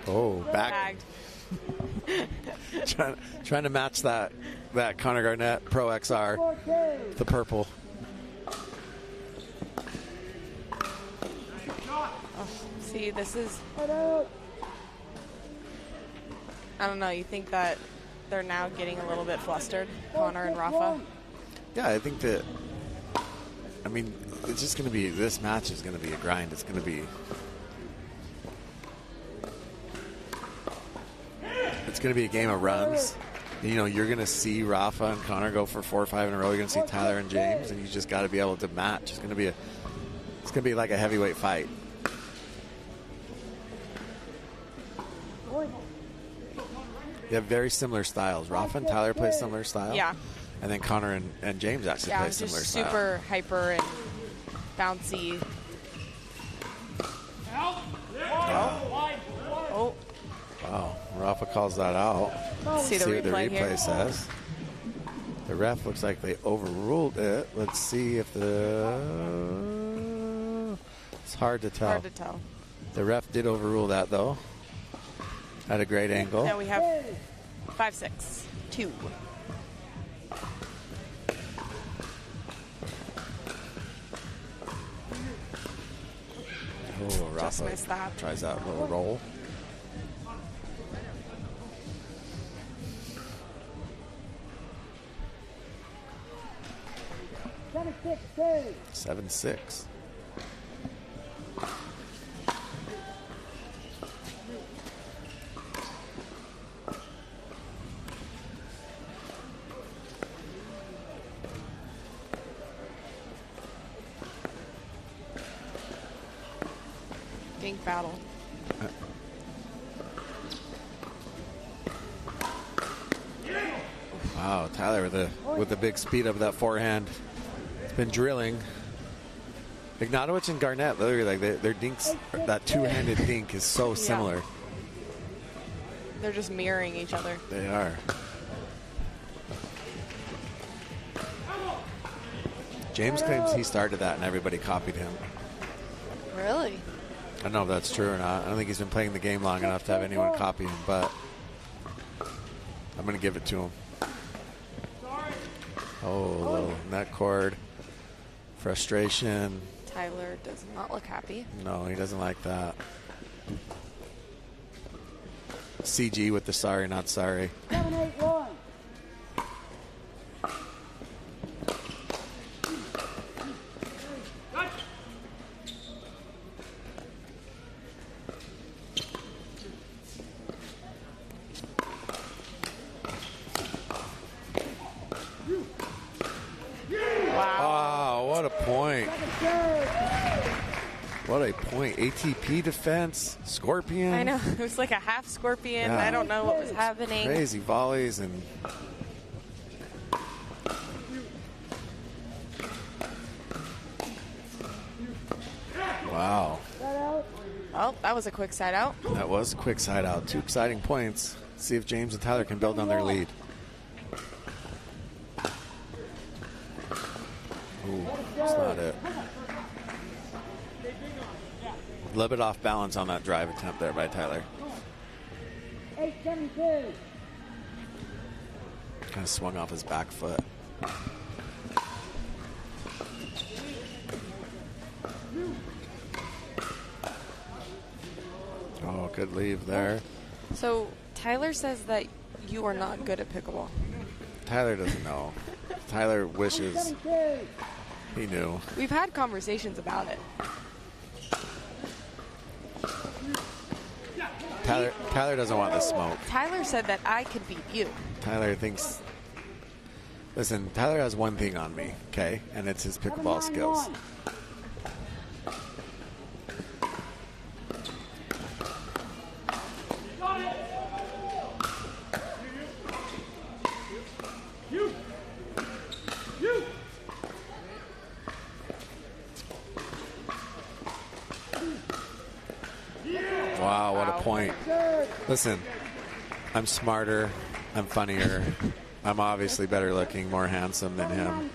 Oh, back. trying to match that Connor Garnett Pro XR, the purple. See, this is... I don't know. You think that they're now getting a little bit flustered, Connor and Rafa. Yeah, I think that, I mean, it's just going to be, this match is going to be a grind. It's going to be, a game of runs. You know, you're going to see Rafa and Connor go for 4 or 5 in a row. You're going to see Tyler and James, and you just got to be able to match. It's going to be like a heavyweight fight. You have very similar styles. Rafa and Tyler play similar style. Yeah. And then Connor and James actually play similar style. Super hyper and bouncy. Oh. Wow. Rafa calls that out. See the what the replay replay here. says. The ref looks like they overruled it. Let's see if it's hard to tell. Hard to tell. The ref did overrule that, though. At a great angle. Now we have 5-6-2. Oh, Rafa Just missed that. tries that little roll. Seven, six. Dink battle. Wow, Tyler with the big speed of that forehand. It's been drilling. Ignatowicz and Garnett, literally, like their dinks, that two-handed dink is so similar. They're just mirroring each other. They are. James claims he started that and everybody copied him. Really? I don't know if that's true or not. I don't think he's been playing the game long enough to have anyone copy him, but I'm going to give it to him. Oh, little net cord. Frustration. Tyler does not look happy. No, he doesn't like that. CG with the sorry, not sorry. 7-8-1. Wow, what a point. What a point. ATP defense, Scorpion. I know. It was like a half Scorpion. Yeah. I don't know what was happening. Crazy volleys and... Wow. Oh, that was a quick side out. That was a quick side out. 2 exciting points. See if James and Tyler can build on their lead. Ooh, that's not it. A little bit off balance on that drive attempt there by Tyler. 8-7-2. Kind of swung off his back foot. Oh, good leave there. So Tyler says that you are not good at pickleball. Tyler doesn't know. Tyler wishes he knew. We've had conversations about it. Tyler doesn't want the smoke. Tyler said that I could beat you. Tyler thinks... Listen, Tyler has one thing on me, okay? And it's his pickleball skills. Wow, what a point. Listen, I'm smarter, I'm funnier, I'm obviously better looking, more handsome than him.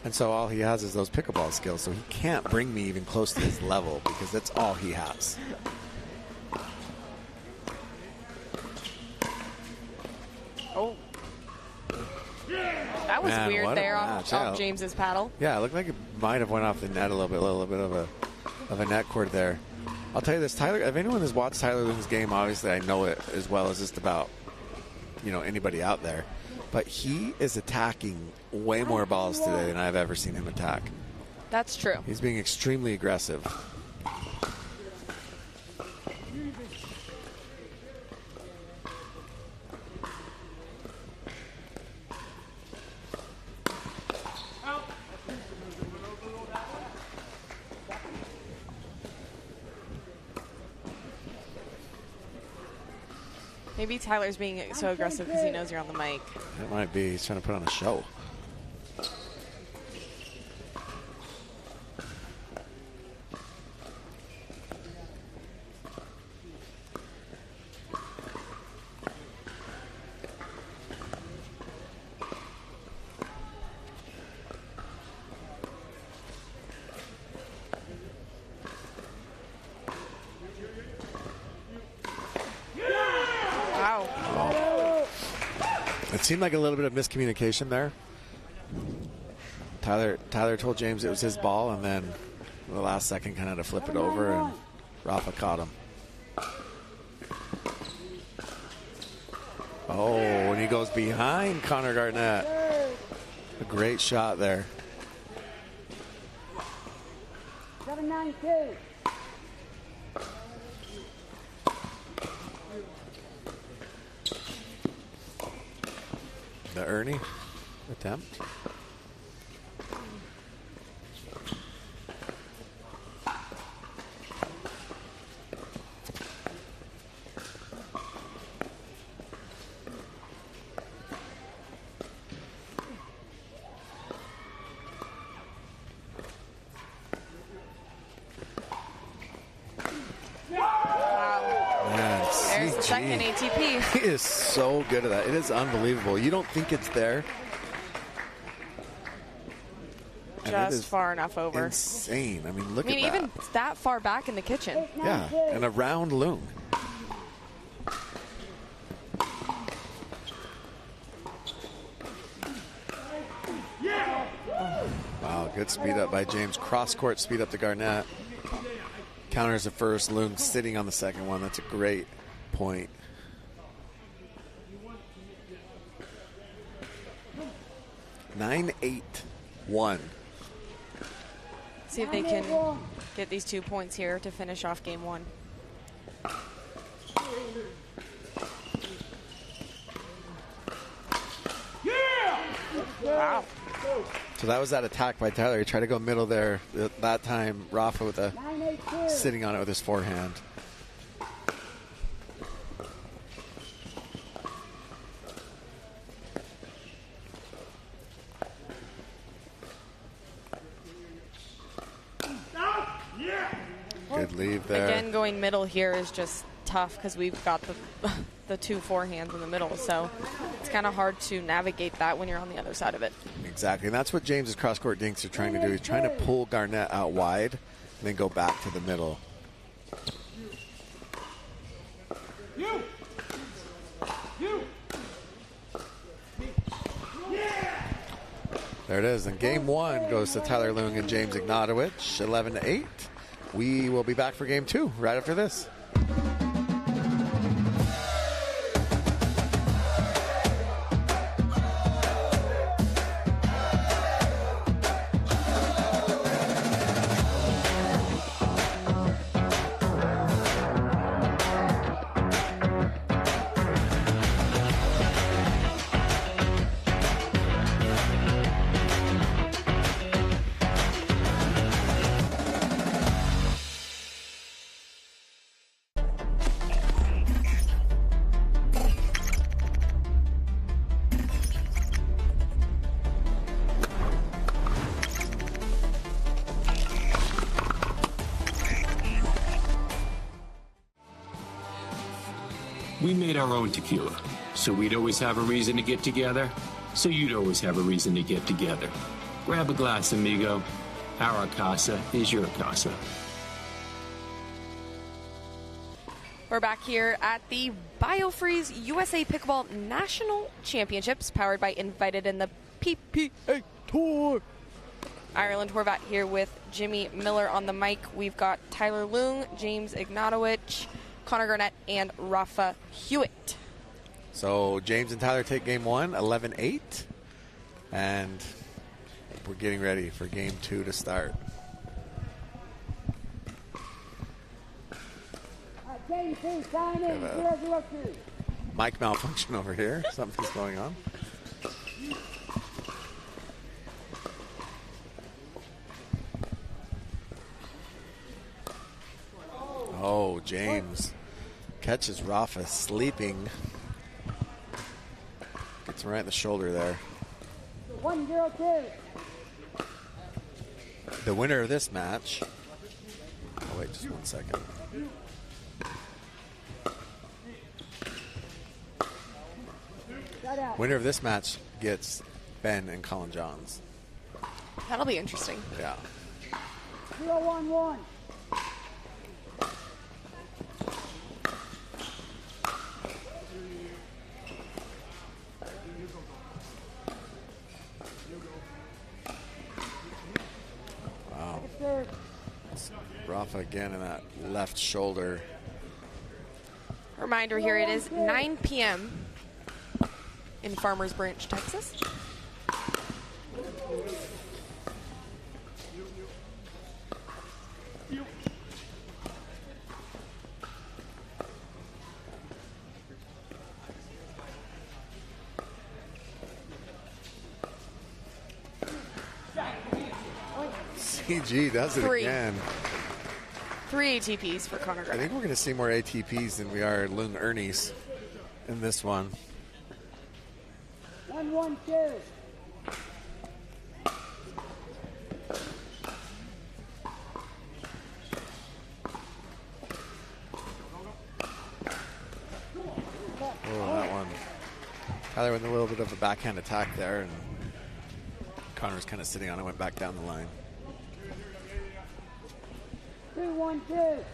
And so all he has is those pickleball skills, so he can't bring me even close to his level because that's all he has. Oh. That was Man, weird what a there match. off James's paddle. Yeah, it looked like it might have went off the net a little bit of a net cord there. I'll tell you this, Tyler, if anyone has watched Tyler Loon's game, obviously I know it as well as just about. anybody out there. But he is attacking way more balls today than I've ever seen him attack. That's true. He's being extremely aggressive. Maybe Tyler's being so aggressive because he knows you're on the mic. It might be. He's trying to put on a show. It seemed like a little bit of miscommunication there. Tyler told James it was his ball, and then the last second kind of had to flip it over, and Rafa caught him. Oh, and he goes behind Connor Garnett. A great shot there. 792. The Ernie attempt. There's the second ATP. He is so good at that. It is unbelievable. You don't think it's there. Just far enough over. Insane. I mean, look at that. Even that far back in the kitchen. Yeah, and a round loom. Wow, good speed up by James. Cross-court speed up to Garnett. Counters the first, loom sitting on the second one. That's a great point. Nine, 8-1. See if they can get these 2 points here to finish off game one. Wow. So that was that attack by Tyler. He tried to go middle there. That time, Rafa with sitting on it with his forehand. Good leave there. Again, going middle here is just tough because we've got the two forehands in the middle, so it's kind of hard to navigate that when you're on the other side of it. Exactly, and that's what James's cross-court dinks are trying to do. He's trying to pull Garnett out wide and then go back to the middle. There it is, and game one goes to Tyler Leung and James Ignatowicz, 11-8. We will be back for game two right after this. We made our own tequila, so we'd always have a reason to get together, so you'd always have a reason to get together. Grab a glass, amigo. Our casa is your casa. We're back here at the BioFreeze USA Pickleball National Championships, powered by Invited in the PPA Tour. Ireland Horvat here with Jimmy Miller on the mic. We've got Tyler Leung, James Ignatowicz, Connor Garnett, and Rafa Hewitt. So James and Tyler take game 1, 11-8. And we're getting ready for game 2 to start. Game 2, sign in. 002. Mic malfunction over here. Something's going on. Oh, James catches Rafa sleeping. Gets him right in the shoulder there. 102. The winner of this match. Oh, wait, just 1 second. Winner of this match gets Ben and Colin Johns. That'll be interesting. Yeah. 011. Wow. Rafa again in that left shoulder. Reminder here, it is 9 p.m. in Farmers Branch, Texas. CG does it 3. again. 3 ATPs for Connor I Garnett. think we're going to see more ATPs than we are Lung Ernies in this one. 112. Oh, that one. Tyler with a little bit of a backhand attack there, and Connor's kind of sitting on it, went back down the line. 212.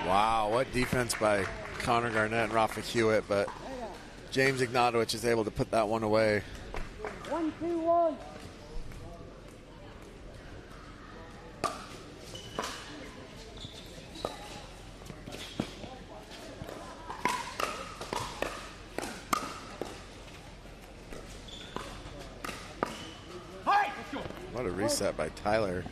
Wow, what defense by Connor Garnett and Rafa Hewitt, but James Ignatowicz is able to put that one away. 121. What a reset by Tyler.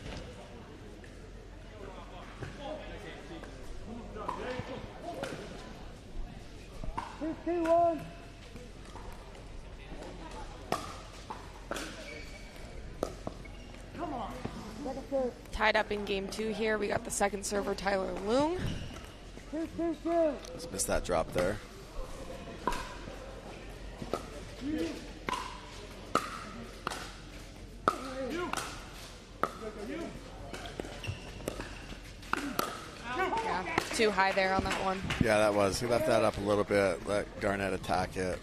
Tied up in game 2 here. We got the second server, Tyler Loong. Just missed that drop there. Yeah, too high there on that one. Yeah, that was. He left that up a little bit, let Garnett attack it.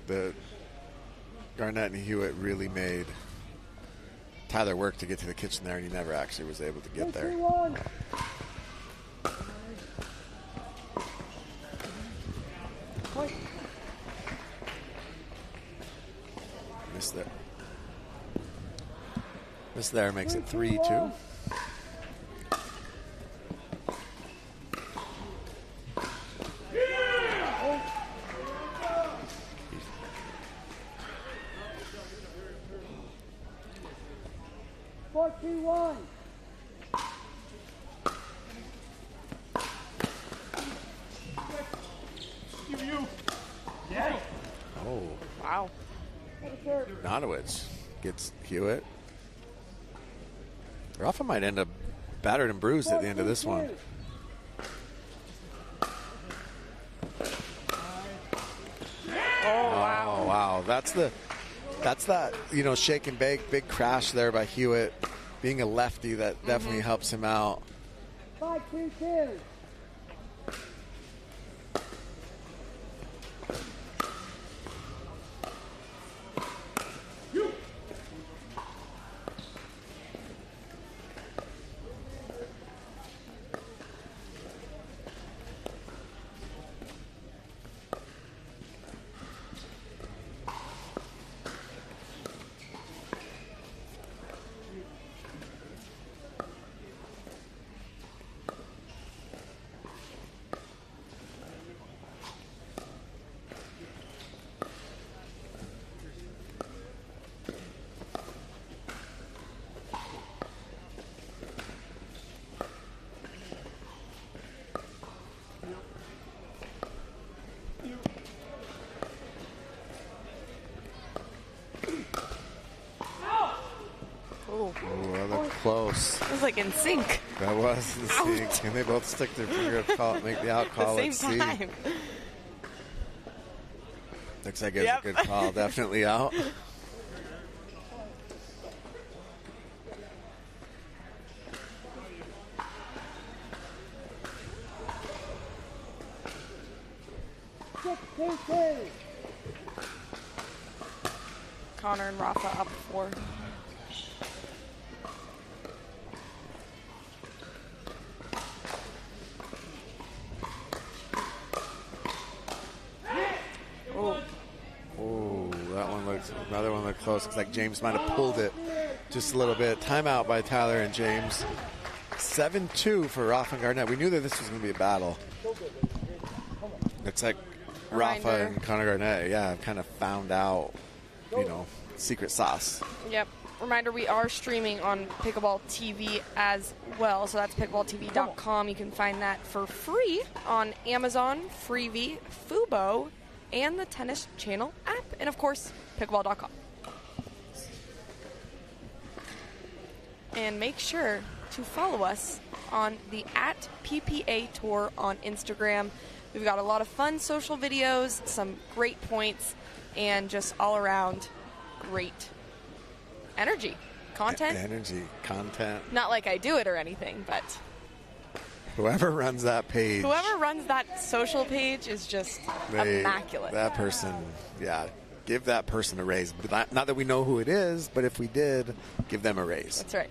But Garnett and Hewitt really made Tyler work to get to the kitchen there, and he never actually was able to get there. Missed there. Missed there makes it 3-2. Oh. Wow. Ignatowicz gets Hewitt. Rafa might end up battered and bruised at the end of this one. Oh, wow. That's that, shake and bake, big crash there by Hewitt. Being a lefty, that definitely helps him out. 5-2-2. close. It was like in sync. That was in sync. And they both stick their finger up, call, make the out call. At the same time. Looks like it's a good call. Definitely out. Connor and Rafa up 4. Oh, another one looked close. Looks like James might have pulled it just a little bit. Timeout by Tyler and James. 7-2 for Rafa and Garnett. We knew that this was going to be a battle. It's like Rafa and Connor Garnett, have kind of found out, secret sauce. Yep. Reminder, we are streaming on Pickleball TV as well. So that's pickleballtv.com. You can find that for free on Amazon, Freevee, Fubo, and the Tennis Channel app. And, of course, pickleball.com. And make sure to follow us on the @PPA Tour on Instagram. We've got a lot of fun social videos, some great points, and just all around great energy. Content. Not like I do it or anything, but whoever runs that page. Whoever runs that social page is just immaculate. That person, give that person a raise. But not that we know who it is, but if we did, give them a raise. That's right.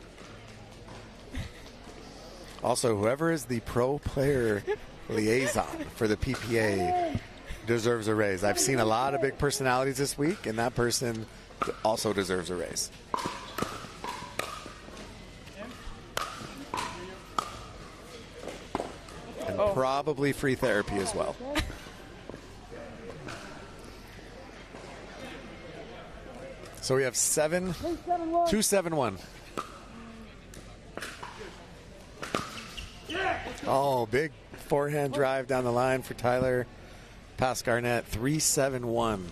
Also, whoever is the pro player liaison for the PPA deserves a raise. I've seen a lot of big personalities this week, and that person also deserves a raise. And probably free therapy as well. So we have 2-7-1. Oh, big forehand drive down the line for Tyler. Past Garnett, 3-7-1.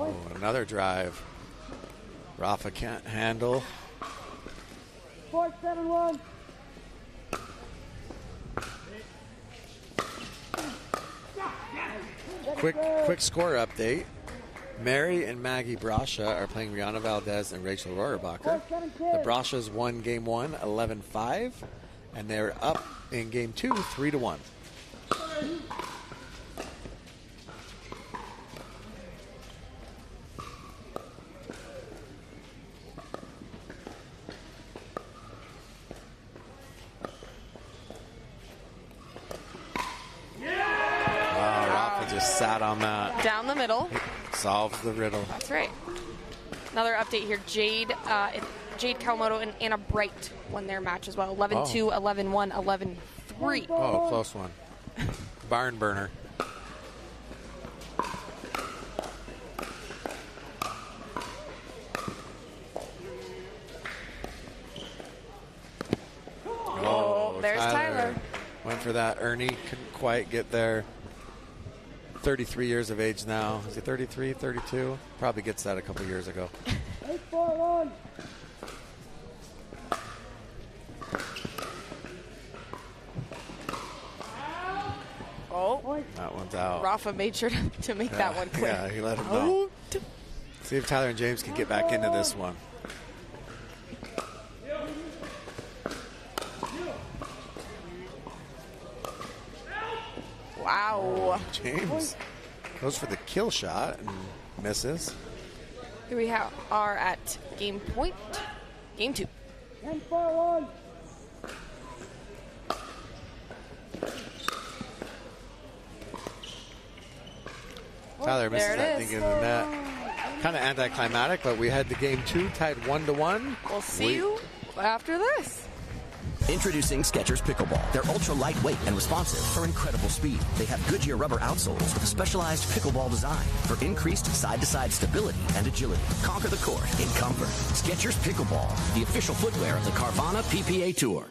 Oh, another drive. Rafa can't handle. 4-7-1. Quick score update. Mary and Maggie Brasha are playing Rihanna Valdez and Rachel Rohrabacher. The Brashas won game 1, 11-5, and they're up in game 2, 3-1. Sat on that. Down the middle. Solves the riddle. That's right. Another update here. Jade Kawamoto and Anna Bright won their match as well. 11-2, 11-1, 11-3. Oh, close one. Barn burner. Oh, there's Tyler. Went for that. Ernie couldn't quite get there. 33 years of age now. Is he 33, 32? Probably gets that a couple years ago. 8-4-1. Oh. That one's out. Rafa made sure to make that one clear. Yeah, he let him know. See if Tyler and James can get back into this one. Wow. James goes for the kill shot and misses. Here we are at game point. Game 2. 10-4-1. Tyler misses that thing in the net. Kind of anticlimactic, but we had the game 2 tied 1-1. We'll see you after this. Introducing Skechers Pickleball. They're ultra lightweight and responsive for incredible speed. They have Goodyear rubber outsoles with a specialized pickleball design for increased side-to-side stability and agility. Conquer the court in comfort. Skechers Pickleball, the official footwear of the Carvana PPA Tour.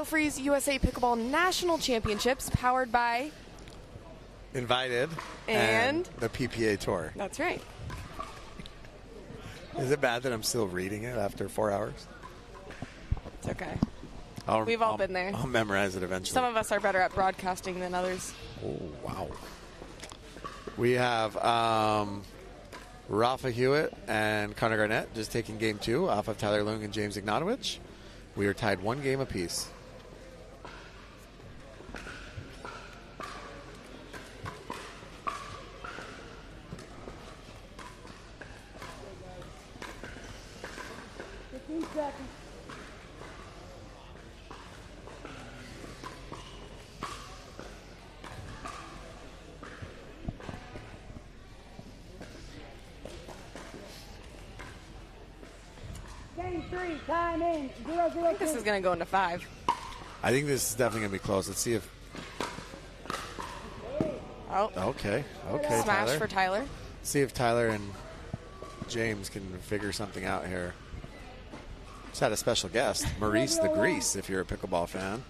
BioFreeze USA Pickleball National Championships, powered by Invited and the PPA Tour. That's right. Is it bad that I'm still reading it after 4 hours? It's okay. We've all been there. I'll memorize it eventually. Some of us are better at broadcasting than others. Oh, wow. We have Rafa Hewitt and Connor Garnett just taking game 2 off of Tyler Lung and James Ignatowicz. We are tied 1 game apiece. Game 3, time in. 0-0. I think this is going to go into 5. I think this is definitely going to be close. Let's see if... Oh. Okay. Smash Tyler. for Tyler. See if Tyler and James can figure something out here. Just had a special guest, Maurice the Grease, if you're a pickleball fan.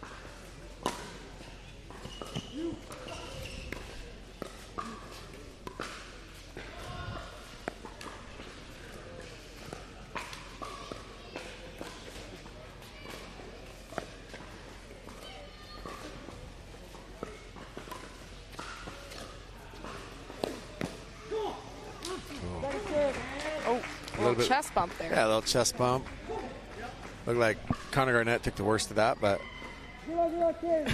Chest bump there. Yeah, a little chest bump. Looked like Connor Garnett took the worst of that, but 0-0.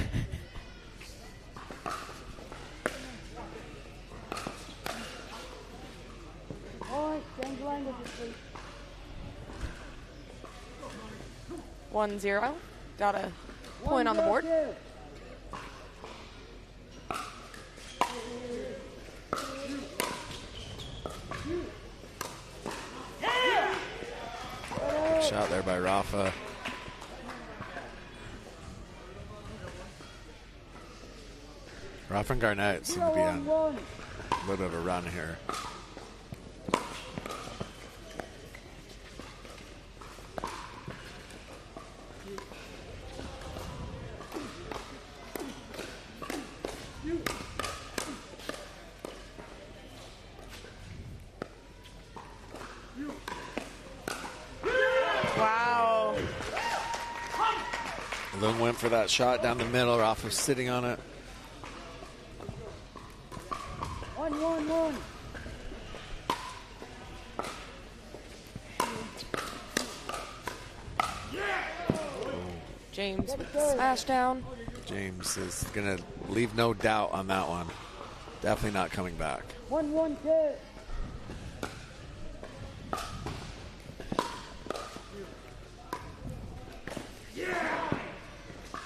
1-0. Got a point on the board. shot there by Rafa. Rafa and Garnett seem to be on a little bit of a run here. Wow. Lung went for that shot down the middle. Rafa was sitting on it. 1-1-1. James with the smash down. James is going to leave no doubt on that one. Definitely not coming back. 1-1-2.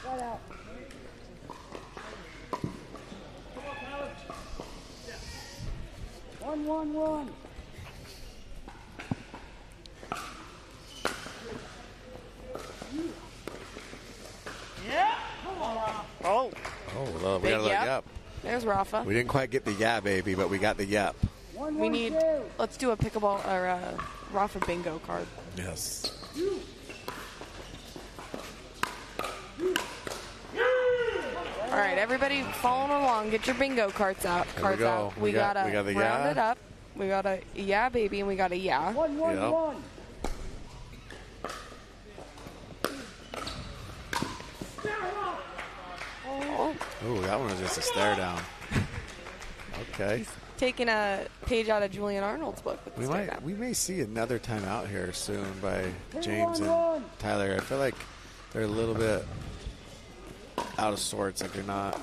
Right out. One, 1-1. Oh. Oh, well, we Big got a little yap. yap. There's Rafa. We didn't quite get the yeah, baby, but we got the yap. We need, let's do a pickleball or a Rafa bingo card. Yes. All right, everybody following along. Get your bingo cards out. There we go. We got the round yeah. it up. We got a yeah, baby, and we got a yeah. 1-1-1. Oh, that one was just a stare down. Okay. Taking a page out of Julian Arnold's book. With the We may see another timeout here soon by James and Tyler. I feel like they're a little bit out of sorts. Like they're not.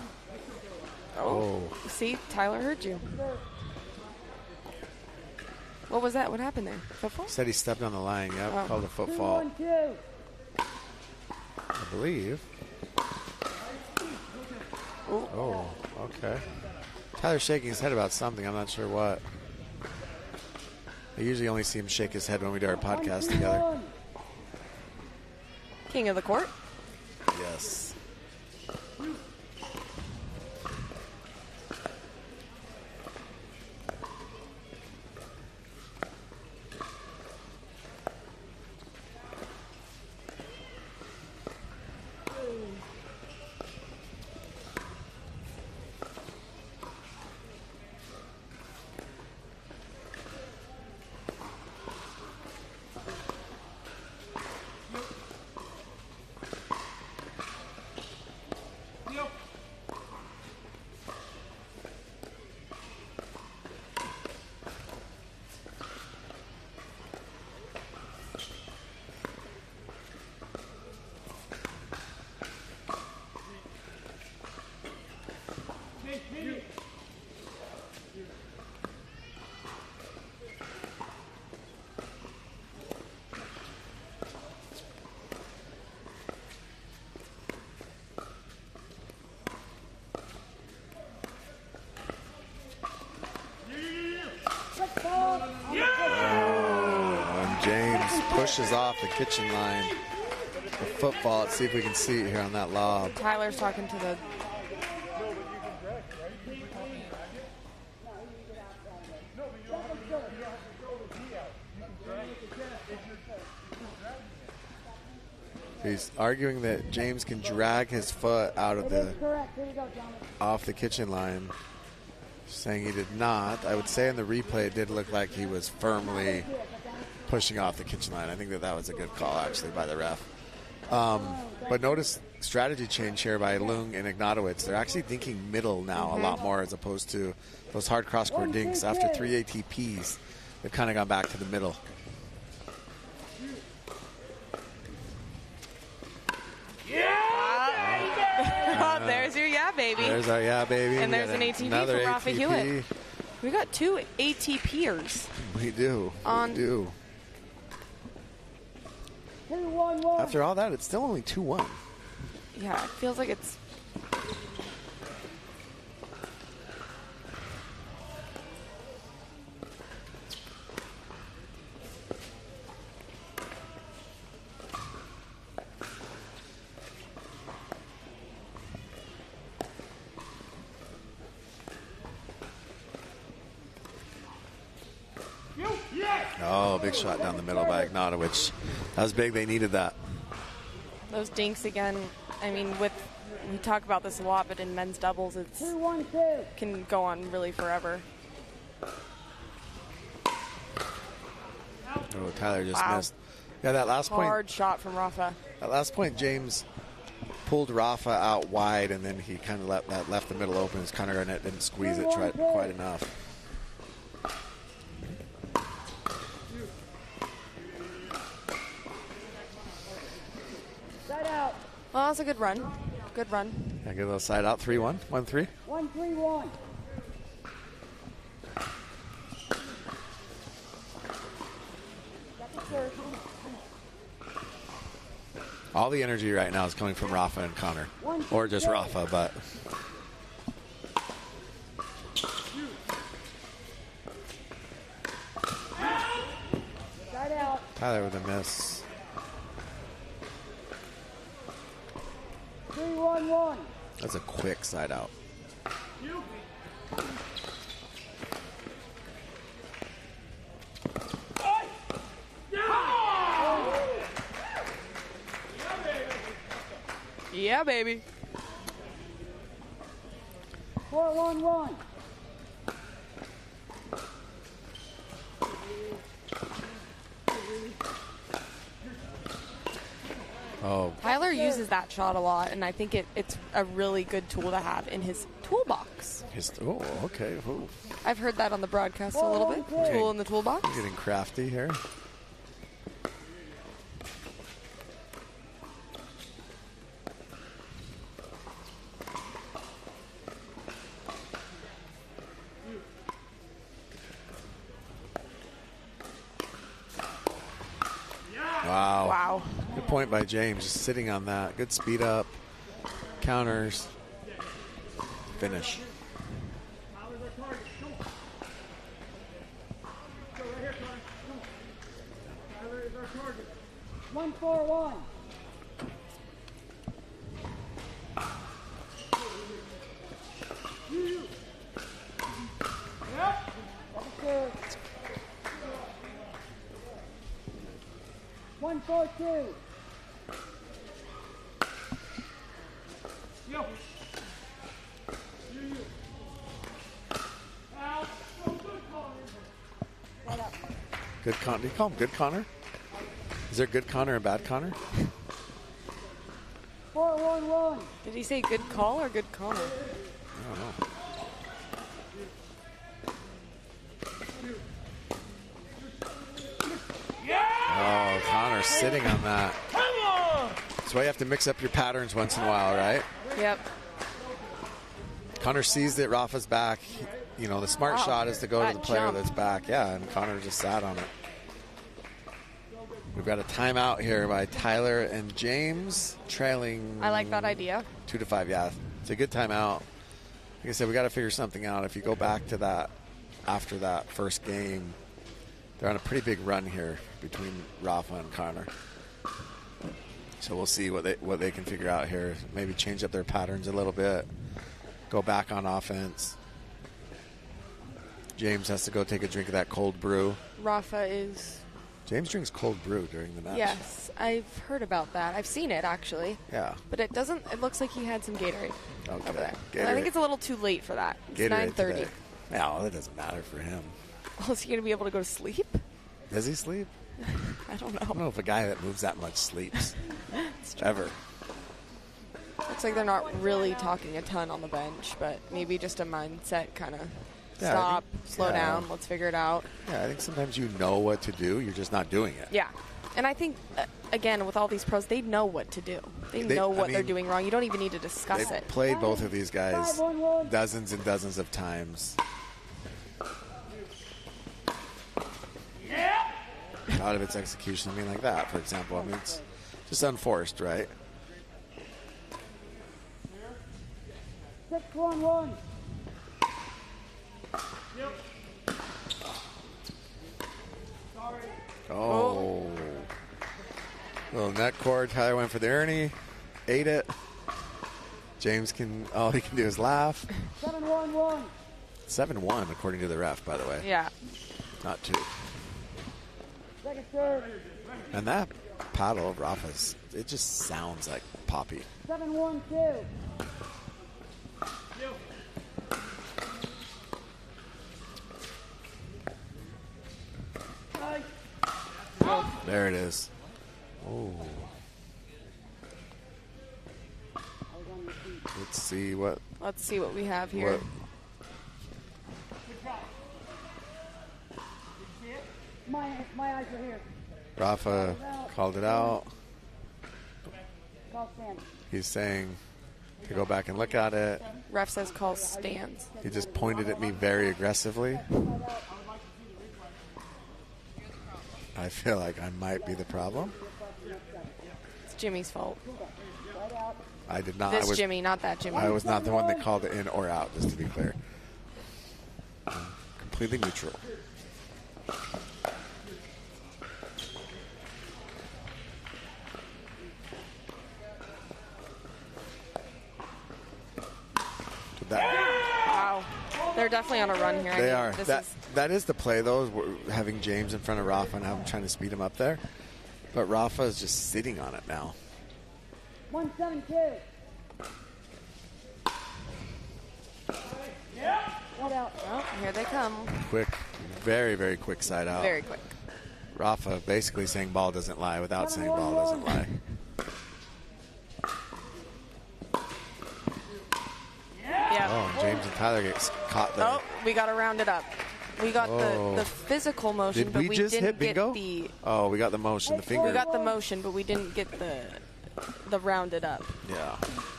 Oh. See, Tyler heard you. What was that? What happened there? Football? Said he stepped on the line. Yep, Oh. called a football. 2-1-2. I believe. Oh, okay. Tyler's shaking his head about something. I'm not sure what. I usually only see him shake his head when we do our podcast together. King of the court. Yes. pushes off the kitchen line. The football. Let's see if we can see it here on that lob. Tyler's talking to the... He's arguing that James can drag his foot out of off the kitchen line. Saying he did not. I would say in the replay it did look like he was firmly pushing off the kitchen line. I think that was a good call actually by the ref. But notice strategy change here by Lung and Ignatowicz. They're actually thinking middle now a lot more as opposed to those hard cross-court dinks. After 3 ATPs, they've kind of gone back to the middle. There's your yeah, baby. There's our yeah, baby. And there's an ATP for Rafa Hewitt. We got 2 ATPers. We do. We do. 2-1-1. After all that, it's still only 2-1. Yeah, it feels like it's... Oh, big shot down the middle by Ignatowicz. That was big. They needed that. Those dinks again. I mean, we talk about this a lot, but in men's doubles, it can go on really forever. Oh, Tyler just missed. Yeah, that last point. Hard shot from Rafa. That last point, James pulled Rafa out wide, and then he kind of left the middle open. His counter and it didn't squeeze it quite enough. Well, that's a good run. Good run. Yeah, good little side out. 3-1. 1-3. 1-3-1. All the energy right now is coming from Rafa and Connor. Or just Rafa, but... Tyler with a miss. 3-1-1. That's a quick side out. Yeah, baby. 4-1-1. Oh. Tyler uses that shot a lot, and I think it's a really good tool to have in his toolbox. Okay. Oh. I've heard that on the broadcast a little bit. Tool in the toolbox. You're getting crafty here. Wow. Good point by James. Just sitting on that. Good speed up. Counters. Finish. 1-4-1. Yep. 1-4-2. Good Connor. Do you call him Good Connor? Is there Good Connor and Bad Connor? 4-1-1. Did he say good call or good Connor? I don't know. Oh, Connor sitting on that. That's why you have to mix up your patterns once in a while, right? Yep. Connor sees that Rafa's back. You know, the smart shot is to go to the player that's back. Yeah, and Connor just sat on it. We've got a timeout here by Tyler and James, trailing. I like that idea. 2-5, yeah. It's a good timeout. Like I said, we got to figure something out. If you go back to that after that first game, they're on a pretty big run here between Rafa and Connor. So we'll see what they can figure out here. Maybe change up their patterns a little bit. Go back on offense. James has to go take a drink of that cold brew. Rafa is... James drinks cold brew during the match. Yes, I've heard about that. I've seen it, actually. Yeah. But it looks like he had some Gatorade over there. Gatorade. I think it's a little too late for that. It's Gatorade 9:30. today. No, that doesn't matter for him. Well, is he going to be able to go to sleep? Does he sleep? I don't know. I don't know if a guy that moves that much sleeps. Ever. Looks like they're not really talking a ton on the bench, but maybe just a mindset kind of stop, slow down, let's figure it out. Yeah, I think sometimes you know what to do, you're just not doing it. Yeah. And I think, again, with all these pros, they know what to do. They know what they're doing wrong. You don't even need to discuss They've it. played both of these guys dozens and dozens of times. A lot of it's execution. I mean, like that, for example. I mean, it's just unforced, right? 6-1-1. Oh. Little net cord. Tyler went for the Ernie. Ate it. James all he can do is laugh. 7-1-1. 7-1, according to the ref, by the way. Yeah. Not 2. Second serve. And that paddle of Rafa's, it just sounds like Poppy. 7-1-2. There it is. Oh. Let's see what we have here. My eyes are here. Rafa called it out. Call stand. He's saying to go back and look at it. Ref says call stands. He just pointed at me very aggressively. I feel like I might be the problem. It's Jimmy's fault. I did not. This Jimmy, not that Jimmy. I was not the one that called it in or out, just to be clear. I'm completely neutral. Wow. They're definitely on a run here. They are. That is the play, though, having James in front of Rafa and I'm trying to speed him up there. But Rafa is just sitting on it now. 1-7-2. Oh, here they come. Quick, very, very quick side out. Very quick. Rafa basically saying ball doesn't lie without saying ball doesn't lie. Yeah. Oh, James and Tyler get caught there. Oh, we got to round it up. We got the physical motion, but we just didn't hit bingo? get the... Oh, we got the motion, the finger. We got the motion, but we didn't get the rounded up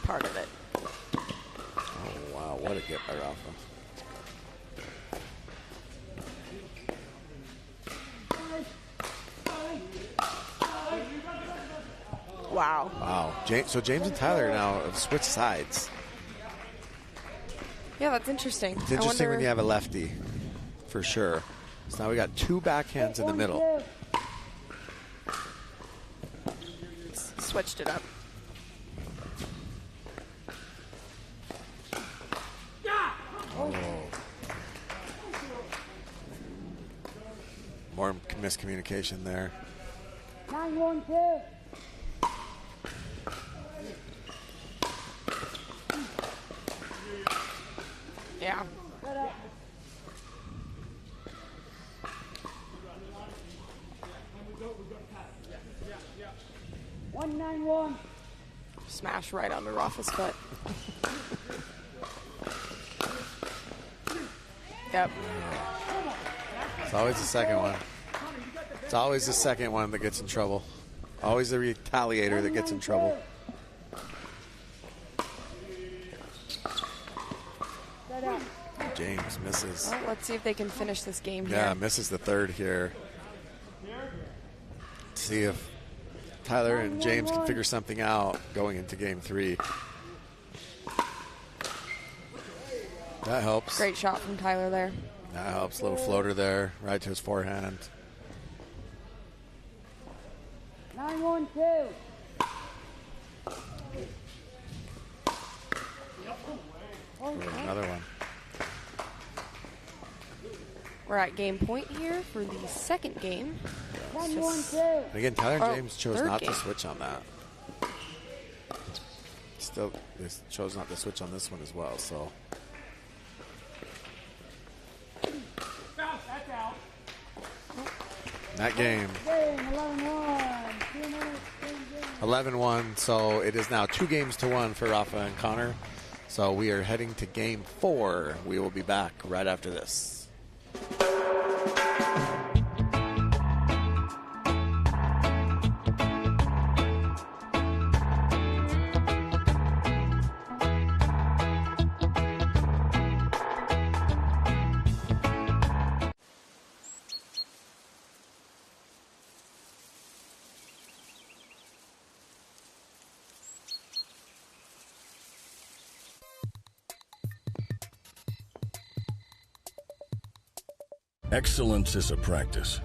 part of it. Oh, wow. What a get by Rafa. Wow. Wow. So James and Tyler now have switched sides. Yeah, that's interesting. It's interesting when you have a lefty, for sure. So now we got 2 backhands in the middle. Switched it up. Oh. More miscommunication there. 9-1-2. Yeah. 1-9-1. Smash right onto Rafa's foot. Yep. It's always the second one. It's always the second one that gets in trouble. Always the retaliator that gets in trouble. James misses. Well, let's see if they can finish this game here. Yeah, misses the third here. See if Tyler and James can figure something out going into game 3. That helps. Great shot from Tyler there. That helps. Little floater there, right to his forehand. 9-1-2. Another one. We're at game point here for the second game. Again, Tyler and James chose third not game. to switch on that. Still, they chose not to switch on this one as well, so. That game. 11-1, so it is now 2-1 for Rafa and Connor. So we are heading to game 4. We will be back right after this. Excellence is a practice,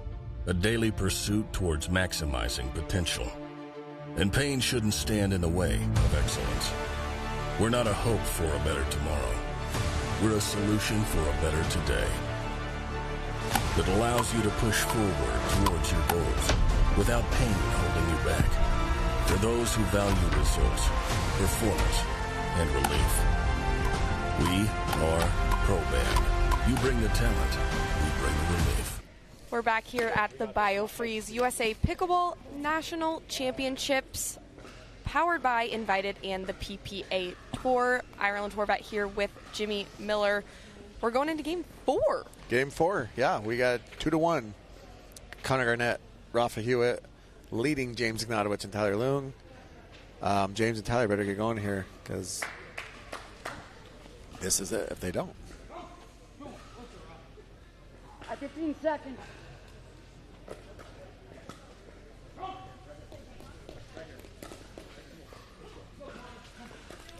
a daily pursuit towards maximizing potential. And pain shouldn't stand in the way of excellence. We're not a hope for a better tomorrow. We're a solution for a better today that allows you to push forward towards your goals without pain holding you back. For those who value results, performance, and relief. We are ProBand. You bring the talent, we bring the relief. We're back here at the BioFreeze USA Pickleball National Championships, powered by Invited and the PPA Tour. Ireland Horvat here with Jimmy Miller. We're going into game 4. Game 4, yeah. We got 2-1. Connor Garnett, Rafa Hewitt leading James Ignatowicz and Tyler Leung. James and Tyler better get going here because this is it if they don't. 15 seconds.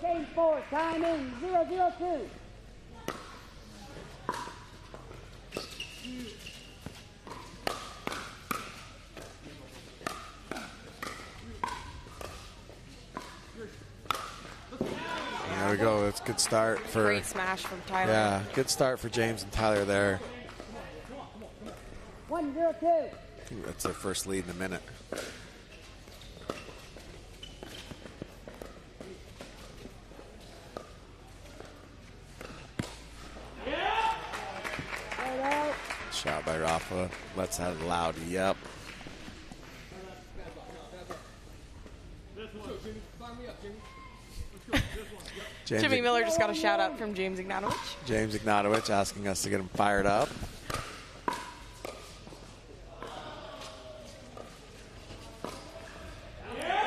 Game 4, time in, 0-0-2. There we go. It's a good start for. Great smash from Tyler. Yeah, good start for James and Tyler there. 1-0-2. I think that's their first lead in a minute. Shot by Rafa. Lets out a loud yep. Jimmy Miller just got a shout out from James Ignatowicz. James Ignatowicz asking us to get him fired up.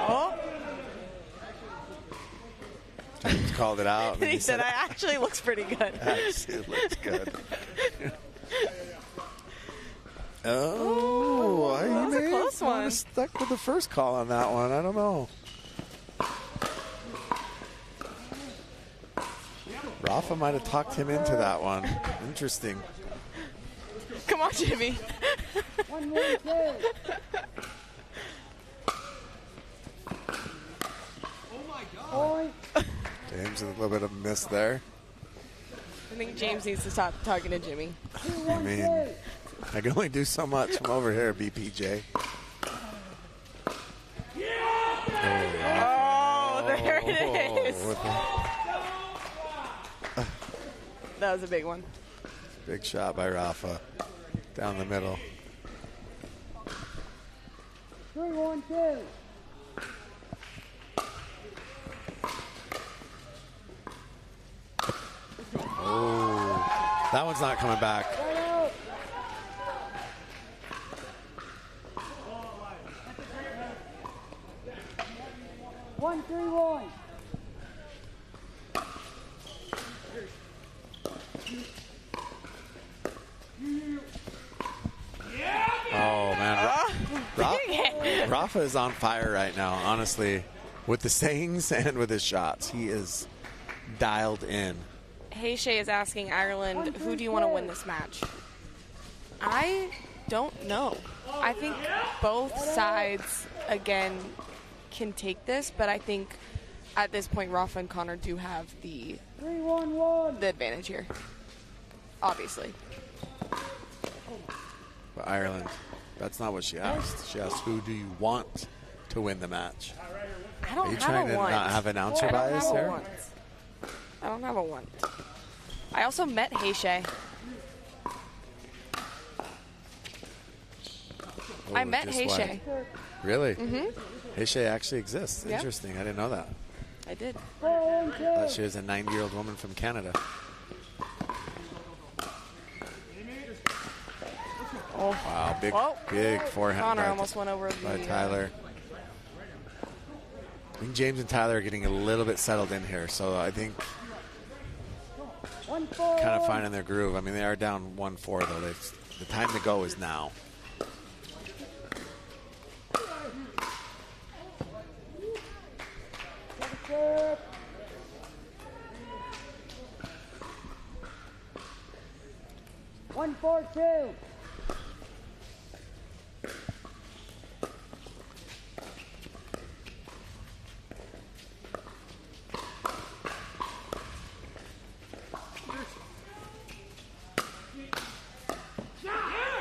Oh. James called it out. And he said, "I actually looks pretty good." Actually looks good. Oh, that was a close one. Stuck with the first call on that one. I don't know. Rafa might have talked him into that one. Interesting. Come on, Jimmy. 1-1-2. Point. James with a little bit of a miss there. I think James needs to stop talking to Jimmy. I mean, I can only do so much from over here, BPJ. Oh, there it is. That was a big one. Big shot by Rafa. Down the middle. 3-1-2. Oh, that one's not coming back. 1-3-1. Oh, man. Rafa is on fire right now, honestly, with the sayings and with his shots. He is dialed in. Hey Shay is asking Ireland, who do you want to win this match? I don't know. I think both sides again, can take this, but I think at this point, Rafa and Connor do have the advantage here, obviously. But Ireland, that's not what she asked. She asked, who do you want to win the match? I don't Are you have trying a to want. not have announcer bias here? I don't have a want. I also met Heishe. I met Heishe. Really? Mm-hmm. Heishe actually exists. Yep. Interesting. I didn't know that. I did. Thought she was a 90-year-old woman from Canada. Oh. Wow, big forehand Connor by, almost went over by the, Tyler. I think James and Tyler are getting a little bit settled in here, so I think kind of finding their groove. I mean, they are down 1-4, though. The time to go is now. One, 4-2.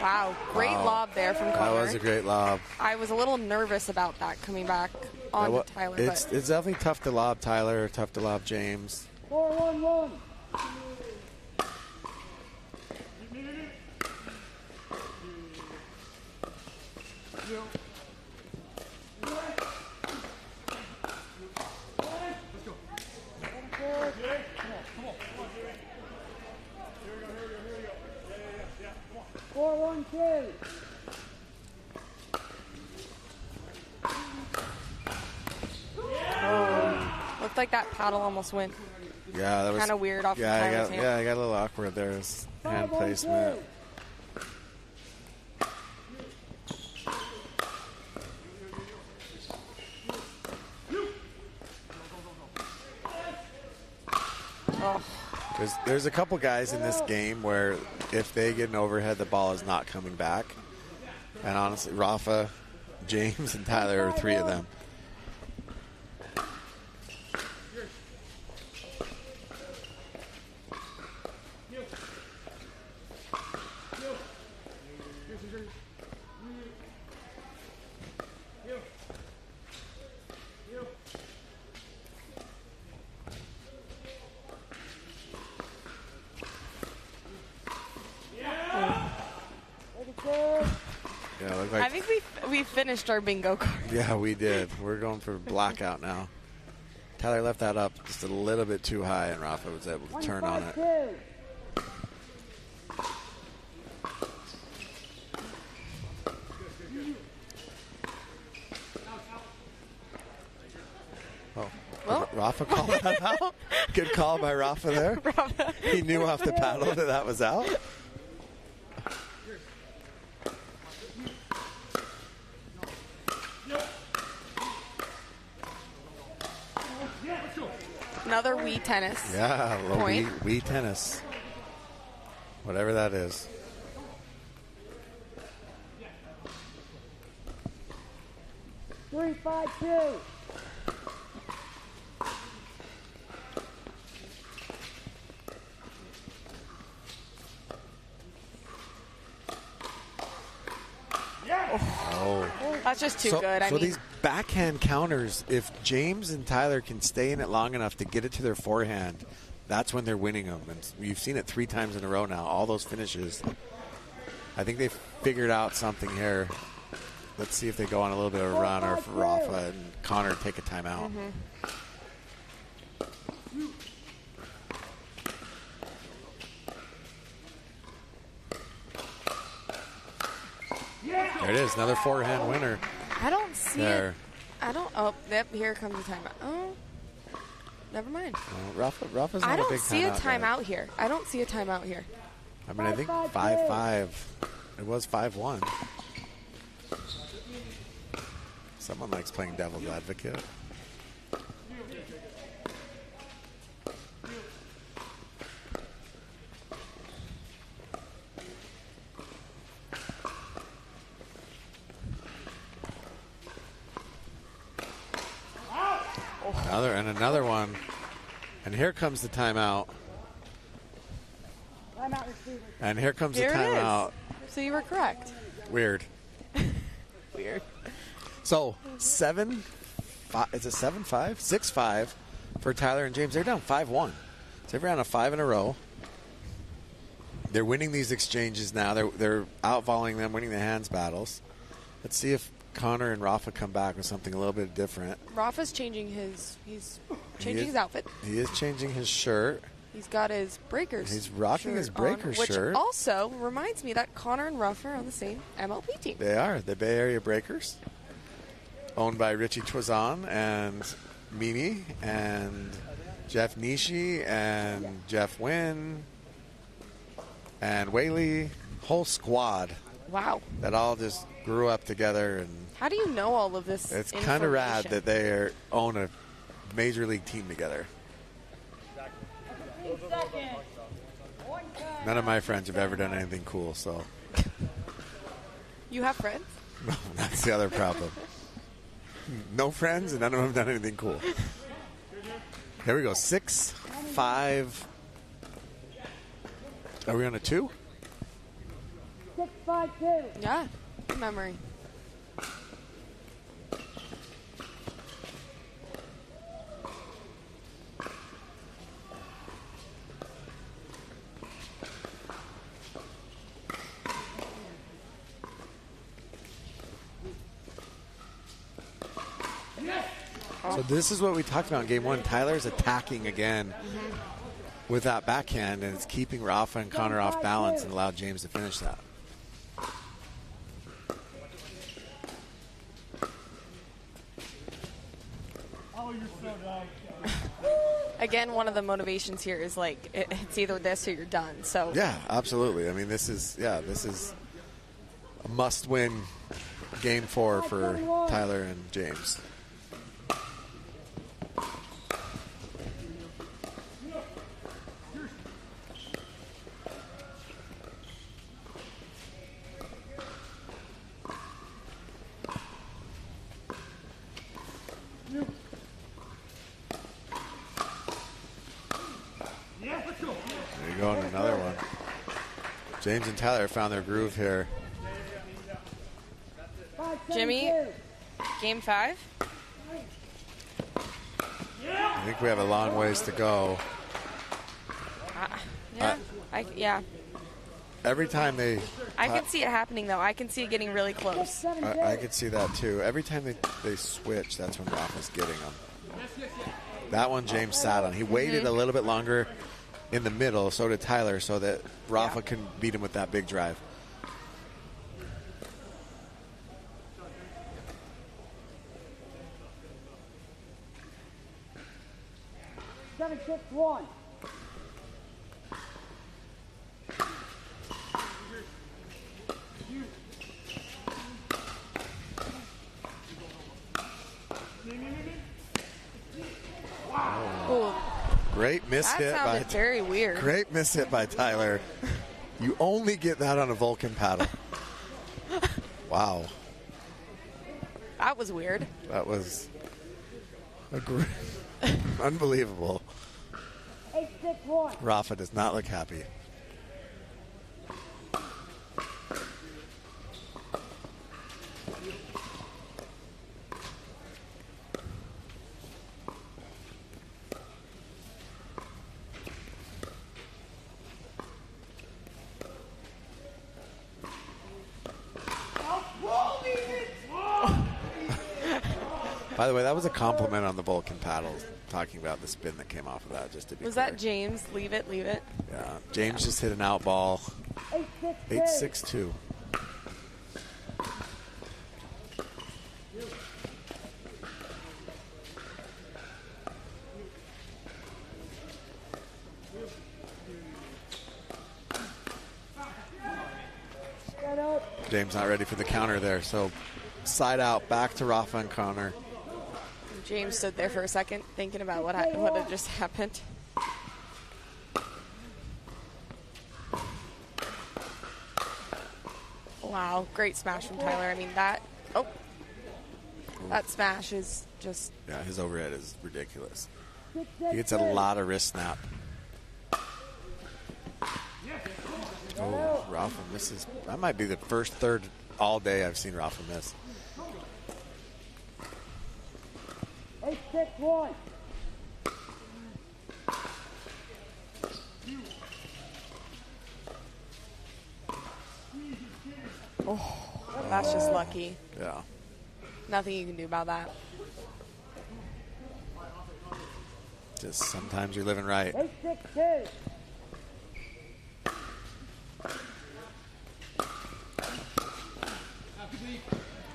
Wow, great lob there from Connor. That was a great lob. I was a little nervous about that coming back on Tyler. It's definitely tough to lob Tyler, tough to lob James. 4-1-1. Looked like that paddle almost went Yeah, that was kind of weird off Tyler's hand. I got a little awkward there. His hand placement. Oh. There's a couple guys in this game where if they get an overhead, the ball is not coming back. And honestly, Rafa, James, and Tyler are three of them. I think we finished our bingo card. Yeah, we did. We're going for blackout now. Tyler left that up just a little bit too high, and Rafa was able to turn on it. Oh, Rafa called that out. Good call by Rafa there. He knew off the paddle that was out. Another Wii tennis. Yeah, point. Wii tennis. Whatever that is. Three, 5-2. Oh. That's just too good. So these backhand counters, if James and Tyler can stay in it long enough to get it to their forehand, that's when they're winning them. And you've seen it 3 times in a row now, all those finishes. I think they've figured out something here. Let's see if they go on a little bit of a run or if Rafa and Connor take a timeout. There it is, another forehand winner. I don't see there. it. I don't. Oh, yep. Here comes the timeout. Oh, never mind. Rafa's not a big timeout. I don't see a guy. timeout here. I don't see a timeout here. I mean, I think 5-5. It was 5-1. Someone likes playing devil's advocate. Another one. And here comes the timeout. And here comes the timeout. So you were correct. Weird. Weird. So 7-5. Is it 7-5? 6-5 for Tyler and James. They're down 5-1. So they've ran a 5 in a row. They're winning these exchanges now. They're out-volleying them, winning the hands battles. Let's see if Connor and Rafa come back with something a little bit different. Rafa's changing his his outfit. He is changing his shirt. He's got his breakers. He's rocking his breakers shirt. Which also reminds me that Connor and Rafa are on the same MLP team. They are. The Bay Area Breakers. Owned by Richie Twizon and Mimi and Jeff Nishi and Jeff Wynn and Whaley. Whole squad. Wow. That all just grew up together. And how do you know all of this? It's kind of rad that they own a major league team together. None of my friends have ever done anything cool, so. You have friends? No, that's the other problem. No friends, and none of them have done anything cool. Here we go. 6-5. Are we on a 2? 6-5-2. Yeah, good memory. So this is what we talked about in game one. Tyler's attacking again with that backhand, and it's keeping Rafa and Connor off balance and allowed James to finish that. Again, one of the motivations here is like it's either this or you're done. So yeah, absolutely. I mean, this is a must-win game 4 for Tyler and James. Another one. James and Tyler found their groove here. Jimmy, game 5. I think we have a long ways to go. Yeah. Every time I can see it happening, though. I can see it getting really close. I could see that, too. Every time they switch, that's when Rafa's getting them. That one James sat on. He waited a little bit longer in the middle, so did Tyler, so that Rafa can beat him with that big drive. Seven, 6, 1. Great miss hit by very weird. Great miss hit by Tyler. You only get that on a Vulcan paddle. Wow. That was weird. That was unbelievable. 8, 6, 1. Rafa does not look happy. By the way, that was a compliment on the Vulcan paddle, talking about the spin that came off of that, just to be Was clear. that James? Leave it. Yeah, James just hit an out ball. 8-6-2. James not ready for the counter there, so side out, back to Rafa and Connor. James stood there for a second thinking about what had just happened. Wow, great smash from Tyler. I mean, that... Oh. That smash is just... Yeah, his overhead is ridiculous. He gets a lot of wrist snap. Oh, Rafa misses. That might be the first third all day I've seen Rafa miss. 8-6-1. Oh, that's just lucky. Yeah. Nothing you can do about that. Just sometimes you're living right. 8-6-2.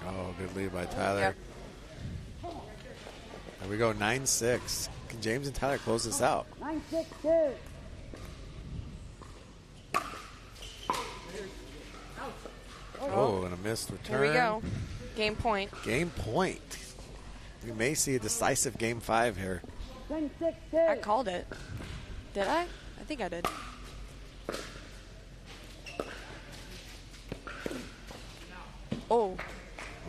Oh, good lead by Tyler. Yep. There we go, 9-6. Can James and Tyler close this out? 9-6-2. Oh, and a missed return. Here we go. Game point. Game point. We may see a decisive game 5 here. 10-6-2. I called it. Did I? I think I did. Oh.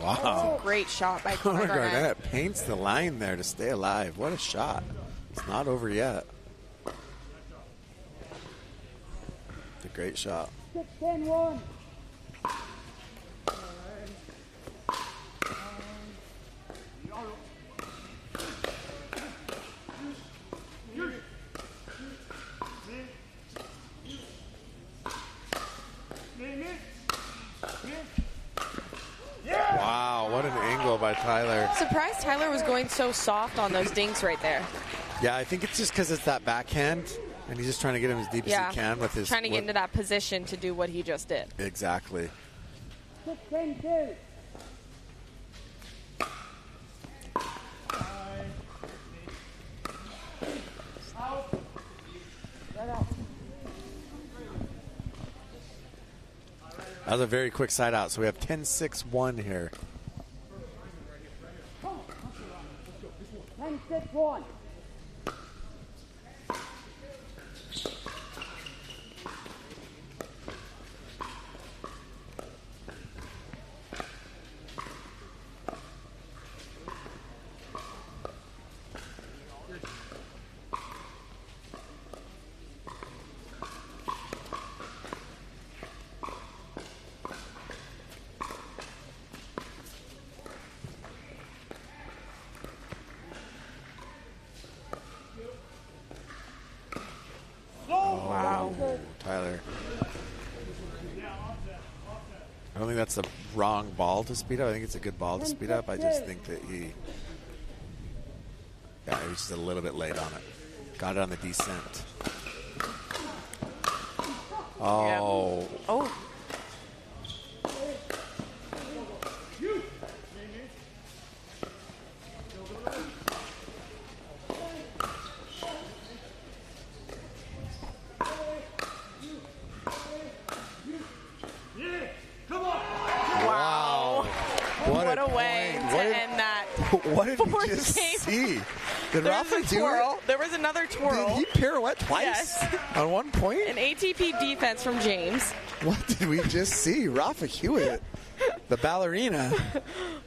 Wow. That's a great shot by Connor Garnett. Garnett paints the line there to stay alive. What a shot. It's not over yet. It's a great shot. 6-10-1. Wow, what an angle by Tyler. Surprised Tyler was going so soft on those dinks right there. Yeah, I think it's just because it's that backhand, and he's just trying to get him as deep as he can with his... Trying to get into that position to do what he just did. Exactly. 6-10-2. That was a very quick side out, so we have 10-6-1 here. 10-6-1. Tyler. I don't think that's the wrong ball to speed up. I think it's a good ball to speed up. I just think that he was just a little bit late on it. Got it on the descent. Oh. Yeah. Oh. What did we just see? Did Rafa do it? There was another twirl. Did he pirouette twice? Yes. On one point? An ATP defense from James. What did we just see? Rafa Hewitt, the ballerina.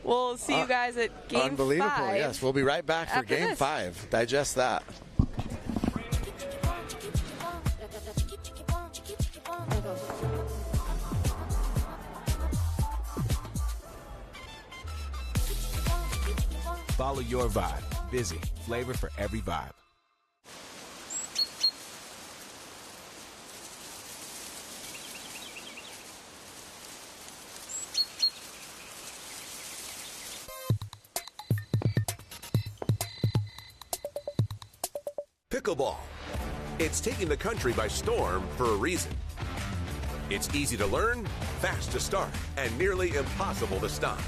We'll see you guys at Game 5. Unbelievable, yes. We'll be right back for Game 5. Digest that. Follow your vibe. Busy. Flavor for every vibe. Pickleball. It's taking the country by storm for a reason. It's easy to learn, fast to start, and nearly impossible to stop.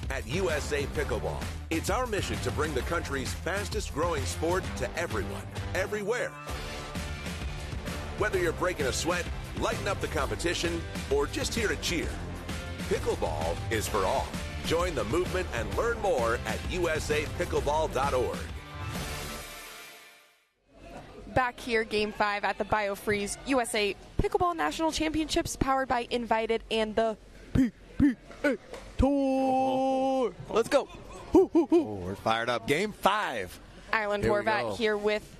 At USA Pickleball, it's our mission to bring the country's fastest growing sport to everyone, everywhere. Whether you're breaking a sweat, lighting up the competition, or just here to cheer, pickleball is for all. Join the movement and learn more at usapickleball.org. Back here, Game 5 at the BioFreeze USA Pickleball National Championships, powered by Invited and the PPA Tour. Let's go. we're fired up. Game 5. Ireland Here we Horvat go. here with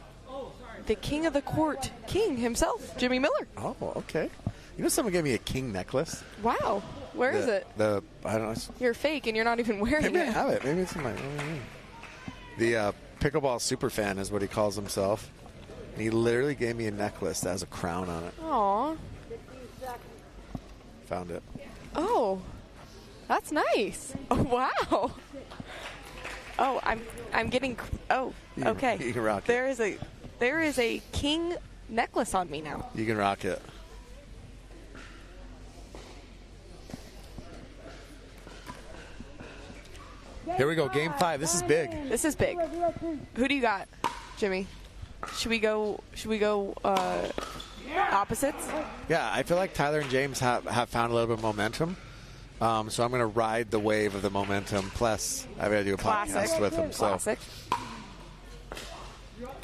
the king of the court, king himself, Jimmy Miller. Oh, okay. You know, someone gave me a king necklace. Wow. Where is it? I don't know. You're fake and you're not even wearing Maybe it. I have it. Maybe it's in my. The pickleball super fan is what he calls himself. And he literally gave me a necklace that has a crown on it. Aw. Found it. Oh, that's nice. Oh, wow. Oh, I'm getting. Oh, okay. You can rock it. There is a king necklace on me now. You can rock it. Here we go, game 5. This is big. This is big. Who do you got, Jimmy? Should we go opposites? Yeah, I feel like Tyler and James have found a little bit of momentum. So I'm going to ride the wave of the momentum. Plus, I've got to do a podcast with them. So. Classic.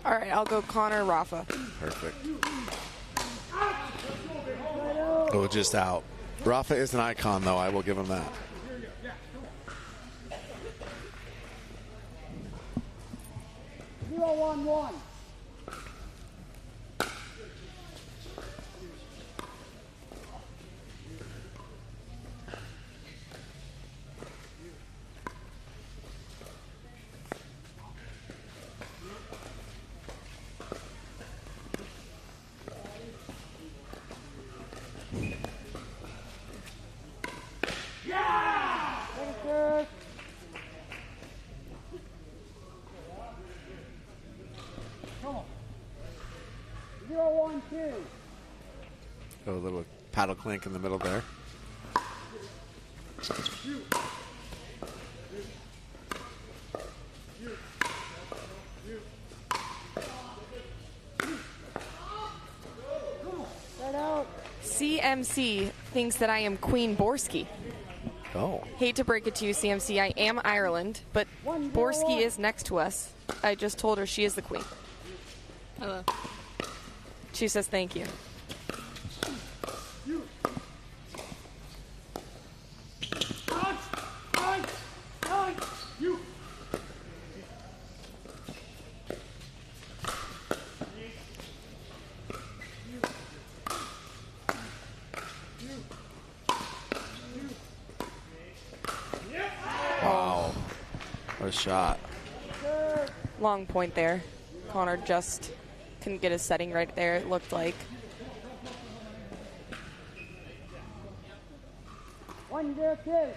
All right, I'll go Connor, Rafa. Perfect. Oh, just out. Rafa is an icon, though. I will give him that. One. Oh, a little paddle clink in the middle there. CMC thinks that I am Queen Borski. Oh. Hate to break it to you, CMC. I am Ireland, but Borski is next to us. I just told her she is the queen. Hello. She says thank you. Wow. What a shot. Long point there. Connor just couldn't get his setting right there, it looked like. 1-0-2.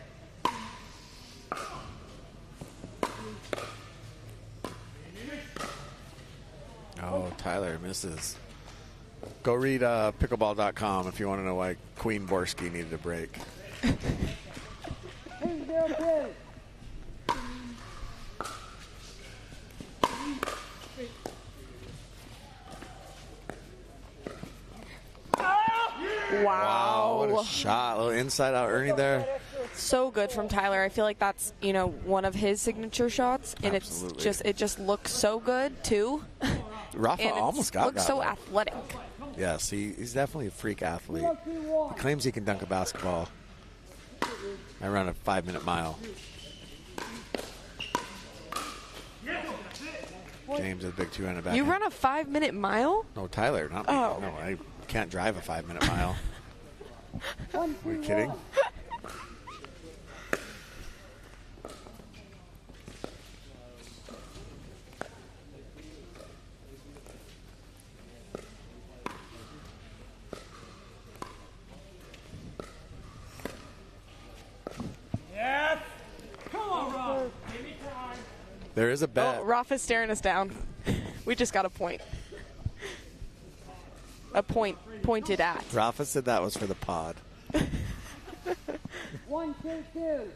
Oh, Tyler misses. Go read pickleball.com if you want to know why Queen Borski needed a break. 2-0-2. Wow. What a shot. A little inside out Ernie there. So good from Tyler. I feel like that's, one of his signature shots, and Absolutely. it just looks so good too. Rafa And almost got looks so though. athletic. Yes, he's definitely a freak athlete. He claims he can dunk a basketball. I run a 5-minute mile. James is a big 200 back. You run a 5-minute mile? No, Tyler, not me. Oh. No, I can't drive a 5-minute mile. Are you kidding? Yes. Come on, Rob. Give me time. There is a bet. Oh, Rafa's staring us down. We just got a point. A point pointed at. Rafa said that was for the pod. 1-2-2.